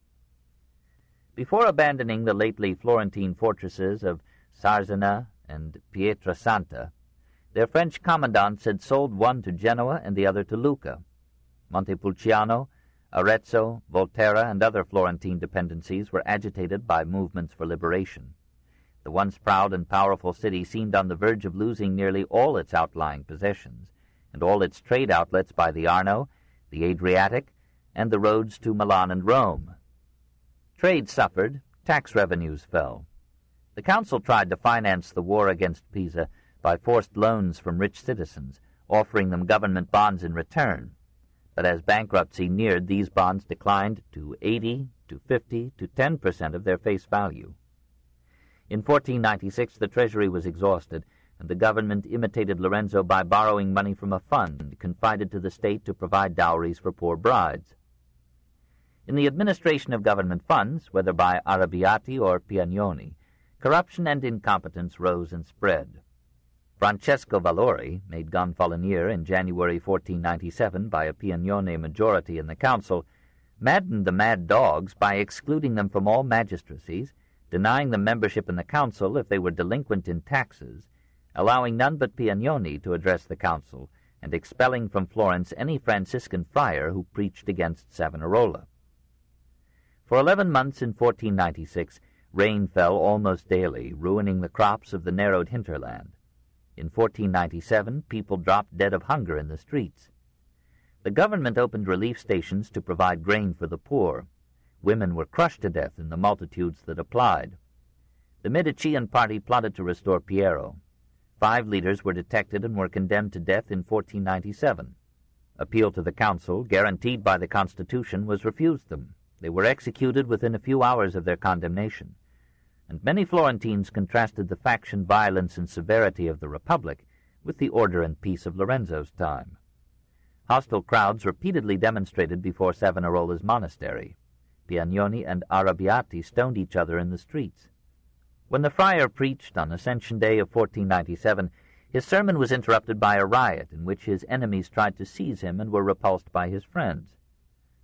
Before abandoning the lately Florentine fortresses of Sarzana and Pietrasanta, their French commandants had sold one to Genoa and the other to Lucca. Montepulciano, Arezzo, Volterra, and other Florentine dependencies were agitated by movements for liberation. The once proud and powerful city seemed on the verge of losing nearly all its outlying possessions, and all its trade outlets by the Arno, the Adriatic, and the roads to Milan and Rome. Trade suffered, tax revenues fell. The council tried to finance the war against Pisa by forced loans from rich citizens, offering them government bonds in return. But as bankruptcy neared, these bonds declined to 80, to 50, to 10% of their face value. In 1496, the treasury was exhausted, and the government imitated Lorenzo by borrowing money from a fund confided to the state to provide dowries for poor brides. In the administration of government funds, whether by Arrabbiati or Piagnoni, corruption and incompetence rose and spread. Francesco Valori, made Gonfalonier in January 1497 by a Piagnone majority in the council, maddened the mad dogs by excluding them from all magistracies, denying them membership in the council if they were delinquent in taxes, allowing none but Piagnoni to address the council, and expelling from Florence any Franciscan friar who preached against Savonarola. For 11 months in 1496, rain fell almost daily, ruining the crops of the narrowed hinterland. In 1497, people dropped dead of hunger in the streets. The government opened relief stations to provide grain for the poor. Women were crushed to death in the multitudes that applied. The Medici party plotted to restore Piero. 5 leaders were detected and were condemned to death in 1497. Appeal to the council, guaranteed by the Constitution, was refused them. They were executed within a few hours of their condemnation, and many Florentines contrasted the faction violence and severity of the Republic with the order and peace of Lorenzo's time. Hostile crowds repeatedly demonstrated before Savonarola's monastery. Piagnoni and Arrabbiati stoned each other in the streets. When the friar preached on Ascension Day of 1497, his sermon was interrupted by a riot in which his enemies tried to seize him and were repulsed by his friends.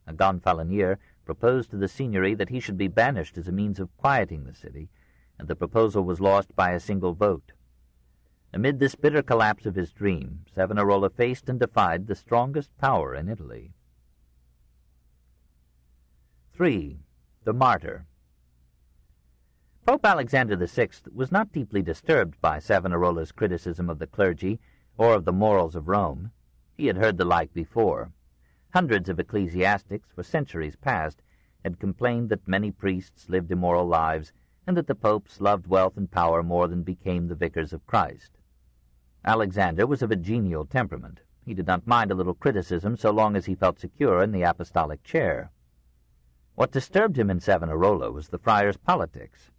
A Gonfalonier proposed to the signory that he should be banished as a means of quieting the city, and the proposal was lost by a single vote. Amid this bitter collapse of his dream, Savonarola faced and defied the strongest power in Italy. 3. The Martyr. Pope Alexander VI was not deeply disturbed by Savonarola's criticism of the clergy or of the morals of Rome. He had heard the like before. Hundreds of ecclesiastics, for centuries past, had complained that many priests lived immoral lives and that the popes loved wealth and power more than became the vicars of Christ. Alexander was of a genial temperament. He did not mind a little criticism so long as he felt secure in the apostolic chair. What disturbed him in Savonarola was the friar's politics,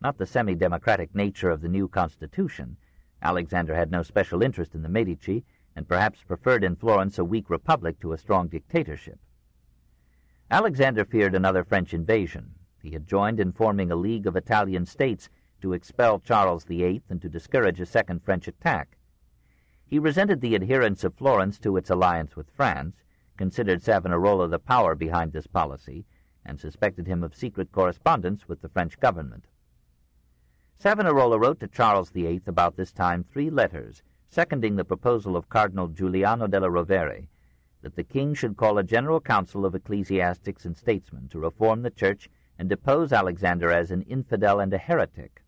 not the semi-democratic nature of the new constitution. Alexander had no special interest in the Medici, and perhaps preferred in Florence a weak republic to a strong dictatorship. Alexander feared another French invasion. He had joined in forming a league of Italian states to expel Charles VIII and to discourage a second French attack. He resented the adherence of Florence to its alliance with France, considered Savonarola the power behind this policy, and suspected him of secret correspondence with the French government. Savonarola wrote to Charles VIII about this time 3 letters, seconding the proposal of Cardinal Giuliano della Rovere that the king should call a general council of ecclesiastics and statesmen to reform the church and depose Alexander as an infidel and a heretic.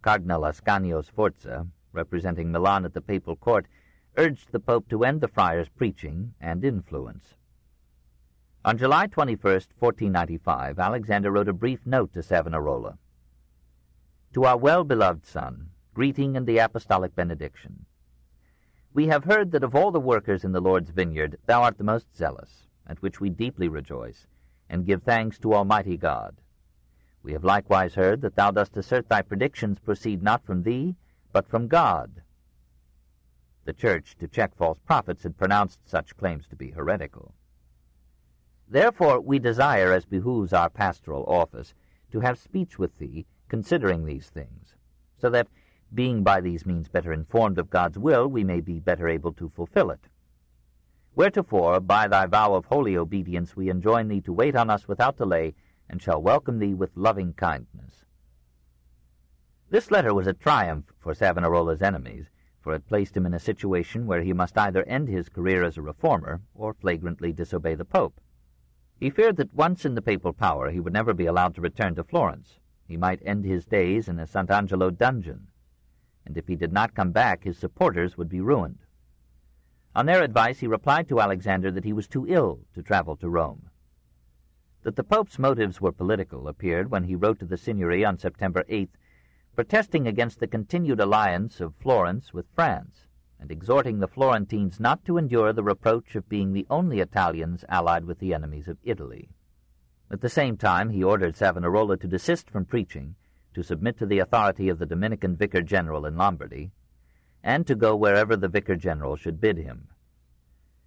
Cardinal Ascanio Sforza, representing Milan at the papal court, urged the pope to end the friar's preaching and influence. On July 21, 1495, Alexander wrote a brief note to Savonarola. To our well-beloved son, greeting and the apostolic benediction. We have heard that of all the workers in the Lord's vineyard thou art the most zealous, at which we deeply rejoice, and give thanks to Almighty God. We have likewise heard that thou dost assert thy predictions proceed not from thee, but from God. The Church, to check false prophets, had pronounced such claims to be heretical. Therefore we desire, as behooves our pastoral office, to have speech with thee considering these things, so that, being by these means better informed of God's will, we may be better able to fulfill it. Wheretofore, by thy vow of holy obedience, we enjoin thee to wait on us without delay, and shall welcome thee with loving kindness." This letter was a triumph for Savonarola's enemies, for it placed him in a situation where he must either end his career as a reformer or flagrantly disobey the Pope. He feared that once in the papal power he would never be allowed to return to Florence. He might end his days in a Sant'Angelo dungeon, and if he did not come back, his supporters would be ruined. On their advice, he replied to Alexander that he was too ill to travel to Rome. That the Pope's motives were political appeared when he wrote to the Signory on September 8th, protesting against the continued alliance of Florence with France, and exhorting the Florentines not to endure the reproach of being the only Italians allied with the enemies of Italy. At the same time, he ordered Savonarola to desist from preaching, to submit to the authority of the Dominican vicar-general in Lombardy, and to go wherever the vicar-general should bid him.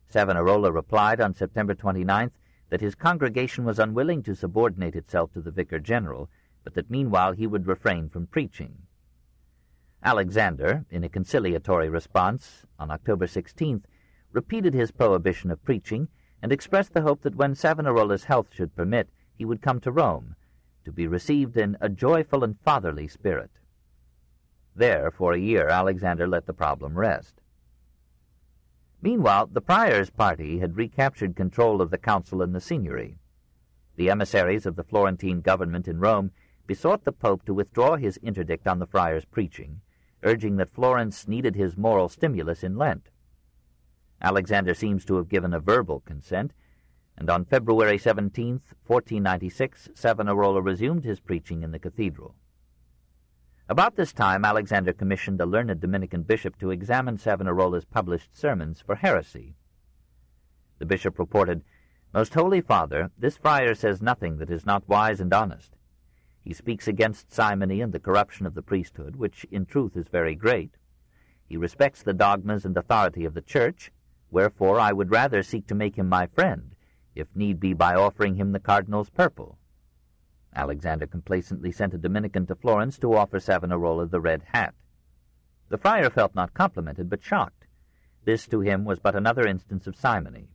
Savonarola replied on September 29th that his congregation was unwilling to subordinate itself to the vicar-general, but that meanwhile he would refrain from preaching. Alexander, in a conciliatory response on October 16th, repeated his prohibition of preaching and expressed the hope that when Savonarola's health should permit, he would come to Rome, to be received in a joyful and fatherly spirit. There, for a year, Alexander let the problem rest. Meanwhile, the prior's party had recaptured control of the council and the Signory. The emissaries of the Florentine government in Rome besought the Pope to withdraw his interdict on the friars' preaching, urging that Florence needed his moral stimulus in Lent. Alexander seems to have given a verbal consent, and on February 17th, 1496, Savonarola resumed his preaching in the cathedral. About this time, Alexander commissioned a learned Dominican bishop to examine Savonarola's published sermons for heresy. The bishop reported, "Most Holy Father, this friar says nothing that is not wise and honest. He speaks against simony and the corruption of the priesthood, which in truth is very great. He respects the dogmas and authority of the Church, wherefore I would rather seek to make him my friend, if need be by offering him the cardinal's purple." Alexander complacently sent a Dominican to Florence to offer Savonarola the red hat. The friar felt not complimented, but shocked. This to him was but another instance of simony.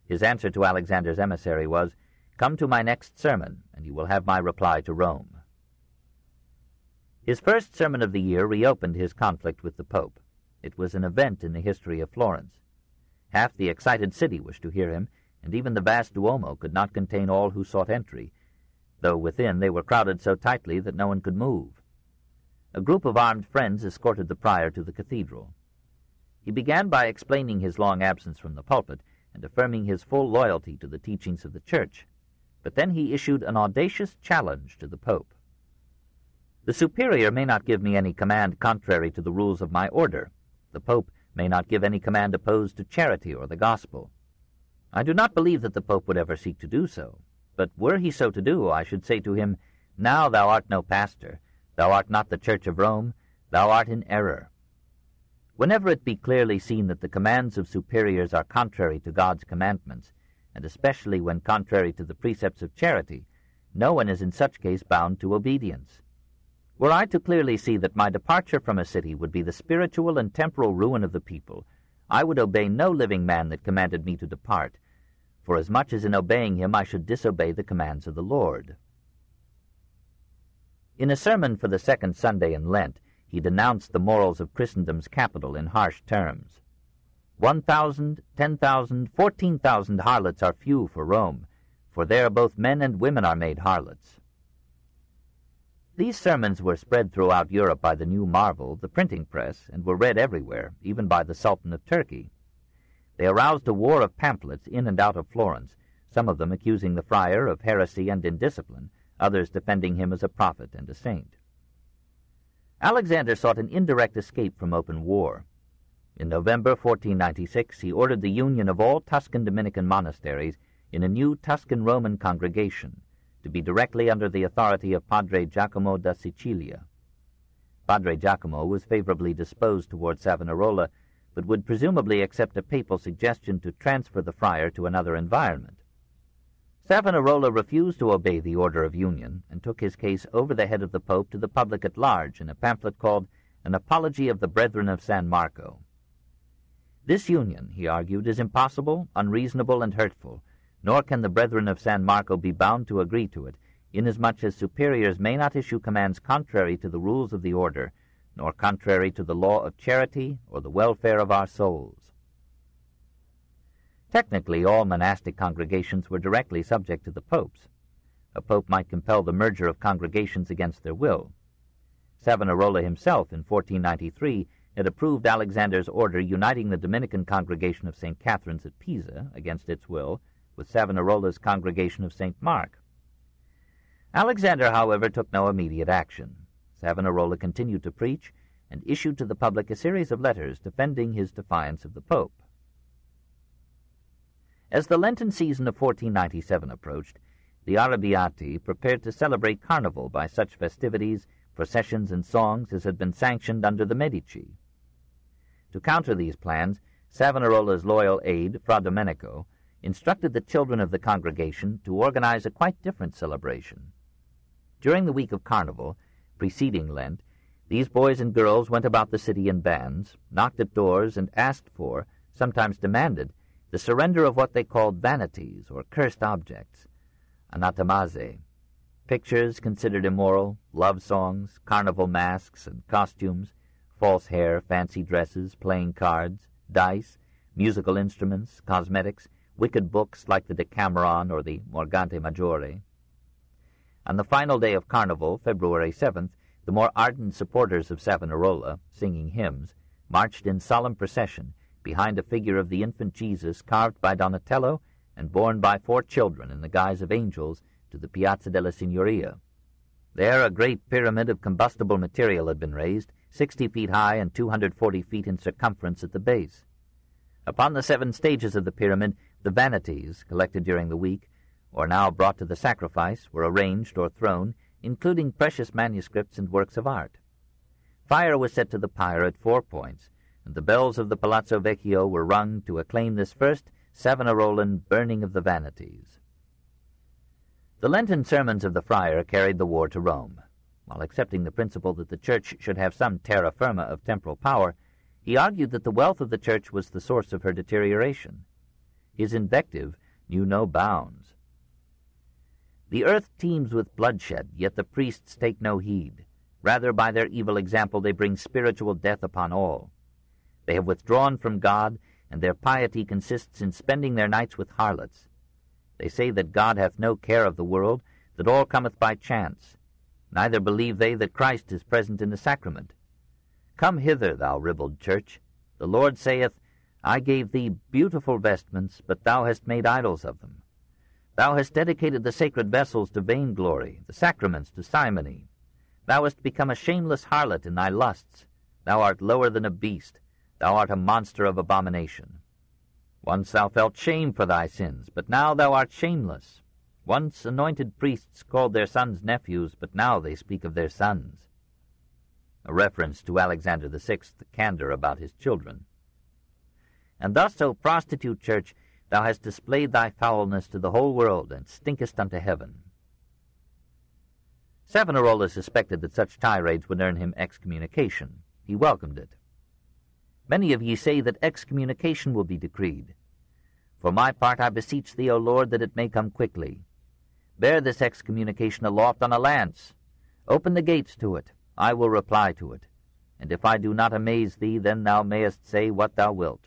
His answer to Alexander's emissary was, "Come to my next sermon, and you will have my reply to Rome." His first sermon of the year reopened his conflict with the Pope. It was an event in the history of Florence. Half the excited city wished to hear him, and even the vast Duomo could not contain all who sought entry, though within they were crowded so tightly that no one could move. A group of armed friends escorted the prior to the cathedral. He began by explaining his long absence from the pulpit and affirming his full loyalty to the teachings of the Church. But then he issued an audacious challenge to the Pope. "The superior may not give me any command contrary to the rules of my order. The Pope may not give any command opposed to charity or the gospel. I do not believe that the Pope would ever seek to do so. But were he so to do, I should say to him, 'Now thou art no pastor, thou art not the Church of Rome, thou art in error.' Whenever it be clearly seen that the commands of superiors are contrary to God's commandments, and especially when contrary to the precepts of charity, no one is in such case bound to obedience. Were I to clearly see that my departure from a city would be the spiritual and temporal ruin of the people, I would obey no living man that commanded me to depart, for as much as in obeying him I should disobey the commands of the Lord." In a sermon for the second Sunday in Lent, he denounced the morals of Christendom's capital in harsh terms. 1,000, 10,000, 14,000 harlots are few for Rome, for there both men and women are made harlots. These sermons were spread throughout Europe by the new marvel, the printing press, and were read everywhere, even by the Sultan of Turkey. They aroused a war of pamphlets in and out of Florence, some of them accusing the friar of heresy and indiscipline, others defending him as a prophet and a saint. Alexander sought an indirect escape from open war. In November 1496, he ordered the union of all Tuscan Dominican monasteries in a new Tuscan Roman congregation, to be directly under the authority of Padre Giacomo da Sicilia. Padre Giacomo was favorably disposed toward Savonarola, but would presumably accept a papal suggestion to transfer the friar to another environment. Savonarola refused to obey the order of union and took his case over the head of the Pope to the public at large in a pamphlet called An Apology of the Brethren of San Marco. This union, he argued, is impossible, unreasonable, and hurtful. nor can the brethren of San Marco be bound to agree to it, inasmuch as superiors may not issue commands contrary to the rules of the order, nor contrary to the law of charity or the welfare of our souls. Technically, all monastic congregations were directly subject to the popes. A pope might compel the merger of congregations against their will. Savonarola himself, in 1493, had approved Alexander's order uniting the Dominican congregation of St. Catherine's at Pisa, against its will, with Savonarola's congregation of St. Mark. Alexander, however, took no immediate action. Savonarola continued to preach and issued to the public a series of letters defending his defiance of the Pope. As the Lenten season of 1497 approached, the Arrabbiati prepared to celebrate Carnival by such festivities, processions, and songs as had been sanctioned under the Medici. To counter these plans, Savonarola's loyal aide, Fra Domenico, instructed the children of the congregation to organize a quite different celebration. During the week of Carnival, preceding Lent, these boys and girls went about the city in bands, knocked at doors, and asked for, sometimes demanded, the surrender of what they called vanities or cursed objects, anathemaze, pictures considered immoral, love songs, carnival masks and costumes, false hair, fancy dresses, playing cards, dice, musical instruments, cosmetics, wicked books like the Decameron or the Morgante Maggiore. On the final day of Carnival, February 7th, the more ardent supporters of Savonarola, singing hymns, marched in solemn procession behind a figure of the infant Jesus carved by Donatello and borne by 4 children in the guise of angels to the Piazza della Signoria. There a great pyramid of combustible material had been raised, 60 feet high and 240 feet in circumference at the base. Upon the 7 stages of the pyramid, the vanities, collected during the week, or now brought to the sacrifice, were arranged or thrown, including precious manuscripts and works of art. Fire was set to the pyre at 4 points, and the bells of the Palazzo Vecchio were rung to acclaim this first Savonarolan burning of the vanities. The Lenten sermons of the friar carried the war to Rome. While accepting the principle that the Church should have some terra firma of temporal power, he argued that the wealth of the Church was the source of her deterioration. His invective knew no bounds. The earth teems with bloodshed, yet the priests take no heed. Rather, by their evil example, they bring spiritual death upon all. They have withdrawn from God, and their piety consists in spending their nights with harlots. They say that God hath no care of the world, that all cometh by chance. Neither believe they that Christ is present in the sacrament. Come hither, thou ribald church. The Lord saith, I gave thee beautiful vestments, but thou hast made idols of them. Thou hast dedicated the sacred vessels to vainglory, the sacraments to simony. Thou hast become a shameless harlot in thy lusts. Thou art lower than a beast. Thou art a monster of abomination. Once thou felt shame for thy sins, but now thou art shameless. Once anointed priests called their sons nephews, but now they speak of their sons. A reference to Alexander VI, the candor about his children. And thus, O prostitute church, thou hast displayed thy foulness to the whole world, and stinkest unto heaven. Savonarola suspected that such tirades would earn him excommunication. He welcomed it. Many of ye say that excommunication will be decreed. For my part, I beseech thee, O Lord, that it may come quickly. Bear this excommunication aloft on a lance. Open the gates to it. I will reply to it. And if I do not amaze thee, then thou mayest say what thou wilt.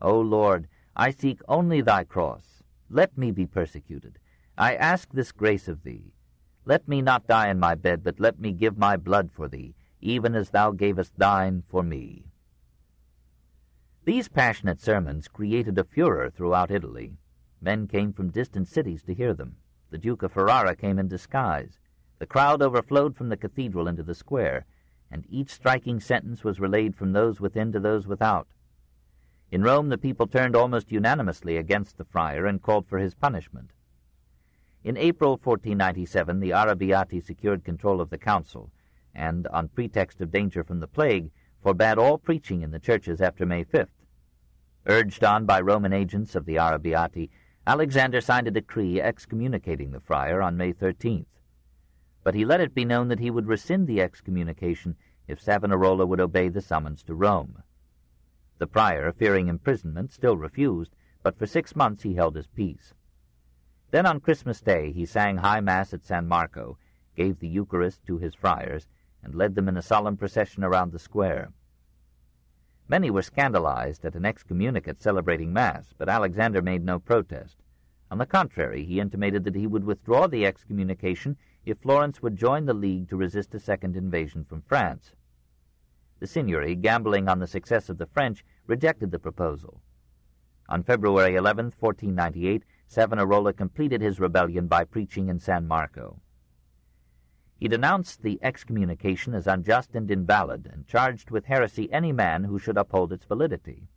O Lord, I seek only thy cross. Let me be persecuted. I ask this grace of thee. Let me not die in my bed, but let me give my blood for thee, even as thou gavest thine for me. These passionate sermons created a furor throughout Italy. Men came from distant cities to hear them. The Duke of Ferrara came in disguise. The crowd overflowed from the cathedral into the square, and each striking sentence was relayed from those within to those without. In Rome, the people turned almost unanimously against the friar and called for his punishment. In April 1497, the Arrabbiati secured control of the council, and, on pretext of danger from the plague, forbade all preaching in the churches after May 5th. Urged on by Roman agents of the Arrabbiati, Alexander signed a decree excommunicating the friar on May 13th. But he let it be known that he would rescind the excommunication if Savonarola would obey the summons to Rome. The prior, fearing imprisonment, still refused, but for 6 months he held his peace. Then on Christmas Day he sang High Mass at San Marco, gave the Eucharist to his friars, and led them in a solemn procession around the square. Many were scandalized at an excommunicate celebrating Mass, but Alexander made no protest. On the contrary, he intimated that he would withdraw the excommunication if Florence would join the League to resist a second invasion from France. The Signory, gambling on the success of the French, rejected the proposal. On February 11, 1498, Savonarola completed his rebellion by preaching in San Marco. He denounced the excommunication as unjust and invalid, and charged with heresy any man who should uphold its validity.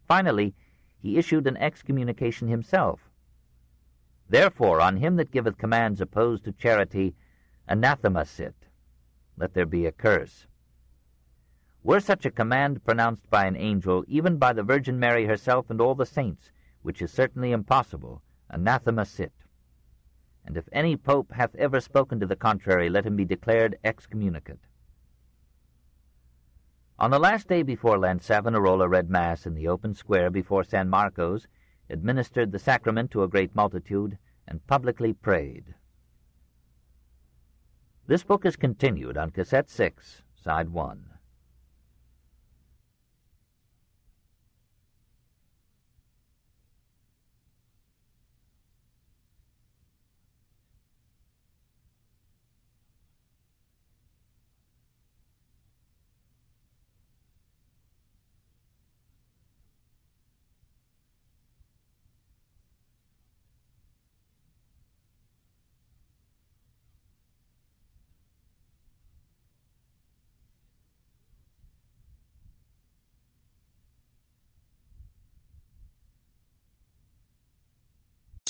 Finally, he issued an excommunication himself. Therefore, on him that giveth commands opposed to charity, anathema sit. Let there be a curse. Were such a command pronounced by an angel, even by the Virgin Mary herself and all the saints, which is certainly impossible, anathema sit. And if any pope hath ever spoken to the contrary, let him be declared excommunicate. On the last day before Lent, Savonarola read Mass in the open square before San Marcos, administered the sacrament to a great multitude, and publicly prayed. This book is continued on Cassette 6, Side 1.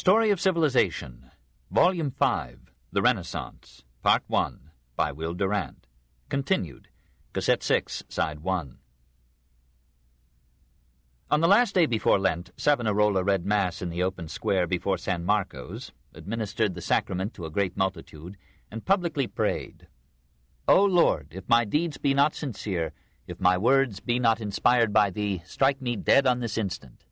Story of Civilization, Volume 5, The Renaissance, Part 1, by Will Durant. Continued, Cassette 6, Side 1. On the last day before Lent, Savonarola read Mass in the open square before San Marcos, administered the sacrament to a great multitude, and publicly prayed, O Lord, if my deeds be not sincere, if my words be not inspired by Thee, strike me dead on this instant.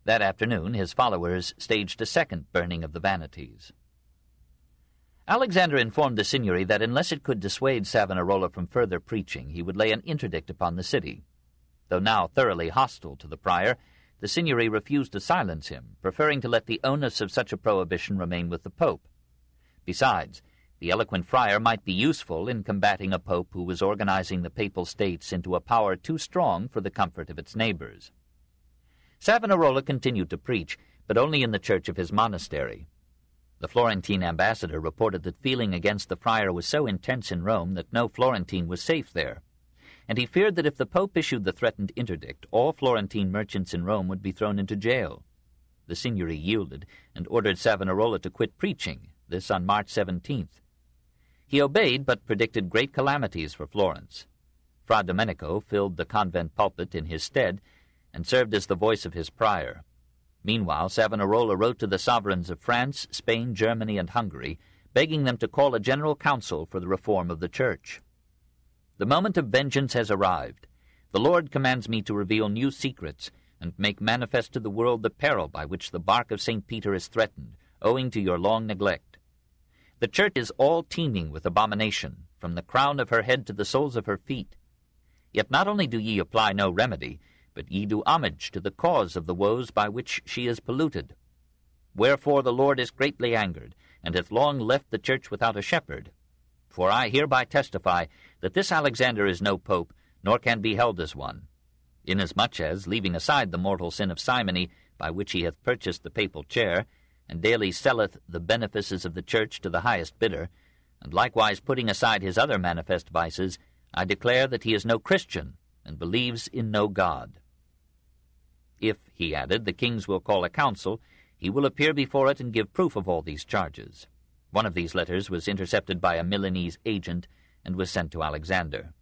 That afternoon his followers staged a second burning of the vanities. Alexander informed the Signory that unless it could dissuade Savonarola from further preaching, he would lay an interdict upon the city. Though now thoroughly hostile to the prior, the Signory refused to silence him, preferring to let the onus of such a prohibition remain with the Pope. Besides, the eloquent friar might be useful in combating a pope who was organizing the Papal States into a power too strong for the comfort of its neighbors. Savonarola continued to preach, but only in the church of his monastery. The Florentine ambassador reported that feeling against the friar was so intense in Rome that no Florentine was safe there, and he feared that if the Pope issued the threatened interdict, all Florentine merchants in Rome would be thrown into jail. The Signory yielded, and ordered Savonarola to quit preaching, this on March 17th. He obeyed, but predicted great calamities for Florence. Fra Domenico filled the convent pulpit in his stead, and served as the voice of his prior. Meanwhile, Savonarola wrote to the sovereigns of France, Spain, Germany, and Hungary, begging them to call a general council for the reform of the Church. The moment of vengeance has arrived. The Lord commands me to reveal new secrets, and make manifest to the world the peril by which the bark of St. Peter is threatened, owing to your long neglect. The Church is all teeming with abomination, from the crown of her head to the soles of her feet. Yet not only do ye apply no remedy, but ye do homage to the cause of the woes by which she is polluted. Wherefore the Lord is greatly angered, and hath long left the Church without a shepherd. For I hereby testify that this Alexander is no pope, nor can be held as one, inasmuch as, leaving aside the mortal sin of simony, by which he hath purchased the papal chair, and daily selleth the benefices of the Church to the highest bidder, and likewise putting aside his other manifest vices, I declare that he is no Christian, and believes in no God. If, he added, the kings will call a council, he will appear before it and give proof of all these charges. One of these letters was intercepted by a Milanese agent and was sent to Alexander.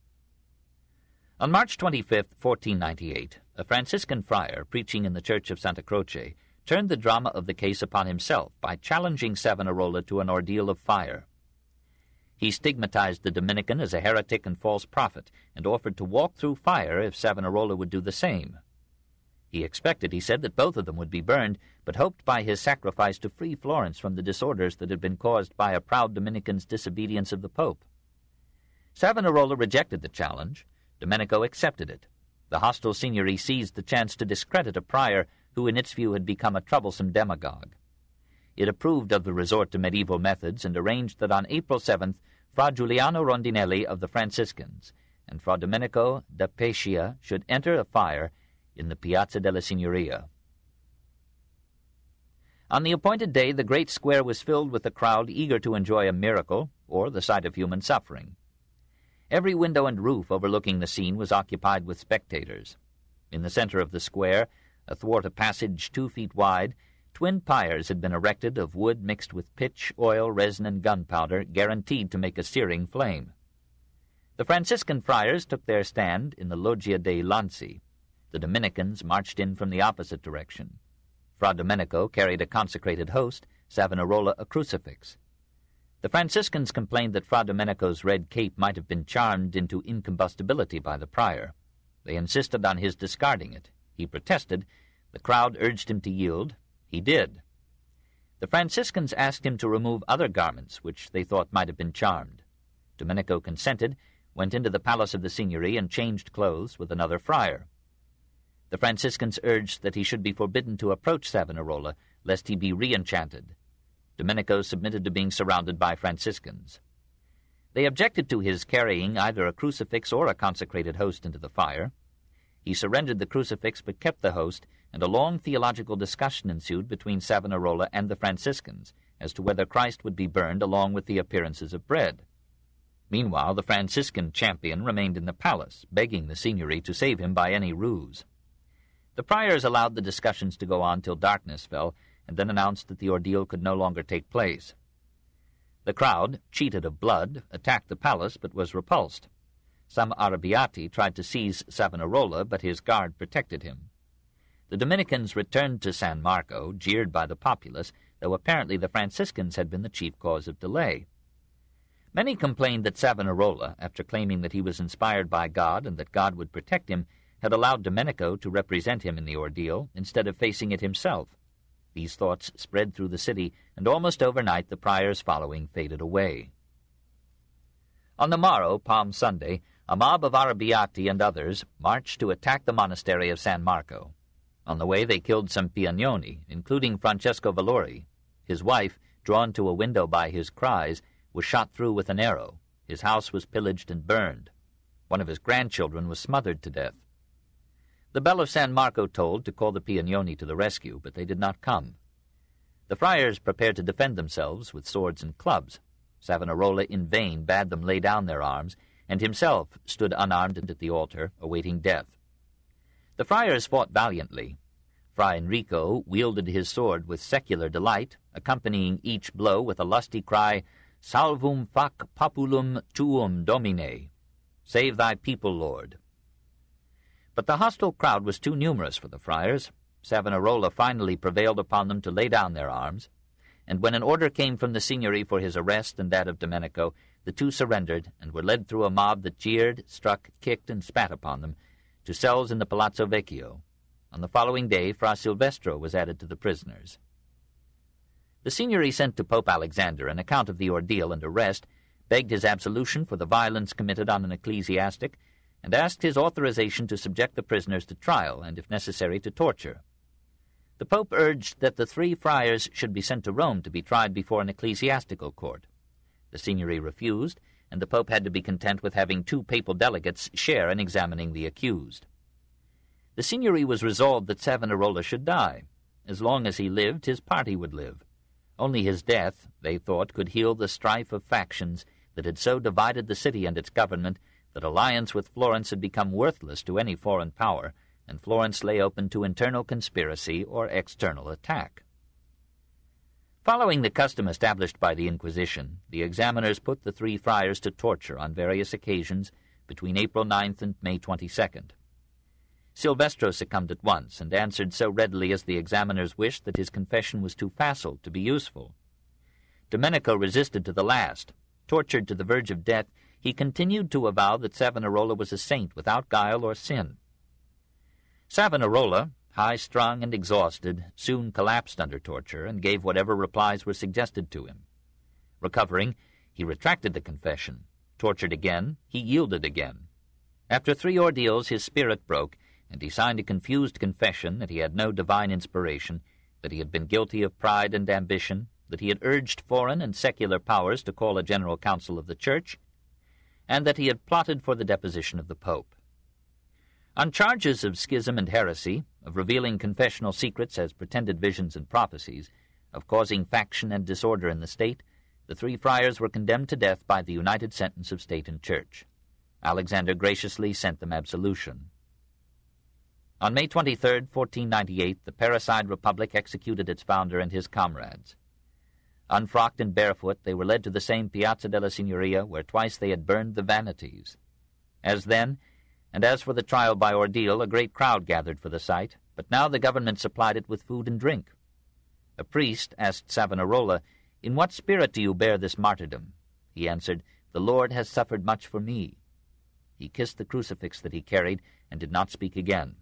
On March 25, 1498, a Franciscan friar, preaching in the church of Santa Croce, turned the drama of the case upon himself by challenging Savonarola to an ordeal of fire. He stigmatized the Dominican as a heretic and false prophet, and offered to walk through fire if Savonarola would do the same. He expected, he said, that both of them would be burned, but hoped by his sacrifice to free Florence from the disorders that had been caused by a proud Dominican's disobedience of the Pope. Savonarola rejected the challenge. Domenico accepted it. The hostile signory seized the chance to discredit a prior who in its view had become a troublesome demagogue. It approved of the resort to medieval methods and arranged that on April 7th, Fra Giuliano Rondinelli of the Franciscans and Fra Domenico da Pescia should enter a fire in the Piazza della Signoria. On the appointed day, the great square was filled with a crowd eager to enjoy a miracle or the sight of human suffering. Every window and roof overlooking the scene was occupied with spectators. In the center of the square, athwart a passage 2 feet wide, twin pyres had been erected of wood mixed with pitch, oil, resin, and gunpowder, guaranteed to make a searing flame. The Franciscan friars took their stand in the Loggia dei Lanzi. The Dominicans marched in from the opposite direction. Fra Domenico carried a consecrated host, Savonarola a crucifix. The Franciscans complained that Fra Domenico's red cape might have been charmed into incombustibility by the prior. They insisted on his discarding it. He protested. The crowd urged him to yield. He did. The Franciscans asked him to remove other garments which they thought might have been charmed. Domenico consented, went into the palace of the signory, and changed clothes with another friar. The Franciscans urged that he should be forbidden to approach Savonarola, lest he be re-enchanted. Domenico submitted to being surrounded by Franciscans. They objected to his carrying either a crucifix or a consecrated host into the fire. He surrendered the crucifix but kept the host, and a long theological discussion ensued between Savonarola and the Franciscans as to whether Christ would be burned along with the appearances of bread. Meanwhile, the Franciscan champion remained in the palace, begging the signory to save him by any ruse. The priors allowed the discussions to go on till darkness fell, and then announced that the ordeal could no longer take place. The crowd, cheated of blood, attacked the palace but was repulsed. Some arrabbiati tried to seize Savonarola, but his guard protected him. The Dominicans returned to San Marco, jeered by the populace, though apparently the Franciscans had been the chief cause of delay. Many complained that Savonarola, after claiming that he was inspired by God and that God would protect him, had allowed Domenico to represent him in the ordeal instead of facing it himself. These thoughts spread through the city, and almost overnight the priors following faded away. On the morrow, Palm Sunday, a mob of arrabbiati and others marched to attack the monastery of San Marco. On the way they killed some Piagnoni, including Francesco Valori. His wife, drawn to a window by his cries, was shot through with an arrow. His house was pillaged and burned. One of his grandchildren was smothered to death. The bell of San Marco tolled to call the Piagnoni to the rescue, but they did not come. The friars prepared to defend themselves with swords and clubs. Savonarola in vain bade them lay down their arms, and himself stood unarmed at the altar, awaiting death. The friars fought valiantly. Fra Enrico wielded his sword with secular delight, accompanying each blow with a lusty cry, "Salvum fac populum tuum, Domine," "Save thy people, Lord." But the hostile crowd was too numerous for the friars. Savonarola finally prevailed upon them to lay down their arms, and when an order came from the signory for his arrest and that of Domenico, the two surrendered and were led through a mob that jeered, struck, kicked, and spat upon them, to cells in the Palazzo Vecchio. On the following day, Fra Silvestro was added to the prisoners. The signory sent to Pope Alexander an account of the ordeal and arrest, begged his absolution for the violence committed on an ecclesiastic, and asked his authorization to subject the prisoners to trial and, if necessary, to torture. The Pope urged that the 3 friars should be sent to Rome to be tried before an ecclesiastical court. The signory refused, and the Pope had to be content with having 2 papal delegates share in examining the accused. The signory was resolved that Savonarola should die. As long as he lived, his party would live. Only his death, they thought, could heal the strife of factions that had so divided the city and its government that alliance with Florence had become worthless to any foreign power, and Florence lay open to internal conspiracy or external attack. Following the custom established by the Inquisition, the examiners put the 3 friars to torture on various occasions between April 9th and May 22nd. Silvestro succumbed at once and answered so readily as the examiners wished that his confession was too facile to be useful. Domenico resisted to the last. Tortured to the verge of death, he continued to avow that Savonarola was a saint without guile or sin. Savonarola, high-strung and exhausted, soon collapsed under torture and gave whatever replies were suggested to him. Recovering, he retracted the confession. Tortured again, he yielded again. After 3 ordeals, his spirit broke, and he signed a confused confession that he had no divine inspiration, that he had been guilty of pride and ambition, that he had urged foreign and secular powers to call a general council of the Church, and that he had plotted for the deposition of the Pope. On charges of schism and heresy, of revealing confessional secrets as pretended visions and prophecies, of causing faction and disorder in the state, the 3 friars were condemned to death by the united sentence of state and church. Alexander graciously sent them absolution. On May 23, 1498, the parricide republic executed its founder and his comrades. Unfrocked and barefoot, they were led to the same Piazza della Signoria where twice they had burned the vanities. As then, and as for the trial by ordeal, a great crowd gathered for the sight, but now the government supplied it with food and drink. A priest asked Savonarola, "In what spirit do you bear this martyrdom?" He answered, "The Lord has suffered much for me." He kissed the crucifix that he carried and did not speak again.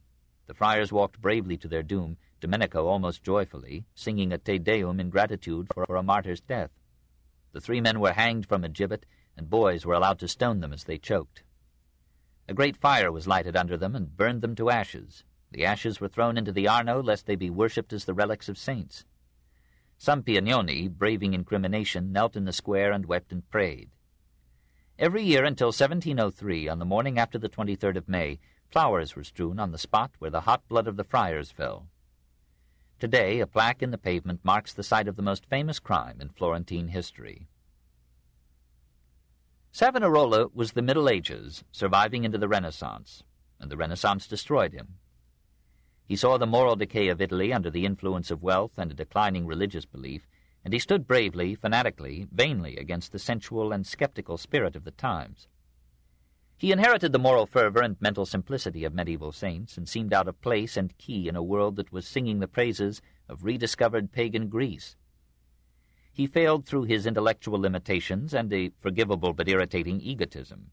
The friars walked bravely to their doom, Domenico almost joyfully, singing a Te Deum in gratitude for a martyr's death. The 3 men were hanged from a gibbet, and boys were allowed to stone them as they choked. A great fire was lighted under them and burned them to ashes. The ashes were thrown into the Arno, lest they be worshipped as the relics of saints. Some Piagnoni, braving incrimination, knelt in the square and wept and prayed. Every year until 1703, on the morning after the 23rd of May, flowers were strewn on the spot where the hot blood of the friars fell. Today, a plaque in the pavement marks the site of the most famous crime in Florentine history. Savonarola was the Middle Ages, surviving into the Renaissance, and the Renaissance destroyed him. He saw the moral decay of Italy under the influence of wealth and a declining religious belief, and he stood bravely, fanatically, vainly against the sensual and skeptical spirit of the times. He inherited the moral fervor and mental simplicity of medieval saints, and seemed out of place and key in a world that was singing the praises of rediscovered pagan Greece. He failed through his intellectual limitations and a forgivable but irritating egotism.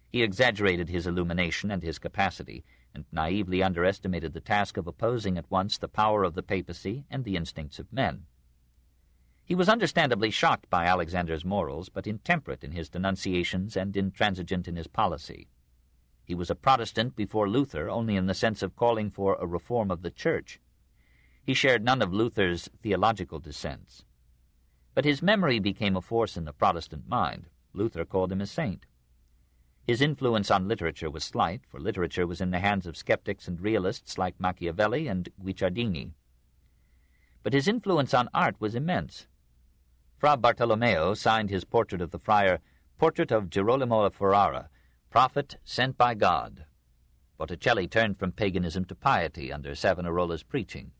He exaggerated his illumination and his capacity, and naively underestimated the task of opposing at once the power of the papacy and the instincts of men. He was understandably shocked by Alexander's morals, but intemperate in his denunciations and intransigent in his policy. He was a Protestant before Luther only in the sense of calling for a reform of the Church. He shared none of Luther's theological dissents. But his memory became a force in the Protestant mind. Luther called him a saint. His influence on literature was slight, for literature was in the hands of skeptics and realists like Machiavelli and Guicciardini. But his influence on art was immense. Fra Bartolomeo signed his portrait of the friar, "Portrait of Girolamo of Ferrara, prophet sent by God." Botticelli turned from paganism to piety under Savonarola's preaching.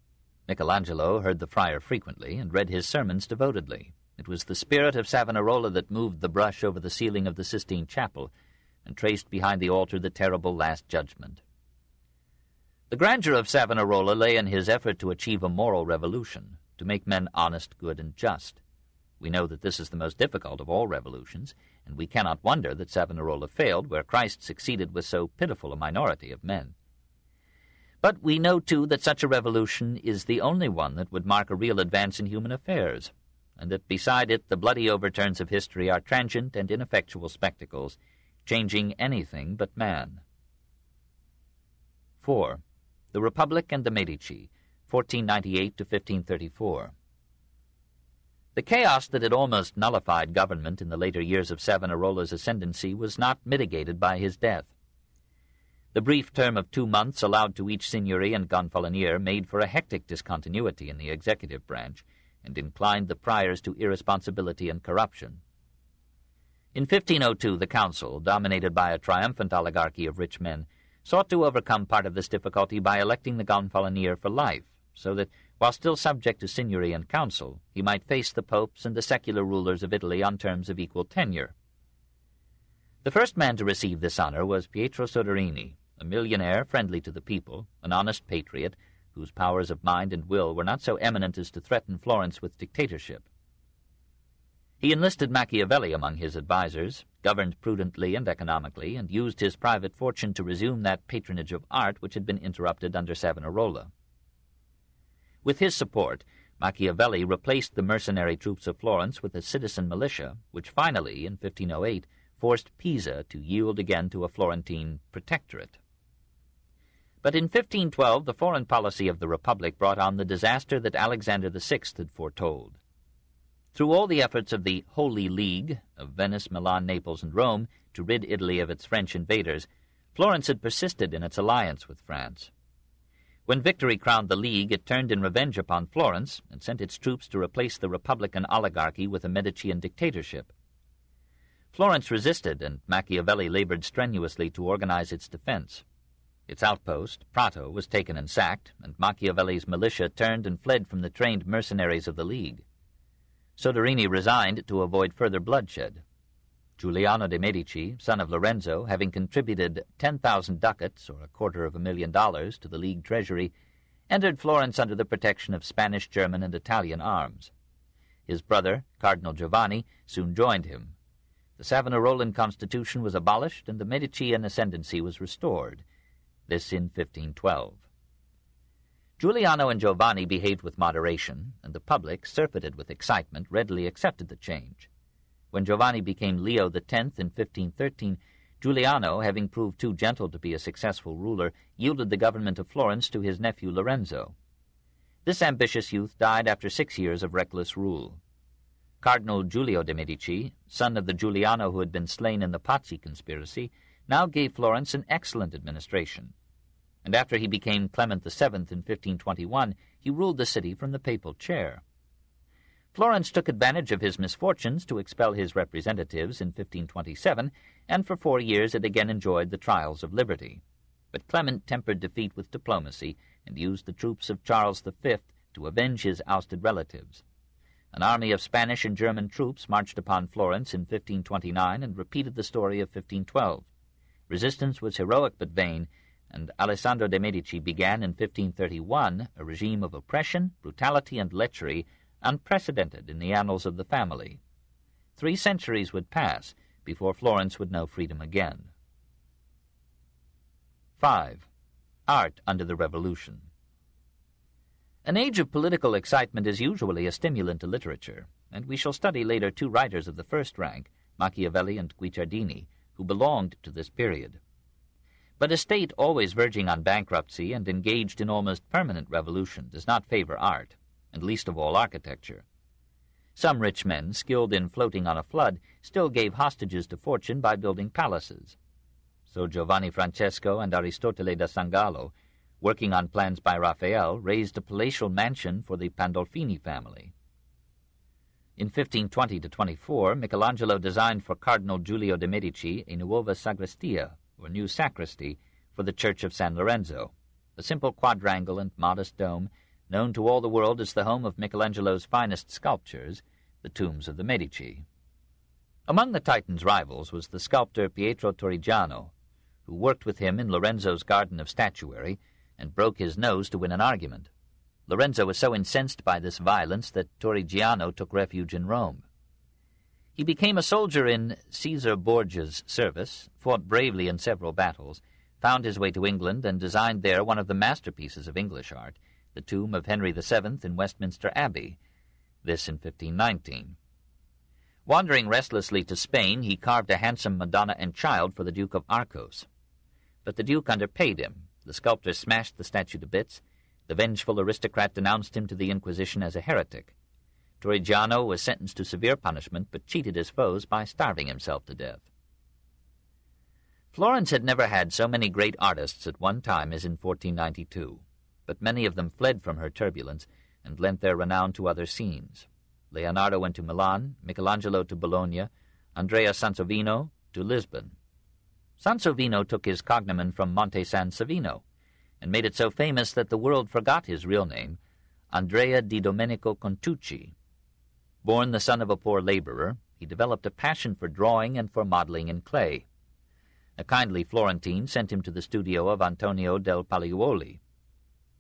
Michelangelo heard the friar frequently and read his sermons devotedly. It was the spirit of Savonarola that moved the brush over the ceiling of the Sistine Chapel and traced behind the altar the terrible Last Judgment. The grandeur of Savonarola lay in his effort to achieve a moral revolution, to make men honest, good, and just. We know that this is the most difficult of all revolutions, and we cannot wonder that Savonarola failed where Christ succeeded with so pitiful a minority of men. But we know, too, that such a revolution is the only one that would mark a real advance in human affairs, and that beside it the bloody overturns of history are transient and ineffectual spectacles, changing anything but man. 4. The Republic and the Medici, 1498 to 1534. The chaos that had almost nullified government in the later years of Savonarola's ascendancy was not mitigated by his death. The brief term of 2 months allowed to each seigneury and gonfalonier made for a hectic discontinuity in the executive branch, and inclined the priors to irresponsibility and corruption. In 1502, the council, dominated by a triumphant oligarchy of rich men, sought to overcome part of this difficulty by electing the gonfalonier for life, so that, while still subject to seigneury and council, he might face the popes and the secular rulers of Italy on terms of equal tenure. The first man to receive this honor was Pietro Soderini, a millionaire friendly to the people, an honest patriot, whose powers of mind and will were not so eminent as to threaten Florence with dictatorship. He enlisted Machiavelli among his advisers, governed prudently and economically, and used his private fortune to resume that patronage of art which had been interrupted under Savonarola. With his support, Machiavelli replaced the mercenary troops of Florence with a citizen militia, which finally, in 1508, forced Pisa to yield again to a Florentine protectorate. But in 1512 the foreign policy of the Republic brought on the disaster that Alexander VI had foretold. Through all the efforts of the Holy League of Venice, Milan, Naples, and Rome to rid Italy of its French invaders, Florence had persisted in its alliance with France. When victory crowned the League, it turned in revenge upon Florence and sent its troops to replace the Republican oligarchy with a Medicean dictatorship. Florence resisted, and Machiavelli labored strenuously to organize its defense. Its outpost, Prato, was taken and sacked, and Machiavelli's militia turned and fled from the trained mercenaries of the League. Soderini resigned to avoid further bloodshed. Giuliano de' Medici, son of Lorenzo, having contributed 10,000 ducats, or $250,000, to the League treasury, entered Florence under the protection of Spanish, German, and Italian arms. His brother, Cardinal Giovanni, soon joined him. The Savonarolan constitution was abolished, and the Medicean ascendancy was restored, this in 1512. Giuliano and Giovanni behaved with moderation, and the public, surfeited with excitement, readily accepted the change. When Giovanni became Leo X in 1513, Giuliano, having proved too gentle to be a successful ruler, yielded the government of Florence to his nephew Lorenzo. This ambitious youth died after 6 years of reckless rule. Cardinal Giulio de' Medici, son of the Giuliano who had been slain in the Pazzi conspiracy, now gave Florence an excellent administration, and after he became Clement VII in 1521, he ruled the city from the papal chair. Florence took advantage of his misfortunes to expel his representatives in 1527, and for 4 years it again enjoyed the trials of liberty. But Clement tempered defeat with diplomacy and used the troops of Charles V to avenge his ousted relatives. An army of Spanish and German troops marched upon Florence in 1529 and repeated the story of 1512. Resistance was heroic but vain, and Alessandro de' Medici began in 1531 a regime of oppression, brutality, and lechery unprecedented in the annals of the family. 3 centuries would pass before Florence would know freedom again. 5. Art under the Revolution. An age of political excitement is usually a stimulant to literature, and we shall study later 2 writers of the first rank, Machiavelli and Guicciardini, who belonged to this period. But a state always verging on bankruptcy and engaged in almost permanent revolution does not favor art, and least of all architecture. Some rich men, skilled in floating on a flood, still gave hostages to fortune by building palaces. So Giovanni Francesco and Aristotele da San Gallo, working on plans by Raphael, raised a palatial mansion for the Pandolfini family. In 1520-24, Michelangelo designed for Cardinal Giulio de' Medici a nuova sagrestia, or new sacristy, for the Church of San Lorenzo, a simple quadrangle and modest dome, known to all the world as the home of Michelangelo's finest sculptures, the tombs of the Medici. Among the Titan's rivals was the sculptor Pietro Torrigiano, who worked with him in Lorenzo's garden of statuary and broke his nose to win an argument. Lorenzo was so incensed by this violence that Torrigiano took refuge in Rome. He became a soldier in Caesar Borgia's service, fought bravely in several battles, found his way to England, and designed there one of the masterpieces of English art, the tomb of Henry VII in Westminster Abbey, this in 1519. Wandering restlessly to Spain, he carved a handsome Madonna and Child for the Duke of Arcos. But the Duke underpaid him. The sculptor smashed the statue to bits. The vengeful aristocrat denounced him to the Inquisition as a heretic. Torrigiano was sentenced to severe punishment, but cheated his foes by starving himself to death. Florence had never had so many great artists at one time as in 1492, but many of them fled from her turbulence and lent their renown to other scenes. Leonardo went to Milan, Michelangelo to Bologna, Andrea Sansovino to Lisbon. Sansovino took his cognomen from Monte San Savino, and made it so famous that the world forgot his real name, Andrea di Domenico Contucci. Born the son of a poor laborer, he developed a passion for drawing and for modeling in clay. A kindly Florentine sent him to the studio of Antonio del Paliuoli.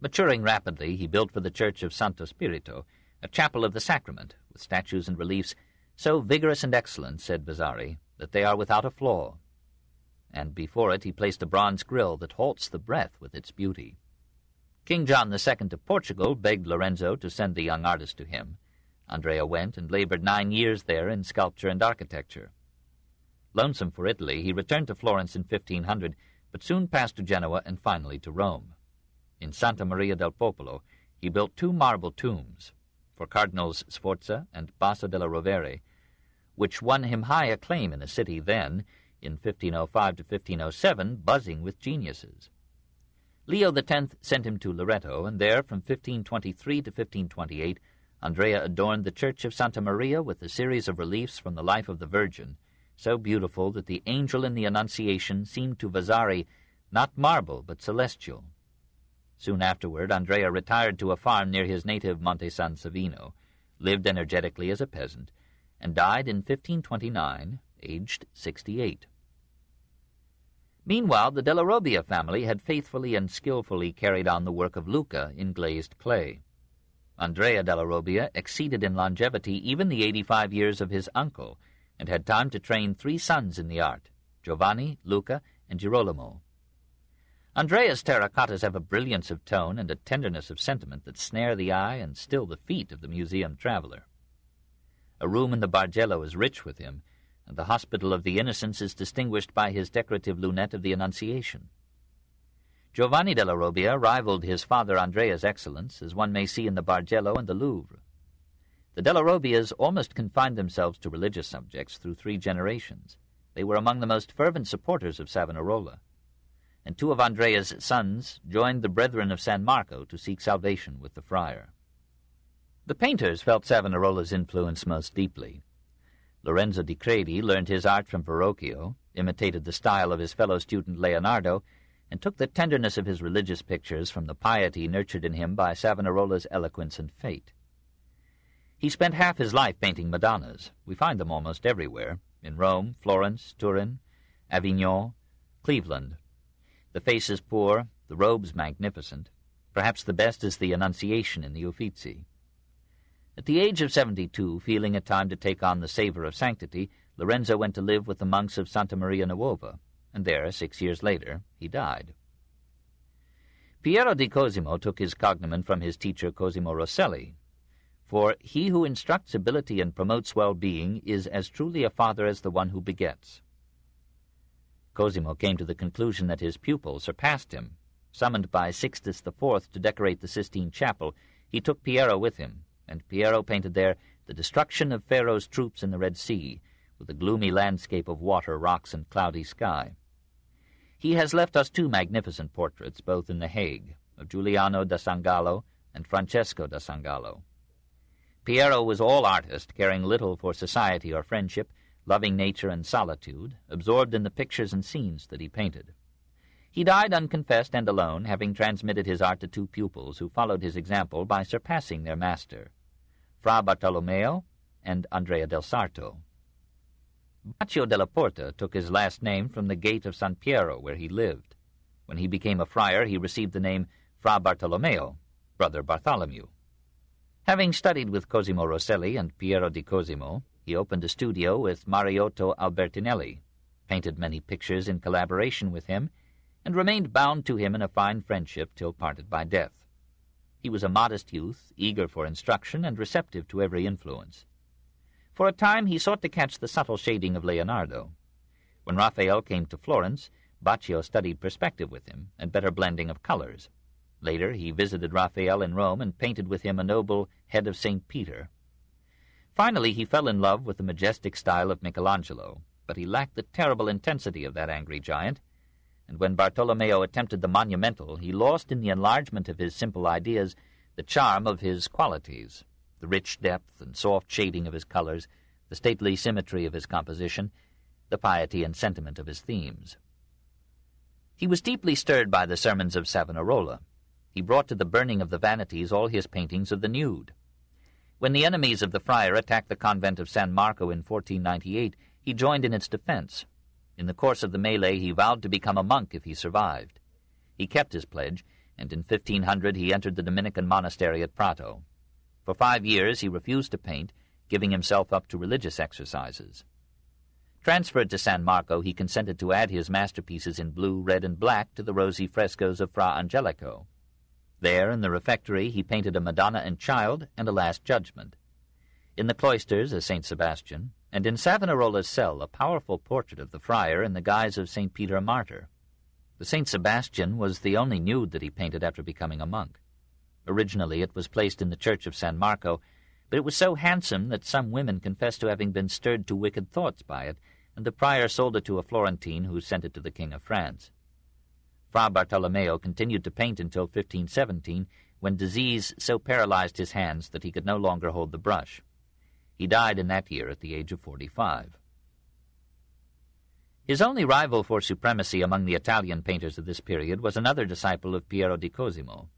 Maturing rapidly, he built for the church of Santo Spirito a chapel of the Sacrament, with statues and reliefs So vigorous and excellent, said Vasari, that they are without a flaw. And before it he placed a bronze grille that halts the breath with its beauty. King John II of Portugal begged Lorenzo to send the young artist to him. Andrea went and labored 9 years there in sculpture and architecture. Lonesome for Italy, he returned to Florence in 1500, but soon passed to Genoa and finally to Rome. In Santa Maria del Popolo, he built 2 marble tombs, for Cardinals Sforza and Bassa della Rovere, which won him high acclaim in a city then, in 1505 to 1507, buzzing with geniuses. Leo X sent him to Loreto, and there, from 1523 to 1528, Andrea adorned the church of Santa Maria with a series of reliefs from the life of the Virgin, so beautiful that the angel in the Annunciation seemed to Vasari not marble but celestial. Soon afterward, Andrea retired to a farm near his native Monte San Savino, lived energetically as a peasant, and died in 1529, aged 68. Meanwhile, the Della Robbia family had faithfully and skillfully carried on the work of Luca in glazed clay. Andrea della Robbia exceeded in longevity even the 85 years of his uncle, and had time to train 3 sons in the art, Giovanni, Luca, and Girolamo. Andrea's terracottas have a brilliance of tone and a tenderness of sentiment that snare the eye and still the feet of the museum traveler. A room in the Bargello is rich with him, and the Hospital of the Innocents is distinguished by his decorative lunette of the Annunciation. Giovanni della Robbia rivaled his father Andrea's excellence, as one may see in the Bargello and the Louvre. The della Robbias almost confined themselves to religious subjects through 3 generations. They were among the most fervent supporters of Savonarola, and 2 of Andrea's sons joined the Brethren of San Marco to seek salvation with the friar. The painters felt Savonarola's influence most deeply. Lorenzo di Credi learned his art from Verrocchio, imitated the style of his fellow student Leonardo, and took the tenderness of his religious pictures from the piety nurtured in him by Savonarola's eloquence and fate. He spent half his life painting Madonnas. We find them almost everywhere, in Rome, Florence, Turin, Avignon, Cleveland. The face is poor, the robes magnificent. Perhaps the best is the Annunciation in the Uffizi. At the age of 72, feeling it time to take on the savor of sanctity, Lorenzo went to live with the monks of Santa Maria Nuova, and there, 6 years later, he died. Piero di Cosimo took his cognomen from his teacher Cosimo Rosselli, for he who instructs ability and promotes well-being is as truly a father as the one who begets. Cosimo came to the conclusion that his pupil surpassed him. Summoned by Sixtus IV to decorate the Sistine Chapel, he took Piero with him, and Piero painted there the destruction of Pharaoh's troops in the Red Sea, with a gloomy landscape of water, rocks, and cloudy sky. He has left us 2 magnificent portraits, both in The Hague, of Giuliano da Sangallo and Francesco da Sangallo. Piero was all artist, caring little for society or friendship, loving nature and solitude, absorbed in the pictures and scenes that he painted. He died unconfessed and alone, having transmitted his art to 2 pupils who followed his example by surpassing their master, Fra Bartolomeo and Andrea del Sarto. Baccio della Porta took his last name from the gate of San Piero, where he lived. When he became a friar, he received the name Fra Bartolomeo, Brother Bartholomew. Having studied with Cosimo Rosselli and Piero di Cosimo, he opened a studio with Mariotto Albertinelli, painted many pictures in collaboration with him, and remained bound to him in a fine friendship till parted by death. He was a modest youth, eager for instruction and receptive to every influence. For a time he sought to catch the subtle shading of Leonardo. When Raphael came to Florence, Baccio studied perspective with him and better blending of colors. Later he visited Raphael in Rome and painted with him a noble head of St. Peter. Finally he fell in love with the majestic style of Michelangelo, but he lacked the terrible intensity of that angry giant, and when Bartolomeo attempted the monumental, he lost in the enlargement of his simple ideas the charm of his qualities, the rich depth and soft shading of his colors, the stately symmetry of his composition, the piety and sentiment of his themes. He was deeply stirred by the sermons of Savonarola. He brought to the burning of the vanities all his paintings of the nude. When the enemies of the friar attacked the convent of San Marco in 1498, he joined in its defense. In the course of the melee he vowed to become a monk if he survived. He kept his pledge, and in 1500 he entered the Dominican monastery at Prato. For 5 years he refused to paint, giving himself up to religious exercises. Transferred to San Marco, he consented to add his masterpieces in blue, red, and black to the rosy frescoes of Fra Angelico. There, in the refectory, he painted a Madonna and Child and a Last Judgment. In the cloisters, a St. Sebastian, and in Savonarola's cell, a powerful portrait of the friar in the guise of St. Peter Martyr. The St. Sebastian was the only nude that he painted after becoming a monk. Originally it was placed in the church of San Marco, but it was so handsome that some women confessed to having been stirred to wicked thoughts by it, and the prior sold it to a Florentine who sent it to the King of France. Fra Bartolomeo continued to paint until 1517, when disease so paralyzed his hands that he could no longer hold the brush. He died in that year at the age of 45. His only rival for supremacy among the Italian painters of this period was another disciple of Piero di Cosimo.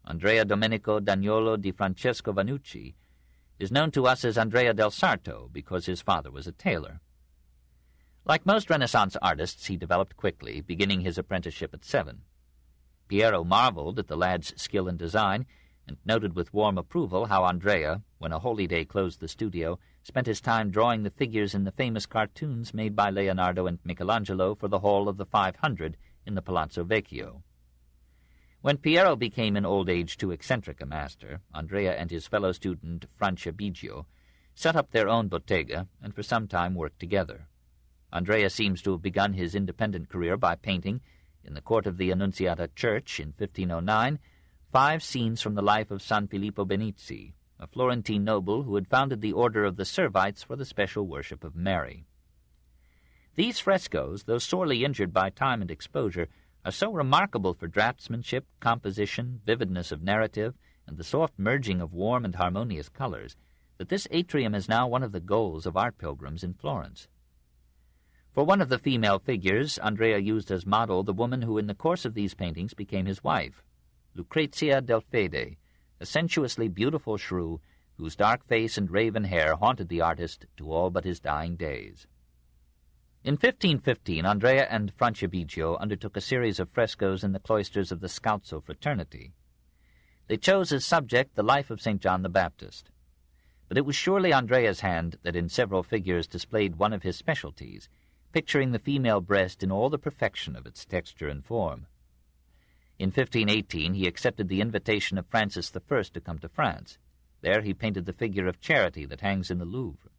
Andrea Domenico Daniolo di Francesco Vannucci is known to us as Andrea del Sarto because his father was a tailor. Like most Renaissance artists, he developed quickly, beginning his apprenticeship at 7. Piero marveled at the lad's skill in design, and noted with warm approval how Andrea, when a holy day closed the studio, spent his time drawing the figures in the famous cartoons made by Leonardo and Michelangelo for the Hall of the 500 in the Palazzo Vecchio. When Piero became in old age too eccentric a master, Andrea and his fellow student Franciabigio set up their own bottega and for some time worked together. Andrea seems to have begun his independent career by painting, in the court of the Annunziata Church in 1509, 5 scenes from the life of San Filippo Benizzi, a Florentine noble who had founded the Order of the Servites for the special worship of Mary. These frescoes, though sorely injured by time and exposure, are so remarkable for draftsmanship, composition, vividness of narrative, and the soft merging of warm and harmonious colors, that this atrium is now one of the goals of art pilgrims in Florence. For one of the female figures, Andrea used as model the woman who in the course of these paintings became his wife, Lucrezia del Fede, a sensuously beautiful shrew whose dark face and raven hair haunted the artist to all but his dying days. In 1515, Andrea and Franciabigio undertook a series of frescoes in the cloisters of the Scalzo fraternity. They chose as subject the life of St. John the Baptist. But it was surely Andrea's hand that in several figures displayed one of his specialties, picturing the female breast in all the perfection of its texture and form. In 1518 he accepted the invitation of Francis I to come to France. There he painted the figure of Charity that hangs in the Louvre.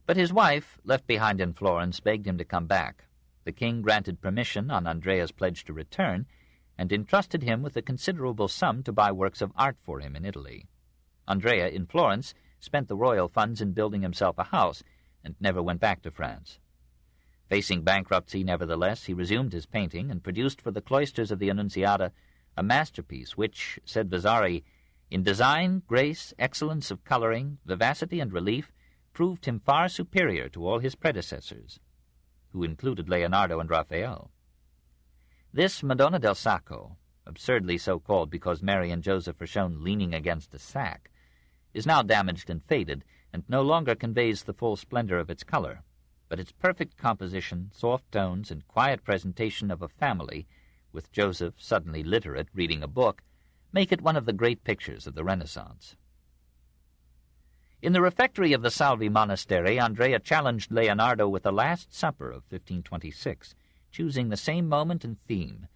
But his wife, left behind in Florence, begged him to come back. The king granted permission on Andrea's pledge to return, and entrusted him with a considerable sum to buy works of art for him in Italy. Andrea, in Florence, spent the royal funds in building himself a house, and never went back to France. Facing bankruptcy, nevertheless, he resumed his painting and produced for the cloisters of the Annunziata a masterpiece which, said Vasari, in design, grace, excellence of coloring, vivacity, and relief, proved him far superior to all his predecessors, who included Leonardo and Raphael. This Madonna del Sacco, absurdly so called because Mary and Joseph are shown leaning against a sack, is now damaged and faded, and no longer conveys the full splendor of its color, but its perfect composition, soft tones, and quiet presentation of a family, with Joseph, suddenly literate, reading a book, make it one of the great pictures of the Renaissance. In the refectory of the Salvi Monastery, Andrea challenged Leonardo with the Last Supper of 1526, choosing the same moment and theme,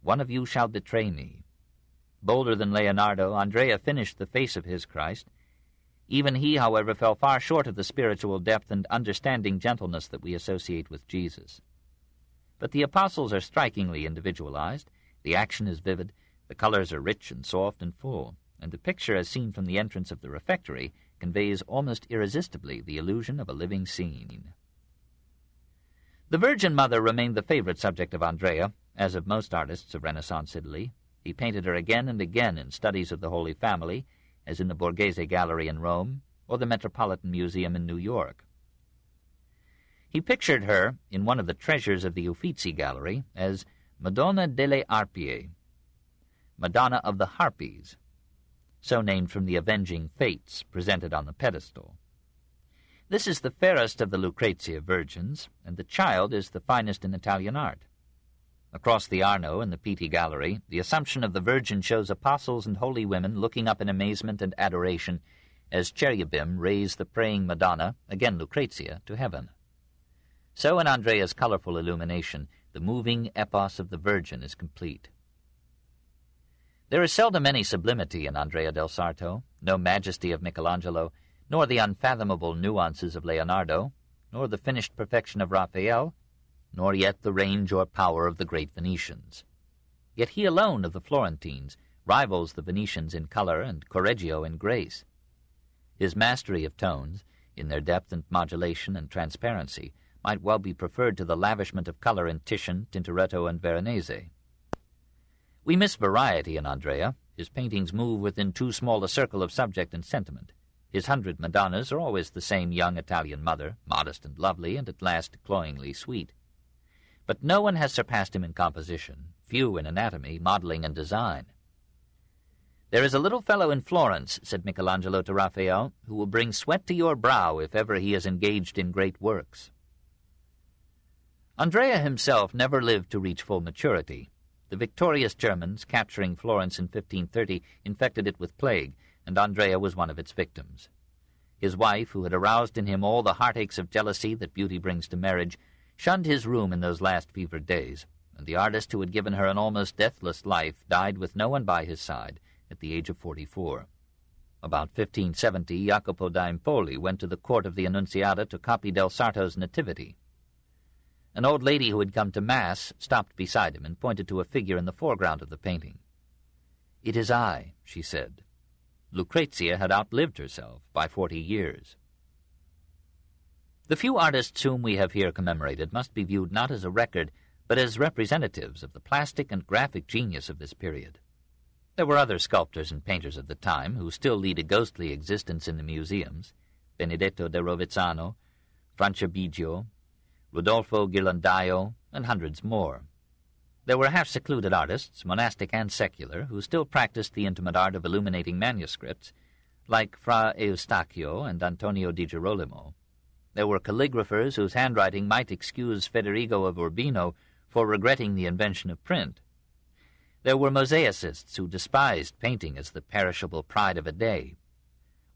"One of you shall betray me." Bolder than Leonardo, Andrea finished the face of his Christ. Even he, however, fell far short of the spiritual depth and understanding gentleness that we associate with Jesus. But the apostles are strikingly individualized, the action is vivid, the colors are rich and soft and full, and the picture as seen from the entrance of the refectory conveys almost irresistibly the illusion of a living scene. The Virgin Mother remained the favorite subject of Andrea, as of most artists of Renaissance Italy. He painted her again and again in studies of the Holy Family, as in the Borghese Gallery in Rome or the Metropolitan Museum in New York. He pictured her, in one of the treasures of the Uffizi Gallery, as Madonna delle Arpie, Madonna of the Harpies, so named from the avenging fates presented on the pedestal. This is the fairest of the Lucrezia virgins, and the child is the finest in Italian art. Across the Arno in the Pitti Gallery, the Assumption of the Virgin shows apostles and holy women looking up in amazement and adoration as cherubim raise the praying Madonna, again Lucrezia, to heaven. So in Andrea's colorful illumination, the moving epos of the Virgin is complete. There is seldom any sublimity in Andrea del Sarto, no majesty of Michelangelo, nor the unfathomable nuances of Leonardo, nor the finished perfection of Raphael, nor yet the range or power of the great Venetians. Yet he alone of the Florentines rivals the Venetians in color and Correggio in grace. His mastery of tones, in their depth and modulation and transparency, might well be preferred to the lavishment of color in Titian, Tintoretto, and Veronese. We miss variety in Andrea. His paintings move within too small a circle of subject and sentiment. His 100 Madonnas are always the same young Italian mother, modest and lovely, and at last cloyingly sweet. But no one has surpassed him in composition, few in anatomy, modeling, and design. "There is a little fellow in Florence," said Michelangelo to Raphael, "who will bring sweat to your brow if ever he is engaged in great works." Andrea himself never lived to reach full maturity. The victorious Germans, capturing Florence in 1530, infected it with plague, and Andrea was one of its victims. His wife, who had aroused in him all the heartaches of jealousy that beauty brings to marriage, shunned his room in those last fevered days, and the artist who had given her an almost deathless life died with no one by his side at the age of 44. About 1570, Jacopo da Empoli went to the court of the Annunziata to copy Del Sarto's Nativity. An old lady who had come to Mass stopped beside him and pointed to a figure in the foreground of the painting. "It is I," she said. Lucrezia had outlived herself by 40 years. The few artists whom we have here commemorated must be viewed not as a record, but as representatives of the plastic and graphic genius of this period. There were other sculptors and painters of the time who still lead a ghostly existence in the museums: Benedetto da Rovezzano, Franciabigio, Rodolfo Ghirlandaio, and hundreds more. There were half-secluded artists, monastic and secular, who still practiced the intimate art of illuminating manuscripts, like Fra Eustachio and Antonio di Girolamo. There were calligraphers whose handwriting might excuse Federigo of Urbino for regretting the invention of print. There were mosaicists who despised painting as the perishable pride of a day.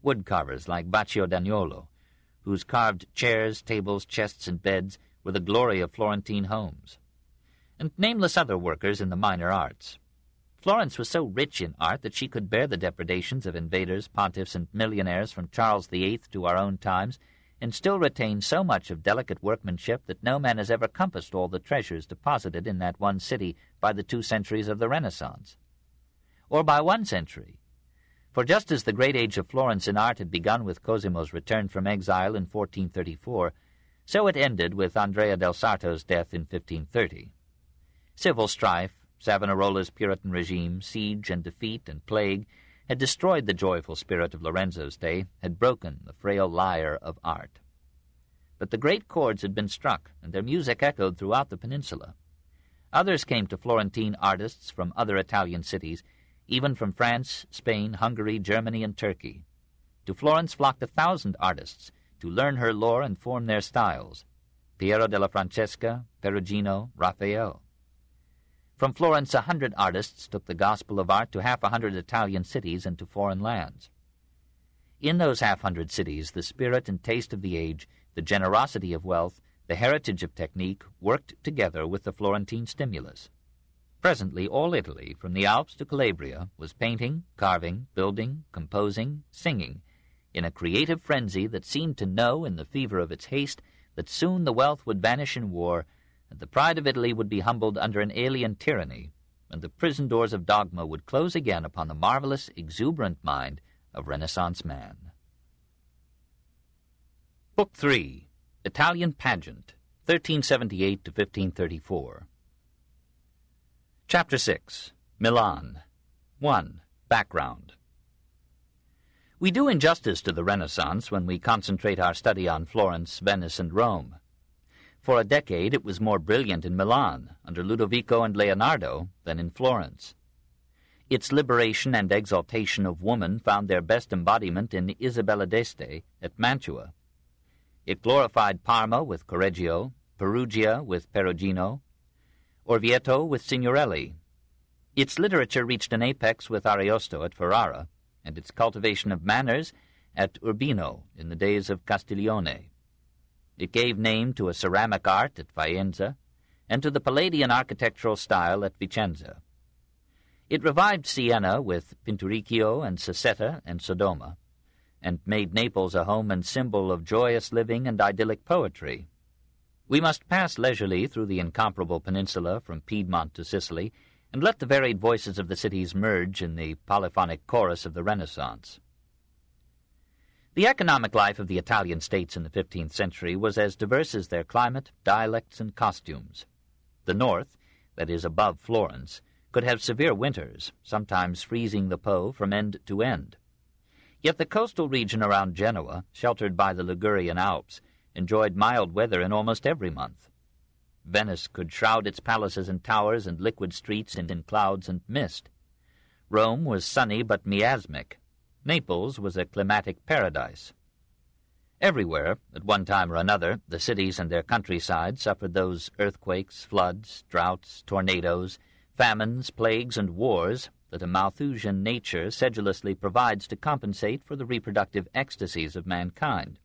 Woodcarvers like Baccio d'Agnolo, whose carved chairs, tables, chests, and beds were the glory of Florentine homes, and nameless other workers in the minor arts. Florence was so rich in art that she could bear the depredations of invaders, pontiffs, and millionaires from Charles VIII to our own times, and still retain so much of delicate workmanship that no man has ever compassed all the treasures deposited in that one city by the 2 centuries of the Renaissance. Or by 1 century. For just as the great age of Florence in art had begun with Cosimo's return from exile in 1434, so it ended with Andrea del Sarto's death in 1530. Civil strife, Savonarola's Puritan regime, siege and defeat and plague had destroyed the joyful spirit of Lorenzo's day, had broken the frail lyre of art. But the great chords had been struck, and their music echoed throughout the peninsula. Others came to Florentine artists from other Italian cities, even from France, Spain, Hungary, Germany, and Turkey. To Florence flocked 1,000 artists to learn her lore and form their styles: Piero della Francesca, Perugino, Raphael. From Florence 100 artists took the gospel of art to 100 Italian cities and to foreign lands. In those 100 cities, the spirit and taste of the age, the generosity of wealth, the heritage of technique worked together with the Florentine stimulus. Presently all Italy, from the Alps to Calabria, was painting, carving, building, composing, singing, in a creative frenzy that seemed to know, in the fever of its haste, that soon the wealth would vanish in war, and the pride of Italy would be humbled under an alien tyranny, and the prison doors of dogma would close again upon the marvelous, exuberant mind of Renaissance man. Book 3, Italian Pageant, 1378 to 1534. Chapter 6, Milan. 1. Background. We do injustice to the Renaissance when we concentrate our study on Florence, Venice, and Rome. For a decade it was more brilliant in Milan, under Ludovico and Leonardo, than in Florence. Its liberation and exaltation of woman found their best embodiment in Isabella d'Este at Mantua. It glorified Parma with Correggio, Perugia with Perugino, Orvieto with Signorelli. Its literature reached an apex with Ariosto at Ferrara, and its cultivation of manners at Urbino in the days of Castiglione. It gave name to a ceramic art at Faenza and to the Palladian architectural style at Vicenza. It revived Siena with Pinturicchio and Sassetta and Sodoma, and made Naples a home and symbol of joyous living and idyllic poetry. We must pass leisurely through the incomparable peninsula from Piedmont to Sicily, and let the varied voices of the cities merge in the polyphonic chorus of the Renaissance. The economic life of the Italian states in the 15th century was as diverse as their climate, dialects, and costumes. The north, that is above Florence, could have severe winters, sometimes freezing the Po from end to end. Yet the coastal region around Genoa, sheltered by the Ligurian Alps, enjoyed mild weather in almost every month. Venice could shroud its palaces and towers and liquid streets in clouds and mist. Rome was sunny but miasmic. Naples was a climatic paradise. Everywhere, at one time or another, the cities and their countryside suffered those earthquakes, floods, droughts, tornadoes, famines, plagues, and wars that a Malthusian nature sedulously provides to compensate for the reproductive ecstasies of mankind.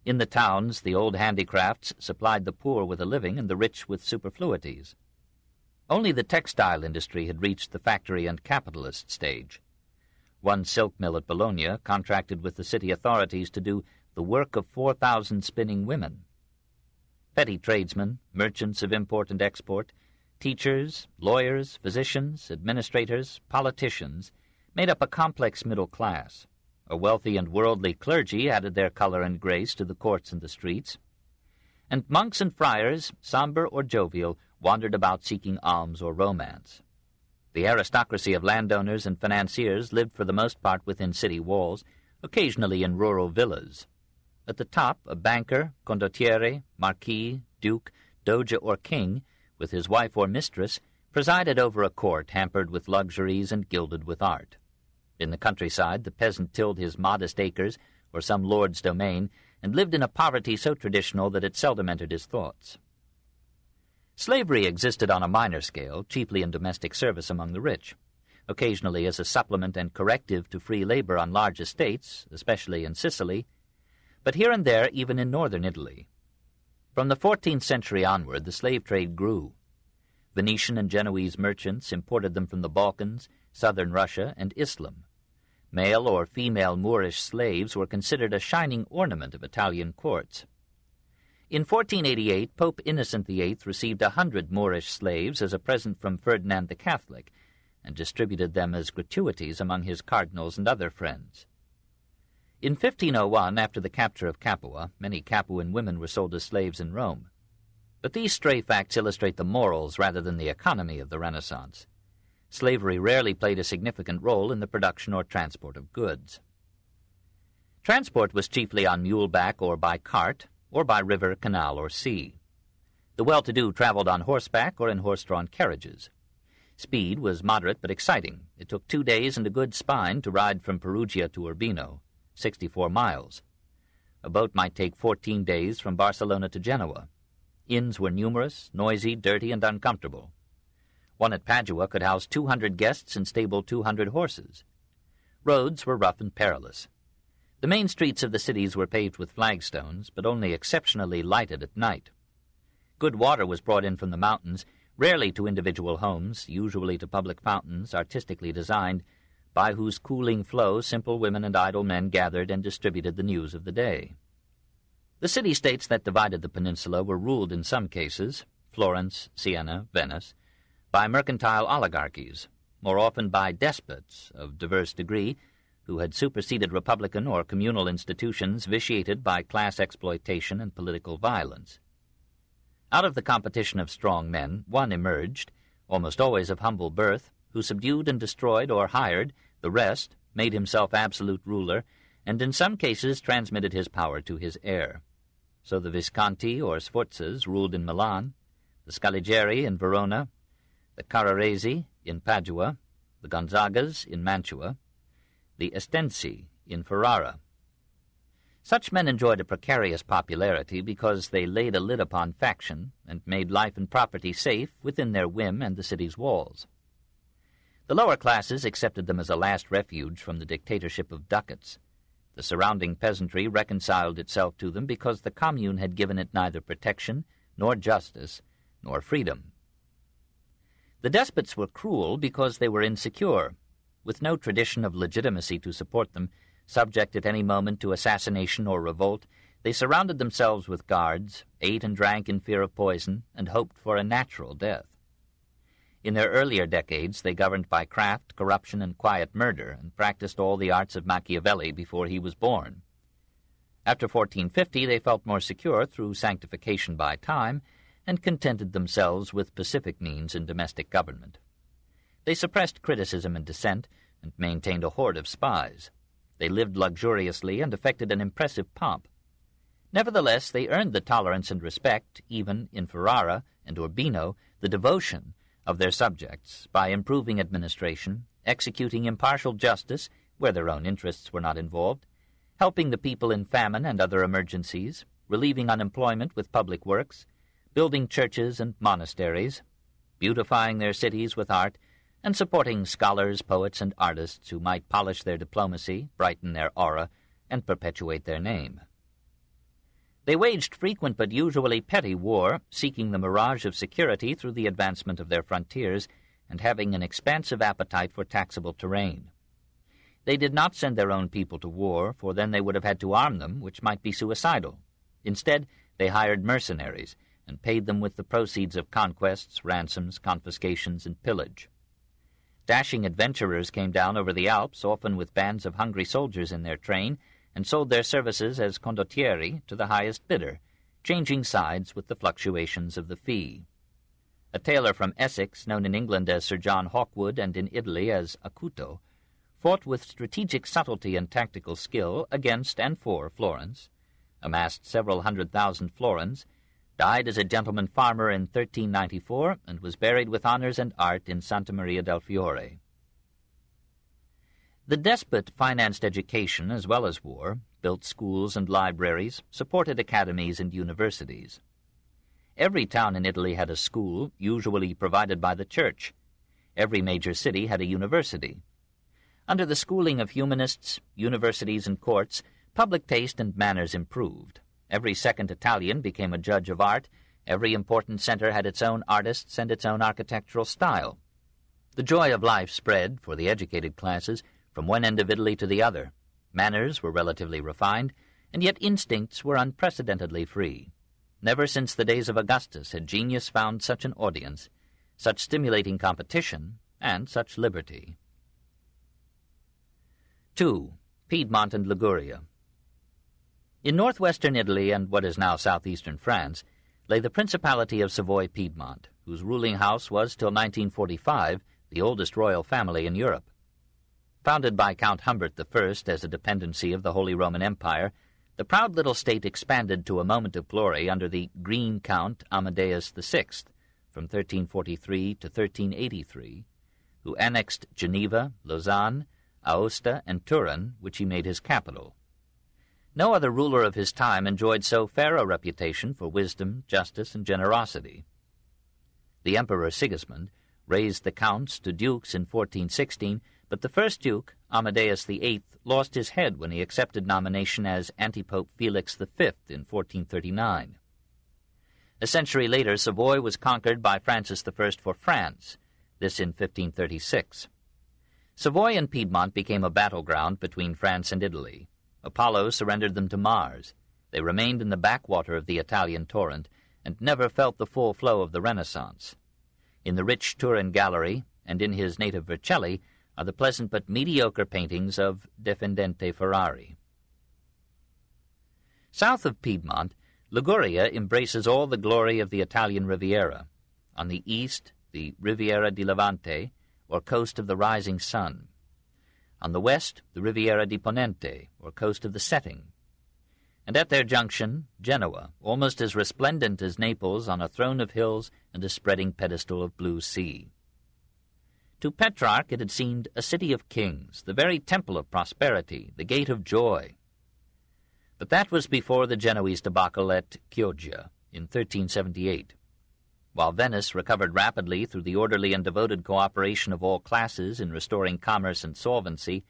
In the towns, the old handicrafts supplied the poor with a living and the rich with superfluities. Only the textile industry had reached the factory and capitalist stage. One silk mill at Bologna contracted with the city authorities to do the work of 4,000 spinning women. Petty tradesmen, merchants of import and export, teachers, lawyers, physicians, administrators, politicians made up a complex middle class. A wealthy and worldly clergy added their color and grace to the courts and the streets. And monks and friars, somber or jovial, wandered about seeking alms or romance. The aristocracy of landowners and financiers lived for the most part within city walls, occasionally in rural villas. At the top, a banker, condottiere, marquis, duke, doge, or king, with his wife or mistress, presided over a court hampered with luxuries and gilded with art. In the countryside, the peasant tilled his modest acres or some lord's domain and lived in a poverty so traditional that it seldom entered his thoughts. Slavery existed on a minor scale, chiefly in domestic service among the rich, occasionally as a supplement and corrective to free labor on large estates, especially in Sicily, but here and there even in northern Italy. From the 14th century onward, the slave trade grew. Venetian and Genoese merchants imported them from the Balkans, southern Russia, and Islam. Male or female Moorish slaves were considered a shining ornament of Italian courts. In 1488, Pope Innocent VIII received 100 Moorish slaves as a present from Ferdinand the Catholic, and distributed them as gratuities among his cardinals and other friends. In 1501, after the capture of Capua, many Capuan women were sold as slaves in Rome. But these stray facts illustrate the morals rather than the economy of the Renaissance. Slavery rarely played a significant role in the production or transport of goods. Transport was chiefly on muleback or by cart, or by river, canal, or sea. The well-to-do traveled on horseback or in horse-drawn carriages. Speed was moderate but exciting. It took 2 days and a good spine to ride from Perugia to Urbino, 64 miles. A boat might take 14 days from Barcelona to Genoa. Inns were numerous, noisy, dirty, and uncomfortable. One at Padua could house 200 guests and stable 200 horses. Roads were rough and perilous. The main streets of the cities were paved with flagstones, but only exceptionally lighted at night. Good water was brought in from the mountains, rarely to individual homes, usually to public fountains artistically designed, by whose cooling flow simple women and idle men gathered and distributed the news of the day. The city-states that divided the peninsula were ruled in some cases, Florence, Siena, Venice, by mercantile oligarchies, more often by despots of diverse degree, who had superseded republican or communal institutions vitiated by class exploitation and political violence. Out of the competition of strong men, one emerged, almost always of humble birth, who subdued and destroyed or hired the rest, made himself absolute ruler, and in some cases transmitted his power to his heir. So the Visconti or Sforzas ruled in Milan, the Scaligeri in Verona, the Carraresi in Padua, the Gonzagas in Mantua, the Estensi in Ferrara. Such men enjoyed a precarious popularity because they laid a lid upon faction and made life and property safe within their whim and the city's walls. The lower classes accepted them as a last refuge from the dictatorship of ducats, The surrounding peasantry reconciled itself to them because the commune had given it neither protection, nor justice, nor freedom. The despots were cruel because they were insecure. With no tradition of legitimacy to support them, subject at any moment to assassination or revolt, they surrounded themselves with guards, ate and drank in fear of poison, and hoped for a natural death. In their earlier decades, they governed by craft, corruption, and quiet murder, and practiced all the arts of Machiavelli before he was born. After 1450, they felt more secure through sanctification by time, and contented themselves with pacific means in domestic government. They suppressed criticism and dissent, and maintained a horde of spies. They lived luxuriously and affected an impressive pomp. Nevertheless, they earned the tolerance and respect, even in Ferrara and Urbino, the devotion of their subjects, by improving administration, executing impartial justice where their own interests were not involved, helping the people in famine and other emergencies, relieving unemployment with public works, building churches and monasteries, beautifying their cities with art, and supporting scholars, poets, and artists who might polish their diplomacy, brighten their aura, and perpetuate their name. They waged frequent but usually petty war, seeking the mirage of security through the advancement of their frontiers, and having an expansive appetite for taxable terrain. They did not send their own people to war, for then they would have had to arm them, which might be suicidal. Instead, they hired mercenaries, and paid them with the proceeds of conquests, ransoms, confiscations, and pillage. Dashing adventurers came down over the Alps, often with bands of hungry soldiers in their train, and sold their services as condottieri to the highest bidder, changing sides with the fluctuations of the fee. A tailor from Essex, known in England as Sir John Hawkwood and in Italy as Acuto, fought with strategic subtlety and tactical skill against and for Florence, amassed several 100,000 florins, died as a gentleman farmer in 1394, and was buried with honors and art in Santa Maria del Fiore. The despot financed education as well as war, built schools and libraries, supported academies and universities. Every town in Italy had a school, usually provided by the church. Every major city had a university. Under the schooling of humanists, universities, and courts, public taste and manners improved. Every second Italian became a judge of art. Every important center had its own artists and its own architectural style. The joy of life spread, for the educated classes, from one end of Italy to the other. Manners were relatively refined, and yet instincts were unprecedentedly free. Never since the days of Augustus had genius found such an audience, such stimulating competition, and such liberty. 2. Piedmont and Liguria. In northwestern Italy and what is now southeastern France lay the Principality of Savoy-Piedmont, whose ruling house was till 1945 the oldest royal family in Europe. Founded by Count Humbert I as a dependency of the Holy Roman Empire, the proud little state expanded to a moment of glory under the Green Count Amadeus VI from 1343 to 1383, who annexed Geneva, Lausanne, Aosta, and Turin, which he made his capital. No other ruler of his time enjoyed so fair a reputation for wisdom, justice, and generosity. The Emperor Sigismund raised the counts to dukes in 1416, but the first duke, Amadeus VIII, lost his head when he accepted nomination as Antipope Felix V in 1439. A century later, Savoy was conquered by Francis I for France, this in 1536. Savoy and Piedmont became a battleground between France and Italy. Apollo surrendered them to Mars. They remained in the backwater of the Italian torrent, and never felt the full flow of the Renaissance. In the rich Turin gallery, and in his native Vercelli, are the pleasant but mediocre paintings of Defendente Ferrari. South of Piedmont, Liguria embraces all the glory of the Italian Riviera. On the east, the Riviera di Levante, or coast of the rising sun. On the west, the Riviera di Ponente, or coast of the setting. And at their junction, Genoa, almost as resplendent as Naples on a throne of hills and a spreading pedestal of blue sea. To Petrarch it had seemed a city of kings, the very temple of prosperity, the gate of joy. But that was before the Genoese debacle at Chioggia in 1378. While Venice recovered rapidly through the orderly and devoted cooperation of all classes in restoring commerce and solvency,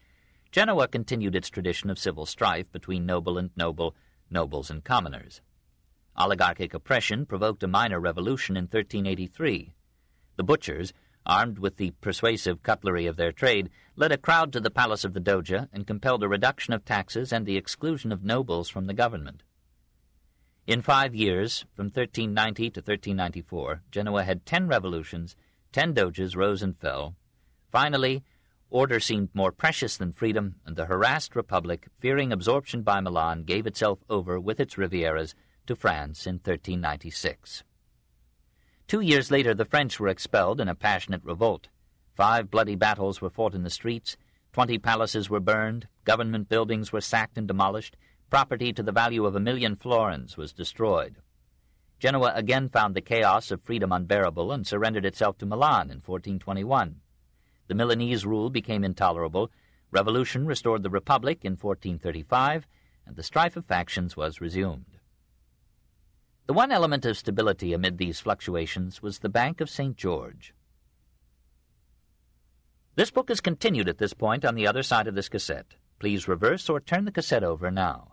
Genoa continued its tradition of civil strife between noble and noble, nobles and commoners. Oligarchic oppression provoked a minor revolution in 1383. The butchers, armed with the persuasive cutlery of their trade, led a crowd to the palace of the Doge and compelled a reduction of taxes and the exclusion of nobles from the government. In 5 years, from 1390 to 1394, Genoa had 10 revolutions, 10 doges rose and fell. Finally, order seemed more precious than freedom, and the harassed republic, fearing absorption by Milan, gave itself over with its Rivieras to France in 1396. 2 years later, the French were expelled in a passionate revolt. 5 bloody battles were fought in the streets, 20 palaces were burned, government buildings were sacked and demolished, property to the value of 1,000,000 florins was destroyed. Genoa again found the chaos of freedom unbearable and surrendered itself to Milan in 1421. The Milanese rule became intolerable, revolution restored the Republic in 1435, and the strife of factions was resumed. The one element of stability amid these fluctuations was the Bank of St. George. This book is continued at this point on the other side of this cassette. Please reverse or turn the cassette over now.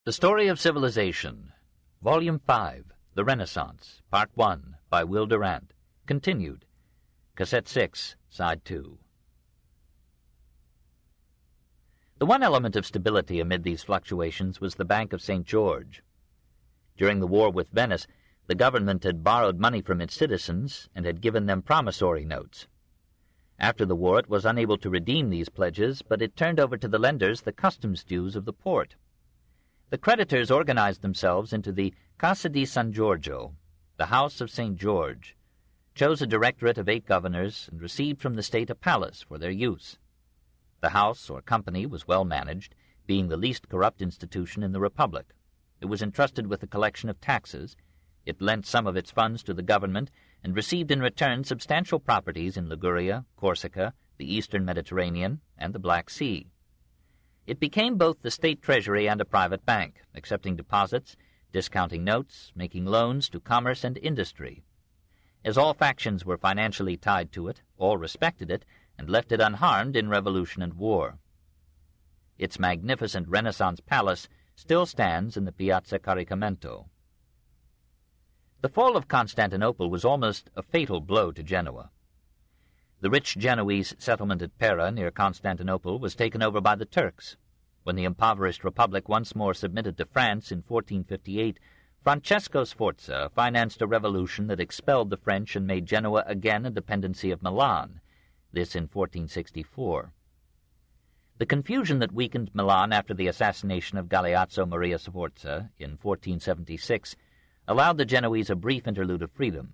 The Story of Civilization, Volume 5, The Renaissance, Part 1, by Will Durant, continued, Cassette 6, Side 2. The one element of stability amid these fluctuations was the Bank of St. George. During the war with Venice, the government had borrowed money from its citizens and had given them promissory notes. After the war, it was unable to redeem these pledges, but it turned over to the lenders the customs dues of the port. The creditors organized themselves into the Casa di San Giorgio, the House of St. George, chose a directorate of 8 governors, and received from the state a palace for their use. The house, or company, was well managed, being the least corrupt institution in the Republic. It was entrusted with the collection of taxes. It lent some of its funds to the government, and received in return substantial properties in Liguria, Corsica, the eastern Mediterranean, and the Black Sea. It became both the state treasury and a private bank, accepting deposits, discounting notes, making loans to commerce and industry. As all factions were financially tied to it, all respected it, and left it unharmed in revolution and war. Its magnificent Renaissance palace still stands in the Piazza Caricamento. The fall of Constantinople was almost a fatal blow to Genoa. The rich Genoese settlement at Pera, near Constantinople, was taken over by the Turks. When the impoverished republic once more submitted to France in 1458, Francesco Sforza financed a revolution that expelled the French and made Genoa again a dependency of Milan, this in 1464. The confusion that weakened Milan after the assassination of Galeazzo Maria Sforza in 1476 allowed the Genoese a brief interlude of freedom,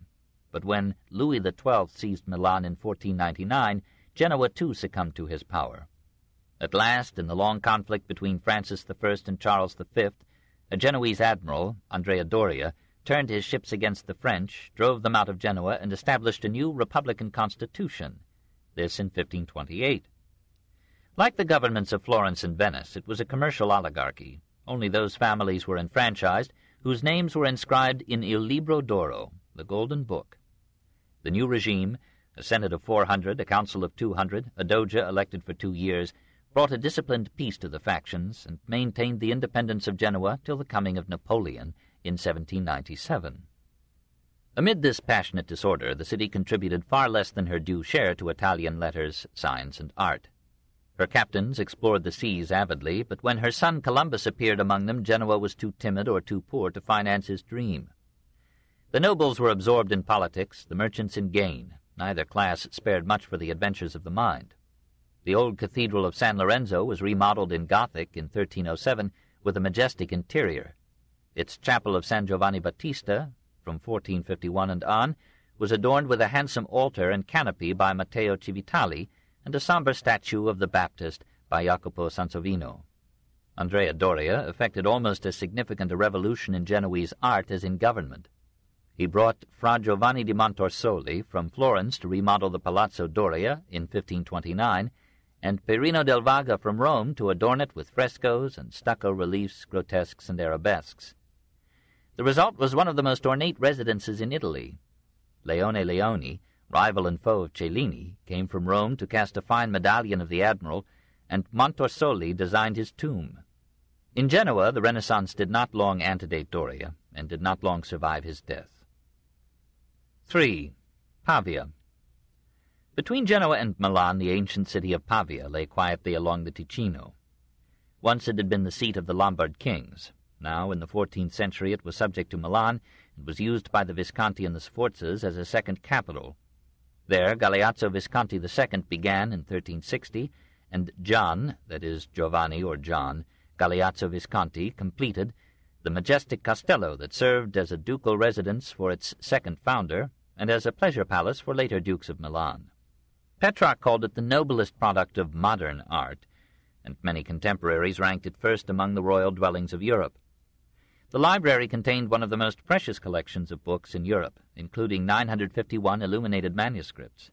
but when Louis XII seized Milan in 1499, Genoa too succumbed to his power. At last, in the long conflict between Francis I and Charles V, a Genoese admiral, Andrea Doria, turned his ships against the French, drove them out of Genoa, and established a new republican constitution, this in 1528. Like the governments of Florence and Venice, it was a commercial oligarchy. Only those families were enfranchised whose names were inscribed in Il Libro d'Oro, the Golden Book. The new regime, a Senate of 400, a Council of 200, a Doge elected for 2 years, brought a disciplined peace to the factions and maintained the independence of Genoa till the coming of Napoleon in 1797. Amid this passionate disorder, the city contributed far less than her due share to Italian letters, science, and art. Her captains explored the seas avidly, but when her son Columbus appeared among them, Genoa was too timid or too poor to finance his dream. The nobles were absorbed in politics, the merchants in gain. Neither class spared much for the adventures of the mind. The old cathedral of San Lorenzo was remodeled in Gothic in 1307 with a majestic interior. Its chapel of San Giovanni Battista, from 1451 and on, was adorned with a handsome altar and canopy by Matteo Civitali, and a somber statue of the Baptist by Jacopo Sansovino. Andrea Doria effected almost as significant a revolution in Genoese art as in government. He brought Fra Giovanni di Montorsoli from Florence to remodel the Palazzo Doria in 1529, and Perino del Vaga from Rome to adorn it with frescoes and stucco reliefs, grotesques, and arabesques. The result was one of the most ornate residences in Italy. Leone Leoni, rival and foe of Cellini, came from Rome to cast a fine medallion of the admiral, and Montorsoli designed his tomb. In Genoa, the Renaissance did not long antedate Doria, and did not long survive his death. 3. Pavia. Between Genoa and Milan, the ancient city of Pavia lay quietly along the Ticino. Once it had been the seat of the Lombard kings. Now, in the 14th century, it was subject to Milan, and was used by the Visconti and the Sforzas as a second capital. There, Galeazzo Visconti II began in 1360, and Gian, that is, Giovanni or John, Galeazzo Visconti, completed the majestic castello that served as a ducal residence for its second founder, and as a pleasure palace for later dukes of Milan. Petrarch called it the noblest product of modern art, and many contemporaries ranked it first among the royal dwellings of Europe. The library contained one of the most precious collections of books in Europe, including 951 illuminated manuscripts.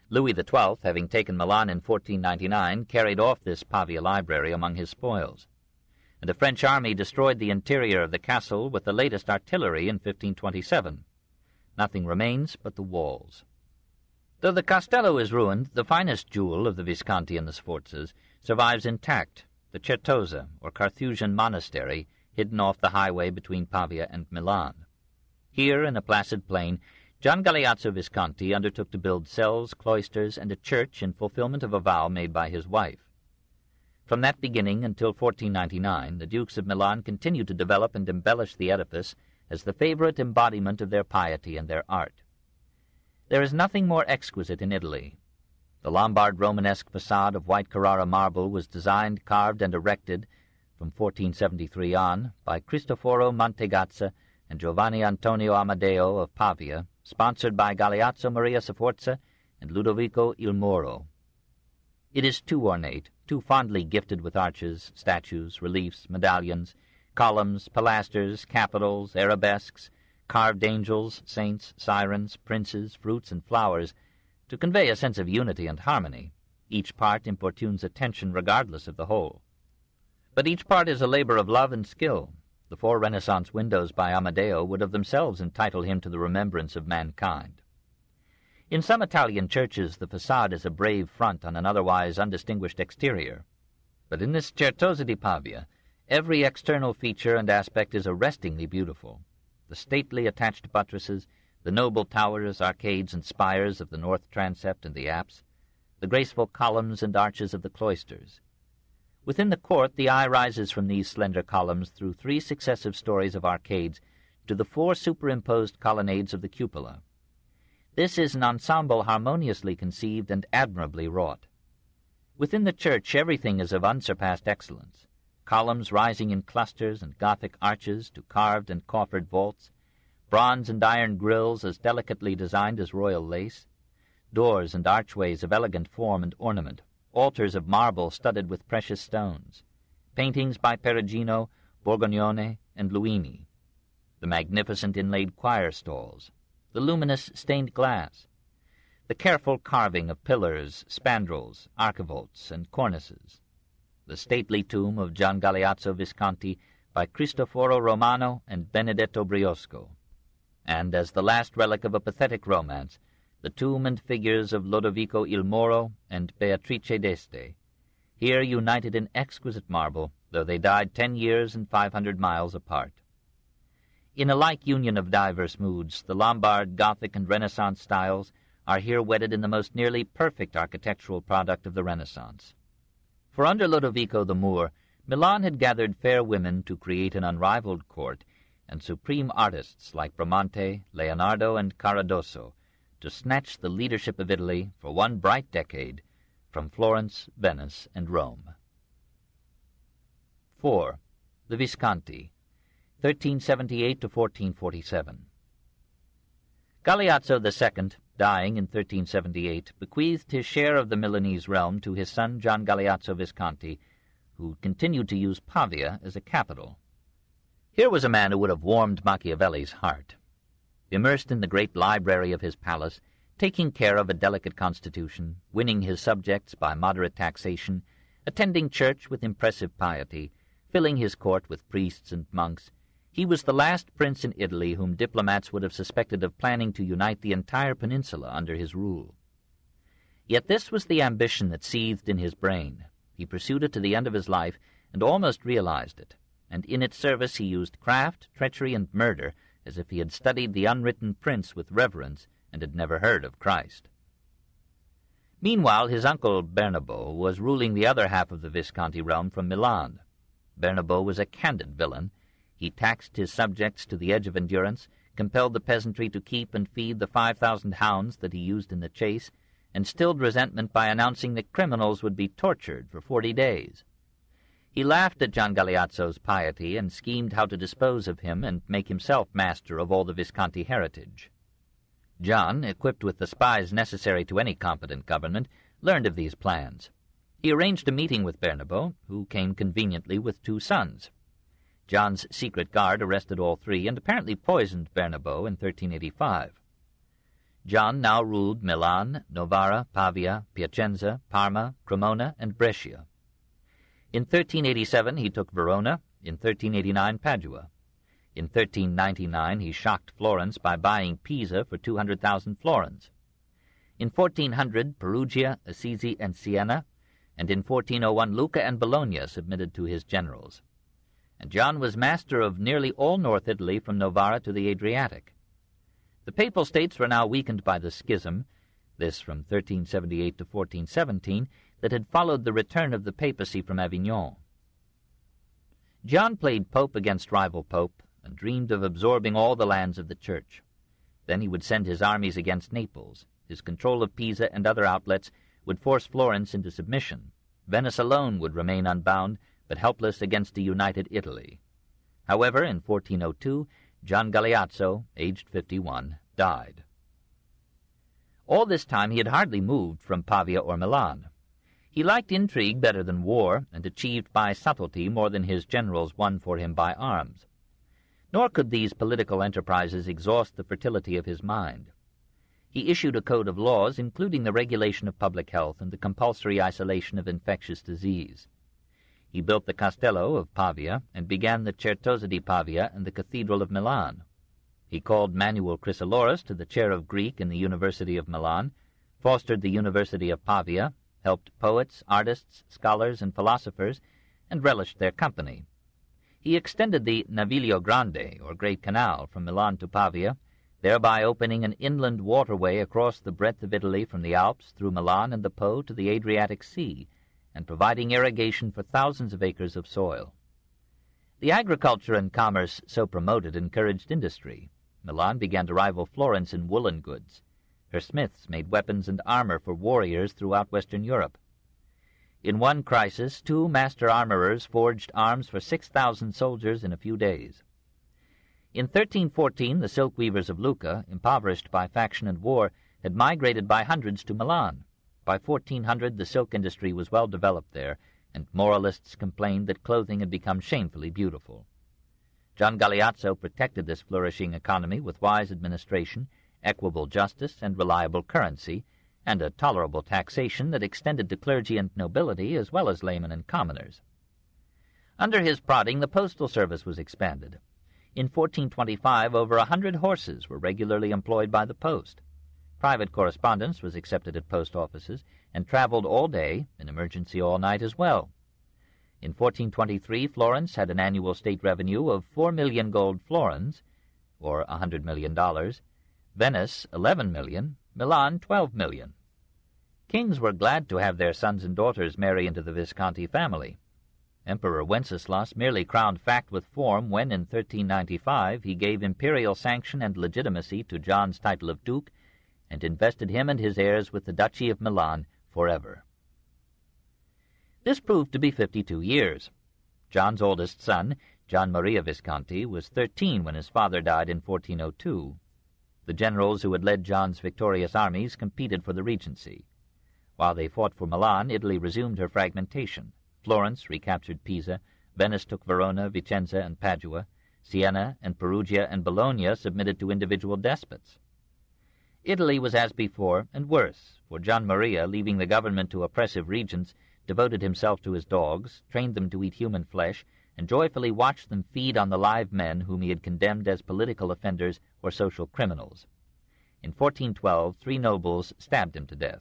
Louis XII, having taken Milan in 1499, carried off this Pavia library among his spoils, and the French army destroyed the interior of the castle with the latest artillery in 1527. Nothing remains but the walls. Though the castello is ruined, the finest jewel of the Visconti and the Sforzas survives intact, the Certosa, or Carthusian monastery, hidden off the highway between Pavia and Milan. Here, in a placid plain, Gian Galeazzo Visconti undertook to build cells, cloisters, and a church in fulfillment of a vow made by his wife. From that beginning until 1499, the Dukes of Milan continued to develop and embellish the edifice as the favorite embodiment of their piety and their art. There is nothing more exquisite in Italy. The Lombard Romanesque facade of white Carrara marble was designed, carved, and erected from 1473 on by Cristoforo Mantegazza and Giovanni Antonio Amadeo of Pavia, sponsored by Galeazzo Maria Sforza and Ludovico il Moro. It is too ornate, too fondly gifted with arches, statues, reliefs, medallions, columns, pilasters, capitals, arabesques, carved angels, saints, sirens, princes, fruits, and flowers, to convey a sense of unity and harmony. Each part importunes attention regardless of the whole. But each part is a labor of love and skill. The 4 Renaissance windows by Amadeo would of themselves entitle him to the remembrance of mankind. In some Italian churches the facade is a brave front on an otherwise undistinguished exterior. But in this Certosa di Pavia, every external feature and aspect is arrestingly beautiful. The stately attached buttresses, the noble towers, arcades, and spires of the north transept and the apse, the graceful columns and arches of the cloisters. Within the court, the eye rises from these slender columns through 3 successive stories of arcades to the 4 superimposed colonnades of the cupola. This is an ensemble harmoniously conceived and admirably wrought. Within the church, everything is of unsurpassed excellence. Columns rising in clusters and Gothic arches to carved and coffered vaults, bronze and iron grilles as delicately designed as royal lace, doors and archways of elegant form and ornament, altars of marble studded with precious stones, paintings by Perugino, Borgognone, and Luini, the magnificent inlaid choir stalls, the luminous stained glass, the careful carving of pillars, spandrels, archivolts, and cornices, the stately tomb of Gian Galeazzo Visconti by Cristoforo Romano and Benedetto Briosco, and as the last relic of a pathetic romance, the tomb and figures of Lodovico il Moro and Beatrice d'Este, here united in exquisite marble, though they died 10 years and 500 miles apart. In a like union of diverse moods, the Lombard, Gothic, and Renaissance styles are here wedded in the most nearly perfect architectural product of the Renaissance. For under Lodovico the Moor, Milan had gathered fair women to create an unrivaled court, and supreme artists like Bramante, Leonardo, and Caradosso, to snatch the leadership of Italy for one bright decade from Florence, Venice, and Rome. 4. The Visconti, 1378 to 1447. Galeazzo II, dying in 1378, bequeathed his share of the Milanese realm to his son Gian Galeazzo Visconti, who continued to use Pavia as a capital. Here was a man who would have warmed Machiavelli's heart. Immersed in the great library of his palace, taking care of a delicate constitution, winning his subjects by moderate taxation, attending church with impressive piety, filling his court with priests and monks, he was the last prince in Italy whom diplomats would have suspected of planning to unite the entire peninsula under his rule. Yet this was the ambition that seethed in his brain. He pursued it to the end of his life, and almost realized it, and in its service he used craft, treachery, and murder as if he had studied the unwritten prince with reverence and had never heard of Christ. Meanwhile, his uncle Bernabo was ruling the other half of the Visconti realm from Milan. Bernabo was a candid villain. He taxed his subjects to the edge of endurance, compelled the peasantry to keep and feed the 5,000 hounds that he used in the chase, and stilled resentment by announcing that criminals would be tortured for 40 days. He laughed at Gian Galeazzo's piety and schemed how to dispose of him and make himself master of all the Visconti heritage. Gian, equipped with the spies necessary to any competent government, learned of these plans. He arranged a meeting with Bernabo, who came conveniently with 2 sons. Gian's secret guard arrested all 3 and apparently poisoned Bernabo in 1385. Gian now ruled Milan, Novara, Pavia, Piacenza, Parma, Cremona, and Brescia. In 1387 he took Verona, in 1389 Padua. In 1399 he shocked Florence by buying Pisa for 200,000 florins. In 1400 Perugia, Assisi, and Siena, and in 1401 Lucca and Bologna submitted to his generals. And John was master of nearly all North Italy from Novara to the Adriatic. The Papal States were now weakened by the schism, this from 1378 to 1417, that had followed the return of the papacy from Avignon. John played pope against rival pope and dreamed of absorbing all the lands of the Church. Then he would send his armies against Naples. His control of Pisa and other outlets would force Florence into submission. Venice alone would remain unbound, but helpless against a united Italy. However, in 1402, Gian Galeazzo, aged 51, died. All this time he had hardly moved from Pavia or Milan. He liked intrigue better than war, and achieved by subtlety more than his generals won for him by arms. Nor could these political enterprises exhaust the fertility of his mind. He issued a code of laws, including the regulation of public health and the compulsory isolation of infectious disease. He built the Castello of Pavia and began the Certosa di Pavia and the Cathedral of Milan. He called Manuel Chrysoloras to the chair of Greek in the University of Milan, fostered the University of Pavia, helped poets, artists, scholars, and philosophers, and relished their company. He extended the Naviglio Grande, or Great Canal, from Milan to Pavia, thereby opening an inland waterway across the breadth of Italy from the Alps through Milan and the Po to the Adriatic Sea, and providing irrigation for thousands of acres of soil. The agriculture and commerce so promoted encouraged industry. Milan began to rival Florence in woolen goods. Her smiths made weapons and armor for warriors throughout Western Europe. In one crisis, 2 master armorers forged arms for 6,000 soldiers in a few days. In 1314, the silk weavers of Lucca, impoverished by faction and war, had migrated by hundreds to Milan. By 1400, the silk industry was well developed there, and moralists complained that clothing had become shamefully beautiful. John Galeazzo protected this flourishing economy with wise administration, equable justice, and reliable currency, and a tolerable taxation that extended to clergy and nobility as well as laymen and commoners. Under his prodding, the postal service was expanded. In 1425, over 100 horses were regularly employed by the post. Private correspondence was accepted at post offices and traveled all day, in emergency all night as well. In 1423, Florence had an annual state revenue of 4 million gold florins, or $100 million, Venice 11 million, Milan 12 million. Kings were glad to have their sons and daughters marry into the Visconti family. Emperor Wenceslas merely crowned fact with form when, in 1395, he gave imperial sanction and legitimacy to John's title of duke and invested him and his heirs with the Duchy of Milan forever. This proved to be 52 years. John's oldest son, John Maria Visconti, was 13 when his father died in 1402. The generals who had led John's victorious armies competed for the regency. While they fought for Milan, Italy resumed her fragmentation. Florence recaptured Pisa, Venice took Verona, Vicenza, and Padua, Siena and Perugia and Bologna submitted to individual despots. Italy was as before, and worse, for John Maria, leaving the government to oppressive regents, devoted himself to his dogs, trained them to eat human flesh, and joyfully watched them feed on the live men whom he had condemned as political offenders or social criminals. In 1412, 3 nobles stabbed him to death.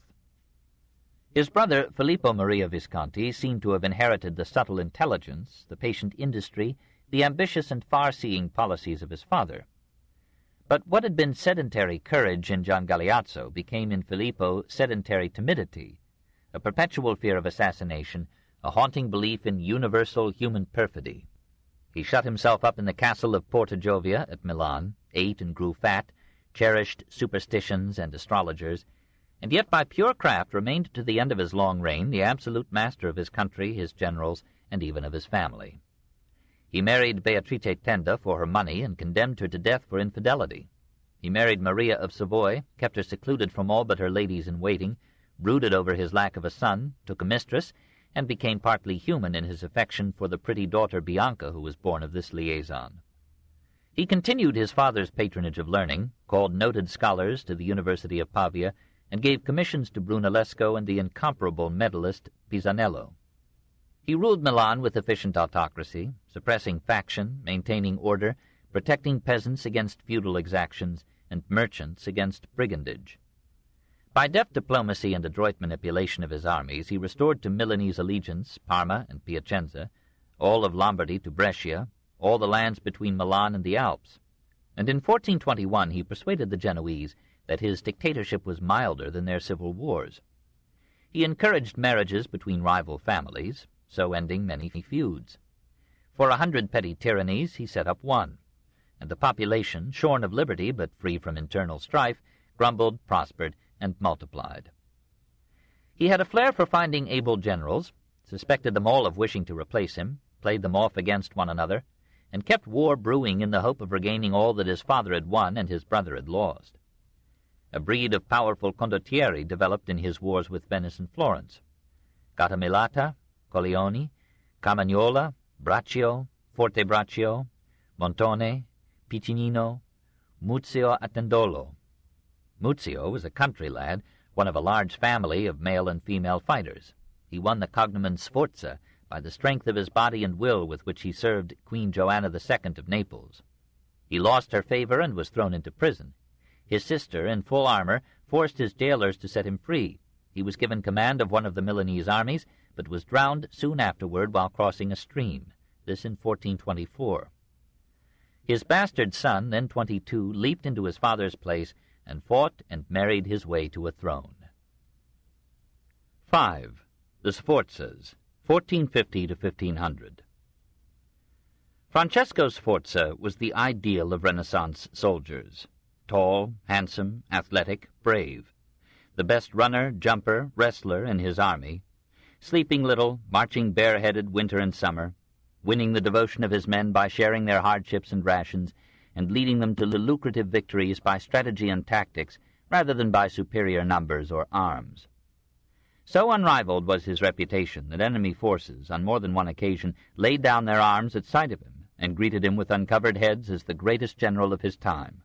His brother, Filippo Maria Visconti, seemed to have inherited the subtle intelligence, the patient industry, the ambitious and far-seeing policies of his father. But what had been sedentary courage in Gian Galeazzo became in Filippo sedentary timidity, a perpetual fear of assassination, a haunting belief in universal human perfidy. He shut himself up in the castle of Porta Giovia at Milan, ate and grew fat, cherished superstitions and astrologers, and yet by pure craft remained to the end of his long reign the absolute master of his country, his generals, and even of his family. He married Beatrice Tenda for her money and condemned her to death for infidelity. He married Maria of Savoy, kept her secluded from all but her ladies-in-waiting, brooded over his lack of a son, took a mistress, and became partly human in his affection for the pretty daughter Bianca who was born of this liaison. He continued his father's patronage of learning, called noted scholars to the University of Pavia, and gave commissions to Brunellesco and the incomparable medalist Pisanello. He ruled Milan with efficient autocracy, suppressing faction, maintaining order, protecting peasants against feudal exactions, and merchants against brigandage. By deft diplomacy and adroit manipulation of his armies, he restored to Milanese allegiance Parma and Piacenza, all of Lombardy to Brescia, all the lands between Milan and the Alps. And in 1421 he persuaded the Genoese that his dictatorship was milder than their civil wars. He encouraged marriages between rival families, so ending many feuds. For 100 petty tyrannies he set up one, and the population, shorn of liberty but free from internal strife, grumbled, prospered, and multiplied. He had a flair for finding able generals, suspected them all of wishing to replace him, played them off against one another, and kept war brewing in the hope of regaining all that his father had won and his brother had lost. A breed of powerful condottieri developed in his wars with Venice and Florence. Gattamelata, Colleoni, Carmagnola, Braccio, Fortebraccio, Montone, Piccinino, Muzio Attendolo. Muzio was a country lad, one of a large family of male and female fighters. He won the cognomen Sforza by the strength of his body and will with which he served Queen Joanna II of Naples. He lost her favor and was thrown into prison. His sister, in full armor, forced his jailers to set him free. He was given command of one of the Milanese armies, but was drowned soon afterward while crossing a stream, this in 1424. His bastard son, then 22, leaped into his father's place and fought and married his way to a throne. 5. The Sforzas, 1450 to 1500. Francesco Sforza was the ideal of Renaissance soldiers. Tall, handsome, athletic, brave. The best runner, jumper, wrestler in his army. Sleeping little, marching bareheaded winter and summer, winning the devotion of his men by sharing their hardships and rations, and leading them to lucrative victories by strategy and tactics rather than by superior numbers or arms. So unrivaled was his reputation that enemy forces, on more than one occasion, laid down their arms at sight of him and greeted him with uncovered heads as the greatest general of his time.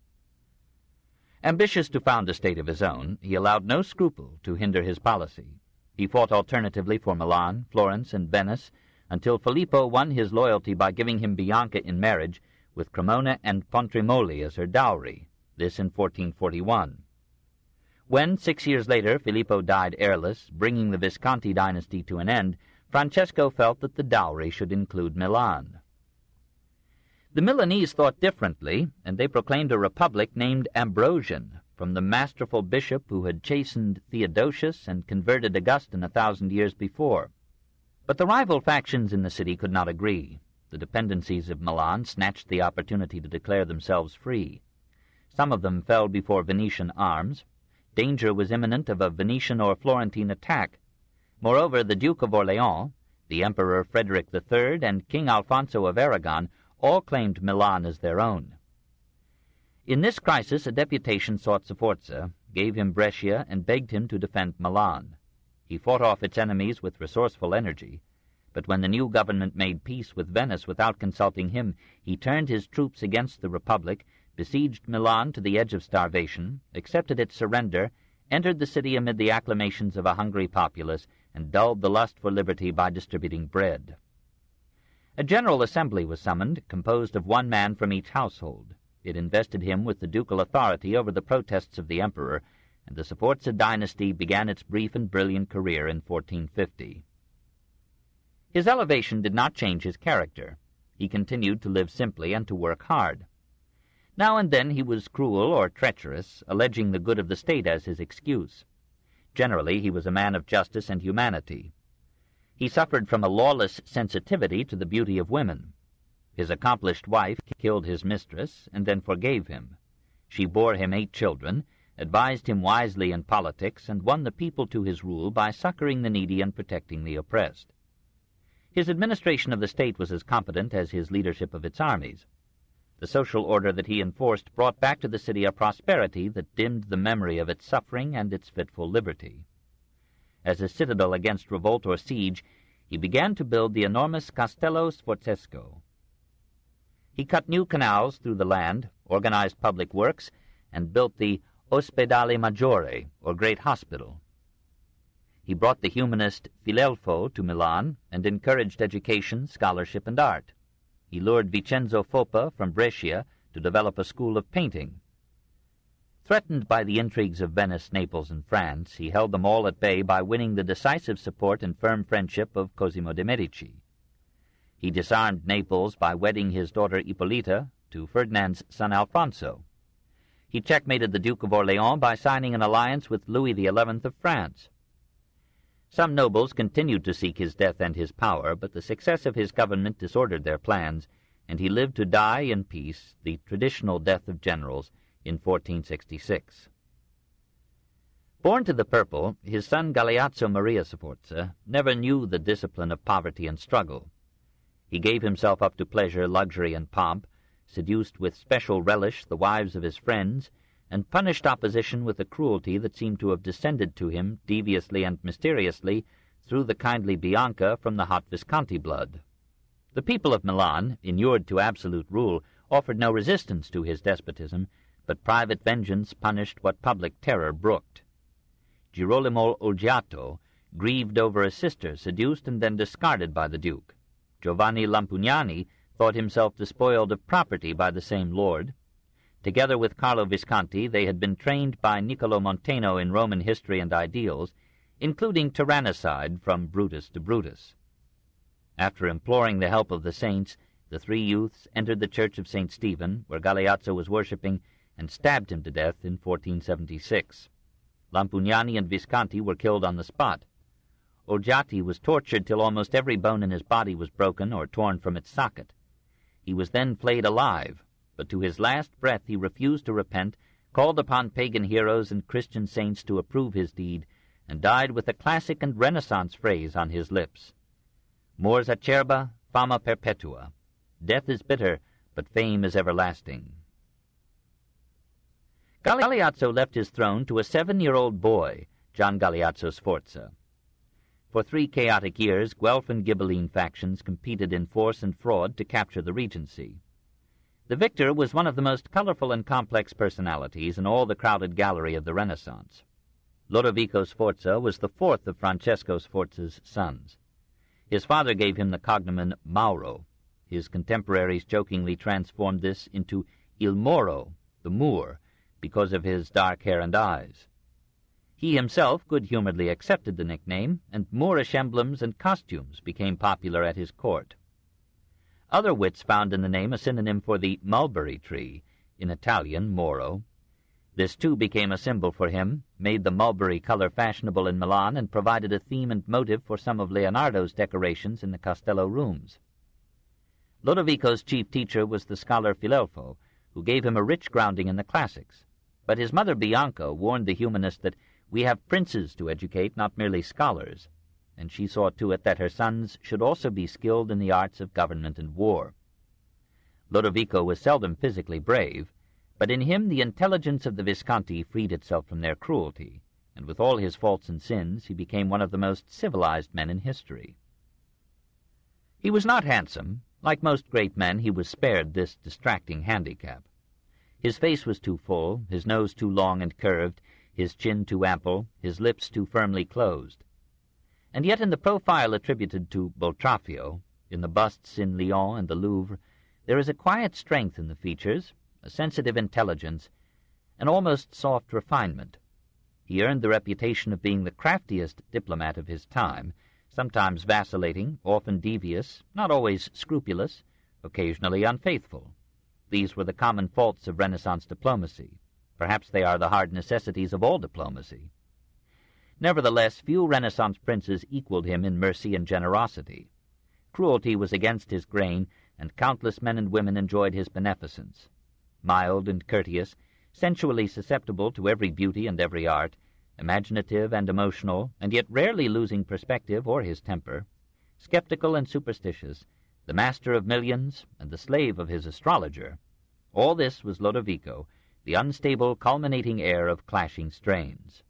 Ambitious to found a state of his own, he allowed no scruple to hinder his policy. He fought alternatively for Milan, Florence, and Venice, until Filippo won his loyalty by giving him Bianca in marriage, with Cremona and Pontremoli as her dowry, this in 1441. When, 6 years later, Filippo died heirless, bringing the Visconti dynasty to an end, Francesco felt that the dowry should include Milan. The Milanese thought differently, and they proclaimed a republic named Ambrosian, from the masterful bishop who had chastened Theodosius and converted Augustine 1,000 years before. But the rival factions in the city could not agree. The dependencies of Milan snatched the opportunity to declare themselves free. Some of them fell before Venetian arms. Danger was imminent of a Venetian or Florentine attack. Moreover, the Duke of Orleans, the Emperor Frederick III, and King Alfonso of Aragon all claimed Milan as their own. In this crisis, a deputation sought Sforza, gave him Brescia, and begged him to defend Milan. He fought off its enemies with resourceful energy, but when the new government made peace with Venice without consulting him, he turned his troops against the Republic, besieged Milan to the edge of starvation, accepted its surrender, entered the city amid the acclamations of a hungry populace, and dulled the lust for liberty by distributing bread. A general assembly was summoned, composed of one man from each household. It invested him with the ducal authority over the protests of the emperor, and the Sforza dynasty began its brief and brilliant career in 1450. His elevation did not change his character. He continued to live simply and to work hard. Now and then he was cruel or treacherous, alleging the good of the state as his excuse. Generally he was a man of justice and humanity. He suffered from a lawless sensitivity to the beauty of women. His accomplished wife killed his mistress and then forgave him. She bore him 8 children, advised him wisely in politics, and won the people to his rule by succoring the needy and protecting the oppressed. His administration of the state was as competent as his leadership of its armies. The social order that he enforced brought back to the city a prosperity that dimmed the memory of its suffering and its fitful liberty. As a citadel against revolt or siege, he began to build the enormous Castello Sforzesco. He cut new canals through the land, organized public works, and built the Ospedale Maggiore, or Great Hospital. He brought the humanist Filelfo to Milan and encouraged education, scholarship, and art. He lured Vincenzo Foppa from Brescia to develop a school of painting. Threatened by the intrigues of Venice, Naples, and France, he held them all at bay by winning the decisive support and firm friendship of Cosimo de' Medici. He disarmed Naples by wedding his daughter Ippolita to Ferdinand's son Alfonso. He checkmated the Duke of Orleans by signing an alliance with Louis XI of France. Some nobles continued to seek his death and his power, but the success of his government disordered their plans, and he lived to die in peace, the traditional death of generals, in 1466. Born to the purple, his son Galeazzo Maria Sforza never knew the discipline of poverty and struggle. He gave himself up to pleasure, luxury, and pomp, seduced with special relish the wives of his friends, and punished opposition with a cruelty that seemed to have descended to him deviously and mysteriously through the kindly Bianca from the hot Visconti blood. The people of Milan, inured to absolute rule, offered no resistance to his despotism, but private vengeance punished what public terror brooked. Girolamo Olgiato grieved over a sister seduced and then discarded by the Duke. Giovanni Lampugnani thought himself despoiled of property by the same lord. Together with Carlo Visconti, they had been trained by Niccolo Monteno in Roman history and ideals, including tyrannicide from Brutus to Brutus. After imploring the help of the saints, the 3 youths entered the church of St. Stephen, where Galeazzo was worshipping, and stabbed him to death in 1476. Lampugnani and Visconti were killed on the spot. Olgiati was tortured till almost every bone in his body was broken or torn from its socket. He was then flayed alive, but to his last breath he refused to repent, called upon pagan heroes and Christian saints to approve his deed, and died with a classic and Renaissance phrase on his lips: Mors acerba, fama perpetua. Death is bitter, but fame is everlasting. Galeazzo left his throne to a 7-year-old boy, Gian Galeazzo Sforza. For 3 chaotic years, Guelph and Ghibelline factions competed in force and fraud to capture the regency. The victor was one of the most colorful and complex personalities in all the crowded gallery of the Renaissance. Lodovico Sforza was the 4th of Francesco Sforza's sons. His father gave him the cognomen Mauro. His contemporaries jokingly transformed this into Il Moro, the Moor, because of his dark hair and eyes. He himself good-humoredly accepted the nickname, and Moorish emblems and costumes became popular at his court. Other wits found in the name a synonym for the mulberry tree, in Italian, Moro. This, too, became a symbol for him, made the mulberry color fashionable in Milan, and provided a theme and motive for some of Leonardo's decorations in the Castello rooms. Lodovico's chief teacher was the scholar Filelfo, who gave him a rich grounding in the classics. But his mother Bianca warned the humanist that we have princes to educate, not merely scholars, and she saw to it that her sons should also be skilled in the arts of government and war. Lodovico was seldom physically brave, but in him the intelligence of the Visconti freed itself from their cruelty, and with all his faults and sins he became one of the most civilized men in history. He was not handsome. Like most great men, he was spared this distracting handicap. His face was too full, his nose too long and curved, his chin too ample, his lips too firmly closed. And yet in the profile attributed to Boltraffio, in the busts in Lyons and the Louvre, there is a quiet strength in the features, a sensitive intelligence, an almost soft refinement. He earned the reputation of being the craftiest diplomat of his time, sometimes vacillating, often devious, not always scrupulous, occasionally unfaithful. These were the common faults of Renaissance diplomacy. Perhaps they are the hard necessities of all diplomacy. Nevertheless, few Renaissance princes equaled him in mercy and generosity. Cruelty was against his grain, and countless men and women enjoyed his beneficence. Mild and courteous, sensually susceptible to every beauty and every art, imaginative and emotional, and yet rarely losing perspective or his temper, skeptical and superstitious, the master of millions and the slave of his astrologer, all this was Lodovico, the unstable, culminating heir of clashing strains.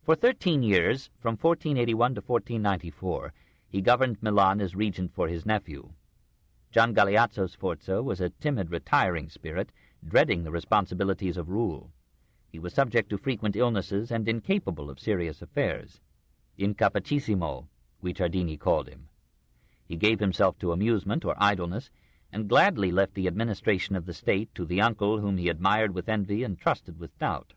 For 13 years, from 1481 to 1494, he governed Milan as regent for his nephew. Gian Galeazzo Sforza was a timid, retiring spirit, dreading the responsibilities of rule. He was subject to frequent illnesses and incapable of serious affairs. Incapacissimo, Guicciardini called him. He gave himself to amusement or idleness, and gladly left the administration of the state to the uncle whom he admired with envy and trusted with doubt.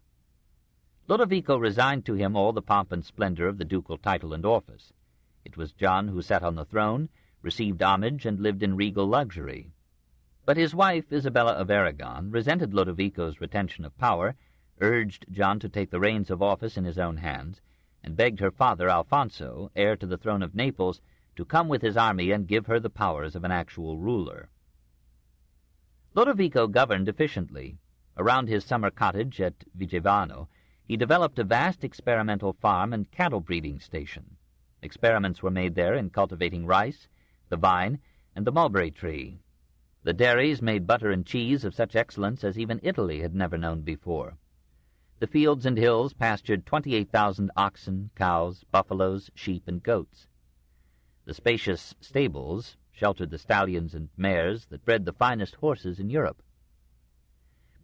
Lodovico resigned to him all the pomp and splendor of the ducal title and office. It was John who sat on the throne, received homage, and lived in regal luxury. But his wife, Isabella of Aragon, resented Lodovico's retention of power, urged John to take the reins of office in his own hands, and begged her father, Alfonso, heir to the throne of Naples, to come with his army and give her the powers of an actual ruler. Lodovico governed efficiently. Around his summer cottage at Vigevano, he developed a vast experimental farm and cattle breeding station. Experiments were made there in cultivating rice, the vine, and the mulberry tree. The dairies made butter and cheese of such excellence as even Italy had never known before. The fields and hills pastured 28,000 oxen, cows, buffaloes, sheep, and goats. The spacious stables sheltered the stallions and mares that bred the finest horses in Europe.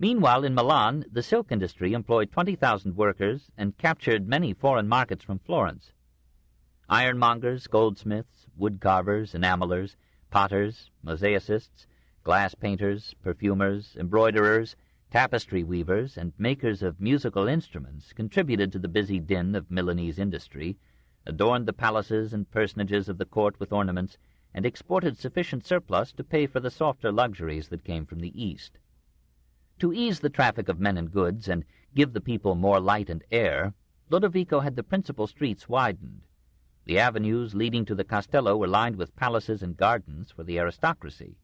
Meanwhile, in Milan, the silk industry employed 20,000 workers and captured many foreign markets from Florence. Ironmongers, goldsmiths, wood-carvers, enamelers, potters, mosaicists, glass painters, perfumers, embroiderers, tapestry weavers, and makers of musical instruments contributed to the busy din of Milanese industry, adorned the palaces and personages of the court with ornaments, and exported sufficient surplus to pay for the softer luxuries that came from the East. To ease the traffic of men and goods and give the people more light and air, Lodovico had the principal streets widened. The avenues leading to the Castello were lined with palaces and gardens for the aristocracy,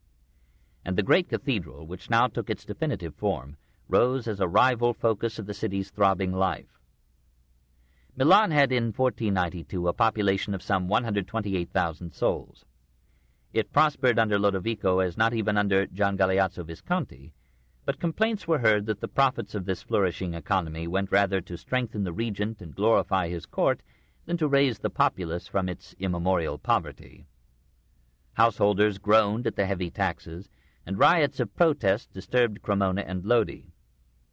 and the great cathedral, which now took its definitive form, rose as a rival focus of the city's throbbing life. Milan had in 1492 a population of some 128,000 souls. It prospered under Lodovico as not even under Gian Galeazzo Visconti, but complaints were heard that the profits of this flourishing economy went rather to strengthen the regent and glorify his court than to raise the populace from its immemorial poverty. Householders groaned at the heavy taxes, and riots of protest disturbed Cremona and Lodi.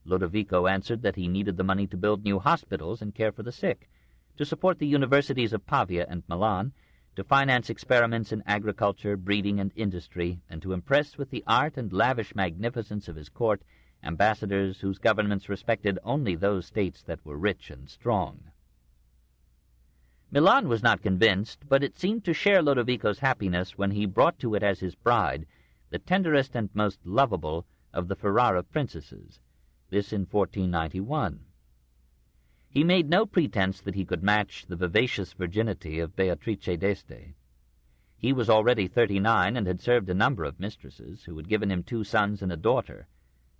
Lodovico answered that he needed the money to build new hospitals and care for the sick, to support the universities of Pavia and Milan, to finance experiments in agriculture, breeding, and industry, and to impress with the art and lavish magnificence of his court ambassadors whose governments respected only those states that were rich and strong. Milan was not convinced, but it seemed to share Lodovico's happiness when he brought to it as his bride the tenderest and most lovable of the Ferrara princesses, this in 1491. He made no pretense that he could match the vivacious virginity of Beatrice d'Este. He was already 39 and had served a number of mistresses, who had given him 2 sons and a daughter,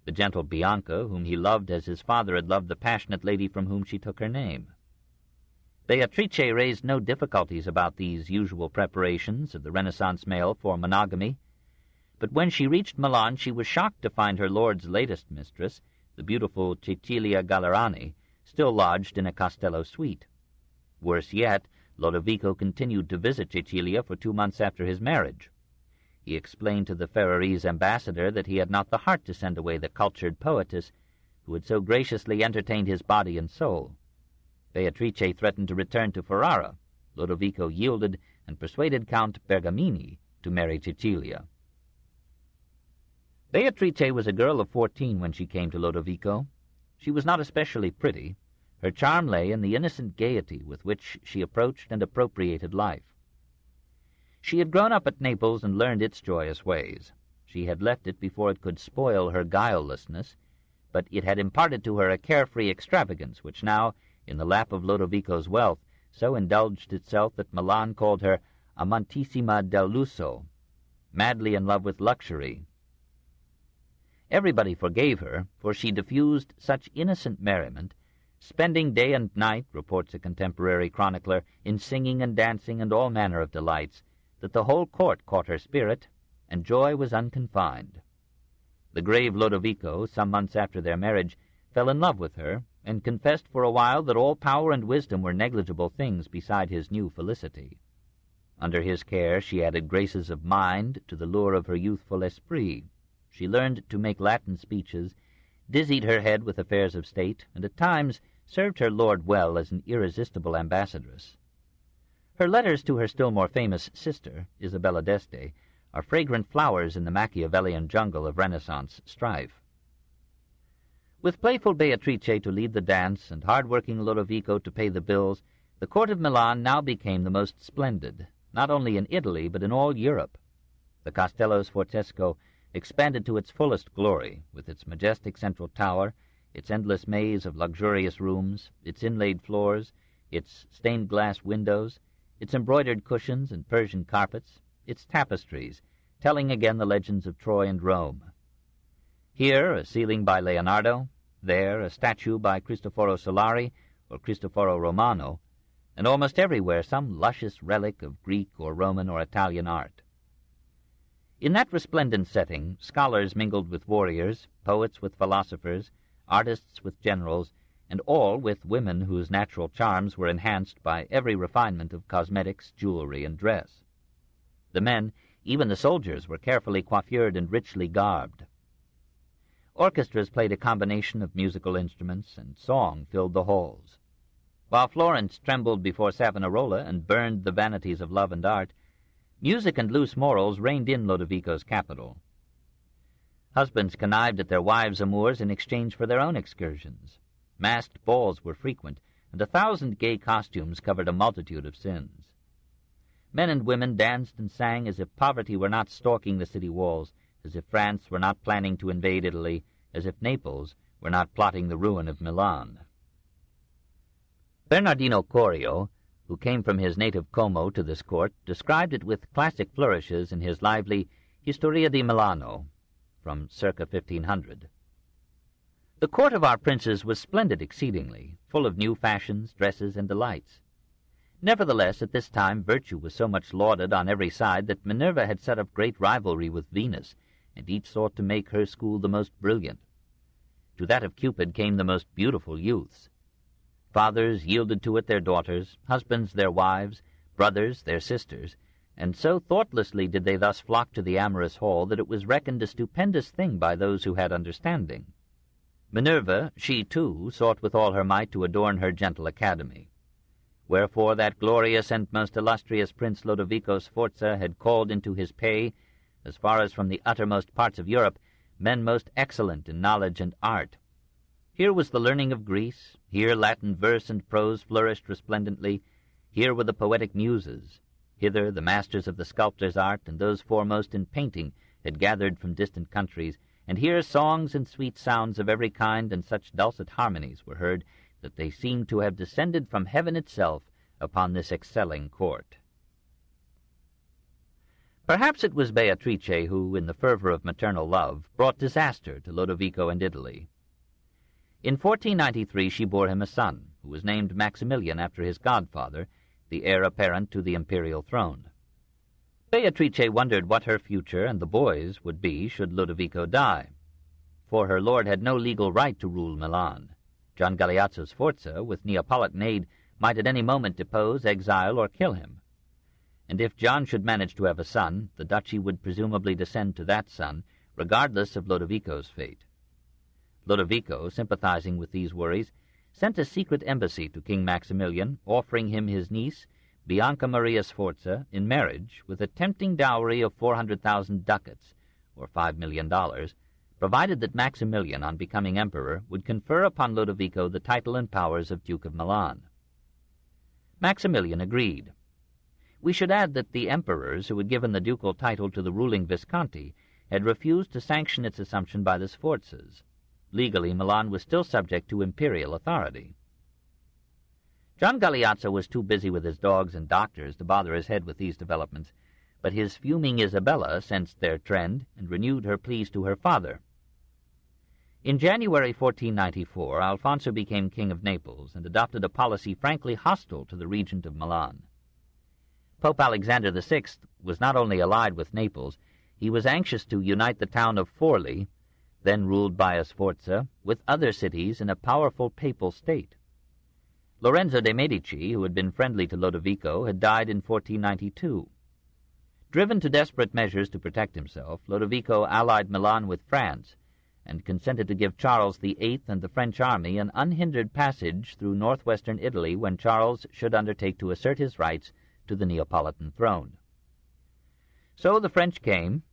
the gentle Bianca, whom he loved as his father had loved the passionate lady from whom she took her name. Beatrice raised no difficulties about these usual preparations of the Renaissance male for monogamy, but when she reached Milan she was shocked to find her lord's latest mistress, the beautiful Cecilia Gallerani, still lodged in a Castello suite. Worse yet, Lodovico continued to visit Cecilia for 2 months after his marriage. He explained to the Ferrarese ambassador that he had not the heart to send away the cultured poetess who had so graciously entertained his body and soul. Beatrice threatened to return to Ferrara. Lodovico yielded and persuaded Count Bergamini to marry Cecilia. Beatrice was a girl of 14 when she came to Lodovico. She was not especially pretty. Her charm lay in the innocent gaiety with which she approached and appropriated life. She had grown up at Naples and learned its joyous ways. She had left it before it could spoil her guilelessness, but it had imparted to her a carefree extravagance which now, in the lap of Lodovico's wealth, so indulged itself that Milan called her amantissima del lusso, madly in love with luxury. Everybody forgave her, for she diffused such innocent merriment, spending day and night, reports a contemporary chronicler, in singing and dancing and all manner of delights, that the whole court caught her spirit, and joy was unconfined. The grave Lodovico, some months after their marriage, fell in love with her, and confessed for a while that all power and wisdom were negligible things beside his new felicity. Under his care she added graces of mind to the lure of her youthful esprit. She learned to make Latin speeches, dizzied her head with affairs of state, and at times served her lord well as an irresistible ambassadress. Her letters to her still more famous sister, Isabella d'Este, are fragrant flowers in the Machiavellian jungle of Renaissance strife. With playful Beatrice to lead the dance and hard-working Lodovico to pay the bills, the court of Milan now became the most splendid, not only in Italy but in all Europe. The Castello Sforzesco expanded to its fullest glory, with its majestic central tower, its endless maze of luxurious rooms, its inlaid floors, its stained-glass windows, its embroidered cushions and Persian carpets, its tapestries, telling again the legends of Troy and Rome. Here a ceiling by Leonardo, there a statue by Cristoforo Solari or Cristoforo Romano, and almost everywhere some luscious relic of Greek or Roman or Italian art. In that resplendent setting, scholars mingled with warriors, poets with philosophers, artists with generals, and all with women whose natural charms were enhanced by every refinement of cosmetics, jewelry, and dress. The men, even the soldiers, were carefully coiffured and richly garbed. Orchestras played a combination of musical instruments, and song filled the halls. While Florence trembled before Savonarola and burned the vanities of love and art, music and loose morals reigned in Lodovico's capital. Husbands connived at their wives' amours in exchange for their own excursions. Masked balls were frequent, and 1,000 gay costumes covered a multitude of sins. Men and women danced and sang as if poverty were not stalking the city walls, as if France were not planning to invade Italy, as if Naples were not plotting the ruin of Milan. Bernardino Corio, who came from his native Como to this court, described it with classic flourishes in his lively Historia di Milano, from circa 1500. The court of our princes was splendid exceedingly, full of new fashions, dresses, and delights. Nevertheless, at this time virtue was so much lauded on every side that Minerva had set up great rivalry with Venus, and each sought to make her school the most brilliant. To that of Cupid came the most beautiful youths. Fathers yielded to it their daughters, husbands their wives, brothers their sisters, and so thoughtlessly did they thus flock to the amorous hall that it was reckoned a stupendous thing by those who had understanding. Minerva, she too, sought with all her might to adorn her gentle academy. Wherefore that glorious and most illustrious Prince Lodovico Sforza had called into his pay, as far as from the uttermost parts of Europe, men most excellent in knowledge and art. Here was the learning of Greece, here Latin verse and prose flourished resplendently, here were the poetic muses, hither the masters of the sculptor's art and those foremost in painting had gathered from distant countries, and here songs and sweet sounds of every kind and such dulcet harmonies were heard that they seemed to have descended from heaven itself upon this excelling court. Perhaps it was Beatrice who, in the fervor of maternal love, brought disaster to Lodovico and Italy. In 1493 she bore him a son, who was named Maximilian after his godfather, the heir apparent to the imperial throne. Beatrice wondered what her future and the boy's would be should Lodovico die, for her lord had no legal right to rule Milan. John Galeazzo Sforza, with Neapolitan aid, might at any moment depose, exile, or kill him. And if John should manage to have a son, the duchy would presumably descend to that son, regardless of Lodovico's fate. Lodovico, sympathizing with these worries, sent a secret embassy to King Maximilian, offering him his niece, Bianca Maria Sforza, in marriage, with a tempting dowry of 400,000 ducats, or $5 million, provided that Maximilian, on becoming emperor, would confer upon Lodovico the title and powers of Duke of Milan. Maximilian agreed. We should add that the emperors who had given the ducal title to the ruling Visconti had refused to sanction its assumption by the Sforzas. Legally, Milan was still subject to imperial authority. John Galeazzo was too busy with his dogs and doctors to bother his head with these developments, but his fuming Isabella sensed their trend and renewed her pleas to her father. In January 1494, Alfonso became king of Naples and adopted a policy frankly hostile to the regent of Milan. Pope Alexander VI was not only allied with Naples, he was anxious to unite the town of Forli, then ruled by a Sforza, with other cities in a powerful papal state. Lorenzo de Medici, who had been friendly to Lodovico, had died in 1492. Driven to desperate measures to protect himself, Lodovico allied Milan with France, and consented to give Charles VIII and the French army an unhindered passage through northwestern Italy when Charles should undertake to assert his rights to the Neapolitan throne. So the French came.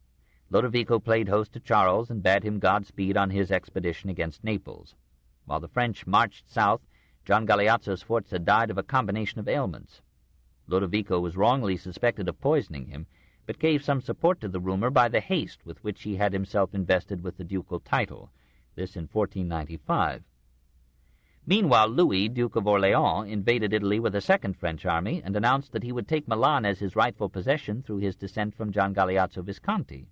Lodovico played host to Charles and bade him Godspeed on his expedition against Naples. While the French marched south, John Galeazzo Sforza died of a combination of ailments. Lodovico was wrongly suspected of poisoning him, but gave some support to the rumor by the haste with which he had himself invested with the ducal title, this in 1495. Meanwhile, Louis, Duke of Orleans, invaded Italy with a second French army and announced that he would take Milan as his rightful possession through his descent from John Galeazzo Visconti.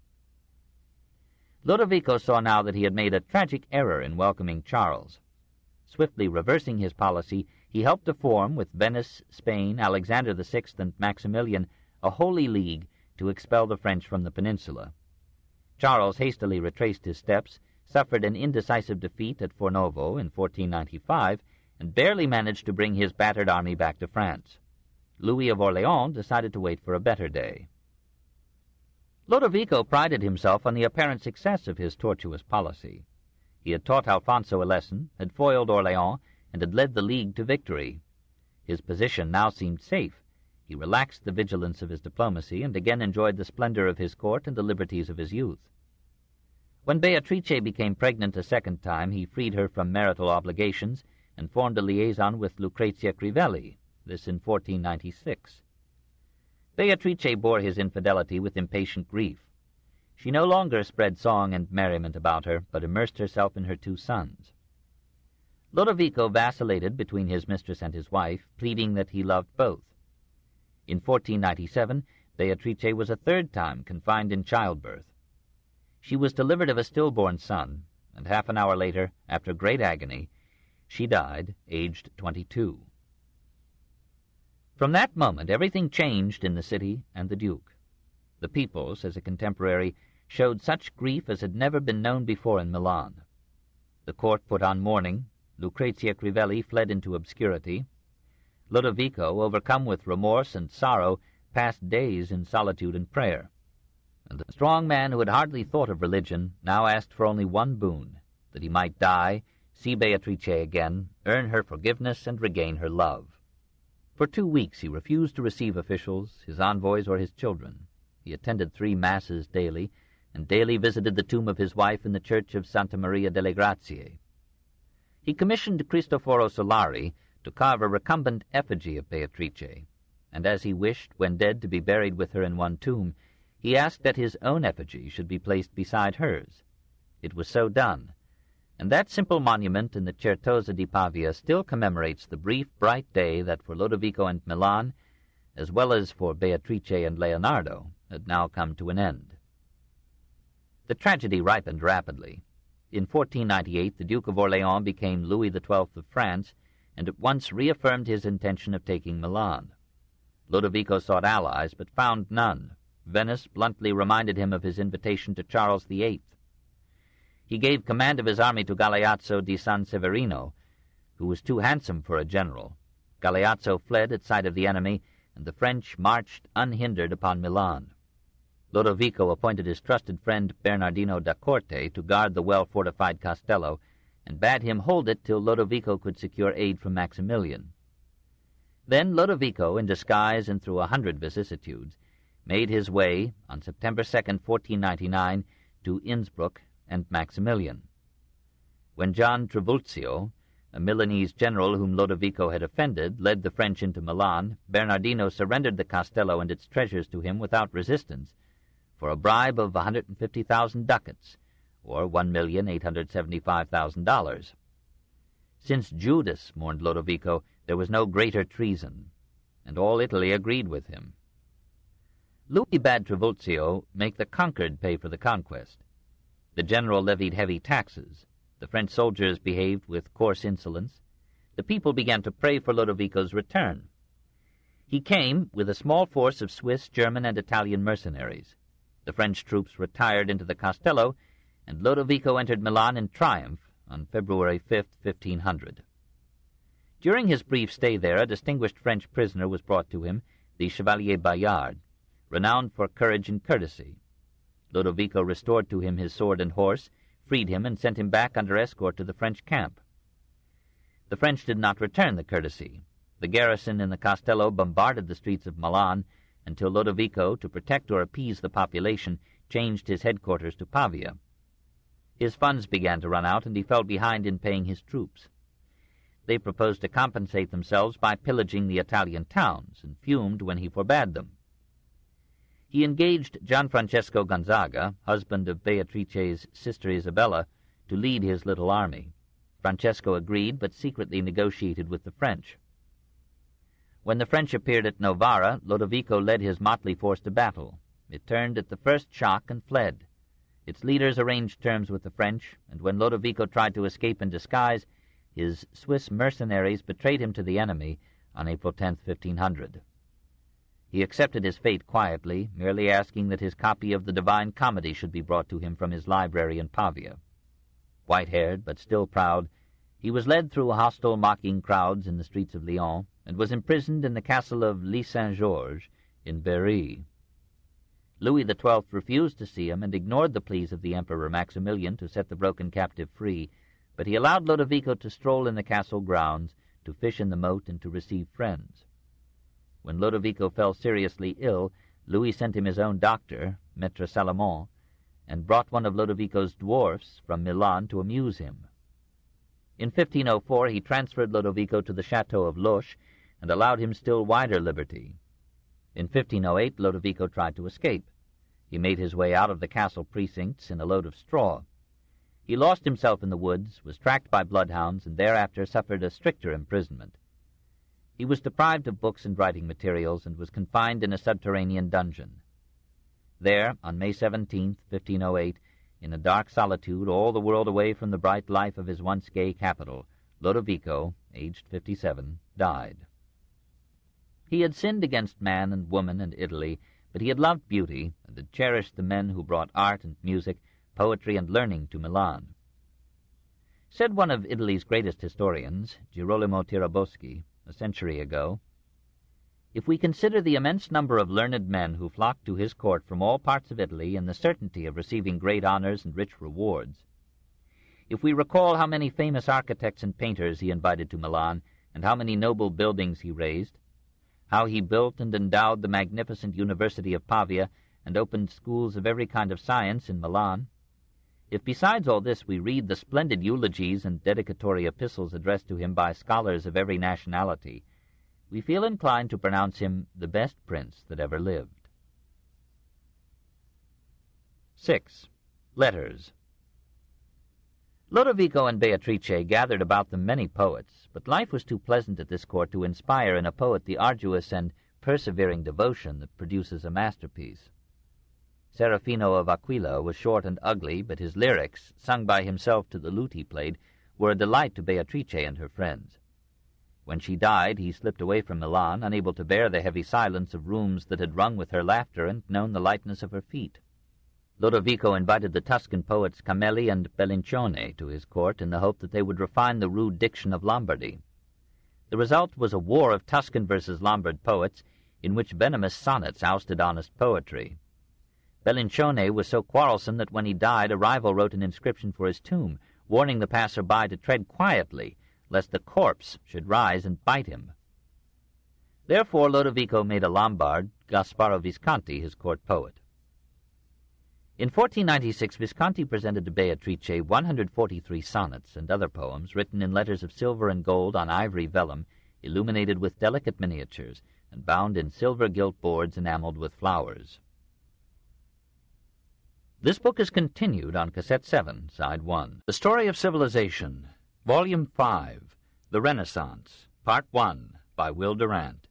Lodovico saw now that he had made a tragic error in welcoming Charles. Swiftly reversing his policy, he helped to form, with Venice, Spain, Alexander VI, and Maximilian, a holy league to expel the French from the peninsula. Charles hastily retraced his steps, suffered an indecisive defeat at Fornovo in 1495, and barely managed to bring his battered army back to France. Louis of Orleans decided to wait for a better day. Lodovico prided himself on the apparent success of his tortuous policy. He had taught Alfonso a lesson, had foiled Orleans, and had led the League to victory. His position now seemed safe. He relaxed the vigilance of his diplomacy and again enjoyed the splendor of his court and the liberties of his youth. When Beatrice became pregnant a second time, he freed her from marital obligations and formed a liaison with Lucrezia Crivelli, this in 1496. Beatrice bore his infidelity with impatient grief. She no longer spread song and merriment about her, but immersed herself in her two sons. Lodovico vacillated between his mistress and his wife, pleading that he loved both. In 1497, Beatrice was a third time confined in childbirth. She was delivered of a stillborn son, and half an hour later, after great agony, she died, aged 22. From that moment, everything changed in the city and the Duke. The people, says a contemporary, showed such grief as had never been known before in Milan. The court put on mourning. Lucrezia Crivelli fled into obscurity. Lodovico, overcome with remorse and sorrow, passed days in solitude and prayer. And the strong man who had hardly thought of religion now asked for only one boon, that he might die, see Beatrice again, earn her forgiveness, and regain her love. For 2 weeks he refused to receive officials, his envoys, or his children. He attended 3 masses daily, and daily visited the tomb of his wife in the church of Santa Maria delle Grazie. He commissioned Cristoforo Solari to carve a recumbent effigy of Beatrice, and as he wished, when dead, to be buried with her in one tomb, he asked that his own effigy should be placed beside hers. It was so done, and that simple monument in the Certosa di Pavia still commemorates the brief, bright day that for Lodovico and Milan, as well as for Beatrice and Leonardo, had now come to an end. The tragedy ripened rapidly. In 1498, the Duke of Orleans became Louis XII of France, and at once reaffirmed his intention of taking Milan. Lodovico sought allies, but found none. Venice bluntly reminded him of his invitation to Charles VIII. He gave command of his army to Galeazzo di San Severino, who was too handsome for a general. Galeazzo fled at sight of the enemy, and the French marched unhindered upon Milan. Lodovico appointed his trusted friend Bernardino da Corte to guard the well-fortified castello, and bade him hold it till Lodovico could secure aid from Maximilian. Then Lodovico, in disguise and through 100 vicissitudes, made his way, on September 2, 1499, to Innsbruck and Maximilian. When John Trivulzio, a Milanese general whom Lodovico had offended, led the French into Milan, Bernardino surrendered the castello and its treasures to him without resistance, for a bribe of 150,000 ducats, or $1,875,000. Since Judas, mourned Lodovico, there was no greater treason, and all Italy agreed with him. Louis bade Trivulzio make the conquered pay for the conquest. The general levied heavy taxes. The French soldiers behaved with coarse insolence. The people began to pray for Lodovico's return. He came with a small force of Swiss, German, and Italian mercenaries. The French troops retired into the castello, and Lodovico entered Milan in triumph on February 5, 1500. During his brief stay there, a distinguished French prisoner was brought to him, the Chevalier Bayard, renowned for courage and courtesy. Lodovico restored to him his sword and horse, freed him, and sent him back under escort to the French camp. The French did not return the courtesy. The garrison in the castello bombarded the streets of Milan, until Lodovico, to protect or appease the population, changed his headquarters to Pavia. His funds began to run out, and he fell behind in paying his troops. They proposed to compensate themselves by pillaging the Italian towns, and fumed when he forbade them. He engaged Gianfrancesco Gonzaga, husband of Beatrice's sister Isabella, to lead his little army. Francesco agreed, but secretly negotiated with the French. When the French appeared at Novara, Lodovico led his motley force to battle. It turned at the first shock and fled. Its leaders arranged terms with the French, and when Lodovico tried to escape in disguise, his Swiss mercenaries betrayed him to the enemy on April 10, 1500. He accepted his fate quietly, merely asking that his copy of the Divine Comedy should be brought to him from his library in Pavia. White-haired, but still proud, he was led through hostile, mocking crowds in the streets of Lyons, and was imprisoned in the castle of L'Île Saint-Georges in Berry. Louis XII refused to see him and ignored the pleas of the Emperor Maximilian to set the broken captive free, but he allowed Lodovico to stroll in the castle grounds, to fish in the moat, and to receive friends. When Lodovico fell seriously ill, Louis sent him his own doctor, Maître Salomon, and brought one of Lodovico's dwarfs from Milan to amuse him. In 1504 he transferred Lodovico to the chateau of Loches and allowed him still wider liberty. In 1508 Lodovico tried to escape. He made his way out of the castle precincts in a load of straw. He lost himself in the woods, was tracked by bloodhounds, and thereafter suffered a stricter imprisonment. He was deprived of books and writing materials, and was confined in a subterranean dungeon. There, on May 17, 1508, in a dark solitude, all the world away from the bright life of his once gay capital, Lodovico, aged 57, died. He had sinned against man and woman and Italy, but he had loved beauty, and had cherished the men who brought art and music, poetry and learning to Milan. Said one of Italy's greatest historians, Girolamo Tiraboschi, a century ago, "If we consider the immense number of learned men who flocked to his court from all parts of Italy and the certainty of receiving great honors and rich rewards, if we recall how many famous architects and painters he invited to Milan, and how many noble buildings he raised, how he built and endowed the magnificent University of Pavia and opened schools of every kind of science in Milan, if besides all this we read the splendid eulogies and dedicatory epistles addressed to him by scholars of every nationality, we feel inclined to pronounce him the best prince that ever lived." 6. Letters. Lodovico and Beatrice gathered about them many poets, but life was too pleasant at this court to inspire in a poet the arduous and persevering devotion that produces a masterpiece. Serafino of Aquila was short and ugly, but his lyrics, sung by himself to the lute he played, were a delight to Beatrice and her friends. When she died, he slipped away from Milan, unable to bear the heavy silence of rooms that had rung with her laughter and known the lightness of her feet. Lodovico invited the Tuscan poets Camelli and Bellincione to his court in the hope that they would refine the rude diction of Lombardy. The result was a war of Tuscan versus Lombard poets, in which venomous sonnets ousted honest poetry. Bellincione was so quarrelsome that when he died, a rival wrote an inscription for his tomb, warning the passer-by to tread quietly, lest the corpse should rise and bite him. Therefore Lodovico made a Lombard, Gasparo Visconti, his court poet. In 1496 Visconti presented to Beatrice 143 sonnets and other poems written in letters of silver and gold on ivory vellum, illuminated with delicate miniatures, and bound in silver-gilt boards enameled with flowers. This book is continued on Cassette 7, Side 1. The Story of Civilization, Volume 5, The Renaissance, Part 1, by Will Durant.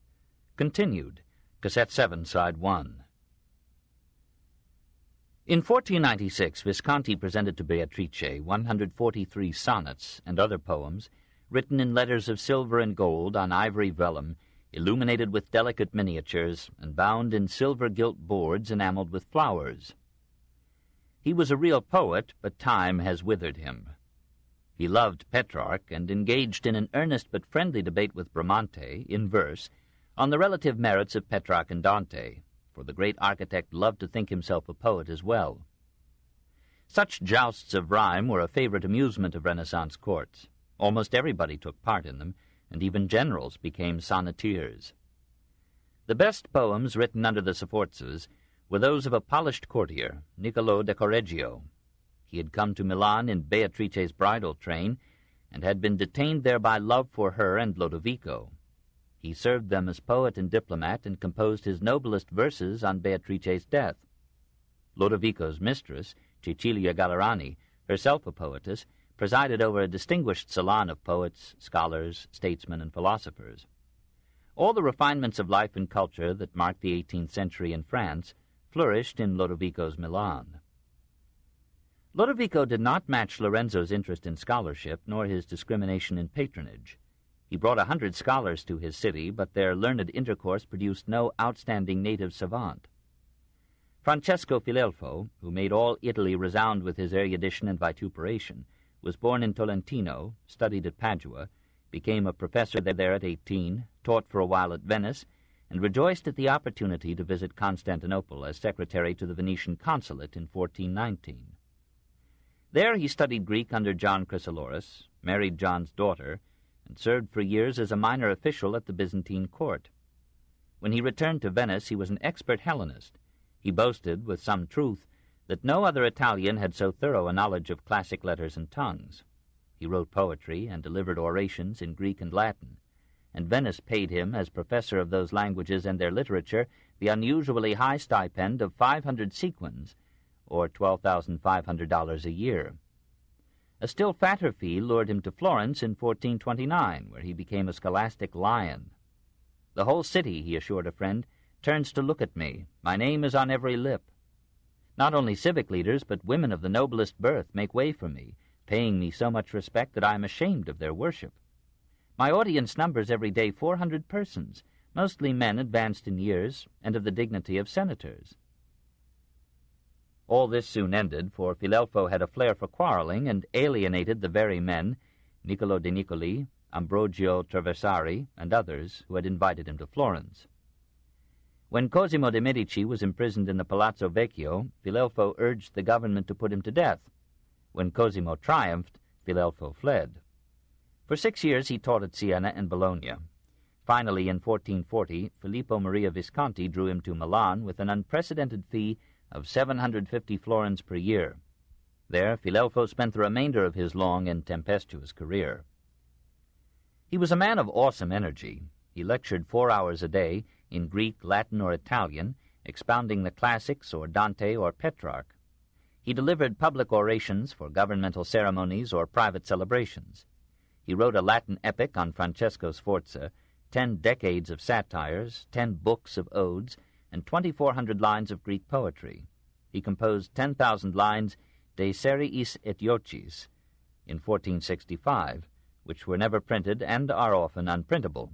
Continued, Cassette 7, Side 1. In 1496, Visconti presented to Beatrice 143 sonnets and other poems, written in letters of silver and gold on ivory vellum, illuminated with delicate miniatures, and bound in silver-gilt boards enameled with flowers. He was a real poet, but time has withered him. He loved Petrarch, and engaged in an earnest but friendly debate with Bramante, in verse, on the relative merits of Petrarch and Dante, for the great architect loved to think himself a poet as well. Such jousts of rhyme were a favorite amusement of Renaissance courts. Almost everybody took part in them, and even generals became sonneteers. The best poems written under the Sforzas were those of a polished courtier, Niccolò da Correggio. He had come to Milan in Beatrice's bridal train, and had been detained there by love for her and Lodovico. He served them as poet and diplomat, and composed his noblest verses on Beatrice's death. Lodovico's mistress, Cecilia Gallerani, herself a poetess, presided over a distinguished salon of poets, scholars, statesmen, and philosophers. All the refinements of life and culture that marked the 18th century in France flourished in Lodovico's Milan. Lodovico did not match Lorenzo's interest in scholarship, nor his discrimination in patronage. He brought 100 scholars to his city, but their learned intercourse produced no outstanding native savant. Francesco Filelfo, who made all Italy resound with his erudition and vituperation, was born in Tolentino, studied at Padua, became a professor there at 18, taught for a while at Venice, and rejoiced at the opportunity to visit Constantinople as secretary to the Venetian consulate in 1419. There he studied Greek under John Chrysoloras, married John's daughter, and served for years as a minor official at the Byzantine court. When he returned to Venice, he was an expert Hellenist. He boasted, with some truth, that no other Italian had so thorough a knowledge of classic letters and tongues. He wrote poetry and delivered orations in Greek and Latin, and Venice paid him, as professor of those languages and their literature, the unusually high stipend of 500 sequins, or $12,500 a year. A still fatter fee lured him to Florence in 1429, where he became a scholastic lion. "The whole city," he assured a friend, "turns to look at me. My name is on every lip. Not only civic leaders, but women of the noblest birth make way for me, paying me so much respect that I am ashamed of their worship. My audience numbers every day 400 persons, mostly men advanced in years and of the dignity of senators." All this soon ended, for Filelfo had a flair for quarreling and alienated the very men, Niccolo de Niccoli, Ambrogio Traversari, and others, who had invited him to Florence. When Cosimo de' Medici was imprisoned in the Palazzo Vecchio, Filelfo urged the government to put him to death. When Cosimo triumphed, Filelfo fled. For 6 years he taught at Siena and Bologna. Finally, in 1440, Filippo Maria Visconti drew him to Milan with an unprecedented fee of 750 florins per year. There Filelfo spent the remainder of his long and tempestuous career. He was a man of awesome energy. He lectured 4 hours a day in Greek, Latin, or Italian, expounding the classics or Dante or Petrarch. He delivered public orations for governmental ceremonies or private celebrations. He wrote a Latin epic on Francesco Sforza, 10 decades of satires, 10 books of odes, and 2,400 lines of Greek poetry. He composed 10,000 lines de seriis Etiochis in 1465, which were never printed and are often unprintable.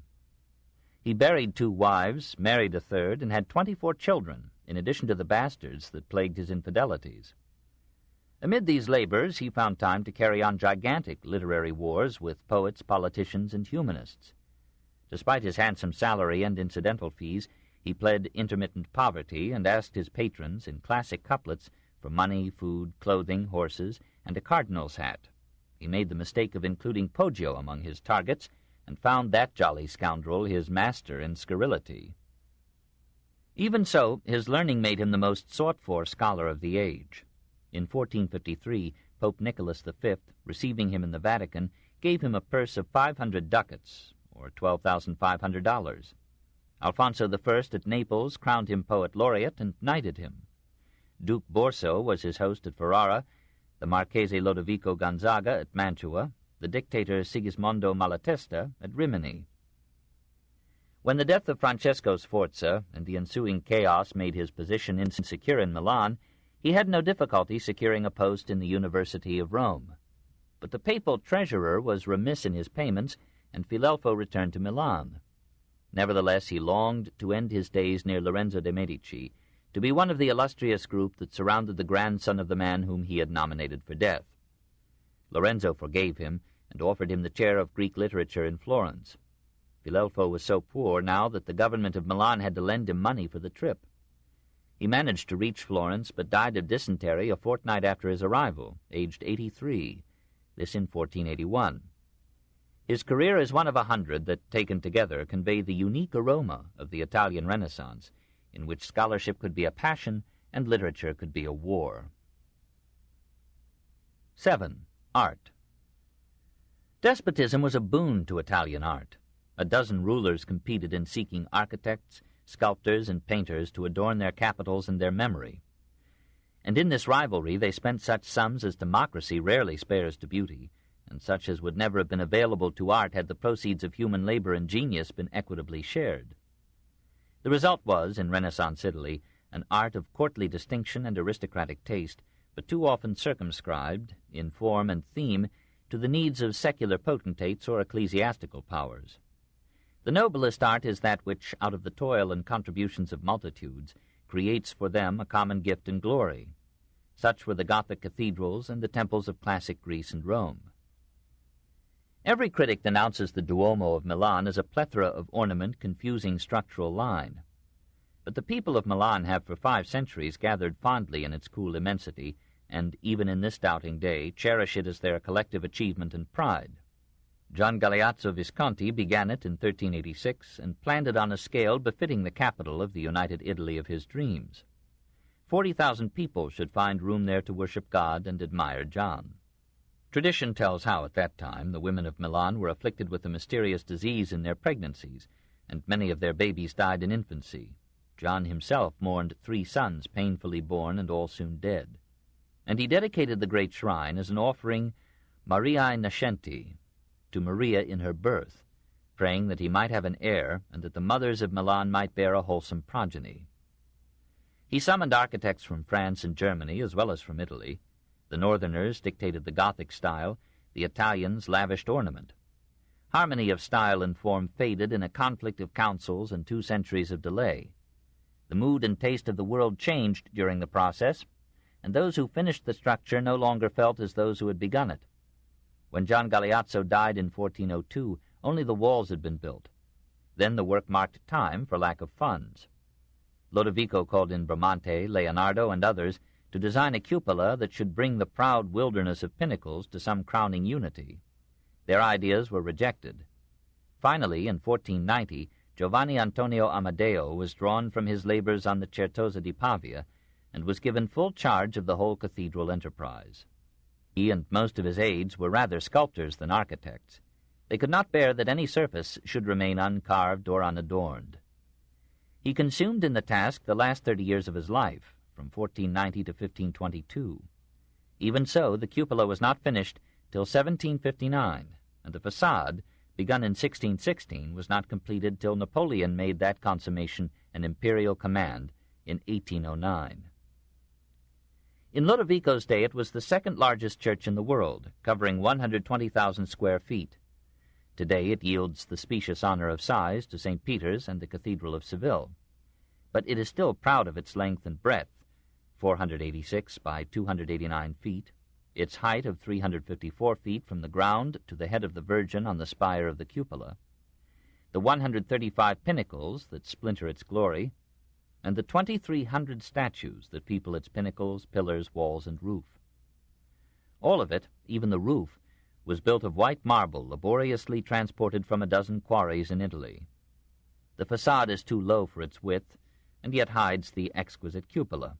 He buried 2 wives, married a third, and had 24 children, in addition to the bastards that plagued his infidelities. Amid these labors, he found time to carry on gigantic literary wars with poets, politicians, and humanists. Despite his handsome salary and incidental fees, he pled intermittent poverty and asked his patrons, in classic couplets, for money, food, clothing, horses, and a cardinal's hat. He made the mistake of including Poggio among his targets, and found that jolly scoundrel his master in scurrility. Even so, his learning made him the most sought-for scholar of the age. In 1453, Pope Nicholas V, receiving him in the Vatican, gave him a purse of 500 ducats, or $12,500. Alfonso I at Naples crowned him Poet Laureate and knighted him. Duke Borso was his host at Ferrara, the Marchese Lodovico Gonzaga at Mantua, the dictator Sigismondo Malatesta at Rimini. When the death of Francesco Sforza and the ensuing chaos made his position insecure in Milan, he had no difficulty securing a post in the University of Rome. But the papal treasurer was remiss in his payments, and Filelfo returned to Milan. Nevertheless, he longed to end his days near Lorenzo de' Medici, to be one of the illustrious group that surrounded the grandson of the man whom he had nominated for death. Lorenzo forgave him and offered him the chair of Greek literature in Florence. Filelfo was so poor now that the government of Milan had to lend him money for the trip. He managed to reach Florence, but died of dysentery a fortnight after his arrival, aged 83, this in 1481. His career is one of 100 that, taken together, convey the unique aroma of the Italian Renaissance, in which scholarship could be a passion and literature could be a war. 7. Art. Despotism was a boon to Italian art. A dozen rulers competed in seeking architects, sculptors, and painters to adorn their capitals and their memory. And in this rivalry they spent such sums as democracy rarely spares to beauty, and such as would never have been available to art had the proceeds of human labor and genius been equitably shared. The result was, in Renaissance Italy, an art of courtly distinction and aristocratic taste, but too often circumscribed, in form and theme, to the needs of secular potentates or ecclesiastical powers. The noblest art is that which, out of the toil and contributions of multitudes, creates for them a common gift and glory. Such were the Gothic cathedrals and the temples of classic Greece and Rome. Every critic denounces the Duomo of Milan as a plethora of ornament confusing structural line. But the people of Milan have for 5 centuries gathered fondly in its cool immensity, and even in this doubting day cherish it as their collective achievement and pride. Gian Galeazzo Visconti began it in 1386 and planned it on a scale befitting the capital of the united Italy of his dreams. 40,000 people should find room there to worship God and admire John. Tradition tells how, at that time, the women of Milan were afflicted with a mysterious disease in their pregnancies, and many of their babies died in infancy. John himself mourned 3 sons painfully born and all soon dead. And he dedicated the great shrine as an offering Mariae Nascenti, to Maria in her birth, praying that he might have an heir and that the mothers of Milan might bear a wholesome progeny. He summoned architects from France and Germany as well as from Italy. The Northerners dictated the Gothic style, the Italians lavished ornament. Harmony of style and form faded in a conflict of councils and 2 centuries of delay. The mood and taste of the world changed during the process, and those who finished the structure no longer felt as those who had begun it. When Gian Galeazzo died in 1402, only the walls had been built. Then the work marked time for lack of funds. Lodovico called in Bramante, Leonardo, and others to design a cupola that should bring the proud wilderness of pinnacles to some crowning unity. Their ideas were rejected. Finally, in 1490, Giovanni Antonio Amadeo was drawn from his labors on the Certosa di Pavia and was given full charge of the whole cathedral enterprise. He and most of his aides were rather sculptors than architects. They could not bear that any surface should remain uncarved or unadorned. He consumed in the task the last 30 years of his life, from 1490 to 1522. Even so, the cupola was not finished till 1759, and the facade, begun in 1616, was not completed till Napoleon made that consummation an imperial command in 1809. In Lodovico's day it was the second largest church in the world, covering 120,000 square feet. Today it yields the specious honor of size to St. Peter's and the Cathedral of Seville. But it is still proud of its length and breadth, 486 by 289 feet, its height of 354 feet from the ground to the head of the Virgin on the spire of the cupola, the 135 pinnacles that splinter its glory, and the 2,300 statues that people its pinnacles, pillars, walls, and roof. All of it, even the roof, was built of white marble laboriously transported from a dozen quarries in Italy. The facade is too low for its width, and yet hides the exquisite cupola.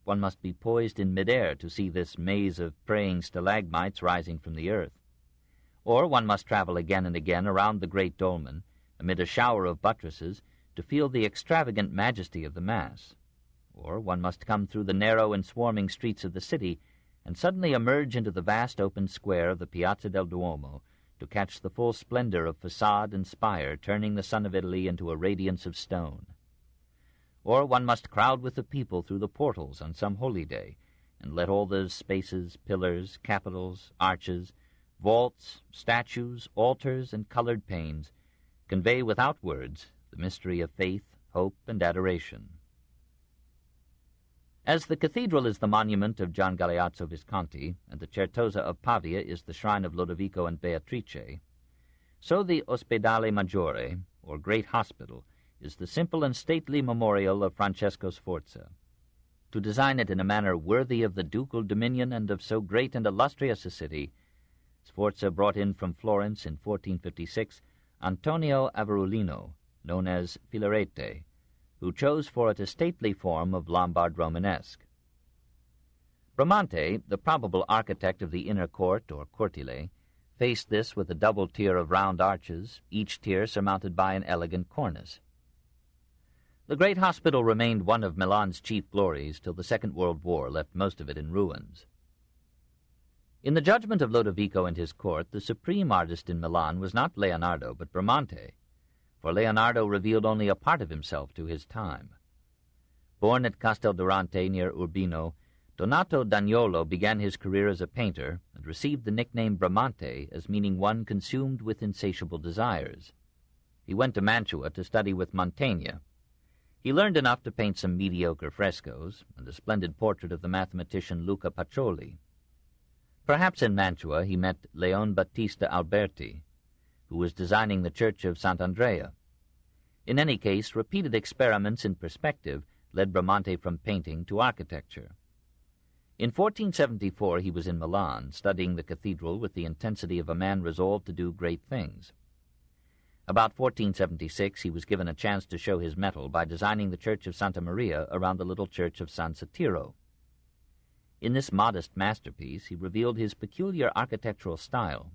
One must be poised in mid-air to see this maze of praying stalagmites rising from the earth. Or one must travel again and again around the great dolmen, amid a shower of buttresses, to feel the extravagant majesty of the mass. Or one must come through the narrow and swarming streets of the city and suddenly emerge into the vast open square of the Piazza del Duomo to catch the full splendor of facade and spire turning the sun of Italy into a radiance of stone. Or one must crowd with the people through the portals on some holy day and let all those spaces, pillars, capitals, arches, vaults, statues, altars, and colored panes convey without words the mystery of faith, hope, and adoration. As the cathedral is the monument of Gian Galeazzo Visconti, and the Certosa of Pavia is the shrine of Lodovico and Beatrice, so the Ospedale Maggiore, or Great Hospital, is the simple and stately memorial of Francesco Sforza. To design it in a manner worthy of the ducal dominion and of so great and illustrious a city, Sforza brought in from Florence in 1456 Antonio Averulino, known as Filarete, who chose for it a stately form of Lombard Romanesque. Bramante, the probable architect of the inner court, or cortile, faced this with a double tier of round arches, each tier surmounted by an elegant cornice. The great hospital remained one of Milan's chief glories till the Second World War left most of it in ruins. In the judgment of Lodovico and his court, the supreme artist in Milan was not Leonardo, but Bramante, for Leonardo revealed only a part of himself to his time. Born at Castel Durante near Urbino, Donato d'Agnolo began his career as a painter and received the nickname Bramante as meaning one consumed with insatiable desires. He went to Mantua to study with Mantegna. He learned enough to paint some mediocre frescoes and a splendid portrait of the mathematician Luca Pacioli. Perhaps in Mantua he met Leon Battista Alberti, who was designing the church of Sant'Andrea. In any case, repeated experiments in perspective led Bramante from painting to architecture. In 1474 he was in Milan, studying the cathedral with the intensity of a man resolved to do great things. About 1476 he was given a chance to show his mettle by designing the church of Santa Maria around the little church of San Satiro. In this modest masterpiece he revealed his peculiar architectural style.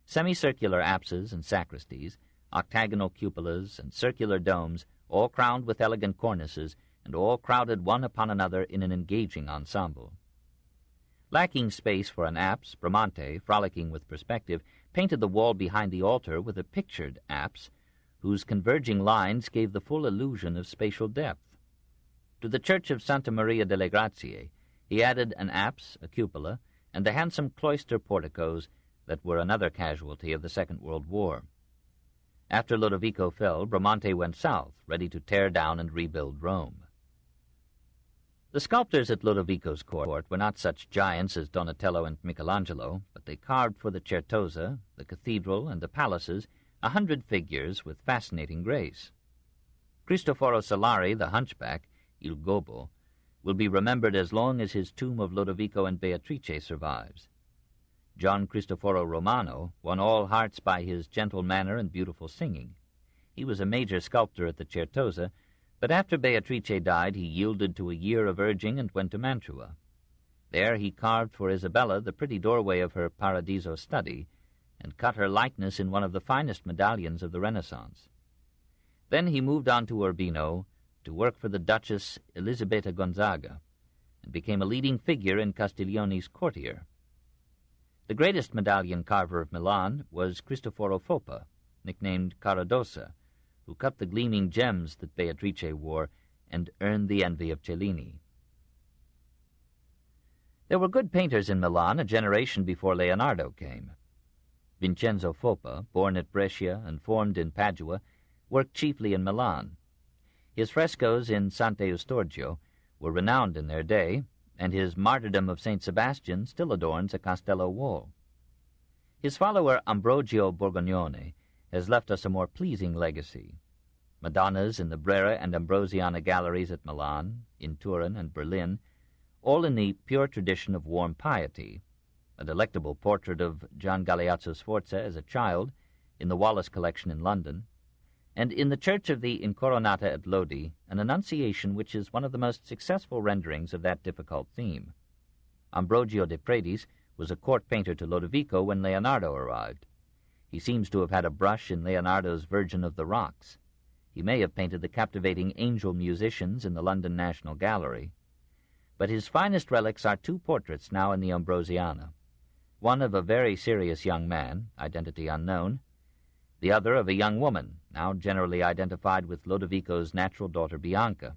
Semicircular apses and sacristies, octagonal cupolas, and circular domes, all crowned with elegant cornices, and all crowded one upon another in an engaging ensemble. Lacking space for an apse, Bramante, frolicking with perspective, painted the wall behind the altar with a pictured apse, whose converging lines gave the full illusion of spatial depth. To the church of Santa Maria delle Grazie he added an apse, a cupola, and the handsome cloister porticos that were another casualty of the Second World War. After Lodovico fell, Bramante went south, ready to tear down and rebuild Rome. The sculptors at Lodovico's court were not such giants as Donatello and Michelangelo, but they carved for the Certosa, the cathedral, and the palaces 100 figures with fascinating grace. Cristoforo Solari, the hunchback, Il Gobbo, will be remembered as long as his tomb of Lodovico and Beatrice survives. John Cristoforo Romano won all hearts by his gentle manner and beautiful singing. He was a major sculptor at the Certosa, but after Beatrice died he yielded to a year of urging and went to Mantua. There he carved for Isabella the pretty doorway of her Paradiso study, and cut her likeness in one of the finest medallions of the Renaissance. Then he moved on to Urbino to work for the Duchess Elisabetta Gonzaga, and became a leading figure in Castiglione's courtier. The greatest medallion carver of Milan was Cristoforo Foppa, nicknamed Caradossa, who cut the gleaming gems that Beatrice wore and earned the envy of Cellini. There were good painters in Milan a generation before Leonardo came. Vincenzo Foppa, born at Brescia and formed in Padua, worked chiefly in Milan. His frescoes in Sant'Eustorgio were renowned in their day, and his Martyrdom of St. Sebastian still adorns a Castello wall. His follower Ambrogio Borgognone has left us a more pleasing legacy. Madonnas in the Brera and Ambrosiana galleries at Milan, in Turin and Berlin, all in the pure tradition of warm piety, a delectable portrait of Gian Galeazzo Sforza as a child in the Wallace collection in London, and in the Church of the Incoronata at Lodi, an Annunciation which is one of the most successful renderings of that difficult theme. Ambrogio de Predis was a court painter to Lodovico when Leonardo arrived. He seems to have had a brush in Leonardo's Virgin of the Rocks. He may have painted the captivating angel musicians in the London National Gallery. But his finest relics are two portraits now in the Ambrosiana, one of a very serious young man, identity unknown, the other of a young woman, now generally identified with Lodovico's natural daughter Bianca.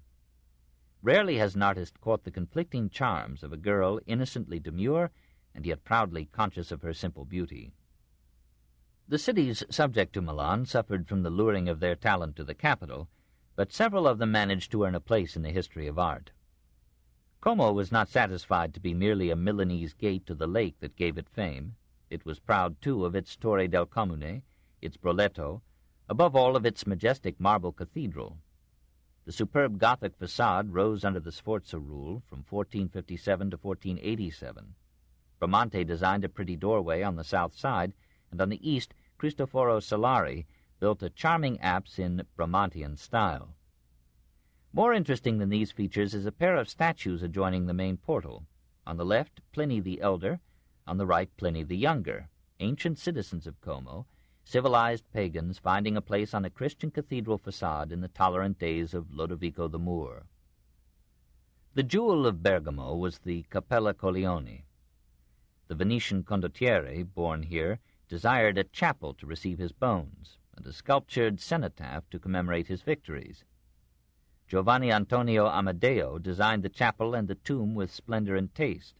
Rarely has an artist caught the conflicting charms of a girl innocently demure and yet proudly conscious of her simple beauty. The cities subject to Milan suffered from the luring of their talent to the capital, but several of them managed to earn a place in the history of art. Como was not satisfied to be merely a Milanese gate to the lake that gave it fame. It was proud, too, of its Torre del Comune, its Broletto, above all of its majestic marble cathedral. The superb Gothic facade rose under the Sforza rule from 1457 to 1487. Bramante designed a pretty doorway on the south side, and on the east, Cristoforo Solari built a charming apse in Bramantian style. More interesting than these features is a pair of statues adjoining the main portal. On the left, Pliny the Elder, on the right, Pliny the Younger, ancient citizens of Como, civilized pagans finding a place on a Christian cathedral facade in the tolerant days of Lodovico the Moor. The jewel of Bergamo was the Cappella Colleoni. The Venetian condottiere, born here, desired a chapel to receive his bones, and a sculptured cenotaph to commemorate his victories. Giovanni Antonio Amadeo designed the chapel and the tomb with splendor and taste.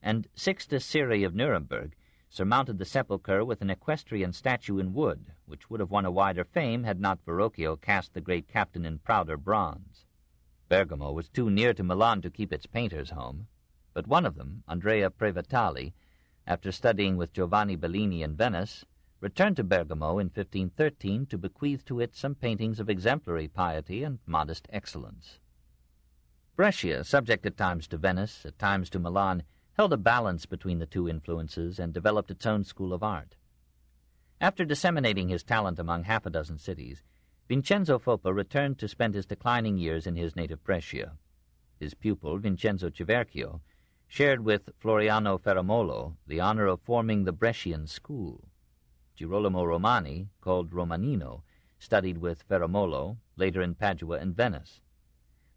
And Sixtus Siri of Nuremberg surmounted the sepulchre with an equestrian statue in wood, which would have won a wider fame had not Verrocchio cast the great captain in prouder bronze. Bergamo was too near to Milan to keep its painters home, but one of them, Andrea Prevatali, after studying with Giovanni Bellini in Venice, returned to Bergamo in 1513 to bequeath to it some paintings of exemplary piety and modest excellence. Brescia, subject at times to Venice, at times to Milan, held a balance between the two influences and developed its own school of art. After disseminating his talent among half a dozen cities, Vincenzo Foppa returned to spend his declining years in his native Brescia. His pupil, Vincenzo Civerchio, shared with Floriano Ferramolo the honor of forming the Brescian school. Girolamo Romani, called Romanino, studied with Ferramolo, later in Padua and Venice.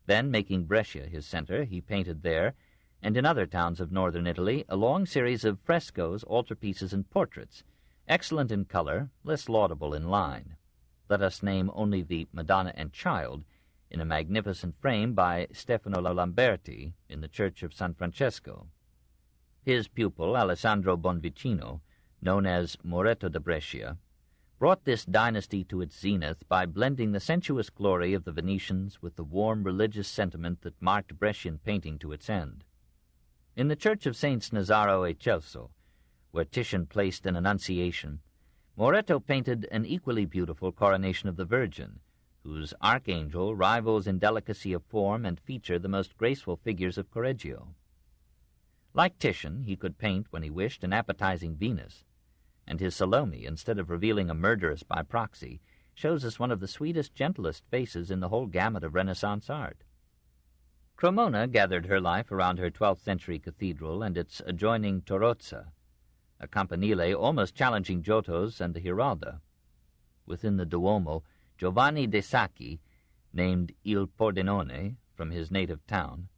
Then, making Brescia his center, he painted there, and in other towns of northern Italy a long series of frescoes, altarpieces, and portraits, excellent in color, less laudable in line. Let us name only the Madonna and Child, in a magnificent frame by Stefano Lamberti in the church of San Francesco. His pupil, Alessandro Bonvicino, known as Moretto da Brescia, brought this dynasty to its zenith by blending the sensuous glory of the Venetians with the warm religious sentiment that marked Brescian painting to its end. In the church of Saints Nazaro e Celso, where Titian placed an Annunciation, Moretto painted an equally beautiful Coronation of the Virgin, whose archangel rivals in delicacy of form and feature the most graceful figures of Correggio. Like Titian, he could paint, when he wished, an appetizing Venus, and his Salome, instead of revealing a murderess by proxy, shows us one of the sweetest, gentlest faces in the whole gamut of Renaissance art. Cremona gathered her life around her 12th-century cathedral and its adjoining Torozza, a campanile almost challenging Giotto's and the Giralda. Within the Duomo, Giovanni de Sacchi, named Il Pordenone from his native town,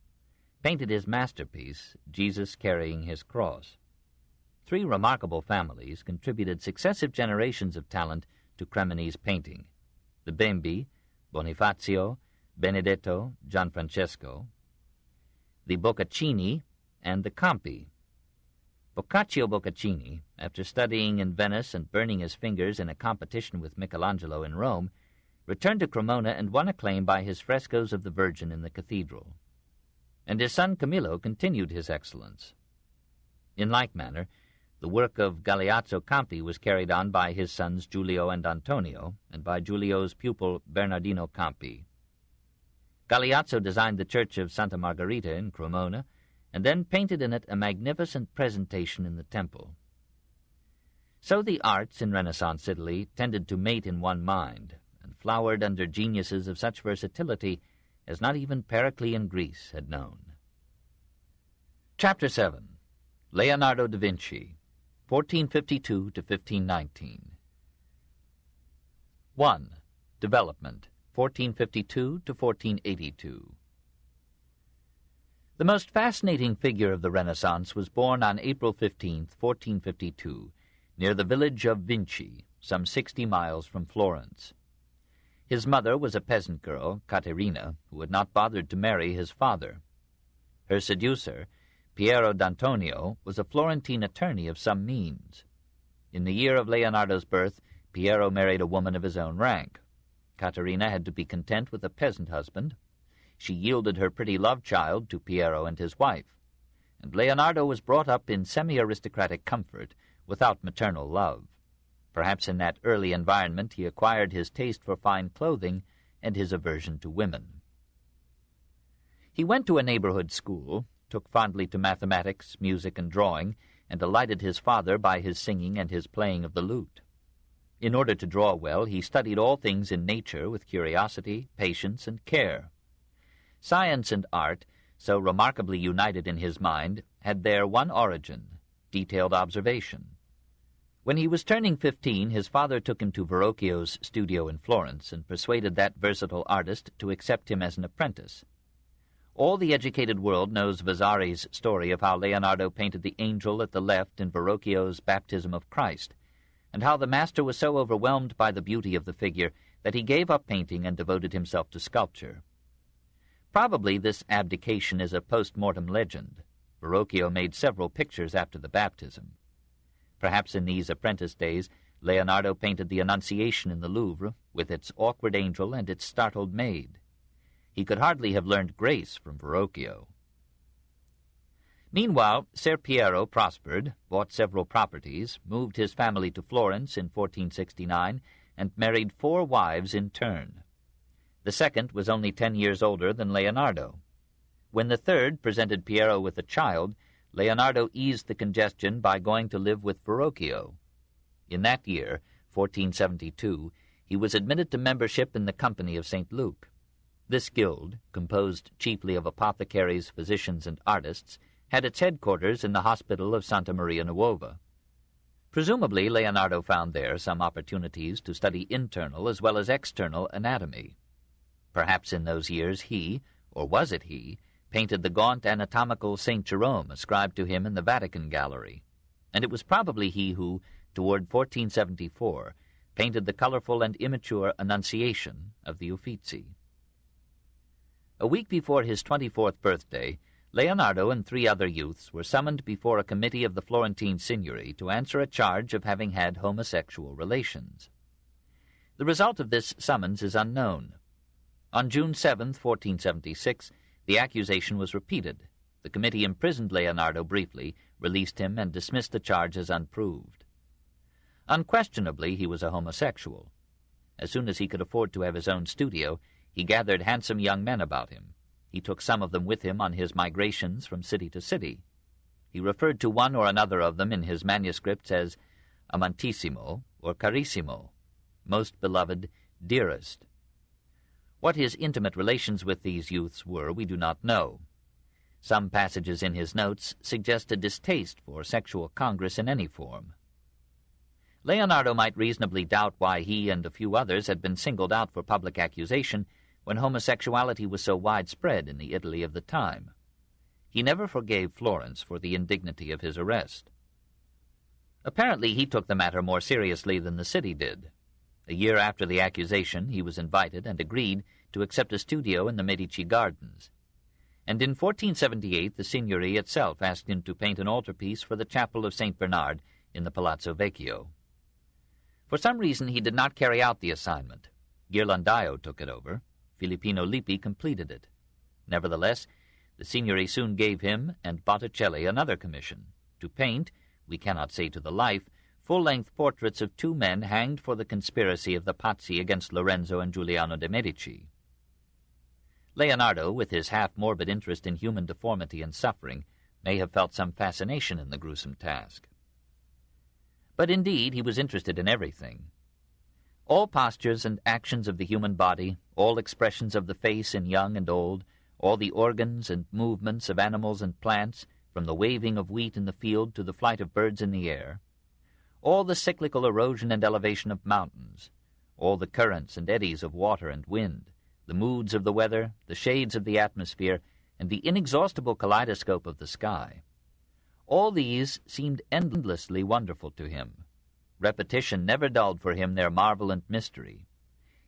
painted his masterpiece, Jesus Carrying His Cross. 3 remarkable families contributed successive generations of talent to Cremonese painting: the Bembi, Bonifacio, Benedetto, Gianfrancesco, the Boccaccini, and the Campi. Boccaccio Boccaccini, after studying in Venice and burning his fingers in a competition with Michelangelo in Rome, returned to Cremona and won acclaim by his frescoes of the Virgin in the cathedral. And his son Camillo continued his excellence. In like manner, the work of Galeazzo Campi was carried on by his sons Giulio and Antonio, and by Giulio's pupil Bernardino Campi. Galeazzo designed the church of Santa Margherita in Cremona, and then painted in it a magnificent presentation in the temple. So the arts in Renaissance Italy tended to mate in one mind, and flowered under geniuses of such versatility as not even Periclean Greece had known. Chapter 7. Leonardo da Vinci, 1452 to 1519. 1. Development, 1452 to 1482. The most fascinating figure of the Renaissance was born on April 15, 1452, near the village of Vinci, some 60 miles from Florence. His mother was a peasant girl, Caterina, who had not bothered to marry his father. Her seducer, Piero d'Antonio, was a Florentine attorney of some means. In the year of Leonardo's birth, Piero married a woman of his own rank. Caterina had to be content with a peasant husband. She yielded her pretty love-child to Piero and his wife, and Leonardo was brought up in semi-aristocratic comfort, without maternal love. Perhaps in that early environment he acquired his taste for fine clothing and his aversion to women. He went to a neighborhood school, took fondly to mathematics, music, and drawing, and delighted his father by his singing and his playing of the lute. In order to draw well, he studied all things in nature with curiosity, patience, and care. Science and art, so remarkably united in his mind, had their one origin, detailed observation. When he was turning 15, his father took him to Verrocchio's studio in Florence and persuaded that versatile artist to accept him as an apprentice. All the educated world knows Vasari's story of how Leonardo painted the angel at the left in Verrocchio's Baptism of Christ, and how the master was so overwhelmed by the beauty of the figure that he gave up painting and devoted himself to sculpture. Probably this abdication is a post-mortem legend. Verrocchio made several pictures after the baptism. Perhaps in these apprentice days, Leonardo painted the Annunciation in the Louvre, with its awkward angel and its startled maid. He could hardly have learned grace from Verrocchio. Meanwhile, Ser Piero prospered, bought several properties, moved his family to Florence in 1469, and married 4 wives in turn. The second was only 10 years older than Leonardo. When the third presented Piero with a child, Leonardo eased the congestion by going to live with Verrocchio. In that year, 1472, he was admitted to membership in the Company of St. Luke. This guild, composed chiefly of apothecaries, physicians, and artists, had its headquarters in the hospital of Santa Maria Nuova. Presumably, Leonardo found there some opportunities to study internal as well as external anatomy. Perhaps in those years he, or was it he, painted the gaunt anatomical St. Jerome ascribed to him in the Vatican Gallery, and it was probably he who, toward 1474, painted the colorful and immature Annunciation of the Uffizi. A week before his 24th birthday, Leonardo and 3 other youths were summoned before a committee of the Florentine Signory to answer a charge of having had homosexual relations. The result of this summons is unknown. On June 7, 1476, the accusation was repeated. The committee imprisoned Leonardo briefly, released him, and dismissed the charge as unproved. Unquestionably, he was a homosexual. As soon as he could afford to have his own studio, he gathered handsome young men about him. He took some of them with him on his migrations from city to city. He referred to one or another of them in his manuscripts as amantissimo or carissimo, most beloved, dearest. What his intimate relations with these youths were we do not know. Some passages in his notes suggest a distaste for sexual congress in any form. Leonardo might reasonably doubt why he and a few others had been singled out for public accusation when homosexuality was so widespread in the Italy of the time. He never forgave Florence for the indignity of his arrest. Apparently he took the matter more seriously than the city did. A year after the accusation, he was invited and agreed to accept a studio in the Medici gardens. And in 1478 the Signory itself asked him to paint an altarpiece for the chapel of St. Bernard in the Palazzo Vecchio. For some reason he did not carry out the assignment. Ghirlandaio took it over. Filippino Lippi completed it. Nevertheless, the Signory soon gave him and Botticelli another commission, to paint, we cannot say to the life, full-length portraits of 2 men hanged for the conspiracy of the Pazzi against Lorenzo and Giuliano de' Medici. Leonardo, with his half-morbid interest in human deformity and suffering, may have felt some fascination in the gruesome task. But indeed he was interested in everything. All postures and actions of the human body, all expressions of the face in young and old, all the organs and movements of animals and plants, from the waving of wheat in the field to the flight of birds in the air, all the cyclical erosion and elevation of mountains, all the currents and eddies of water and wind, the moods of the weather, the shades of the atmosphere, and the inexhaustible kaleidoscope of the sky. All these seemed endlessly wonderful to him. Repetition never dulled for him their marvel and mystery.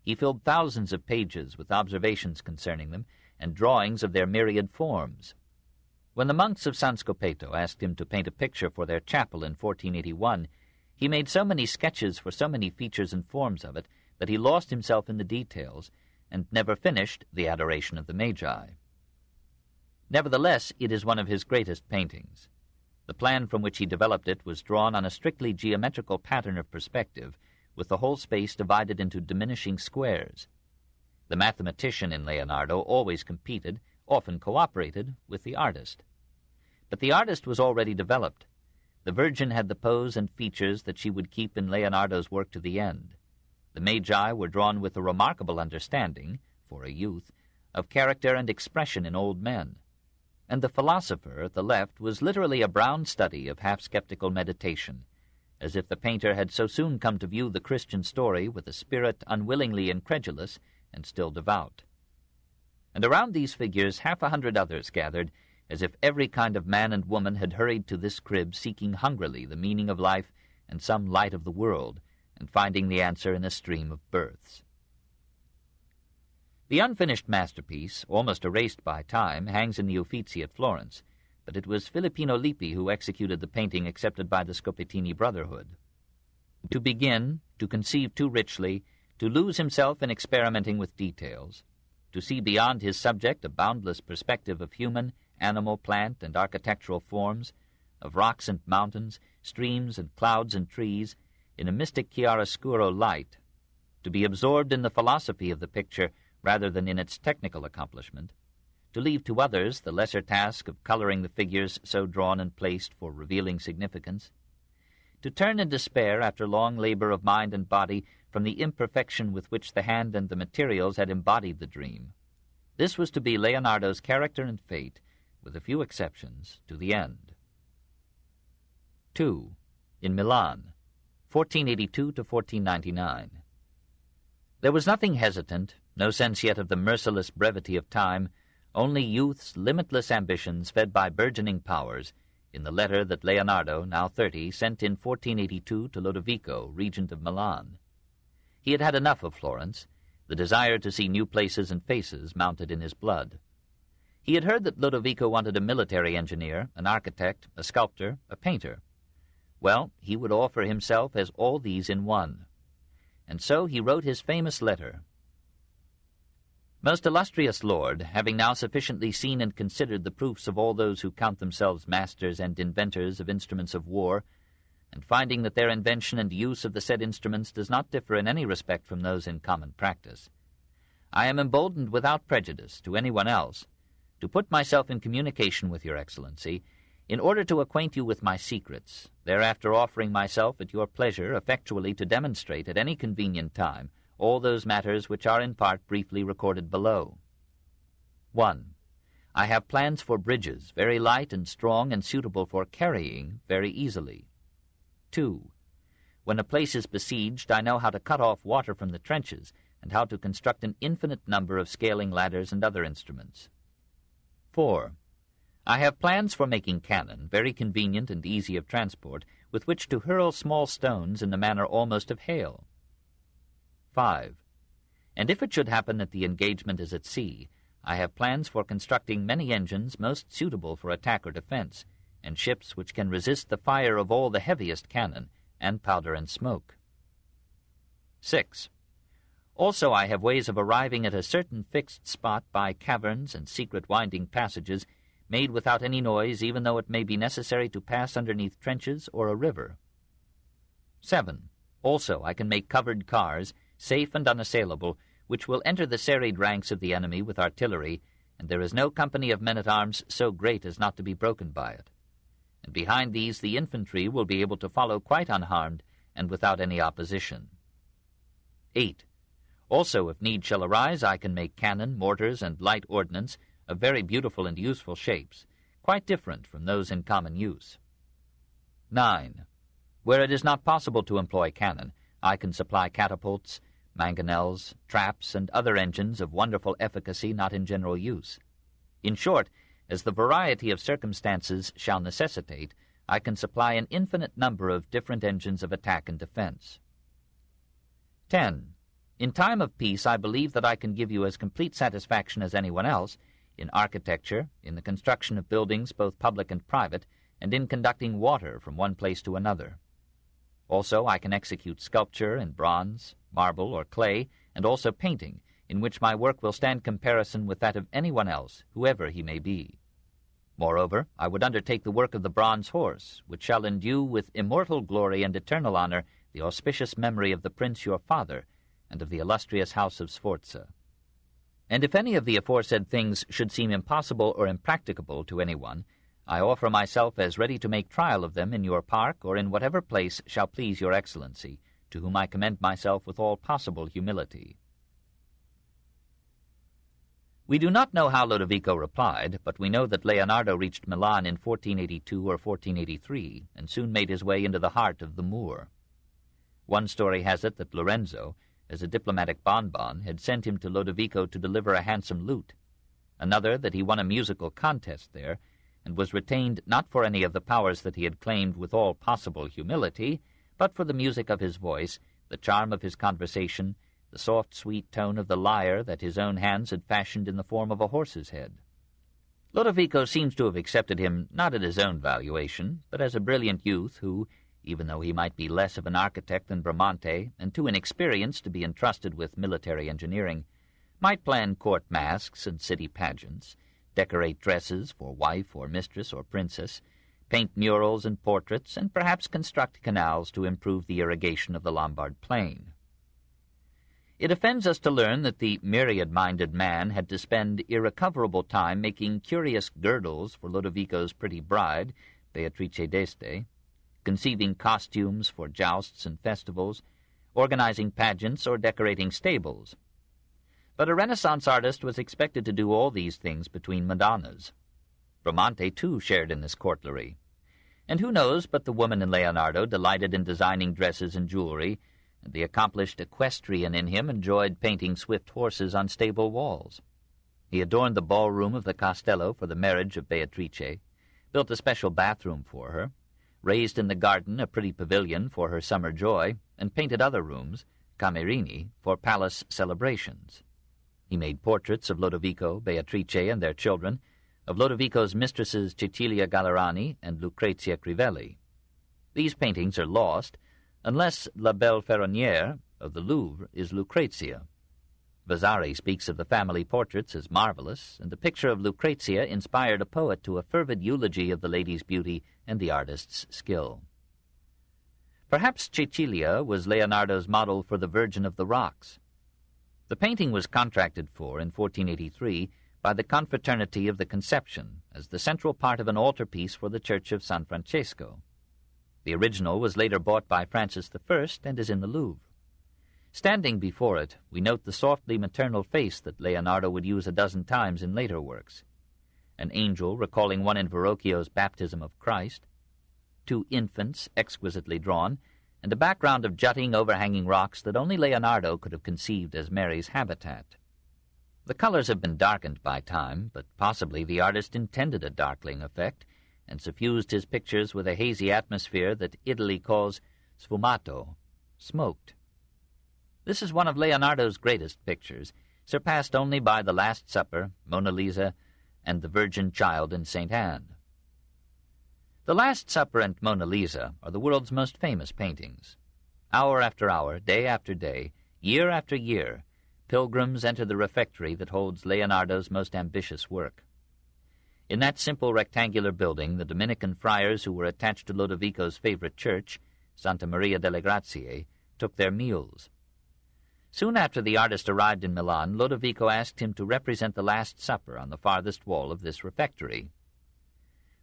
He filled thousands of pages with observations concerning them and drawings of their myriad forms. When the monks of San Scopeto asked him to paint a picture for their chapel in 1481, he made so many sketches for so many features and forms of it that he lost himself in the details and never finished the Adoration of the Magi. Nevertheless, it is one of his greatest paintings. The plan from which he developed it was drawn on a strictly geometrical pattern of perspective, with the whole space divided into diminishing squares. The mathematician in Leonardo always competed, often cooperated, with the artist. But the artist was already developed. The Virgin had the pose and features that she would keep in Leonardo's work to the end. The Magi were drawn with a remarkable understanding, for a youth, of character and expression in old men. And the philosopher at the left was literally a brown study of half-skeptical meditation, as if the painter had so soon come to view the Christian story with a spirit unwillingly incredulous and still devout. And around these figures 100 others gathered, as if every kind of man and woman had hurried to this crib seeking hungrily the meaning of life and some light of the world, and finding the answer in a stream of births. The unfinished masterpiece, almost erased by time, hangs in the Uffizi at Florence, but it was Filippino Lippi who executed the painting accepted by the Scopetini Brotherhood. To begin, to conceive too richly, to lose himself in experimenting with details, to see beyond his subject a boundless perspective of human, animal, plant, and architectural forms, of rocks and mountains, streams and clouds and trees, in a mystic chiaroscuro light, to be absorbed in the philosophy of the picture rather than in its technical accomplishment, to leave to others the lesser task of coloring the figures so drawn and placed for revealing significance, to turn in despair after long labor of mind and body from the imperfection with which the hand and the materials had embodied the dream. This was to be Leonardo's character and fate, with a few exceptions, to the end. 2. In Milan, 1482 to 1499. There was nothing hesitant, no sense yet of the merciless brevity of time, only youth's limitless ambitions fed by burgeoning powers, in the letter that Leonardo, now 30, sent in 1482 to Lodovico, regent of Milan. He had had enough of Florence. The desire to see new places and faces mounted in his blood. He had heard that Lodovico wanted a military engineer, an architect, a sculptor, a painter. Well, he would offer himself as all these in one. And so he wrote his famous letter. Most illustrious Lord, having now sufficiently seen and considered the proofs of all those who count themselves masters and inventors of instruments of war, and finding that their invention and use of the said instruments does not differ in any respect from those in common practice, I am emboldened without prejudice to anyone else to put myself in communication with your Excellency, in order to acquaint you with my secrets, thereafter offering myself at your pleasure effectually to demonstrate at any convenient time all those matters which are in part briefly recorded below. 1. I have plans for bridges, very light and strong and suitable for carrying very easily. 2. When a place is besieged, I know how to cut off water from the trenches, and how to construct an infinite number of scaling ladders and other instruments. 4. I have plans for making cannon, very convenient and easy of transport, with which to hurl small stones in the manner almost of hail. 5. And if it should happen that the engagement is at sea, I have plans for constructing many engines most suitable for attack or defense, and ships which can resist the fire of all the heaviest cannon, and powder and smoke. 6. Also I have ways of arriving at a certain fixed spot by caverns and secret winding passages, made without any noise, even though it may be necessary to pass underneath trenches or a river. 7. Also I can make covered cars, safe and unassailable, which will enter the serried ranks of the enemy with artillery, and there is no company of men-at-arms so great as not to be broken by it. And behind these the infantry will be able to follow quite unharmed and without any opposition. 8. Also, if need shall arise, I can make cannon, mortars, and light ordnance of very beautiful and useful shapes, quite different from those in common use. 9. Where it is not possible to employ cannon, I can supply catapults, mangonels, traps, and other engines of wonderful efficacy not in general use. In short, as the variety of circumstances shall necessitate, I can supply an infinite number of different engines of attack and defense. 10. In time of peace, I believe that I can give you as complete satisfaction as anyone else in architecture, in the construction of buildings both public and private, and in conducting water from one place to another. Also, I can execute sculpture in bronze, marble, or clay, and also painting, in which my work will stand comparison with that of anyone else, whoever he may be. Moreover, I would undertake the work of the bronze horse, which shall endue with immortal glory and eternal honor the auspicious memory of the prince your father, and of the illustrious house of Sforza. And if any of the aforesaid things should seem impossible or impracticable to anyone, I offer myself as ready to make trial of them in your park or in whatever place shall please your Excellency, to whom I commend myself with all possible humility. We do not know how Lodovico replied, but we know that Leonardo reached Milan in 1482 or 1483, and soon made his way into the heart of the Moor. One story has it that Lorenzo, as a diplomatic bonbon, had sent him to Lodovico to deliver a handsome lute. Another that he won a musical contest there, and was retained not for any of the powers that he had claimed with all possible humility, but for the music of his voice, the charm of his conversation, the soft, sweet tone of the lyre that his own hands had fashioned in the form of a horse's head. Lodovico seems to have accepted him not at his own valuation, but as a brilliant youth who, even though he might be less of an architect than Bramante, and too inexperienced to be entrusted with military engineering, might plan court masques and city pageants, decorate dresses for wife or mistress or princess, paint murals and portraits, and perhaps construct canals to improve the irrigation of the Lombard plain. It offends us to learn that the myriad-minded man had to spend irrecoverable time making curious girdles for Lodovico's pretty bride, Beatrice d'Este, conceiving costumes for jousts and festivals, organizing pageants, or decorating stables. But a Renaissance artist was expected to do all these things between Madonnas. Bramante, too, shared in this courtlery. And who knows but the woman in Leonardo delighted in designing dresses and jewelry, and the accomplished equestrian in him enjoyed painting swift horses on stable walls. He adorned the ballroom of the Castello for the marriage of Beatrice, built a special bathroom for her, raised in the garden a pretty pavilion for her summer joy, and painted other rooms, camerini, for palace celebrations. He made portraits of Lodovico, Beatrice, and their children, of Lodovico's mistresses Cecilia Gallerani and Lucrezia Crivelli. These paintings are lost, unless La Belle Ferronnière of the Louvre is Lucrezia. Vasari speaks of the family portraits as marvelous, and the picture of Lucrezia inspired a poet to a fervid eulogy of the lady's beauty and the artist's skill. Perhaps Cecilia was Leonardo's model for the Virgin of the Rocks. The painting was contracted for in 1483 by the Confraternity of the Conception as the central part of an altarpiece for the Church of San Francesco. The original was later bought by Francis I and is in the Louvre. Standing before it, we note the softly maternal face that Leonardo would use a dozen times in later works. An angel recalling one in Verrocchio's Baptism of Christ, two infants exquisitely drawn, and a background of jutting, overhanging rocks that only Leonardo could have conceived as Mary's habitat. The colors have been darkened by time, but possibly the artist intended a darkling effect and suffused his pictures with a hazy atmosphere that Italy calls sfumato, smoked. This is one of Leonardo's greatest pictures, surpassed only by The Last Supper, Mona Lisa, and the Virgin Child in St. Anne. The Last Supper and Mona Lisa are the world's most famous paintings. Hour after hour, day after day, year after year, pilgrims enter the refectory that holds Leonardo's most ambitious work. In that simple rectangular building, the Dominican friars who were attached to Lodovico's favorite church, Santa Maria delle Grazie, took their meals. Soon after the artist arrived in Milan, Lodovico asked him to represent the Last Supper on the farthest wall of this refectory.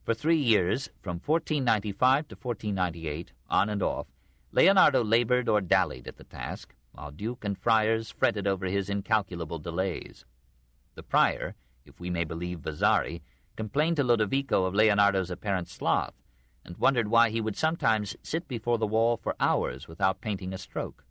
For 3 years, from 1495 to 1498, on and off, Leonardo labored or dallied at the task, while duke and friars fretted over his incalculable delays. The prior, if we may believe Vasari, complained to Lodovico of Leonardo's apparent sloth, and wondered why he would sometimes sit before the wall for hours without painting a stroke.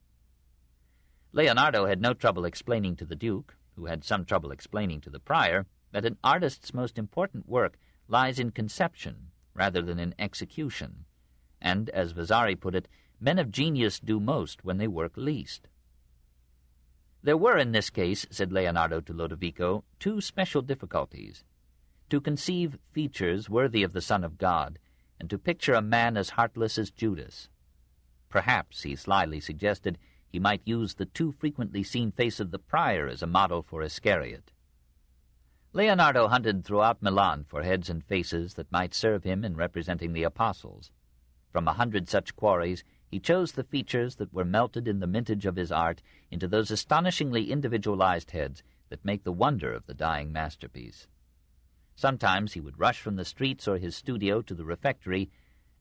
Leonardo had no trouble explaining to the duke, who had some trouble explaining to the prior, that an artist's most important work lies in conception rather than in execution, and, as Vasari put it, men of genius do most when they work least. There were in this case, said Leonardo to Lodovico, 2 special difficulties: to conceive features worthy of the Son of God, and to picture a man as heartless as Judas. Perhaps, he slyly suggested, he might use the too frequently seen face of the prior as a model for Iscariot. Leonardo hunted throughout Milan for heads and faces that might serve him in representing the apostles. From 100 such quarries, he chose the features that were melted in the mintage of his art into those astonishingly individualized heads that make the wonder of the dying masterpiece. Sometimes he would rush from the streets or his studio to the refectory,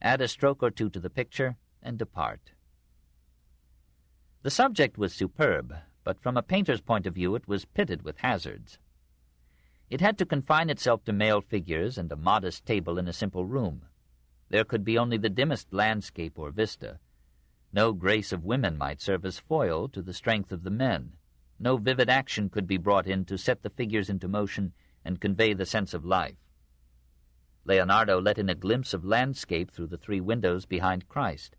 add a stroke or two to the picture, and depart. The subject was superb, but from a painter's point of view it was pitted with hazards. It had to confine itself to male figures and a modest table in a simple room. There could be only the dimmest landscape or vista. No grace of women might serve as foil to the strength of the men. No vivid action could be brought in to set the figures into motion and convey the sense of life. Leonardo let in a glimpse of landscape through the 3 windows behind Christ.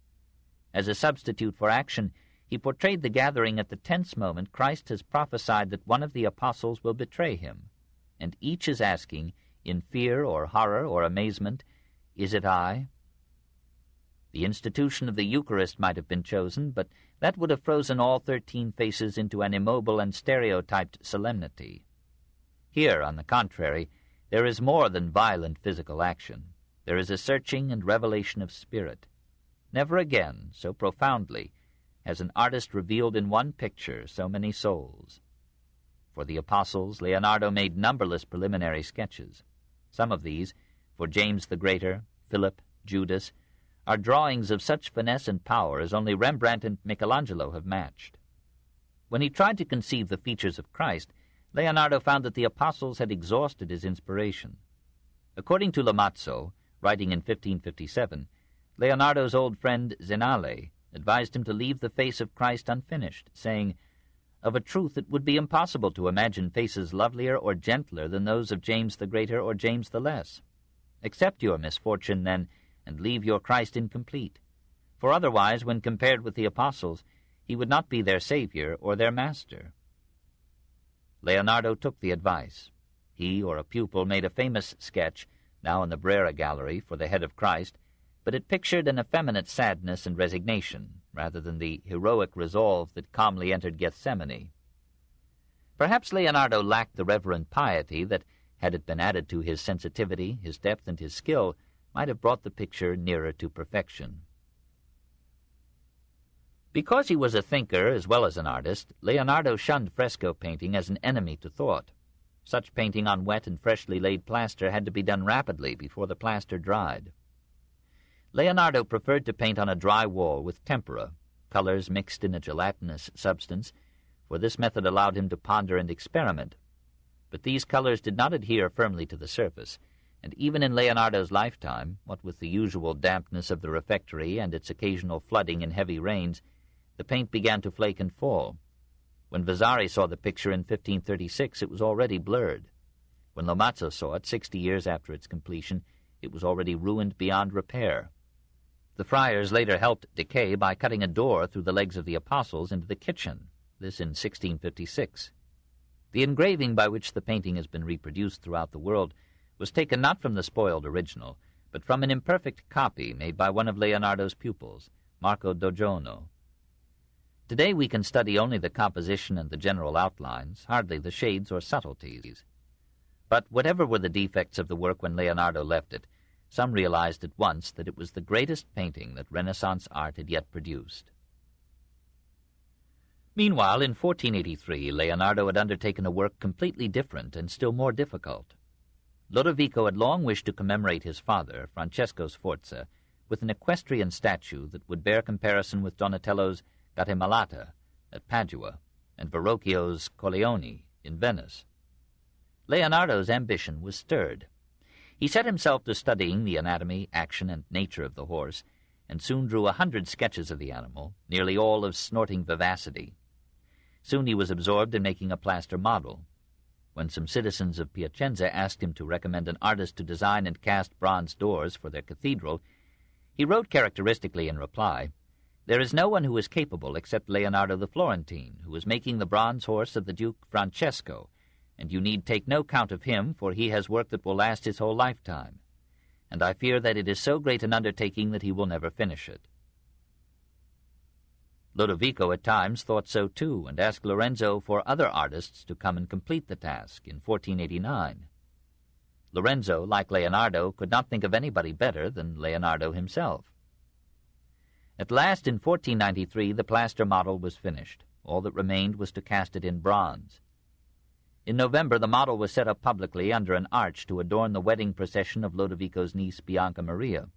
As a substitute for action, he portrayed the gathering at the tense moment Christ has prophesied that one of the apostles will betray him, and each is asking, in fear or horror or amazement, "Is it I?" The institution of the Eucharist might have been chosen, but that would have frozen all 13 faces into an immobile and stereotyped solemnity. Here, on the contrary, there is more than violent physical action. There is a searching and revelation of spirit. Never again, so profoundly, has an artist revealed in one picture so many souls. For the apostles, Leonardo made numberless preliminary sketches. Some of these, for James the Greater, Philip, Judas, are drawings of such finesse and power as only Rembrandt and Michelangelo have matched. When he tried to conceive the features of Christ, Leonardo found that the apostles had exhausted his inspiration. According to Lamazzo, writing in 1557, Leonardo's old friend Zenale advised him to leave the face of Christ unfinished, saying, Of a truth, it would be impossible to imagine faces lovelier or gentler than those of James the Greater or James the Less. Accept your misfortune, then, and leave your Christ incomplete. For otherwise, when compared with the apostles, he would not be their Savior or their Master. Leonardo took the advice. He or a pupil made a famous sketch, now in the Brera Gallery, for the head of Christ, but it pictured an effeminate sadness and resignation, rather than the heroic resolve that calmly entered Gethsemane. Perhaps Leonardo lacked the reverent piety that, had it been added to his sensitivity, his depth, and his skill, might have brought the picture nearer to perfection. Because he was a thinker as well as an artist, Leonardo shunned fresco painting as an enemy to thought. Such painting on wet and freshly laid plaster had to be done rapidly before the plaster dried. Leonardo preferred to paint on a dry wall with tempera, colors mixed in a gelatinous substance, for this method allowed him to ponder and experiment. But these colors did not adhere firmly to the surface, and even in Leonardo's lifetime, what with the usual dampness of the refectory and its occasional flooding in heavy rains, the paint began to flake and fall. When Vasari saw the picture in 1536, it was already blurred. When Lomazzo saw it, 60 years after its completion, it was already ruined beyond repair. The friars later helped decay by cutting a door through the legs of the apostles into the kitchen, this in 1656. The engraving by which the painting has been reproduced throughout the world was taken not from the spoiled original, but from an imperfect copy made by one of Leonardo's pupils, Marco Dogiono. Today we can study only the composition and the general outlines, hardly the shades or subtleties. But whatever were the defects of the work when Leonardo left it, some realized at once that it was the greatest painting that Renaissance art had yet produced. Meanwhile, in 1483, Leonardo had undertaken a work completely different and still more difficult. Lodovico had long wished to commemorate his father, Francesco Sforza, with an equestrian statue that would bear comparison with Donatello's Gattamelata at Padua and Verrocchio's Colleoni in Venice. Leonardo's ambition was stirred. He set himself to studying the anatomy, action, and nature of the horse, and soon drew 100 sketches of the animal, nearly all of snorting vivacity. Soon he was absorbed in making a plaster model. When some citizens of Piacenza asked him to recommend an artist to design and cast bronze doors for their cathedral, he wrote characteristically in reply, "There is no one who is capable except Leonardo the Florentine, who is making the bronze horse of the Duke Francesco, and you need take no count of him, for he has work that will last his whole lifetime. And I fear that it is so great an undertaking that he will never finish it." Lodovico at times thought so too, and asked Lorenzo for other artists to come and complete the task in 1489. Lorenzo, like Leonardo, could not think of anybody better than Leonardo himself. At last, in 1493, the plaster model was finished. All that remained was to cast it in bronze. In November, the model was set up publicly under an arch to adorn the wedding procession of Lodovico's niece Bianca Maria.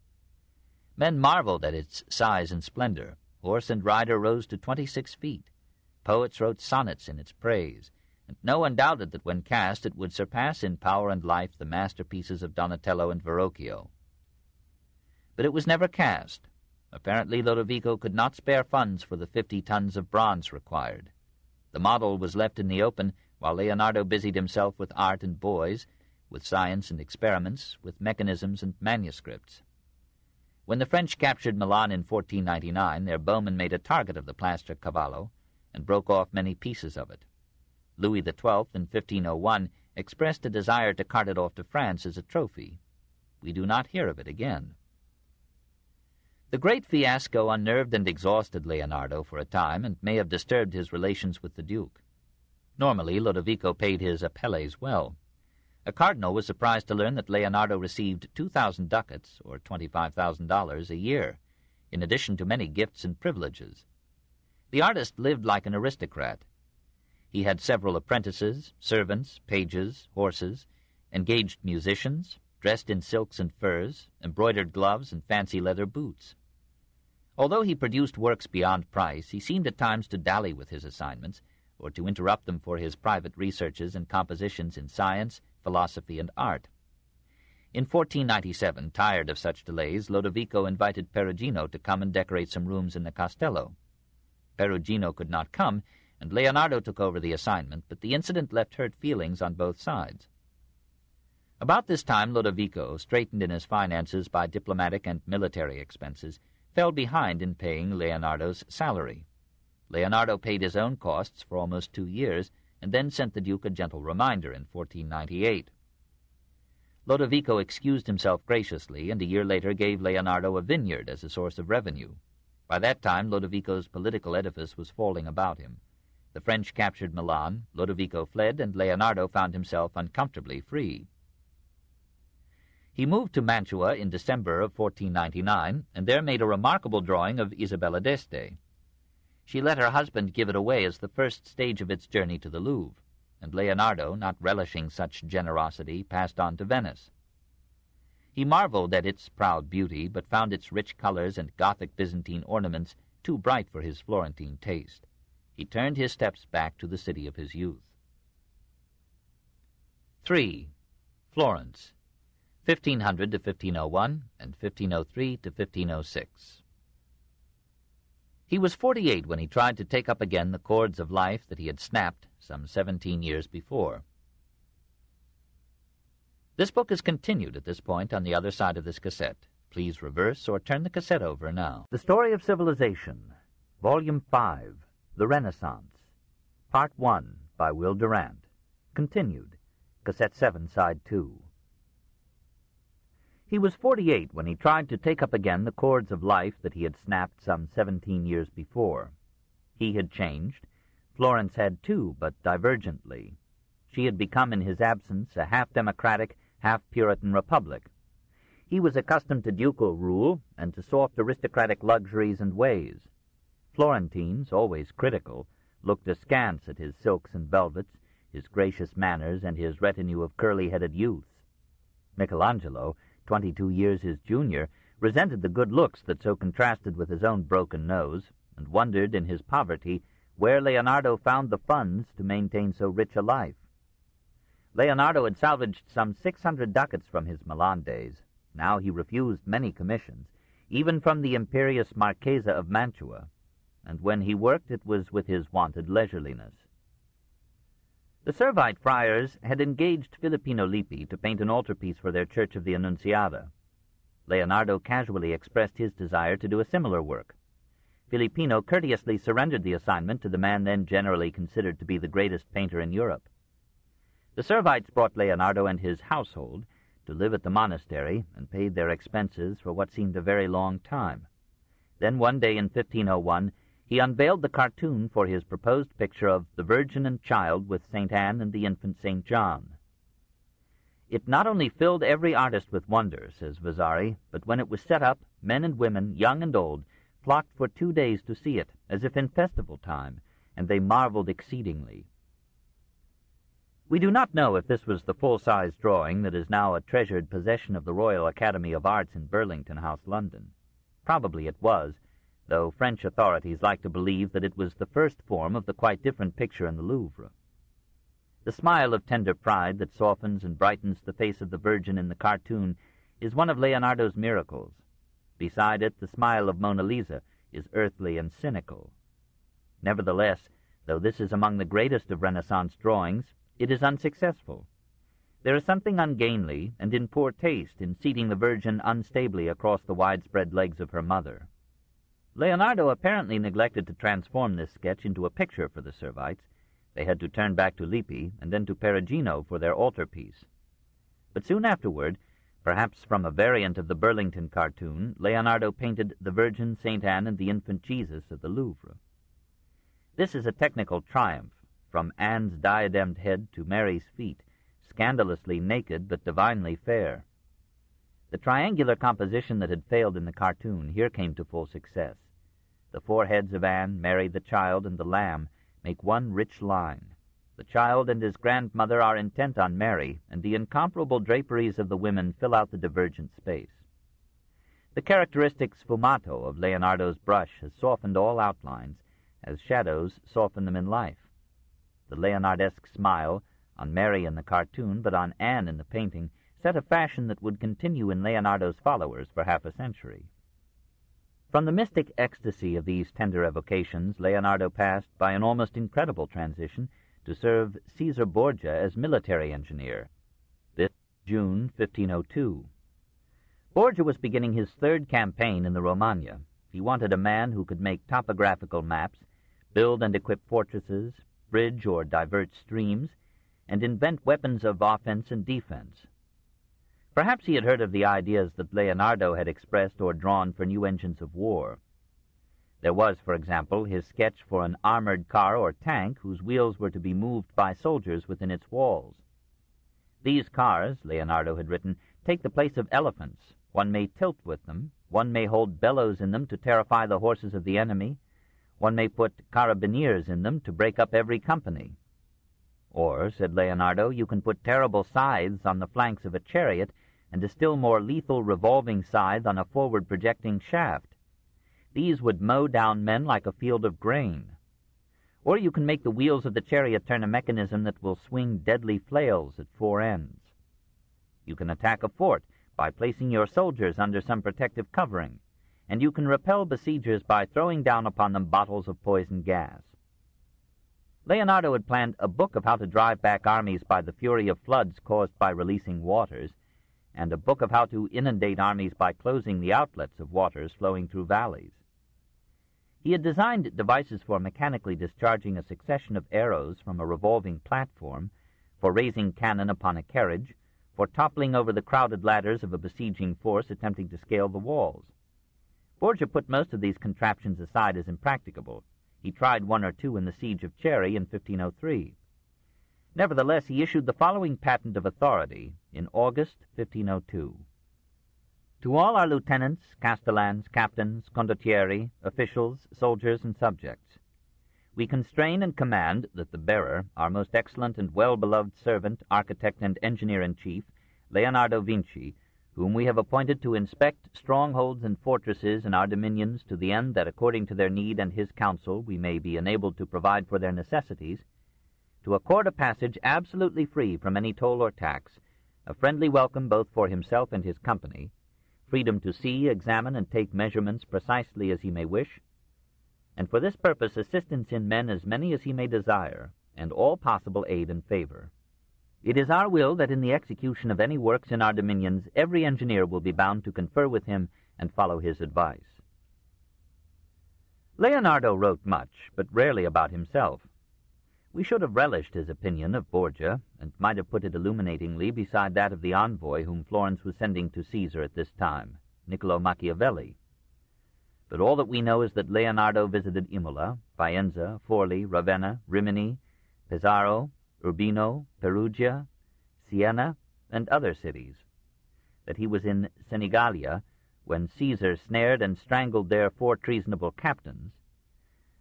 Men marveled at its size and splendor. Horse and rider rose to 26 feet. Poets wrote sonnets in its praise, and no one doubted that when cast it would surpass in power and life the masterpieces of Donatello and Verrocchio. But it was never cast. Apparently Lodovico could not spare funds for the 50 tons of bronze required. The model was left in the open, while Leonardo busied himself with art and boys, with science and experiments, with mechanisms and manuscripts. When the French captured Milan in 1499, their bowmen made a target of the plaster cavallo and broke off many pieces of it. Louis XII, in 1501, expressed a desire to cart it off to France as a trophy. We do not hear of it again. The great fiasco unnerved and exhausted Leonardo for a time and may have disturbed his relations with the Duke. Normally, Lodovico paid his appelles well. A cardinal was surprised to learn that Leonardo received 2,000 ducats, or $25,000 a year, in addition to many gifts and privileges. The artist lived like an aristocrat. He had several apprentices, servants, pages, horses, engaged musicians, dressed in silks and furs, embroidered gloves, and fancy leather boots. Although he produced works beyond price, he seemed at times to dally with his assignments, or to interrupt them for his private researches and compositions in science, philosophy, and art. In 1497, tired of such delays, Lodovico invited Perugino to come and decorate some rooms in the Castello. Perugino could not come, and Leonardo took over the assignment, but the incident left hurt feelings on both sides. About this time, Lodovico, straitened in his finances by diplomatic and military expenses, fell behind in paying Leonardo's salary. Leonardo paid his own costs for almost 2 years, and then sent the Duke a gentle reminder in 1498. Lodovico excused himself graciously, and a year later gave Leonardo a vineyard as a source of revenue. By that time, Lodovico's political edifice was falling about him. The French captured Milan, Lodovico fled, and Leonardo found himself uncomfortably free. He moved to Mantua in December of 1499, and there made a remarkable drawing of Isabella d'Este. She let her husband give it away as the first stage of its journey to the Louvre, and Leonardo, not relishing such generosity, passed on to Venice. He marveled at its proud beauty, but found its rich colors and Gothic Byzantine ornaments too bright for his Florentine taste. He turned his steps back to the city of his youth. 3. Florence, 1500 to 1501, and 1503 to 1506. He was 48 when he tried to take up again the cords of life that he had snapped some 17 years before. This book is continued at this point on the other side of this cassette. Please reverse or turn the cassette over now. The Story of Civilization, Volume 5, The Renaissance, Part 1, by Will Durant. Continued, Cassette 7, Side 2. He was 48 when he tried to take up again the cords of life that he had snapped some 17 years before. He had changed. Florence had too, but divergently. She had become in his absence a half-democratic, half-Puritan republic. He was accustomed to ducal rule and to soft aristocratic luxuries and ways. Florentines, always critical, looked askance at his silks and velvets, his gracious manners, and his retinue of curly-headed youths. Michelangelo, 22 years his junior, resented the good looks that so contrasted with his own broken nose, and wondered in his poverty where Leonardo found the funds to maintain so rich a life. Leonardo had salvaged some 600 ducats from his Milan days. Now he refused many commissions, even from the imperious Marchesa of Mantua, and when he worked it was with his wonted leisureliness. The Servite friars had engaged Filippino Lippi to paint an altarpiece for their Church of the Annunziata. Leonardo casually expressed his desire to do a similar work. Filippino courteously surrendered the assignment to the man then generally considered to be the greatest painter in Europe. The Servites brought Leonardo and his household to live at the monastery and paid their expenses for what seemed a very long time. Then one day in 1501, he unveiled the cartoon for his proposed picture of the Virgin and Child with St. Anne and the infant St. John. It not only filled every artist with wonder, says Vasari, but when it was set up, men and women, young and old, flocked for 2 days to see it, as if in festival time, and they marveled exceedingly. We do not know if this was the full-size drawing that is now a treasured possession of the Royal Academy of Arts in Burlington House, London. Probably it was, though French authorities like to believe that it was the first form of the quite different picture in the Louvre. The smile of tender pride that softens and brightens the face of the Virgin in the cartoon is one of Leonardo's miracles. Beside it, the smile of Mona Lisa is earthly and cynical. Nevertheless, though this is among the greatest of Renaissance drawings, it is unsuccessful. There is something ungainly and in poor taste in seating the Virgin unstably across the widespread legs of her mother. Leonardo apparently neglected to transform this sketch into a picture for the Servites. They had to turn back to Lippi and then to Perugino for their altarpiece. But soon afterward, perhaps from a variant of the Burlington cartoon, Leonardo painted the Virgin, St. Anne, and the infant Jesus at the Louvre. This is a technical triumph, from Anne's diademed head to Mary's feet, scandalously naked but divinely fair. The triangular composition that had failed in the cartoon here came to full success. The four heads of Anne, Mary, the Child, and the Lamb make one rich line. The Child and his grandmother are intent on Mary, and the incomparable draperies of the women fill out the divergent space. The characteristic sfumato of Leonardo's brush has softened all outlines, as shadows soften them in life. The Leonardesque smile, on Mary in the cartoon, but on Anne in the painting, set a fashion that would continue in Leonardo's followers for half a century. From the mystic ecstasy of these tender evocations, Leonardo passed, by an almost incredible transition, to serve Caesar Borgia as military engineer. This June 1502. Borgia was beginning his third campaign in the Romagna. He wanted a man who could make topographical maps, build and equip fortresses, bridge or divert streams, and invent weapons of offense and defense. Perhaps he had heard of the ideas that Leonardo had expressed or drawn for new engines of war. There was, for example, his sketch for an armored car or tank whose wheels were to be moved by soldiers within its walls. These cars, Leonardo had written, take the place of elephants. One may tilt with them. One may hold bellows in them to terrify the horses of the enemy. One may put carabineers in them to break up every company. Or, said Leonardo, you can put terrible scythes on the flanks of a chariot and a still more lethal revolving scythe on a forward-projecting shaft. These would mow down men like a field of grain. Or you can make the wheels of the chariot turn a mechanism that will swing deadly flails at four ends. You can attack a fort by placing your soldiers under some protective covering, and you can repel besiegers by throwing down upon them bottles of poison gas. Leonardo had planned a book of how to drive back armies by the fury of floods caused by releasing waters, and a book of how to inundate armies by closing the outlets of waters flowing through valleys. He had designed devices for mechanically discharging a succession of arrows from a revolving platform, for raising cannon upon a carriage, for toppling over the crowded ladders of a besieging force attempting to scale the walls. Borgia put most of these contraptions aside as impracticable. He tried one or two in the siege of Chieri in 1503. Nevertheless, he issued the following patent of authority in August 1502. To all our lieutenants, castellans, captains, condottieri, officials, soldiers, and subjects, we constrain and command that the bearer, our most excellent and well-beloved servant, architect, and engineer-in-chief, Leonardo Vinci, whom we have appointed to inspect strongholds and fortresses in our dominions to the end that, according to their need and his counsel, we may be enabled to provide for their necessities, to accord a passage absolutely free from any toll or tax, a friendly welcome both for himself and his company, freedom to see, examine, and take measurements precisely as he may wish, and for this purpose assistance in men as many as he may desire, and all possible aid and favor. It is our will that in the execution of any works in our dominions every engineer will be bound to confer with him and follow his advice. Leonardo wrote much, but rarely about himself. We should have relished his opinion of Borgia, and might have put it illuminatingly beside that of the envoy whom Florence was sending to Caesar at this time, Niccolo Machiavelli. But all that we know is that Leonardo visited Imola, Faenza, Forli, Ravenna, Rimini, Pesaro, Urbino, Perugia, Siena, and other cities, that he was in Senigallia when Caesar snared and strangled there 4 treasonable captains,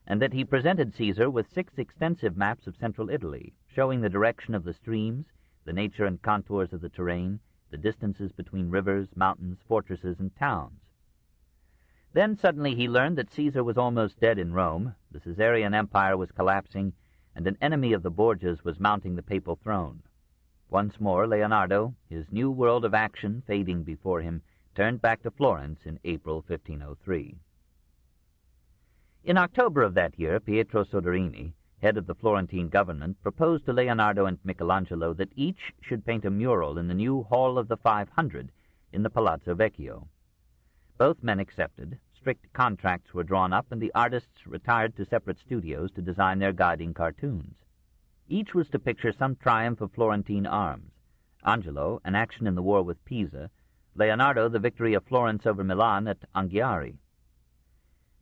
and that he presented Caesar with 6 extensive maps of central Italy, showing the direction of the streams, the nature and contours of the terrain, the distances between rivers, mountains, fortresses, and towns. Then suddenly he learned that Caesar was almost dead in Rome, the Caesarian Empire was collapsing, and an enemy of the Borgias was mounting the papal throne. Once more Leonardo, his new world of action fading before him, turned back to Florence in April 1503. In October of that year, Pietro Soderini, head of the Florentine government, proposed to Leonardo and Michelangelo that each should paint a mural in the new Hall of the 500 in the Palazzo Vecchio. Both men accepted. Strict contracts were drawn up, and the artists retired to separate studios to design their guiding cartoons. Each was to picture some triumph of Florentine arms. Angelo, an action in the war with Pisa; Leonardo, the victory of Florence over Milan at Anghiari.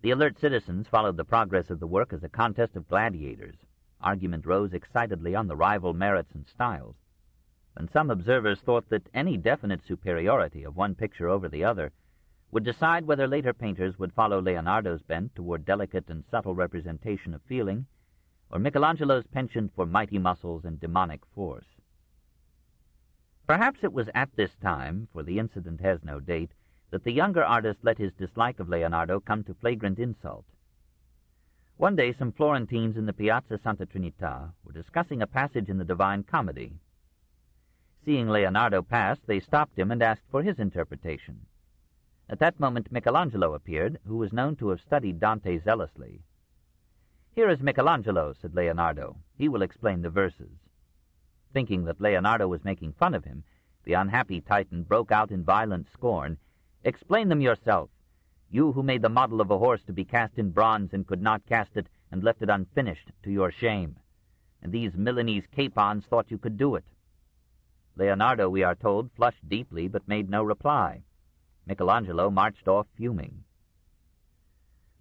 The alert citizens followed the progress of the work as a contest of gladiators. Argument rose excitedly on the rival merits and styles, and some observers thought that any definite superiority of one picture over the other would decide whether later painters would follow Leonardo's bent toward delicate and subtle representation of feeling, or Michelangelo's penchant for mighty muscles and demonic force. Perhaps it was at this time, for the incident has no date, that the younger artist let his dislike of Leonardo come to flagrant insult. One day some Florentines in the Piazza Santa Trinita were discussing a passage in the Divine Comedy. Seeing Leonardo pass, they stopped him and asked for his interpretation. At that moment Michelangelo appeared, who was known to have studied Dante zealously. "Here is Michelangelo," said Leonardo. "He will explain the verses." Thinking that Leonardo was making fun of him, the unhappy Titan broke out in violent scorn. "Explain them yourself. You who made the model of a horse to be cast in bronze and could not cast it and left it unfinished, to your shame. And these Milanese capons thought you could do it." Leonardo, we are told, flushed deeply but made no reply. Michelangelo marched off fuming.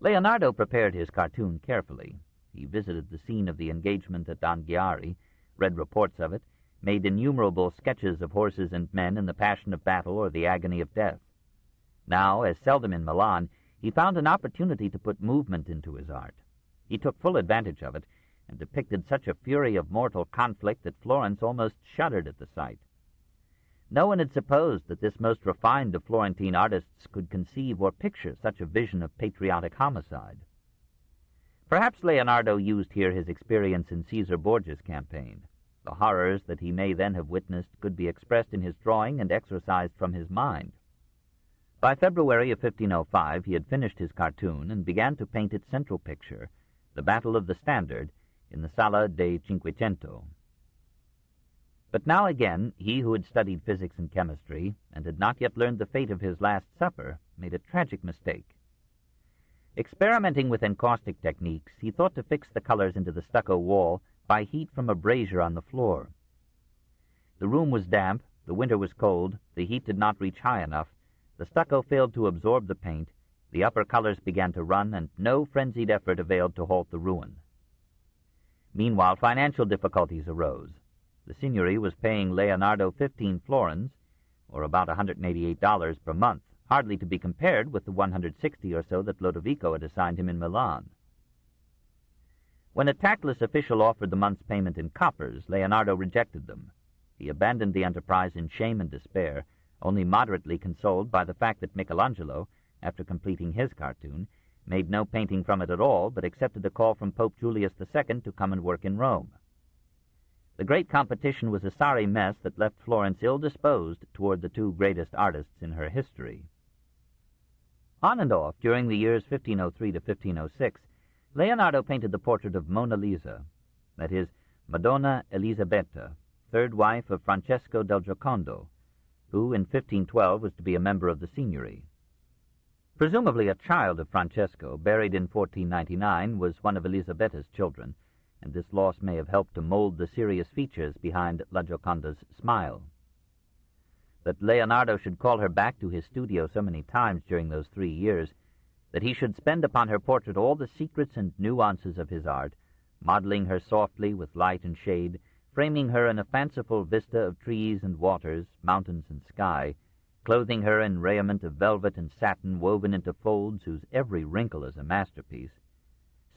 Leonardo prepared his cartoon carefully. He visited the scene of the engagement at Anghiari, read reports of it, made innumerable sketches of horses and men in the passion of battle or the agony of death. Now, as seldom in Milan, he found an opportunity to put movement into his art. He took full advantage of it, and depicted such a fury of mortal conflict that Florence almost shuddered at the sight. No one had supposed that this most refined of Florentine artists could conceive or picture such a vision of patriotic homicide. Perhaps Leonardo used here his experience in Caesar Borgia's campaign. The horrors that he may then have witnessed could be expressed in his drawing and exorcised from his mind. By February of 1505 he had finished his cartoon and began to paint its central picture, the Battle of the Standard, in the Sala dei Cinquecento. But now again, he who had studied physics and chemistry, and had not yet learned the fate of his Last Supper, made a tragic mistake. Experimenting with encaustic techniques, he thought to fix the colors into the stucco wall by heat from a brazier on the floor. The room was damp, the winter was cold, the heat did not reach high enough, the stucco failed to absorb the paint, the upper colors began to run, and no frenzied effort availed to halt the ruin. Meanwhile, financial difficulties arose. The Signory was paying Leonardo 15 florins, or about $188 per month, hardly to be compared with the 160 or so that Lodovico had assigned him in Milan. When a tactless official offered the month's payment in coppers, Leonardo rejected them. He abandoned the enterprise in shame and despair, only moderately consoled by the fact that Michelangelo, after completing his cartoon, made no painting from it at all, but accepted a call from Pope Julius II to come and work in Rome. The great competition was a sorry mess that left Florence ill-disposed toward the two greatest artists in her history. On and off, during the years 1503 to 1506, Leonardo painted the portrait of Mona Lisa, that is, Madonna Elisabetta, third wife of Francesco del Giocondo, who in 1512 was to be a member of the Signory. Presumably a child of Francesco, buried in 1499, was one of Elisabetta's children, and this loss may have helped to mold the serious features behind La Gioconda's smile. That Leonardo should call her back to his studio so many times during those 3 years, that he should spend upon her portrait all the secrets and nuances of his art, modeling her softly with light and shade, framing her in a fanciful vista of trees and waters, mountains and sky, clothing her in raiment of velvet and satin woven into folds whose every wrinkle is a masterpiece,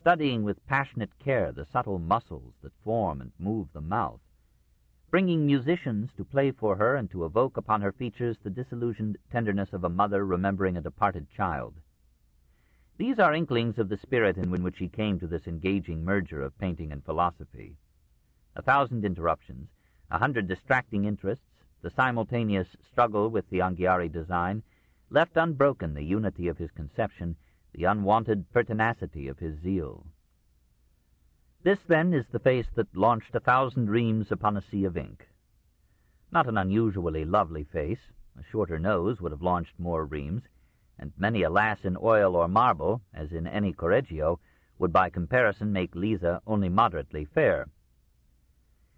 studying with passionate care the subtle muscles that form and move the mouth, bringing musicians to play for her and to evoke upon her features the disillusioned tenderness of a mother remembering a departed child. These are inklings of the spirit in which he came to this engaging merger of painting and philosophy. 1,000 interruptions, 100 distracting interests, the simultaneous struggle with the Anghiari design, left unbroken the unity of his conception, the unwonted pertinacity of his zeal. This, then, is the face that launched 1,000 reams upon a sea of ink. Not an unusually lovely face. A shorter nose would have launched more reams, and many a lass in oil or marble, as in any Correggio, would by comparison make Lisa only moderately fair.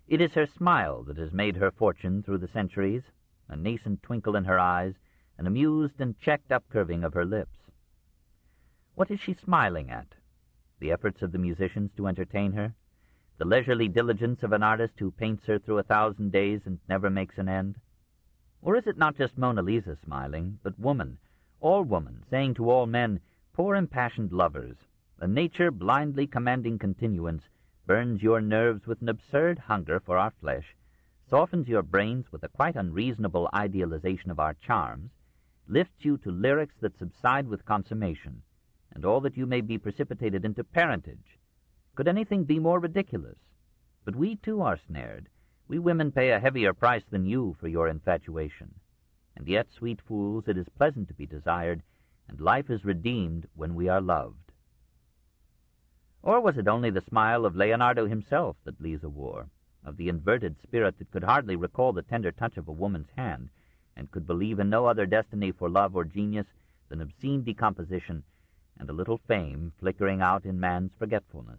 It is her smile that has made her fortune through the centuries, a nascent twinkle in her eyes, an amused and checked upcurving of her lips. What is she smiling at? The efforts of the musicians to entertain her? The leisurely diligence of an artist who paints her through 1,000 days and never makes an end? Or is it not just Mona Lisa smiling, but woman, all woman, saying to all men, poor impassioned lovers, a nature blindly commanding continuance, burns your nerves with an absurd hunger for our flesh, softens your brains with a quite unreasonable idealization of our charms, lifts you to lyrics that subside with consummation, and all that you may be precipitated into parentage. Could anything be more ridiculous? But we too are snared. We women pay a heavier price than you for your infatuation. And yet, sweet fools, it is pleasant to be desired, and life is redeemed when we are loved. Or was it only the smile of Leonardo himself that Lisa wore, of the inverted spirit that could hardly recall the tender touch of a woman's hand, and could believe in no other destiny for love or genius than obscene decomposition and a little fame flickering out in man's forgetfulness?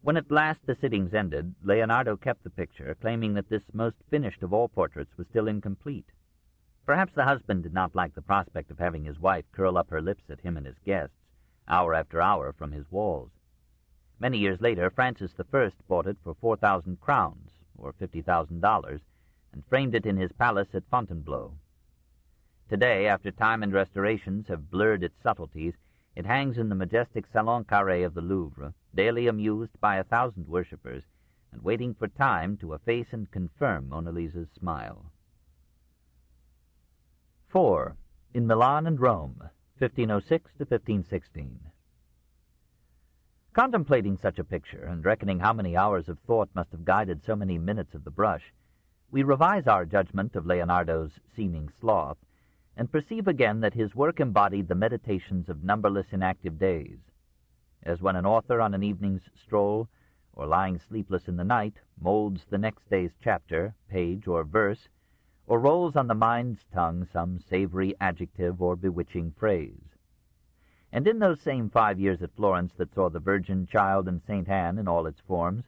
When at last the sittings ended, Leonardo kept the picture, claiming that this most finished of all portraits was still incomplete. Perhaps the husband did not like the prospect of having his wife curl up her lips at him and his guests, hour after hour, from his walls. Many years later, Francis I bought it for 4,000 crowns, or $50,000, and framed it in his palace at Fontainebleau. Today, after time and restorations have blurred its subtleties, it hangs in the majestic Salon Carré of the Louvre, daily amused by 1,000 worshippers, and waiting for time to efface and confirm Mona Lisa's smile. 4. In Milan and Rome, 1506 to 1516. Contemplating such a picture, and reckoning how many hours of thought must have guided so many minutes of the brush, we revise our judgment of Leonardo's seeming sloth, and perceive again that his work embodied the meditations of numberless inactive days. As when an author on an evening's stroll, or lying sleepless in the night, molds the next day's chapter, page, or verse, or rolls on the mind's tongue some savory adjective or bewitching phrase. And in those same 5 years at Florence that saw the Virgin, Child, and St. Anne in all its forms,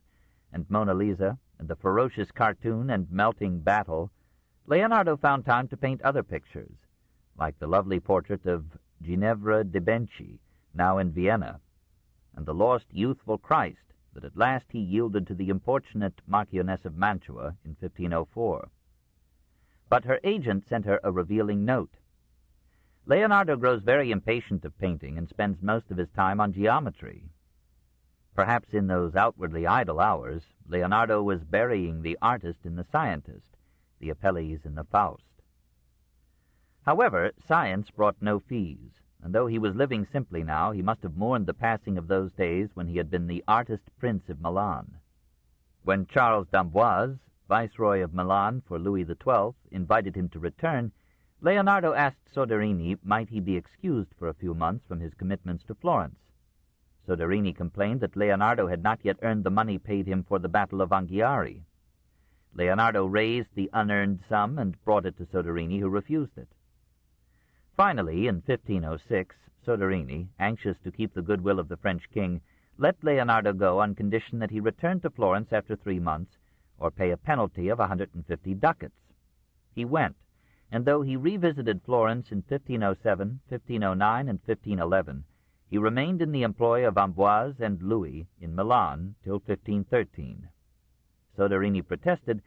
and Mona Lisa, and the ferocious cartoon and melting battle, Leonardo found time to paint other pictures, like the lovely portrait of Ginevra de' Benci, now in Vienna, and the lost youthful Christ that at last he yielded to the importunate Marchioness of Mantua in 1504. But her agent sent her a revealing note. Leonardo grows very impatient of painting and spends most of his time on geometry. Perhaps in those outwardly idle hours, Leonardo was burying the artist in the scientist, the Apelles in the Faust. However, science brought no fees, and though he was living simply now, he must have mourned the passing of those days when he had been the artist prince of Milan. When Charles d'Amboise, viceroy of Milan for Louis XII, invited him to return, Leonardo asked Soderini might he be excused for a few months from his commitments to Florence. Soderini complained that Leonardo had not yet earned the money paid him for the Battle of Anghiari. Leonardo raised the unearned sum and brought it to Soderini, who refused it. Finally, in 1506, Soderini, anxious to keep the goodwill of the French king, let Leonardo go on condition that he return to Florence after 3 months, or pay a penalty of 150 ducats. He went, and though he revisited Florence in 1507, 1509, and 1511, he remained in the employ of Amboise and Louis in Milan till 1513. Soderini protested,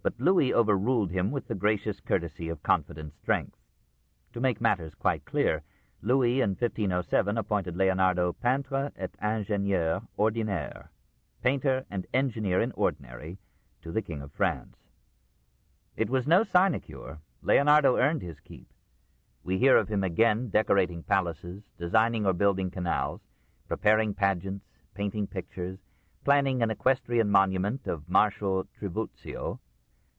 but Louis overruled him with the gracious courtesy of confident strength. To make matters quite clear, Louis in 1507 appointed Leonardo peintre et ingénieur ordinaire, painter and engineer in ordinary, to the King of France. It was no sinecure. Leonardo earned his keep. We hear of him again decorating palaces, designing or building canals, preparing pageants, painting pictures, planning an equestrian monument of Marshal Trivulzio,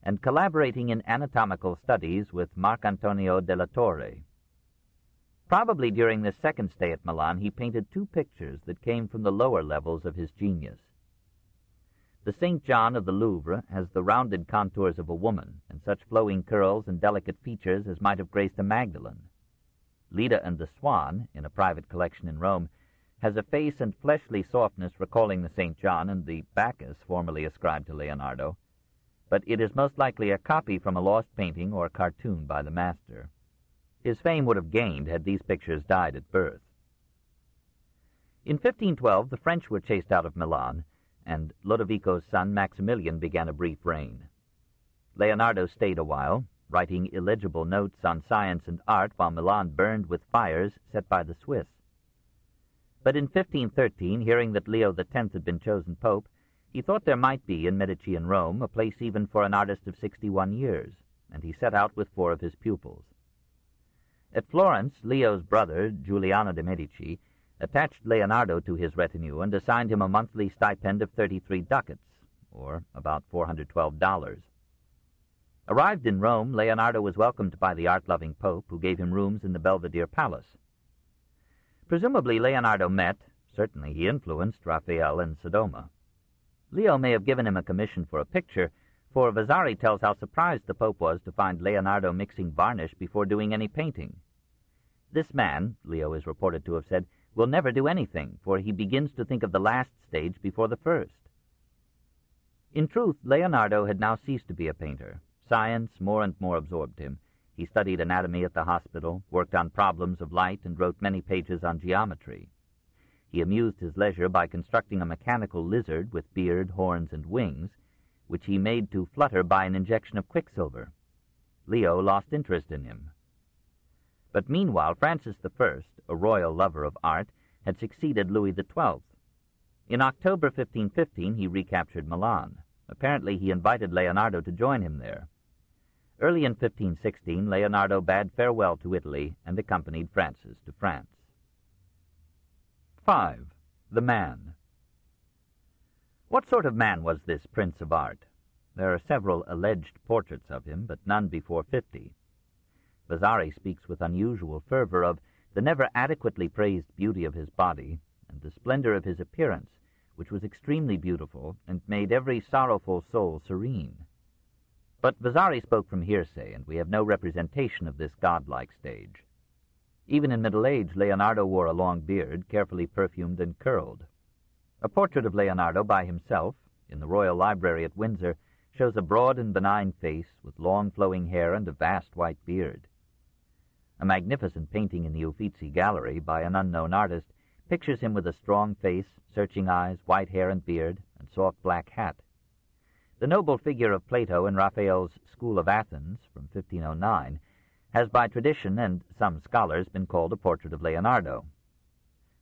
and collaborating in anatomical studies with Marcantonio della Torre. Probably during this second stay at Milan he painted 2 pictures that came from the lower levels of his genius. The St. John of the Louvre has the rounded contours of a woman, and such flowing curls and delicate features as might have graced a Magdalene. Leda and the Swan, in a private collection in Rome, has a face and fleshly softness recalling the St. John and the Bacchus formerly ascribed to Leonardo, but it is most likely a copy from a lost painting or cartoon by the master. His fame would have gained had these pictures died at birth. In 1512 the French were chased out of Milan, and Lodovico's son Maximilian began a brief reign. Leonardo stayed a while, writing illegible notes on science and art while Milan burned with fires set by the Swiss. But in 1513, hearing that Leo X had been chosen pope, he thought there might be in Medici and Rome a place even for an artist of 61 years, and he set out with 4 of his pupils. At Florence, Leo's brother, Giuliano de' Medici, attached Leonardo to his retinue and assigned him a monthly stipend of 33 ducats, or about $412. Arrived in Rome, Leonardo was welcomed by the art-loving Pope, who gave him rooms in the Belvedere Palace. Presumably Leonardo met, certainly he influenced, Raphael and Sodoma. Leo may have given him a commission for a picture, for Vasari tells how surprised the Pope was to find Leonardo mixing varnish before doing any painting. This man, Leo is reported to have said, will never do anything, for he begins to think of the last stage before the first. In truth, Leonardo had now ceased to be a painter. Science more and more absorbed him. He studied anatomy at the hospital, worked on problems of light, and wrote many pages on geometry. He amused his leisure by constructing a mechanical lizard with beard, horns, and wings, which he made to flutter by an injection of quicksilver. Leo lost interest in him. But meanwhile, Francis I, a royal lover of art, had succeeded Louis XII. In October 1515, he recaptured Milan. Apparently, he invited Leonardo to join him there. Early in 1516, Leonardo bade farewell to Italy and accompanied Francis to France. 5. The Man. What sort of man was this prince of art? There are several alleged portraits of him, but none before 50. Vasari speaks with unusual fervor of the never adequately praised beauty of his body and the splendor of his appearance, which was extremely beautiful and made every sorrowful soul serene. But Vasari spoke from hearsay, and we have no representation of this godlike stage. Even in middle age, Leonardo wore a long beard, carefully perfumed and curled. A portrait of Leonardo by himself, in the Royal Library at Windsor, shows a broad and benign face with long flowing hair and a vast white beard. A magnificent painting in the Uffizi Gallery by an unknown artist pictures him with a strong face, searching eyes, white hair and beard, and soft black hat. The noble figure of Plato in Raphael's School of Athens from 1509 has by tradition and some scholars been called a portrait of Leonardo.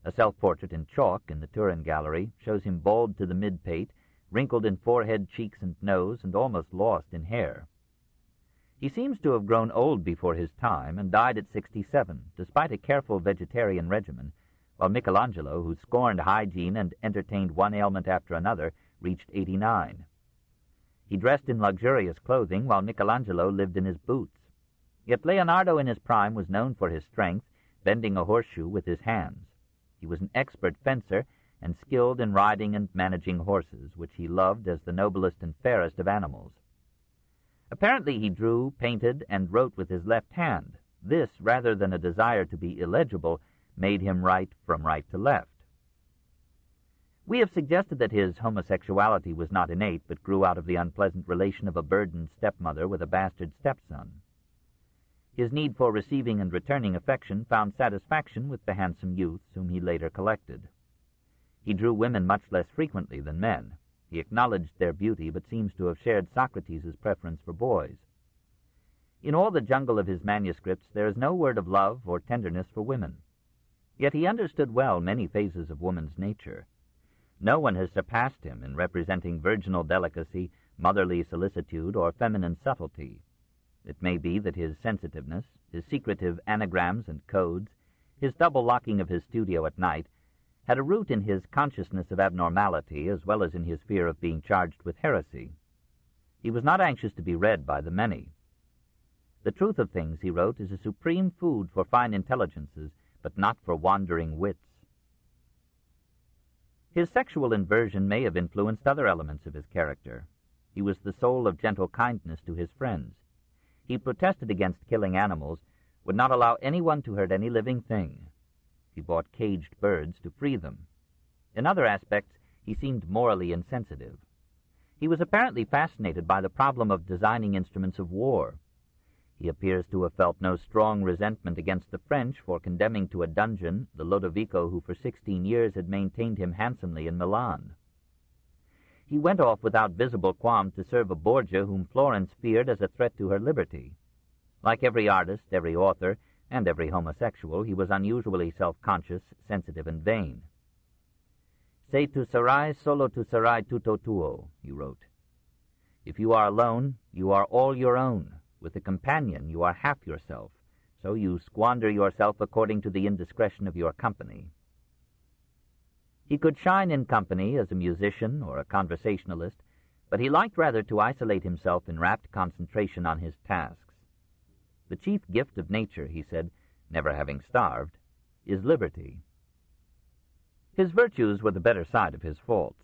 A self-portrait in chalk in the Turin Gallery shows him bald to the mid-pate, wrinkled in forehead, cheeks, and nose, and almost lost in hair. He seems to have grown old before his time and died at 67, despite a careful vegetarian regimen, while Michelangelo, who scorned hygiene and entertained one ailment after another, reached 89. He dressed in luxurious clothing, while Michelangelo lived in his boots. Yet Leonardo in his prime was known for his strength, bending a horseshoe with his hands. He was an expert fencer and skilled in riding and managing horses, which he loved as the noblest and fairest of animals. Apparently he drew, painted, and wrote with his left hand. This, rather than a desire to be illegible, made him write from right to left. We have suggested that his homosexuality was not innate, but grew out of the unpleasant relation of a burdened stepmother with a bastard stepson. His need for receiving and returning affection found satisfaction with the handsome youths whom he later collected. He drew women much less frequently than men. He acknowledged their beauty, but seems to have shared Socrates' preference for boys. In all the jungle of his manuscripts there is no word of love or tenderness for women. Yet he understood well many phases of woman's nature. No one has surpassed him in representing virginal delicacy, motherly solicitude, or feminine subtlety. It may be that his sensitiveness, his secretive anagrams and codes, his double locking of his studio at night, had a root in his consciousness of abnormality as well as in his fear of being charged with heresy. He was not anxious to be read by the many. The truth of things, he wrote, is a supreme food for fine intelligences, but not for wandering wits. His sexual inversion may have influenced other elements of his character. He was the soul of gentle kindness to his friends. He protested against killing animals, would not allow anyone to hurt any living thing. He bought caged birds to free them. In other aspects, he seemed morally insensitive. He was apparently fascinated by the problem of designing instruments of war. He appears to have felt no strong resentment against the French for condemning to a dungeon the Lodovico who for 16 years had maintained him handsomely in Milan. He went off without visible qualm to serve a Borgia whom Florence feared as a threat to her liberty. Like every artist, every author, and every homosexual, he was unusually self-conscious, sensitive, and vain. Se tu sarai, solo tu sarai tutto tuo, he wrote. If you are alone, you are all your own. With a companion, you are half yourself, so you squander yourself according to the indiscretion of your company. He could shine in company as a musician or a conversationalist, But he liked rather to isolate himself in rapt concentration on his tasks. The chief gift of nature, he said, never having starved, is liberty. His virtues were the better side of his faults.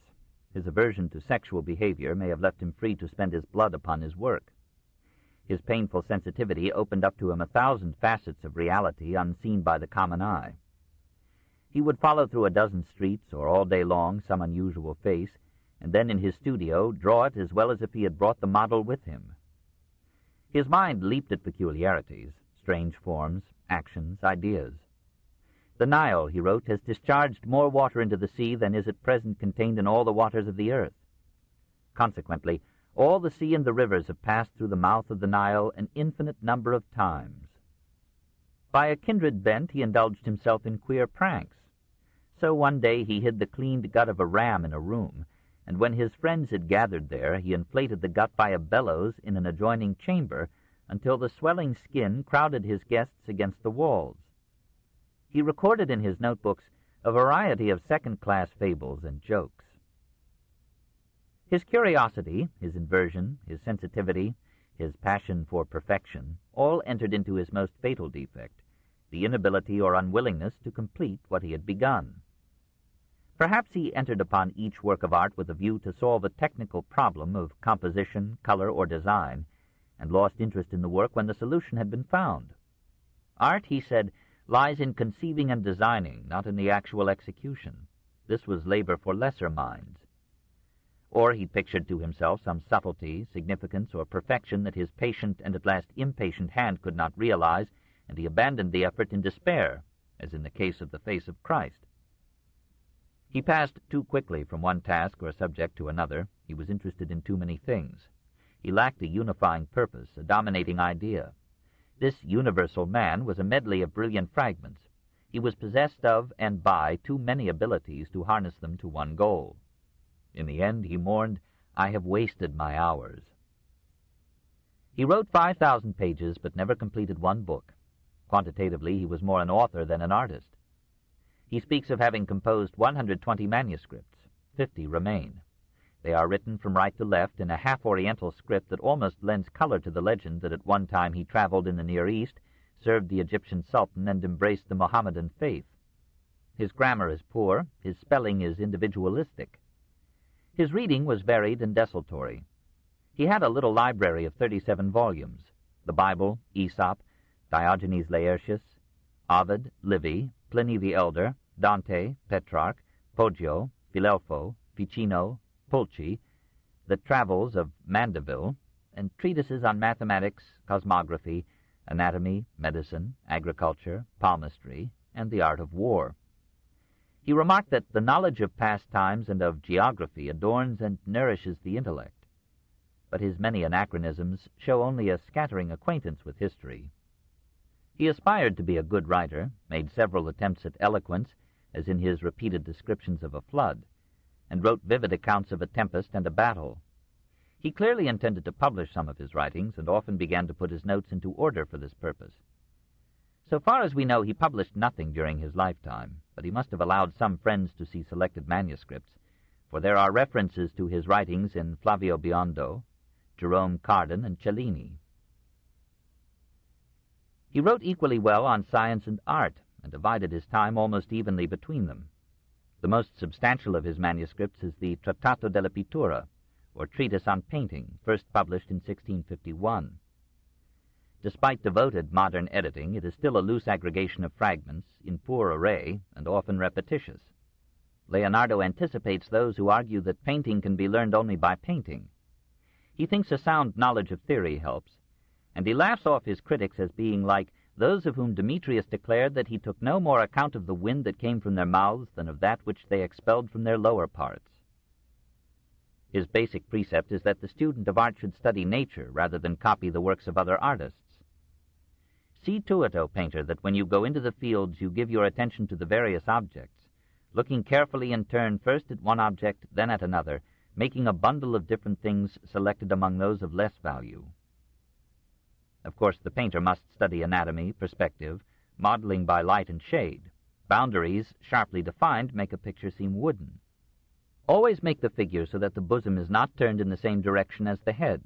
His aversion to sexual behavior may have left him free to spend his blood upon his work. His painful sensitivity opened up to him 1,000 facets of reality unseen by the common eye. He would follow through a dozen streets or all day long some unusual face, and then in his studio draw it as well as if he had brought the model with him. His mind leaped at peculiarities, strange forms, actions, ideas. The Nile, he wrote, has discharged more water into the sea than is at present contained in all the waters of the earth. Consequently, all the sea and the rivers have passed through the mouth of the Nile an infinite number of times. By a kindred bent he indulged himself in queer pranks. So one day he hid the cleaned gut of a ram in a room, and when his friends had gathered there, he inflated the gut by a bellows in an adjoining chamber until the swelling skin crowded his guests against the walls. He recorded in his notebooks a variety of second-class fables and jokes. His curiosity, his inversion, his sensitivity, his passion for perfection, all entered into his most fatal defect, the inability or unwillingness to complete what he had begun. Perhaps he entered upon each work of art with a view to solve a technical problem of composition, color, or design, and lost interest in the work when the solution had been found. Art, he said, lies in conceiving and designing, not in the actual execution. This was labor for lesser minds. Or he pictured to himself some subtlety, significance, or perfection that his patient and at last impatient hand could not realize, and he abandoned the effort in despair, as in the case of the face of Christ. He passed too quickly from one task or subject to another. He was interested in too many things. He lacked a unifying purpose, a dominating idea. This universal man was a medley of brilliant fragments. He was possessed of and by too many abilities to harness them to one goal. In the end, he mourned, "I have wasted my hours." He wrote 5,000 pages, but never completed one book. Quantitatively, he was more an author than an artist. He speaks of having composed 120 manuscripts. 50 remain. They are written from right to left in a half-Oriental script that almost lends color to the legend that at one time he traveled in the Near East, served the Egyptian Sultan, and embraced the Mohammedan faith. His grammar is poor, his spelling is individualistic. His reading was varied and desultory. He had a little library of 37 volumes, the Bible, Aesop, Diogenes Laertius, Ovid, Livy, Pliny the Elder, Dante, Petrarch, Poggio, Filelfo, Ficino, Pulci, the Travels of Mandeville, and treatises on mathematics, cosmography, anatomy, medicine, agriculture, palmistry, and the art of war. He remarked that the knowledge of past times and of geography adorns and nourishes the intellect, but his many anachronisms show only a scattering acquaintance with history. He aspired to be a good writer, made several attempts at eloquence, as in his repeated descriptions of a flood, and wrote vivid accounts of a tempest and a battle. He clearly intended to publish some of his writings, and often began to put his notes into order for this purpose. So far as we know, he published nothing during his lifetime, but he must have allowed some friends to see selected manuscripts, for there are references to his writings in Flavio Biondo, Jerome Cardan, and Cellini. He wrote equally well on science and art, and divided his time almost evenly between them. The most substantial of his manuscripts is the Trattato della Pittura, or Treatise on Painting, first published in 1651. Despite devoted modern editing, it is still a loose aggregation of fragments, in poor array, and often repetitious. Leonardo anticipates those who argue that painting can be learned only by painting. He thinks a sound knowledge of theory helps, and he laughs off his critics as being like those of whom Demetrius declared that he took no more account of the wind that came from their mouths than of that which they expelled from their lower parts. His basic precept is that the student of art should study nature rather than copy the works of other artists. See to it, O painter, that when you go into the fields you give your attention to the various objects, looking carefully in turn first at one object, then at another, making a bundle of different things selected among those of less value. Of course, the painter must study anatomy, perspective, modeling by light and shade. Boundaries, sharply defined, make a picture seem wooden. Always make the figure so that the bosom is not turned in the same direction as the head.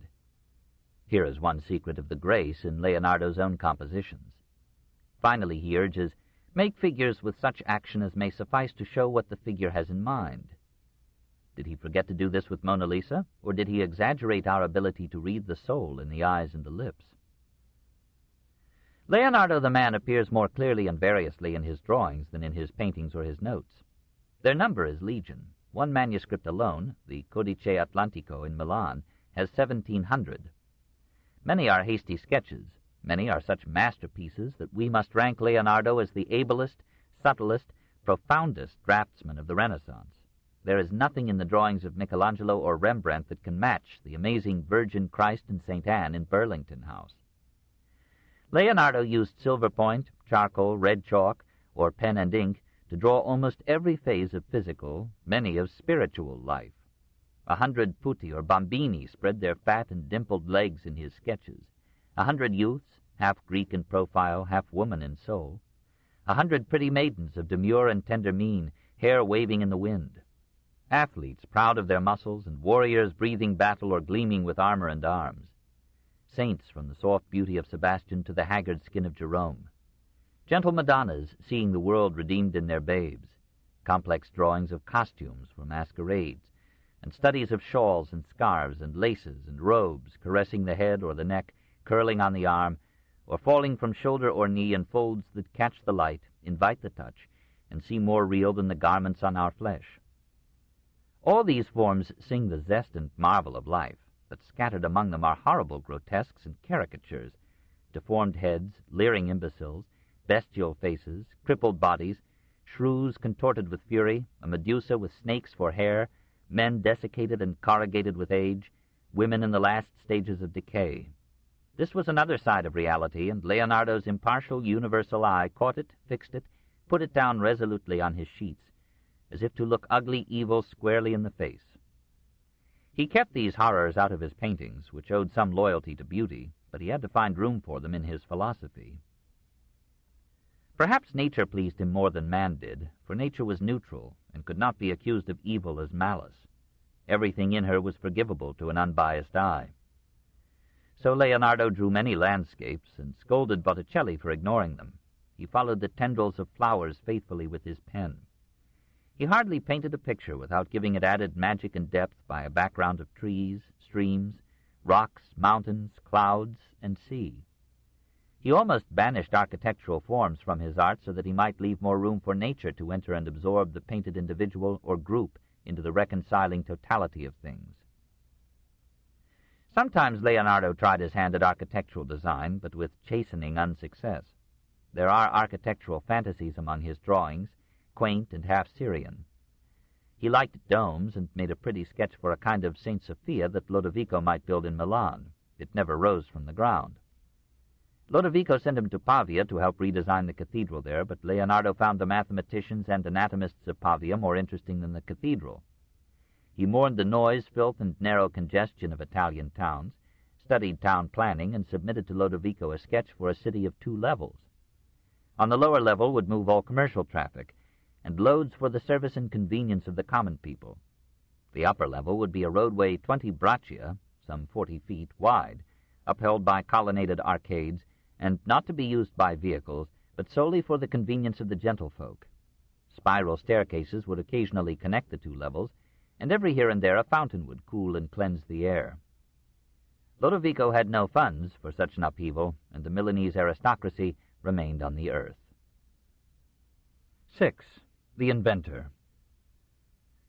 Here is one secret of the grace in Leonardo's own compositions. Finally, he urges, make figures with such action as may suffice to show what the figure has in mind. Did he forget to do this with Mona Lisa, or did he exaggerate our ability to read the soul in the eyes and the lips? Leonardo the man appears more clearly and variously in his drawings than in his paintings or his notes. Their number is legion. One manuscript alone, the Codice Atlantico in Milan, has 1,700. Many are hasty sketches. Many are such masterpieces that we must rank Leonardo as the ablest, subtlest, profoundest draftsman of the Renaissance. There is nothing in the drawings of Michelangelo or Rembrandt that can match the amazing Virgin Christ and St. Anne in Burlington House. Leonardo used silver point, charcoal, red chalk, or pen and ink to draw almost every phase of physical, many of spiritual life. 100 putti or bambini spread their fat and dimpled legs in his sketches. 100 youths, half Greek in profile, half woman in soul. 100 pretty maidens of demure and tender mien, hair waving in the wind. Athletes proud of their muscles, and warriors breathing battle or gleaming with armor and arms. Saints from the soft beauty of Sebastian to the haggard skin of Jerome. Gentle Madonnas seeing the world redeemed in their babes. Complex drawings of costumes for masquerades, and studies of shawls and scarves and laces and robes caressing the head or the neck, curling on the arm, or falling from shoulder or knee in folds that catch the light, invite the touch, and seem more real than the garments on our flesh. All these forms sing the zest and marvel of life, but scattered among them are horrible grotesques and caricatures, deformed heads, leering imbeciles, bestial faces, crippled bodies, shrews contorted with fury, a Medusa with snakes for hair, men desiccated and corrugated with age, women in the last stages of decay. This was another side of reality, and Leonardo's impartial universal eye caught it, fixed it, put it down resolutely on his sheets, as if to look ugly evil squarely in the face. He kept these horrors out of his paintings, which owed some loyalty to beauty, but he had to find room for them in his philosophy. Perhaps nature pleased him more than man did, for nature was neutral and could not be accused of evil as malice. Everything in her was forgivable to an unbiased eye. So Leonardo drew many landscapes and scolded Botticelli for ignoring them. He followed the tendrils of flowers faithfully with his pen. He hardly painted a picture without giving it added magic and depth by a background of trees, streams, rocks, mountains, clouds, and sea. He almost banished architectural forms from his art so that he might leave more room for nature to enter and absorb the painted individual or group into the reconciling totality of things. Sometimes Leonardo tried his hand at architectural design, but with chastening unsuccess. There are architectural fantasies among his drawings, quaint and half Syrian. He liked domes and made a pretty sketch for a kind of St. Sophia that Lodovico might build in Milan. It never rose from the ground. Lodovico sent him to Pavia to help redesign the cathedral there, but Leonardo found the mathematicians and anatomists of Pavia more interesting than the cathedral. He mourned the noise, filth, and narrow congestion of Italian towns, studied town planning, and submitted to Lodovico a sketch for a city of 2 levels. On the lower level would move all commercial traffic, and loads for the service and convenience of the common people. The upper level would be a roadway 20 braccia, some 40 feet, wide, upheld by colonnaded arcades, and not to be used by vehicles, but solely for the convenience of the gentlefolk. Spiral staircases would occasionally connect the 2 levels, and every here and there a fountain would cool and cleanse the air. Lodovico had no funds for such an upheaval, and the Milanese aristocracy remained on the earth. 6. The Inventor.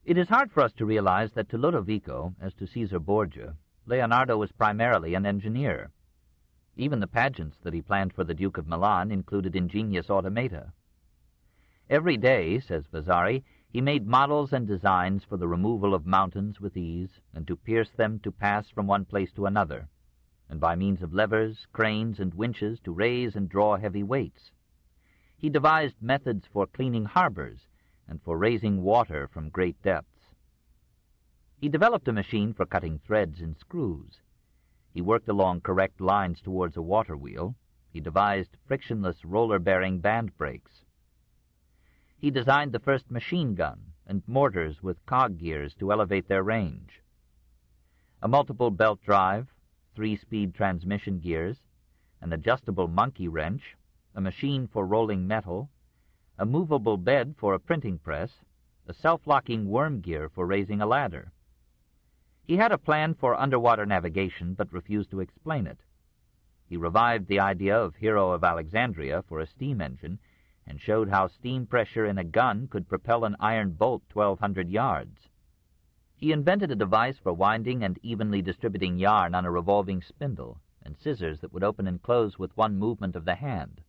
It is hard for us to realize that to Lodovico, as to Caesar Borgia, Leonardo was primarily an engineer. Even the pageants that he planned for the Duke of Milan included ingenious automata. Every day, says Vasari, he made models and designs for the removal of mountains with ease, and to pierce them to pass from one place to another, and by means of levers, cranes, and winches to raise and draw heavy weights. He devised methods for cleaning harbors and for raising water from great depths. He developed a machine for cutting threads and screws. He worked along correct lines towards a water wheel. He devised frictionless roller-bearing band brakes. He designed the first machine gun and mortars with cog gears to elevate their range, a multiple belt drive, 3-speed transmission gears, an adjustable monkey wrench, a machine for rolling metal, a movable bed for a printing press, a self-locking worm gear for raising a ladder. He had a plan for underwater navigation, but refused to explain it. He revived the idea of Hero of Alexandria for a steam engine, and showed how steam pressure in a gun could propel an iron bolt 1,200 yards. He invented a device for winding and evenly distributing yarn on a revolving spindle, and scissors that would open and close with one movement of the hand.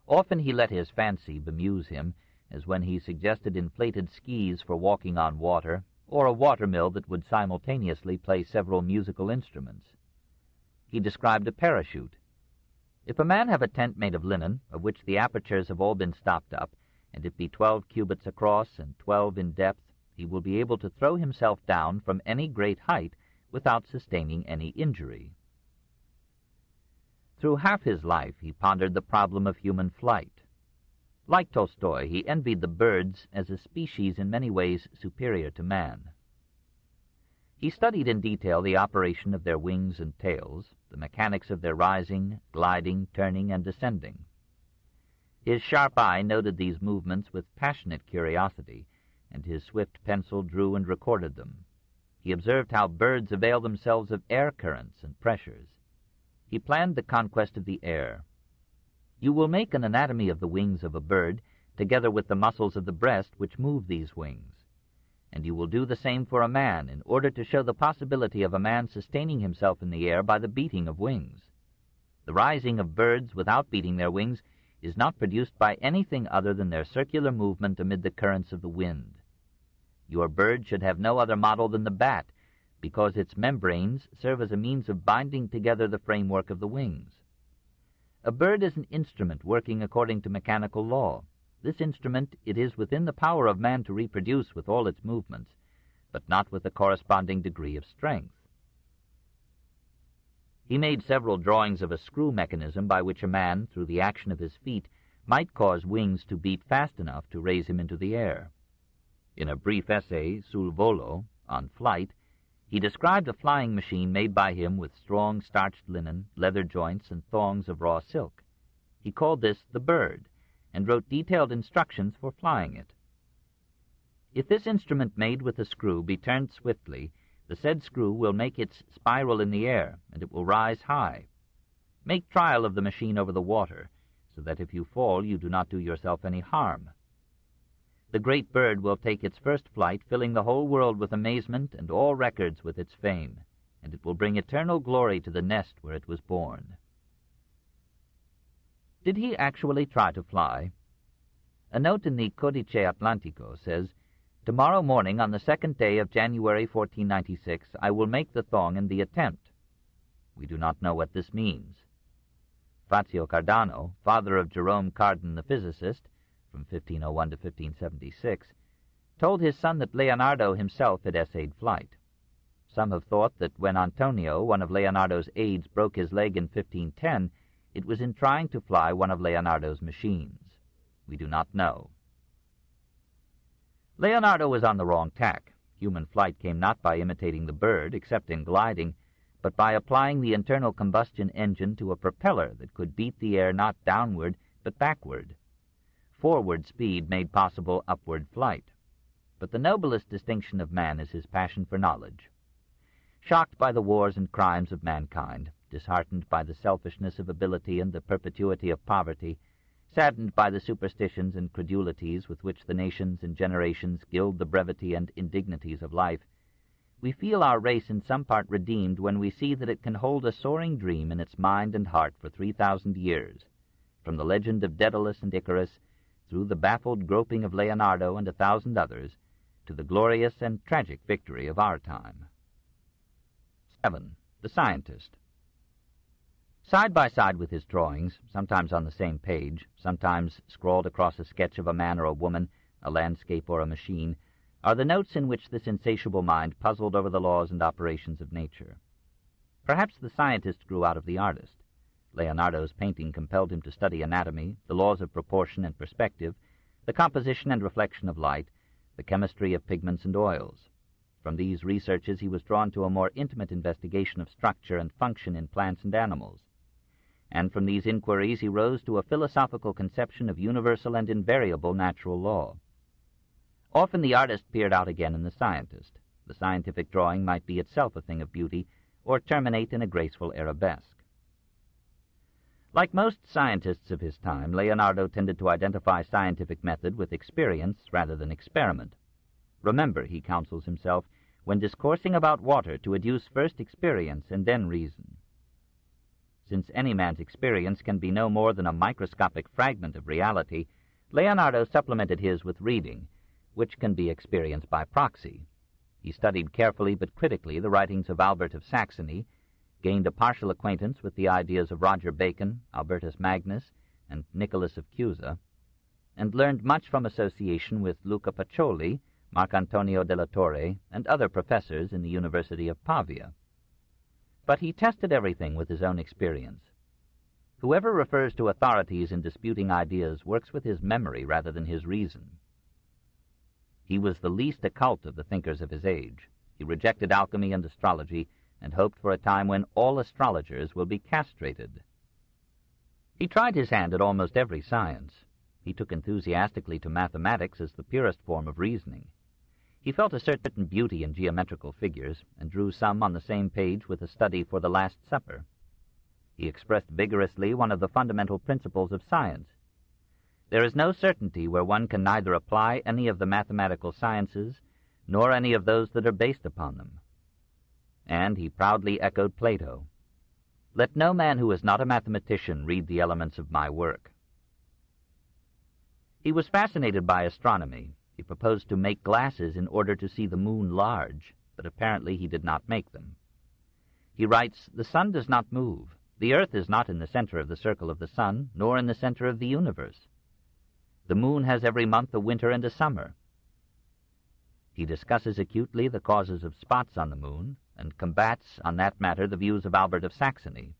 Often he let his fancy bemuse him, as when he suggested inflated skis for walking on water, or a watermill that would simultaneously play several musical instruments. He described a parachute. If a man have a tent made of linen, of which the apertures have all been stopped up, and it be 12 cubits across and 12 in depth, he will be able to throw himself down from any great height without sustaining any injury. Through half his life he pondered the problem of human flight. Like Tolstoy, he envied the birds as a species in many ways superior to man. He studied in detail the operation of their wings and tails, the mechanics of their rising, gliding, turning, and descending. His sharp eye noted these movements with passionate curiosity, and his swift pencil drew and recorded them. He observed how birds avail themselves of air currents and pressures. He planned the conquest of the air. You will make an anatomy of the wings of a bird, together with the muscles of the breast which move these wings. And you will do the same for a man, in order to show the possibility of a man sustaining himself in the air by the beating of wings. The rising of birds without beating their wings is not produced by anything other than their circular movement amid the currents of the wind. Your bird should have no other model than the bat, because its membranes serve as a means of binding together the framework of the wings. A bird is an instrument working according to mechanical law. This instrument it is within the power of man to reproduce with all its movements, but not with a corresponding degree of strength. He made several drawings of a screw mechanism by which a man, through the action of his feet, might cause wings to beat fast enough to raise him into the air. In a brief essay, Sul Volo, on flight, he described a flying machine made by him with strong starched linen, leather joints, and thongs of raw silk. He called this the bird, and wrote detailed instructions for flying it. If this instrument made with a screw be turned swiftly, the said screw will make its spiral in the air, and it will rise high. Make trial of the machine over the water, so that if you fall you do not do yourself any harm. The great bird will take its first flight, filling the whole world with amazement and all records with its fame, and it will bring eternal glory to the nest where it was born. Did he actually try to fly? A note in the Codice Atlantico says, "Tomorrow morning, on the 2nd day of January 1496, I will make the thong in the attempt." We do not know what this means. Fazio Cardano, father of Jerome Cardan the physicist, from 1501 to 1576, told his son that Leonardo himself had essayed flight. Some have thought that when Antonio, one of Leonardo's aides, broke his leg in 1510, it was in trying to fly one of Leonardo's machines. We do not know. Leonardo was on the wrong tack. Human flight came not by imitating the bird, except in gliding, but by applying the internal combustion engine to a propeller that could beat the air not downward, but backward. Forward speed made possible upward flight. But the noblest distinction of man is his passion for knowledge. Shocked by the wars and crimes of mankind, disheartened by the selfishness of ability and the perpetuity of poverty, saddened by the superstitions and credulities with which the nations and generations gild the brevity and indignities of life, we feel our race in some part redeemed when we see that it can hold a soaring dream in its mind and heart for 3,000 years, from the legend of Daedalus and Icarus, through the baffled groping of Leonardo and 1,000 others, to the glorious and tragic victory of our time. 7. The Scientist. Side by side with his drawings, sometimes on the same page, sometimes scrawled across a sketch of a man or a woman, a landscape or a machine, are the notes in which this insatiable mind puzzled over the laws and operations of nature. Perhaps the scientist grew out of the artist. Leonardo's painting compelled him to study anatomy, the laws of proportion and perspective, the composition and reflection of light, the chemistry of pigments and oils. From these researches he was drawn to a more intimate investigation of structure and function in plants and animals. And from these inquiries he rose to a philosophical conception of universal and invariable natural law. Often the artist peered out again in the scientist. The scientific drawing might be itself a thing of beauty, or terminate in a graceful arabesque. Like most scientists of his time, Leonardo tended to identify scientific method with experience rather than experiment. Remember, he counsels himself, when discoursing about water, to adduce first experience and then reason. Since any man's experience can be no more than a microscopic fragment of reality, Leonardo supplemented his with reading, which can be experienced by proxy. He studied carefully but critically the writings of Albert of Saxony, gained a partial acquaintance with the ideas of Roger Bacon, Albertus Magnus, and Nicholas of Cusa, and learned much from association with Luca Pacioli, Marcantonio della Torre, and other professors in the University of Pavia. But he tested everything with his own experience. Whoever refers to authorities in disputing ideas works with his memory rather than his reason. He was the least occult of the thinkers of his age. He rejected alchemy and astrology, and hoped for a time when all astrologers will be castrated. He tried his hand at almost every science. He took enthusiastically to mathematics as the purest form of reasoning. He felt a certain beauty in geometrical figures, and drew some on the same page with a study for the Last Supper. He expressed vigorously one of the fundamental principles of science. There is no certainty where one can neither apply any of the mathematical sciences, nor any of those that are based upon them. And he proudly echoed Plato, "Let no man who is not a mathematician read the elements of my work." He was fascinated by astronomy. He proposed to make glasses in order to see the moon large, but apparently he did not make them. He writes, "The sun does not move. The earth is not in the center of the circle of the sun, nor in the center of the universe. The moon has every month a winter and a summer." He discusses acutely the causes of spots on the moon, and combats on that matter the views of Albert of Saxony.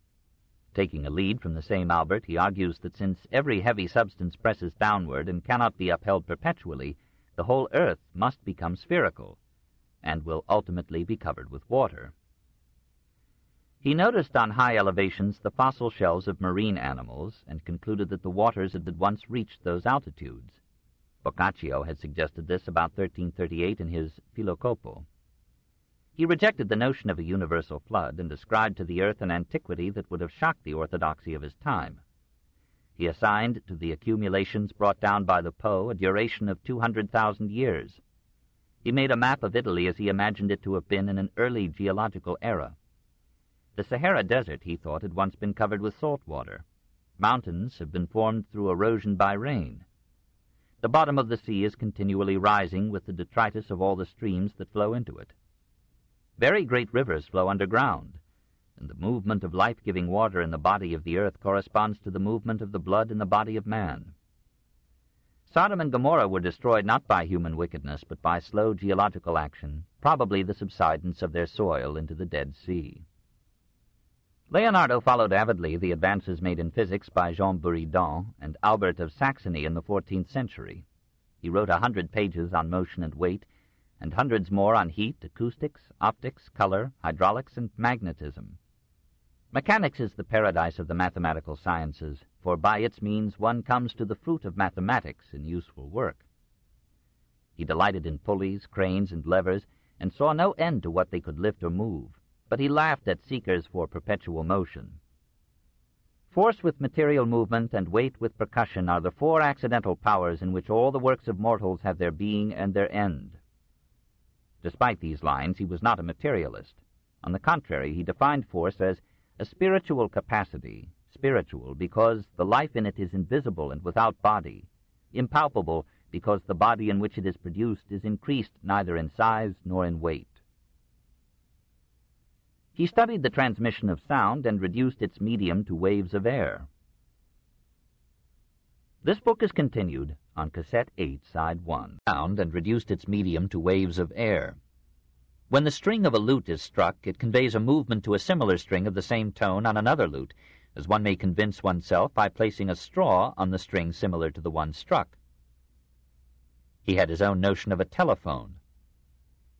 Taking a lead from the same Albert, he argues that since every heavy substance presses downward and cannot be upheld perpetually, the whole earth must become spherical, and will ultimately be covered with water. He noticed on high elevations the fossil shells of marine animals, and concluded that the waters had once reached those altitudes. Boccaccio had suggested this about 1338 in his Filocopo. He rejected the notion of a universal flood, and ascribed to the earth an antiquity that would have shocked the orthodoxy of his time. He assigned to the accumulations brought down by the Po a duration of 200,000 years. He made a map of Italy as he imagined it to have been in an early geological era. The Sahara Desert, he thought, had once been covered with salt water. Mountains have been formed through erosion by rain. The bottom of the sea is continually rising with the detritus of all the streams that flow into it. Very great rivers flow underground, and the movement of life-giving water in the body of the earth corresponds to the movement of the blood in the body of man. Sodom and Gomorrah were destroyed not by human wickedness, but by slow geological action, probably the subsidence of their soil into the Dead Sea. Leonardo followed avidly the advances made in physics by Jean Buridan and Albert of Saxony in the 14th century. He wrote 100 pages on motion and weight, and hundreds more on heat, acoustics, optics, color, hydraulics, and magnetism. Mechanics is the paradise of the mathematical sciences, for by its means one comes to the fruit of mathematics in useful work. He delighted in pulleys, cranes, and levers, and saw no end to what they could lift or move, but he laughed at seekers for perpetual motion. Force with material movement and weight with percussion are the four accidental powers in which all the works of mortals have their being and their end. Despite these lines, he was not a materialist. On the contrary, he defined force as a spiritual capacity, spiritual because the life in it is invisible and without body, impalpable because the body in which it is produced is increased neither in size nor in weight. He studied the transmission of sound and reduced its medium to waves of air. This book is continued on Cassette 8, Side 1. Sound and reduced its medium to waves of air. When the string of a lute is struck, it conveys a movement to a similar string of the same tone on another lute, as one may convince oneself by placing a straw on the string similar to the one struck. He had his own notion of a telephone.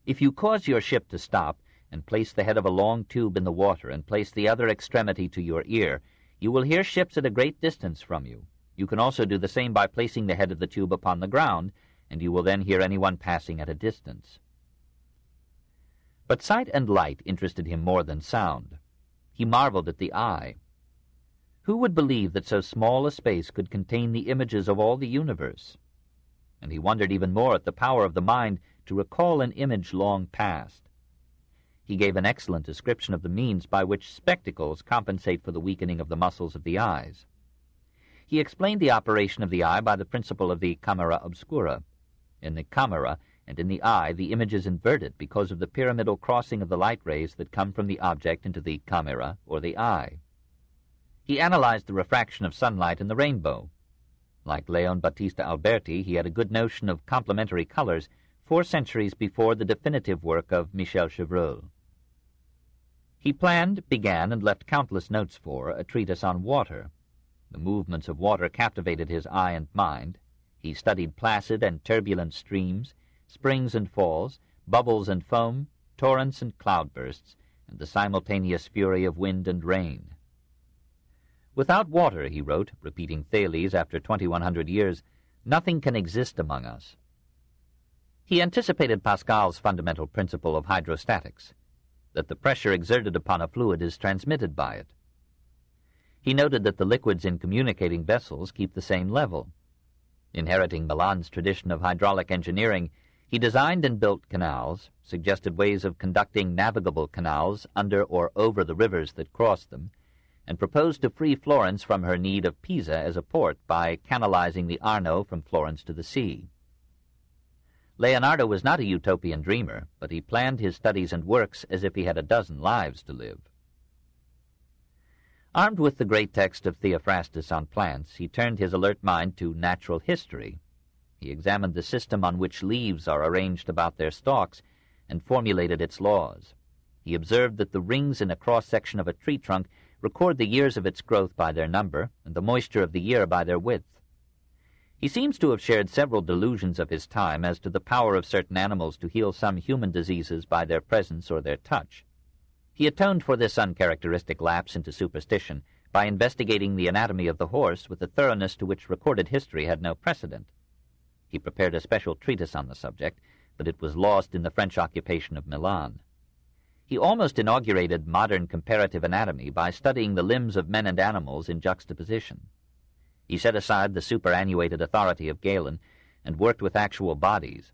If you cause your ship to stop and place the head of a long tube in the water and place the other extremity to your ear, you will hear ships at a great distance from you. You can also do the same by placing the head of the tube upon the ground, and you will then hear anyone passing at a distance. But sight and light interested him more than sound. He marveled at the eye. Who would believe that so small a space could contain the images of all the universe? And he wondered even more at the power of the mind to recall an image long past. He gave an excellent description of the means by which spectacles compensate for the weakening of the muscles of the eyes. He explained the operation of the eye by the principle of the camera obscura. In the camera and in the eye, the image is inverted because of the pyramidal crossing of the light rays that come from the object into the camera, or the eye. He analyzed the refraction of sunlight in the rainbow. Like Leon Battista Alberti, he had a good notion of complementary colors 4 centuries before the definitive work of Michel Chevreul. He planned, began, and left countless notes for a treatise on water. The movements of water captivated his eye and mind. He studied placid and turbulent streams, springs and falls, bubbles and foam, torrents and cloudbursts, and the simultaneous fury of wind and rain. Without water, he wrote, repeating Thales after 2100 years, nothing can exist among us. He anticipated Pascal's fundamental principle of hydrostatics, that the pressure exerted upon a fluid is transmitted by it. He noted that the liquids in communicating vessels keep the same level. Inheriting Milan's tradition of hydraulic engineering, he designed and built canals, suggested ways of conducting navigable canals under or over the rivers that crossed them, and proposed to free Florence from her need of Pisa as a port by canalizing the Arno from Florence to the sea. Leonardo was not a utopian dreamer, but he planned his studies and works as if he had a dozen lives to live. Armed with the great text of Theophrastus on plants, he turned his alert mind to natural history. He examined the system on which leaves are arranged about their stalks and formulated its laws. He observed that the rings in a cross-section of a tree trunk record the years of its growth by their number and the moisture of the year by their width. He seems to have shared several delusions of his time as to the power of certain animals to heal some human diseases by their presence or their touch. He atoned for this uncharacteristic lapse into superstition by investigating the anatomy of the horse with a thoroughness to which recorded history had no precedent. He prepared a special treatise on the subject, but it was lost in the French occupation of Milan. He almost inaugurated modern comparative anatomy by studying the limbs of men and animals in juxtaposition. He set aside the superannuated authority of Galen and worked with actual bodies.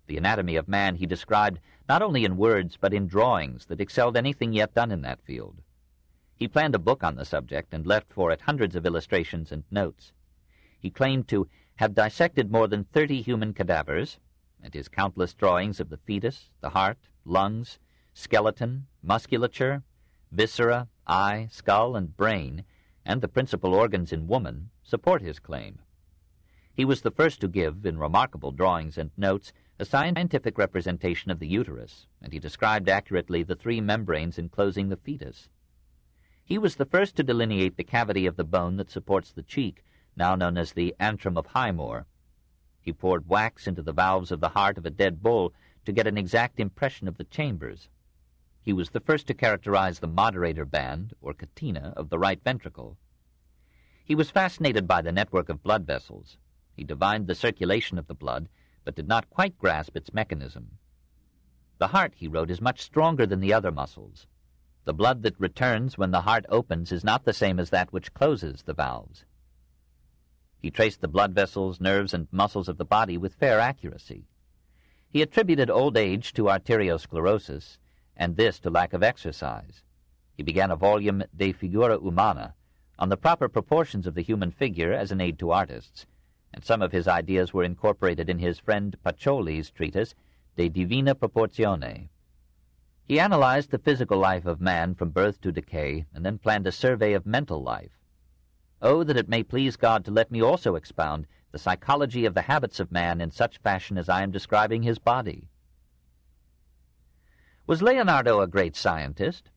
The anatomy of man he described not only in words but in drawings that excelled anything yet done in that field. He planned a book on the subject and left for it hundreds of illustrations and notes. He claimed to have dissected more than 30 human cadavers, and his countless drawings of the fetus, the heart, lungs, skeleton, musculature, viscera, eye, skull, and brain, and the principal organs in woman, support his claim. He was the first to give, in remarkable drawings and notes, a scientific representation of the uterus, and he described accurately the 3 membranes enclosing the fetus. He was the first to delineate the cavity of the bone that supports the cheek, now known as the antrum of Highmore. He poured wax into the valves of the heart of a dead bull to get an exact impression of the chambers. He was the first to characterize the moderator band, or catena, of the right ventricle. He was fascinated by the network of blood vessels. He divined the circulation of the blood, but did not quite grasp its mechanism. The heart, he wrote, is much stronger than the other muscles. The blood that returns when the heart opens is not the same as that which closes the valves. He traced the blood vessels, nerves, and muscles of the body with fair accuracy. He attributed old age to arteriosclerosis, and this to lack of exercise. He began a volume De Figura Humana on the proper proportions of the human figure as an aid to artists, and some of his ideas were incorporated in his friend Pacioli's treatise De Divina Proportione. He analyzed the physical life of man from birth to decay, and then planned a survey of mental life. Oh, that it may please God to let me also expound the psychology of the habits of man in such fashion as I am describing his body. Was Leonardo a great scientist?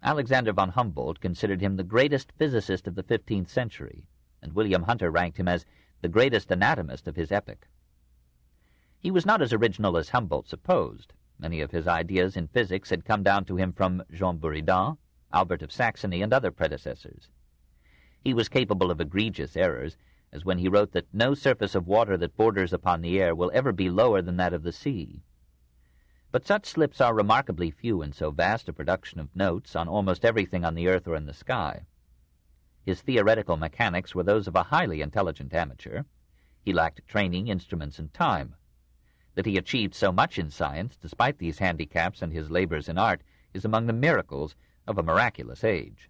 Alexander von Humboldt considered him the greatest physicist of the 15th century, and William Hunter ranked him as the greatest anatomist of his epoch. He was not as original as Humboldt supposed. Many of his ideas in physics had come down to him from Jean Buridan, Albert of Saxony, and other predecessors. He was capable of egregious errors, as when he wrote that no surface of water that borders upon the air will ever be lower than that of the sea. But such slips are remarkably few in so vast a production of notes on almost everything on the earth or in the sky. His theoretical mechanics were those of a highly intelligent amateur. He lacked training, instruments, and time. That he achieved so much in science, despite these handicaps and his labors in art, is among the miracles of a miraculous age.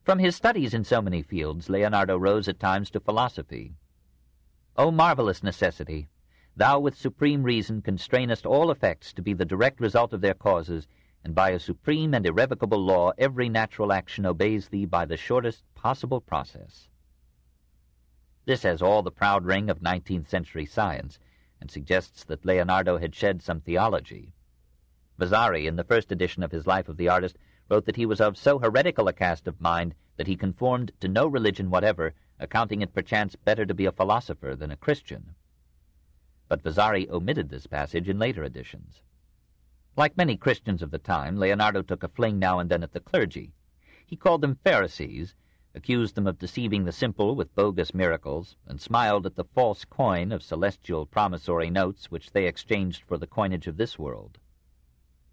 From his studies in so many fields, Leonardo rose at times to philosophy. O marvelous necessity! Thou with supreme reason constrainest all effects to be the direct result of their causes, and by a supreme and irrevocable law every natural action obeys thee by the shortest possible process. This has all the proud ring of 19th century science, and suggests that Leonardo had shed some theology. Vasari, in the first edition of his Life of the Artist, wrote that he was of so heretical a cast of mind that he conformed to no religion whatever, accounting it perchance better to be a philosopher than a Christian. But Vasari omitted this passage in later editions. Like many Christians of the time, Leonardo took a fling now and then at the clergy. He called them Pharisees, accused them of deceiving the simple with bogus miracles, and smiled at the false coin of celestial promissory notes which they exchanged for the coinage of this world.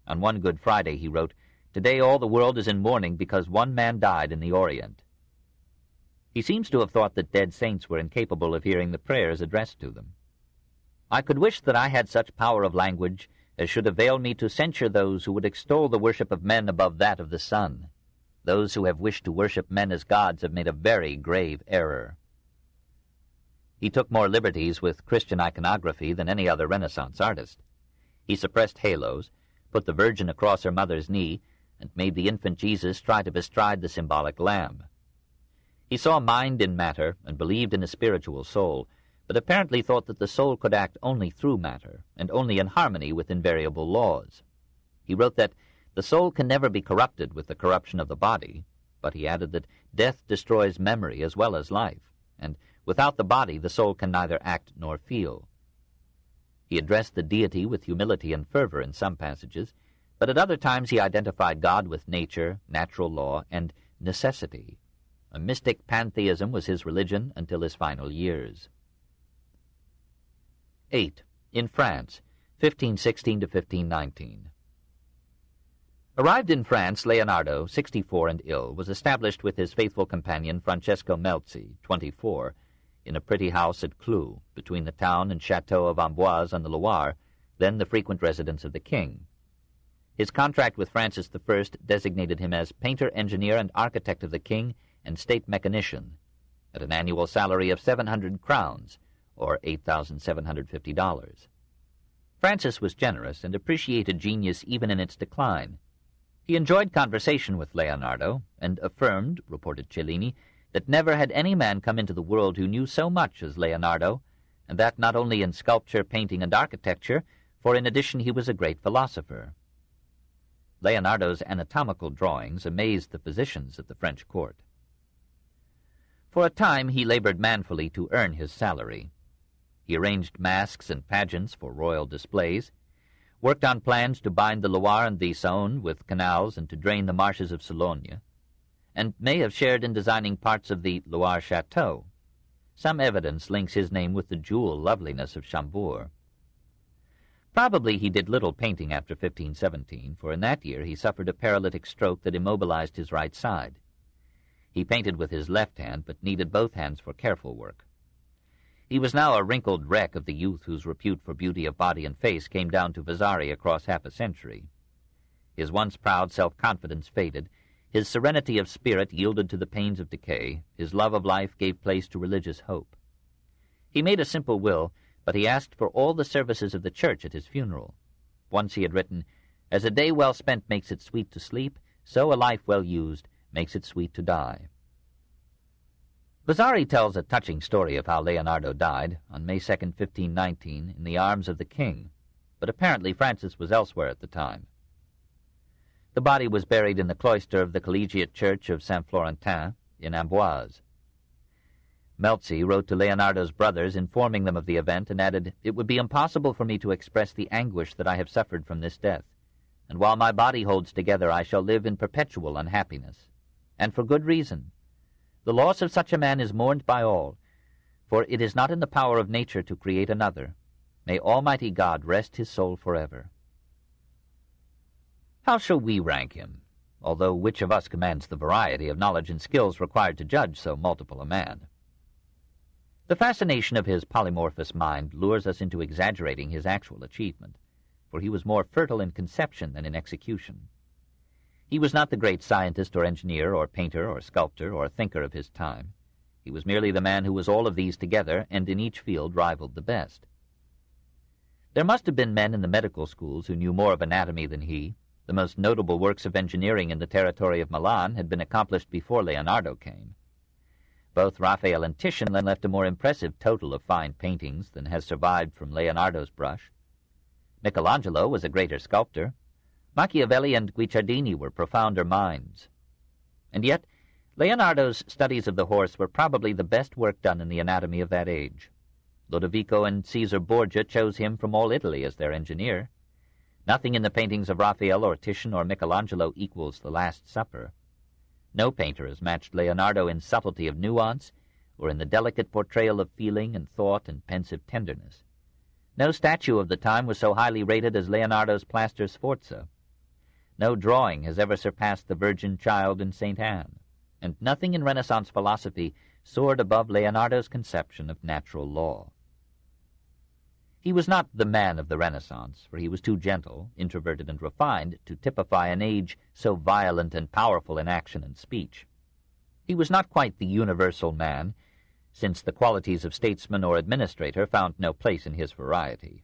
On one Good Friday he wrote, "Today all the world is in mourning because one man died in the Orient." He seems to have thought that dead saints were incapable of hearing the prayers addressed to them. "I could wish that I had such power of language as should avail me to censure those who would extol the worship of men above that of the sun. Those who have wished to worship men as gods have made a very grave error." He took more liberties with Christian iconography than any other Renaissance artist. He suppressed halos, put the Virgin across her mother's knee, and made the infant Jesus try to bestride the symbolic lamb. He saw mind in matter and believed in a spiritual soul, but apparently thought that the soul could act only through matter, and only in harmony with invariable laws. He wrote that the soul can never be corrupted with the corruption of the body, but he added that death destroys memory as well as life, and without the body the soul can neither act nor feel. He addressed the deity with humility and fervor in some passages, but at other times he identified God with nature, natural law, and necessity. A mystic pantheism was his religion until his final years. 8. In France, 1516 to 1519. Arrived in France, Leonardo, 64 and ill, was established with his faithful companion Francesco Melzi, 24, in a pretty house at Cloux, between the town and chateau of Amboise on the Loire, then the frequent residence of the king. His contract with Francis I designated him as painter, engineer, and architect of the king and state mechanician, at an annual salary of 700 crowns, or $8,750. Francis was generous and appreciated genius even in its decline. He enjoyed conversation with Leonardo, and affirmed, reported Cellini, that never had any man come into the world who knew so much as Leonardo, and that not only in sculpture, painting, and architecture, for in addition he was a great philosopher. Leonardo's anatomical drawings amazed the physicians at the French court. For a time he labored manfully to earn his salary. He arranged masks and pageants for royal displays, worked on plans to bind the Loire and the Saône with canals and to drain the marshes of Sologne, and may have shared in designing parts of the Loire Chateau. Some evidence links his name with the jewel loveliness of Chambord. Probably he did little painting after 1517, for in that year he suffered a paralytic stroke that immobilized his right side. He painted with his left hand, but needed both hands for careful work. He was now a wrinkled wreck of the youth whose repute for beauty of body and face came down to Vasari across half a century. His once proud self-confidence faded, his serenity of spirit yielded to the pains of decay, his love of life gave place to religious hope. He made a simple will, but he asked for all the services of the church at his funeral. Once he had written, "As a day well spent makes it sweet to sleep, so a life well used makes it sweet to die." Vasari tells a touching story of how Leonardo died on May 2, 1519, in the arms of the king, but apparently Francis was elsewhere at the time. The body was buried in the cloister of the collegiate church of Saint Florentin in Amboise. Melzi wrote to Leonardo's brothers informing them of the event and added, "It would be impossible for me to express the anguish that I have suffered from this death, and while my body holds together I shall live in perpetual unhappiness. And for good reason. The loss of such a man is mourned by all, for it is not in the power of nature to create another. May Almighty God rest his soul forever." How shall we rank him, although which of us commands the variety of knowledge and skills required to judge so multiple a man? The fascination of his polymorphous mind lures us into exaggerating his actual achievement, for he was more fertile in conception than in execution. He was not the great scientist or engineer or painter or sculptor or thinker of his time. He was merely the man who was all of these together and in each field rivaled the best. There must have been men in the medical schools who knew more of anatomy than he. The most notable works of engineering in the territory of Milan had been accomplished before Leonardo came. Both Raphael and Titian left a more impressive total of fine paintings than has survived from Leonardo's brush. Michelangelo was a greater sculptor. Machiavelli and Guicciardini were profounder minds. And yet, Leonardo's studies of the horse were probably the best work done in the anatomy of that age. Lodovico and Caesar Borgia chose him from all Italy as their engineer. Nothing in the paintings of Raphael or Titian or Michelangelo equals The Last Supper. No painter has matched Leonardo in subtlety of nuance or in the delicate portrayal of feeling and thought and pensive tenderness. No statue of the time was so highly rated as Leonardo's plaster Sforza. No drawing has ever surpassed the Virgin Child in St. Anne, and nothing in Renaissance philosophy soared above Leonardo's conception of natural law. He was not the man of the Renaissance, for he was too gentle, introverted, and refined to typify an age so violent and powerful in action and speech. He was not quite the universal man, since the qualities of statesman or administrator found no place in his variety.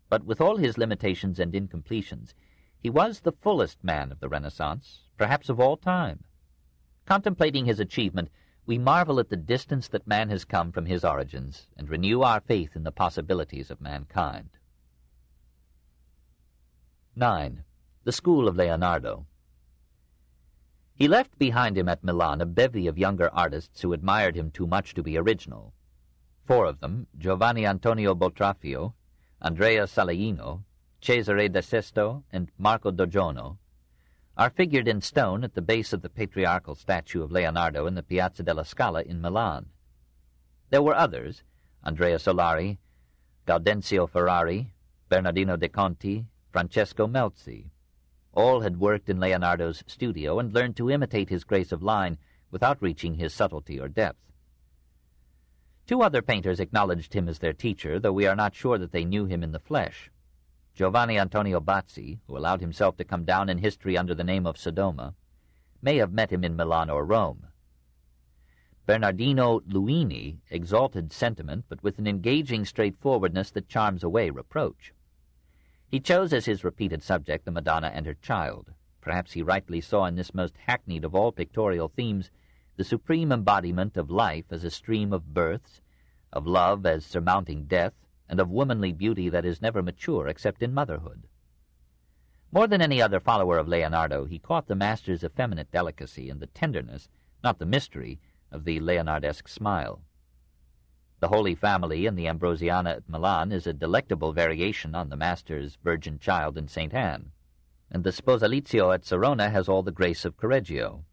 But with all his limitations and incompletions, he was the fullest man of the Renaissance, perhaps of all time. Contemplating his achievement, we marvel at the distance that man has come from his origins and renew our faith in the possibilities of mankind. 9. The School of Leonardo. He left behind him at Milan a bevy of younger artists who admired him too much to be original. 4 of them, Giovanni Antonio Boltraffio, Andrea Salarino, Cesare da Sesto, and Marco Dogiono, are figured in stone at the base of the patriarchal statue of Leonardo in the Piazza della Scala in Milan. There were others, Andrea Solari, Gaudenzio Ferrari, Bernardino de Conti, Francesco Melzi. All had worked in Leonardo's studio and learned to imitate his grace of line without reaching his subtlety or depth. 2 other painters acknowledged him as their teacher, though we are not sure that they knew him in the flesh. Giovanni Antonio Bazzi, who allowed himself to come down in history under the name of Sodoma, may have met him in Milan or Rome. Bernardino Luini exalted sentiment, but with an engaging straightforwardness that charms away reproach. He chose as his repeated subject the Madonna and her child. Perhaps he rightly saw in this most hackneyed of all pictorial themes the supreme embodiment of life as a stream of births, of love as surmounting death, and of womanly beauty that is never mature except in motherhood. More than any other follower of Leonardo, he caught the master's effeminate delicacy and the tenderness, not the mystery, of the Leonardesque smile. The Holy Family in the Ambrosiana at Milan is a delectable variation on the master's Virgin Child in St. Anne, and the Sposalizio at Serona has all the grace of Correggio.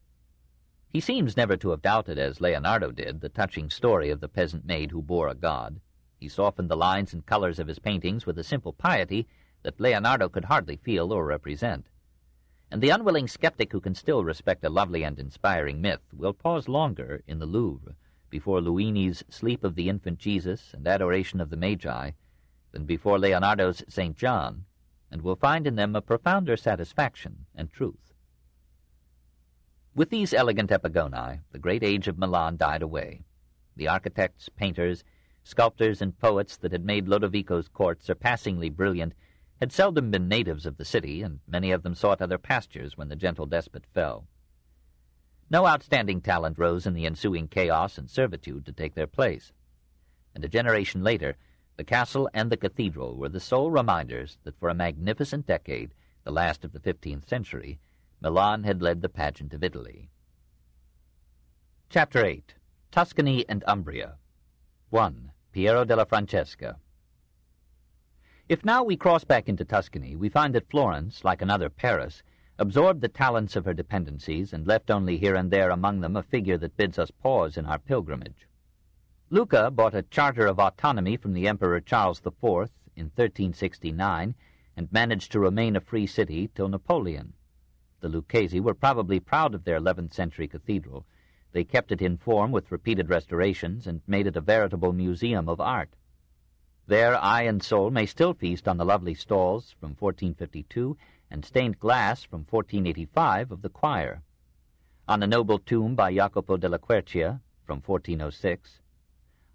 He seems never to have doubted, as Leonardo did, the touching story of the peasant maid who bore a god. He softened the lines and colors of his paintings with a simple piety that Leonardo could hardly feel or represent. And the unwilling skeptic who can still respect a lovely and inspiring myth will pause longer in the Louvre before Luini's Sleep of the Infant Jesus and Adoration of the Magi than before Leonardo's St. John, and will find in them a profounder satisfaction and truth. With these elegant epigoni, the great age of Milan died away. The architects, painters, sculptors, and poets that had made Lodovico's court surpassingly brilliant had seldom been natives of the city, and many of them sought other pastures when the gentle despot fell. No outstanding talent rose in the ensuing chaos and servitude to take their place, and a generation later the castle and the cathedral were the sole reminders that for a magnificent decade, the last of the 15th century, Milan had led the pageant of Italy. Chapter 8. Tuscany and Umbria. 1. Piero della Francesca. If now we cross back into Tuscany, we find that Florence, like another Paris, absorbed the talents of her dependencies and left only here and there among them a figure that bids us pause in our pilgrimage. Lucca bought a charter of autonomy from the Emperor Charles IV in 1369 and managed to remain a free city till Napoleon. The Lucchesi were probably proud of their 11th-century cathedral. They kept it in form with repeated restorations and made it a veritable museum of art. There eye and soul may still feast on the lovely stalls from 1452 and stained glass from 1485 of the choir, on a noble tomb by Jacopo della Quercia from 1406,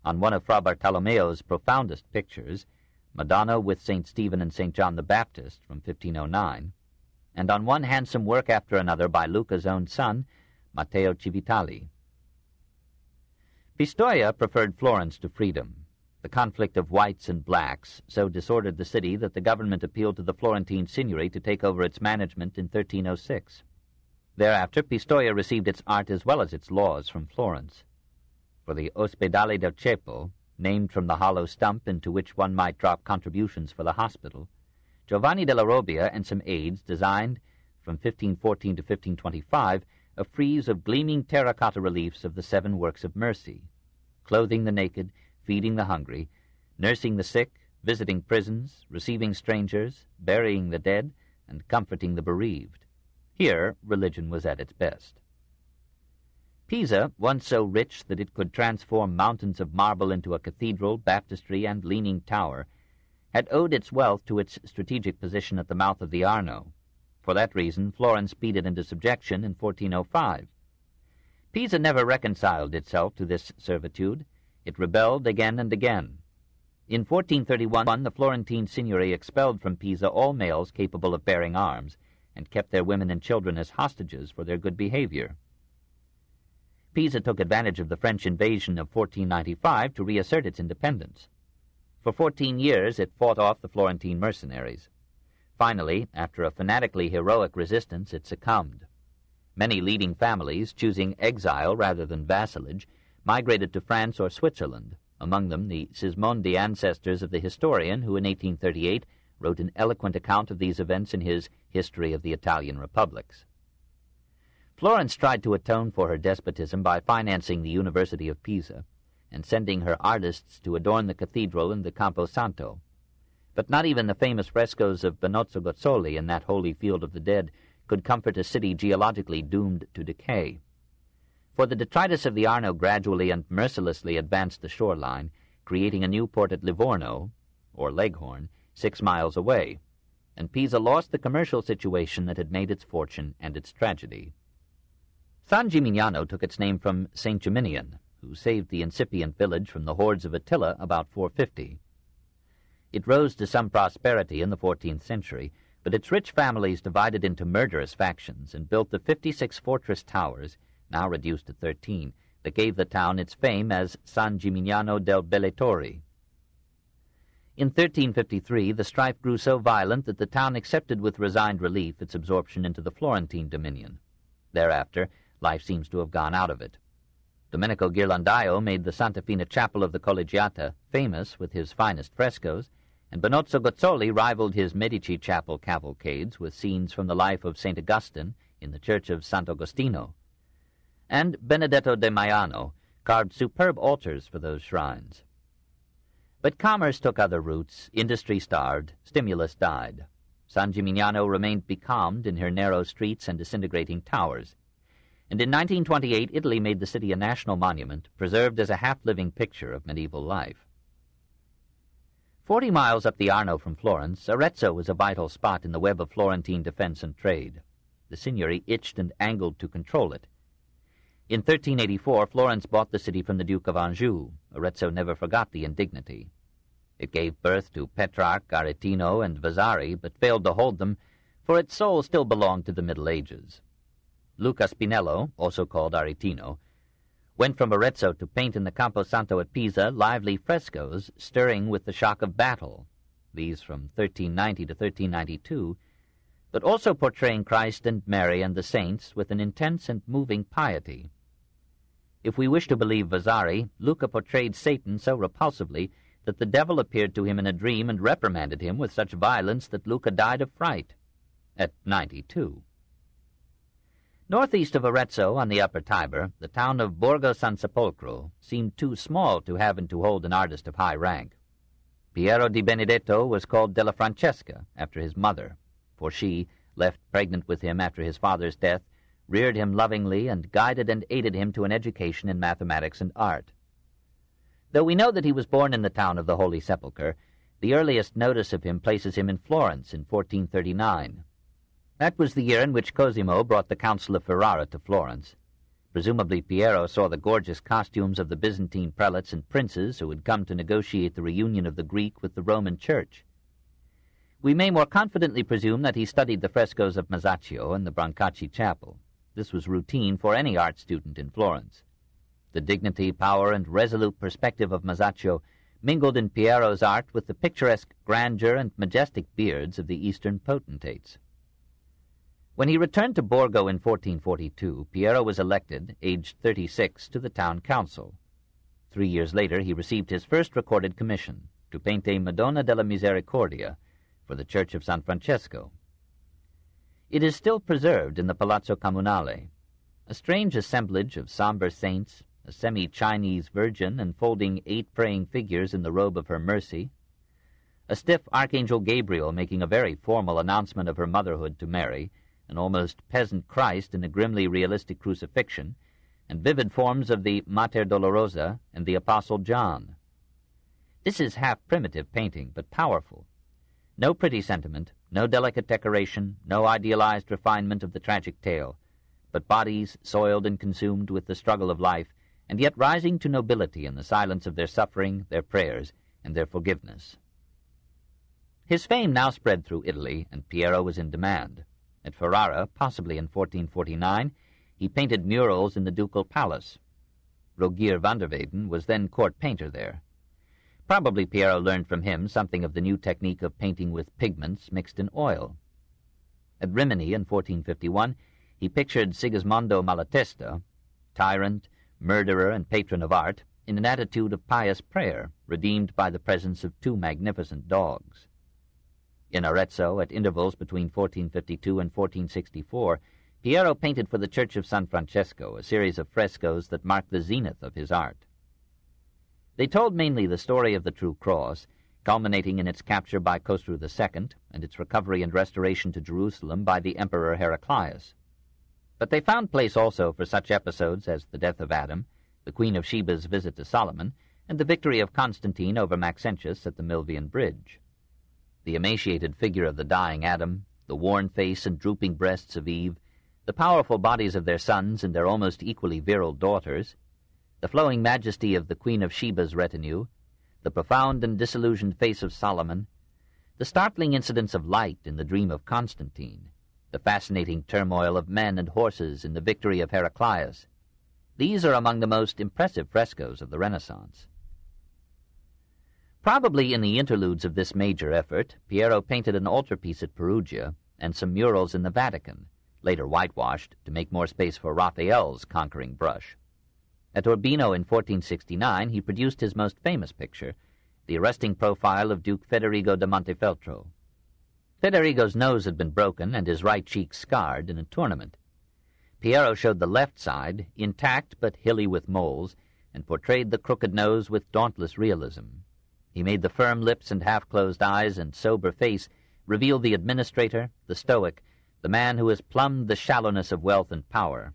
on one of Fra Bartolomeo's profoundest pictures, Madonna with St. Stephen and St. John the Baptist from 1509, and on one handsome work after another by Lucca's own son, Matteo Civitali. Pistoia preferred Florence to freedom. The conflict of whites and blacks so disordered the city that the government appealed to the Florentine Signory to take over its management in 1306. Thereafter, Pistoia received its art as well as its laws from Florence. For the Ospedale del Ceppo, named from the hollow stump into which one might drop contributions for the hospital, Giovanni della Robbia and some aides designed, from 1514 to 1525, a frieze of gleaming terracotta reliefs of the 7 works of mercy, clothing the naked, feeding the hungry, nursing the sick, visiting prisons, receiving strangers, burying the dead, and comforting the bereaved. Here religion was at its best. Pisa, once so rich that it could transform mountains of marble into a cathedral, baptistry, and leaning tower, had owed its wealth to its strategic position at the mouth of the Arno. For that reason, Florence beat it into subjection in 1405. Pisa never reconciled itself to this servitude. It rebelled again and again. In 1431, the Florentine Signory expelled from Pisa all males capable of bearing arms, and kept their women and children as hostages for their good behavior. Pisa took advantage of the French invasion of 1495 to reassert its independence. For 14 years it fought off the Florentine mercenaries. Finally, after a fanatically heroic resistance, it succumbed. Many leading families, choosing exile rather than vassalage, migrated to France or Switzerland, among them the Sismondi ancestors of the historian who in 1838 wrote an eloquent account of these events in his History of the Italian Republics. Florence tried to atone for her despotism by financing the University of Pisa and sending her artists to adorn the cathedral and the Campo Santo. But not even the famous frescoes of Benozzo Gozzoli in that holy field of the dead could comfort a city geologically doomed to decay. For the detritus of the Arno gradually and mercilessly advanced the shoreline, creating a new port at Livorno, or Leghorn, 6 miles away, and Pisa lost the commercial situation that had made its fortune and its tragedy. San Gimignano took its name from St. Geminian, who saved the incipient village from the hordes of Attila about 450. It rose to some prosperity in the 14th century, but its rich families divided into murderous factions and built the 56 fortress towers, now reduced to 13, that gave the town its fame as San Gimignano del Belletore. In 1353, the strife grew so violent that the town accepted with resigned relief its absorption into the Florentine dominion. Thereafter, life seems to have gone out of it. Domenico Ghirlandaio made the Santa Fina Chapel of the Collegiata famous with his finest frescoes, and Benozzo Gozzoli rivaled his Medici chapel cavalcades with scenes from the life of St. Augustine in the church of Sant'Agostino. And Benedetto de Maiano carved superb altars for those shrines. But commerce took other routes, industry starved, stimulus died. San Gimignano remained becalmed in her narrow streets and disintegrating towers, and in 1928 Italy made the city a national monument, preserved as a half-living picture of medieval life. 40 miles up the Arno from Florence, Arezzo was a vital spot in the web of Florentine defense and trade. The Signory itched and angled to control it. In 1384, Florence bought the city from the Duke of Anjou. Arezzo never forgot the indignity. It gave birth to Petrarch, Aretino, and Vasari, but failed to hold them, for its soul still belonged to the Middle Ages. Luca Spinello, also called Aretino, went from Arezzo to paint in the Campo Santo at Pisa lively frescoes stirring with the shock of battle, these from 1390 to 1392, but also portraying Christ and Mary and the saints with an intense and moving piety. If we wish to believe Vasari, Luca portrayed Satan so repulsively that the devil appeared to him in a dream and reprimanded him with such violence that Luca died of fright, at 92. Northeast of Arezzo, on the upper Tiber, the town of Borgo San Sepolcro seemed too small to have and to hold an artist of high rank. Piero di Benedetto was called Della Francesca, after his mother, for she, left pregnant with him after his father's death, reared him lovingly and guided and aided him to an education in mathematics and art. Though we know that he was born in the town of the Holy Sepulchre, the earliest notice of him places him in Florence in 1439. That was the year in which Cosimo brought the Council of Ferrara to Florence. Presumably Piero saw the gorgeous costumes of the Byzantine prelates and princes who had come to negotiate the reunion of the Greek with the Roman Church. We may more confidently presume that he studied the frescoes of Masaccio in the Brancacci Chapel. This was routine for any art student in Florence. The dignity, power, and resolute perspective of Masaccio mingled in Piero's art with the picturesque grandeur and majestic beards of the Eastern potentates. When he returned to Borgo in 1442, Piero was elected, aged 36, to the town council. 3 years later he received his first recorded commission, to paint a Madonna della Misericordia for the Church of San Francesco. It is still preserved in the Palazzo Comunale, a strange assemblage of somber saints, a semi-Chinese Virgin enfolding 8 praying figures in the robe of her mercy, a stiff Archangel Gabriel making a very formal announcement of her motherhood to Mary, an almost peasant Christ in a grimly realistic crucifixion, and vivid forms of the Mater Dolorosa and the Apostle John. This is half-primitive painting, but powerful. No pretty sentiment, no delicate decoration, no idealized refinement of the tragic tale, but bodies soiled and consumed with the struggle of life, and yet rising to nobility in the silence of their suffering, their prayers, and their forgiveness. His fame now spread through Italy, and Piero was in demand. At Ferrara, possibly in 1449, he painted murals in the ducal palace. Rogier van der Weyden was then court painter there. Probably Piero learned from him something of the new technique of painting with pigments mixed in oil. At Rimini in 1451, he pictured Sigismondo Malatesta, tyrant, murderer, and patron of art, in an attitude of pious prayer, redeemed by the presence of 2 magnificent dogs. In Arezzo, at intervals between 1452 and 1464, Piero painted for the Church of San Francesco a series of frescoes that marked the zenith of his art. They told mainly the story of the True Cross, culminating in its capture by Khosrow II and its recovery and restoration to Jerusalem by the Emperor Heraclius. But they found place also for such episodes as the death of Adam, the Queen of Sheba's visit to Solomon, and the victory of Constantine over Maxentius at the Milvian Bridge. The emaciated figure of the dying Adam, the worn face and drooping breasts of Eve, the powerful bodies of their sons and their almost equally virile daughters, the flowing majesty of the Queen of Sheba's retinue, the profound and disillusioned face of Solomon, the startling incidents of light in the dream of Constantine, the fascinating turmoil of men and horses in the victory of Heraclius. These are among the most impressive frescoes of the Renaissance. Probably in the interludes of this major effort, Piero painted an altarpiece at Perugia and some murals in the Vatican, later whitewashed to make more space for Raphael's conquering brush. At Urbino in 1469 he produced his most famous picture, the arresting profile of Duke Federigo da Montefeltro. Federigo's nose had been broken and his right cheek scarred in a tournament. Piero showed the left side, intact but hilly with moles, and portrayed the crooked nose with dauntless realism. He made the firm lips and half-closed eyes and sober face reveal the administrator, the stoic, the man who has plumbed the shallowness of wealth and power.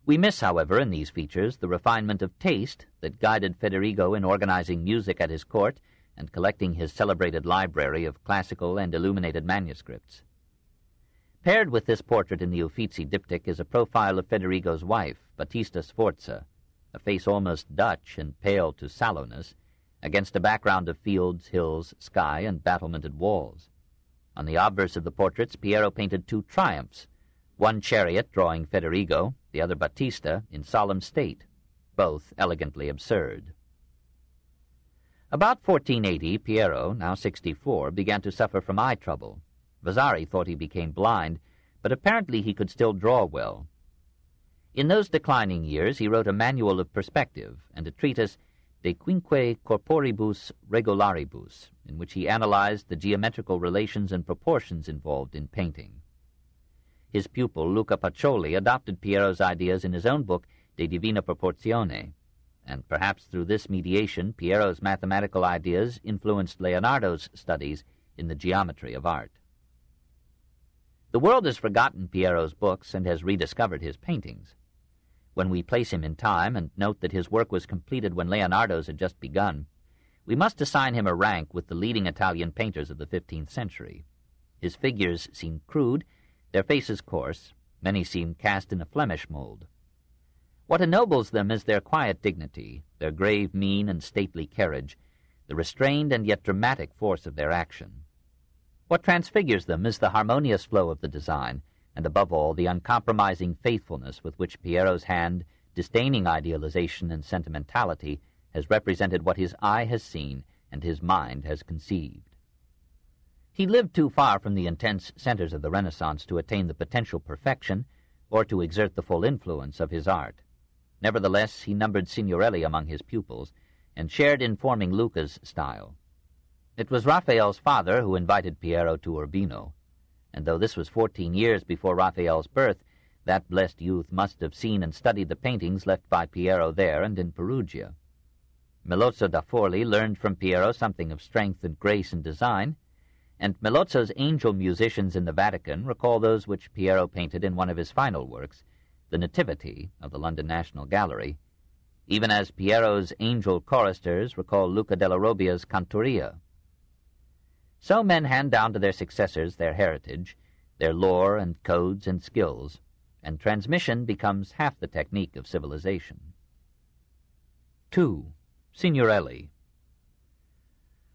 We miss, however, in these features the refinement of taste that guided Federigo in organizing music at his court and collecting his celebrated library of classical and illuminated manuscripts. Paired with this portrait in the Uffizi diptych is a profile of Federigo's wife, Battista Sforza, a face almost Dutch and pale to sallowness, against a background of fields, hills, sky, and battlemented walls. On the obverse of the portraits, Piero painted 2 triumphs, one chariot drawing Federigo, the other Battista, in solemn state, both elegantly absurd. About 1480, Piero, now 64, began to suffer from eye trouble. Vasari thought he became blind, but apparently he could still draw well. In those declining years he wrote a manual of perspective and a treatise De Quinque Corporibus Regularibus, in which he analyzed the geometrical relations and proportions involved in painting. His pupil, Luca Pacioli, adopted Piero's ideas in his own book De Divina Proportione, and perhaps through this mediation Piero's mathematical ideas influenced Leonardo's studies in the geometry of art. The world has forgotten Piero's books and has rediscovered his paintings. When we place him in time and note that his work was completed when Leonardo's had just begun, we must assign him a rank with the leading Italian painters of the 15th century. His figures seem crude, their faces coarse, many seem cast in a Flemish mold. What ennobles them is their quiet dignity, their grave mien and stately carriage, the restrained and yet dramatic force of their action. What transfigures them is the harmonious flow of the design, and above all the uncompromising faithfulness with which Piero's hand, disdaining idealization and sentimentality, has represented what his eye has seen and his mind has conceived. He lived too far from the intense centers of the Renaissance to attain the potential perfection or to exert the full influence of his art. Nevertheless, he numbered Signorelli among his pupils and shared in forming Luca's style. It was Raphael's father who invited Piero to Urbino, and though this was 14 years before Raphael's birth, that blessed youth must have seen and studied the paintings left by Piero there and in Perugia. Melozzo da Forli learned from Piero something of strength and grace in design, and Melozzo's angel musicians in the Vatican recall those which Piero painted in one of his final works, the Nativity of the London National Gallery, even as Piero's angel choristers recall Luca della Robbia's Cantoria. So men hand down to their successors their heritage, their lore and codes and skills, and transmission becomes half the technique of civilization. 2. Signorelli.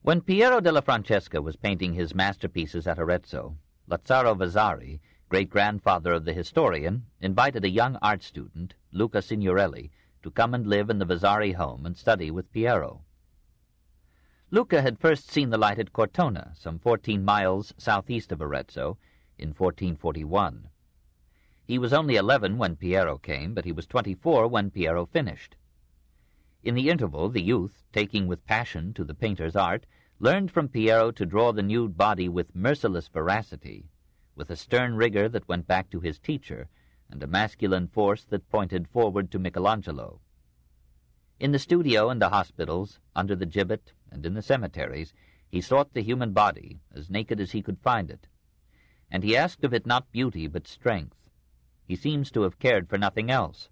When Piero della Francesca was painting his masterpieces at Arezzo, Lazzaro Vasari, great-grandfather of the historian, invited a young art student, Luca Signorelli, to come and live in the Vasari home and study with Piero. Luca had first seen the light at Cortona, some 14 miles southeast of Arezzo, in 1441. He was only 11 when Piero came, but he was 24 when Piero finished. In the interval, the youth, taking with passion to the painter's art, learned from Piero to draw the nude body with merciless veracity, with a stern rigor that went back to his teacher, and a masculine force that pointed forward to Michelangelo. In the studio and the hospitals, under the gibbet, and in the cemeteries, he sought the human body, as naked as he could find it, and he asked of it not beauty but strength. He seems to have cared for nothing else.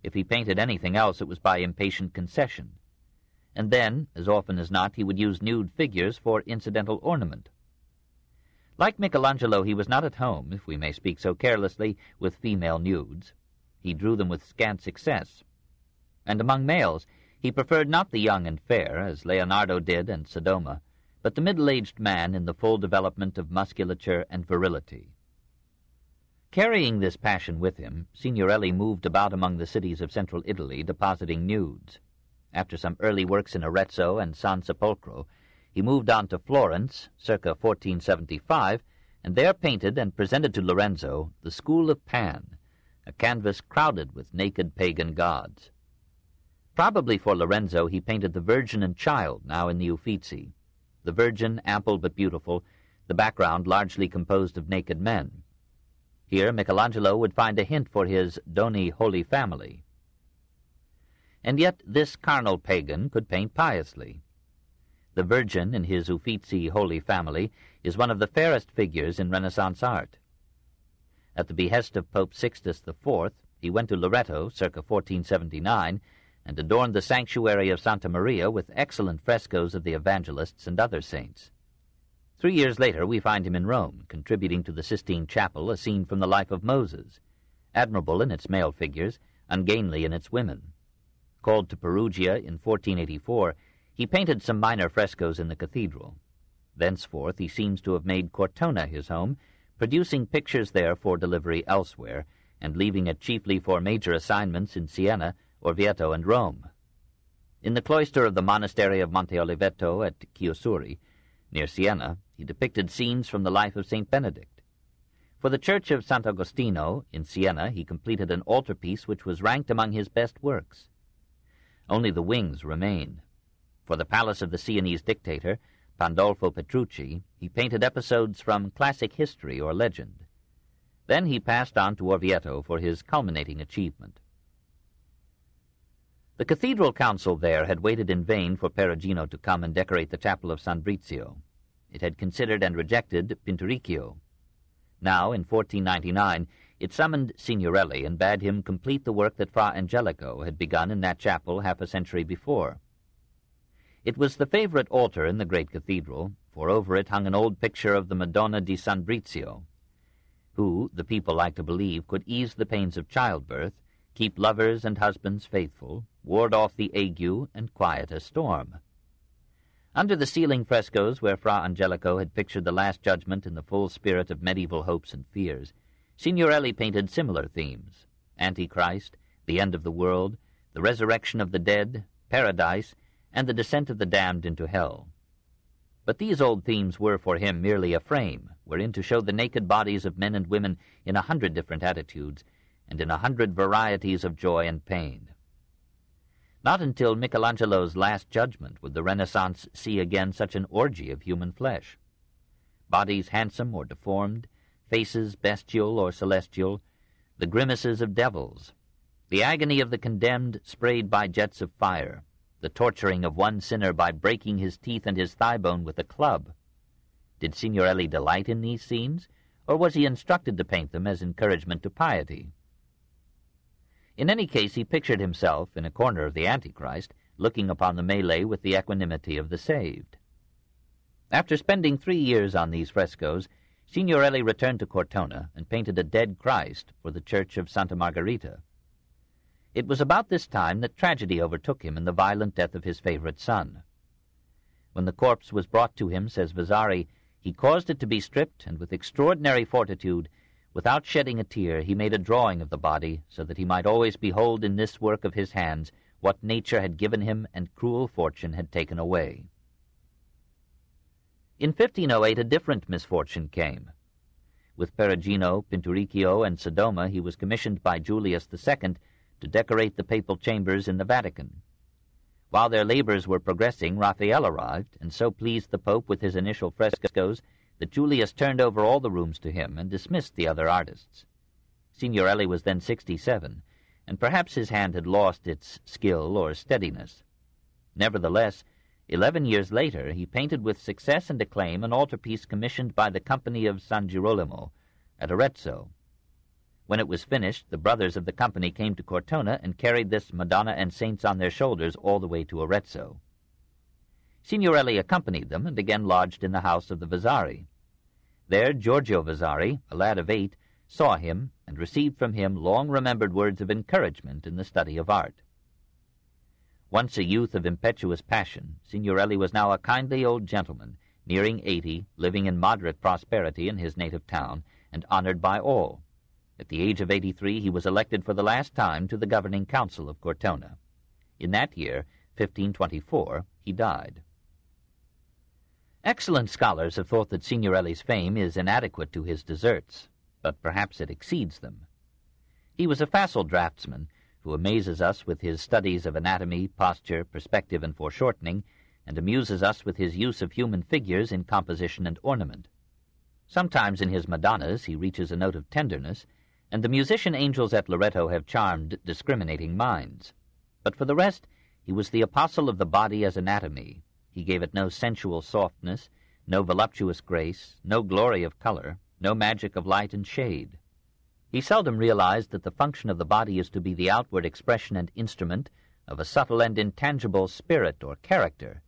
If he painted anything else, it was by impatient concession. And then, as often as not, he would use nude figures for incidental ornament. Like Michelangelo, he was not at home, if we may speak so carelessly, with female nudes. He drew them with scant success. And among males, he preferred not the young and fair, as Leonardo did and Sodoma, but the middle-aged man in the full development of musculature and virility. Carrying this passion with him, Signorelli moved about among the cities of central Italy, depositing nudes. After some early works in Arezzo and San Sepolcro, he moved on to Florence, circa 1475, and there painted and presented to Lorenzo the School of Pan, a canvas crowded with naked pagan gods. Probably for Lorenzo he painted the Virgin and Child, now in the Uffizi. The Virgin, ample but beautiful, the background largely composed of naked men. Here Michelangelo would find a hint for his Doni Holy Family. And yet this carnal pagan could paint piously. The Virgin in his Uffizi Holy Family is one of the fairest figures in Renaissance art. At the behest of Pope Sixtus IV, he went to Loreto, circa 1479, and adorned the sanctuary of Santa Maria with excellent frescoes of the evangelists and other saints. 3 years later we find him in Rome, contributing to the Sistine Chapel a scene from the life of Moses, admirable in its male figures, ungainly in its women. Called to Perugia in 1484, he painted some minor frescoes in the cathedral. Thenceforth he seems to have made Cortona his home, producing pictures there for delivery elsewhere, and leaving it chiefly for major assignments in Siena, Orvieto, and Rome. In the cloister of the monastery of Monte Oliveto at Chiusuri, near Siena, he depicted scenes from the life of St. Benedict. For the church of Sant'Agostino in Siena, he completed an altarpiece which was ranked among his best works. Only the wings remain. For the palace of the Sienese dictator, Pandolfo Petrucci, he painted episodes from classic history or legend. Then he passed on to Orvieto for his culminating achievement. The cathedral council there had waited in vain for Perugino to come and decorate the chapel of San Brizio. It had considered and rejected Pinturicchio. Now, in 1499, it summoned Signorelli and bade him complete the work that Fra Angelico had begun in that chapel half a century before. It was the favorite altar in the great cathedral, for over it hung an old picture of the Madonna di San Brizio, who, the people liked to believe, could ease the pains of childbirth, keep lovers and husbands faithful, ward off the ague, and quiet a storm. Under the ceiling frescoes where Fra Angelico had pictured the Last Judgment in the full spirit of medieval hopes and fears, Signorelli painted similar themes: Antichrist, the end of the world, the resurrection of the dead, paradise, and the descent of the damned into hell. But these old themes were for him merely a frame wherein to show the naked bodies of men and women in 100 different attitudes and in 100 varieties of joy and pain. Not until Michelangelo's Last Judgment would the Renaissance see again such an orgy of human flesh. Bodies handsome or deformed, faces bestial or celestial, the grimaces of devils, the agony of the condemned sprayed by jets of fire, the torturing of one sinner by breaking his teeth and his thigh bone with a club. Did Signorelli delight in these scenes, or was he instructed to paint them as encouragement to piety? In any case, he pictured himself in a corner of the Antichrist, looking upon the melee with the equanimity of the saved. After spending 3 years on these frescoes, Signorelli returned to Cortona and painted a dead Christ for the church of Santa Margherita. It was about this time that tragedy overtook him in the violent death of his favorite son. When the corpse was brought to him, says Vasari, he caused it to be stripped, and with extraordinary fortitude, without shedding a tear, he made a drawing of the body, so that he might always behold in this work of his hands what nature had given him and cruel fortune had taken away. In 1508 a different misfortune came. With Perugino, Pinturicchio, and Sodoma he was commissioned by Julius II to decorate the papal chambers in the Vatican. While their labors were progressing, Raphael arrived, and so pleased the Pope with his initial frescoes that Julius turned over all the rooms to him and dismissed the other artists. Signorelli was then 67, and perhaps his hand had lost its skill or steadiness. Nevertheless, 11 years later he painted with success and acclaim an altarpiece commissioned by the Company of San Girolamo at Arezzo. When it was finished, the brothers of the company came to Cortona and carried this Madonna and saints on their shoulders all the way to Arezzo. Signorelli accompanied them and again lodged in the house of the Vasari. There Giorgio Vasari, a lad of 8, saw him and received from him long-remembered words of encouragement in the study of art. Once a youth of impetuous passion, Signorelli was now a kindly old gentleman, nearing 80, living in moderate prosperity in his native town, and honored by all. At the age of 83 he was elected for the last time to the governing council of Cortona. In that year, 1524, he died. Excellent scholars have thought that Signorelli's fame is inadequate to his deserts, but perhaps it exceeds them. He was a facile draftsman, who amazes us with his studies of anatomy, posture, perspective, and foreshortening, and amuses us with his use of human figures in composition and ornament. Sometimes in his Madonnas he reaches a note of tenderness, and the musician angels at Loreto have charmed discriminating minds. But for the rest, he was the apostle of the body as anatomy. He gave it no sensual softness, no voluptuous grace, no glory of color, no magic of light and shade. He seldom realized that the function of the body is to be the outward expression and instrument of a subtle and intangible spirit or character,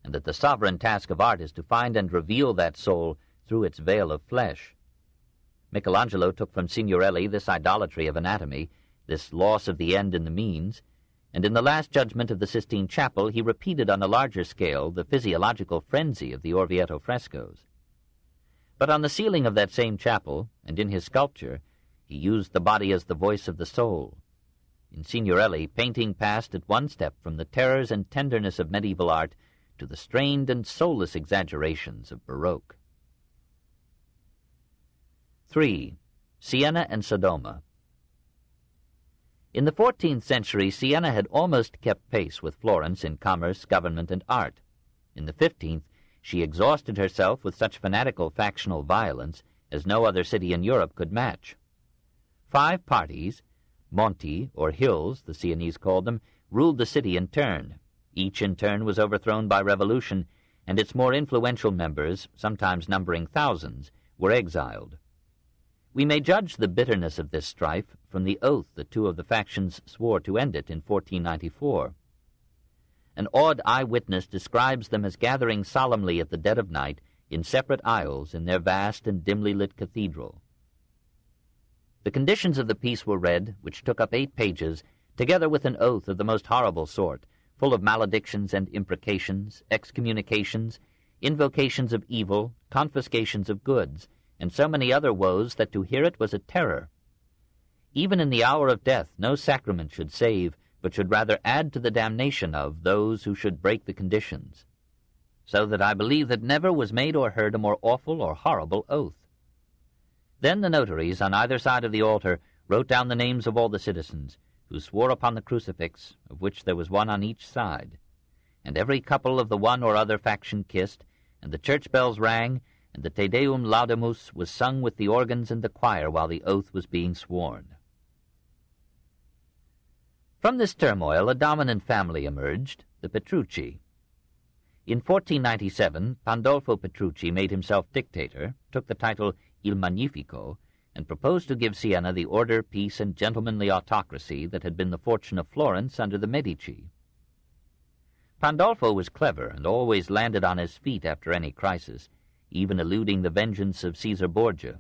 and that the sovereign task of art is to find and reveal that soul through its veil of flesh. Michelangelo took from Signorelli this idolatry of anatomy, this loss of the end in the means, and in the Last Judgment of the Sistine Chapel he repeated on a larger scale the physiological frenzy of the Orvieto frescoes. But on the ceiling of that same chapel, and in his sculpture, he used the body as the voice of the soul. In Signorelli, painting passed at one step from the terrors and tenderness of medieval art to the strained and soulless exaggerations of Baroque. 3. Siena and Sodoma. In the 14th century, Siena had almost kept pace with Florence in commerce, government, and art. In the 15th, she exhausted herself with such fanatical factional violence as no other city in Europe could match. 5 parties, monti, or hills, the Sienese called them, ruled the city in turn. Each in turn was overthrown by revolution, and its more influential members, sometimes numbering thousands, were exiled. We may judge the bitterness of this strife from the oath that 2 of the factions swore to end it in 1494. An awed eyewitness describes them as gathering solemnly at the dead of night in separate aisles in their vast and dimly lit cathedral. The conditions of the peace were read, which took up 8 pages, together with an oath of the most horrible sort, full of maledictions and imprecations, excommunications, invocations of evil, confiscations of goods, and so many other woes that to hear it was a terror. Even in the hour of death no sacrament should save, but should rather add to the damnation of those who should break the conditions. So that I believe that never was made or heard a more awful or horrible oath. Then the notaries on either side of the altar wrote down the names of all the citizens, who swore upon the crucifix, of which there was 1 on each side. And every couple of the one or other faction kissed, and the church bells rang, and the Te Deum Laudamus was sung with the organs and the choir while the oath was being sworn. From this turmoil a dominant family emerged, the Petrucci. In 1497, Pandolfo Petrucci made himself dictator, took the title Il Magnifico, and proposed to give Siena the order, peace, and gentlemanly autocracy that had been the fortune of Florence under the Medici. Pandolfo was clever and always landed on his feet after any crisis, even eluding the vengeance of Caesar Borgia.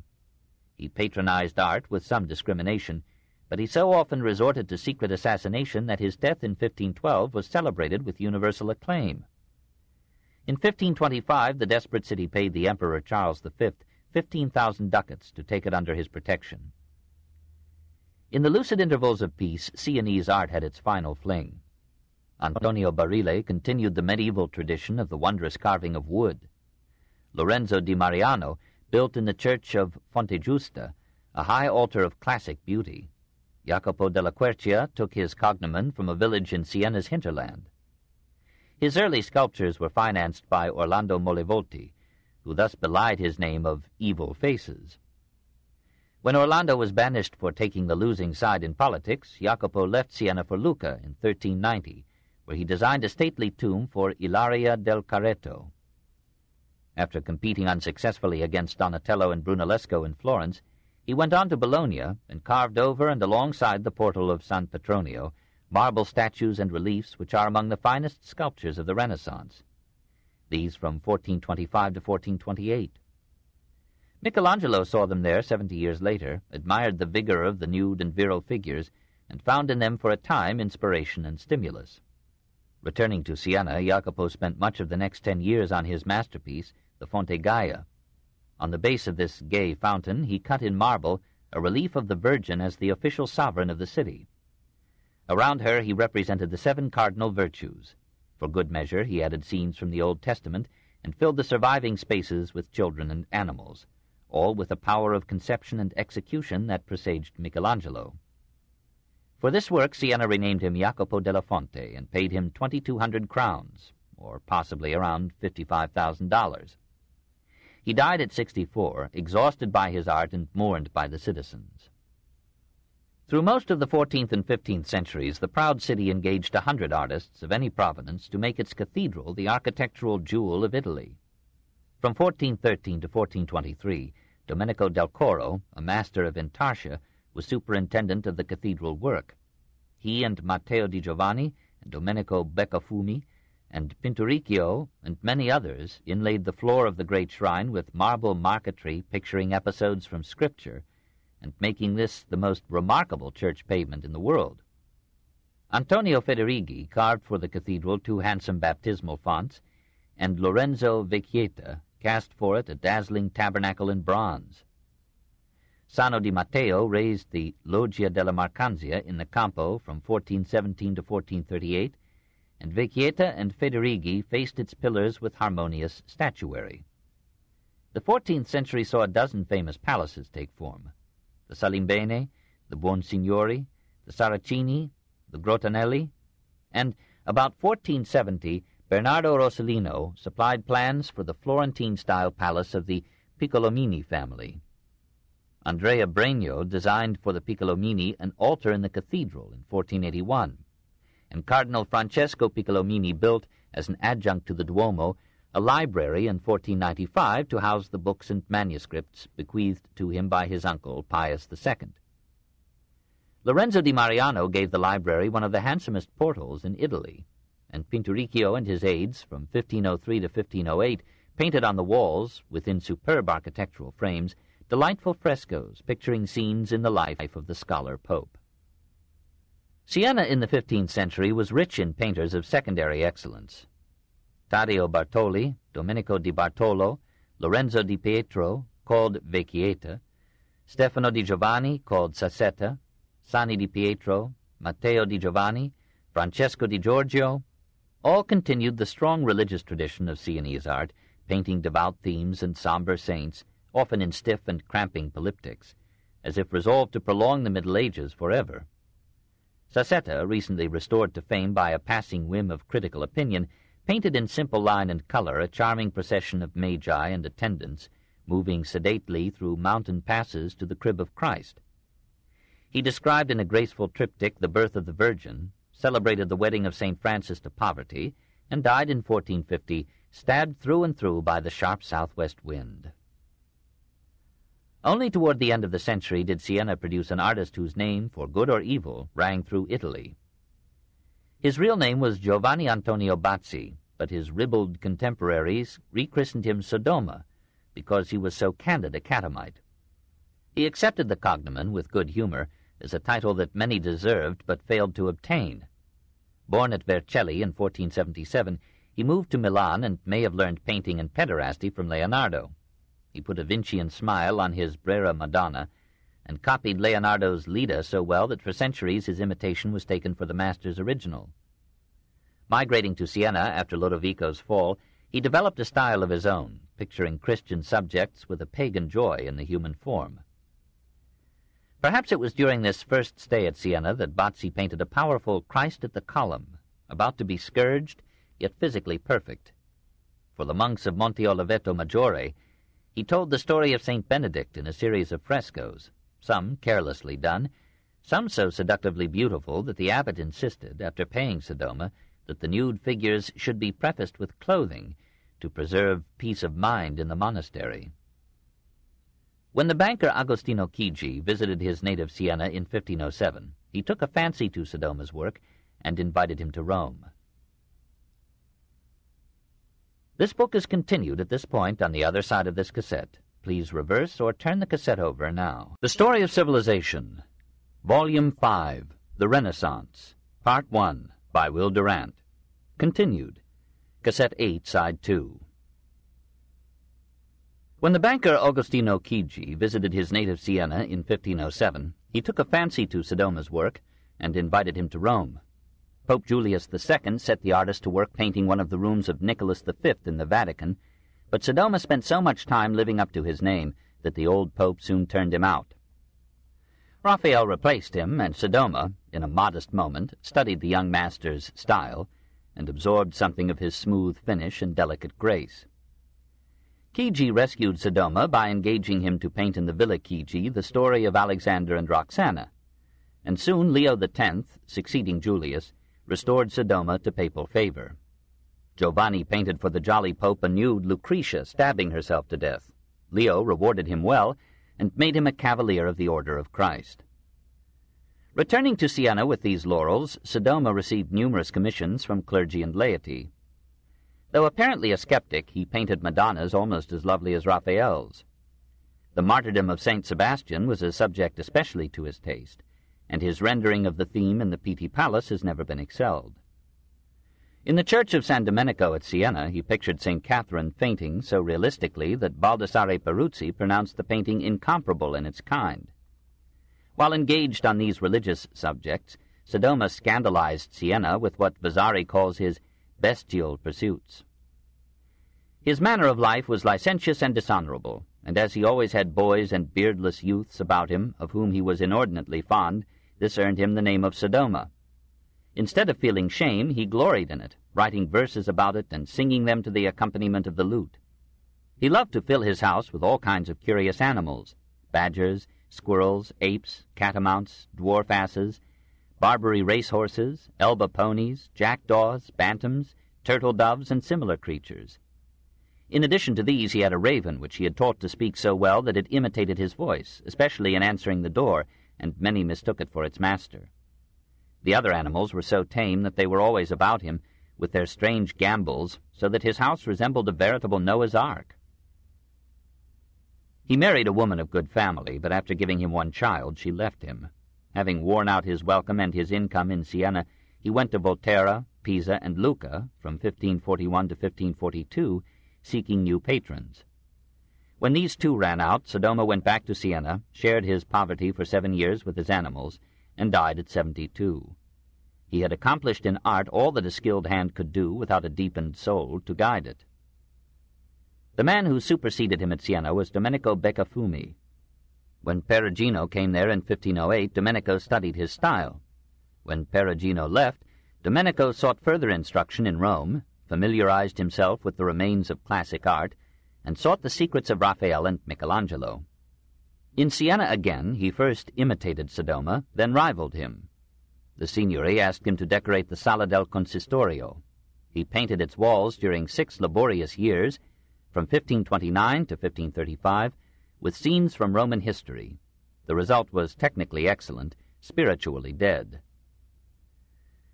He patronized art with some discrimination, but he so often resorted to secret assassination that his death in 1512 was celebrated with universal acclaim. In 1525, the desperate city paid the Emperor Charles V 15,000 ducats to take it under his protection. In the lucid intervals of peace, Sienese art had its final fling. Antonio Barile continued the medieval tradition of the wondrous carving of wood. Lorenzo di Mariano built in the church of Fonte Giusta a high altar of classic beauty. Jacopo della Quercia took his cognomen from a village in Siena's hinterland. His early sculptures were financed by Orlando Molevolti, who thus belied his name of Evil Faces. When Orlando was banished for taking the losing side in politics, Jacopo left Siena for Lucca in 1390, where he designed a stately tomb for Ilaria del Carretto. After competing unsuccessfully against Donatello and Brunellesco in Florence, he went on to Bologna and carved over and alongside the portal of San Petronio marble statues and reliefs which are among the finest sculptures of the Renaissance. These from 1425 to 1428. Michelangelo saw them there 70 years later, admired the vigor of the nude and virile figures, and found in them for a time inspiration and stimulus. Returning to Siena, Jacopo spent much of the next 10 years on his masterpiece, the Fonte Gaia. On the base of this gay fountain he cut in marble a relief of the Virgin as the official sovereign of the city. Around her he represented the 7 cardinal virtues. For good measure, he added scenes from the Old Testament and filled the surviving spaces with children and animals, all with a power of conception and execution that presaged Michelangelo. For this work, Siena renamed him Jacopo della Fonte and paid him 2,200 crowns, or possibly around $55,000. He died at 64, exhausted by his art and mourned by the citizens. Through most of the 14th and 15th centuries, the proud city engaged 100 artists of any provenance to make its cathedral the architectural jewel of Italy. From 1413 to 1423, Domenico del Coro, a master of intarsia, was superintendent of the cathedral work. He and Matteo di Giovanni, and Domenico Beccafumi, and Pinturicchio, and many others inlaid the floor of the great shrine with marble marquetry picturing episodes from Scripture, and making this the most remarkable church pavement in the world. Antonio Federighi carved for the cathedral 2 handsome baptismal fonts, and Lorenzo Vecchietta cast for it a dazzling tabernacle in bronze. Sano di Matteo raised the Loggia della Mercanzia in the Campo from 1417 to 1438, and Vecchietta and Federighi faced its pillars with harmonious statuary. The 14th century saw a dozen famous palaces take form: the Salimbene, the Buonsignori, the Saracini, the Grottanelli, and about 1470 Bernardo Rossellino supplied plans for the Florentine-style palace of the Piccolomini family. Andrea Bregno designed for the Piccolomini an altar in the cathedral in 1481, and Cardinal Francesco Piccolomini built, as an adjunct to the Duomo, a library in 1495 to house the books and manuscripts bequeathed to him by his uncle, Pius II. Lorenzo di Mariano gave the library one of the handsomest portals in Italy, and Pinturicchio and his aides, from 1503 to 1508, painted on the walls, within superb architectural frames, delightful frescoes picturing scenes in the life of the scholar Pope. Siena in the 15th century was rich in painters of secondary excellence. Taddeo Bartoli, Domenico di Bartolo, Lorenzo di Pietro, called Vecchietta, Stefano di Giovanni, called Sassetta, Sani di Pietro, Matteo di Giovanni, Francesco di Giorgio, all continued the strong religious tradition of Sienese art, painting devout themes and somber saints, often in stiff and cramping polyptychs, as if resolved to prolong the Middle Ages forever. Sassetta, recently restored to fame by a passing whim of critical opinion, painted in simple line and color a charming procession of magi and attendants, moving sedately through mountain passes to the crib of Christ. He described in a graceful triptych the birth of the Virgin, celebrated the wedding of St. Francis to poverty, and died in 1450, stabbed through and through by the sharp southwest wind. Only toward the end of the century did Siena produce an artist whose name, for good or evil, rang through Italy. His real name was Giovanni Antonio Bazzi, but his ribald contemporaries rechristened him Sodoma, because he was so candid a catamite. He accepted the cognomen with good humor, as a title that many deserved but failed to obtain. Born at Vercelli in 1477, he moved to Milan and may have learned painting and pederasty from Leonardo. He put a Vincian smile on his Brera Madonna, and copied Leonardo's Leda so well that for centuries his imitation was taken for the master's original. Migrating to Siena after Lodovico's fall, he developed a style of his own, picturing Christian subjects with a pagan joy in the human form. Perhaps it was during this first stay at Siena that Bazzi painted a powerful Christ at the Column, about to be scourged, yet physically perfect. For the monks of Monte Oliveto Maggiore, he told the story of St. Benedict in a series of frescoes, some carelessly done, some so seductively beautiful that the abbot insisted, after paying Sodoma, that the nude figures should be prefaced with clothing to preserve peace of mind in the monastery. When the banker Agostino Chigi visited his native Siena in 1507, he took a fancy to Sodoma's work and invited him to Rome. This book is continued at this point on the other side of this cassette. Please reverse or turn the cassette over now. The Story of Civilization, Volume 5, The Renaissance, Part 1, by Will Durant. Continued. Cassette 8, Side 2. When the banker Agostino Chigi visited his native Siena in 1507, he took a fancy to Sodoma's work and invited him to Rome. Pope Julius II set the artist to work painting one of the rooms of Nicholas V in the Vatican, but Sodoma spent so much time living up to his name that the old pope soon turned him out. Raphael replaced him, and Sodoma, in a modest moment, studied the young master's style and absorbed something of his smooth finish and delicate grace. Chigi rescued Sodoma by engaging him to paint in the Villa Chigi the story of Alexander and Roxana, and soon Leo X, succeeding Julius, restored Sodoma to papal favor. Giovanni painted for the jolly pope a nude Lucretia stabbing herself to death. Leo rewarded him well and made him a cavalier of the Order of Christ. Returning to Siena with these laurels, Sodoma received numerous commissions from clergy and laity. Though apparently a skeptic, he painted Madonnas almost as lovely as Raphael's. The martyrdom of St. Sebastian was a subject especially to his taste, and his rendering of the theme in the Pitti Palace has never been excelled. In the church of San Domenico at Siena, he pictured St. Catherine fainting so realistically that Baldassare Peruzzi pronounced the painting incomparable in its kind. While engaged on these religious subjects, Sodoma scandalized Siena with what Vasari calls his bestial pursuits. His manner of life was licentious and dishonorable, and as he always had boys and beardless youths about him, of whom he was inordinately fond, this earned him the name of Sodoma. Instead of feeling shame, he gloried in it, writing verses about it and singing them to the accompaniment of the lute. He loved to fill his house with all kinds of curious animals, badgers, squirrels, apes, catamounts, dwarf asses, Barbary racehorses, Elba ponies, jackdaws, bantams, turtle doves, and similar creatures. In addition to these, he had a raven, which he had taught to speak so well that it imitated his voice, especially in answering the door, and many mistook it for its master. The other animals were so tame that they were always about him, with their strange gambols, so that his house resembled a veritable Noah's Ark. He married a woman of good family, but after giving him one child, she left him. Having worn out his welcome and his income in Siena, he went to Volterra, Pisa, and Lucca from 1541 to 1542, seeking new patrons. When these two ran out, Sodoma went back to Siena, shared his poverty for 7 years with his animals, and died at 72. He had accomplished in art all that a skilled hand could do without a deepened soul to guide it. The man who superseded him at Siena was Domenico Beccafumi. When Perugino came there in 1508, Domenico studied his style. When Perugino left, Domenico sought further instruction in Rome, familiarized himself with the remains of classic art, and sought the secrets of Raphael and Michelangelo. In Siena again, he first imitated Sodoma, then rivaled him. The Signory asked him to decorate the Sala del Consistorio. He painted its walls during 6 laborious years, from 1529 to 1535, with scenes from Roman history. The result was technically excellent, spiritually dead.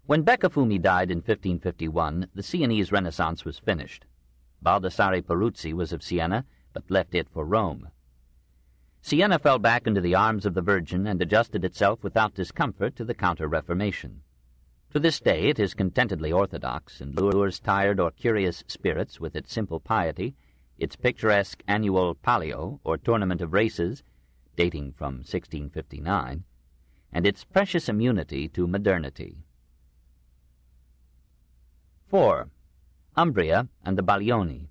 When Beccafumi died in 1551, the Sienese Renaissance was finished. Baldassare Peruzzi was of Siena, but left it for Rome. Siena fell back into the arms of the Virgin and adjusted itself without discomfort to the Counter-Reformation. To this day it is contentedly orthodox, and lures tired or curious spirits with its simple piety, its picturesque annual palio, or tournament of races, dating from 1659, and its precious immunity to modernity. 4. Umbria and the Baglioni.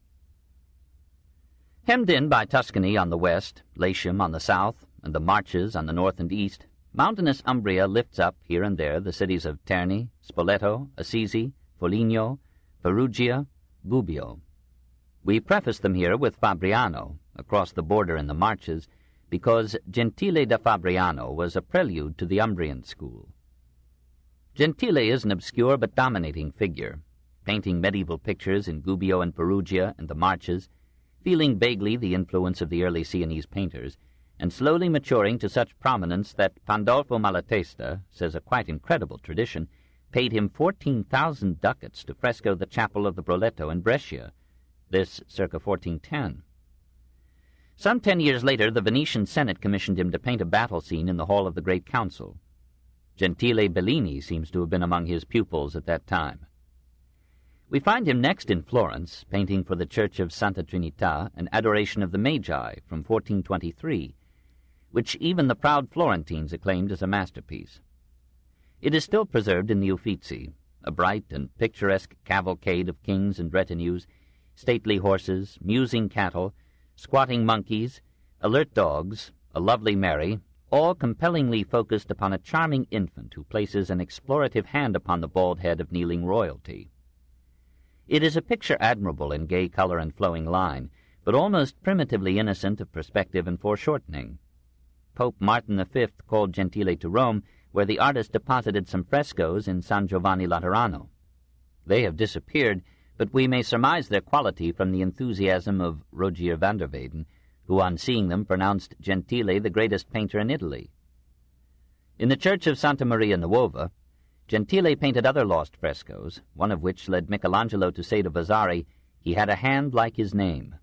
Hemmed in by Tuscany on the west, Latium on the south, and the Marches on the north and east, mountainous Umbria lifts up here and there the cities of Terni, Spoleto, Assisi, Foligno, Perugia, Gubbio. We preface them here with Fabriano, across the border in the Marches, because Gentile da Fabriano was a prelude to the Umbrian school. Gentile is an obscure but dominating figure, painting medieval pictures in Gubbio and Perugia and the Marches, feeling vaguely the influence of the early Sienese painters, and slowly maturing to such prominence that Pandolfo Malatesta, says a quite incredible tradition, paid him 14,000 ducats to fresco the chapel of the Broletto in Brescia, this circa 1410. Some 10 years later, the Venetian Senate commissioned him to paint a battle scene in the hall of the Great Council. Gentile Bellini seems to have been among his pupils at that time. We find him next in Florence, painting for the Church of Santa Trinita an Adoration of the Magi from 1423, which even the proud Florentines acclaimed as a masterpiece. It is still preserved in the Uffizi, a bright and picturesque cavalcade of kings and retinues, stately horses, musing cattle, squatting monkeys, alert dogs, a lovely Mary, all compellingly focused upon a charming infant who places an explorative hand upon the bald head of kneeling royalty. It is a picture admirable in gay color and flowing line, but almost primitively innocent of perspective and foreshortening. Pope Martin V called Gentile to Rome, where the artist deposited some frescoes in San Giovanni Laterano. They have disappeared, but we may surmise their quality from the enthusiasm of Rogier van der Weyden, who on seeing them pronounced Gentile the greatest painter in Italy. In the church of Santa Maria Nuova, Gentile painted other lost frescoes, one of which led Michelangelo to say to Vasari, "He had a hand like his name."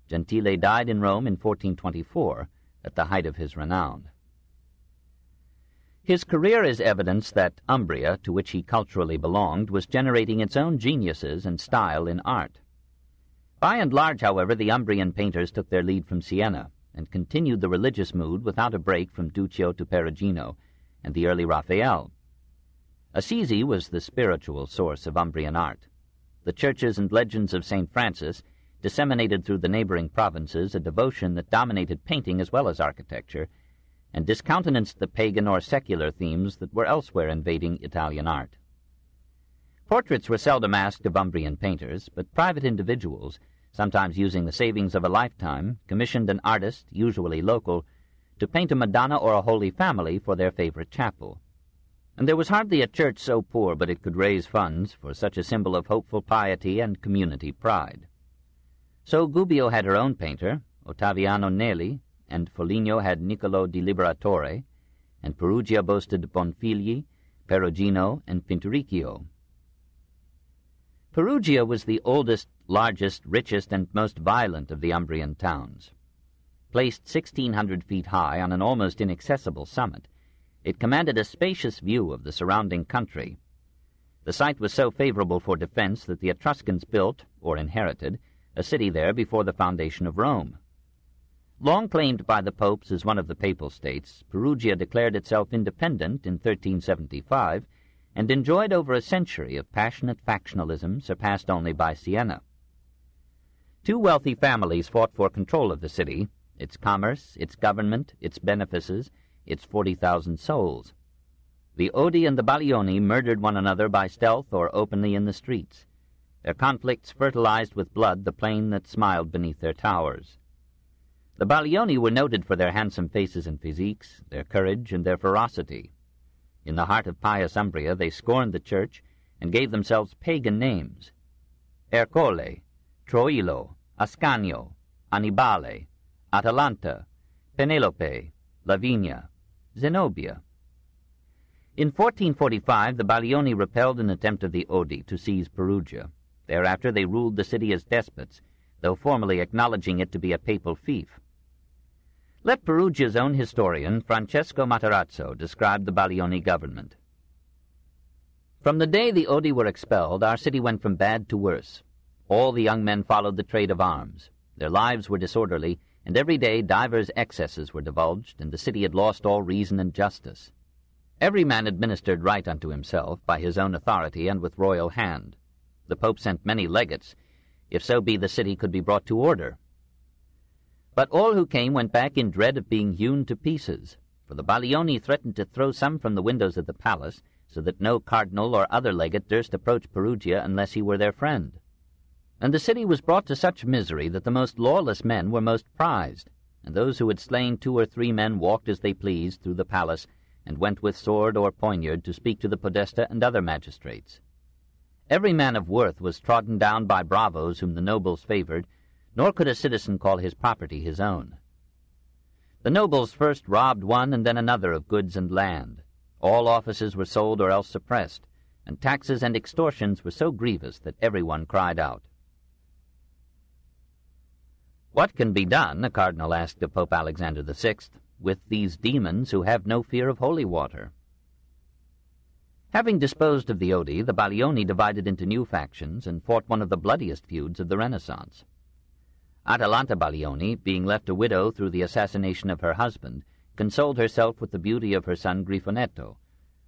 Gentile died in Rome in 1424, at the height of his renown. His career is evidence that Umbria, to which he culturally belonged, was generating its own geniuses and style in art. By and large, however, the Umbrian painters took their lead from Siena and continued the religious mood without a break from Duccio to Perugino and the early Raphael. Assisi was the spiritual source of Umbrian art. The churches and legends of St. Francis, disseminated through the neighboring provinces a devotion that dominated painting as well as architecture, and discountenanced the pagan or secular themes that were elsewhere invading Italian art. Portraits were seldom asked of Umbrian painters, but private individuals, sometimes using the savings of a lifetime, commissioned an artist, usually local, to paint a Madonna or a Holy Family for their favorite chapel. And there was hardly a church so poor but it could raise funds for such a symbol of hopeful piety and community pride. So Gubbio had her own painter, Ottaviano Nelli, and Foligno had Niccolo di Liberatore, and Perugia boasted Bonfigli, Perugino, and Pinturicchio. Perugia was the oldest, largest, richest, and most violent of the Umbrian towns. Placed 1,600 feet high on an almost inaccessible summit, it commanded a spacious view of the surrounding country. The site was so favorable for defense that the Etruscans built, or inherited, a city there before the foundation of Rome. Long claimed by the popes as one of the papal states, Perugia declared itself independent in 1375 and enjoyed over a century of passionate factionalism surpassed only by Siena. Two wealthy families fought for control of the city, its commerce, its government, its benefices, its 40,000 souls. The Odi and the Baglioni murdered one another by stealth or openly in the streets. Their conflicts fertilized with blood the plain that smiled beneath their towers. The Baglioni were noted for their handsome faces and physiques, their courage, and their ferocity. In the heart of pious Umbria they scorned the church and gave themselves pagan names: Ercole, Troilo, Ascanio, Annibale, Atalanta, Penelope, Lavinia, Zenobia. In 1445 the Baglioni repelled an attempt of the Odi to seize Perugia. Thereafter they ruled the city as despots, though formally acknowledging it to be a papal fief. Let Perugia's own historian, Francesco Matarazzo, describe the Baglioni government. From the day the Odi were expelled, our city went from bad to worse. All the young men followed the trade of arms. Their lives were disorderly, and every day divers excesses were divulged, and the city had lost all reason and justice. Every man administered right unto himself, by his own authority and with royal hand. The Pope sent many legates, if so be the city could be brought to order. But all who came went back in dread of being hewn to pieces, for the Baglioni threatened to throw some from the windows of the palace, so that no cardinal or other legate durst approach Perugia unless he were their friend. And the city was brought to such misery that the most lawless men were most prized, and those who had slain 2 or 3 men walked as they pleased through the palace, and went with sword or poniard to speak to the podesta and other magistrates. Every man of worth was trodden down by bravos whom the nobles favored, nor could a citizen call his property his own. The nobles first robbed one and then another of goods and land. All offices were sold or else suppressed, and taxes and extortions were so grievous that everyone cried out. What can be done, a cardinal asked of Pope Alexander VI, with these demons who have no fear of holy water? Having disposed of the Odi, the Baglioni divided into new factions and fought one of the bloodiest feuds of the Renaissance. Atalanta Baglioni, being left a widow through the assassination of her husband, consoled herself with the beauty of her son Grifonetto,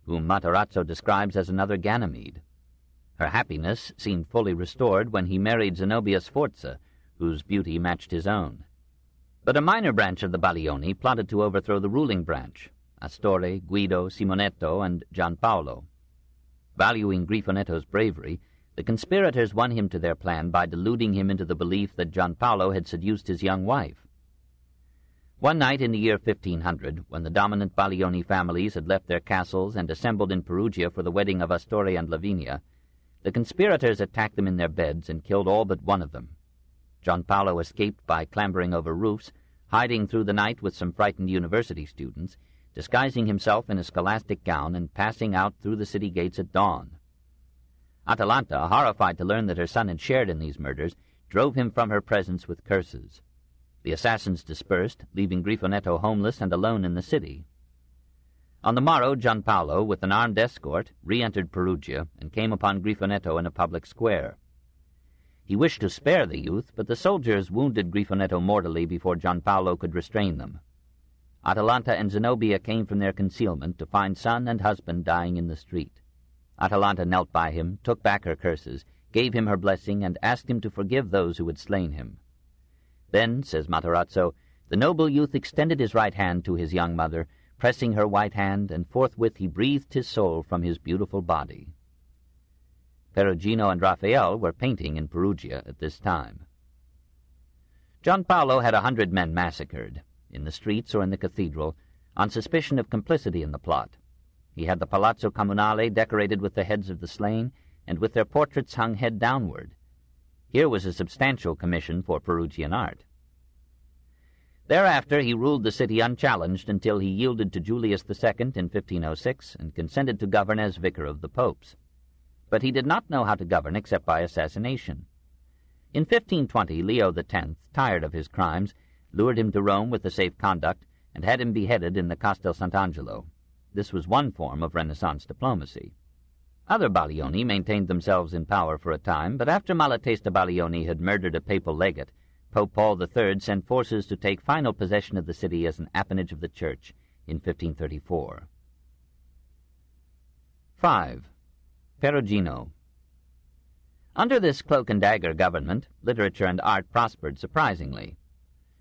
whom Matarazzo describes as another Ganymede. Her happiness seemed fully restored when he married Zenobia Sforza, whose beauty matched his own. But a minor branch of the Baglioni plotted to overthrow the ruling branch, Astore, Guido, Simonetto, and Gianpaolo. Valuing Grifonetto's bravery, the conspirators won him to their plan by deluding him into the belief that Gianpaolo had seduced his young wife. One night in the year 1500, when the dominant Baglioni families had left their castles and assembled in Perugia for the wedding of Astore and Lavinia, the conspirators attacked them in their beds and killed all but one of them. Gianpaolo escaped by clambering over roofs, hiding through the night with some frightened university students, disguising himself in a scholastic gown and passing out through the city gates at dawn. Atalanta, horrified to learn that her son had shared in these murders, drove him from her presence with curses. The assassins dispersed, leaving Grifonetto homeless and alone in the city. On the morrow, Gianpaolo, with an armed escort, re-entered Perugia and came upon Grifonetto in a public square. He wished to spare the youth, but the soldiers wounded Grifonetto mortally before Gianpaolo could restrain them. Atalanta and Zenobia came from their concealment to find son and husband dying in the street. Atalanta knelt by him, took back her curses, gave him her blessing, and asked him to forgive those who had slain him. Then, says Matarazzo, the noble youth extended his right hand to his young mother, pressing her white hand, and forthwith he breathed his soul from his beautiful body. Perugino and Raphael were painting in Perugia at this time. John Paolo had 100 men massacred, in the streets or in the cathedral, on suspicion of complicity in the plot. He had the Palazzo Comunale decorated with the heads of the slain, and with their portraits hung head downward. Here was a substantial commission for Perugian art. Thereafter he ruled the city unchallenged until he yielded to Julius II in 1506 and consented to govern as vicar of the popes. But he did not know how to govern except by assassination. In 1520, Leo X, tired of his crimes, lured him to Rome with a safe conduct and had him beheaded in the Castel Sant'Angelo. This was one form of Renaissance diplomacy. Other Baglioni maintained themselves in power for a time, but after Malatesta Baglioni had murdered a papal legate, Pope Paul III sent forces to take final possession of the city as an appanage of the Church in 1534. 5. Perugino. Under this cloak-and-dagger government, literature and art prospered surprisingly.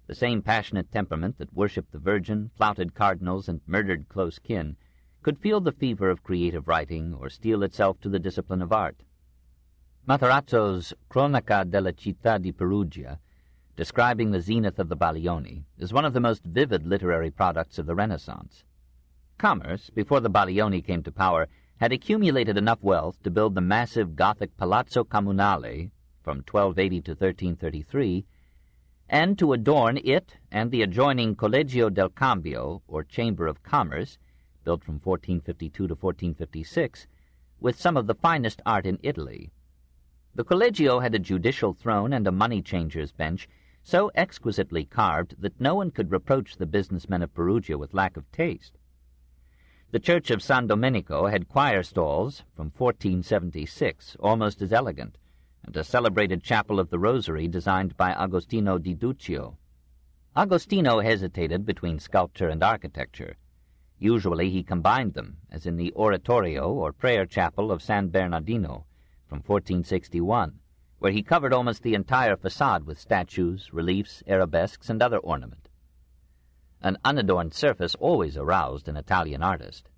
The same passionate temperament that worshipped the Virgin, flouted cardinals, and murdered close kin could feel the fever of creative writing or steel itself to the discipline of art. Matarazzo's Cronaca della Città di Perugia, describing the zenith of the Baglioni, is one of the most vivid literary products of the Renaissance. Commerce, before the Baglioni came to power, had accumulated enough wealth to build the massive Gothic Palazzo Comunale from 1280 to 1333, and to adorn it and the adjoining Collegio del Cambio, or Chamber of Commerce, built from 1452 to 1456, with some of the finest art in Italy. The Collegio had a judicial throne and a money-changer's bench so exquisitely carved that no one could reproach the businessmen of Perugia with lack of taste. The Church of San Domenico had choir stalls from 1476, almost as elegant, and a celebrated chapel of the Rosary designed by Agostino di Duccio. Agostino hesitated between sculpture and architecture. Usually he combined them, as in the Oratorio or Prayer Chapel of San Bernardino from 1461, where he covered almost the entire facade with statues, reliefs, arabesques, and other ornament. An unadorned surface always aroused an Italian artist.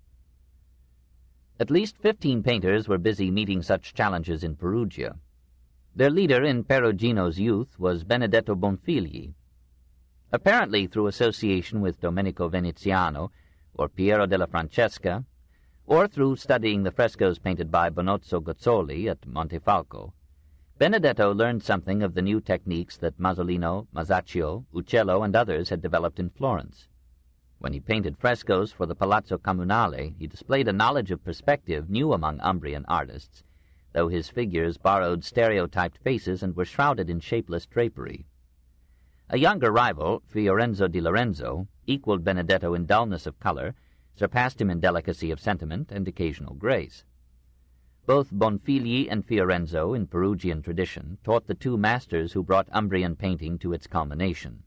At least 15 painters were busy meeting such challenges in Perugia. Their leader in Perugino's youth was Benedetto Bonfigli. Apparently through association with Domenico Veneziano or Piero della Francesca, or through studying the frescoes painted by Bonozzo Gozzoli at Montefalco, Benedetto learned something of the new techniques that Masolino, Masaccio, Uccello, and others had developed in Florence. When he painted frescoes for the Palazzo Comunale, he displayed a knowledge of perspective new among Umbrian artists, though his figures borrowed stereotyped faces and were shrouded in shapeless drapery. A younger rival, Fiorenzo di Lorenzo, equaled Benedetto in dullness of color, surpassed him in delicacy of sentiment and occasional grace. Both Bonfigli and Fiorenzo, in Perugian tradition, taught the two masters who brought Umbrian painting to its culmination.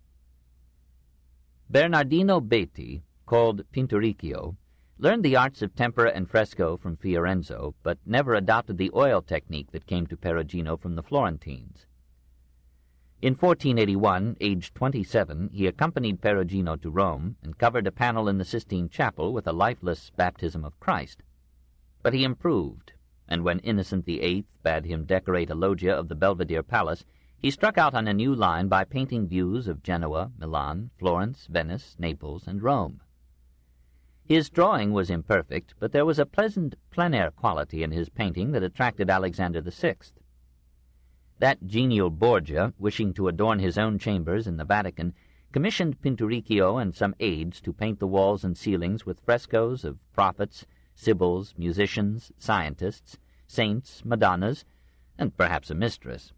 Bernardino Betti, called Pinturicchio, learned the arts of tempera and fresco from Fiorenzo, but never adopted the oil technique that came to Perugino from the Florentines. In 1481, aged 27, he accompanied Perugino to Rome and covered a panel in the Sistine Chapel with a lifeless baptism of Christ. But he improved, and when Innocent VIII bade him decorate a loggia of the Belvedere Palace, he struck out on a new line by painting views of Genoa, Milan, Florence, Venice, Naples, and Rome. His drawing was imperfect, but there was a pleasant plein-air quality in his painting that attracted Alexander VI. That genial Borgia, wishing to adorn his own chambers in the Vatican, commissioned Pinturicchio and some aides to paint the walls and ceilings with frescoes of prophets, sibyls, musicians, scientists, saints, madonnas, and perhaps a mistress.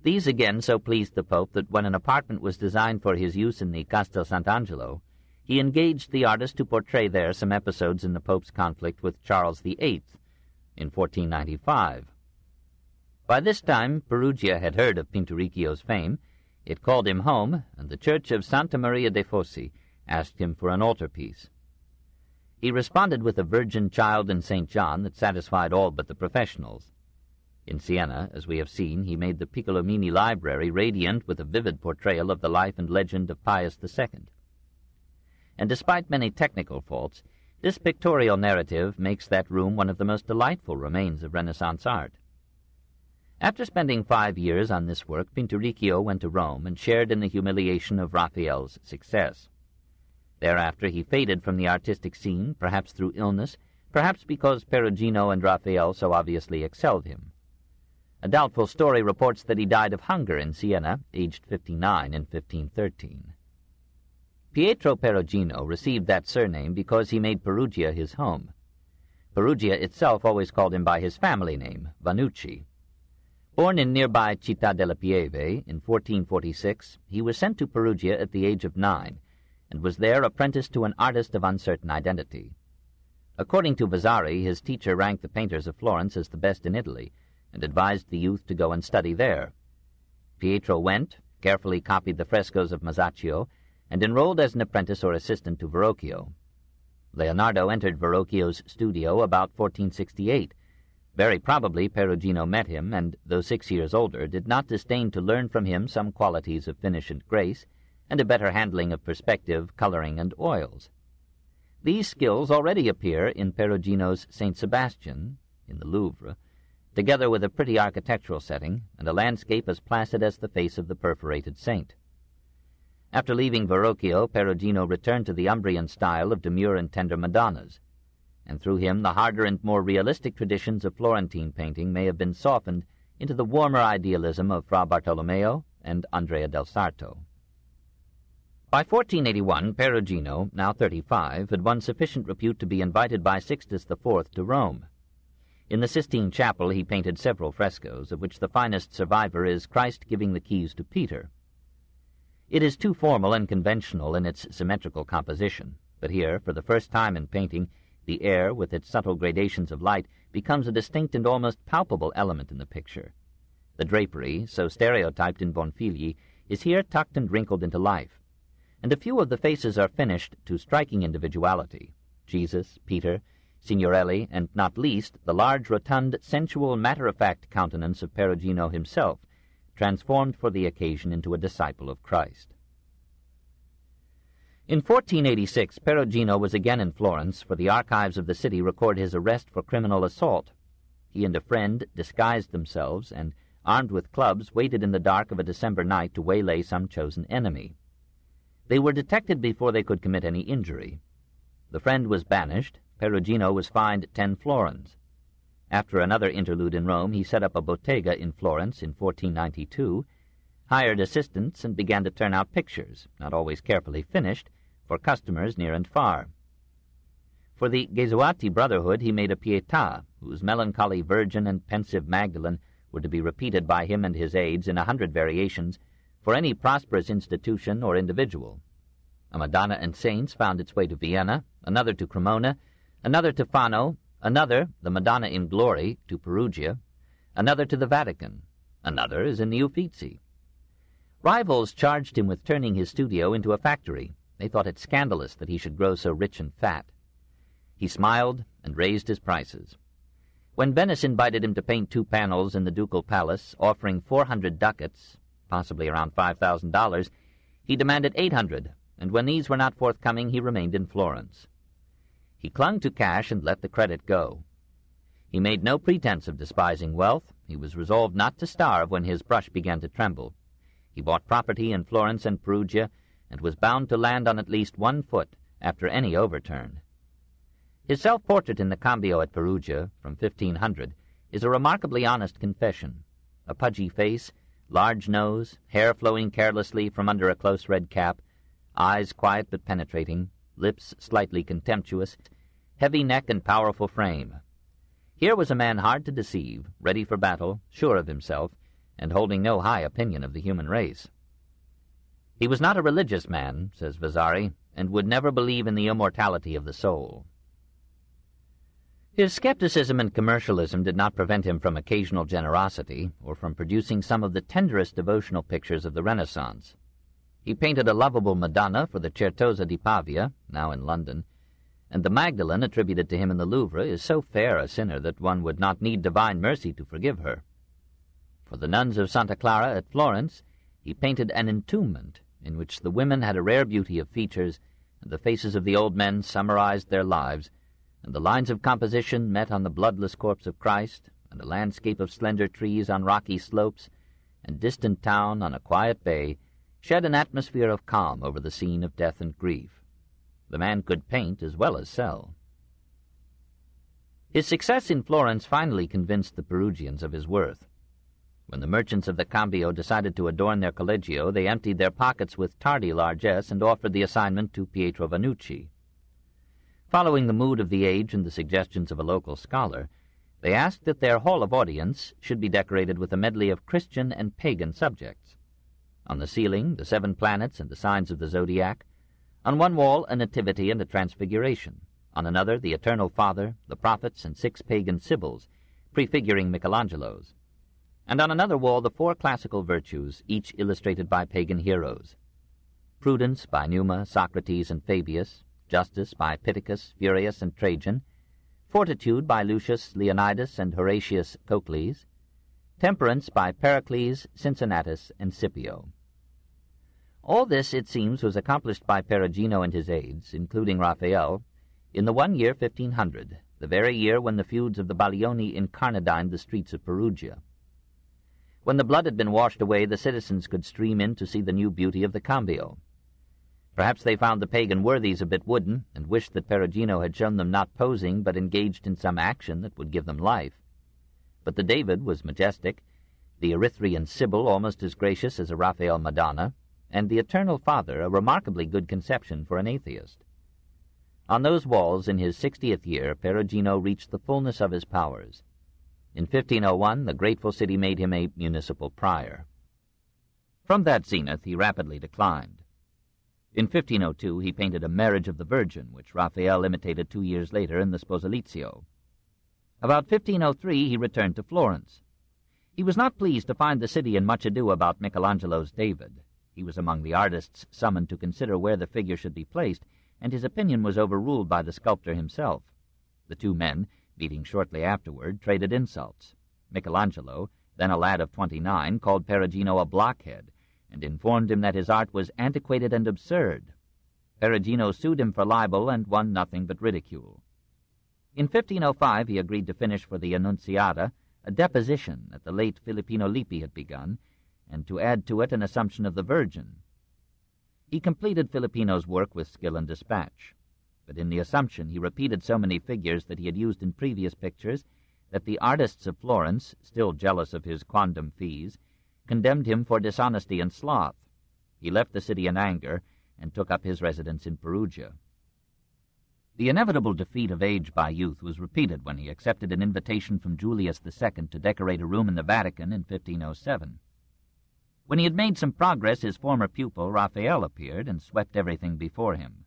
These again so pleased the Pope that when an apartment was designed for his use in the Castel Sant'Angelo, he engaged the artist to portray there some episodes in the Pope's conflict with Charles VIII in 1495. By this time Perugia had heard of Pinturicchio's fame. It called him home, and the church of Santa Maria dei Fossi asked him for an altarpiece. He responded with a Virgin Child and St. John that satisfied all but the professionals. In Siena, as we have seen, he made the Piccolomini library radiant with a vivid portrayal of the life and legend of Pius II. And despite many technical faults, this pictorial narrative makes that room one of the most delightful remains of Renaissance art. After spending 5 years on this work, Pinturicchio went to Rome and shared in the humiliation of Raphael's success. Thereafter he faded from the artistic scene, perhaps through illness, perhaps because Perugino and Raphael so obviously excelled him. A doubtful story reports that he died of hunger in Siena, aged 59 in 1513. Pietro Perugino received that surname because he made Perugia his home. Perugia itself always called him by his family name, Vannucci. Born in nearby Città della Pieve in 1446, he was sent to Perugia at the age of 9, and was there apprenticed to an artist of uncertain identity. According to Vasari, his teacher ranked the painters of Florence as the best in Italy, and advised the youth to go and study there. Pietro went, carefully copied the frescoes of Masaccio, and enrolled as an apprentice or assistant to Verrocchio. Leonardo entered Verrocchio's studio about 1468. Very probably Perugino met him, and, though 6 years older, did not disdain to learn from him some qualities of finish and grace, and a better handling of perspective, coloring, and oils. These skills already appear in Perugino's St. Sebastian, in the Louvre, together with a pretty architectural setting, and a landscape as placid as the face of the perforated saint. After leaving Verrocchio, Perugino returned to the Umbrian style of demure and tender Madonnas, and through him the harder and more realistic traditions of Florentine painting may have been softened into the warmer idealism of Fra Bartolomeo and Andrea del Sarto. By 1481, Perugino, now 35, had won sufficient repute to be invited by Sixtus IV to Rome. In the Sistine Chapel he painted several frescoes, of which the finest survivor is Christ giving the keys to Peter. It is too formal and conventional in its symmetrical composition, but here, for the first time in painting, the air, with its subtle gradations of light, becomes a distinct and almost palpable element in the picture. The drapery, so stereotyped in Bonfigli, is here tucked and wrinkled into life, and a few of the faces are finished to striking individuality. Jesus, Peter, Signorelli, and not least the large, rotund, sensual, matter-of-fact countenance of Perugino himself, transformed for the occasion into a disciple of Christ. In 1486, Perugino was again in Florence, for the archives of the city record his arrest for criminal assault. He and a friend disguised themselves and, armed with clubs, waited in the dark of a December night to waylay some chosen enemy. They were detected before they could commit any injury. The friend was banished. Perugino was fined 10 florins. After another interlude in Rome, he set up a bottega in Florence in 1492, hired assistants, and began to turn out pictures, not always carefully finished, for customers near and far. For the Gesuati Brotherhood he made a Pietà, whose melancholy Virgin and pensive Magdalene were to be repeated by him and his aides in 100 variations for any prosperous institution or individual. A Madonna and Saints found its way to Vienna, another to Cremona, another to Fano, another, the Madonna in Glory, to Perugia, another to the Vatican, another is in the Uffizi. Rivals charged him with turning his studio into a factory. They thought it scandalous that he should grow so rich and fat. He smiled and raised his prices. When Venice invited him to paint 2 panels in the ducal palace, offering 400 ducats, possibly around $5,000, he demanded 800, and when these were not forthcoming, he remained in Florence. He clung to cash and let the credit go. He made no pretense of despising wealth. He was resolved not to starve when his brush began to tremble. He bought property in Florence and Perugia, and was bound to land on at least 1 foot after any overturn. His self-portrait in the Cambio at Perugia, from 1500, is a remarkably honest confession. A pudgy face, large nose, hair flowing carelessly from under a close red cap, eyes quiet but penetrating, lips slightly contemptuous, heavy neck and powerful frame. Here was a man hard to deceive, ready for battle, sure of himself, and holding no high opinion of the human race. He was not a religious man, says Vasari, and would never believe in the immortality of the soul. His skepticism and commercialism did not prevent him from occasional generosity, or from producing some of the tenderest devotional pictures of the Renaissance. He painted a lovable Madonna for the Certosa di Pavia, now in London, and the Magdalene attributed to him in the Louvre is so fair a sinner that one would not need divine mercy to forgive her. For the nuns of Santa Clara at Florence, he painted an entombment in which the women had a rare beauty of features, and the faces of the old men summarized their lives, and the lines of composition met on the bloodless corpse of Christ, and a landscape of slender trees on rocky slopes, and distant town on a quiet bay, shed an atmosphere of calm over the scene of death and grief. The man could paint as well as sell. His success in Florence finally convinced the Perugians of his worth. When the merchants of the Cambio decided to adorn their collegio, they emptied their pockets with tardy largesse and offered the assignment to Pietro Vannucci. Following the mood of the age and the suggestions of a local scholar, they asked that their hall of audience should be decorated with a medley of Christian and pagan subjects. On the ceiling, the 7 planets and the signs of the zodiac. On one wall, a nativity and a transfiguration. On another, the Eternal Father, the prophets, and 6 pagan sibyls, prefiguring Michelangelo's. And on another wall, the 4 classical virtues, each illustrated by pagan heroes. Prudence by Numa, Socrates, and Fabius. Justice by Pittacus, Furius, and Trajan. Fortitude by Lucius, Leonidas, and Horatius Cocles. Temperance by Pericles, Cincinnatus, and Scipio. All this, it seems, was accomplished by Perugino and his aides, including Raphael, in the one year 1500, the very year when the feuds of the Baglioni incarnadined the streets of Perugia. When the blood had been washed away, the citizens could stream in to see the new beauty of the Cambio. Perhaps they found the pagan worthies a bit wooden, and wished that Perugino had shown them not posing, but engaged in some action that would give them life. But the David was majestic, the Erythraean Sibyl almost as gracious as a Raphael Madonna, and the Eternal Father a remarkably good conception for an atheist. On those walls, in his 60th year, Perugino reached the fullness of his powers. In 1501, the grateful city made him a municipal prior. From that zenith he rapidly declined. In 1502 he painted a Marriage of the Virgin, which Raphael imitated 2 years later in the Sposalizio. About 1503 he returned to Florence. He was not pleased to find the city in much ado about Michelangelo's David. He was among the artists summoned to consider where the figure should be placed, and his opinion was overruled by the sculptor himself. The 2 men, meeting shortly afterward, traded insults. Michelangelo, then a lad of 29, called Perugino a blockhead, and informed him that his art was antiquated and absurd. Perugino sued him for libel and won nothing but ridicule. In 1505 he agreed to finish for the Annunziata a deposition that the late Filippino Lippi had begun, and to add to it an Assumption of the Virgin. He completed Filippino's work with skill and dispatch, but in the Assumption he repeated so many figures that he had used in previous pictures that the artists of Florence, still jealous of his quondam fees, condemned him for dishonesty and sloth. He left the city in anger and took up his residence in Perugia. The inevitable defeat of age by youth was repeated when he accepted an invitation from Julius II to decorate a room in the Vatican in 1507. When he had made some progress, his former pupil, Raphael, appeared and swept everything before him.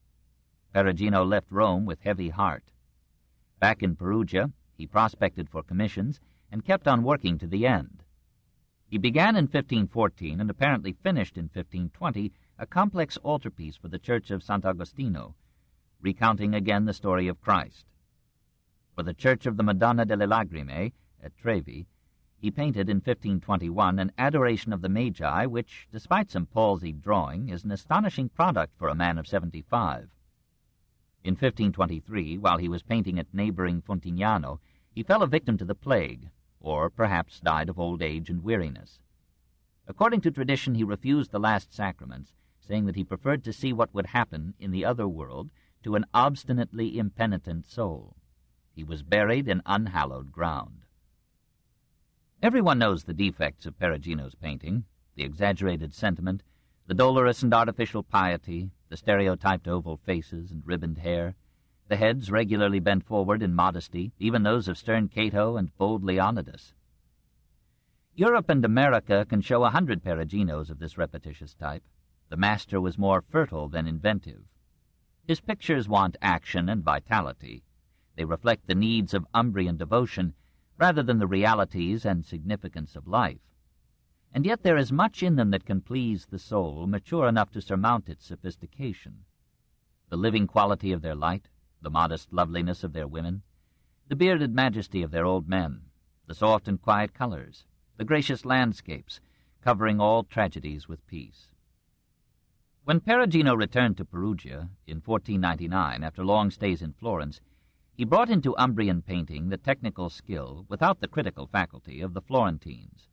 Perugino left Rome with heavy heart. Back in Perugia, he prospected for commissions and kept on working to the end. He began in 1514 and apparently finished in 1520 a complex altarpiece for the church of Sant'Agostino, recounting again the story of Christ. For the church of the Madonna delle Lagrime at Trevi, he painted in 1521 an Adoration of the Magi, which, despite some palsied drawing, is an astonishing product for a man of 75. In 1523, while he was painting at neighboring Fontignano, he fell a victim to the plague, or perhaps died of old age and weariness. According to tradition, he refused the last sacraments, saying that he preferred to see what would happen in the other world to an obstinately impenitent soul. He was buried in unhallowed ground. Everyone knows the defects of Perugino's painting, the exaggerated sentiment, the dolorous and artificial piety, the stereotyped oval faces and ribboned hair, the heads regularly bent forward in modesty, even those of stern Cato and bold Leonidas. Europe and America can show 100 Peruginos of this repetitious type. The master was more fertile than inventive. His pictures want action and vitality. They reflect the needs of Umbrian devotion rather than the realities and significance of life. And yet there is much in them that can please the soul, mature enough to surmount its sophistication. The living quality of their light, the modest loveliness of their women, the bearded majesty of their old men, the soft and quiet colors, the gracious landscapes, covering all tragedies with peace. When Perugino returned to Perugia in 1499 after long stays in Florence, he brought into Umbrian painting the technical skill, without the critical faculty, of the Florentines.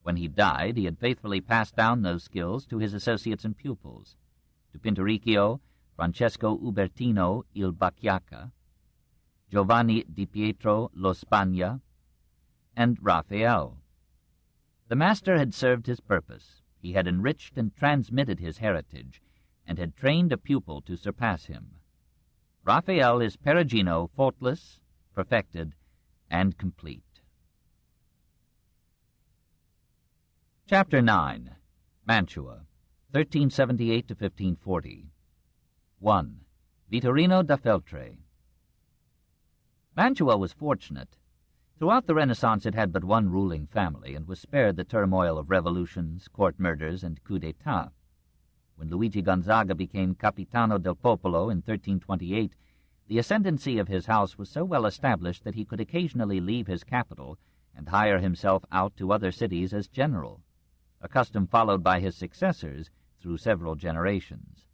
When he died, he had faithfully passed down those skills to his associates and pupils, to Pinturicchio, Francesco Ubertino il Bacchiacca, Giovanni di Pietro lo Spagna, and Raphael. The master had served his purpose. He had enriched and transmitted his heritage, and had trained a pupil to surpass him. Raphael is Perugino, faultless, perfected, and complete. Chapter 9. Mantua, 1378 to 1540. 1. Vittorino da Feltre. Mantua was fortunate. Throughout the Renaissance it had but one ruling family, and was spared the turmoil of revolutions, court murders, and coups d'etat. When Luigi Gonzaga became Capitano del Popolo in 1328, the ascendancy of his house was so well established that he could occasionally leave his capital and hire himself out to other cities as general, a custom followed by his successors through several generations.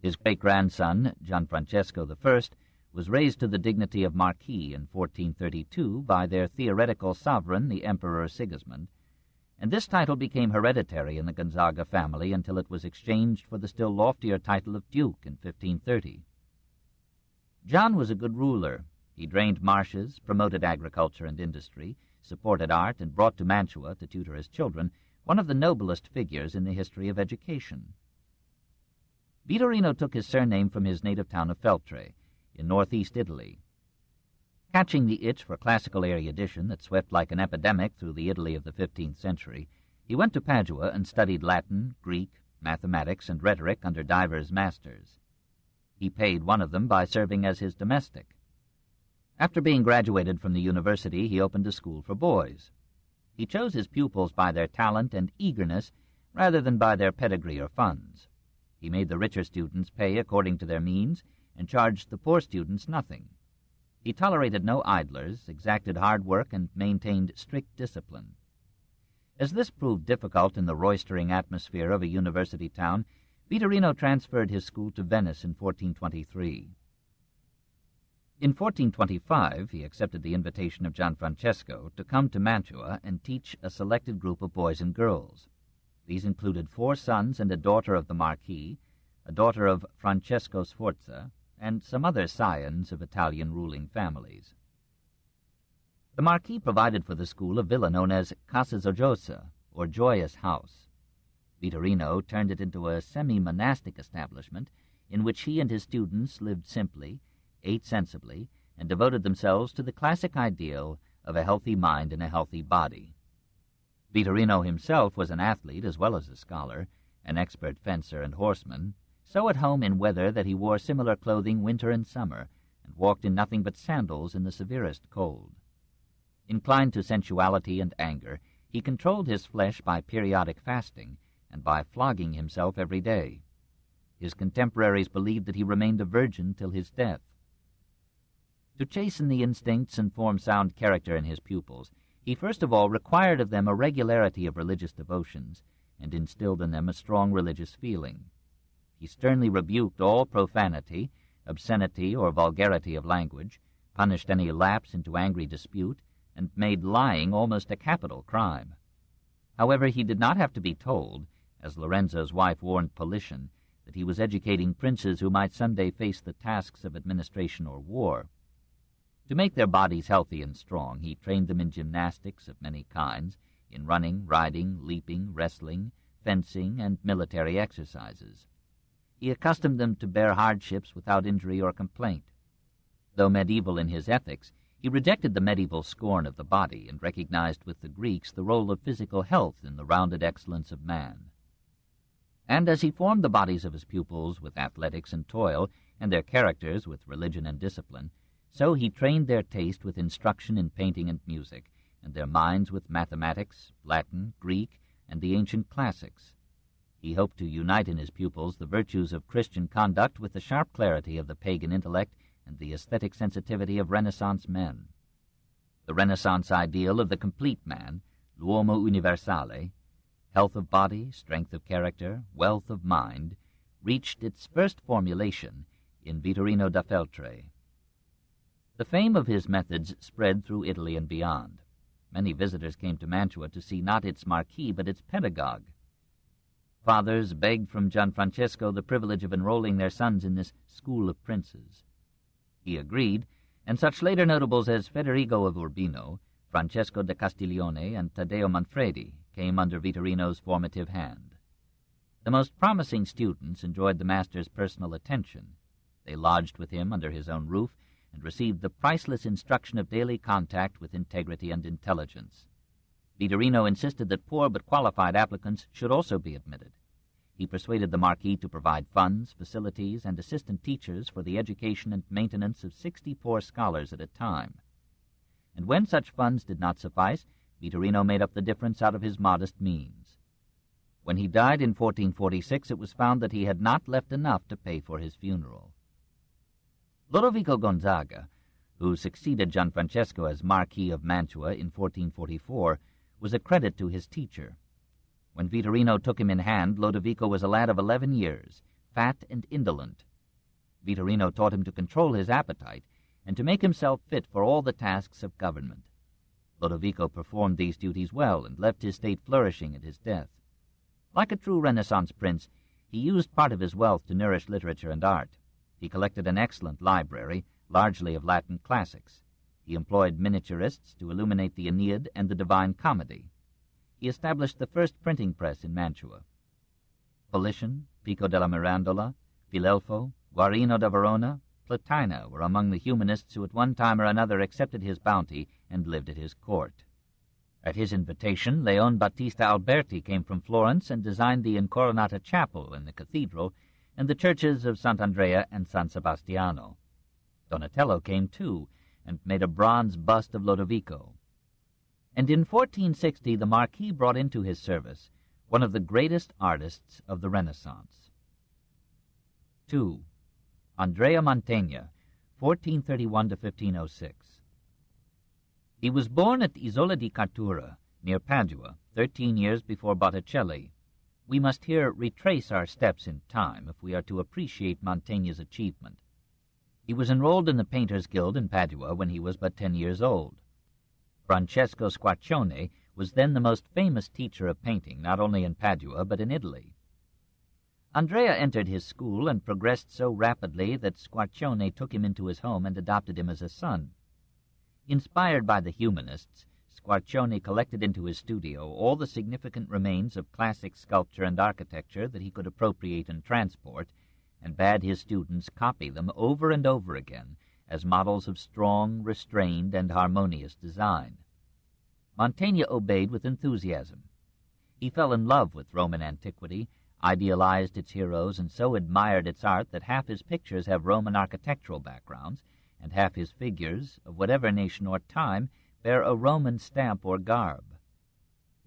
His great-grandson, Gianfrancesco I, was raised to the dignity of Marquis in 1432 by their theoretical sovereign, the Emperor Sigismund, and this title became hereditary in the Gonzaga family until it was exchanged for the still loftier title of Duke in 1530. John was a good ruler. He drained marshes, promoted agriculture and industry, supported art, and brought to Mantua, to tutor his children, one of the noblest figures in the history of education. Vittorino took his surname from his native town of Feltre, in northeast Italy. Catching the itch for classical erudition that swept like an epidemic through the Italy of the 15th century, he went to Padua and studied Latin, Greek, mathematics, and rhetoric under divers masters. He paid one of them by serving as his domestic. After being graduated from the university, he opened a school for boys. He chose his pupils by their talent and eagerness rather than by their pedigree or funds. He made the richer students pay according to their means and charged the poor students nothing. He tolerated no idlers, exacted hard work, and maintained strict discipline. As this proved difficult in the roistering atmosphere of a university town, Vittorino transferred his school to Venice in 1423. In 1425 he accepted the invitation of Gianfrancesco to come to Mantua and teach a selected group of boys and girls. These included 4 sons and a daughter of the Marquis, a daughter of Francesco Sforza, and some other scions of Italian ruling families. The Marquis provided for the school a villa known as Casa Gioiosa, or Joyous House. Vittorino turned it into a semi-monastic establishment in which he and his students lived simply, ate sensibly, and devoted themselves to the classic ideal of a healthy mind and a healthy body. Vittorino himself was an athlete as well as a scholar, an expert fencer and horseman, so at home in weather that he wore similar clothing winter and summer, and walked in nothing but sandals in the severest cold. Inclined to sensuality and anger, he controlled his flesh by periodic fasting and by flogging himself every day. His contemporaries believed that he remained a virgin till his death. To chasten the instincts and form sound character in his pupils, he first of all required of them a regularity of religious devotions, and instilled in them a strong religious feeling. He sternly rebuked all profanity, obscenity, or vulgarity of language, punished any lapse into angry dispute, and made lying almost a capital crime. However, he did not have to be told, as Lorenzo's wife warned Politian, that he was educating princes who might someday face the tasks of administration or war. To make their bodies healthy and strong, he trained them in gymnastics of many kinds, in running, riding, leaping, wrestling, fencing, and military exercises. He accustomed them to bear hardships without injury or complaint. Though medieval in his ethics, he rejected the medieval scorn of the body and recognized with the Greeks the role of physical health in the rounded excellence of man. And as he formed the bodies of his pupils with athletics and toil, and their characters with religion and discipline, so he trained their taste with instruction in painting and music, and their minds with mathematics, Latin, Greek, and the ancient classics. He hoped to unite in his pupils the virtues of Christian conduct with the sharp clarity of the pagan intellect and the aesthetic sensitivity of Renaissance men. The Renaissance ideal of the complete man, l'uomo universale, health of body, strength of character, wealth of mind, reached its first formulation in Vittorino da Feltre. The fame of his methods spread through Italy and beyond. Many visitors came to Mantua to see not its marquis but its pedagogue. Fathers begged from Gianfrancesco the privilege of enrolling their sons in this school of princes. He agreed, and such later notables as Federigo of Urbino, Francesco da Castiglione, and Taddeo Manfredi came under Vittorino's formative hand. The most promising students enjoyed the master's personal attention. They lodged with him under his own roof and received the priceless instruction of daily contact with integrity and intelligence. Vittorino insisted that poor but qualified applicants should also be admitted. He persuaded the Marquis to provide funds, facilities, and assistant teachers for the education and maintenance of 64 scholars at a time. And when such funds did not suffice, Vittorino made up the difference out of his modest means. When he died in 1446, it was found that he had not left enough to pay for his funeral. Lodovico Gonzaga, who succeeded Gianfrancesco as Marquis of Mantua in 1444, was a credit to his teacher. When Vittorino took him in hand, Lodovico was a lad of 11 years, fat and indolent. Vittorino taught him to control his appetite and to make himself fit for all the tasks of government. Lodovico performed these duties well and left his state flourishing at his death. Like a true Renaissance prince, he used part of his wealth to nourish literature and art. He collected an excellent library, largely of Latin classics. He employed miniaturists to illuminate the Aeneid and the Divine Comedy. He established the first printing press in Mantua. Politian, Pico della Mirandola, Filelfo, Guarino da Verona, Platina were among the humanists who at one time or another accepted his bounty and lived at his court. At his invitation, Leon Battista Alberti came from Florence and designed the Incoronata Chapel in the cathedral and the churches of Sant'Andrea and San Sebastiano. Donatello came too, and made a bronze bust of Lodovico. And in 1460 the Marquis brought into his service one of the greatest artists of the Renaissance. 2. Andrea Mantegna, 1431 to 1506. He was born at Isola di Cartura, near Padua, 13 years before Botticelli. We must here retrace our steps in time if we are to appreciate Mantegna's achievement. He was enrolled in the Painters' Guild in Padua when he was but 10 years old. Francesco Squarcione was then the most famous teacher of painting, not only in Padua but in Italy. Andrea entered his school and progressed so rapidly that Squarcione took him into his home and adopted him as a son. Inspired by the Humanists, Squarcione collected into his studio all the significant remains of classic sculpture and architecture that he could appropriate and transport, and bade his students copy them over and over again as models of strong, restrained, and harmonious design. Mantegna obeyed with enthusiasm. He fell in love with Roman antiquity, idealized its heroes, and so admired its art that half his pictures have Roman architectural backgrounds, and half his figures, of whatever nation or time, bear a Roman stamp or garb.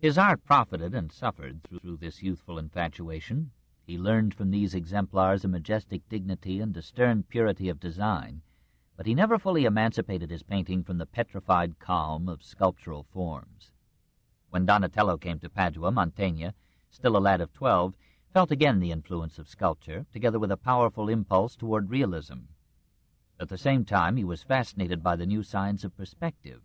His art profited and suffered through this youthful infatuation. He learned from these exemplars a majestic dignity and a stern purity of design, but he never fully emancipated his painting from the petrified calm of sculptural forms. When Donatello came to Padua, Mantegna, still a lad of 12, felt again the influence of sculpture, together with a powerful impulse toward realism. At the same time, he was fascinated by the new science of perspective,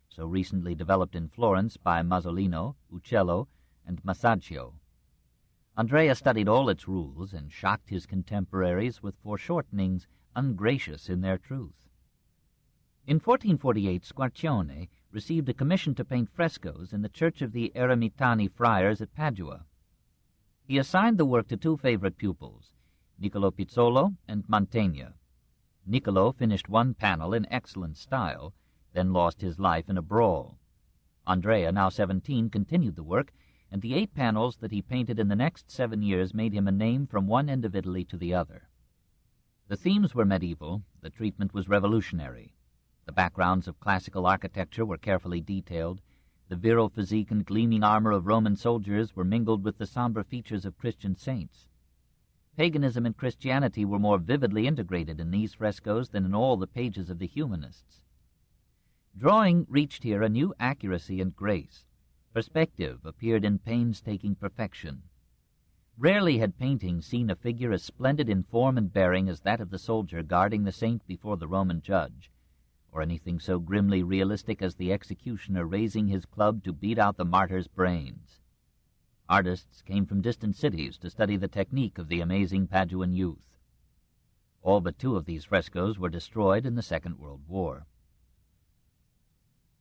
so recently developed in Florence by Masolino, Uccello, and Masaccio. Andrea studied all its rules and shocked his contemporaries with foreshortenings ungracious in their truth. In 1448, Squarcione received a commission to paint frescoes in the church of the Eremitani friars at Padua. He assigned the work to two favorite pupils, Niccolo Pizzolo and Mantegna. Niccolo finished one panel in excellent style, then lost his life in a brawl. Andrea, now 17, continued the work, and the 8 panels that he painted in the next 7 years made him a name from one end of Italy to the other. The themes were medieval, the treatment was revolutionary. The backgrounds of classical architecture were carefully detailed. The virile physique and gleaming armor of Roman soldiers were mingled with the somber features of Christian saints. Paganism and Christianity were more vividly integrated in these frescoes than in all the pages of the Humanists. Drawing reached here a new accuracy and grace. Perspective appeared in painstaking perfection. Rarely had painting seen a figure as splendid in form and bearing as that of the soldier guarding the saint before the Roman judge, or anything so grimly realistic as the executioner raising his club to beat out the martyr's brains. Artists came from distant cities to study the technique of the amazing Paduan youth. All but 2 of these frescoes were destroyed in the Second World War.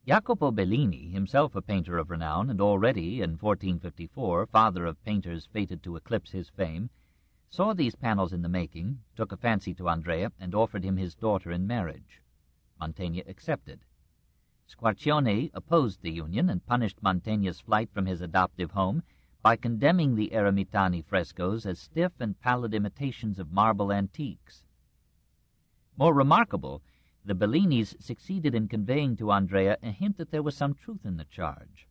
Jacopo Bellini, himself a painter of renown and already, in 1454, father of painters fated to eclipse his fame, saw these panels in the making, took a fancy to Andrea, and offered him his daughter in marriage. Mantegna accepted. Squarcione opposed the union and punished Mantegna's flight from his adoptive home by condemning the Eremitani frescoes as stiff and pallid imitations of marble antiques. More remarkable, the Bellinis succeeded in conveying to Andrea a hint that there was some truth in the charge.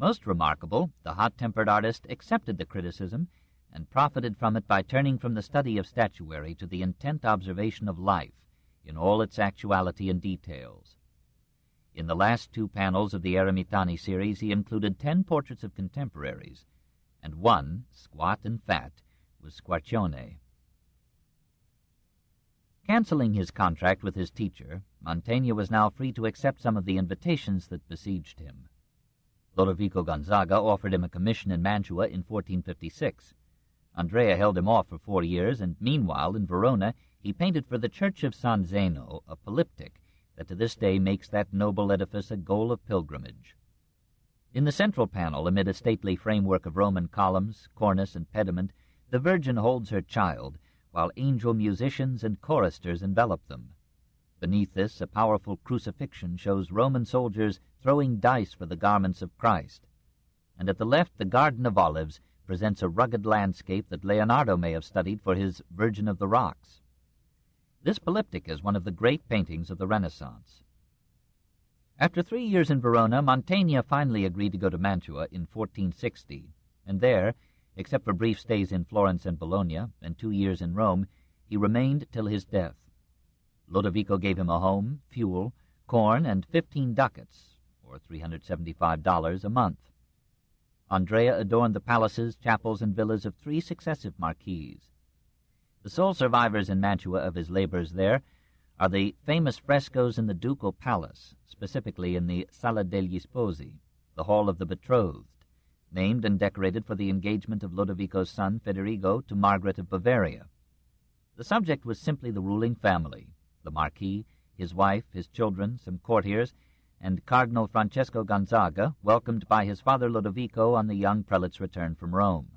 Most remarkable, the hot-tempered artist accepted the criticism and profited from it by turning from the study of statuary to the intent observation of life in all its actuality and details. In the last 2 panels of the Eremitani series he included 10 portraits of contemporaries, and one, squat and fat, was Squarcione. Canceling his contract with his teacher, Mantegna was now free to accept some of the invitations that besieged him. Lodovico Gonzaga offered him a commission in Mantua in 1456. Andrea held him off for 4 years, and meanwhile, in Verona, he painted for the Church of San Zeno a polyptych that to this day makes that noble edifice a goal of pilgrimage. In the central panel, amid a stately framework of Roman columns, cornice, and pediment, the Virgin holds her child, while angel musicians and choristers envelop them. Beneath this, a powerful crucifixion shows Roman soldiers throwing dice for the garments of Christ. And at the left, the Garden of Olives presents a rugged landscape that Leonardo may have studied for his Virgin of the Rocks. This polyptych is one of the great paintings of the Renaissance. After 3 years in Verona, Mantegna finally agreed to go to Mantua in 1460, and there, except for brief stays in Florence and Bologna, and 2 years in Rome, he remained till his death. Lodovico gave him a home, fuel, corn, and 15 ducats, or $375 a month. Andrea adorned the palaces, chapels, and villas of 3 successive marquises. The sole survivors in Mantua of his labors there are the famous frescoes in the ducal palace, specifically in the Sala degli Sposi, the Hall of the Betrothed, named and decorated for the engagement of Lodovico's son Federigo to Margaret of Bavaria. The subject was simply the ruling family, the Marquis, his wife, his children, some courtiers, and Cardinal Francesco Gonzaga, welcomed by his father Lodovico on the young prelate's return from Rome.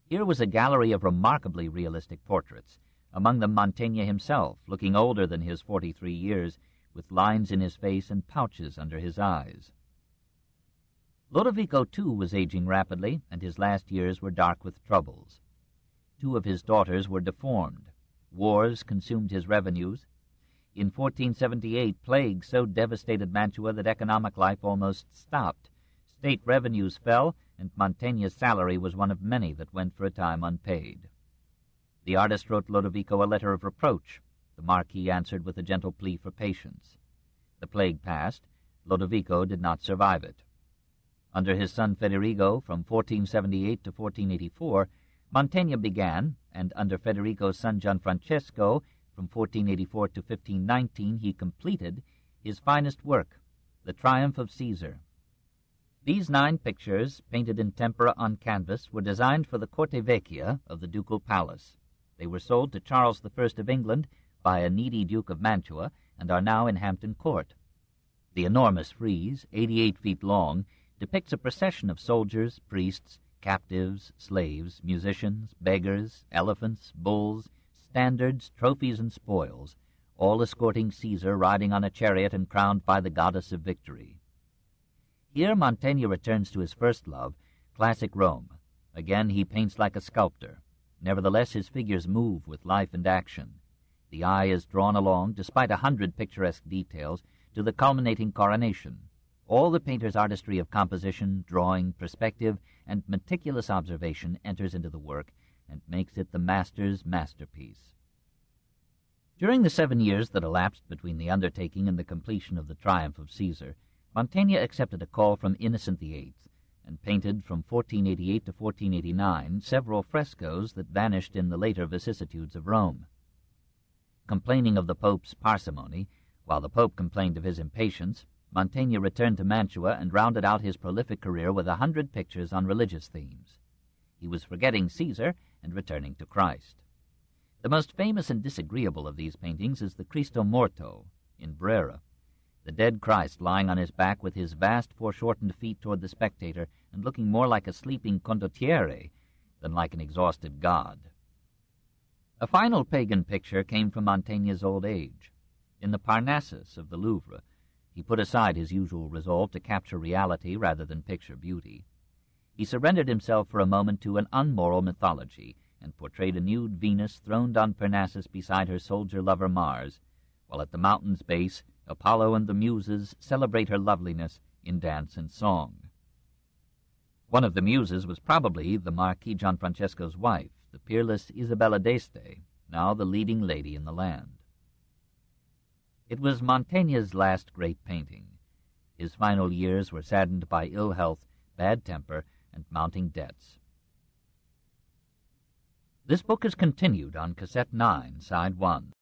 Here was a gallery of remarkably realistic portraits, among them Mantegna himself, looking older than his 43 years, with lines in his face and pouches under his eyes. Lodovico, too, was aging rapidly, and his last years were dark with troubles. 2 of his daughters were deformed. Wars consumed his revenues. In 1478, plague so devastated Mantua that economic life almost stopped. State revenues fell, and Mantegna's salary was one of many that went for a time unpaid. The artist wrote Lodovico a letter of reproach. The Marquis answered with a gentle plea for patience. The plague passed. Lodovico did not survive it. Under his son Federigo, from 1478 to 1484, Mantegna began, and under Federico's son Gianfrancesco, from 1484 to 1519, he completed his finest work, The Triumph of Caesar. These 9 pictures, painted in tempera on canvas, were designed for the Corte Vecchia of the Ducal Palace. They were sold to Charles I of England by a needy Duke of Mantua, and are now in Hampton Court. The enormous frieze, 88 feet long, depicts a procession of soldiers, priests, captives, slaves, musicians, beggars, elephants, bulls, standards, trophies, and spoils, all escorting Caesar riding on a chariot and crowned by the goddess of victory. Here Mantegna returns to his first love, classic Rome. Again he paints like a sculptor. Nevertheless, his figures move with life and action. The eye is drawn along, despite 100 picturesque details, to the culminating coronation. All the painter's artistry of composition, drawing, perspective, and meticulous observation enters into the work and makes it the master's masterpiece. During the 7 years that elapsed between the undertaking and the completion of the Triumph of Caesar, Mantegna accepted a call from Innocent VIII and painted from 1488 to 1489 several frescoes that vanished in the later vicissitudes of Rome. Complaining of the Pope's parsimony, while the Pope complained of his impatience, Mantegna returned to Mantua and rounded out his prolific career with 100 pictures on religious themes. He was forgetting Caesar and returning to Christ. The most famous and disagreeable of these paintings is the Cristo Morto in Brera, the dead Christ lying on his back with his vast foreshortened feet toward the spectator and looking more like a sleeping condottiere than like an exhausted god. A final pagan picture came from Mantegna's old age. In the Parnassus of the Louvre, he put aside his usual resolve to capture reality rather than picture beauty. He surrendered himself for a moment to an unmoral mythology and portrayed a nude Venus throned on Parnassus beside her soldier-lover Mars, while at the mountain's base Apollo and the Muses celebrate her loveliness in dance and song. One of the Muses was probably the Marquis Gianfrancesco's wife, the peerless Isabella d'Este, now the leading lady in the land. It was Mantegna's last great painting. His final years were saddened by ill health, bad temper, and mounting debts. This book is continued on Cassette 9, Side 1.